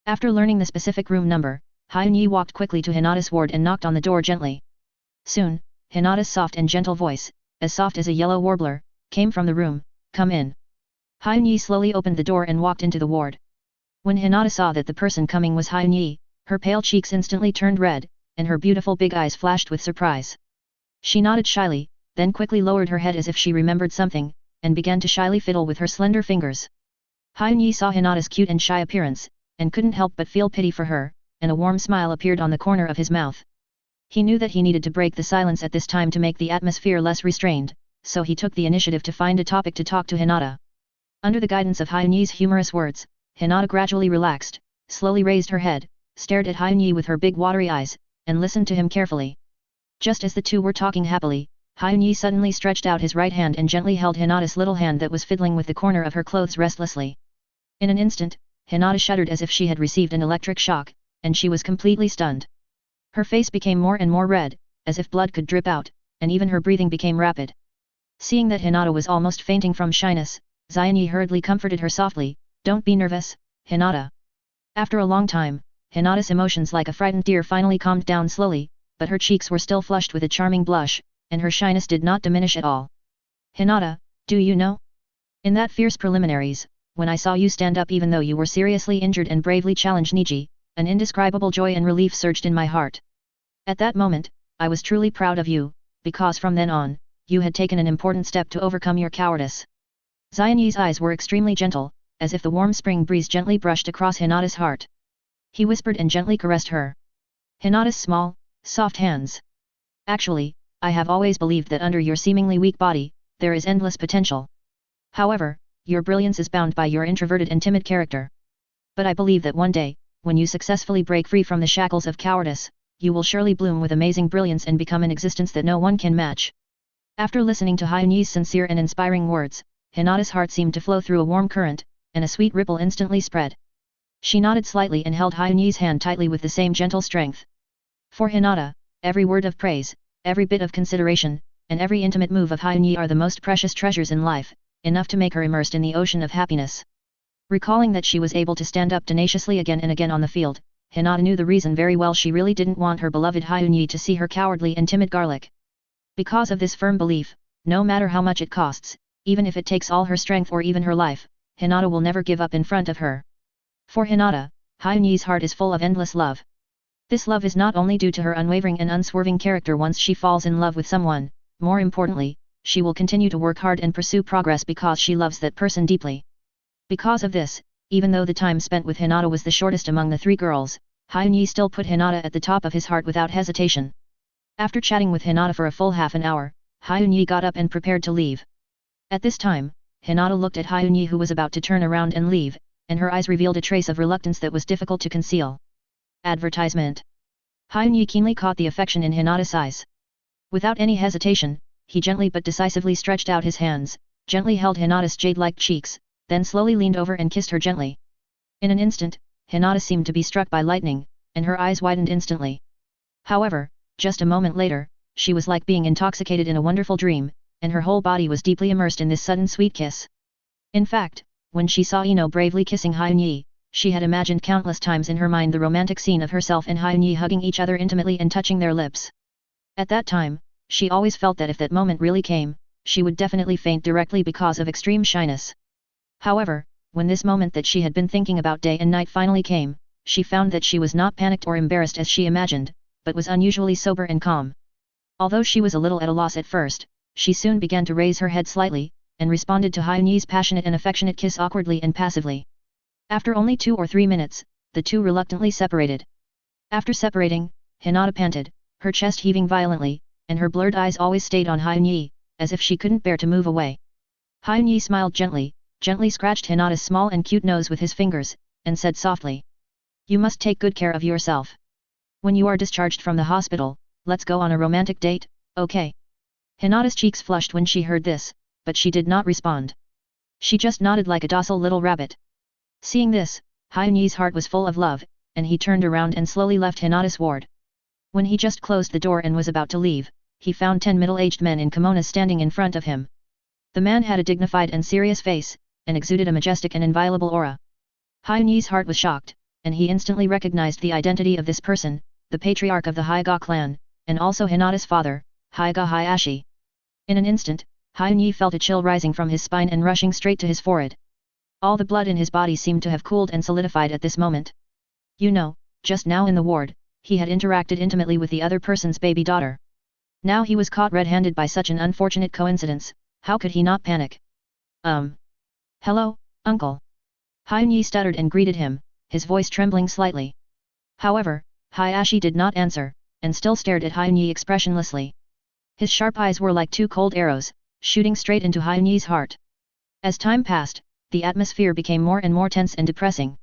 After learning the specific room number, Hyunyi walked quickly to Hinata's ward and knocked on the door gently. Soon, Hinata's soft and gentle voice, as soft as a yellow warbler, came from the room, "Come in." Hyunyi slowly opened the door and walked into the ward. When Hinata saw that the person coming was Hyunyi, her pale cheeks instantly turned red, and her beautiful big eyes flashed with surprise. She nodded shyly, then quickly lowered her head as if she remembered something, and began to shyly fiddle with her slender fingers. Hyunyi saw Hinata's cute and shy appearance, and couldn't help but feel pity for her, and a warm smile appeared on the corner of his mouth. He knew that he needed to break the silence at this time to make the atmosphere less restrained, so he took the initiative to find a topic to talk to Hinata. Under the guidance of Hyunyi's humorous words, Hinata gradually relaxed, slowly raised her head, stared at Hyunyi with her big watery eyes, and listened to him carefully. Just as the two were talking happily, Hyunyi suddenly stretched out his right hand and gently held Hinata's little hand that was fiddling with the corner of her clothes restlessly. In an instant, Hinata shuddered as if she had received an electric shock, and she was completely stunned. Her face became more and more red, as if blood could drip out, and even her breathing became rapid. Seeing that Hinata was almost fainting from shyness, Xianyi hurriedly comforted her softly, "Don't be nervous, Hinata." After a long time, Hinata's emotions like a frightened deer finally calmed down slowly, but her cheeks were still flushed with a charming blush, and her shyness did not diminish at all. "Hinata, do you know? In that fierce preliminaries, when I saw you stand up even though you were seriously injured and bravely challenge Niji, an indescribable joy and relief surged in my heart. At that moment, I was truly proud of you, because from then on, you had taken an important step to overcome your cowardice." Xianyi's eyes were extremely gentle, as if the warm spring breeze gently brushed across Hinata's heart. He whispered and gently caressed her. Hinata's small, soft hands. "Actually, I have always believed that under your seemingly weak body, there is endless potential. However, your brilliance is bound by your introverted and timid character. But I believe that one day, when you successfully break free from the shackles of cowardice, you will surely bloom with amazing brilliance and become an existence that no one can match." After listening to Hyunyi's sincere and inspiring words, Hinata's heart seemed to flow through a warm current, and a sweet ripple instantly spread. She nodded slightly and held Hyunyi's hand tightly with the same gentle strength. For Hinata, every word of praise, every bit of consideration, and every intimate move of Hyunyi are the most precious treasures in life, enough to make her immersed in the ocean of happiness. Recalling that she was able to stand up tenaciously again and again on the field, Hinata knew the reason very well. She really didn't want her beloved Hyunyi to see her cowardly and timid garlic. Because of this firm belief, no matter how much it costs, even if it takes all her strength or even her life, Hinata will never give up in front of her. For Hinata, Hyunyi's heart is full of endless love. This love is not only due to her unwavering and unswerving character. Once she falls in love with someone, more importantly, she will continue to work hard and pursue progress because she loves that person deeply. Because of this, even though the time spent with Hinata was the shortest among the three girls, Hyunyi still put Hinata at the top of his heart without hesitation. After chatting with Hinata for a full half an hour, Hyunyi got up and prepared to leave. At this time, Hinata looked at Hyunyi, who was about to turn around and leave, and her eyes revealed a trace of reluctance that was difficult to conceal. Advertisement. Hyunyi keenly caught the affection in Hinata's eyes. Without any hesitation, he gently but decisively stretched out his hands, gently held Hinata's jade-like cheeks, then slowly leaned over and kissed her gently. In an instant, Hinata seemed to be struck by lightning, and her eyes widened instantly. However, just a moment later, she was like being intoxicated in a wonderful dream, and her whole body was deeply immersed in this sudden sweet kiss. In fact, when she saw Ino bravely kissing Hyunyi, she had imagined countless times in her mind the romantic scene of herself and Hyunyi hugging each other intimately and touching their lips. At that time, she always felt that if that moment really came, she would definitely faint directly because of extreme shyness. However, when this moment that she had been thinking about day and night finally came, she found that she was not panicked or embarrassed as she imagined, but was unusually sober and calm. Although she was a little at a loss at first, she soon began to raise her head slightly, and responded to Hyunyi's passionate and affectionate kiss awkwardly and passively. After only 2 or 3 minutes, the two reluctantly separated. After separating, Hinata panted, her chest heaving violently, and her blurred eyes always stayed on Hyunyi, as if she couldn't bear to move away. Hyunyi smiled gently scratched Hinata's small and cute nose with his fingers, and said softly, "You must take good care of yourself. When you are discharged from the hospital, let's go on a romantic date, okay?" Hinata's cheeks flushed when she heard this, but she did not respond. She just nodded like a docile little rabbit. Seeing this, Hyunyi's heart was full of love, and he turned around and slowly left Hinata's ward. When he just closed the door and was about to leave, he found 10 middle-aged men in kimonos standing in front of him. The man had a dignified and serious face, and exuded a majestic and inviolable aura. Hyunyi's heart was shocked, and he instantly recognized the identity of this person, the patriarch of the Hyuga clan, and also Hinata's father, Hyuga Hayashi. In an instant, Hyunyi felt a chill rising from his spine and rushing straight to his forehead. All the blood in his body seemed to have cooled and solidified at this moment. You know, just now in the ward, he had interacted intimately with the other person's baby daughter. Now he was caught red-handed by such an unfortunate coincidence, how could he not panic? Hello, uncle. Hyunyi stuttered and greeted him, his voice trembling slightly. However, Hayashi did not answer, and still stared at Hyunyi expressionlessly. His sharp eyes were like 2 cold arrows, shooting straight into Hyunyi's heart. As time passed, the atmosphere became more and more tense and depressing.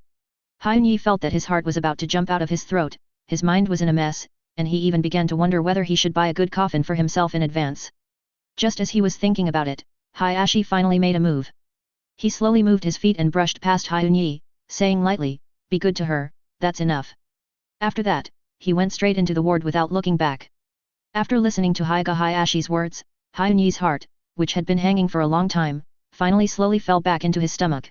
Hyunyi felt that his heart was about to jump out of his throat, his mind was in a mess, and he even began to wonder whether he should buy a good coffin for himself in advance. Just as he was thinking about it, Hayashi finally made a move. He slowly moved his feet and brushed past Hyunyi, saying lightly, "Be good to her, that's enough." After that, he went straight into the ward without looking back. After listening to Hyuga Hayashi's words, Hyunyi's heart, which had been hanging for a long time, finally slowly fell back into his stomach.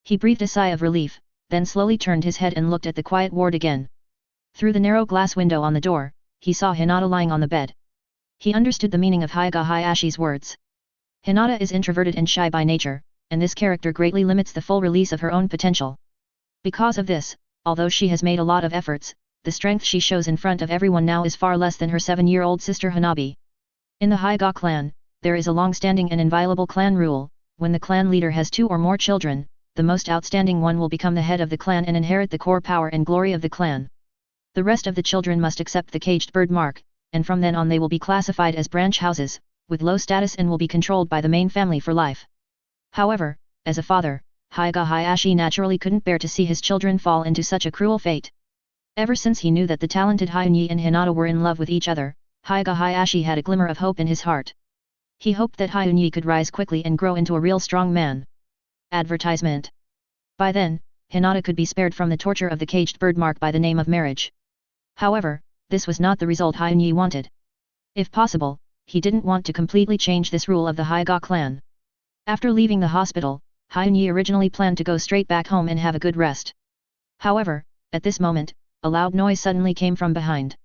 He breathed a sigh of relief, then slowly turned his head and looked at the quiet ward again. Through the narrow glass window on the door, he saw Hinata lying on the bed. He understood the meaning of Hyuga Hayashi's words. Hinata is introverted and shy by nature, and this character greatly limits the full release of her own potential. Because of this, although she has made a lot of efforts, the strength she shows in front of everyone now is far less than her 7-year-old sister Hanabi. In the Hyuga clan, there is a long-standing and inviolable clan rule: when the clan leader has 2 or more children, the most outstanding one will become the head of the clan and inherit the core power and glory of the clan. The rest of the children must accept the caged bird mark, and from then on they will be classified as branch houses, with low status and will be controlled by the main family for life. However, as a father, Hyuga Hayashi naturally couldn't bear to see his children fall into such a cruel fate. Ever since he knew that the talented Hyunyi and Hinata were in love with each other, Hyuga Hayashi had a glimmer of hope in his heart. He hoped that Hyunyi could rise quickly and grow into a real strong man. Advertisement. By then, Hinata could be spared from the torture of the caged bird mark by the name of marriage. However, this was not the result Hyunyi wanted. If possible, he didn't want to completely change this rule of the Hyuga clan. After leaving the hospital, Hyunyi originally planned to go straight back home and have a good rest. However, at this moment, a loud noise suddenly came from behind.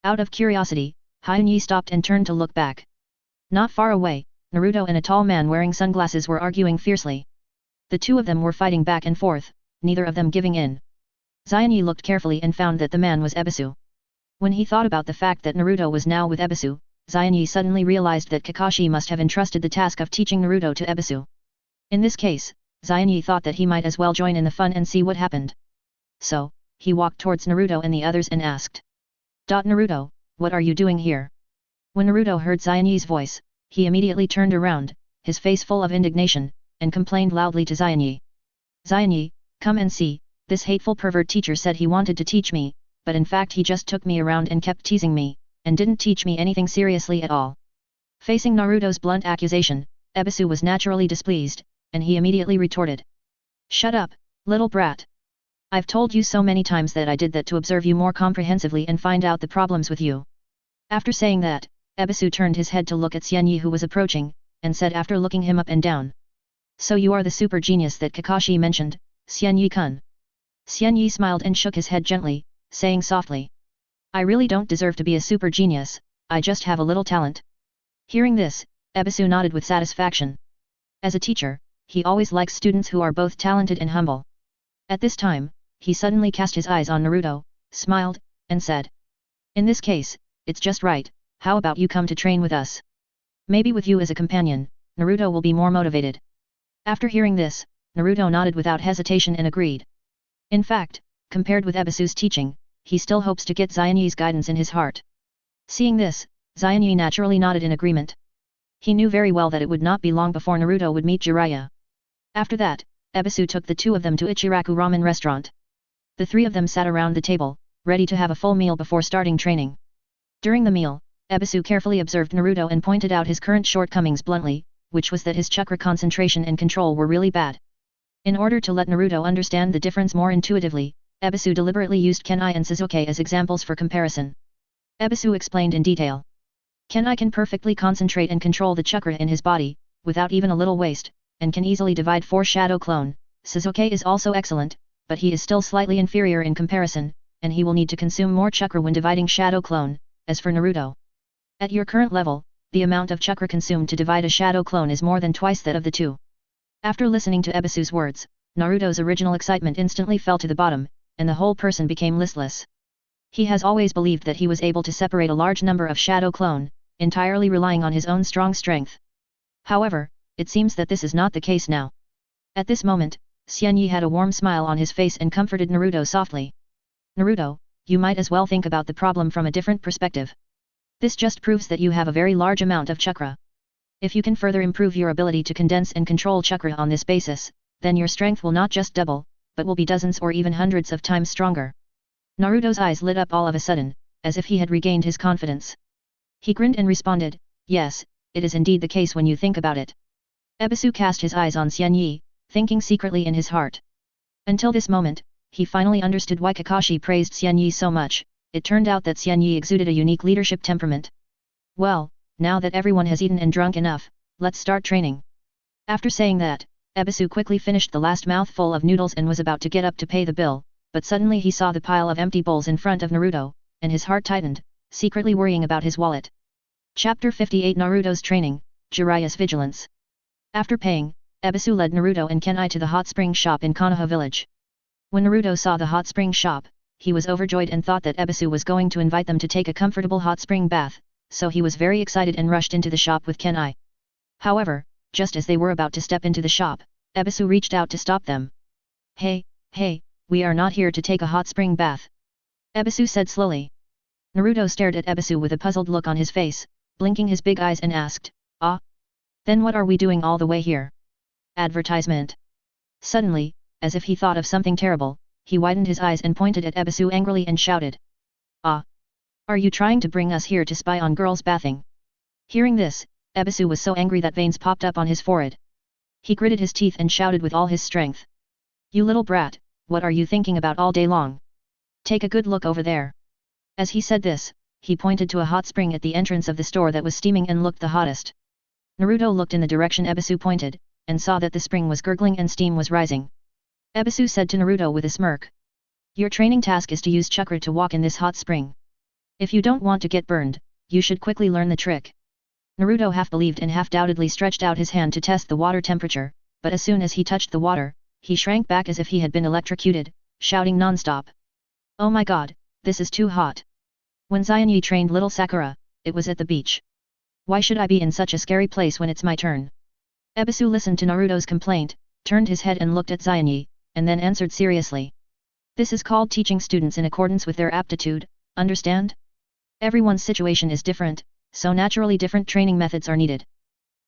Out of curiosity, Hyunyi stopped and turned to look back. Not far away, Naruto and a tall man wearing sunglasses were arguing fiercely. The two of them were fighting back and forth, neither of them giving in. Hyunyi looked carefully and found that the man was Ebisu. When he thought about the fact that Naruto was now with Ebisu, Hyunyi suddenly realized that Kakashi must have entrusted the task of teaching Naruto to Ebisu. In this case, Hyunyi thought that he might as well join in the fun and see what happened. So, he walked towards Naruto and the others and asked, "Naruto, what are you doing here?" When Naruto heard Hyunyi's voice, he immediately turned around, his face full of indignation, and complained loudly to Hyunyi. "Hyunyi, come and see, this hateful pervert teacher said he wanted to teach me, but in fact he just took me around and kept teasing me, and didn't teach me anything seriously at all." Facing Naruto's blunt accusation, Ebisu was naturally displeased, and he immediately retorted. Shut up, little brat. I've told you so many times that I did that to observe you more comprehensively and find out the problems with you. After saying that, Ebisu turned his head to look at Xianyi who was approaching, and said after looking him up and down. So you are the super genius that Kakashi mentioned, Xianyi-kun. Xianyi smiled and shook his head gently, saying softly. I really don't deserve to be a super genius, I just have a little talent. Hearing this, Ebisu nodded with satisfaction. As a teacher, he always likes students who are both talented and humble. At this time, he suddenly cast his eyes on Naruto, smiled, and said. In this case, it's just right, how about you come to train with us? Maybe with you as a companion, Naruto will be more motivated. After hearing this, Naruto nodded without hesitation and agreed. In fact, compared with Ebisu's teaching, he still hopes to get Xianyi's guidance in his heart. Seeing this, Xianyi naturally nodded in agreement. He knew very well that it would not be long before Naruto would meet Jiraiya. After that, Ebisu took the two of them to Ichiraku ramen restaurant. The three of them sat around the table, ready to have a full meal before starting training. During the meal, Ebisu carefully observed Naruto and pointed out his current shortcomings bluntly, which was that his chakra concentration and control were really bad. In order to let Naruto understand the difference more intuitively, Ebisu deliberately used Kenai and Sasuke as examples for comparison. Ebisu explained in detail. Kenai can perfectly concentrate and control the chakra in his body, without even a little waste, and can easily divide 4 shadow clone. Sasuke is also excellent, but he is still slightly inferior in comparison, and he will need to consume more chakra when dividing shadow clone. As for Naruto, at your current level, the amount of chakra consumed to divide a shadow clone is more than twice that of the two. After listening to Ebisu's words, Naruto's original excitement instantly fell to the bottom, and the whole person became listless. He has always believed that he was able to separate a large number of shadow clone, entirely relying on his own strong strength. However, it seems that this is not the case now. At this moment, Xianyi had a warm smile on his face and comforted Naruto softly. Naruto, you might as well think about the problem from a different perspective. This just proves that you have a very large amount of chakra. If you can further improve your ability to condense and control chakra on this basis, then your strength will not just double, but will be dozens or even hundreds of times stronger. Naruto's eyes lit up all of a sudden, as if he had regained his confidence. He grinned and responded, yes, it is indeed the case when you think about it. Ebisu cast his eyes on Xianyi, thinking secretly in his heart. Until this moment, he finally understood why Kakashi praised Xianyi so much. It turned out that Xianyi exuded a unique leadership temperament. Well, now that everyone has eaten and drunk enough, let's start training. After saying that, Ebisu quickly finished the last mouthful of noodles and was about to get up to pay the bill, but suddenly he saw the pile of empty bowls in front of Naruto, and his heart tightened, secretly worrying about his wallet. Chapter 58 Naruto's Training, Jiraiya's Vigilance. After paying, Ebisu led Naruto and Kenai to the hot spring shop in Konoha village. When Naruto saw the hot spring shop, he was overjoyed and thought that Ebisu was going to invite them to take a comfortable hot spring bath, so he was very excited and rushed into the shop with Kenai. However, just as they were about to step into the shop, Ebisu reached out to stop them. Hey, we are not here to take a hot spring bath. Ebisu said slowly. Naruto stared at Ebisu with a puzzled look on his face, blinking his big eyes and asked, ah? Then what are we doing all the way here? Advertisement. Suddenly, as if he thought of something terrible, he widened his eyes and pointed at Ebisu angrily and shouted. Ah! Are you trying to bring us here to spy on girls bathing? Hearing this, Ebisu was so angry that veins popped up on his forehead. He gritted his teeth and shouted with all his strength. You little brat, what are you thinking about all day long? Take a good look over there. As he said this, he pointed to a hot spring at the entrance of the store that was steaming and looked the hottest. Naruto looked in the direction Ebisu pointed, and saw that the spring was gurgling and steam was rising. Ebisu said to Naruto with a smirk. Your training task is to use chakra to walk in this hot spring. If you don't want to get burned, you should quickly learn the trick. Naruto half believed and half doubtedly stretched out his hand to test the water temperature, but as soon as he touched the water, he shrank back as if he had been electrocuted, shouting non-stop. Oh my god, this is too hot. When Xianyi trained little Sakura, it was at the beach. Why should I be in such a scary place when it's my turn? Ebisu listened to Naruto's complaint, turned his head and looked at Xianyi, and then answered seriously. This is called teaching students in accordance with their aptitude, understand? Everyone's situation is different, so naturally different training methods are needed.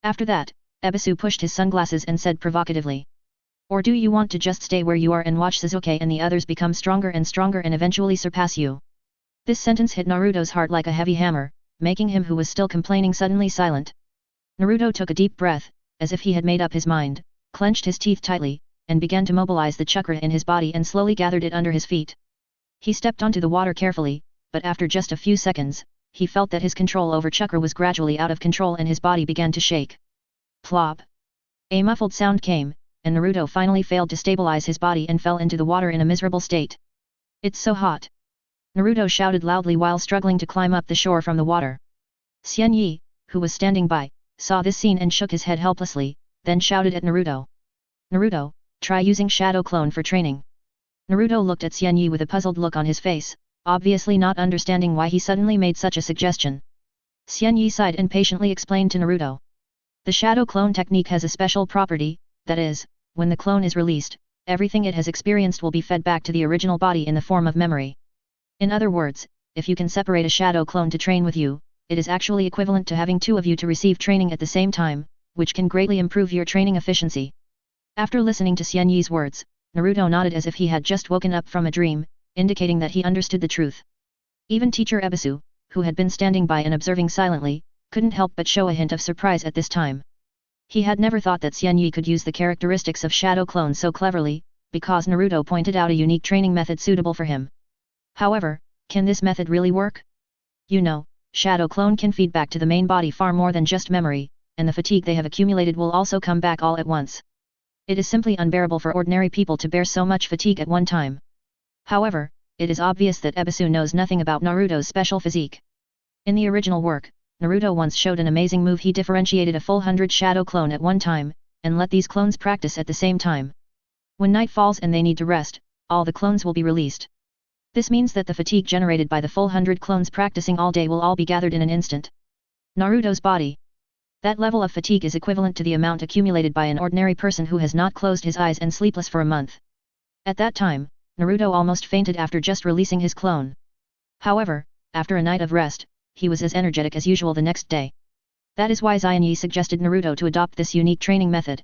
After that, Ebisu pushed his sunglasses and said provocatively. Or do you want to just stay where you are and watch Sasuke and the others become stronger and eventually surpass you? This sentence hit Naruto's heart like a heavy hammer, making him who was still complaining suddenly silent. Naruto took a deep breath, as if he had made up his mind, clenched his teeth tightly, and began to mobilize the chakra in his body and slowly gathered it under his feet. He stepped onto the water carefully, but after just a few seconds, he felt that his control over chakra was gradually out of control and his body began to shake. Plop! A muffled sound came, and Naruto finally failed to stabilize his body and fell into the water in a miserable state. It's so hot! Naruto shouted loudly while struggling to climb up the shore from the water. Xian Yi, who was standing by, saw this scene and shook his head helplessly, then shouted at Naruto. Naruto, try using Shadow Clone for training. Naruto looked at Xian Yi with a puzzled look on his face, obviously not understanding why he suddenly made such a suggestion. Xian Yi sighed and patiently explained to Naruto. The Shadow Clone technique has a special property, that is, when the clone is released, everything it has experienced will be fed back to the original body in the form of memory. In other words, if you can separate a Shadow Clone to train with you, it is actually equivalent to having two of you to receive training at the same time, which can greatly improve your training efficiency. After listening to Xian Yi's words, Naruto nodded as if he had just woken up from a dream, indicating that he understood the truth. Even teacher Ebisu, who had been standing by and observing silently, couldn't help but show a hint of surprise at this time. He had never thought that Xian Yi could use the characteristics of Shadow Clone so cleverly, because Naruto pointed out a unique training method suitable for him. However, can this method really work? You know, Shadow Clone can feed back to the main body far more than just memory, and the fatigue they have accumulated will also come back all at once. It is simply unbearable for ordinary people to bear so much fatigue at one time. However, it is obvious that Ebisu knows nothing about Naruto's special physique. In the original work, Naruto once showed an amazing move. He differentiated a full 100 Shadow Clone at one time, and let these clones practice at the same time. When night falls and they need to rest, all the clones will be released. This means that the fatigue generated by the full 100 clones practicing all day will all be gathered in an instant. Naruto's body. That level of fatigue is equivalent to the amount accumulated by an ordinary person who has not closed his eyes and sleepless for a month. At that time, Naruto almost fainted after just releasing his clone. However, after a night of rest, he was as energetic as usual the next day. That is why Xian Yi suggested Naruto to adopt this unique training method.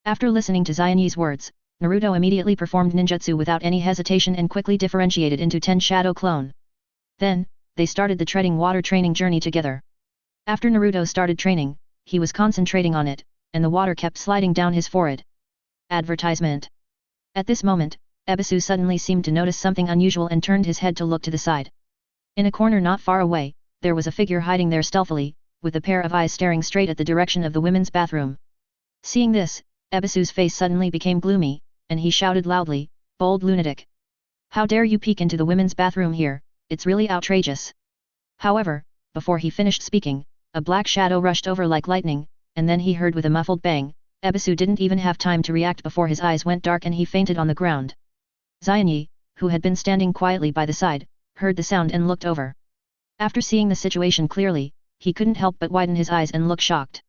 After listening to Xian Yi's words, Naruto immediately performed ninjutsu without any hesitation and quickly differentiated into 10 Shadow Clone. Then, they started the treading water training journey together. After Naruto started training, he was concentrating on it, and the water kept sliding down his forehead. Advertisement. At this moment, Ebisu suddenly seemed to notice something unusual and turned his head to look to the side. In a corner not far away, there was a figure hiding there stealthily, with a pair of eyes staring straight at the direction of the women's bathroom. Seeing this, Ebisu's face suddenly became gloomy, and he shouted loudly, "Bold lunatic! How dare you peek into the women's bathroom here, it's really outrageous!" However, before he finished speaking, a black shadow rushed over like lightning, and then he heard with a muffled bang. Ebisu didn't even have time to react before his eyes went dark and he fainted on the ground. Xian Yi, who had been standing quietly by the side, heard the sound and looked over. After seeing the situation clearly, he couldn't help but widen his eyes and look shocked.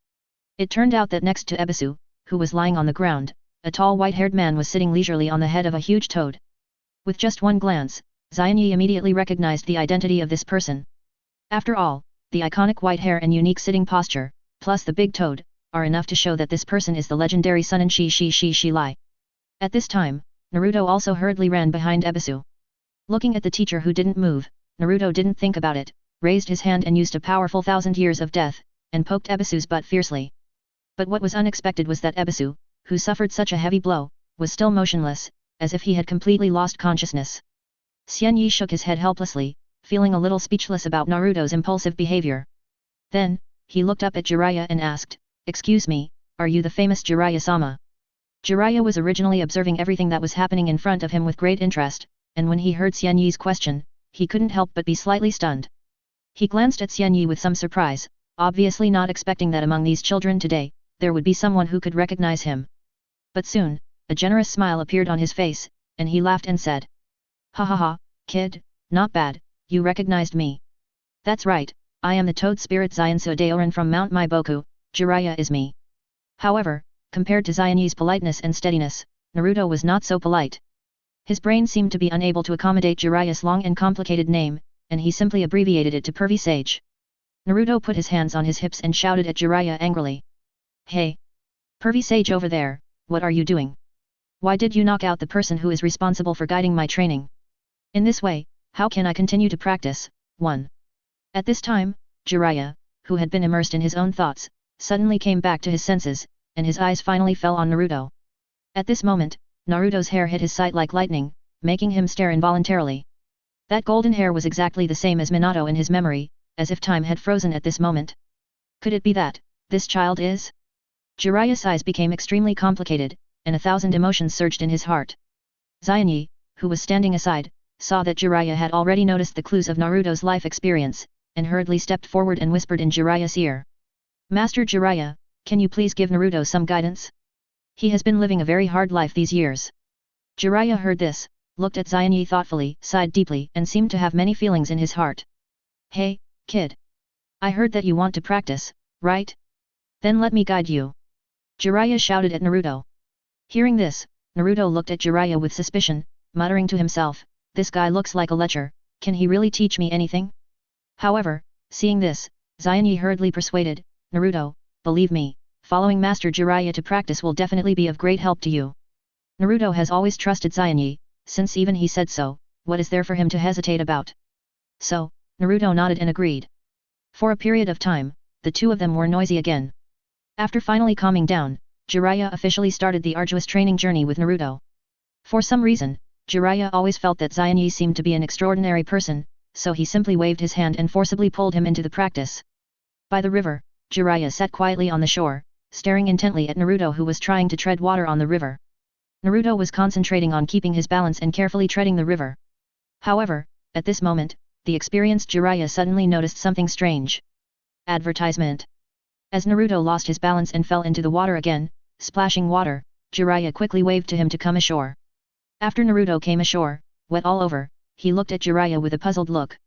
It turned out that next to Ebisu, who was lying on the ground, a tall white-haired man was sitting leisurely on the head of a huge toad. With just one glance, Xian Yi immediately recognized the identity of this person. After all, the iconic white hair and unique sitting posture, plus the big toad, are enough to show that this person is the legendary Sunan Shi Lai. At this time, Naruto also hurriedly ran behind Ebisu. Looking at the teacher who didn't move, Naruto didn't think about it, raised his hand and used a powerful 1,000 years of death, and poked Ebisu's butt fiercely. But what was unexpected was that Ebisu, who suffered such a heavy blow, was still motionless, as if he had completely lost consciousness. Xian Yi shook his head helplessly, feeling a little speechless about Naruto's impulsive behavior. Then, he looked up at Jiraiya and asked, "Excuse me, are you the famous Jiraiya-sama?" Jiraiya was originally observing everything that was happening in front of him with great interest, and when he heard Xian Yi's question, he couldn't help but be slightly stunned. He glanced at Xian Yi with some surprise, obviously not expecting that among these children today, there would be someone who could recognize him. But soon, a generous smile appeared on his face, and he laughed and said, "Ha ha ha, kid, not bad, you recognized me. That's right, I am the Toad Spirit Xiansu Daoran from Mount Maiboku, Jiraiya is me." However, compared to Xian Yi's politeness and steadiness, Naruto was not so polite. His brain seemed to be unable to accommodate Jiraiya's long and complicated name, and he simply abbreviated it to Pervy Sage. Naruto put his hands on his hips and shouted at Jiraiya angrily. "Hey! Pervy Sage over there, what are you doing? Why did you knock out the person who is responsible for guiding my training? In this way, how can I continue to practice?" 1. At this time, Jiraiya, who had been immersed in his own thoughts, suddenly came back to his senses, and his eyes finally fell on Naruto. At this moment, Naruto's hair hit his sight like lightning, making him stare involuntarily. That golden hair was exactly the same as Minato in his memory, as if time had frozen at this moment. Could it be that this child is? Jiraiya's eyes became extremely complicated, and 1,000 emotions surged in his heart. Xianyi, who was standing aside, saw that Jiraiya had already noticed the clues of Naruto's life experience, and hurriedly stepped forward and whispered in Jiraiya's ear. Master Jiraiya, can you please give Naruto some guidance? He has been living a very hard life these years. Jiraiya heard this, looked at Xianyi thoughtfully, sighed deeply, and seemed to have many feelings in his heart. Hey, kid. I heard that you want to practice, right? Then let me guide you. Jiraiya shouted at Naruto. Hearing this, Naruto looked at Jiraiya with suspicion, muttering to himself, this guy looks like a lecher, can he really teach me anything? However, seeing this, Xianyi hurriedly persuaded, Naruto, believe me, following Master Jiraiya to practice will definitely be of great help to you. Naruto has always trusted Xianyi, since even he said so, what is there for him to hesitate about? So, Naruto nodded and agreed. For a period of time, the two of them were noisy again. After finally calming down, Jiraiya officially started the arduous training journey with Naruto. For some reason, Jiraiya always felt that Xianyi seemed to be an extraordinary person, so he simply waved his hand and forcibly pulled him into the practice. By the river, Jiraiya sat quietly on the shore, staring intently at Naruto who was trying to tread water on the river. Naruto was concentrating on keeping his balance and carefully treading the river. However, at this moment, the experienced Jiraiya suddenly noticed something strange. Advertisement. As Naruto lost his balance and fell into the water again, splashing water, Jiraiya quickly waved to him to come ashore. After Naruto came ashore, wet all over, he looked at Jiraiya with a puzzled look.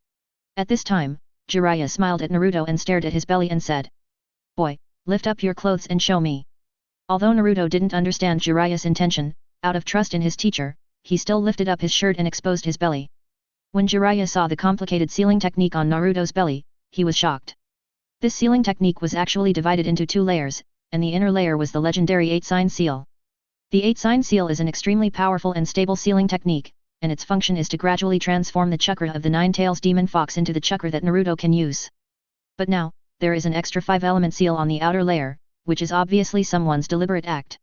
At this time, Jiraiya smiled at Naruto and stared at his belly and said, Boy, lift up your clothes and show me. Although Naruto didn't understand Jiraiya's intention, out of trust in his teacher, he still lifted up his shirt and exposed his belly. When Jiraiya saw the complicated sealing technique on Naruto's belly, he was shocked. This sealing technique was actually divided into 2 layers, and the inner layer was the legendary 8-sign seal. The 8-sign seal is an extremely powerful and stable sealing technique, and its function is to gradually transform the chakra of the 9-tails demon fox into the chakra that Naruto can use. But now, there is an extra 5-element seal on the outer layer, which is obviously someone's deliberate act.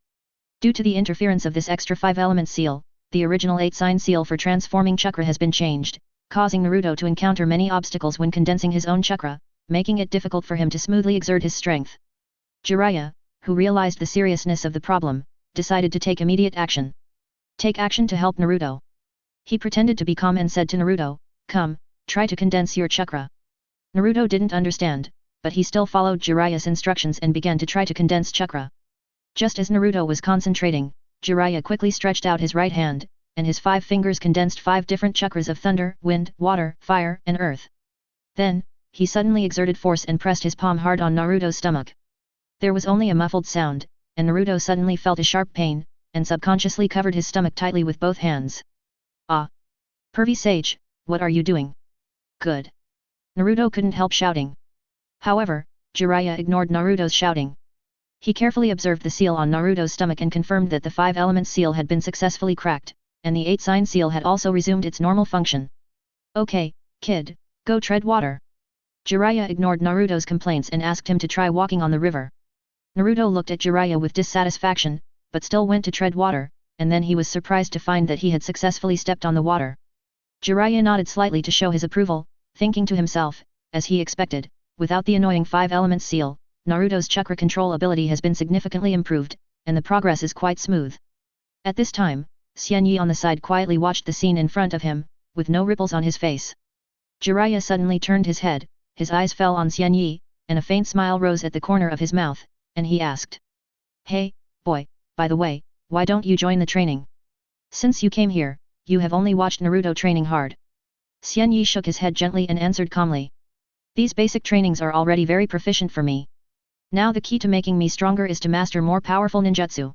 Due to the interference of this extra 5-element seal, the original 8-sign seal for transforming chakra has been changed, causing Naruto to encounter many obstacles when condensing his own chakra, making it difficult for him to smoothly exert his strength. Jiraiya, who realized the seriousness of the problem, decided to take immediate action. Take action to help Naruto. He pretended to be calm and said to Naruto, come, try to condense your chakra. Naruto didn't understand, but he still followed Jiraiya's instructions and began to try to condense chakra. Just as Naruto was concentrating, Jiraiya quickly stretched out his right hand, and his 5 fingers condensed 5 different chakras of thunder, wind, water, fire, and earth. Then, he suddenly exerted force and pressed his palm hard on Naruto's stomach. There was only a muffled sound, and Naruto suddenly felt a sharp pain, and subconsciously covered his stomach tightly with both hands. Ah! Pervy sage, what are you doing? Good. Naruto couldn't help shouting. However, Jiraiya ignored Naruto's shouting. He carefully observed the seal on Naruto's stomach and confirmed that the 5-element seal had been successfully cracked, and the 8-sign seal had also resumed its normal function. Okay, kid, go tread water. Jiraiya ignored Naruto's complaints and asked him to try walking on the river. Naruto looked at Jiraiya with dissatisfaction, but still went to tread water, and then he was surprised to find that he had successfully stepped on the water. Jiraiya nodded slightly to show his approval, thinking to himself, as he expected, without the annoying 5-element seal, Naruto's chakra control ability has been significantly improved, and the progress is quite smooth. At this time, Xianyi on the side quietly watched the scene in front of him, with no ripples on his face. Jiraiya suddenly turned his head, his eyes fell on Xianyi, and a faint smile rose at the corner of his mouth, and he asked. Hey, boy, by the way, why don't you join the training? Since you came here, you have only watched Naruto training hard. Xianyi shook his head gently and answered calmly. These basic trainings are already very proficient for me. Now the key to making me stronger is to master more powerful ninjutsu.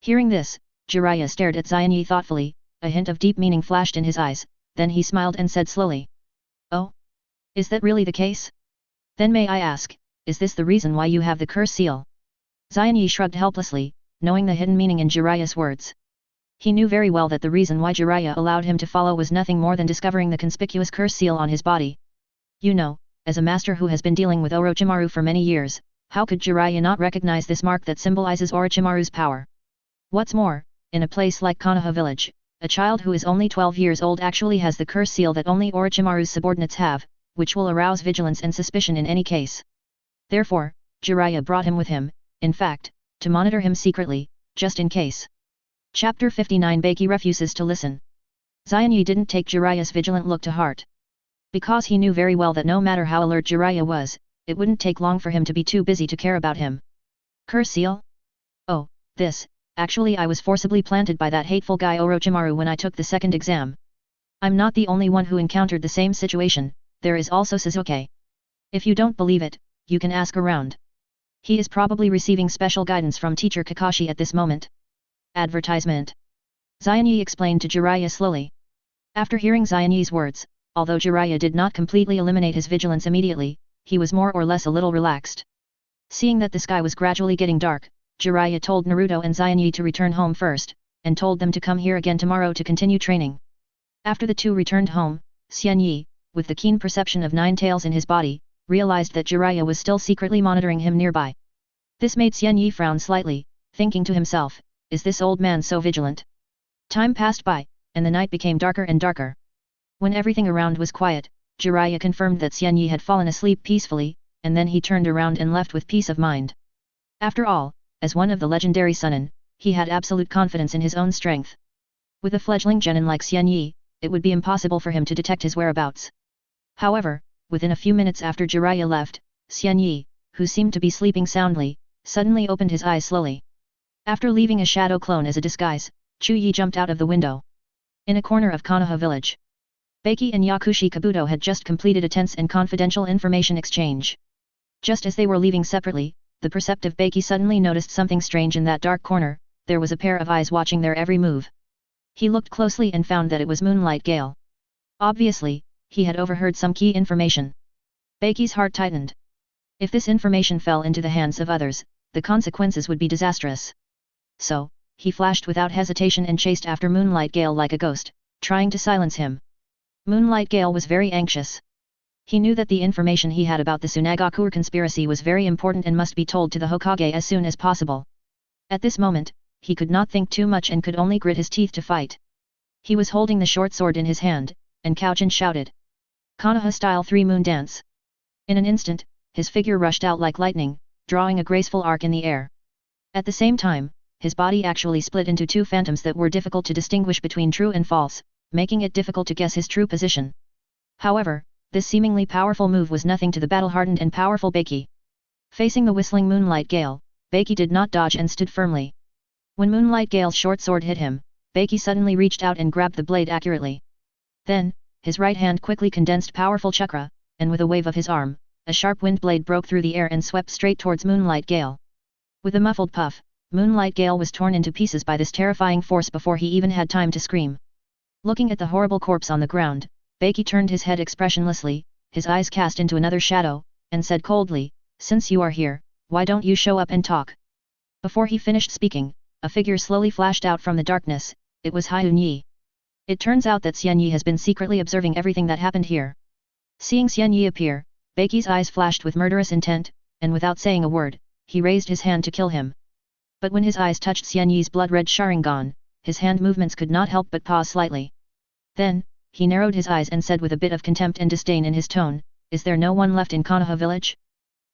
Hearing this, Jiraiya stared at Xianyi thoughtfully, a hint of deep meaning flashed in his eyes, then he smiled and said slowly. Oh? Is that really the case? Then may I ask, is this the reason why you have the curse seal? Xianyi shrugged helplessly, knowing the hidden meaning in Jiraiya's words. He knew very well that the reason why Jiraiya allowed him to follow was nothing more than discovering the conspicuous curse seal on his body. You know, as a master who has been dealing with Orochimaru for many years, How could Jiraiya not recognize this mark that symbolizes Orochimaru's power? What's more, in a place like Konoha village, a child who is only 12 years old actually has the curse seal that only Orochimaru's subordinates have, which will arouse vigilance and suspicion in any case. Therefore, Jiraiya brought him with him, in fact, to monitor him secretly, just in case. Chapter 59 Baki refuses to listen. Xianyi didn't take Jiraiya's vigilant look to heart. Because he knew very well that no matter how alert Jiraiya was, it wouldn't take long for him to be too busy to care about him. Curse seal? Oh, this, actually I was forcibly planted by that hateful guy Orochimaru when I took the second exam. I'm not the only one who encountered the same situation, there is also Sasuke. If you don't believe it, you can ask around. He is probably receiving special guidance from teacher Kakashi at this moment. Advertisement. Xianyi explained to Jiraiya slowly. After hearing Xianyi's words, although Jiraiya did not completely eliminate his vigilance immediately, he was more or less a little relaxed. Seeing that the sky was gradually getting dark, Jiraiya told Naruto and Xianyi to return home first, and told them to come here again tomorrow to continue training. After the two returned home, Xianyi, with the keen perception of 9 tails in his body, realized that Jiraiya was still secretly monitoring him nearby. This made Xianyi frown slightly, thinking to himself, is this old man so vigilant? Time passed by, and the night became darker and darker. When everything around was quiet, Jiraiya confirmed that Xianyi had fallen asleep peacefully, and then he turned around and left with peace of mind. After all, as one of the legendary Sunin, he had absolute confidence in his own strength. With a fledgling genin like Xianyi, it would be impossible for him to detect his whereabouts. However, within a few minutes after Jiraiya left, Xianyi, who seemed to be sleeping soundly, suddenly opened his eyes slowly. After leaving a shadow clone as a disguise, Chuyi jumped out of the window. In a corner of Konoha village, Baki and Yakushi Kabuto had just completed a tense and confidential information exchange. Just as they were leaving separately, the perceptive Baki suddenly noticed something strange in that dark corner. There was a pair of eyes watching their every move. He looked closely and found that it was Moonlight Gale. Obviously, he had overheard some key information. Baki's heart tightened. If this information fell into the hands of others, the consequences would be disastrous. So, he flashed without hesitation and chased after Moonlight Gale like a ghost, trying to silence him. Moonlight Gale was very anxious. He knew that the information he had about the Tsunagakure conspiracy was very important and must be told to the Hokage as soon as possible. At this moment, he could not think too much and could only grit his teeth to fight. He was holding the short sword in his hand, and Kouchin shouted, Konoha-style 3-moon dance. In an instant, his figure rushed out like lightning, drawing a graceful arc in the air. At the same time, his body actually split into 2 phantoms that were difficult to distinguish between true and false, making it difficult to guess his true position. However, this seemingly powerful move was nothing to the battle-hardened and powerful Baki. Facing the whistling Moonlight Gale, Baki did not dodge and stood firmly. When Moonlight Gale's short sword hit him, Baki suddenly reached out and grabbed the blade accurately. Then, his right hand quickly condensed powerful chakra, and with a wave of his arm, a sharp wind blade broke through the air and swept straight towards Moonlight Gale. With a muffled puff, Moonlight Gale was torn into pieces by this terrifying force before he even had time to scream. Looking at the horrible corpse on the ground, Baki turned his head expressionlessly, his eyes cast into another shadow, and said coldly, Since you are here, why don't you show up and talk? Before he finished speaking, a figure slowly flashed out from the darkness. It was Hyun-Yi. It turns out that Xianyi has been secretly observing everything that happened here. Seeing Xianyi appear, Baki's eyes flashed with murderous intent, and without saying a word, he raised his hand to kill him. But when his eyes touched Xianyi's blood-red Sharingan, his hand movements could not help but pause slightly. Then, he narrowed his eyes and said with a bit of contempt and disdain in his tone, Is there no one left in Konoha village?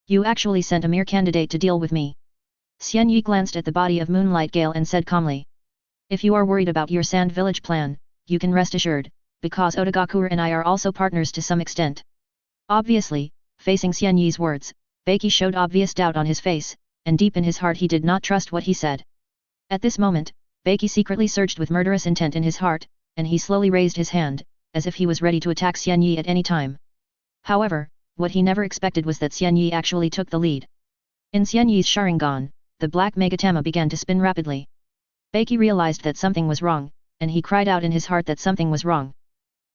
You actually sent a mere candidate to deal with me. Xianyi glanced at the body of Moonlight Gale and said calmly. If you are worried about your Sand Village plan, you can rest assured, because Otagakure and I are also partners to some extent. Obviously, facing Xianyi's words, Baki showed obvious doubt on his face, and deep in his heart he did not trust what he said. At this moment, Baki secretly surged with murderous intent in his heart, and he slowly raised his hand, as if he was ready to attack Xianyi at any time. However, what he never expected was that Xianyi actually took the lead. In Xianyi's Sharingan, the black Megatama began to spin rapidly. Baki realized that something was wrong, and he cried out in his heart that something was wrong.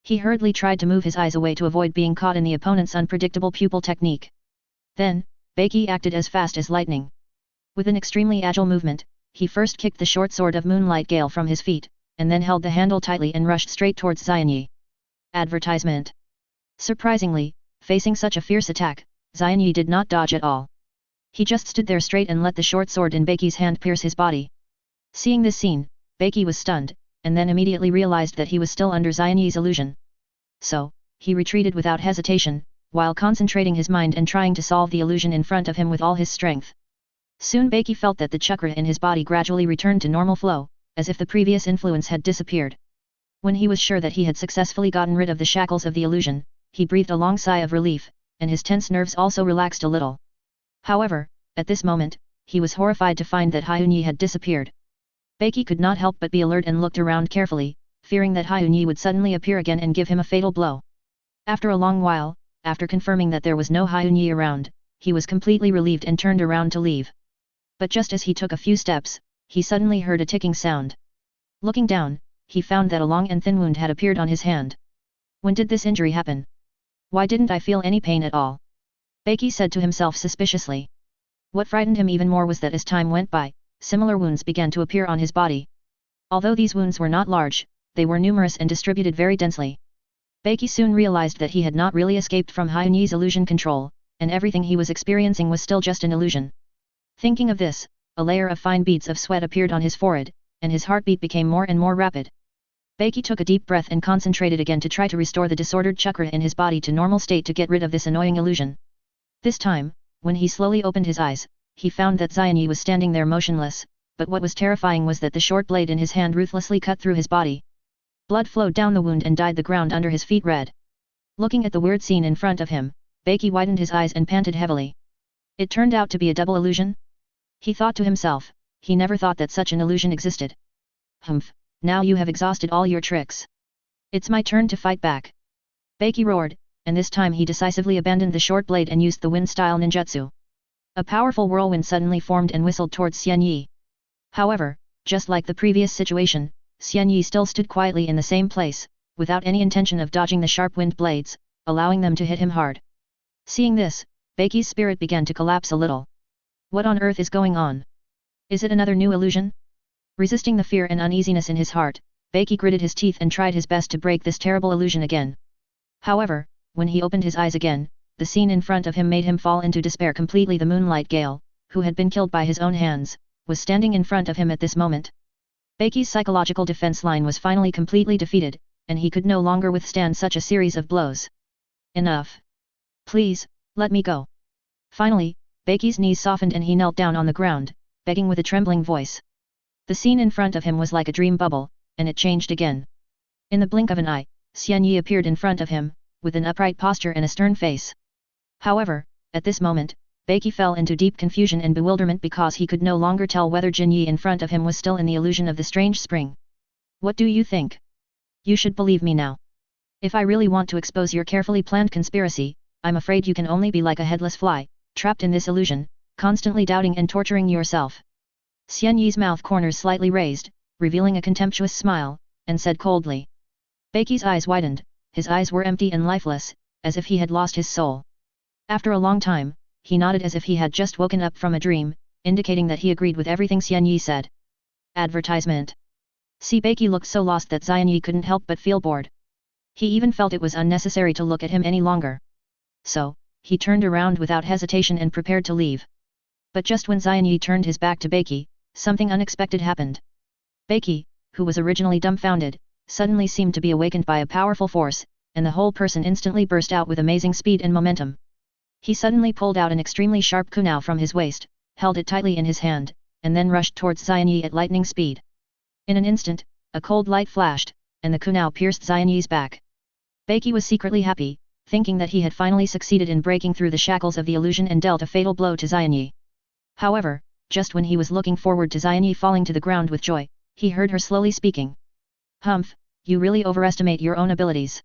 He hurriedly tried to move his eyes away to avoid being caught in the opponent's unpredictable pupil technique. Then, Baki acted as fast as lightning. With an extremely agile movement, he first kicked the short sword of Moonlight Gale from his feet, and then held the handle tightly and rushed straight towards Xianyi. Advertisement. Surprisingly, facing such a fierce attack, Xianyi did not dodge at all. He just stood there straight and let the short sword in Beiki's hand pierce his body. Seeing this scene, Beiki was stunned, and then immediately realized that he was still under Xianyi's illusion. So, he retreated without hesitation, while concentrating his mind and trying to solve the illusion in front of him with all his strength. Soon Beiki felt that the chakra in his body gradually returned to normal flow, as if the previous influence had disappeared. When he was sure that he had successfully gotten rid of the shackles of the illusion, he breathed a long sigh of relief, and his tense nerves also relaxed a little. However, at this moment, he was horrified to find that Hyunyi had disappeared. Beiki could not help but be alert and looked around carefully, fearing that Hyunyi would suddenly appear again and give him a fatal blow. After a long while, after confirming that there was no Hyunyi around, he was completely relieved and turned around to leave. But just as he took a few steps, he suddenly heard a ticking sound. Looking down, he found that a long and thin wound had appeared on his hand. When did this injury happen? Why didn't I feel any pain at all? Beiki said to himself suspiciously. What frightened him even more was that as time went by, similar wounds began to appear on his body. Although these wounds were not large, they were numerous and distributed very densely. Beiki soon realized that he had not really escaped from Hyunyi's illusion control, and everything he was experiencing was still just an illusion. Thinking of this, a layer of fine beads of sweat appeared on his forehead, and his heartbeat became more and more rapid. Beiki took a deep breath and concentrated again to try to restore the disordered chakra in his body to normal state to get rid of this annoying illusion. This time, when he slowly opened his eyes, he found that Xianyi was standing there motionless, but what was terrifying was that the short blade in his hand ruthlessly cut through his body. Blood flowed down the wound and dyed the ground under his feet red. Looking at the weird scene in front of him, Beiki widened his eyes and panted heavily. It turned out to be a double illusion? He thought to himself, he never thought that such an illusion existed. Humph, now you have exhausted all your tricks. It's my turn to fight back. Beiki roared, and this time he decisively abandoned the short blade and used the wind-style ninjutsu. A powerful whirlwind suddenly formed and whistled towards Xianyi. However, just like the previous situation, Xianyi still stood quietly in the same place, without any intention of dodging the sharp wind blades, allowing them to hit him hard. Seeing this, Beiki's spirit began to collapse a little. What on earth is going on? Is it another new illusion? Resisting the fear and uneasiness in his heart, Beiki gritted his teeth and tried his best to break this terrible illusion again. However, when he opened his eyes again, the scene in front of him made him fall into despair completely. The Moonlight Gale, who had been killed by his own hands, was standing in front of him at this moment. Beiki's psychological defense line was finally completely defeated, and he could no longer withstand such a series of blows. Enough. Please, let me go. Finally, Beiki's knees softened and he knelt down on the ground, begging with a trembling voice. The scene in front of him was like a dream bubble, and it changed again. In the blink of an eye, Xianyi appeared in front of him, with an upright posture and a stern face. However, at this moment, Beiki fell into deep confusion and bewilderment because he could no longer tell whether Jinyi in front of him was still in the illusion of the strange spring. What do you think? You should believe me now. If I really want to expose your carefully planned conspiracy, I'm afraid you can only be like a headless fly, trapped in this illusion, constantly doubting and torturing yourself. Xianyi's mouth corners slightly raised, revealing a contemptuous smile, and said coldly. Beiki's eyes widened, his eyes were empty and lifeless, as if he had lost his soul. After a long time, he nodded as if he had just woken up from a dream, indicating that he agreed with everything Xianyi said. Advertisement. See, Beiki looked so lost that Xianyi couldn't help but feel bored. He even felt it was unnecessary to look at him any longer. So, he turned around without hesitation and prepared to leave. But just when Xianyi turned his back to Beiki, something unexpected happened. Beiki, who was originally dumbfounded, suddenly seemed to be awakened by a powerful force, and the whole person instantly burst out with amazing speed and momentum. He suddenly pulled out an extremely sharp kunai from his waist, held it tightly in his hand, and then rushed towards Xianyi at lightning speed. In an instant, a cold light flashed, and the kunai pierced Xianyi's back. Beiki was secretly happy, thinking that he had finally succeeded in breaking through the shackles of the illusion and dealt a fatal blow to Xianyi. However, just when he was looking forward to Xianyi falling to the ground with joy, he heard her slowly speaking. Humph, you really overestimate your own abilities.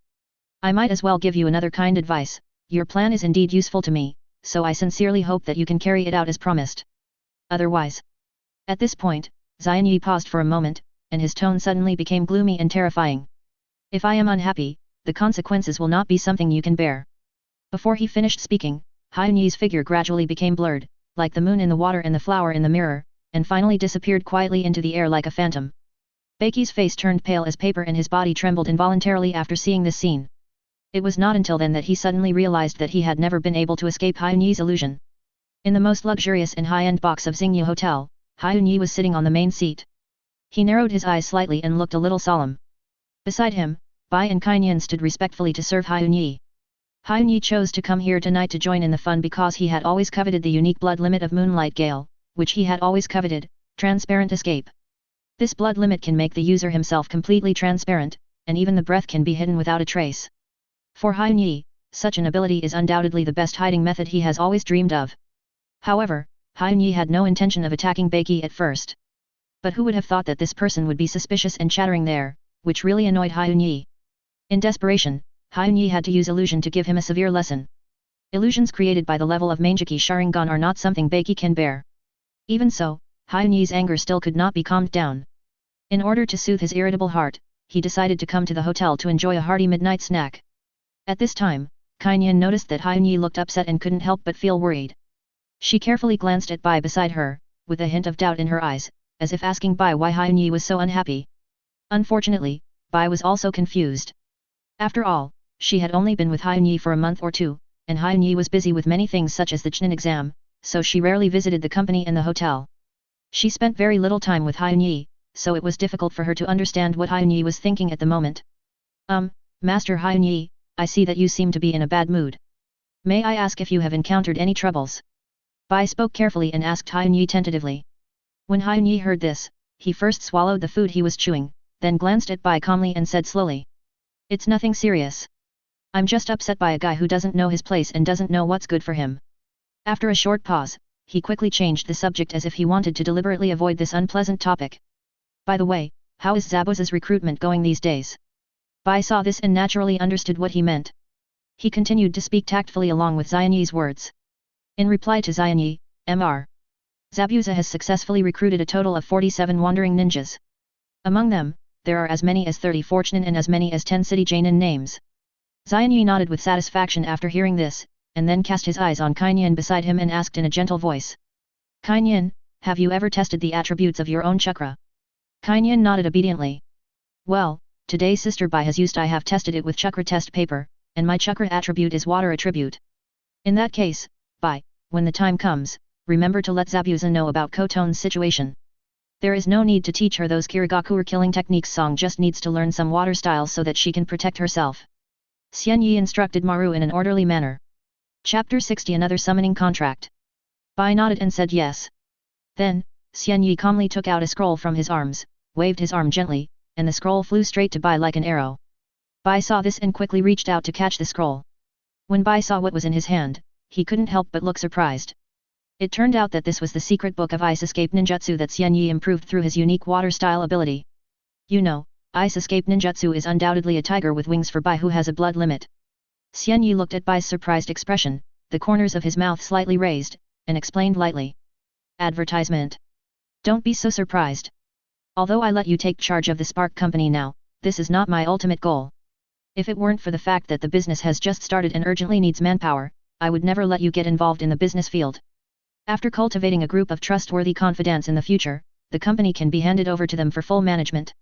I might as well give you another kind advice. Your plan is indeed useful to me, so I sincerely hope that you can carry it out as promised. Otherwise. At this point, Xianyi paused for a moment, and his tone suddenly became gloomy and terrifying. If I am unhappy, the consequences will not be something you can bear. Before he finished speaking, Hyunyi's figure gradually became blurred, like the moon in the water and the flower in the mirror, and finally disappeared quietly into the air like a phantom. Beiki's face turned pale as paper and his body trembled involuntarily after seeing this scene. It was not until then that he suddenly realized that he had never been able to escape Hyunyi's illusion. In the most luxurious and high-end box of Xingyu Hotel, Hyunyi was sitting on the main seat. He narrowed his eyes slightly and looked a little solemn. Beside him, Bai and Kainyan stood respectfully to serve Hyunyi. Hyunyi chose to come here tonight to join in the fun because he had always coveted the unique blood limit of Moonlight Gale, which he had always coveted, transparent escape. This blood limit can make the user himself completely transparent, and even the breath can be hidden without a trace. For Hyunyi, such an ability is undoubtedly the best hiding method he has always dreamed of. However, Hyunyi had no intention of attacking Baeki at first. But who would have thought that this person would be suspicious and chattering there, which really annoyed Hyunyi. In desperation, Hyunyi had to use illusion to give him a severe lesson. Illusions created by the level of Mangekyō Sharingan are not something Baeki can bear. Even so, Hyunyi's anger still could not be calmed down. In order to soothe his irritable heart, he decided to come to the hotel to enjoy a hearty midnight snack. At this time, Kainyan noticed that Hyunyi looked upset and couldn't help but feel worried. She carefully glanced at Bai beside her, with a hint of doubt in her eyes, as if asking Bai why Hyunyi was so unhappy. Unfortunately, Bai was also confused. After all, she had only been with Hyunyi for a month or two, and Hyunyi was busy with many things such as the Chunin exam, so she rarely visited the company and the hotel. She spent very little time with Hyunyi, so it was difficult for her to understand what Hyunyi was thinking at the moment. Master Hyunyi, I see that you seem to be in a bad mood. May I ask if you have encountered any troubles? Bai spoke carefully and asked Hyunyi tentatively. When Hyunyi heard this, he first swallowed the food he was chewing, then glanced at Bai calmly and said slowly. It's nothing serious. I'm just upset by a guy who doesn't know his place and doesn't know what's good for him. After a short pause, he quickly changed the subject as if he wanted to deliberately avoid this unpleasant topic. By the way, how is Zabuza's recruitment going these days? Bai saw this and naturally understood what he meant. He continued to speak tactfully along with Xianyi's words. In reply to Xianyi, Mr. Zabuza has successfully recruited a total of 47 wandering ninjas. Among them, there are as many as 30 fortunin and as many as 10 city Jainin names. Xianyi nodded with satisfaction after hearing this, and then cast his eyes on Kainyan beside him and asked in a gentle voice. Kainyan, have you ever tested the attributes of your own chakra? Kainyan nodded obediently. Well, today Sister Bai has used I have tested it with chakra test paper, and my chakra attribute is water attribute. In that case, Bai, when the time comes, remember to let Zabuza know about Koton's situation. There is no need to teach her those Kirigaku or killing techniques. Song just needs to learn some water styles so that she can protect herself. Xianyi instructed Maru in an orderly manner. Chapter 60 Another summoning contract. Bai nodded and said yes. Then, Xianyi calmly took out a scroll from his arms, waved his arm gently, and the scroll flew straight to Bai like an arrow. Bai saw this and quickly reached out to catch the scroll. When Bai saw what was in his hand, he couldn't help but look surprised. It turned out that this was the secret book of Ice Escape Ninjutsu that Xianyi improved through his unique water style ability. You know, Ice Escape Ninjutsu is undoubtedly a tiger with wings for Bai who has a blood limit. Xianyi looked at Bai's surprised expression, the corners of his mouth slightly raised, and explained lightly. Advertisement. Don't be so surprised. Although I let you take charge of the Spark Company now, this is not my ultimate goal. If it weren't for the fact that the business has just started and urgently needs manpower, I would never let you get involved in the business field. After cultivating a group of trustworthy confidants in the future, the company can be handed over to them for full management.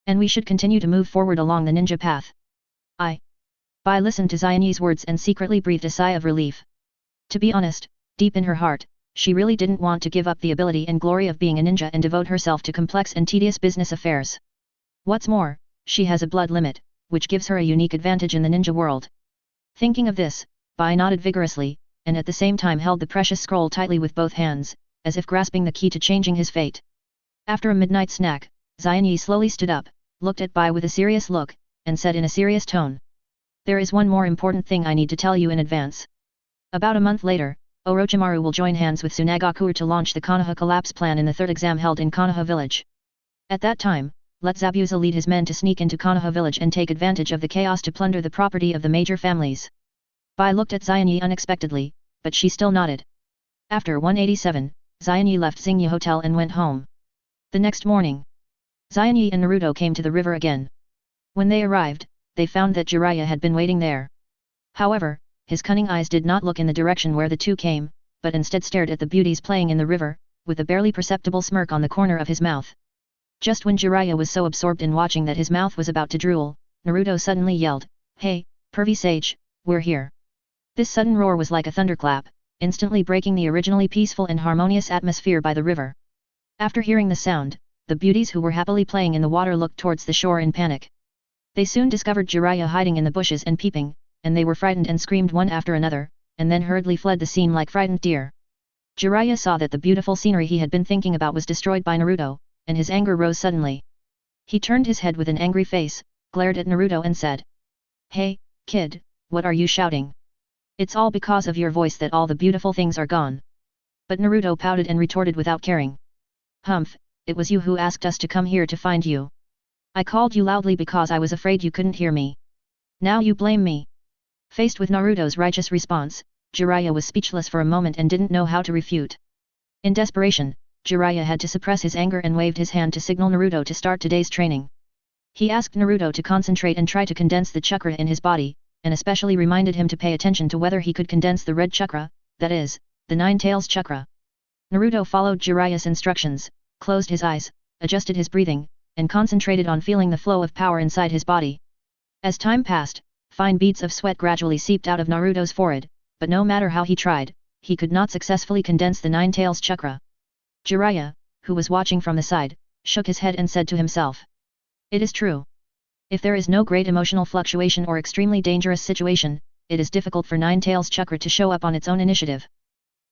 And we should continue to move forward along the ninja path. Bai listened to Xianyi's words and secretly breathed a sigh of relief. To be honest, deep in her heart, she really didn't want to give up the ability and glory of being a ninja and devote herself to complex and tedious business affairs. What's more, she has a blood limit, which gives her a unique advantage in the ninja world. Thinking of this, Bai nodded vigorously, and at the same time held the precious scroll tightly with both hands, as if grasping the key to changing his fate. After a midnight snack, Xianyi slowly stood up, looked at Bai with a serious look, and said in a serious tone. There is one more important thing I need to tell you in advance. About a month later, Orochimaru will join hands with Tsunagaku to launch the Konoha collapse plan in the third exam held in Konoha village. At that time, let Zabuza lead his men to sneak into Konoha village and take advantage of the chaos to plunder the property of the major families. Bai looked at Xianyi unexpectedly, but she still nodded. After 187, Xianyi left Xingyu Hotel and went home. The next morning, Xianyi and Naruto came to the river again. When they arrived, they found that Jiraiya had been waiting there. However, his cunning eyes did not look in the direction where the two came, but instead stared at the beauties playing in the river, with a barely perceptible smirk on the corner of his mouth. Just when Jiraiya was so absorbed in watching that his mouth was about to drool, Naruto suddenly yelled, "Hey, pervy sage, we're here." This sudden roar was like a thunderclap, instantly breaking the originally peaceful and harmonious atmosphere by the river. After hearing the sound, the beauties who were happily playing in the water looked towards the shore in panic. They soon discovered Jiraiya hiding in the bushes and peeping, and they were frightened and screamed one after another, and then hurriedly fled the scene like frightened deer. Jiraiya saw that the beautiful scenery he had been thinking about was destroyed by Naruto, and his anger rose suddenly. He turned his head with an angry face, glared at Naruto and said, "Hey, kid, what are you shouting? It's all because of your voice that all the beautiful things are gone." But Naruto pouted and retorted without caring. "Humph, it was you who asked us to come here to find you. I called you loudly because I was afraid you couldn't hear me. Now you blame me." Faced with Naruto's righteous response, Jiraiya was speechless for a moment and didn't know how to refute. In desperation, Jiraiya had to suppress his anger and waved his hand to signal Naruto to start today's training. He asked Naruto to concentrate and try to condense the chakra in his body, and especially reminded him to pay attention to whether he could condense the red chakra, that is, the Nine Tails chakra. Naruto followed Jiraiya's instructions, closed his eyes, adjusted his breathing, and concentrated on feeling the flow of power inside his body. As time passed, fine beads of sweat gradually seeped out of Naruto's forehead, but no matter how he tried, he could not successfully condense the Nine Tails chakra. Jiraiya, who was watching from the side, shook his head and said to himself, "It is true. If there is no great emotional fluctuation or extremely dangerous situation, it is difficult for Nine Tails chakra to show up on its own initiative."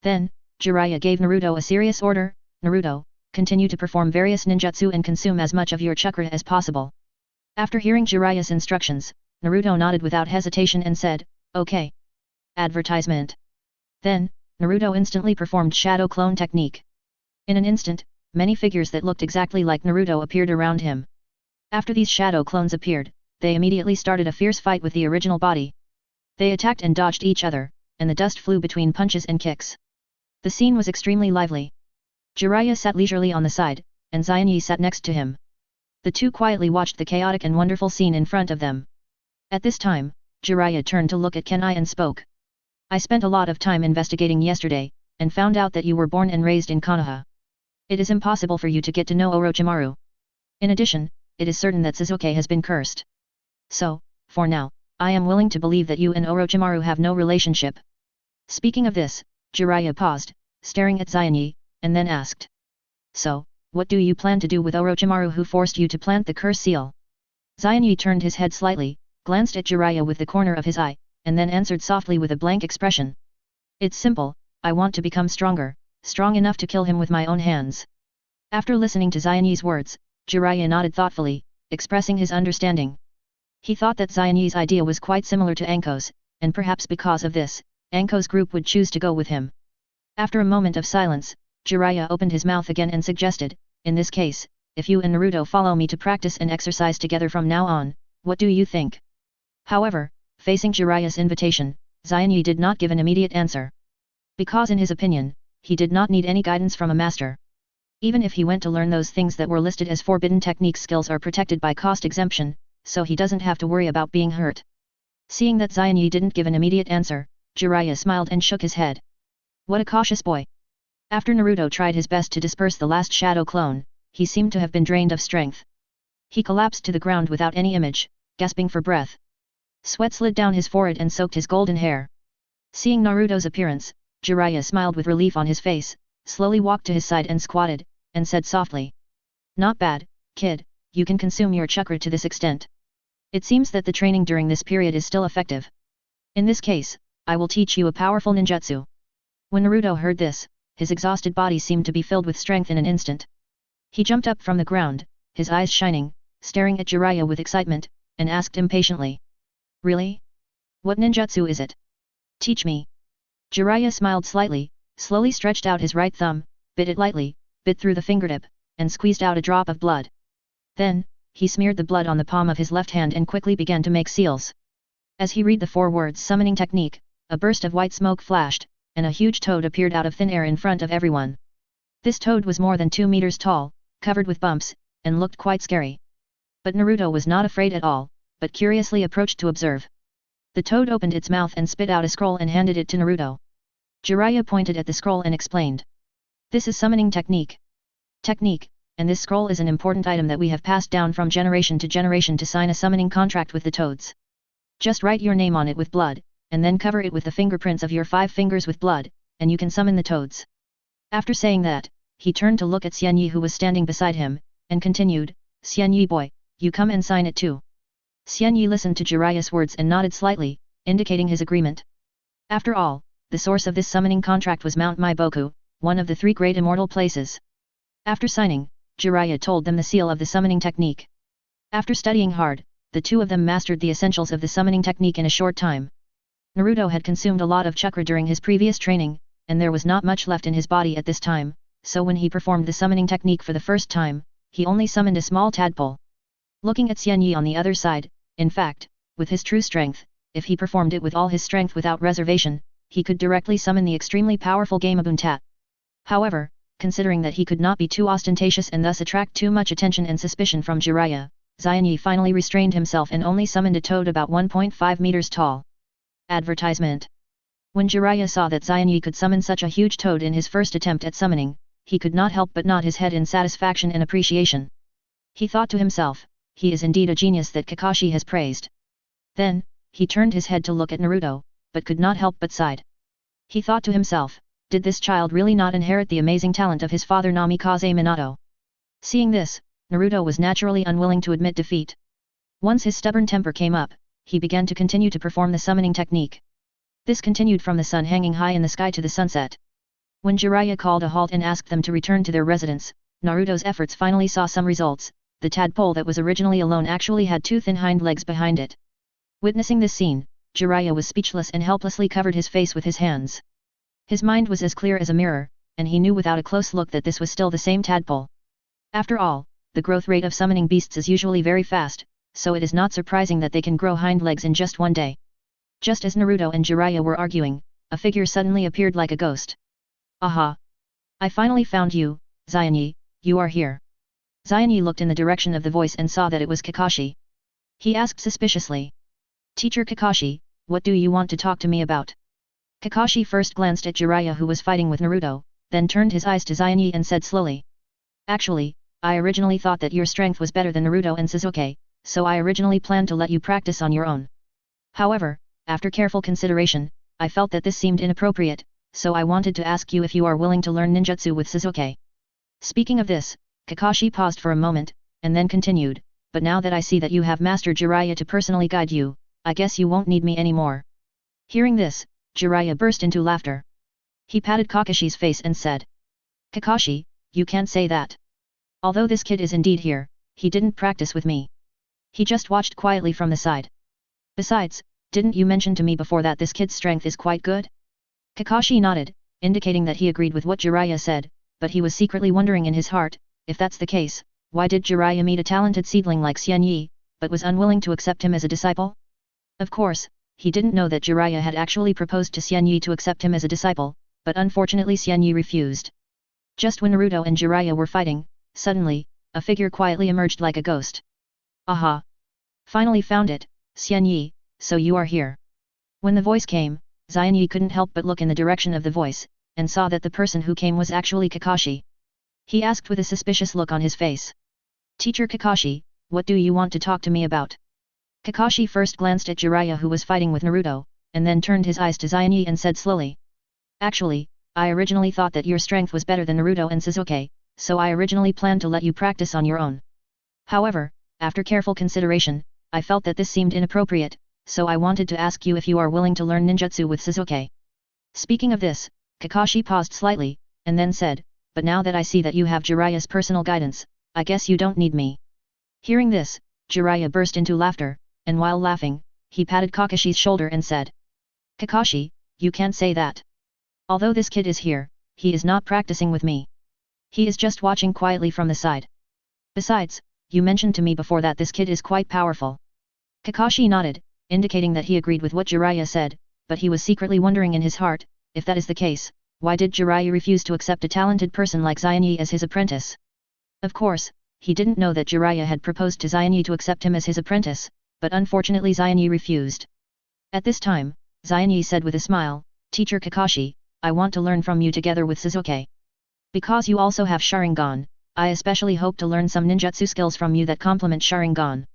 Then, Jiraiya gave Naruto a serious order, "Naruto, continue to perform various ninjutsu and consume as much of your chakra as possible." After hearing Jiraiya's instructions, Naruto nodded without hesitation and said, "Okay." Advertisement. Then, Naruto instantly performed shadow clone technique. In an instant, many figures that looked exactly like Naruto appeared around him. After these shadow clones appeared, they immediately started a fierce fight with the original body. They attacked and dodged each other, and the dust flew between punches and kicks. The scene was extremely lively. Jiraiya sat leisurely on the side, and Xianyi sat next to him. The two quietly watched the chaotic and wonderful scene in front of them. At this time, Jiraiya turned to look at Kenai and spoke. "I spent a lot of time investigating yesterday, and found out that you were born and raised in Konoha. It is impossible for you to get to know Orochimaru. In addition, it is certain that Sasuke has been cursed. So, for now, I am willing to believe that you and Orochimaru have no relationship." Speaking of this, Jiraiya paused, staring at Xianyi, and then asked, "So, what do you plan to do with Orochimaru who forced you to plant the curse seal?" Xianyi turned his head slightly, glanced at Jiraiya with the corner of his eye, and then answered softly with a blank expression. "It's simple, I want to become stronger, strong enough to kill him with my own hands." After listening to Xianyi's words, Jiraiya nodded thoughtfully, expressing his understanding. He thought that Xianyi's idea was quite similar to Anko's, and perhaps because of this, Anko's group would choose to go with him. After a moment of silence, Jiraiya opened his mouth again and suggested, "In this case, if you and Naruto follow me to practice and exercise together from now on, what do you think?" However, facing Jiraiya's invitation, Xianyi did not give an immediate answer. Because in his opinion, he did not need any guidance from a master. Even if he went to learn those things that were listed as forbidden technique, skills are protected by cost exemption, so he doesn't have to worry about being hurt. Seeing that Xianyi didn't give an immediate answer, Jiraiya smiled and shook his head. What a cautious boy. After Naruto tried his best to disperse the last shadow clone, he seemed to have been drained of strength. He collapsed to the ground without any image, gasping for breath. Sweat slid down his forehead and soaked his golden hair. Seeing Naruto's appearance, Jiraiya smiled with relief on his face, slowly walked to his side and squatted, and said softly, "Not bad, kid, you can consume your chakra to this extent. It seems that the training during this period is still effective. In this case, I will teach you a powerful ninjutsu." When Naruto heard this, his exhausted body seemed to be filled with strength in an instant. He jumped up from the ground, his eyes shining, staring at Jiraiya with excitement, and asked impatiently, "Really? What ninjutsu is it? Teach me." Jiraiya smiled slightly, slowly stretched out his right thumb, bit it lightly, bit through the fingertip, and squeezed out a drop of blood. Then, he smeared the blood on the palm of his left hand and quickly began to make seals. As he read the 4 words summoning technique, a burst of white smoke flashed, and a huge toad appeared out of thin air in front of everyone. This toad was more than 2 meters tall, covered with bumps, and looked quite scary. But Naruto was not afraid at all, but curiously approached to observe. The toad opened its mouth and spit out a scroll and handed it to Naruto. Jiraiya pointed at the scroll and explained, "This is summoning technique. And this scroll is an important item that we have passed down from generation to generation to sign a summoning contract with the toads. Just write your name on it with blood, and then cover it with the fingerprints of your 5 fingers with blood, and you can summon the toads. After saying that, he turned to look at Xianyi who was standing beside him, and continued, Xianyi boy, you come and sign it too. Xianyi listened to Jiraiya's words and nodded slightly, indicating his agreement. After all, the source of this summoning contract was Mount Maiboku, one of the 3 great immortal places. After signing, Jiraiya told them the seal of the summoning technique. After studying hard, the 2 of them mastered the essentials of the summoning technique in a short time. Naruto had consumed a lot of chakra during his previous training, and there was not much left in his body at this time, so when he performed the summoning technique for the first time, he only summoned a small tadpole. Looking at Xianyi on the other side, in fact, with his true strength, if he performed it with all his strength without reservation, he could directly summon the extremely powerful Gamabuntat. However, considering that he could not be too ostentatious and thus attract too much attention and suspicion from Jiraiya, Xianyi finally restrained himself and only summoned a toad about 1.5 meters tall. Advertisement. When Jiraiya saw that Xianyi could summon such a huge toad in his first attempt at summoning, he could not help but nod his head in satisfaction and appreciation. He thought to himself, he is indeed a genius that Kakashi has praised. Then, he turned his head to look at Naruto, but could not help but sighed. He thought to himself, did this child really not inherit the amazing talent of his father Namikaze Minato? Seeing this, Naruto was naturally unwilling to admit defeat. Once his stubborn temper came up, he began to continue to perform the summoning technique. This continued from the sun hanging high in the sky to the sunset. When Jiraiya called a halt and asked them to return to their residence, Naruto's efforts finally saw some results. The tadpole that was originally alone actually had 2 thin hind legs behind it. Witnessing this scene, Jiraiya was speechless and helplessly covered his face with his hands. His mind was as clear as a mirror, and he knew without a close look that this was still the same tadpole. After all, the growth rate of summoning beasts is usually very fast, so it is not surprising that they can grow hind legs in just one day. Just as Naruto and Jiraiya were arguing, a figure suddenly appeared like a ghost. Aha! I finally found you, Xianyi, you are here. Xianyi looked in the direction of the voice and saw that it was Kakashi. He asked suspiciously. Teacher Kakashi, what do you want to talk to me about? Kakashi first glanced at Jiraiya who was fighting with Naruto, then turned his eyes to Xianyi and said slowly. Actually, I originally thought that your strength was better than Naruto and Sasuke, so I originally planned to let you practice on your own. However, after careful consideration, I felt that this seemed inappropriate, so I wanted to ask you if you are willing to learn ninjutsu with Sasuke. Speaking of this, Kakashi paused for a moment, and then continued, but now that I see that you have mastered Jiraiya to personally guide you, I guess you won't need me anymore. Hearing this, Jiraiya burst into laughter. He patted Kakashi's face and said. Kakashi, you can't say that. Although this kid is indeed here, he didn't practice with me. He just watched quietly from the side. Besides, didn't you mention to me before that this kid's strength is quite good? Kakashi nodded, indicating that he agreed with what Jiraiya said, but he was secretly wondering in his heart, if that's the case, why did Jiraiya meet a talented seedling like Xianyi, but was unwilling to accept him as a disciple? Of course, he didn't know that Jiraiya had actually proposed to Xianyi to accept him as a disciple, but unfortunately Xianyi refused. Just when Naruto and Jiraiya were fighting, suddenly, a figure quietly emerged like a ghost. Aha! Finally found it, Xianyi, so you are here. When the voice came, Xianyi couldn't help but look in the direction of the voice, and saw that the person who came was actually Kakashi. He asked with a suspicious look on his face. Teacher Kakashi, what do you want to talk to me about? Kakashi first glanced at Jiraiya who was fighting with Naruto, and then turned his eyes to Xianyi and said slowly. Actually, I originally thought that your strength was better than Naruto and Sasuke, so I originally planned to let you practice on your own. However, after careful consideration, I felt that this seemed inappropriate, so I wanted to ask you if you are willing to learn ninjutsu with Sasuke. Speaking of this, Kakashi paused slightly, and then said, but now that I see that you have Jiraiya's personal guidance, I guess you don't need me. Hearing this, Jiraiya burst into laughter, and while laughing, he patted Kakashi's shoulder and said. Kakashi, you can't say that. Although this kid is here, he is not practicing with me. He is just watching quietly from the side. Besides, you mentioned to me before that this kid is quite powerful. Kakashi nodded, indicating that he agreed with what Jiraiya said, but he was secretly wondering in his heart, if that is the case, why did Jiraiya refuse to accept a talented person like Xianyi as his apprentice? Of course, he didn't know that Jiraiya had proposed to Xianyi to accept him as his apprentice, but unfortunately Xianyi refused. At this time, Xianyi said with a smile, Teacher Kakashi, I want to learn from you together with Sasuke. Because you also have Sharingan, I especially hope to learn some ninjutsu skills from you that complement Sharingan.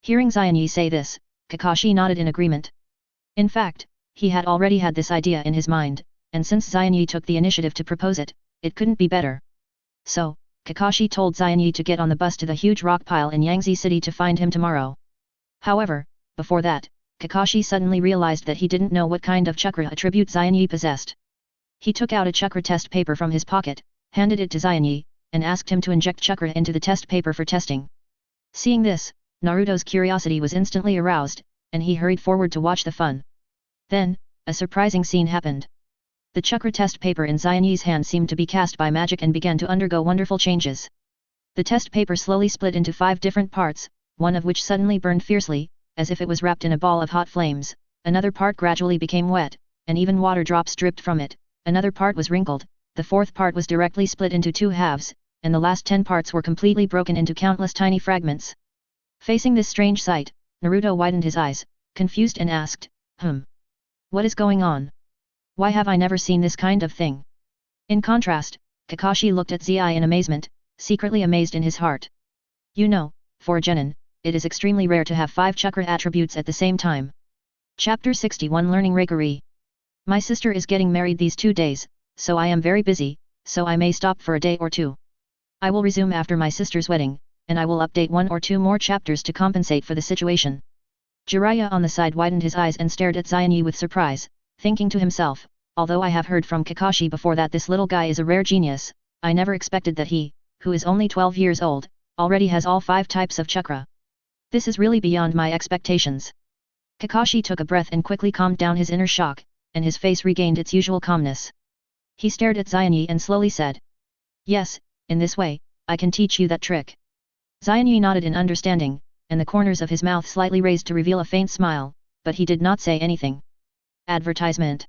Hearing Xianyi say this, Kakashi nodded in agreement. In fact, he had already had this idea in his mind, and since Xianyi took the initiative to propose it, it couldn't be better. So, Kakashi told Xianyi to get on the bus to the huge rock pile in Yangtze City to find him tomorrow. However, before that, Kakashi suddenly realized that he didn't know what kind of chakra attribute Xianyi possessed. He took out a chakra test paper from his pocket, handed it to Xianyi, and asked him to inject chakra into the test paper for testing. Seeing this, Naruto's curiosity was instantly aroused, and he hurried forward to watch the fun. Then, a surprising scene happened. The chakra test paper in Xianyi's hand seemed to be cast by magic and began to undergo wonderful changes. The test paper slowly split into 5 different parts, one of which suddenly burned fiercely, as if it was wrapped in a ball of hot flames, another part gradually became wet, and even water drops dripped from it, another part was wrinkled, the 4th part was directly split into 2 halves, and the last 10 parts were completely broken into countless tiny fragments. Facing this strange sight, Naruto widened his eyes, confused and asked, What is going on? Why have I never seen this kind of thing? In contrast, Kakashi looked at Zi in amazement, secretly amazed in his heart. You know, for a genin, it is extremely rare to have 5 chakra attributes at the same time. Chapter 61 Learning Reikari. My sister is getting married these 2 days, so I am very busy, so I may stop for a day or 2. I will resume after my sister's wedding, and I will update 1 or 2 more chapters to compensate for the situation. Jiraiya on the side widened his eyes and stared at Xianyi with surprise, thinking to himself, although I have heard from Kakashi before that this little guy is a rare genius, I never expected that he, who is only 12 years old, already has all 5 types of chakra. This is really beyond my expectations. Kakashi took a breath and quickly calmed down his inner shock, and his face regained its usual calmness. He stared at Xianyi and slowly said, Yes, in this way, I can teach you that trick. Xianyi nodded in understanding, and the corners of his mouth slightly raised to reveal a faint smile, but he did not say anything. Advertisement.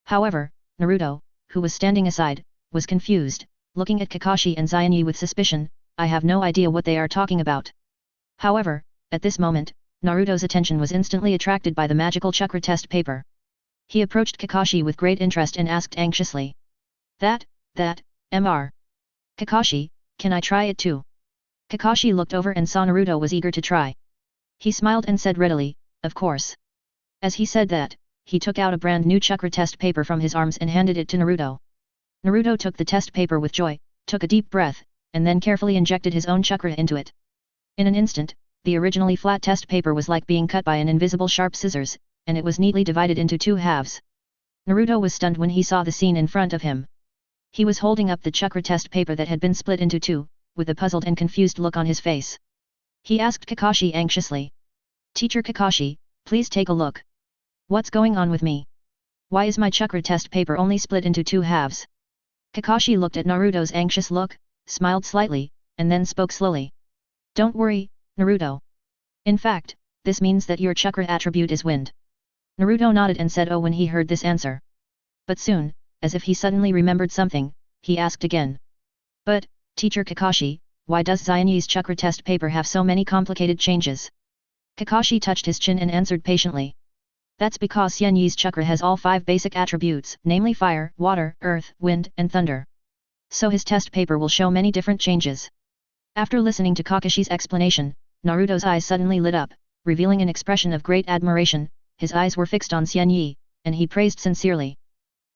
However, Naruto, who was standing aside, was confused, looking at Kakashi and Xianyi with suspicion. I have no idea what they are talking about. However, at this moment, Naruto's attention was instantly attracted by the magical chakra test paper. He approached Kakashi with great interest and asked anxiously. That, Mr. Kakashi, can I try it too? Kakashi looked over and saw Naruto was eager to try. He smiled and said readily, Of course. As he said that, he took out a brand new chakra test paper from his arms and handed it to Naruto. Naruto took the test paper with joy, took a deep breath, and then carefully injected his own chakra into it. In an instant, the originally flat test paper was like being cut by an invisible sharp scissors, and it was neatly divided into 2 halves. Naruto was stunned when he saw the scene in front of him. He was holding up the chakra test paper that had been split into 2, with a puzzled and confused look on his face. He asked Kakashi anxiously. Teacher Kakashi, please take a look. What's going on with me? Why is my chakra test paper only split into 2 halves? Kakashi looked at Naruto's anxious look, smiled slightly, and then spoke slowly. Don't worry, Naruto. In fact, this means that your chakra attribute is wind. Naruto nodded and said oh when he heard this answer. But soon, as if he suddenly remembered something, he asked again. But, Teacher Kakashi, why does Xianyi's chakra test paper have so many complicated changes? Kakashi touched his chin and answered patiently. That's because Xianyi's chakra has all 5 basic attributes, namely fire, water, earth, wind, and thunder. So his test paper will show many different changes. After listening to Kakashi's explanation, Naruto's eyes suddenly lit up, revealing an expression of great admiration. His eyes were fixed on Xianyi, and he praised sincerely.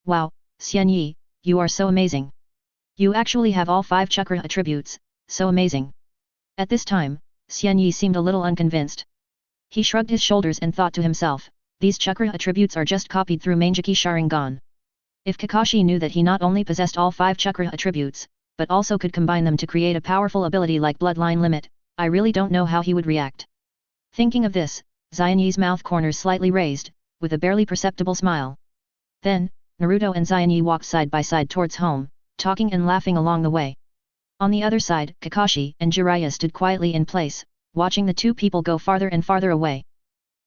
Wow, Xianyi, you are so amazing. You actually have all 5 chakra attributes, so amazing. At this time, Xianyi seemed a little unconvinced. He shrugged his shoulders and thought to himself, these chakra attributes are just copied through Mangekyō Sharingan. If Kakashi knew that he not only possessed all 5 chakra attributes, but also could combine them to create a powerful ability like Bloodline Limit, I really don't know how he would react. Thinking of this, Xianyi's mouth corners slightly raised, with a barely perceptible smile. Then, Naruto and Xianyi walked side by side towards home, talking and laughing along the way. On the other side, Kakashi and Jiraiya stood quietly in place, watching the 2 people go farther and farther away.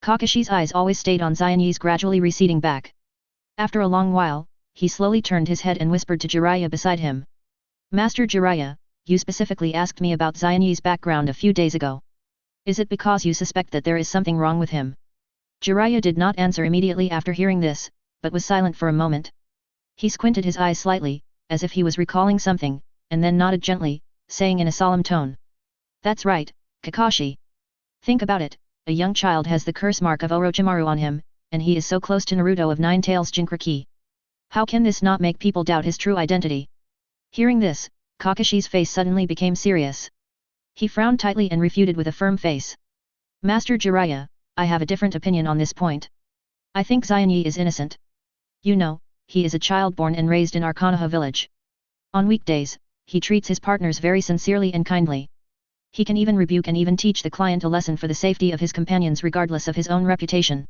Kakashi's eyes always stayed on Xianyi's gradually receding back. After a long while, he slowly turned his head and whispered to Jiraiya beside him. Master Jiraiya, you specifically asked me about Xianyi's background a few days ago. Is it because you suspect that there is something wrong with him? Jiraiya did not answer immediately after hearing this, but was silent for a moment. He squinted his eyes slightly, as if he was recalling something, and then nodded gently, saying in a solemn tone. That's right, Kakashi. Think about it, a young child has the curse mark of Orochimaru on him, and he is so close to Naruto of Nine Tails Jinchuriki. How can this not make people doubt his true identity? Hearing this, Kakashi's face suddenly became serious. He frowned tightly and refuted with a firm face. Master Jiraiya, I have a different opinion on this point. I think Xianyi is innocent. You know, he is a child born and raised in our Konoha village. On weekdays, he treats his partners very sincerely and kindly. He can even rebuke and even teach the client a lesson for the safety of his companions regardless of his own reputation.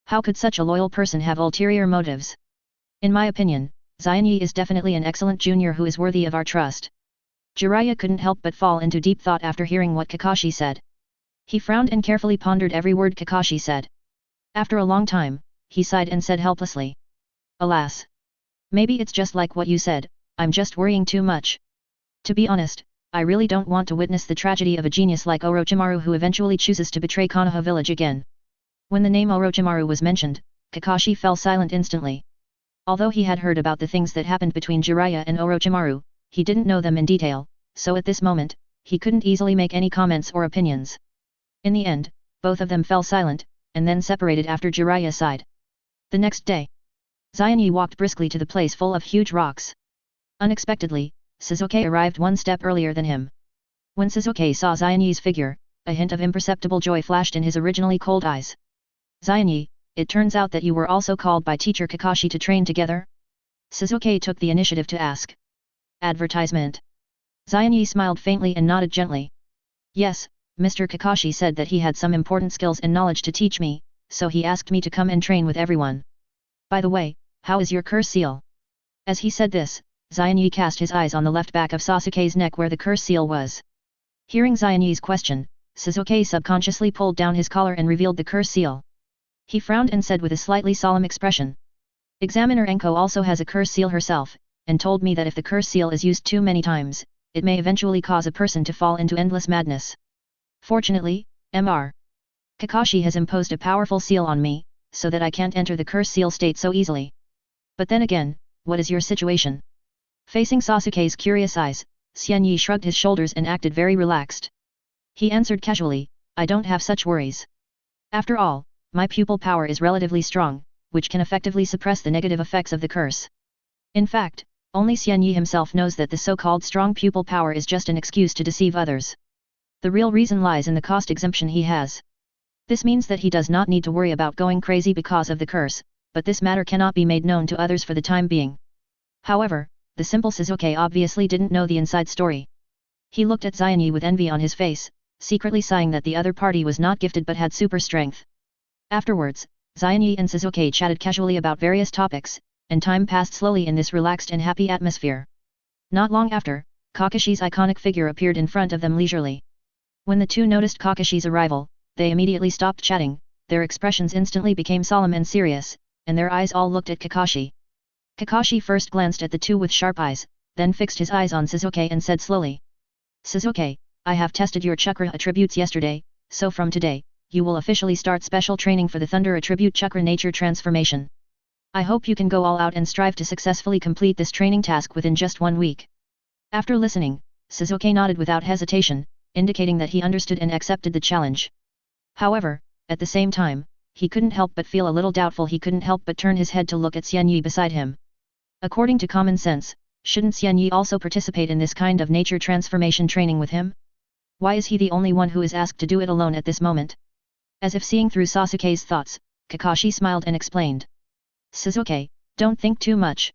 How could such a loyal person have ulterior motives? In my opinion, Xianyi is definitely an excellent junior who is worthy of our trust. Jiraiya couldn't help but fall into deep thought after hearing what Kakashi said. He frowned and carefully pondered every word Kakashi said. After a long time, he sighed and said helplessly. Alas! Maybe it's just like what you said, I'm just worrying too much. To be honest, I really don't want to witness the tragedy of a genius like Orochimaru who eventually chooses to betray Konoha village again. When the name Orochimaru was mentioned, Kakashi fell silent instantly. Although he had heard about the things that happened between Jiraiya and Orochimaru, he didn't know them in detail, so at this moment, he couldn't easily make any comments or opinions. In the end, both of them fell silent, and then separated after Jiraiya sighed. The next day, Xianyi walked briskly to the place full of huge rocks. Unexpectedly, Sasuke arrived one step earlier than him. When Sasuke saw Xianyi's figure, a hint of imperceptible joy flashed in his originally cold eyes. Xianyi, it turns out that you were also called by teacher Kakashi to train together? Sasuke took the initiative to ask. Advertisement. Xianyi smiled faintly and nodded gently. Yes, Mr. Kakashi said that he had some important skills and knowledge to teach me, so he asked me to come and train with everyone. By the way, how is your curse seal? As he said this, Xianyi cast his eyes on the left back of Sasuke's neck where the curse seal was. Hearing Xianyi's question, Sasuke subconsciously pulled down his collar and revealed the curse seal. He frowned and said with a slightly solemn expression. Examiner Enko also has a curse seal herself, and told me that if the curse seal is used too many times, it may eventually cause a person to fall into endless madness. Fortunately, Mr. Kakashi has imposed a powerful seal on me, so that I can't enter the curse seal state so easily. But then again, what is your situation? Facing Sasuke's curious eyes, Xianyi shrugged his shoulders and acted very relaxed. He answered casually, I don't have such worries. After all, my pupil power is relatively strong, which can effectively suppress the negative effects of the curse. In fact, only Xianyi himself knows that the so-called strong pupil power is just an excuse to deceive others. The real reason lies in the cost exemption he has. This means that he does not need to worry about going crazy because of the curse, but this matter cannot be made known to others for the time being. However, the simple Sasuke obviously didn't know the inside story. He looked at Xianyi with envy on his face, secretly sighing that the other party was not gifted but had super strength. Afterwards, Xianyi and Sasuke chatted casually about various topics, and time passed slowly in this relaxed and happy atmosphere. Not long after, Kakashi's iconic figure appeared in front of them leisurely. When the two noticed Kakashi's arrival, they immediately stopped chatting, their expressions instantly became solemn and serious, and their eyes all looked at Kakashi. Kakashi first glanced at the two with sharp eyes, then fixed his eyes on Sasuke and said slowly. Sasuke, I have tested your chakra attributes yesterday, so from today, you will officially start special training for the Thunder Attribute Chakra Nature Transformation. I hope you can go all out and strive to successfully complete this training task within just 1 week. After listening, Sasuke nodded without hesitation, indicating that he understood and accepted the challenge. However, at the same time, he couldn't help but feel a little doubtful. He couldn't help but turn his head to look at Xianyi beside him. According to common sense, shouldn't Xianyi also participate in this kind of nature transformation training with him? Why is he the only one who is asked to do it alone at this moment? As if seeing through Sasuke's thoughts, Kakashi smiled and explained. Sasuke, don't think too much.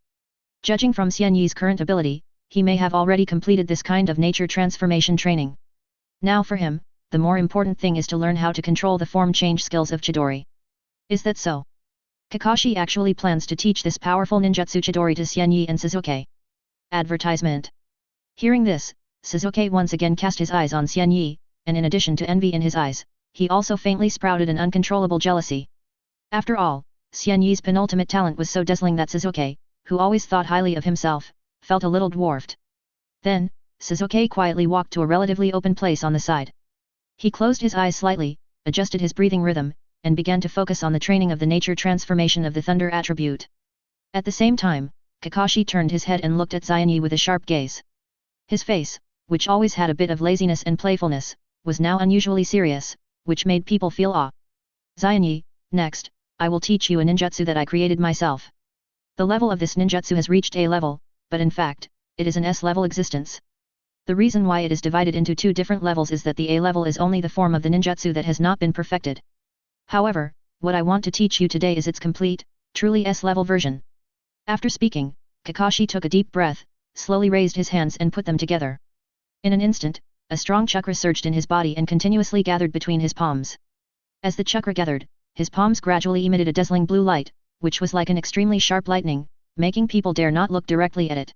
Judging from Xianyi's current ability, he may have already completed this kind of nature transformation training. Now for him, the more important thing is to learn how to control the form change skills of Chidori. Is that so? Kakashi actually plans to teach this powerful ninjutsu Chidori to Xianyi and Sasuke. Advertisement. Hearing this, Sasuke once again cast his eyes on Xianyi, and in addition to envy in his eyes, he also faintly sprouted an uncontrollable jealousy. After all, Xianyi's penultimate talent was so dazzling that Sasuke, who always thought highly of himself, felt a little dwarfed. Then, Sasuke quietly walked to a relatively open place on the side. He closed his eyes slightly, adjusted his breathing rhythm, and began to focus on the training of the nature transformation of the thunder attribute. At the same time, Kakashi turned his head and looked at Xianyi with a sharp gaze. His face, which always had a bit of laziness and playfulness, was now unusually serious, which made people feel awe. Xianyi, next, I will teach you a ninjutsu that I created myself. The level of this ninjutsu has reached A level, but in fact, it is an S level existence. The reason why it is divided into two different levels is that the A level is only the form of the ninjutsu that has not been perfected. However, what I want to teach you today is its complete, truly S level version. After speaking, Kakashi took a deep breath, slowly raised his hands and put them together. In an instant, a strong chakra surged in his body and continuously gathered between his palms. As the chakra gathered, his palms gradually emitted a dazzling blue light, which was like an extremely sharp lightning, making people dare not look directly at it.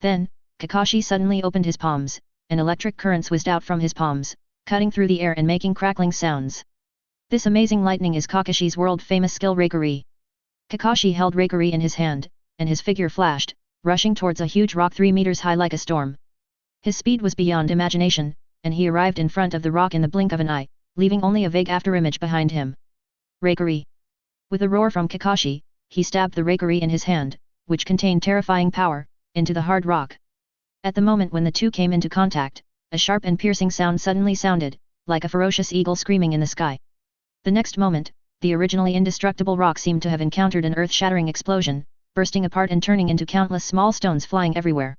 Then, Kakashi suddenly opened his palms, and electric currents whizzed out from his palms, cutting through the air and making crackling sounds. This amazing lightning is Kakashi's world-famous skill Raikiri. Kakashi held Raikiri in his hand, and his figure flashed, rushing towards a huge rock 3 meters high like a storm. His speed was beyond imagination, and he arrived in front of the rock in the blink of an eye, leaving only a vague afterimage behind him. Raikiri. With a roar from Kakashi, he stabbed the Raikiri in his hand, which contained terrifying power, into the hard rock. At the moment when the two came into contact, a sharp and piercing sound suddenly sounded, like a ferocious eagle screaming in the sky. The next moment, the originally indestructible rock seemed to have encountered an earth-shattering explosion, bursting apart and turning into countless small stones flying everywhere.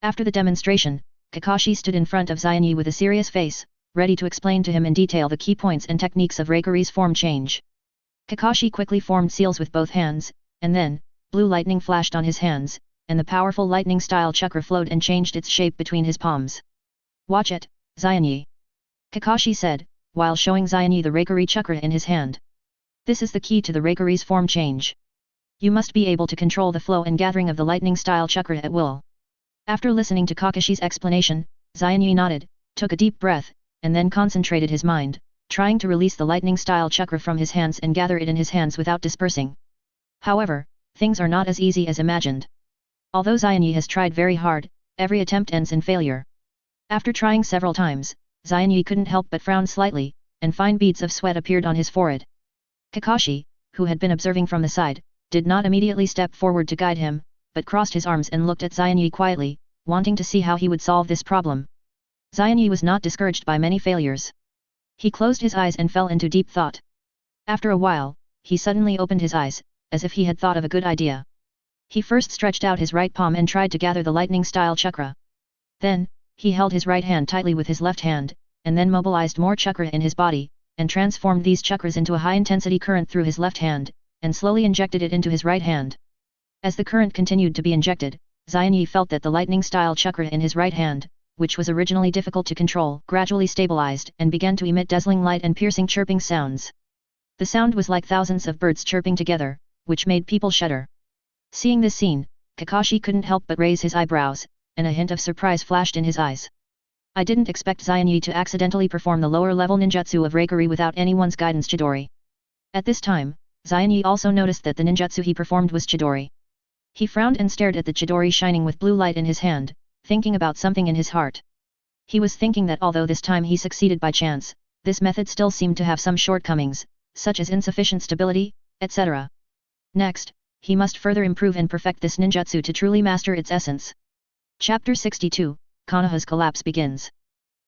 After the demonstration, Kakashi stood in front of Xianyi with a serious face, ready to explain to him in detail the key points and techniques of Raikiri's form change. Kakashi quickly formed seals with both hands, and then, blue lightning flashed on his hands, and the powerful lightning-style chakra flowed and changed its shape between his palms. "Watch it, Xianyi," Kakashi said, while showing Xianyi the Raikiri chakra in his hand. "This is the key to the Raikiri's form change. You must be able to control the flow and gathering of the lightning-style chakra at will." After listening to Kakashi's explanation, Xianyi nodded, took a deep breath, and then concentrated his mind, trying to release the lightning-style chakra from his hands and gather it in his hands without dispersing. However, things are not as easy as imagined. Although Xianyi has tried very hard, every attempt ends in failure. After trying several times, Xianyi couldn't help but frown slightly, and fine beads of sweat appeared on his forehead. Kakashi, who had been observing from the side, did not immediately step forward to guide him, but crossed his arms and looked at Xianyi quietly, wanting to see how he would solve this problem. Xianyi was not discouraged by many failures. He closed his eyes and fell into deep thought. After a while, he suddenly opened his eyes, as if he had thought of a good idea. He first stretched out his right palm and tried to gather the lightning-style chakra. Then, he held his right hand tightly with his left hand, and then mobilized more chakra in his body, and transformed these chakras into a high-intensity current through his left hand, and slowly injected it into his right hand. As the current continued to be injected, Xianyi felt that the lightning-style chakra in his right hand, which was originally difficult to control, gradually stabilized and began to emit dazzling light and piercing chirping sounds. The sound was like thousands of birds chirping together, which made people shudder. Seeing this scene, Kakashi couldn't help but raise his eyebrows, and a hint of surprise flashed in his eyes. "I didn't expect Xianyi to accidentally perform the lower-level ninjutsu of Raikiri without anyone's guidance, Chidori." At this time, Xianyi also noticed that the ninjutsu he performed was Chidori. He frowned and stared at the Chidori shining with blue light in his hand, thinking about something in his heart. He was thinking that although this time he succeeded by chance, this method still seemed to have some shortcomings, such as insufficient stability, etc. Next, he must further improve and perfect this ninjutsu to truly master its essence. Chapter 62, Konoha's collapse begins.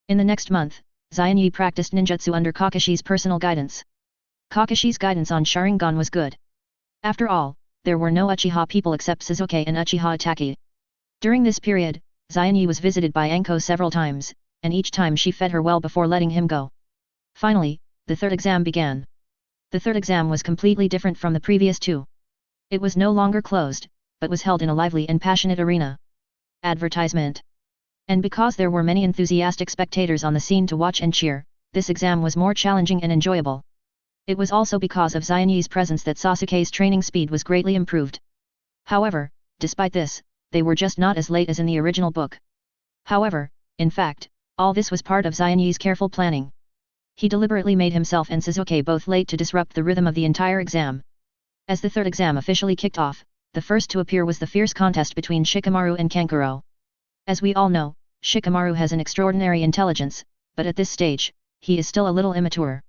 In the next month, Xianyi practiced ninjutsu under Kakashi's personal guidance. Kakashi's guidance on Sharingan was good. After all, there were no Uchiha people except Sasuke and Uchiha Itachi. During this period, Xianyi was visited by Anko several times, and each time she fed her well before letting him go. Finally, the third exam began. The third exam was completely different from the previous two. It was no longer closed, but was held in a lively and passionate arena. Advertisement. And because there were many enthusiastic spectators on the scene to watch and cheer, this exam was more challenging and enjoyable. It was also because of Xianyi's presence that Sasuke's training speed was greatly improved. However, despite this, they were just not as late as in the original book. However, in fact, all this was part of Xianyi's careful planning. He deliberately made himself and Sasuke both late to disrupt the rhythm of the entire exam. As the third exam officially kicked off, the first to appear was the fierce contest between Shikamaru and Kankuro. As we all know, Shikamaru has an extraordinary intelligence, but at this stage, he is still a little immature.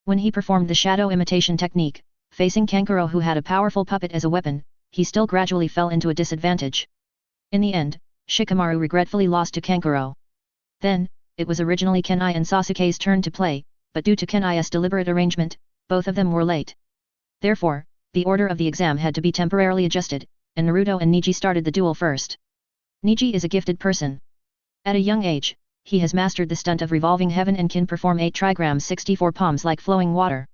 When he performed the shadow imitation technique, facing Kankuro who had a powerful puppet as a weapon, he still gradually fell into a disadvantage. In the end, Shikamaru regretfully lost to Kankuro. Then, it was originally Kenai and Sasuke's turn to play, but due to Kenai's deliberate arrangement, both of them were late. Therefore, the order of the exam had to be temporarily adjusted, and Naruto and Neji started the duel first. Neji is a gifted person. At a young age, he has mastered the stunt of revolving heaven and can perform 8 trigrams 64 palms like flowing water.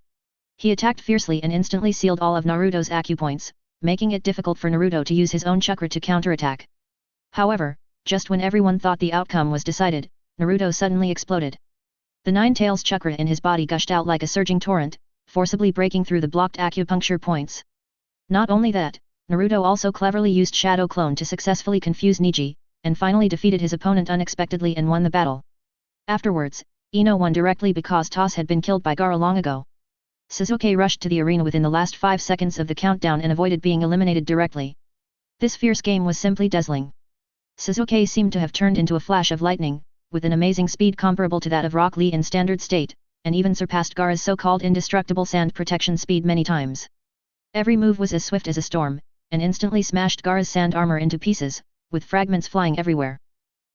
He attacked fiercely and instantly sealed all of Naruto's acupoints, making it difficult for Naruto to use his own chakra to counterattack. However, just when everyone thought the outcome was decided, Naruto suddenly exploded. The Nine Tails chakra in his body gushed out like a surging torrent, forcibly breaking through the blocked acupuncture points. Not only that, Naruto also cleverly used Shadow Clone to successfully confuse Neji, and finally defeated his opponent unexpectedly and won the battle. Afterwards, Ino won directly because Toss had been killed by Gaara long ago. Sasuke rushed to the arena within the last 5 seconds of the countdown and avoided being eliminated directly. This fierce game was simply dazzling. Sasuke seemed to have turned into a flash of lightning, with an amazing speed comparable to that of Rock Lee in standard state, and even surpassed Gaara's so-called indestructible sand protection speed many times. Every move was as swift as a storm, and instantly smashed Gaara's sand armor into pieces, with fragments flying everywhere.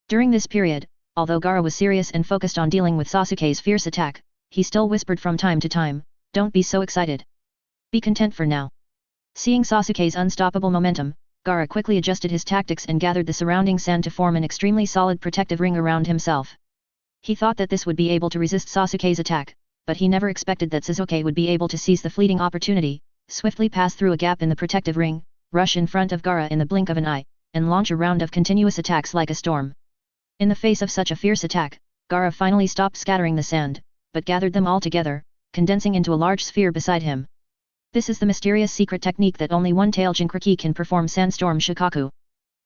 During this period, although Gaara was serious and focused on dealing with Sasuke's fierce attack, he still whispered from time to time, "Don't be so excited. Be content for now." Seeing Sasuke's unstoppable momentum, Gaara quickly adjusted his tactics and gathered the surrounding sand to form an extremely solid protective ring around himself. He thought that this would be able to resist Sasuke's attack, but he never expected that Sasuke would be able to seize the fleeting opportunity, swiftly pass through a gap in the protective ring, rush in front of Gaara in the blink of an eye, and launch a round of continuous attacks like a storm. In the face of such a fierce attack, Gaara finally stopped scattering the sand, but gathered them all together, condensing into a large sphere beside him. This is the mysterious secret technique that only one-tail Jinchuriki can perform, Sandstorm Shikaku.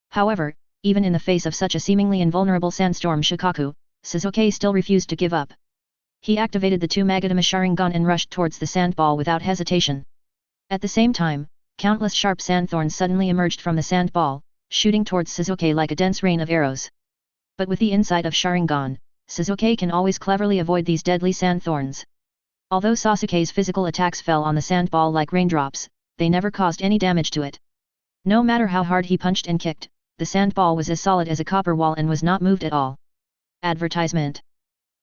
However, even in the face of such a seemingly invulnerable Sandstorm Shikaku, Sasuke still refused to give up. He activated the 2 Magatama Sharingan and rushed towards the sand ball without hesitation. At the same time, countless sharp sand thorns suddenly emerged from the sand ball, shooting towards Sasuke like a dense rain of arrows. But with the insight of Sharingan, Sasuke can always cleverly avoid these deadly sand thorns. Although Sasuke's physical attacks fell on the sand ball like raindrops, they never caused any damage to it. No matter how hard he punched and kicked, the sand ball was as solid as a copper wall and was not moved at all. Advertisement.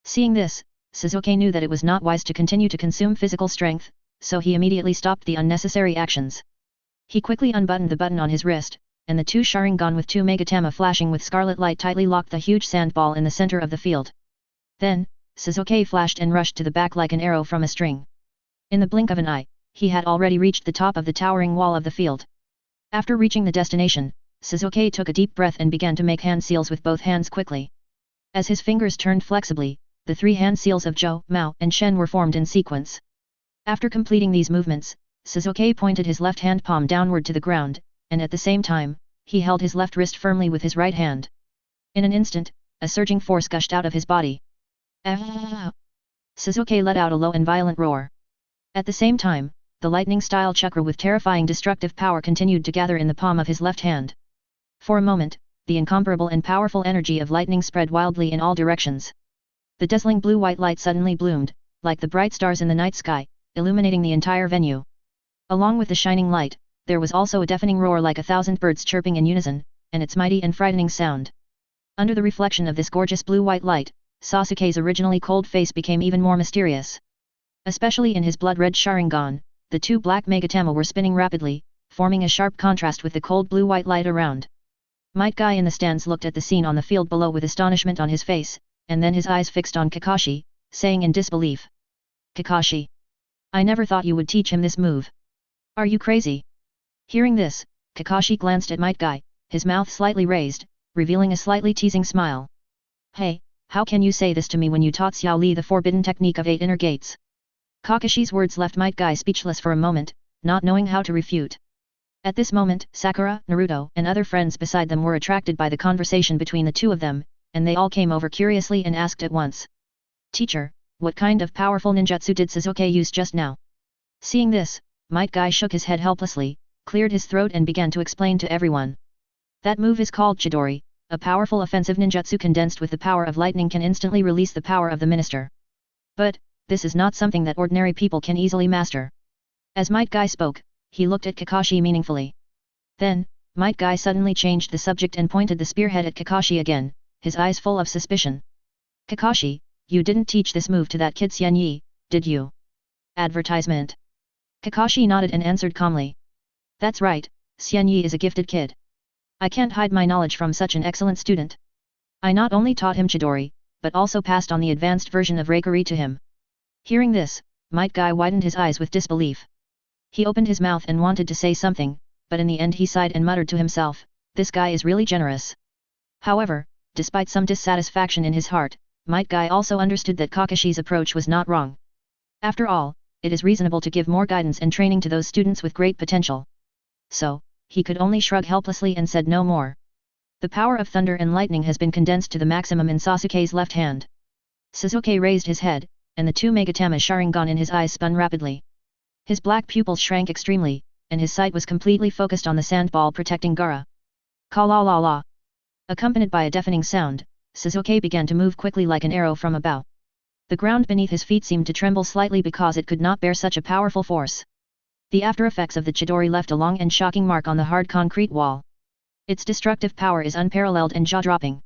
Seeing this, Sasuke knew that it was not wise to continue to consume physical strength, so he immediately stopped the unnecessary actions. He quickly unbuttoned the button on his wrist, and the 2 Sharingan with 2 Magatama flashing with scarlet light tightly locked the huge sand ball in the center of the field. Then, Sasuke flashed and rushed to the back like an arrow from a string. In the blink of an eye, he had already reached the top of the towering wall of the field. After reaching the destination, Sasuke took a deep breath and began to make hand seals with both hands quickly. As his fingers turned flexibly, the 3 hand seals of Zhou, Mao, and Shen were formed in sequence. After completing these movements, Sasuke pointed his left hand palm downward to the ground, and at the same time, he held his left wrist firmly with his right hand. In an instant, a surging force gushed out of his body. Ah! Sasuke let out a low and violent roar. At the same time, the lightning-style chakra with terrifying destructive power continued to gather in the palm of his left hand. For a moment, the incomparable and powerful energy of lightning spread wildly in all directions. The dazzling blue-white light suddenly bloomed, like the bright stars in the night sky, illuminating the entire venue. Along with the shining light, there was also a deafening roar like 1,000 birds chirping in unison, and its mighty and frightening sound. Under the reflection of this gorgeous blue-white light, Sasuke's originally cold face became even more mysterious. Especially in his blood-red Sharingan, the 2 black Magatama were spinning rapidly, forming a sharp contrast with the cold blue-white light around. Might Guy in the stands looked at the scene on the field below with astonishment on his face, and then his eyes fixed on Kakashi, saying in disbelief, "Kakashi! I never thought you would teach him this move. Are you crazy?" Hearing this, Kakashi glanced at Might Guy, his mouth slightly raised, revealing a slightly teasing smile. "Hey, how can you say this to me when you taught Xiao Li the forbidden technique of 8 inner gates?" Kakashi's words left Might Guy speechless for a moment, not knowing how to refute. At this moment, Sakura, Naruto, and other friends beside them were attracted by the conversation between the 2 of them, and they all came over curiously and asked at once, "Teacher, what kind of powerful ninjutsu did Sasuke use just now?" Seeing this, Might Guy shook his head helplessly, cleared his throat and began to explain to everyone. "That move is called Chidori, a powerful offensive ninjutsu condensed with the power of lightning can instantly release the power of the minister. But, this is not something that ordinary people can easily master." As Might Guy spoke, he looked at Kakashi meaningfully. Then, Might Guy suddenly changed the subject and pointed the spearhead at Kakashi again, his eyes full of suspicion. "Kakashi, you didn't teach this move to that kid Xian Yi, did you?" Advertisement. Kakashi nodded and answered calmly. "That's right, Xian Yi is a gifted kid. I can't hide my knowledge from such an excellent student. I not only taught him Chidori, but also passed on the advanced version of Reikari to him. Hearing this, Might Guy widened his eyes with disbelief. He opened his mouth and wanted to say something, but in the end he sighed and muttered to himself, this guy is really generous. However, despite some dissatisfaction in his heart, Might Guy also understood that Kakashi's approach was not wrong. After all, it is reasonable to give more guidance and training to those students with great potential. So, he could only shrug helplessly and said no more. The power of thunder and lightning has been condensed to the maximum in Sasuke's left hand. Sasuke raised his head, and the two Megatama Sharingan in his eyes spun rapidly. His black pupils shrank extremely, and his sight was completely focused on the sandball protecting Gaara. Ka-la-la-la. Accompanied by a deafening sound, Sasuke began to move quickly like an arrow from a bow. The ground beneath his feet seemed to tremble slightly because it could not bear such a powerful force. The after effects of the Chidori left a long and shocking mark on the hard concrete wall. Its destructive power is unparalleled and jaw-dropping.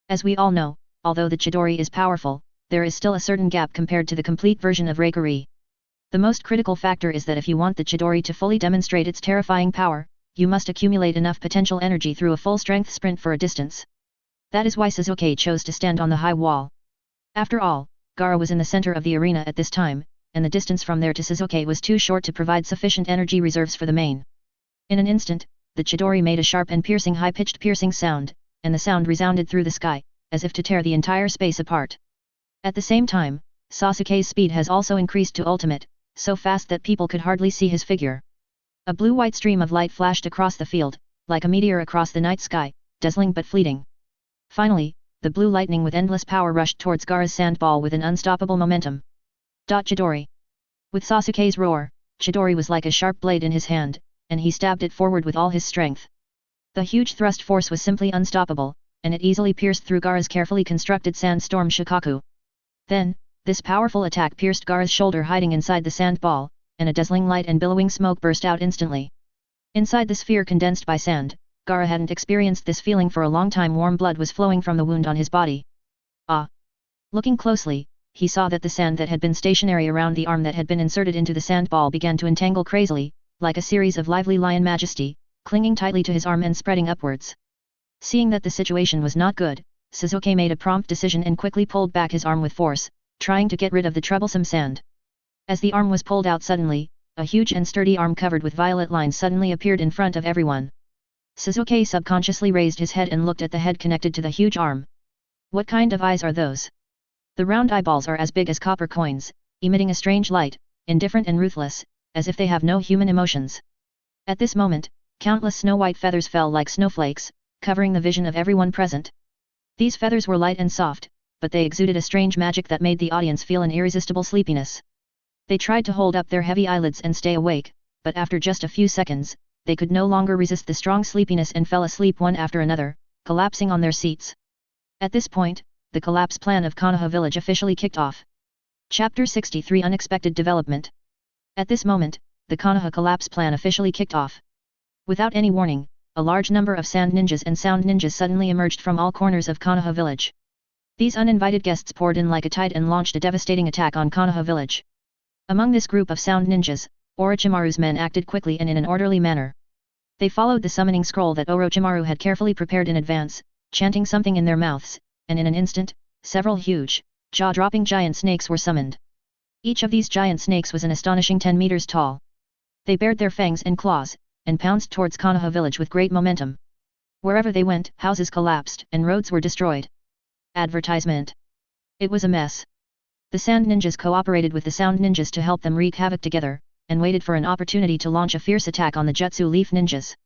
As we all know, although the Chidori is powerful, there is still a certain gap compared to the complete version of Reikari. The most critical factor is that if you want the Chidori to fully demonstrate its terrifying power, you must accumulate enough potential energy through a full-strength sprint for a distance. That is why Sasuke chose to stand on the high wall. After all, Gaara was in the center of the arena at this time, and the distance from there to Sasuke was too short to provide sufficient energy reserves for the main. In an instant, the Chidori made a sharp and piercing high-pitched piercing sound, and the sound resounded through the sky, as if to tear the entire space apart. At the same time, Sasuke's speed has also increased to ultimate, so fast that people could hardly see his figure. A blue-white stream of light flashed across the field, like a meteor across the night sky, dazzling but fleeting. Finally, the blue lightning with endless power rushed towards Gaara's sandball with an unstoppable momentum. Chidori. With Sasuke's roar, Chidori was like a sharp blade in his hand, and he stabbed it forward with all his strength. The huge thrust force was simply unstoppable, and it easily pierced through Gaara's carefully constructed sandstorm Shikaku. Then, this powerful attack pierced Gaara's shoulder hiding inside the sandball, and a dazzling light and billowing smoke burst out instantly. Inside the sphere condensed by sand, Gaara hadn't experienced this feeling for a long time. Warm blood was flowing from the wound on his body. Ah! Looking closely, he saw that the sand that had been stationary around the arm that had been inserted into the sandball began to entangle crazily, like a series of lively lion majesty, clinging tightly to his arm and spreading upwards. Seeing that the situation was not good, Sasuke made a prompt decision and quickly pulled back his arm with force, trying to get rid of the troublesome sand. As the arm was pulled out suddenly, a huge and sturdy arm covered with violet lines suddenly appeared in front of everyone. Sasuke subconsciously raised his head and looked at the head connected to the huge arm. What kind of eyes are those? The round eyeballs are as big as copper coins, emitting a strange light, indifferent and ruthless, as if they have no human emotions. At this moment, countless snow-white feathers fell like snowflakes, covering the vision of everyone present. These feathers were light and soft, but they exuded a strange magic that made the audience feel an irresistible sleepiness. They tried to hold up their heavy eyelids and stay awake, but after just a few seconds, they could no longer resist the strong sleepiness and fell asleep one after another, collapsing on their seats. At this point, the collapse plan of Konoha village officially kicked off. Chapter 63 Unexpected Development. At this moment, the Konoha collapse plan officially kicked off. Without any warning, a large number of sand ninjas and sound ninjas suddenly emerged from all corners of Konoha village. These uninvited guests poured in like a tide and launched a devastating attack on Konoha village. Among this group of sound ninjas, Orochimaru's men acted quickly and in an orderly manner. They followed the summoning scroll that Orochimaru had carefully prepared in advance, chanting something in their mouths, and in an instant, several huge, jaw-dropping giant snakes were summoned. Each of these giant snakes was an astonishing 10 meters tall. They bared their fangs and claws, and pounced towards Konoha village with great momentum. Wherever they went, houses collapsed and roads were destroyed. Advertisement. It was a mess. The sand ninjas cooperated with the sound ninjas to help them wreak havoc together, and waited for an opportunity to launch a fierce attack on the Jutsu Leaf ninjas.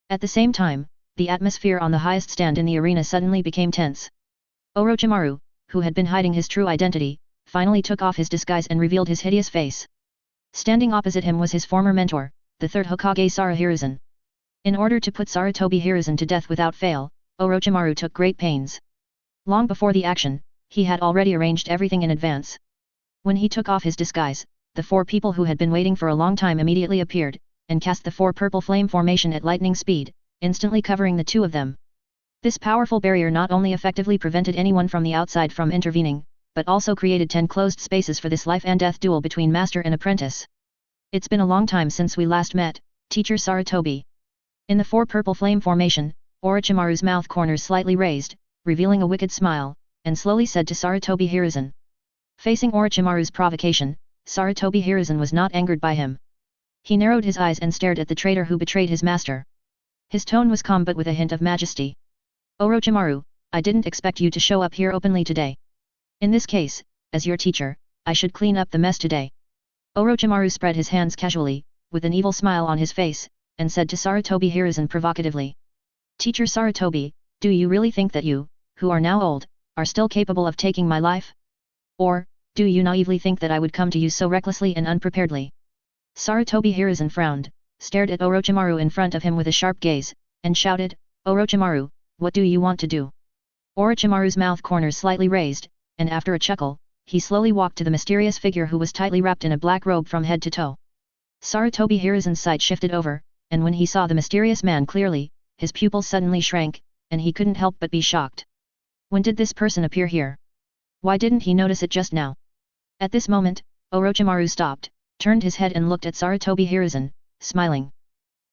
At the same time, the atmosphere on the highest stand in the arena suddenly became tense. Orochimaru, who had been hiding his true identity, finally took off his disguise and revealed his hideous face. Standing opposite him was his former mentor, the third Hokage Sarah Hiruzen. In order to put Sarutobi Hiruzen to death without fail, Orochimaru took great pains. Long before the action, he had already arranged everything in advance. When he took off his disguise, the four people who had been waiting for a long time immediately appeared, and cast the four purple flame formation at lightning speed, instantly covering the two of them. This powerful barrier not only effectively prevented anyone from the outside from intervening, but also created 10 closed spaces for this life and death duel between master and apprentice. It's been a long time since we last met, teacher Sarutobi. In the four purple flame formation, Orochimaru's mouth corners slightly raised, revealing a wicked smile, and slowly said to Sarutobi Hiruzen. Facing Orochimaru's provocation, Sarutobi Hiruzen was not angered by him. He narrowed his eyes and stared at the traitor who betrayed his master. His tone was calm but with a hint of majesty. Orochimaru, I didn't expect you to show up here openly today. In this case, as your teacher, I should clean up the mess today. Orochimaru spread his hands casually, with an evil smile on his face, and said to Sarutobi Hiruzen provocatively. Teacher Sarutobi, do you really think that you, who are now old, are still capable of taking my life? Or, do you naively think that I would come to you so recklessly and unpreparedly? Sarutobi Hiruzen frowned, stared at Orochimaru in front of him with a sharp gaze, and shouted, Orochimaru, what do you want to do? Orochimaru's mouth corners slightly raised, and after a chuckle, he slowly walked to the mysterious figure who was tightly wrapped in a black robe from head to toe. Sarutobi Hiruzen's sight shifted over, and when he saw the mysterious man clearly, his pupils suddenly shrank, and he couldn't help but be shocked. When did this person appear here? Why didn't he notice it just now? At this moment, Orochimaru stopped, turned his head and looked at Sarutobi Hiruzen, smiling.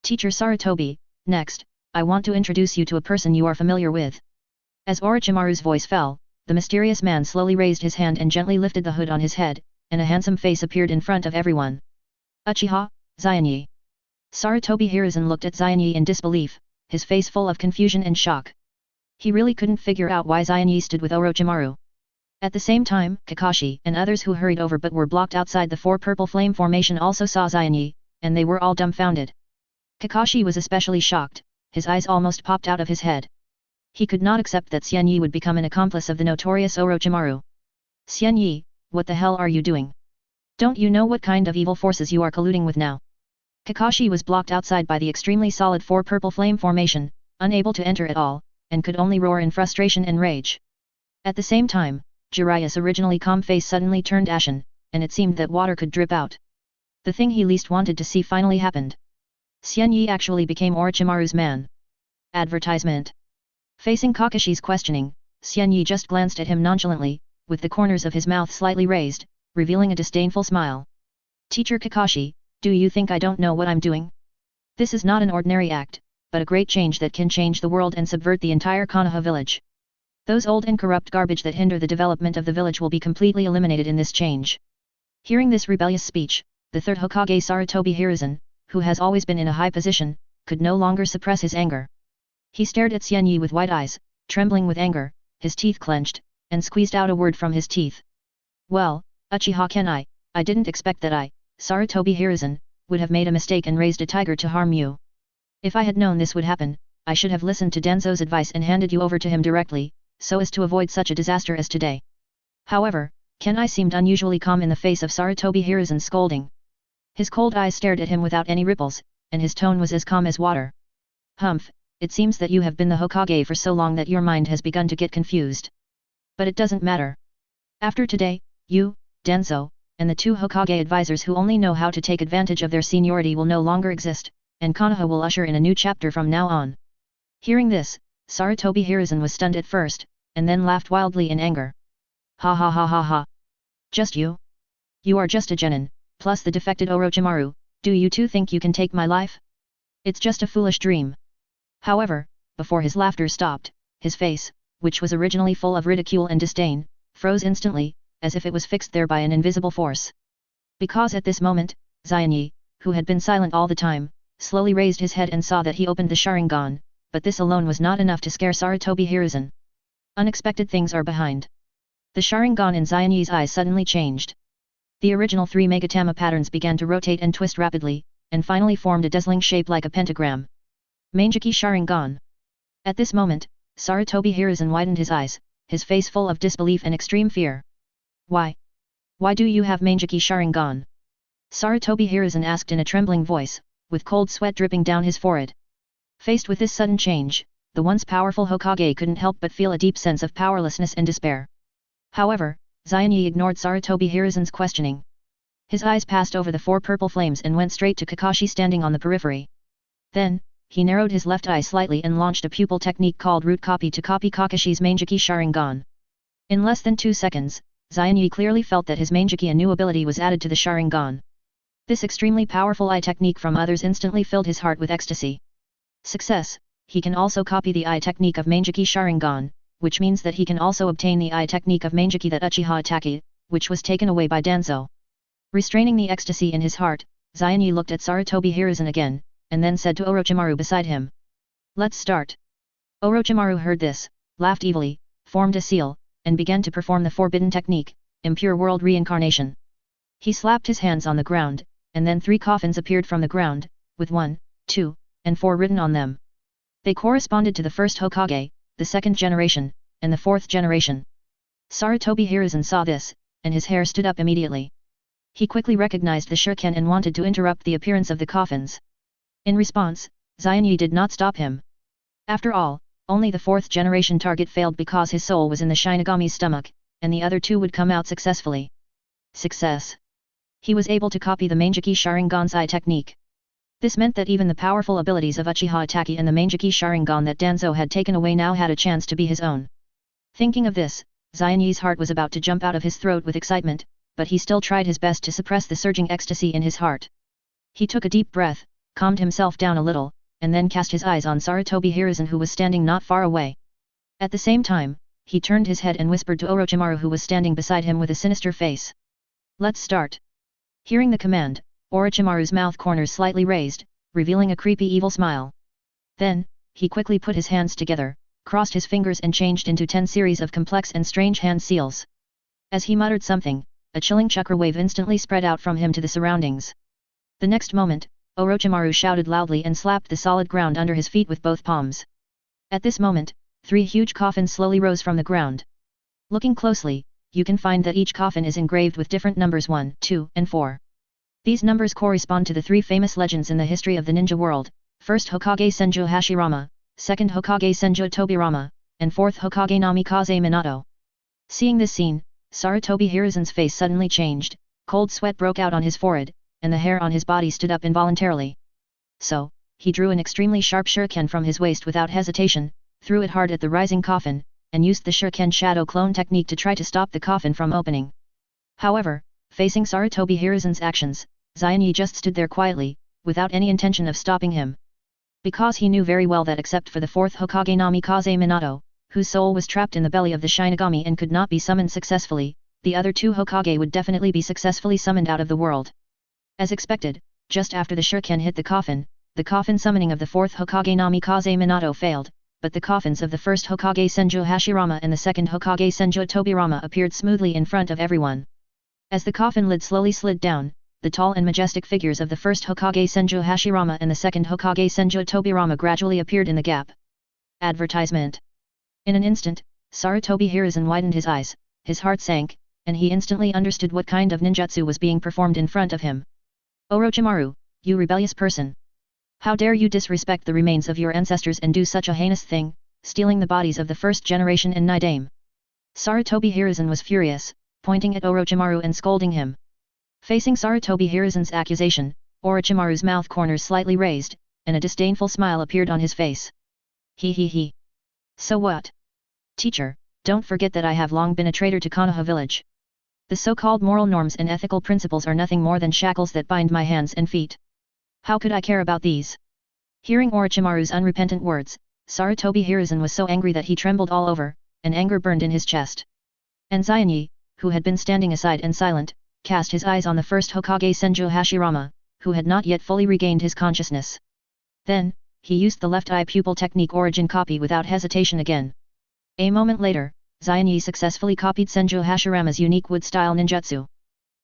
Teacher Sarutobi, next, I want to introduce you to a person you are familiar with. As Orochimaru's voice fell, the mysterious man slowly raised his hand and gently lifted the hood on his head, and a handsome face appeared in front of everyone. Uchiha, Xianyi. Sarutobi Hiruzen looked at Xianyi in disbelief, his face full of confusion and shock. He really couldn't figure out why Xianyi stood with Orochimaru. At the same time, Kakashi and others who hurried over but were blocked outside the four purple flame formation also saw Xianyi, and they were all dumbfounded. Kakashi was especially shocked, his eyes almost popped out of his head. He could not accept that Xianyi would become an accomplice of the notorious Orochimaru. Xianyi, what the hell are you doing? Don't you know what kind of evil forces you are colluding with now? Kakashi was blocked outside by the extremely solid four purple flame formation, unable to enter at all, and could only roar in frustration and rage. At the same time, Jiraiya's originally calm face suddenly turned ashen, and it seemed that water could drip out. The thing he least wanted to see finally happened. Xianyi actually became Orochimaru's man. Advertisement. Facing Kakashi's questioning, Xianyi just glanced at him nonchalantly, with the corners of his mouth slightly raised, revealing a disdainful smile. Teacher Kakashi, do you think I don't know what I'm doing? This is not an ordinary act, but a great change that can change the world and subvert the entire Konoha village. Those old and corrupt garbage that hinder the development of the village will be completely eliminated in this change. Hearing this rebellious speech, the third Hokage Sarutobi Hiruzen, who has always been in a high position, could no longer suppress his anger. He stared at Xianyi with wide eyes, trembling with anger, his teeth clenched, and squeezed out a word from his teeth. Well, Uchiha Ken, I didn't expect that I, Sarutobi Hiruzen, would have made a mistake and raised a tiger to harm you. If I had known this would happen, I should have listened to Denzo's advice and handed you over to him directly, so as to avoid such a disaster as today. However, Ken seemed unusually calm in the face of Sarutobi Hiruzen's scolding. His cold eyes stared at him without any ripples, and his tone was as calm as water. Humph, it seems that you have been the Hokage for so long that your mind has begun to get confused. But it doesn't matter. After today, you, Denzo, and the two Hokage advisors who only know how to take advantage of their seniority will no longer exist, and Konoha will usher in a new chapter from now on. Hearing this, Sarutobi Hiruzen was stunned at first, and then laughed wildly in anger. Ha ha ha ha ha. Just you? You are just a genin, plus the defected Orochimaru, do you too think you can take my life? It's just a foolish dream. However, before his laughter stopped, his face, which was originally full of ridicule and disdain, froze instantly, as if it was fixed there by an invisible force. Because at this moment, Xianyi, who had been silent all the time, slowly raised his head and saw that he opened the Sharingan, but this alone was not enough to scare Sarutobi Hiruzen. Unexpected things are behind. The Sharingan in Xianyi's eyes suddenly changed. The original three Megatama patterns began to rotate and twist rapidly, and finally formed a dazzling shape like a pentagram. Mangekyō Sharingan. At this moment, Sarutobi Hiruzen widened his eyes, his face full of disbelief and extreme fear. Why? Why do you have Mangekyō Sharingan? Sarutobi Hiruzen asked in a trembling voice, with cold sweat dripping down his forehead. Faced with this sudden change, the once powerful Hokage couldn't help but feel a deep sense of powerlessness and despair. However, Xianyi ignored Sarutobi Hiruzen's questioning. His eyes passed over the four purple flames and went straight to Kakashi standing on the periphery. Then, he narrowed his left eye slightly and launched a pupil technique called root copy to copy Kakashi's Mangekyō Sharingan. In less than 2 seconds, Xianyi clearly felt that his Mangekyō a new ability was added to the Sharingan. This extremely powerful eye technique from others instantly filled his heart with ecstasy. Success, he can also copy the eye technique of Mangekyō Sharingan, which means that he can also obtain the eye technique of Mangekyō that Uchiha Itachi, which was taken away by Danzo. Restraining the ecstasy in his heart, Zion looked at Sarutobi Hiruzen again, and then said to Orochimaru beside him. Let's start. Orochimaru heard this, laughed evilly, formed a seal, and began to perform the forbidden technique, impure world reincarnation. He slapped his hands on the ground, and then 3 coffins appeared from the ground, with 1, 2, and 4 written on them. They corresponded to the first Hokage, the second generation, and the 4th generation. Sarutobi Hiruzen saw this, and his hair stood up immediately. He quickly recognized the shuriken and wanted to interrupt the appearance of the coffins. In response, Zion did not stop him. After all, only the 4th generation target failed because his soul was in the Shinigami's stomach, and the other 2 would come out successfully. Success. He was able to copy the Mangekyō Sharingan's eye technique. This meant that even the powerful abilities of Uchiha Itachi and the Mangekyō Sharingan that Danzo had taken away now had a chance to be his own. Thinking of this, Zion's heart was about to jump out of his throat with excitement, but he still tried his best to suppress the surging ecstasy in his heart. He took a deep breath, calmed himself down a little, and then cast his eyes on Sarutobi Hiruzen who was standing not far away. At the same time, he turned his head and whispered to Orochimaru who was standing beside him with a sinister face. Let's start. Hearing the command, Orochimaru's mouth corners slightly raised, revealing a creepy evil smile. Then, he quickly put his hands together, crossed his fingers and changed into 10 series of complex and strange hand seals. As he muttered something, a chilling chakra wave instantly spread out from him to the surroundings. The next moment, Orochimaru shouted loudly and slapped the solid ground under his feet with both palms. At this moment, 3 huge coffins slowly rose from the ground. Looking closely, you can find that each coffin is engraved with different numbers 1, 2, and 4. These numbers correspond to the 3 famous legends in the history of the ninja world, first Hokage Senju Hashirama, second Hokage Senju Tobirama, and fourth Hokage Namikaze Minato. Seeing this scene, Sarutobi Hiruzen's face suddenly changed, cold sweat broke out on his forehead, and the hair on his body stood up involuntarily. So, he drew an extremely sharp shuriken from his waist without hesitation, threw it hard at the rising coffin, and used the shuriken shadow clone technique to try to stop the coffin from opening. However, facing Sarutobi Hiruzen's actions, Zion just stood there quietly, without any intention of stopping him. Because he knew very well that except for the 4th Hokage Namikaze Minato, whose soul was trapped in the belly of the Shinigami and could not be summoned successfully, the other 2 Hokage would definitely be successfully summoned out of the world. As expected, just after the shuriken hit the coffin summoning of the 4th Hokage Namikaze Minato failed, but the coffins of the 1st Hokage Senju Hashirama and the 2nd Hokage Senju Tobirama appeared smoothly in front of everyone. As the coffin lid slowly slid down, the tall and majestic figures of the 1st Hokage Senju Hashirama and the 2nd Hokage Senju Tobirama gradually appeared in the gap. Advertisement. In an instant, Sarutobi Hiruzen widened his eyes, his heart sank, and he instantly understood what kind of ninjutsu was being performed in front of him. Orochimaru, you rebellious person! How dare you disrespect the remains of your ancestors and do such a heinous thing, stealing the bodies of the 1st generation in Nidaime? Sarutobi Hiruzen was furious, pointing at Orochimaru and scolding him. Facing Sarutobi Hiruzen's accusation, Orochimaru's mouth corners slightly raised, and a disdainful smile appeared on his face. He. So what? Teacher, don't forget that I have long been a traitor to Konoha village. The so-called moral norms and ethical principles are nothing more than shackles that bind my hands and feet. How could I care about these? Hearing Orochimaru's unrepentant words, Sarutobi Hiruzen was so angry that he trembled all over, and anger burned in his chest. And Zion, who had been standing aside and silent, cast his eyes on the 1st Hokage Senju Hashirama, who had not yet fully regained his consciousness. Then, he used the left eye pupil technique origin copy without hesitation again. A moment later, Zion successfully copied Senju Hashirama's unique wood-style ninjutsu.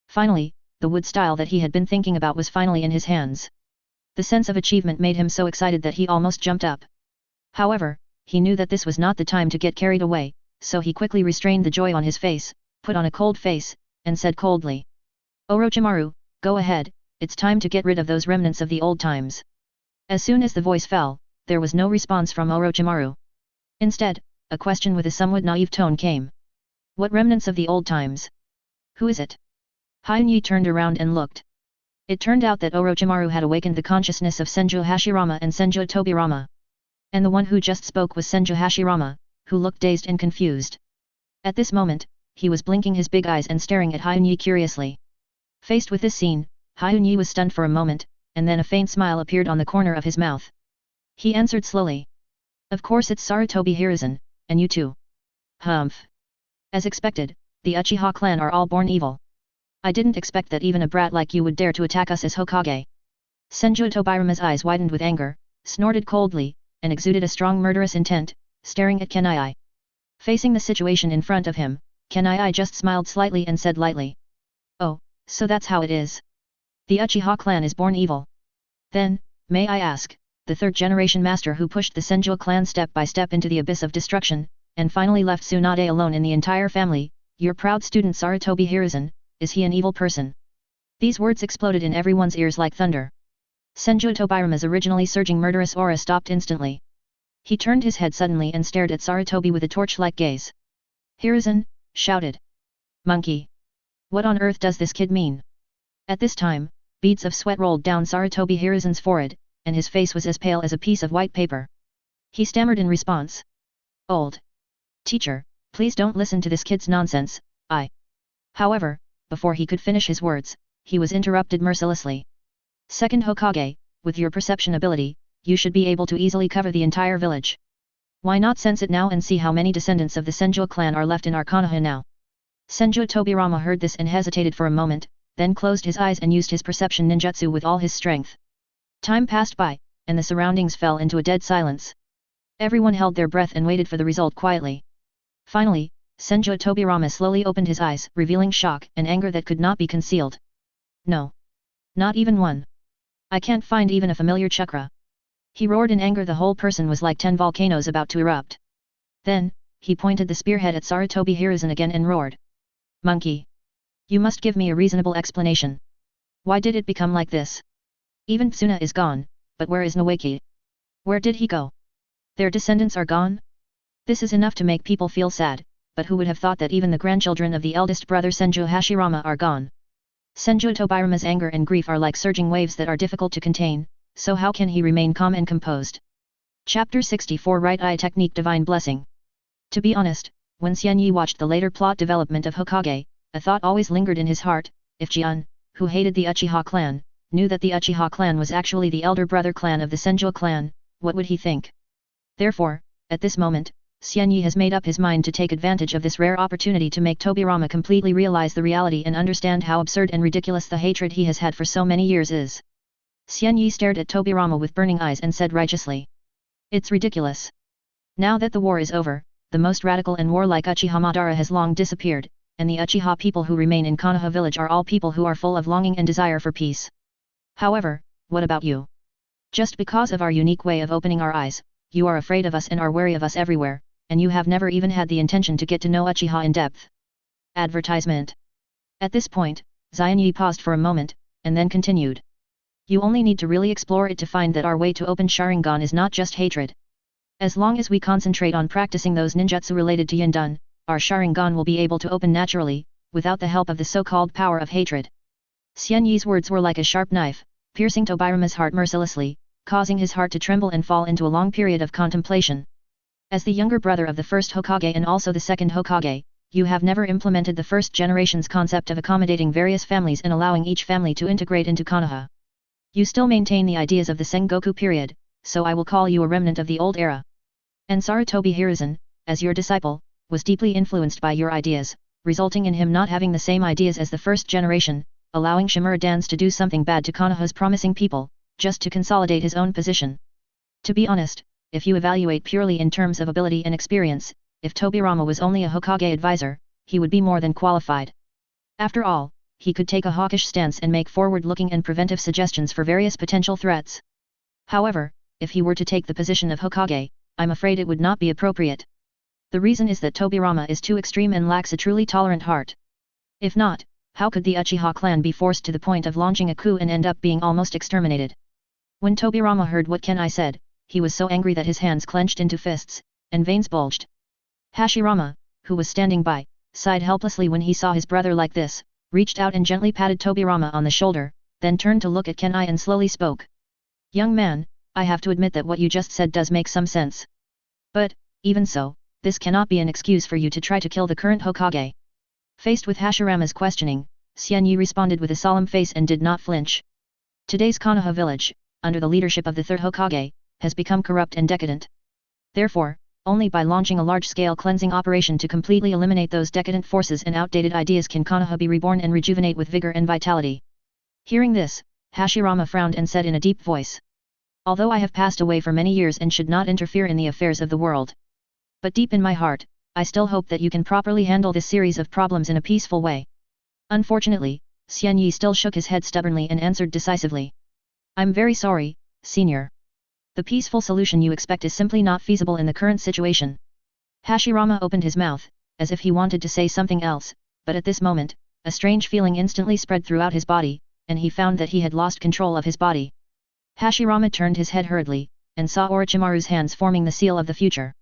Finally, the wood style that he had been thinking about was finally in his hands. The sense of achievement made him so excited that he almost jumped up. However, he knew that this was not the time to get carried away, so he quickly restrained the joy on his face, put on a cold face, and said coldly. Orochimaru, go ahead, it's time to get rid of those remnants of the old times. As soon as the voice fell, there was no response from Orochimaru. Instead, a question with a somewhat naive tone came. What remnants of the old times? Who is it? Hyun-yi turned around and looked. It turned out that Orochimaru had awakened the consciousness of Senju Hashirama and Senju Tobirama. And the one who just spoke was Senju Hashirama, who looked dazed and confused. At this moment, he was blinking his big eyes and staring at Hyun-yi curiously. Faced with this scene, Hyun-yi was stunned for a moment, and then a faint smile appeared on the corner of his mouth. He answered slowly. Of course it's Sarutobi Hiruzen, and you too. Humph. As expected, the Uchiha clan are all born evil. I didn't expect that even a brat like you would dare to attack us as Hokage. Senju Tobirama's eyes widened with anger, snorted coldly, and exuded a strong murderous intent, staring at Kenai. Facing the situation in front of him, Kenai just smiled slightly and said lightly. Oh, so that's how it is. The Uchiha clan is born evil. Then, may I ask, the third-generation master who pushed the Senju clan step by step into the abyss of destruction, and finally left Tsunade alone in the entire family, your proud student Sarutobi Hiruzen, is he an evil person? These words exploded in everyone's ears like thunder. Senju Tobirama's originally surging murderous aura stopped instantly. He turned his head suddenly and stared at Sarutobi with a torch-like gaze. Hiruzen, shouted. Monkey! What on earth does this kid mean? At this time, beads of sweat rolled down Sarutobi Hiruzen's forehead, and his face was as pale as a piece of white paper. He stammered in response. Old teacher, please don't listen to this kid's nonsense, However, before he could finish his words, he was interrupted mercilessly. Second Hokage, with your perception ability, you should be able to easily cover the entire village. Why not sense it now and see how many descendants of the Senju clan are left in our Konoha now? Senju Tobirama heard this and hesitated for a moment, then closed his eyes and used his perception ninjutsu with all his strength. Time passed by, and the surroundings fell into a dead silence. Everyone held their breath and waited for the result quietly. Finally, Senju Tobirama slowly opened his eyes, revealing shock and anger that could not be concealed. No. Not even one. I can't find even a familiar chakra. He roared in anger. The whole person was like 10 volcanoes about to erupt. Then, he pointed the spearhead at Sarutobi Hiruzen again and roared. Monkey! You must give me a reasonable explanation. Why did it become like this? Even Tsuna is gone, but where is Noeki? Where did he go? Their descendants are gone? This is enough to make people feel sad, but who would have thought that even the grandchildren of the eldest brother Senju Hashirama are gone? Senju Tobirama's anger and grief are like surging waves that are difficult to contain, so how can he remain calm and composed? Chapter 64 Right Eye Technique Divine Blessing. To be honest, when Xianyi watched the later plot development of Hokage, a thought always lingered in his heart: if Jian, who hated the Uchiha clan, knew that the Uchiha clan was actually the elder brother clan of the Senju clan, what would he think? Therefore, at this moment, Xianyi has made up his mind to take advantage of this rare opportunity to make Tobirama completely realize the reality and understand how absurd and ridiculous the hatred he has had for so many years is. Xianyi stared at Tobirama with burning eyes and said righteously. It's ridiculous. Now that the war is over, the most radical and warlike Uchiha Madara has long disappeared, and the Uchiha people who remain in Konoha village are all people who are full of longing and desire for peace. However, what about you? Just because of our unique way of opening our eyes, you are afraid of us and are wary of us everywhere, and you have never even had the intention to get to know Uchiha in depth. Advertisement. At this point, Xianyi paused for a moment, and then continued. You only need to really explore it to find that our way to open Sharingan is not just hatred. As long as we concentrate on practicing those ninjutsu related to Yindun, our Sharingan will be able to open naturally, without the help of the so-called power of hatred. Xianyi's words were like a sharp knife, piercing Tobirama's heart mercilessly, causing his heart to tremble and fall into a long period of contemplation. As the younger brother of the first Hokage and also the second Hokage, you have never implemented the first generation's concept of accommodating various families and allowing each family to integrate into Konoha. You still maintain the ideas of the Sengoku period, so I will call you a remnant of the old era. And Sarutobi Hiruzen, as your disciple, was deeply influenced by your ideas, resulting in him not having the same ideas as the first generation, allowing Shimura Dance to do something bad to Konoha's promising people, just to consolidate his own position. To be honest, if you evaluate purely in terms of ability and experience, if Tobirama was only a Hokage advisor, he would be more than qualified. After all, he could take a hawkish stance and make forward-looking and preventive suggestions for various potential threats. However, if he were to take the position of Hokage, I'm afraid it would not be appropriate. The reason is that Tobirama is too extreme and lacks a truly tolerant heart. If not, how could the Uchiha clan be forced to the point of launching a coup and end up being almost exterminated? When Tobirama heard what Kenai said, he was so angry that his hands clenched into fists, and veins bulged. Hashirama, who was standing by, sighed helplessly when he saw his brother like this, reached out and gently patted Tobirama on the shoulder, then turned to look at Kenai and slowly spoke. Young man, I have to admit that what you just said does make some sense. But, even so, this cannot be an excuse for you to try to kill the current Hokage. Faced with Hashirama's questioning, Xianyi responded with a solemn face and did not flinch. Today's Konoha village, under the leadership of the third Hokage, has become corrupt and decadent. Therefore, only by launching a large-scale cleansing operation to completely eliminate those decadent forces and outdated ideas can Konoha be reborn and rejuvenate with vigor and vitality. Hearing this, Hashirama frowned and said in a deep voice. Although I have passed away for many years and should not interfere in the affairs of the world, but deep in my heart, I still hope that you can properly handle this series of problems in a peaceful way. Unfortunately, Xian Yi still shook his head stubbornly and answered decisively. I'm very sorry, Senior. The peaceful solution you expect is simply not feasible in the current situation. Hashirama opened his mouth, as if he wanted to say something else, but at this moment, a strange feeling instantly spread throughout his body, and he found that he had lost control of his body. Hashirama turned his head hurriedly, and saw Orochimaru's hands forming the seal of the future.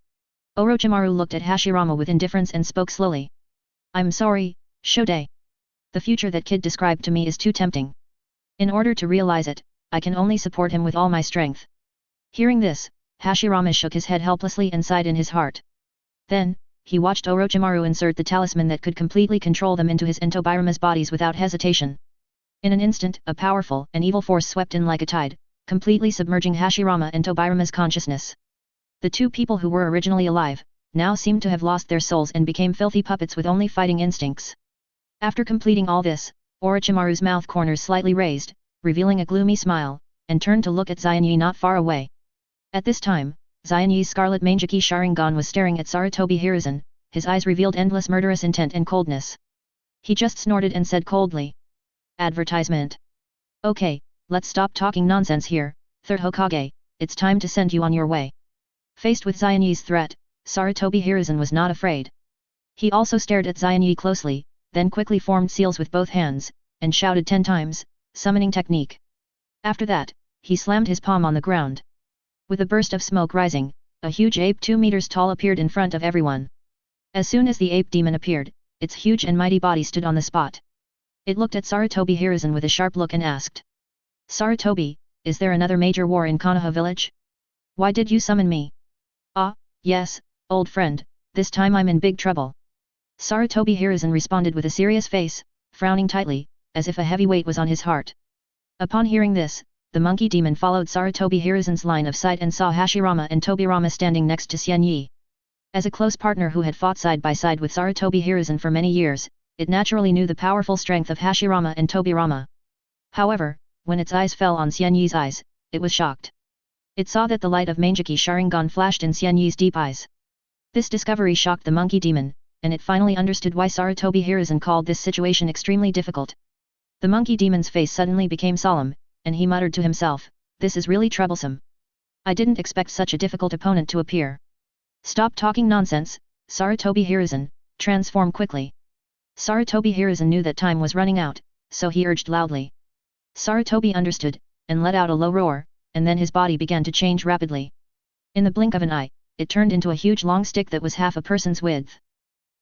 Orochimaru looked at Hashirama with indifference and spoke slowly. I'm sorry, Shode. The future that kid described to me is too tempting. In order to realize it, I can only support him with all my strength. Hearing this, Hashirama shook his head helplessly and sighed in his heart. Then, he watched Orochimaru insert the talisman that could completely control them into his and Tobirama's bodies without hesitation. In an instant, a powerful and evil force swept in like a tide, completely submerging Hashirama and Tobirama's consciousness. The two people who were originally alive, now seemed to have lost their souls and became filthy puppets with only fighting instincts. After completing all this, Orochimaru's mouth corners slightly raised, revealing a gloomy smile, and turned to look at Xian Yi not far away. At this time, Xian Yi's scarlet Mangekyō Sharingan was staring at Sarutobi Hiruzen, his eyes revealed endless murderous intent and coldness. He just snorted and said coldly. Advertisement. Okay, let's stop talking nonsense here, Third Hokage, it's time to send you on your way. Faced with Xian Yi's threat, Sarutobi Hiruzen was not afraid. He also stared at Xian Yi closely, then quickly formed seals with both hands, and shouted 10 times, summoning technique. After that, he slammed his palm on the ground. With a burst of smoke rising, a huge ape 2 meters tall appeared in front of everyone. As soon as the ape demon appeared, its huge and mighty body stood on the spot. It looked at Sarutobi Hiruzen with a sharp look and asked. Sarutobi, is there another major war in Konoha village? Why did you summon me? Ah, yes, old friend, this time I'm in big trouble. Sarutobi Hiruzen responded with a serious face, frowning tightly, as if a heavy weight was on his heart. Upon hearing this, the monkey demon followed Sarutobi Hiruzen's line of sight and saw Hashirama and Tobirama standing next to Xian Yi. As a close partner who had fought side by side with Sarutobi Hiruzen for many years, it naturally knew the powerful strength of Hashirama and Tobirama. However, when its eyes fell on Xian Yi's eyes, it was shocked. It saw that the light of Mangekyō Sharingan flashed in Xian Yi's deep eyes. This discovery shocked the monkey demon, and it finally understood why Sarutobi Hiruzen called this situation extremely difficult. The monkey demon's face suddenly became solemn, and he muttered to himself, this is really troublesome. I didn't expect such a difficult opponent to appear. Stop talking nonsense, Sarutobi Hiruzen, transform quickly. Sarutobi Hiruzen knew that time was running out, so he urged loudly. Sarutobi understood, and let out a low roar, and then his body began to change rapidly. In the blink of an eye, it turned into a huge long stick that was half a person's width.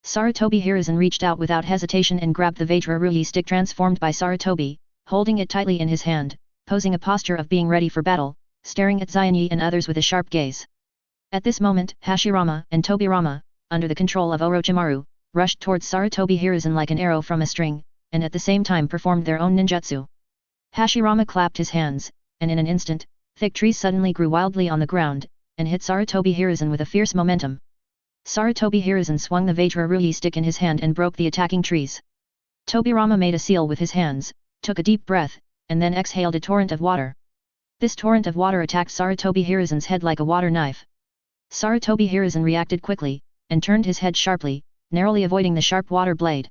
Sarutobi Hiruzen reached out without hesitation and grabbed the Vajraruhi stick transformed by Sarutobi, holding it tightly in his hand, posing a posture of being ready for battle, staring at Xian Yi and others with a sharp gaze. At this moment, Hashirama and Tobirama, under the control of Orochimaru, rushed towards Sarutobi Hiruzen like an arrow from a string, and at the same time performed their own ninjutsu. Hashirama clapped his hands, and in an instant, thick trees suddenly grew wildly on the ground, and hit Sarutobi Hiruzen with a fierce momentum. Sarutobi Hiruzen swung the Vajraruhi stick in his hand and broke the attacking trees. Tobirama made a seal with his hands, took a deep breath, and then exhaled a torrent of water. This torrent of water attacked Sarutobi Hiruzen's head like a water knife. Sarutobi Hiruzen reacted quickly, and turned his head sharply, narrowly avoiding the sharp water blade.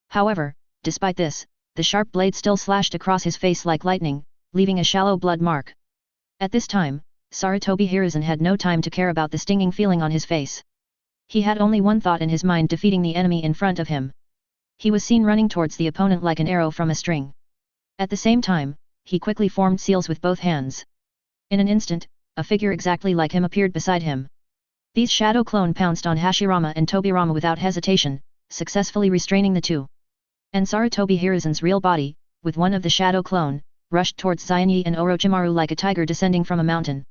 However, despite this, the sharp blade still slashed across his face like lightning, leaving a shallow blood mark. At this time, Sarutobi Hiruzen had no time to care about the stinging feeling on his face. He had only one thought in his mind: defeating the enemy in front of him. He was seen running towards the opponent like an arrow from a string. At the same time, he quickly formed seals with both hands. In an instant, a figure exactly like him appeared beside him. These shadow clone pounced on Hashirama and Tobirama without hesitation, successfully restraining the two. And Sarutobi Hiruzen's real body, with one of the shadow clone, rushed towards Xian Yi and Orochimaru like a tiger descending from a mountain.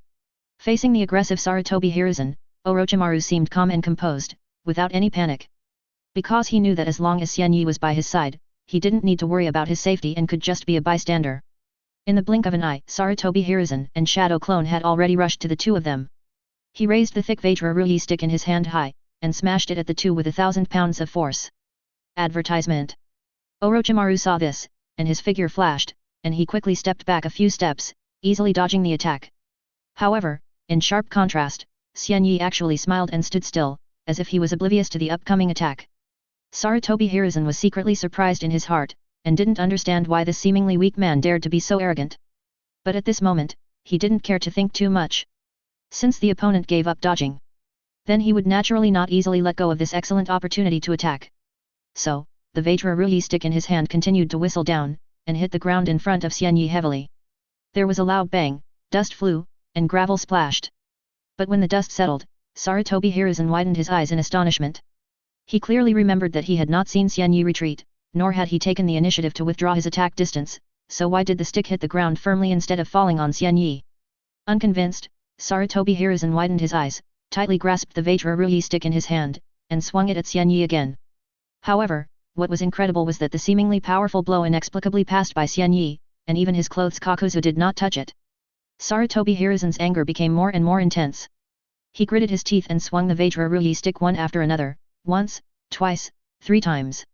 Facing the aggressive Sarutobi Hiruzen, Orochimaru seemed calm and composed, without any panic. Because he knew that as long as Xian Yi was by his side, he didn't need to worry about his safety and could just be a bystander. In the blink of an eye, Sarutobi Hiruzen and Shadow Clone had already rushed to the two of them. He raised the thick Vajra-Ruhi stick in his hand high, and smashed it at the two with 1,000 pounds of force. Advertisement. Orochimaru saw this, and his figure flashed, and he quickly stepped back a few steps, easily dodging the attack. However, in sharp contrast, Xian Yi actually smiled and stood still, as if he was oblivious to the upcoming attack. Sarutobi Hiruzen was secretly surprised in his heart, and didn't understand why this seemingly weak man dared to be so arrogant. But at this moment, he didn't care to think too much. Since the opponent gave up dodging, then he would naturally not easily let go of this excellent opportunity to attack. So, the Vajra-Ruhi stick in his hand continued to whistle down, and hit the ground in front of Xian Yi heavily. There was a loud bang, dust flew, and gravel splashed. But when the dust settled, Sarutobi Hiruzen widened his eyes in astonishment. He clearly remembered that he had not seen Xian Yi retreat, nor had he taken the initiative to withdraw his attack distance, so why did the stick hit the ground firmly instead of falling on Xian Yi? Unconvinced, Sarutobi Hiruzen widened his eyes, tightly grasped the Vajra-Ruhi stick in his hand, and swung it at Xian Yi again. However, what was incredible was that the seemingly powerful blow inexplicably passed by Xian Yi, and even his clothes kakuzu did not touch it. Sarutobi Hiruzen's anger became more and more intense. He gritted his teeth and swung the Vajra-Ruhi stick one after another, once, twice, 3 times.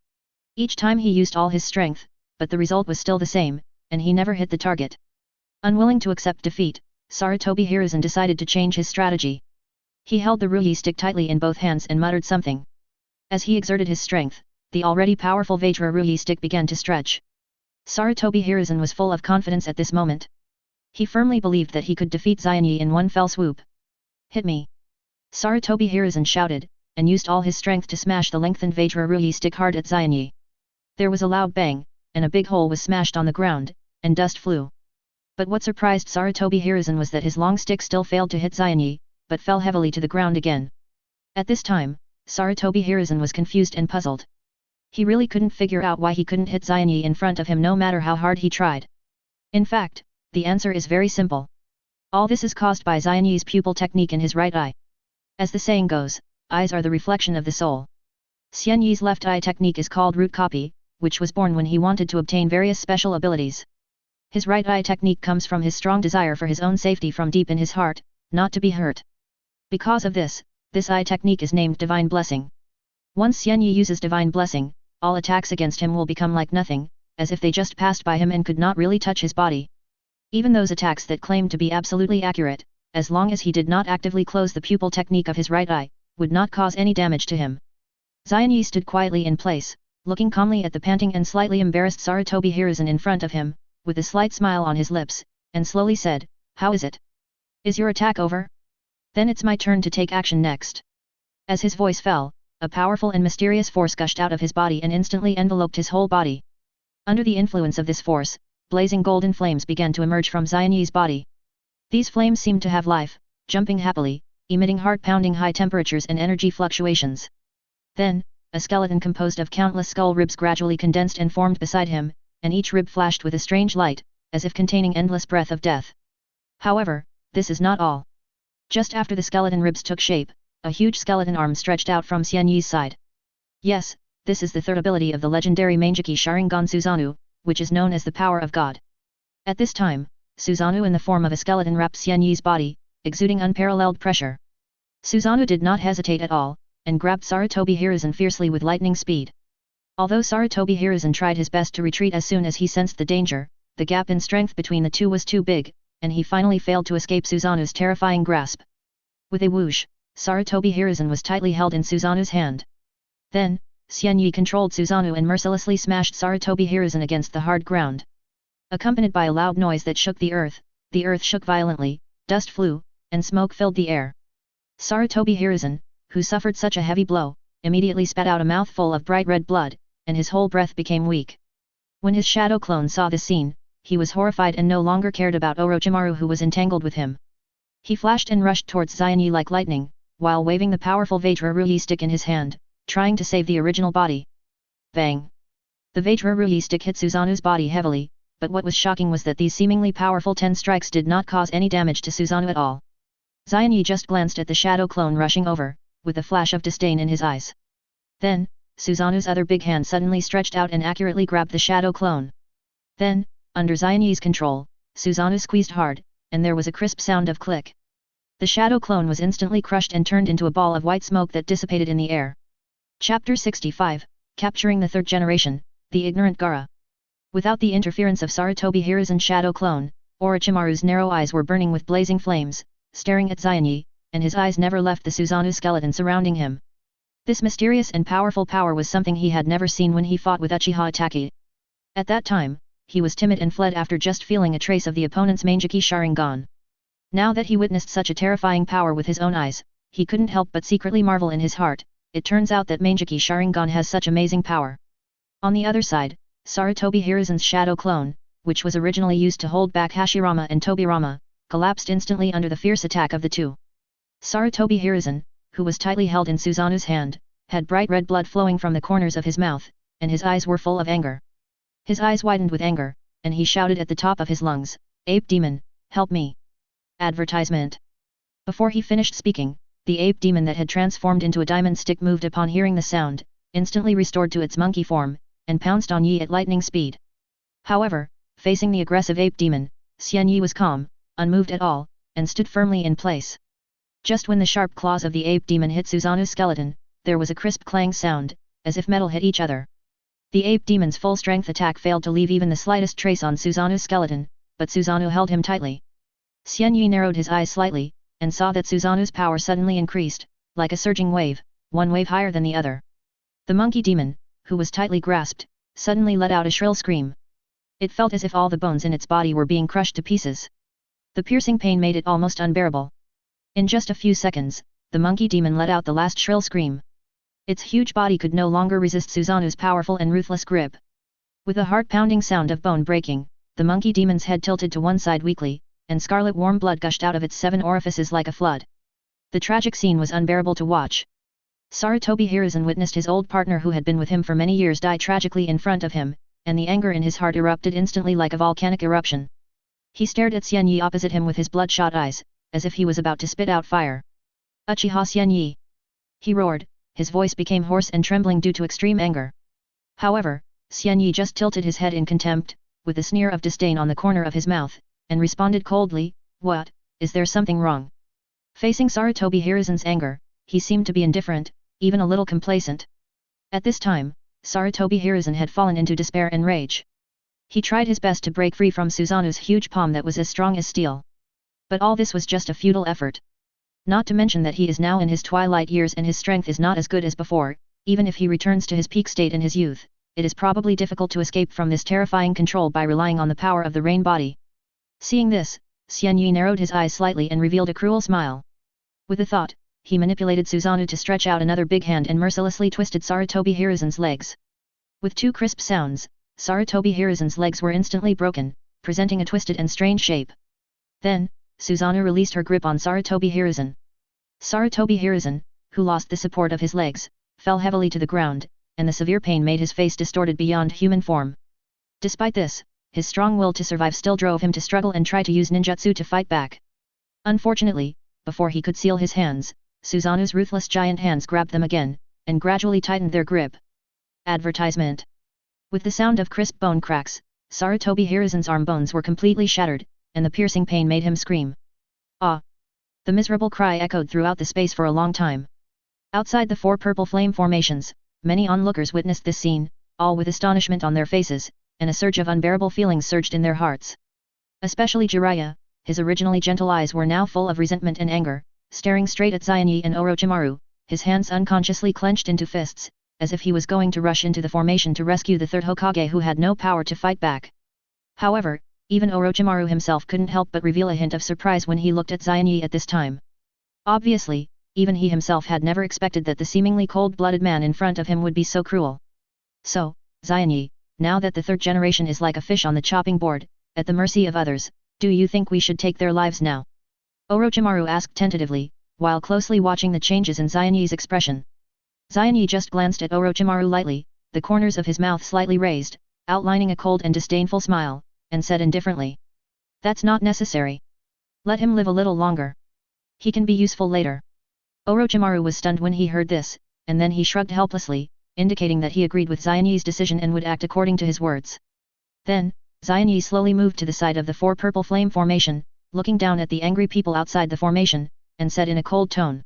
Each time he used all his strength, but the result was still the same, and he never hit the target. Unwilling to accept defeat, Sarutobi Hiruzen decided to change his strategy. He held the Ruhi stick tightly in both hands and muttered something. As he exerted his strength, the already powerful Vajra-Ruhi stick began to stretch. Sarutobi Hiruzen was full of confidence at this moment. He firmly believed that he could defeat Xian Yi in one fell swoop. Hit me! Sarutobi Hiruzen shouted, and used all his strength to smash the lengthened Vajra-Ruhi stick hard at Xian Yi. There was a loud bang, and a big hole was smashed on the ground, and dust flew. But what surprised Sarutobi Hiruzen was that his long stick still failed to hit Xian Yi, but fell heavily to the ground again. At this time, Sarutobi Hiruzen was confused and puzzled. He really couldn't figure out why he couldn't hit Xian Yi in front of him no matter how hard he tried. In fact, the answer is very simple. All this is caused by Xian Yi's pupil technique in his right eye. As the saying goes, eyes are the reflection of the soul. Xian Yi's left eye technique is called root copy, which was born when he wanted to obtain various special abilities. His right eye technique comes from his strong desire for his own safety from deep in his heart, not to be hurt. Because of this eye technique is named Divine Blessing. Once Xian Yi uses Divine Blessing, all attacks against him will become like nothing, as if they just passed by him and could not really touch his body. Even those attacks that claimed to be absolutely accurate, as long as he did not actively close the pupil technique of his right eye, would not cause any damage to him. Xian Yi stood quietly in place, looking calmly at the panting and slightly embarrassed Sarutobi Hiruzen in front of him, with a slight smile on his lips, and slowly said, "How is it? Is your attack over? Then it's my turn to take action next." As his voice fell, a powerful and mysterious force gushed out of his body and instantly enveloped his whole body. Under the influence of this force, blazing golden flames began to emerge from Xian Yi's body. These flames seemed to have life, jumping happily, emitting heart-pounding high temperatures and energy fluctuations. Then, a skeleton composed of countless skull ribs gradually condensed and formed beside him, and each rib flashed with a strange light, as if containing endless breath of death. However, this is not all. Just after the skeleton ribs took shape, a huge skeleton arm stretched out from Xian Yi's side. Yes, this is the third ability of the legendary Mangekyō Sharingan Susanoo, which is known as the power of God. At this time, Susanoo in the form of a skeleton wrapped Xian Yi's body, exuding unparalleled pressure. Susanoo did not hesitate at all, and grabbed Sarutobi Hiruzen fiercely with lightning speed. Although Sarutobi Hiruzen tried his best to retreat as soon as he sensed the danger, the gap in strength between the two was too big, and he finally failed to escape Susanoo's terrifying grasp. With a whoosh, Sarutobi Hiruzen was tightly held in Susanoo's hand. Then, Xian Yi controlled Susanoo and mercilessly smashed Sarutobi Hiruzen against the hard ground. Accompanied by a loud noise that shook the earth shook violently, dust flew, and smoke filled the air. Sarutobi Hiruzen, who suffered such a heavy blow, immediately spat out a mouthful of bright red blood, and his whole breath became weak. When his shadow clone saw this scene, he was horrified and no longer cared about Orochimaru who was entangled with him. He flashed and rushed towards Xian Yi like lightning, while waving the powerful Vajra-Ruhi stick in his hand, trying to save the original body. Bang! The Vajra-Ruhi stick hit Susanoo's body heavily, but what was shocking was that these seemingly powerful 10 strikes did not cause any damage to Susanoo at all. Xian Yi just glanced at the shadow clone rushing over, with a flash of disdain in his eyes. Then, Susanoo's other big hand suddenly stretched out and accurately grabbed the shadow clone. Then, under Xian Yi's control, Susanoo squeezed hard, and there was a crisp sound of click. The shadow clone was instantly crushed and turned into a ball of white smoke that dissipated in the air. Chapter 65, Capturing the Third Generation, The Ignorant Gaara. Without the interference of Sarutobi Hiruzen's shadow clone, Orochimaru's narrow eyes were burning with blazing flames, staring at Xianyi, and his eyes never left the Susanoo skeleton surrounding him. This mysterious and powerful power was something he had never seen when he fought with Uchiha Itachi. At that time, he was timid and fled after just feeling a trace of the opponent's Mangekyō Sharingan. Now that he witnessed such a terrifying power with his own eyes, he couldn't help but secretly marvel in his heart. It turns out that Mangekyō Sharingan has such amazing power. On the other side, Sarutobi Hiruzen's shadow clone, which was originally used to hold back Hashirama and Tobirama, collapsed instantly under the fierce attack of the two. Sarutobi Hiruzen, who was tightly held in Susanoo's hand, had bright red blood flowing from the corners of his mouth, and his eyes were full of anger. His eyes widened with anger, and he shouted at the top of his lungs, "Ape demon, help me!" Advertisement. Before he finished speaking, the ape demon that had transformed into a diamond stick moved upon hearing the sound, instantly restored to its monkey form, and pounced on Yi at lightning speed. However, facing the aggressive ape demon, Xianyi was calm, unmoved at all, and stood firmly in place. Just when the sharp claws of the ape demon hit Susanoo's skeleton, there was a crisp clang sound, as if metal hit each other. The ape demon's full-strength attack failed to leave even the slightest trace on Susanoo's skeleton, but Susanoo held him tightly. Xianyi narrowed his eyes slightly, and saw that Susanoo's power suddenly increased, like a surging wave, one wave higher than the other. The monkey demon, who was tightly grasped, suddenly let out a shrill scream. It felt as if all the bones in its body were being crushed to pieces. The piercing pain made it almost unbearable. In just a few seconds, the monkey demon let out the last shrill scream. Its huge body could no longer resist Susanoo's powerful and ruthless grip. With a heart-pounding sound of bone breaking, the monkey demon's head tilted to one side weakly, and scarlet warm blood gushed out of its 7 orifices like a flood. The tragic scene was unbearable to watch. Sarutobi Hiruzen witnessed his old partner who had been with him for many years die tragically in front of him, and the anger in his heart erupted instantly like a volcanic eruption. He stared at Xianyi opposite him with his bloodshot eyes, as if he was about to spit out fire. "Uchiha Xianyi!" he roared, his voice became hoarse and trembling due to extreme anger. However, Xianyi just tilted his head in contempt, with a sneer of disdain on the corner of his mouth, and responded coldly, "What, is there something wrong?" Facing Sarutobi Hiruzen's anger, he seemed to be indifferent, even a little complacent. At this time, Sarutobi Hiruzen had fallen into despair and rage. He tried his best to break free from Susanoo's huge palm that was as strong as steel. But all this was just a futile effort. Not to mention that he is now in his twilight years and his strength is not as good as before. Even if he returns to his peak state in his youth, it is probably difficult to escape from this terrifying control by relying on the power of the rain body. Seeing this, Xianyi narrowed his eyes slightly and revealed a cruel smile. With a thought, he manipulated Susanoo to stretch out another big hand and mercilessly twisted Sarutobi Hiruzen's legs. With 2 crisp sounds, Sarutobi Hiruzen's legs were instantly broken, presenting a twisted and strange shape. Then, Susanoo released her grip on Sarutobi Hiruzen. Sarutobi Hiruzen, who lost the support of his legs, fell heavily to the ground, and the severe pain made his face distorted beyond human form. Despite this, his strong will to survive still drove him to struggle and try to use ninjutsu to fight back. Unfortunately, before he could seal his hands, Susanoo's ruthless giant hands grabbed them again, and gradually tightened their grip. Advertisement. With the sound of crisp bone cracks, Sarutobi Hiruzen's arm bones were completely shattered, and the piercing pain made him scream. "Ah!" The miserable cry echoed throughout the space for a long time. Outside the 4 purple flame formations, many onlookers witnessed this scene, all with astonishment on their faces, and a surge of unbearable feelings surged in their hearts. Especially Jiraiya, his originally gentle eyes were now full of resentment and anger, staring straight at Xianyi and Orochimaru, his hands unconsciously clenched into fists, as if he was going to rush into the formation to rescue the 3rd Hokage who had no power to fight back. However, even Orochimaru himself couldn't help but reveal a hint of surprise when he looked at Xianyi at this time. Obviously, even he himself had never expected that the seemingly cold-blooded man in front of him would be so cruel. "So, Xianyi, now that the 3rd generation is like a fish on the chopping board, at the mercy of others, do you think we should take their lives now?" Orochimaru asked tentatively, while closely watching the changes in Xianyi's expression. Xianyi just glanced at Orochimaru lightly, the corners of his mouth slightly raised, outlining a cold and disdainful smile, and said indifferently, "That's not necessary. Let him live a little longer. He can be useful later." Orochimaru was stunned when he heard this, and then he shrugged helplessly, indicating that he agreed with Xianyi's decision and would act according to his words. Then, Xianyi slowly moved to the side of the four purple flame formation, looking down at the angry people outside the formation, and said in a cold tone.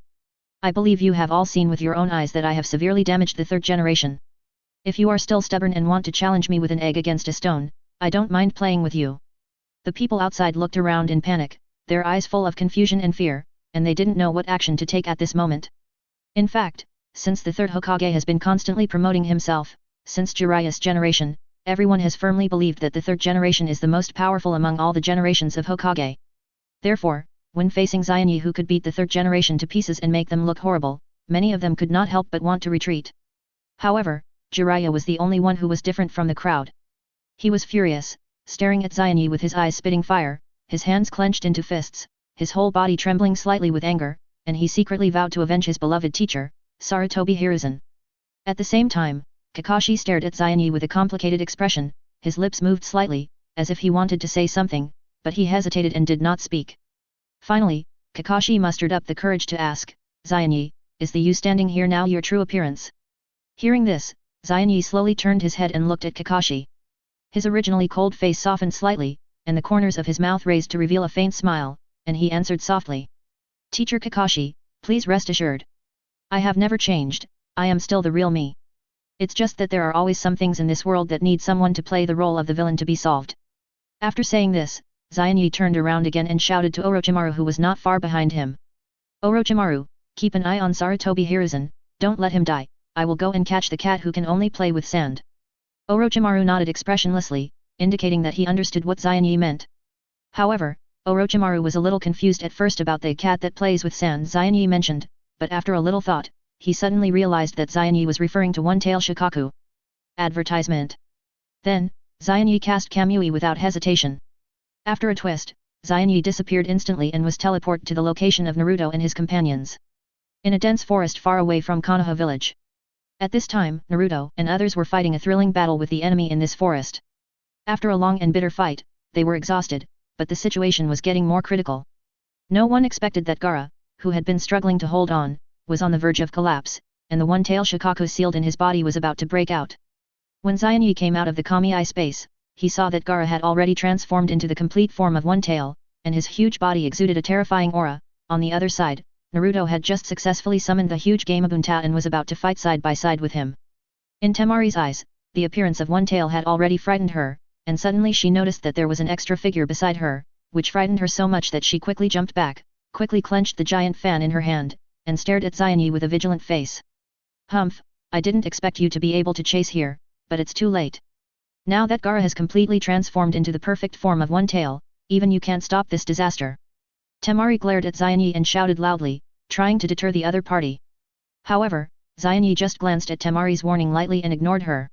I believe you have all seen with your own eyes that I have severely damaged the third generation. If you are still stubborn and want to challenge me with an egg against a stone, I don't mind playing with you. The people outside looked around in panic, their eyes full of confusion and fear, and they didn't know what action to take at this moment. In fact, since the third Hokage has been constantly promoting himself, since Jiraiya's generation, everyone has firmly believed that the third generation is the most powerful among all the generations of Hokage. Therefore, when facing Xianyi who could beat the third generation to pieces and make them look horrible, many of them could not help but want to retreat. However, Jiraiya was the only one who was different from the crowd. He was furious, staring at Xianyi with his eyes spitting fire, his hands clenched into fists, his whole body trembling slightly with anger, and he secretly vowed to avenge his beloved teacher, Sarutobi Hiruzen. At the same time, Kakashi stared at Xianyi with a complicated expression, his lips moved slightly, as if he wanted to say something, but he hesitated and did not speak. Finally, Kakashi mustered up the courage to ask, Xianyi, is the you standing here now your true appearance? Hearing this, Xianyi slowly turned his head and looked at Kakashi. His originally cold face softened slightly, and the corners of his mouth raised to reveal a faint smile, and he answered softly. Teacher Kakashi, please rest assured. I have never changed, I am still the real me. It's just that there are always some things in this world that need someone to play the role of the villain to be solved. After saying this, Xianyi turned around again and shouted to Orochimaru who was not far behind him. Orochimaru, keep an eye on Sarutobi Hiruzen, don't let him die, I will go and catch the cat who can only play with sand. Orochimaru nodded expressionlessly, indicating that he understood what Xianyi meant. However, Orochimaru was a little confused at first about the cat that plays with sand Xianyi mentioned, but after a little thought, he suddenly realized that Xianyi was referring to One-Tail Shikaku. Advertisement. Then, Xianyi cast Kamui without hesitation. After a twist, Xianyi disappeared instantly and was teleported to the location of Naruto and his companions. In a dense forest far away from Konoha village. At this time, Naruto and others were fighting a thrilling battle with the enemy in this forest. After a long and bitter fight, they were exhausted, but the situation was getting more critical. No one expected that Gaara, who had been struggling to hold on, was on the verge of collapse, and the one-tail Shikaku sealed in his body was about to break out. When Xianyi came out of the Kami-eye space, he saw that Gaara had already transformed into the complete form of One-Tail, and his huge body exuded a terrifying aura. On the other side, Naruto had just successfully summoned the huge Gamabunta and was about to fight side by side with him. In Temari's eyes, the appearance of One-Tail had already frightened her, and suddenly she noticed that there was an extra figure beside her, which frightened her so much that she quickly jumped back, quickly clenched the giant fan in her hand, and stared at Xianyi with a vigilant face. Humph, I didn't expect you to be able to chase here, but it's too late. Now that Gaara has completely transformed into the perfect form of One-Tail, even you can't stop this disaster. Temari glared at Xianyi and shouted loudly, trying to deter the other party. However, Xianyi just glanced at Temari's warning lightly and ignored her.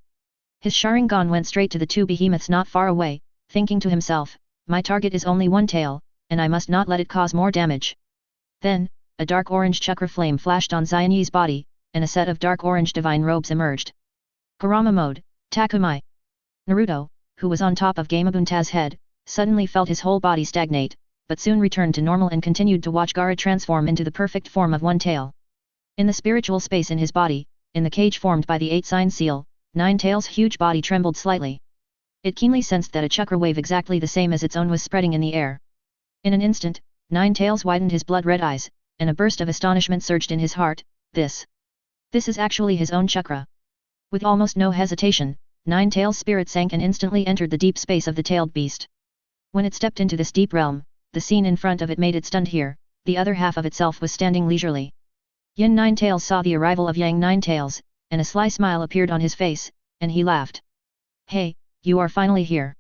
His Sharingan went straight to the two behemoths not far away, thinking to himself, my target is only One-Tail, and I must not let it cause more damage. Then, a dark orange chakra flame flashed on Xianyi's body, and a set of dark orange divine robes emerged. Kurama mode, Takumai. Naruto, who was on top of Gamabunta's head, suddenly felt his whole body stagnate, but soon returned to normal and continued to watch Gaara transform into the perfect form of One-Tail. In the spiritual space in his body, in the cage formed by the 8-sign seal, Nine-Tail's huge body trembled slightly. It keenly sensed that a chakra wave exactly the same as its own was spreading in the air. In an instant, Nine-Tails widened his blood-red eyes, and a burst of astonishment surged in his heart. This is actually his own chakra. With almost no hesitation, Nine-Tails' spirit sank and instantly entered the deep space of the tailed beast. When it stepped into this deep realm, the scene in front of it made it stunned here, the other half of itself was standing leisurely. Yin Nine-Tails saw the arrival of Yang Nine-Tails, and a sly smile appeared on his face, and he laughed. Hey, you are finally here.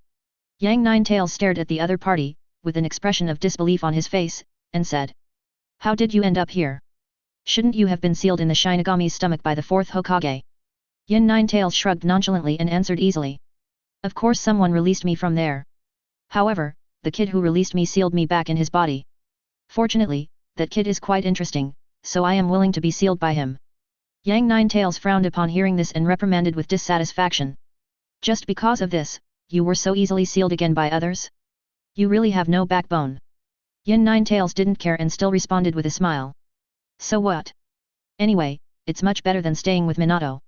Yang Nine-Tails stared at the other party, with an expression of disbelief on his face, and said. How did you end up here? Shouldn't you have been sealed in the Shinigami's stomach by the fourth Hokage? Yin Nine-Tails shrugged nonchalantly and answered easily. Of course someone released me from there. However, the kid who released me sealed me back in his body. Fortunately, that kid is quite interesting, so I am willing to be sealed by him. Yang Nine-Tails frowned upon hearing this and reprimanded with dissatisfaction. Just because of this, you were so easily sealed again by others? You really have no backbone. Yin Nine-Tails didn't care and still responded with a smile. So what? Anyway, it's much better than staying with Minato.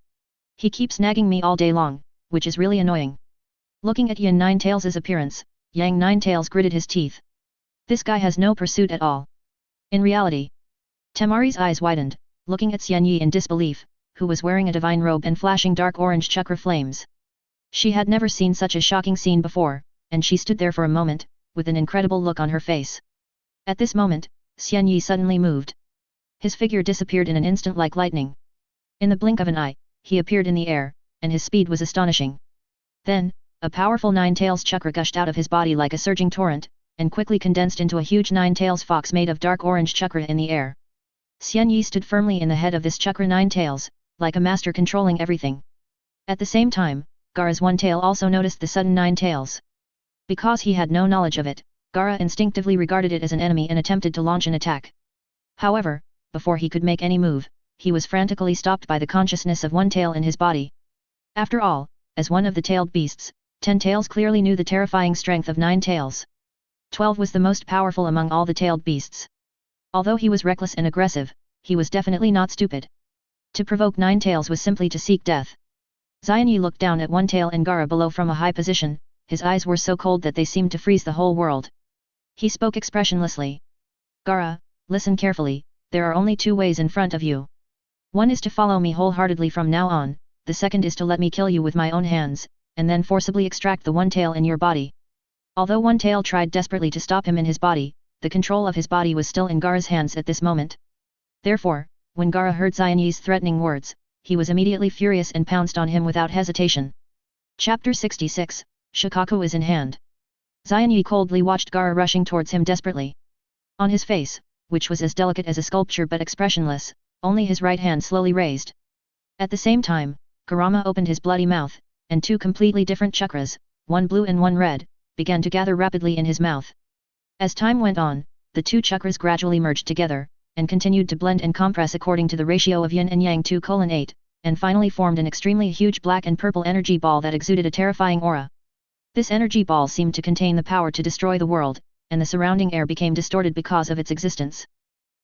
He keeps nagging me all day long, which is really annoying. Looking at Yin Ninetails' appearance, Yang Ninetails gritted his teeth. This guy has no pursuit at all. In reality, Temari's eyes widened, looking at Xian Yi in disbelief, who was wearing a divine robe and flashing dark orange chakra flames. She had never seen such a shocking scene before, and she stood there for a moment, with an incredible look on her face. At this moment, Xian Yi suddenly moved. His figure disappeared in an instant like lightning. In the blink of an eye, he appeared in the air, and his speed was astonishing. Then, a powerful nine-tails chakra gushed out of his body like a surging torrent, and quickly condensed into a huge nine-tails fox made of dark orange chakra in the air. Xian Yi stood firmly in the head of this chakra nine-tails, like a master controlling everything. At the same time, Gaara's one tail also noticed the sudden nine tails. Because he had no knowledge of it, Gaara instinctively regarded it as an enemy and attempted to launch an attack. However, before he could make any move, he was frantically stopped by the consciousness of one tail in his body. After all, as one of the tailed beasts, 10 tails clearly knew the terrifying strength of 9 tails. 12 was the most powerful among all the tailed beasts. Although he was reckless and aggressive, he was definitely not stupid. To provoke 9 tails was simply to seek death. Xian Yi looked down at one tail and Gaara below from a high position, his eyes were so cold that they seemed to freeze the whole world. He spoke expressionlessly. Gaara, listen carefully, there are only 2 ways in front of you. One is to follow me wholeheartedly from now on, the second is to let me kill you with my own hands, and then forcibly extract the one tail in your body. Although one tail tried desperately to stop him in his body, the control of his body was still in Gaara's hands at this moment. Therefore, when Gaara heard Xian Yi's threatening words, he was immediately furious and pounced on him without hesitation. Chapter 66, Shikaku is in hand. Xian Yi coldly watched Gaara rushing towards him desperately. On his face, which was as delicate as a sculpture but expressionless, only his right hand slowly raised. At the same time, Kurama opened his bloody mouth, and 2 completely different chakras, one blue and one red, began to gather rapidly in his mouth. As time went on, the 2 chakras gradually merged together, and continued to blend and compress according to the ratio of yin and yang 2:8, and finally formed an extremely huge black and purple energy ball that exuded a terrifying aura. This energy ball seemed to contain the power to destroy the world, and the surrounding air became distorted because of its existence.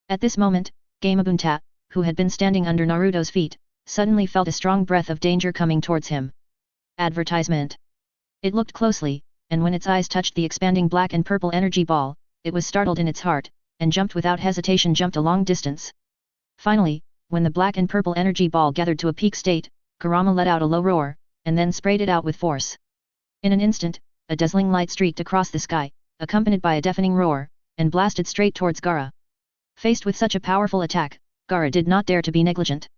At this moment, Gamabunta, who had been standing under Naruto's feet, suddenly felt a strong breath of danger coming towards him. Advertisement. It looked closely, and when its eyes touched the expanding black and purple energy ball, it was startled in its heart, and jumped without hesitation a long distance. Finally, when the black and purple energy ball gathered to a peak state, Kurama let out a low roar, and then sprayed it out with force. In an instant, a dazzling light streaked across the sky, accompanied by a deafening roar, and blasted straight towards Gaara. Faced with such a powerful attack, Gaara did not dare to be negligent.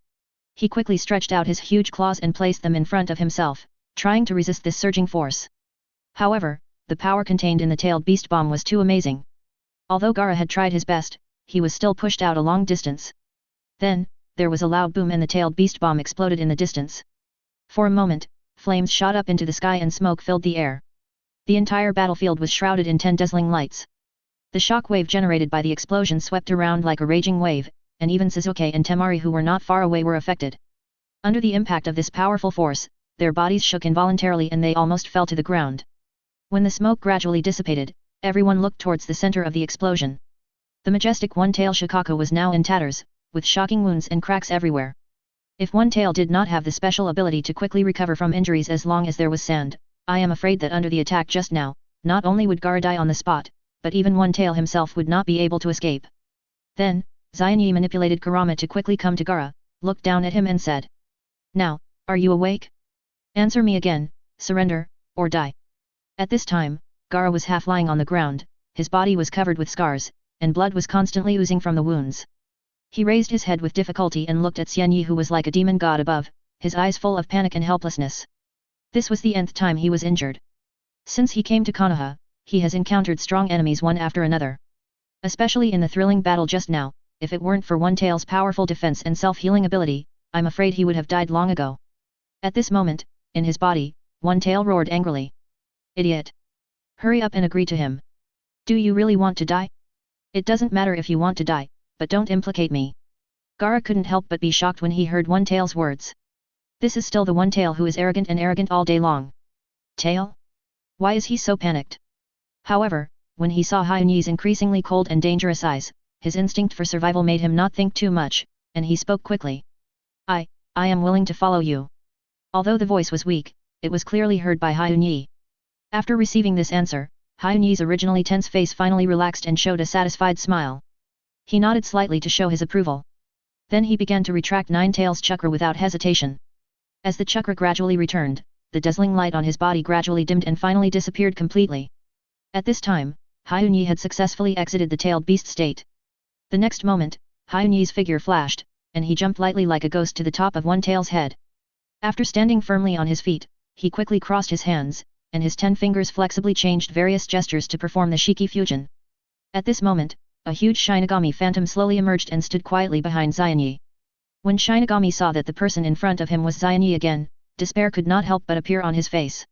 He quickly stretched out his huge claws and placed them in front of himself, trying to resist this surging force. However, the power contained in the tailed beast bomb was too amazing. Although Gaara had tried his best, he was still pushed out a long distance. Then, there was a loud boom and the tailed beast bomb exploded in the distance. For a moment, flames shot up into the sky and smoke filled the air. The entire battlefield was shrouded in 10 dazzling lights. The shock wave generated by the explosion swept around like a raging wave, and even Sasuke and Temari who were not far away were affected. Under the impact of this powerful force, their bodies shook involuntarily and they almost fell to the ground. When the smoke gradually dissipated, everyone looked towards the center of the explosion. The majestic one-tail Shikaku was now in tatters, with shocking wounds and cracks everywhere. If one tail did not have the special ability to quickly recover from injuries as long as there was sand, I am afraid that under the attack just now, not only would Gaara die on the spot, but even one tail himself would not be able to escape. Then, Xian Yi manipulated Kurama to quickly come to Gaara, looked down at him and said, "Now, are you awake? Answer me again, surrender, or die." At this time, Gaara was half lying on the ground, his body was covered with scars, and blood was constantly oozing from the wounds. He raised his head with difficulty and looked at Xian Yi who was like a demon god above, his eyes full of panic and helplessness. This was the nth time he was injured. Since he came to Konoha, he has encountered strong enemies one after another. Especially in the thrilling battle just now, if it weren't for One Tail's powerful defense and self-healing ability, I'm afraid he would have died long ago. At this moment, in his body, One Tail roared angrily. "Idiot! Hurry up and agree to him. Do you really want to die? It doesn't matter if you want to die, but don't implicate me." Gaara couldn't help but be shocked when he heard One Tail's words. This is still the One Tail who is arrogant all day long. Tail? Why is he so panicked? However, when he saw Hyun Yi's increasingly cold and dangerous eyes, his instinct for survival made him not think too much, and he spoke quickly. I am willing to follow you." Although the voice was weak, it was clearly heard by Hyun Yi. After receiving this answer, Hyunyi's originally tense face finally relaxed and showed a satisfied smile. He nodded slightly to show his approval. Then he began to retract Nine Tails' chakra without hesitation. As the chakra gradually returned, the dazzling light on his body gradually dimmed and finally disappeared completely. At this time, Hyunyi had successfully exited the tailed beast state. The next moment, Hyunyi's figure flashed, and he jumped lightly like a ghost to the top of One Tail's head. After standing firmly on his feet, he quickly crossed his hands, and his 10 fingers flexibly changed various gestures to perform the Shiki Fuujin. At this moment, a huge Shinigami phantom slowly emerged and stood quietly behind Xianyi. When Shinigami saw that the person in front of him was Xianyi again, despair could not help but appear on his face.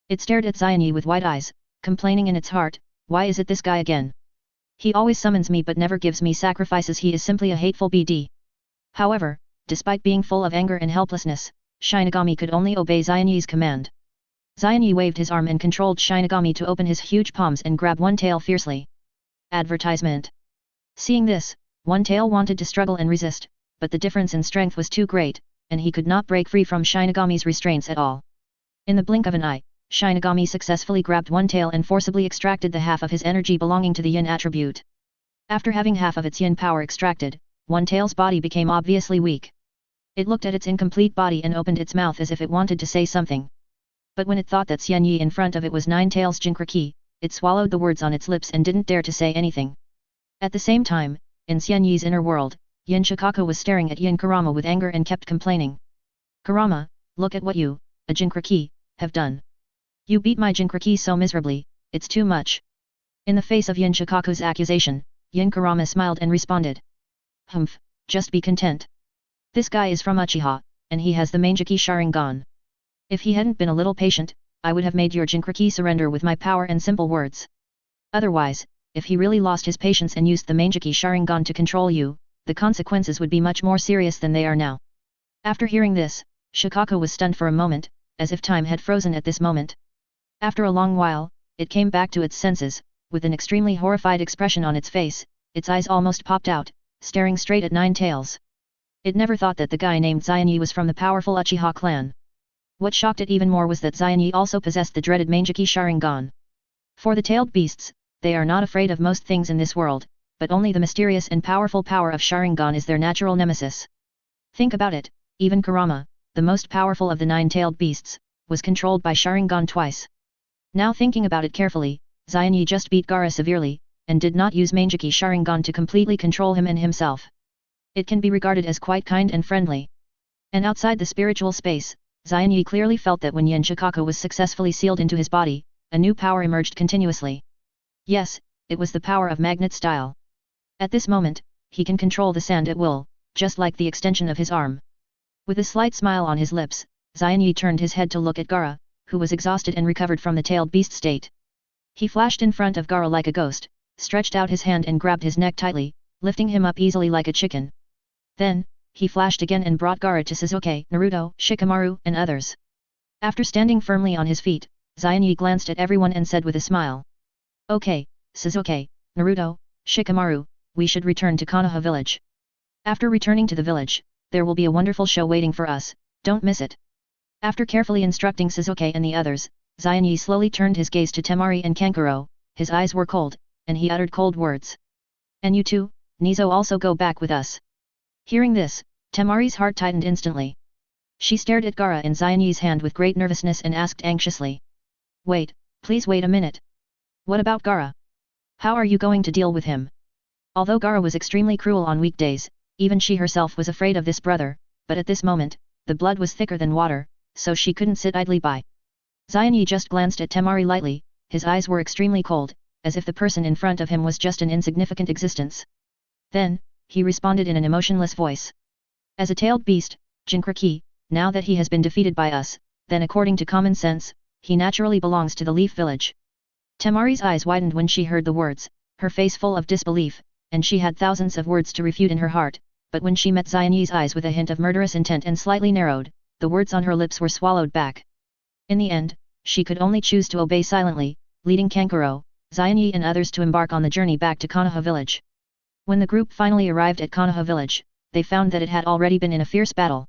It stared at Xianyi with wide eyes, complaining in its heart, "Why is it this guy again? He always summons me but never gives me sacrifices. He is simply a hateful BD." However, despite being full of anger and helplessness, Shinigami could only obey Xianyi's command. Xianyi waved his arm and controlled Shinigami to open his huge palms and grab One Tail fiercely. Advertisement. Seeing this, One Tail wanted to struggle and resist, but the difference in strength was too great, and he could not break free from Shinigami's restraints at all. In the blink of an eye, Shinigami successfully grabbed One Tail and forcibly extracted the half of his energy belonging to the yin attribute. After having half of its yin power extracted, One Tail's body became obviously weak. It looked at its incomplete body and opened its mouth as if it wanted to say something. But when it thought that Xianyi in front of it was Nine Tails' Jinchuriki, it swallowed the words on its lips and didn't dare to say anything. At the same time, in Xianyi's inner world, Yin Shikako was staring at Yin Kurama with anger and kept complaining. "Kurama, look at what you, a Jinchuriki, have done. You beat my Jinchuriki so miserably, it's too much." In the face of Yin Shikaku's accusation, Yin Kurama smiled and responded. "Humph, just be content. This guy is from Uchiha, and he has the Mangekyō Sharingan. If he hadn't been a little patient, I would have made your Jinchuriki surrender with my power and simple words. Otherwise, if he really lost his patience and used the Mangekyō Sharingan to control you, the consequences would be much more serious than they are now." After hearing this, Shikako was stunned for a moment, as if time had frozen at this moment. After a long while, it came back to its senses, with an extremely horrified expression on its face. Its eyes almost popped out, staring straight at Nine Tails. It never thought that the guy named Xianyi was from the powerful Uchiha clan. What shocked it even more was that Xianyi also possessed the dreaded Mangekyō Sharingan. For the tailed beasts, they are not afraid of most things in this world, but only the mysterious and powerful power of Sharingan is their natural nemesis. Think about it, even Kurama, the most powerful of the nine-tailed beasts, was controlled by Sharingan twice. Now thinking about it carefully, Xianyi just beat Gaara severely, and did not use Mangekyō Sharingan to completely control him and himself. It can be regarded as quite kind and friendly. And outside the spiritual space, Xianyi clearly felt that when Yin Shikako was successfully sealed into his body, a new power emerged continuously. Yes, it was the power of magnet style. At this moment, he can control the sand at will, just like the extension of his arm. With a slight smile on his lips, Xianyi turned his head to look at Gaara, who was exhausted and recovered from the tailed beast state. He flashed in front of Gaara like a ghost, stretched out his hand and grabbed his neck tightly, lifting him up easily like a chicken. Then, he flashed again and brought Gaara to Sasuke, Naruto, Shikamaru, and others. After standing firmly on his feet, Xianyi glanced at everyone and said with a smile. "Okay, Sasuke, Naruto, Shikamaru, we should return to Konoha village. After returning to the village, there will be a wonderful show waiting for us, don't miss it." After carefully instructing Sasuke and the others, Xianyi slowly turned his gaze to Temari and Kankuro. His eyes were cold, and he uttered cold words. "And you too, Nizo, also go back with us." Hearing this, Temari's heart tightened instantly. She stared at Gaara and Xianyi's hand with great nervousness and asked anxiously. "Wait, please wait a minute. What about Gaara? How are you going to deal with him?" Although Gaara was extremely cruel on weekdays, even she herself was afraid of this brother, but at this moment, the blood was thicker than water, so she couldn't sit idly by. Xianyi just glanced at Temari lightly, his eyes were extremely cold, as if the person in front of him was just an insignificant existence. Then, he responded in an emotionless voice. "As a tailed beast, Jinchuriki, now that he has been defeated by us, then according to common sense, he naturally belongs to the Leaf Village." Temari's eyes widened when she heard the words, her face full of disbelief, and she had thousands of words to refute in her heart, but when she met Xianyi's eyes with a hint of murderous intent and slightly narrowed, the words on her lips were swallowed back. In the end, she could only choose to obey silently, leading Kankuro, Xianyi and others to embark on the journey back to Konoha village. When the group finally arrived at Konoha village, they found that it had already been in a fierce battle.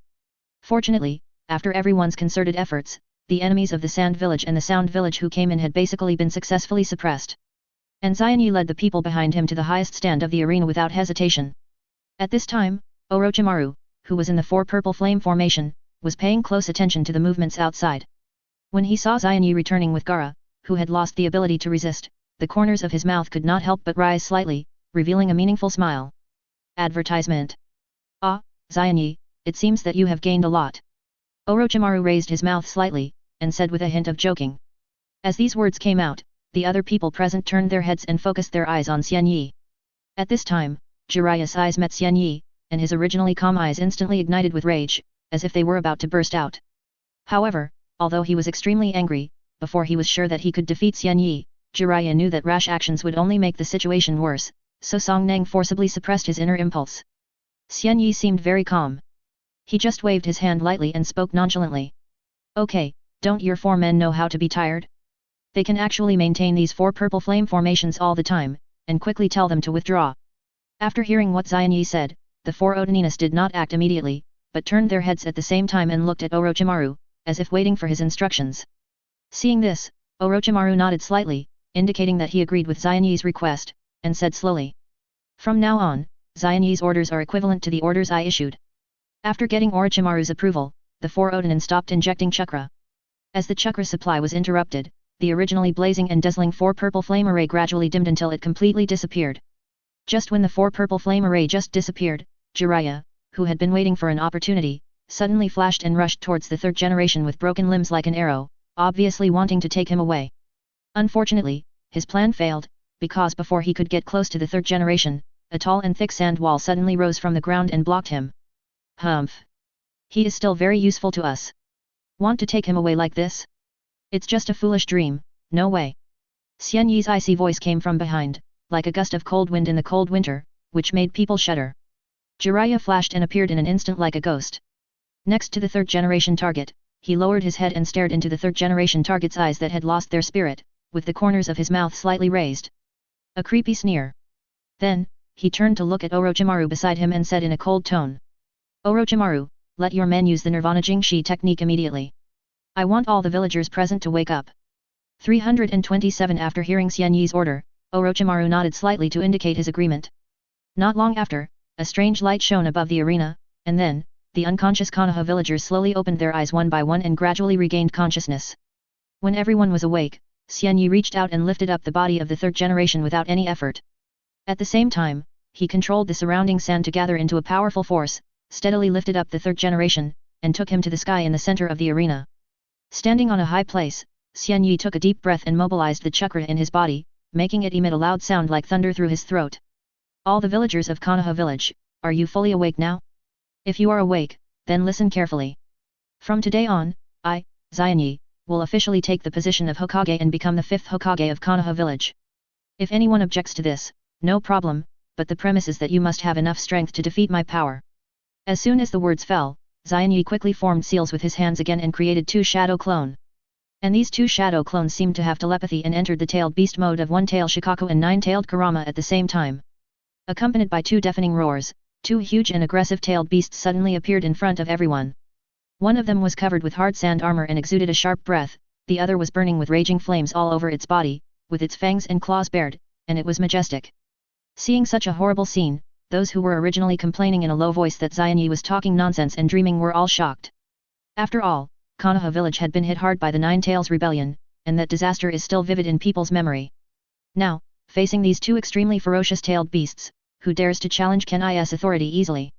Fortunately, after everyone's concerted efforts, the enemies of the Sand Village and the Sound Village who came in had basically been successfully suppressed. And Xianyi led the people behind him to the highest stand of the arena without hesitation. At this time, Orochimaru, who was in the 4 purple flame formation, was paying close attention to the movements outside. When he saw Xianyi returning with Gaara, who had lost the ability to resist, the corners of his mouth could not help but rise slightly, revealing a meaningful smile. Advertisement. Ah, Xianyi, it seems that you have gained a lot. Orochimaru raised his mouth slightly, and said with a hint of joking. As these words came out, the other people present turned their heads and focused their eyes on Xianyi. At this time, Jiraiya's eyes met Xianyi, and his originally calm eyes instantly ignited with rage, as if they were about to burst out. However, although he was extremely angry, before he was sure that he could defeat Xianyi, Jiraiya knew that rash actions would only make the situation worse, so Song Nang forcibly suppressed his inner impulse. Xianyi seemed very calm. He just waved his hand lightly and spoke nonchalantly. Okay, don't your 4 men know how to be tired? They can actually maintain these 4 purple flame formations all the time, and quickly tell them to withdraw. After hearing what Xianyi said, the 4 Odaninas did not act immediately, but turned their heads at the same time and looked at Orochimaru, as if waiting for his instructions. Seeing this, Orochimaru nodded slightly, indicating that he agreed with Xianyi's request, and said slowly. From now on, Xianyi's orders are equivalent to the orders I issued. After getting Orochimaru's approval, the 4 Odanin stopped injecting chakra. As the chakra supply was interrupted, the originally blazing and dazzling 4 purple flame array gradually dimmed until it completely disappeared. Just when the 4 purple flame array just disappeared, Jiraiya, who had been waiting for an opportunity, suddenly flashed and rushed towards the 3rd generation with broken limbs like an arrow, obviously wanting to take him away. Unfortunately, his plan failed, because before he could get close to the 3rd generation, a tall and thick sand wall suddenly rose from the ground and blocked him. Humph! He is still very useful to us. Want to take him away like this? It's just a foolish dream, no way. Xianyi's icy voice came from behind, like a gust of cold wind in the cold winter, which made people shudder. Jiraiya flashed and appeared in an instant like a ghost. Next to the 3rd generation target, he lowered his head and stared into the 3rd generation target's eyes that had lost their spirit, with the corners of his mouth slightly raised. A creepy sneer. Then, he turned to look at Orochimaru beside him and said in a cold tone. Orochimaru, let your men use the Nirvana Jingshi technique immediately. I want all the villagers present to wake up. 327 After hearing Xianyi's order, Orochimaru nodded slightly to indicate his agreement. Not long after, a strange light shone above the arena, and then, the unconscious Konoha villagers slowly opened their eyes one by one and gradually regained consciousness. When everyone was awake, Xianyi reached out and lifted up the body of the 3rd generation without any effort. At the same time, he controlled the surrounding sand to gather into a powerful force, steadily lifted up the 3rd generation, and took him to the sky in the center of the arena. Standing on a high place, Xianyi took a deep breath and mobilized the chakra in his body, making it emit a loud sound like thunder through his throat. All the villagers of Konoha village, are you fully awake now? If you are awake, then listen carefully. From today on, I, Xianyi, will officially take the position of Hokage and become the 5th Hokage of Konoha village. If anyone objects to this, no problem, but the premise is that you must have enough strength to defeat my power. As soon as the words fell, Xianyi quickly formed seals with his hands again and created 2 shadow clone. And these 2 shadow clones seemed to have telepathy and entered the tailed beast mode of 1-tailed Shikaku and 9-tailed Kurama at the same time. Accompanied by 2 deafening roars, 2 huge and aggressive tailed beasts suddenly appeared in front of everyone. One of them was covered with hard sand armor and exuded a sharp breath, the other was burning with raging flames all over its body, with its fangs and claws bared, and it was majestic. Seeing such a horrible scene, those who were originally complaining in a low voice that Xianyi was talking nonsense and dreaming were all shocked. After all, Konoha village had been hit hard by the 9 Tails rebellion, and that disaster is still vivid in people's memory. Now, facing these 2 extremely ferocious tailed beasts, who dares to challenge Ken's authority easily?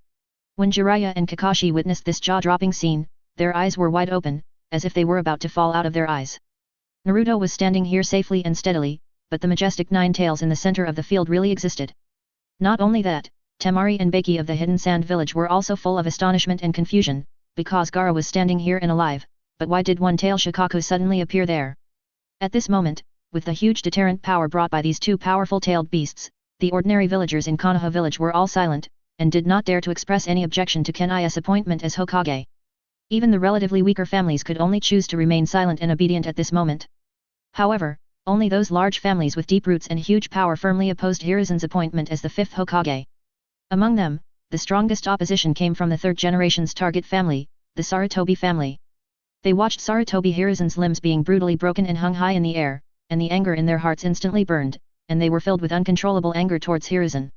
When Jiraiya and Kakashi witnessed this jaw-dropping scene, their eyes were wide open, as if they were about to fall out of their eyes. Naruto was standing here safely and steadily, but the majestic 9 Tails in the center of the field really existed. Not only that, Temari and Baki of the Hidden Sand Village were also full of astonishment and confusion, because Gaara was standing here and alive, but why did 1-tailed Shikaku suddenly appear there? At this moment, with the huge deterrent power brought by these 2 powerful tailed beasts, the ordinary villagers in Konoha village were all silent, and did not dare to express any objection to Ken's appointment as Hokage. Even the relatively weaker families could only choose to remain silent and obedient at this moment. However, only those large families with deep roots and huge power firmly opposed Hiruzen's appointment as the 5th Hokage. Among them, the strongest opposition came from the 3rd generation's target family, the Sarutobi family. They watched Sarutobi Hiruzen's limbs being brutally broken and hung high in the air, and the anger in their hearts instantly burned, and they were filled with uncontrollable anger towards Hiruzen.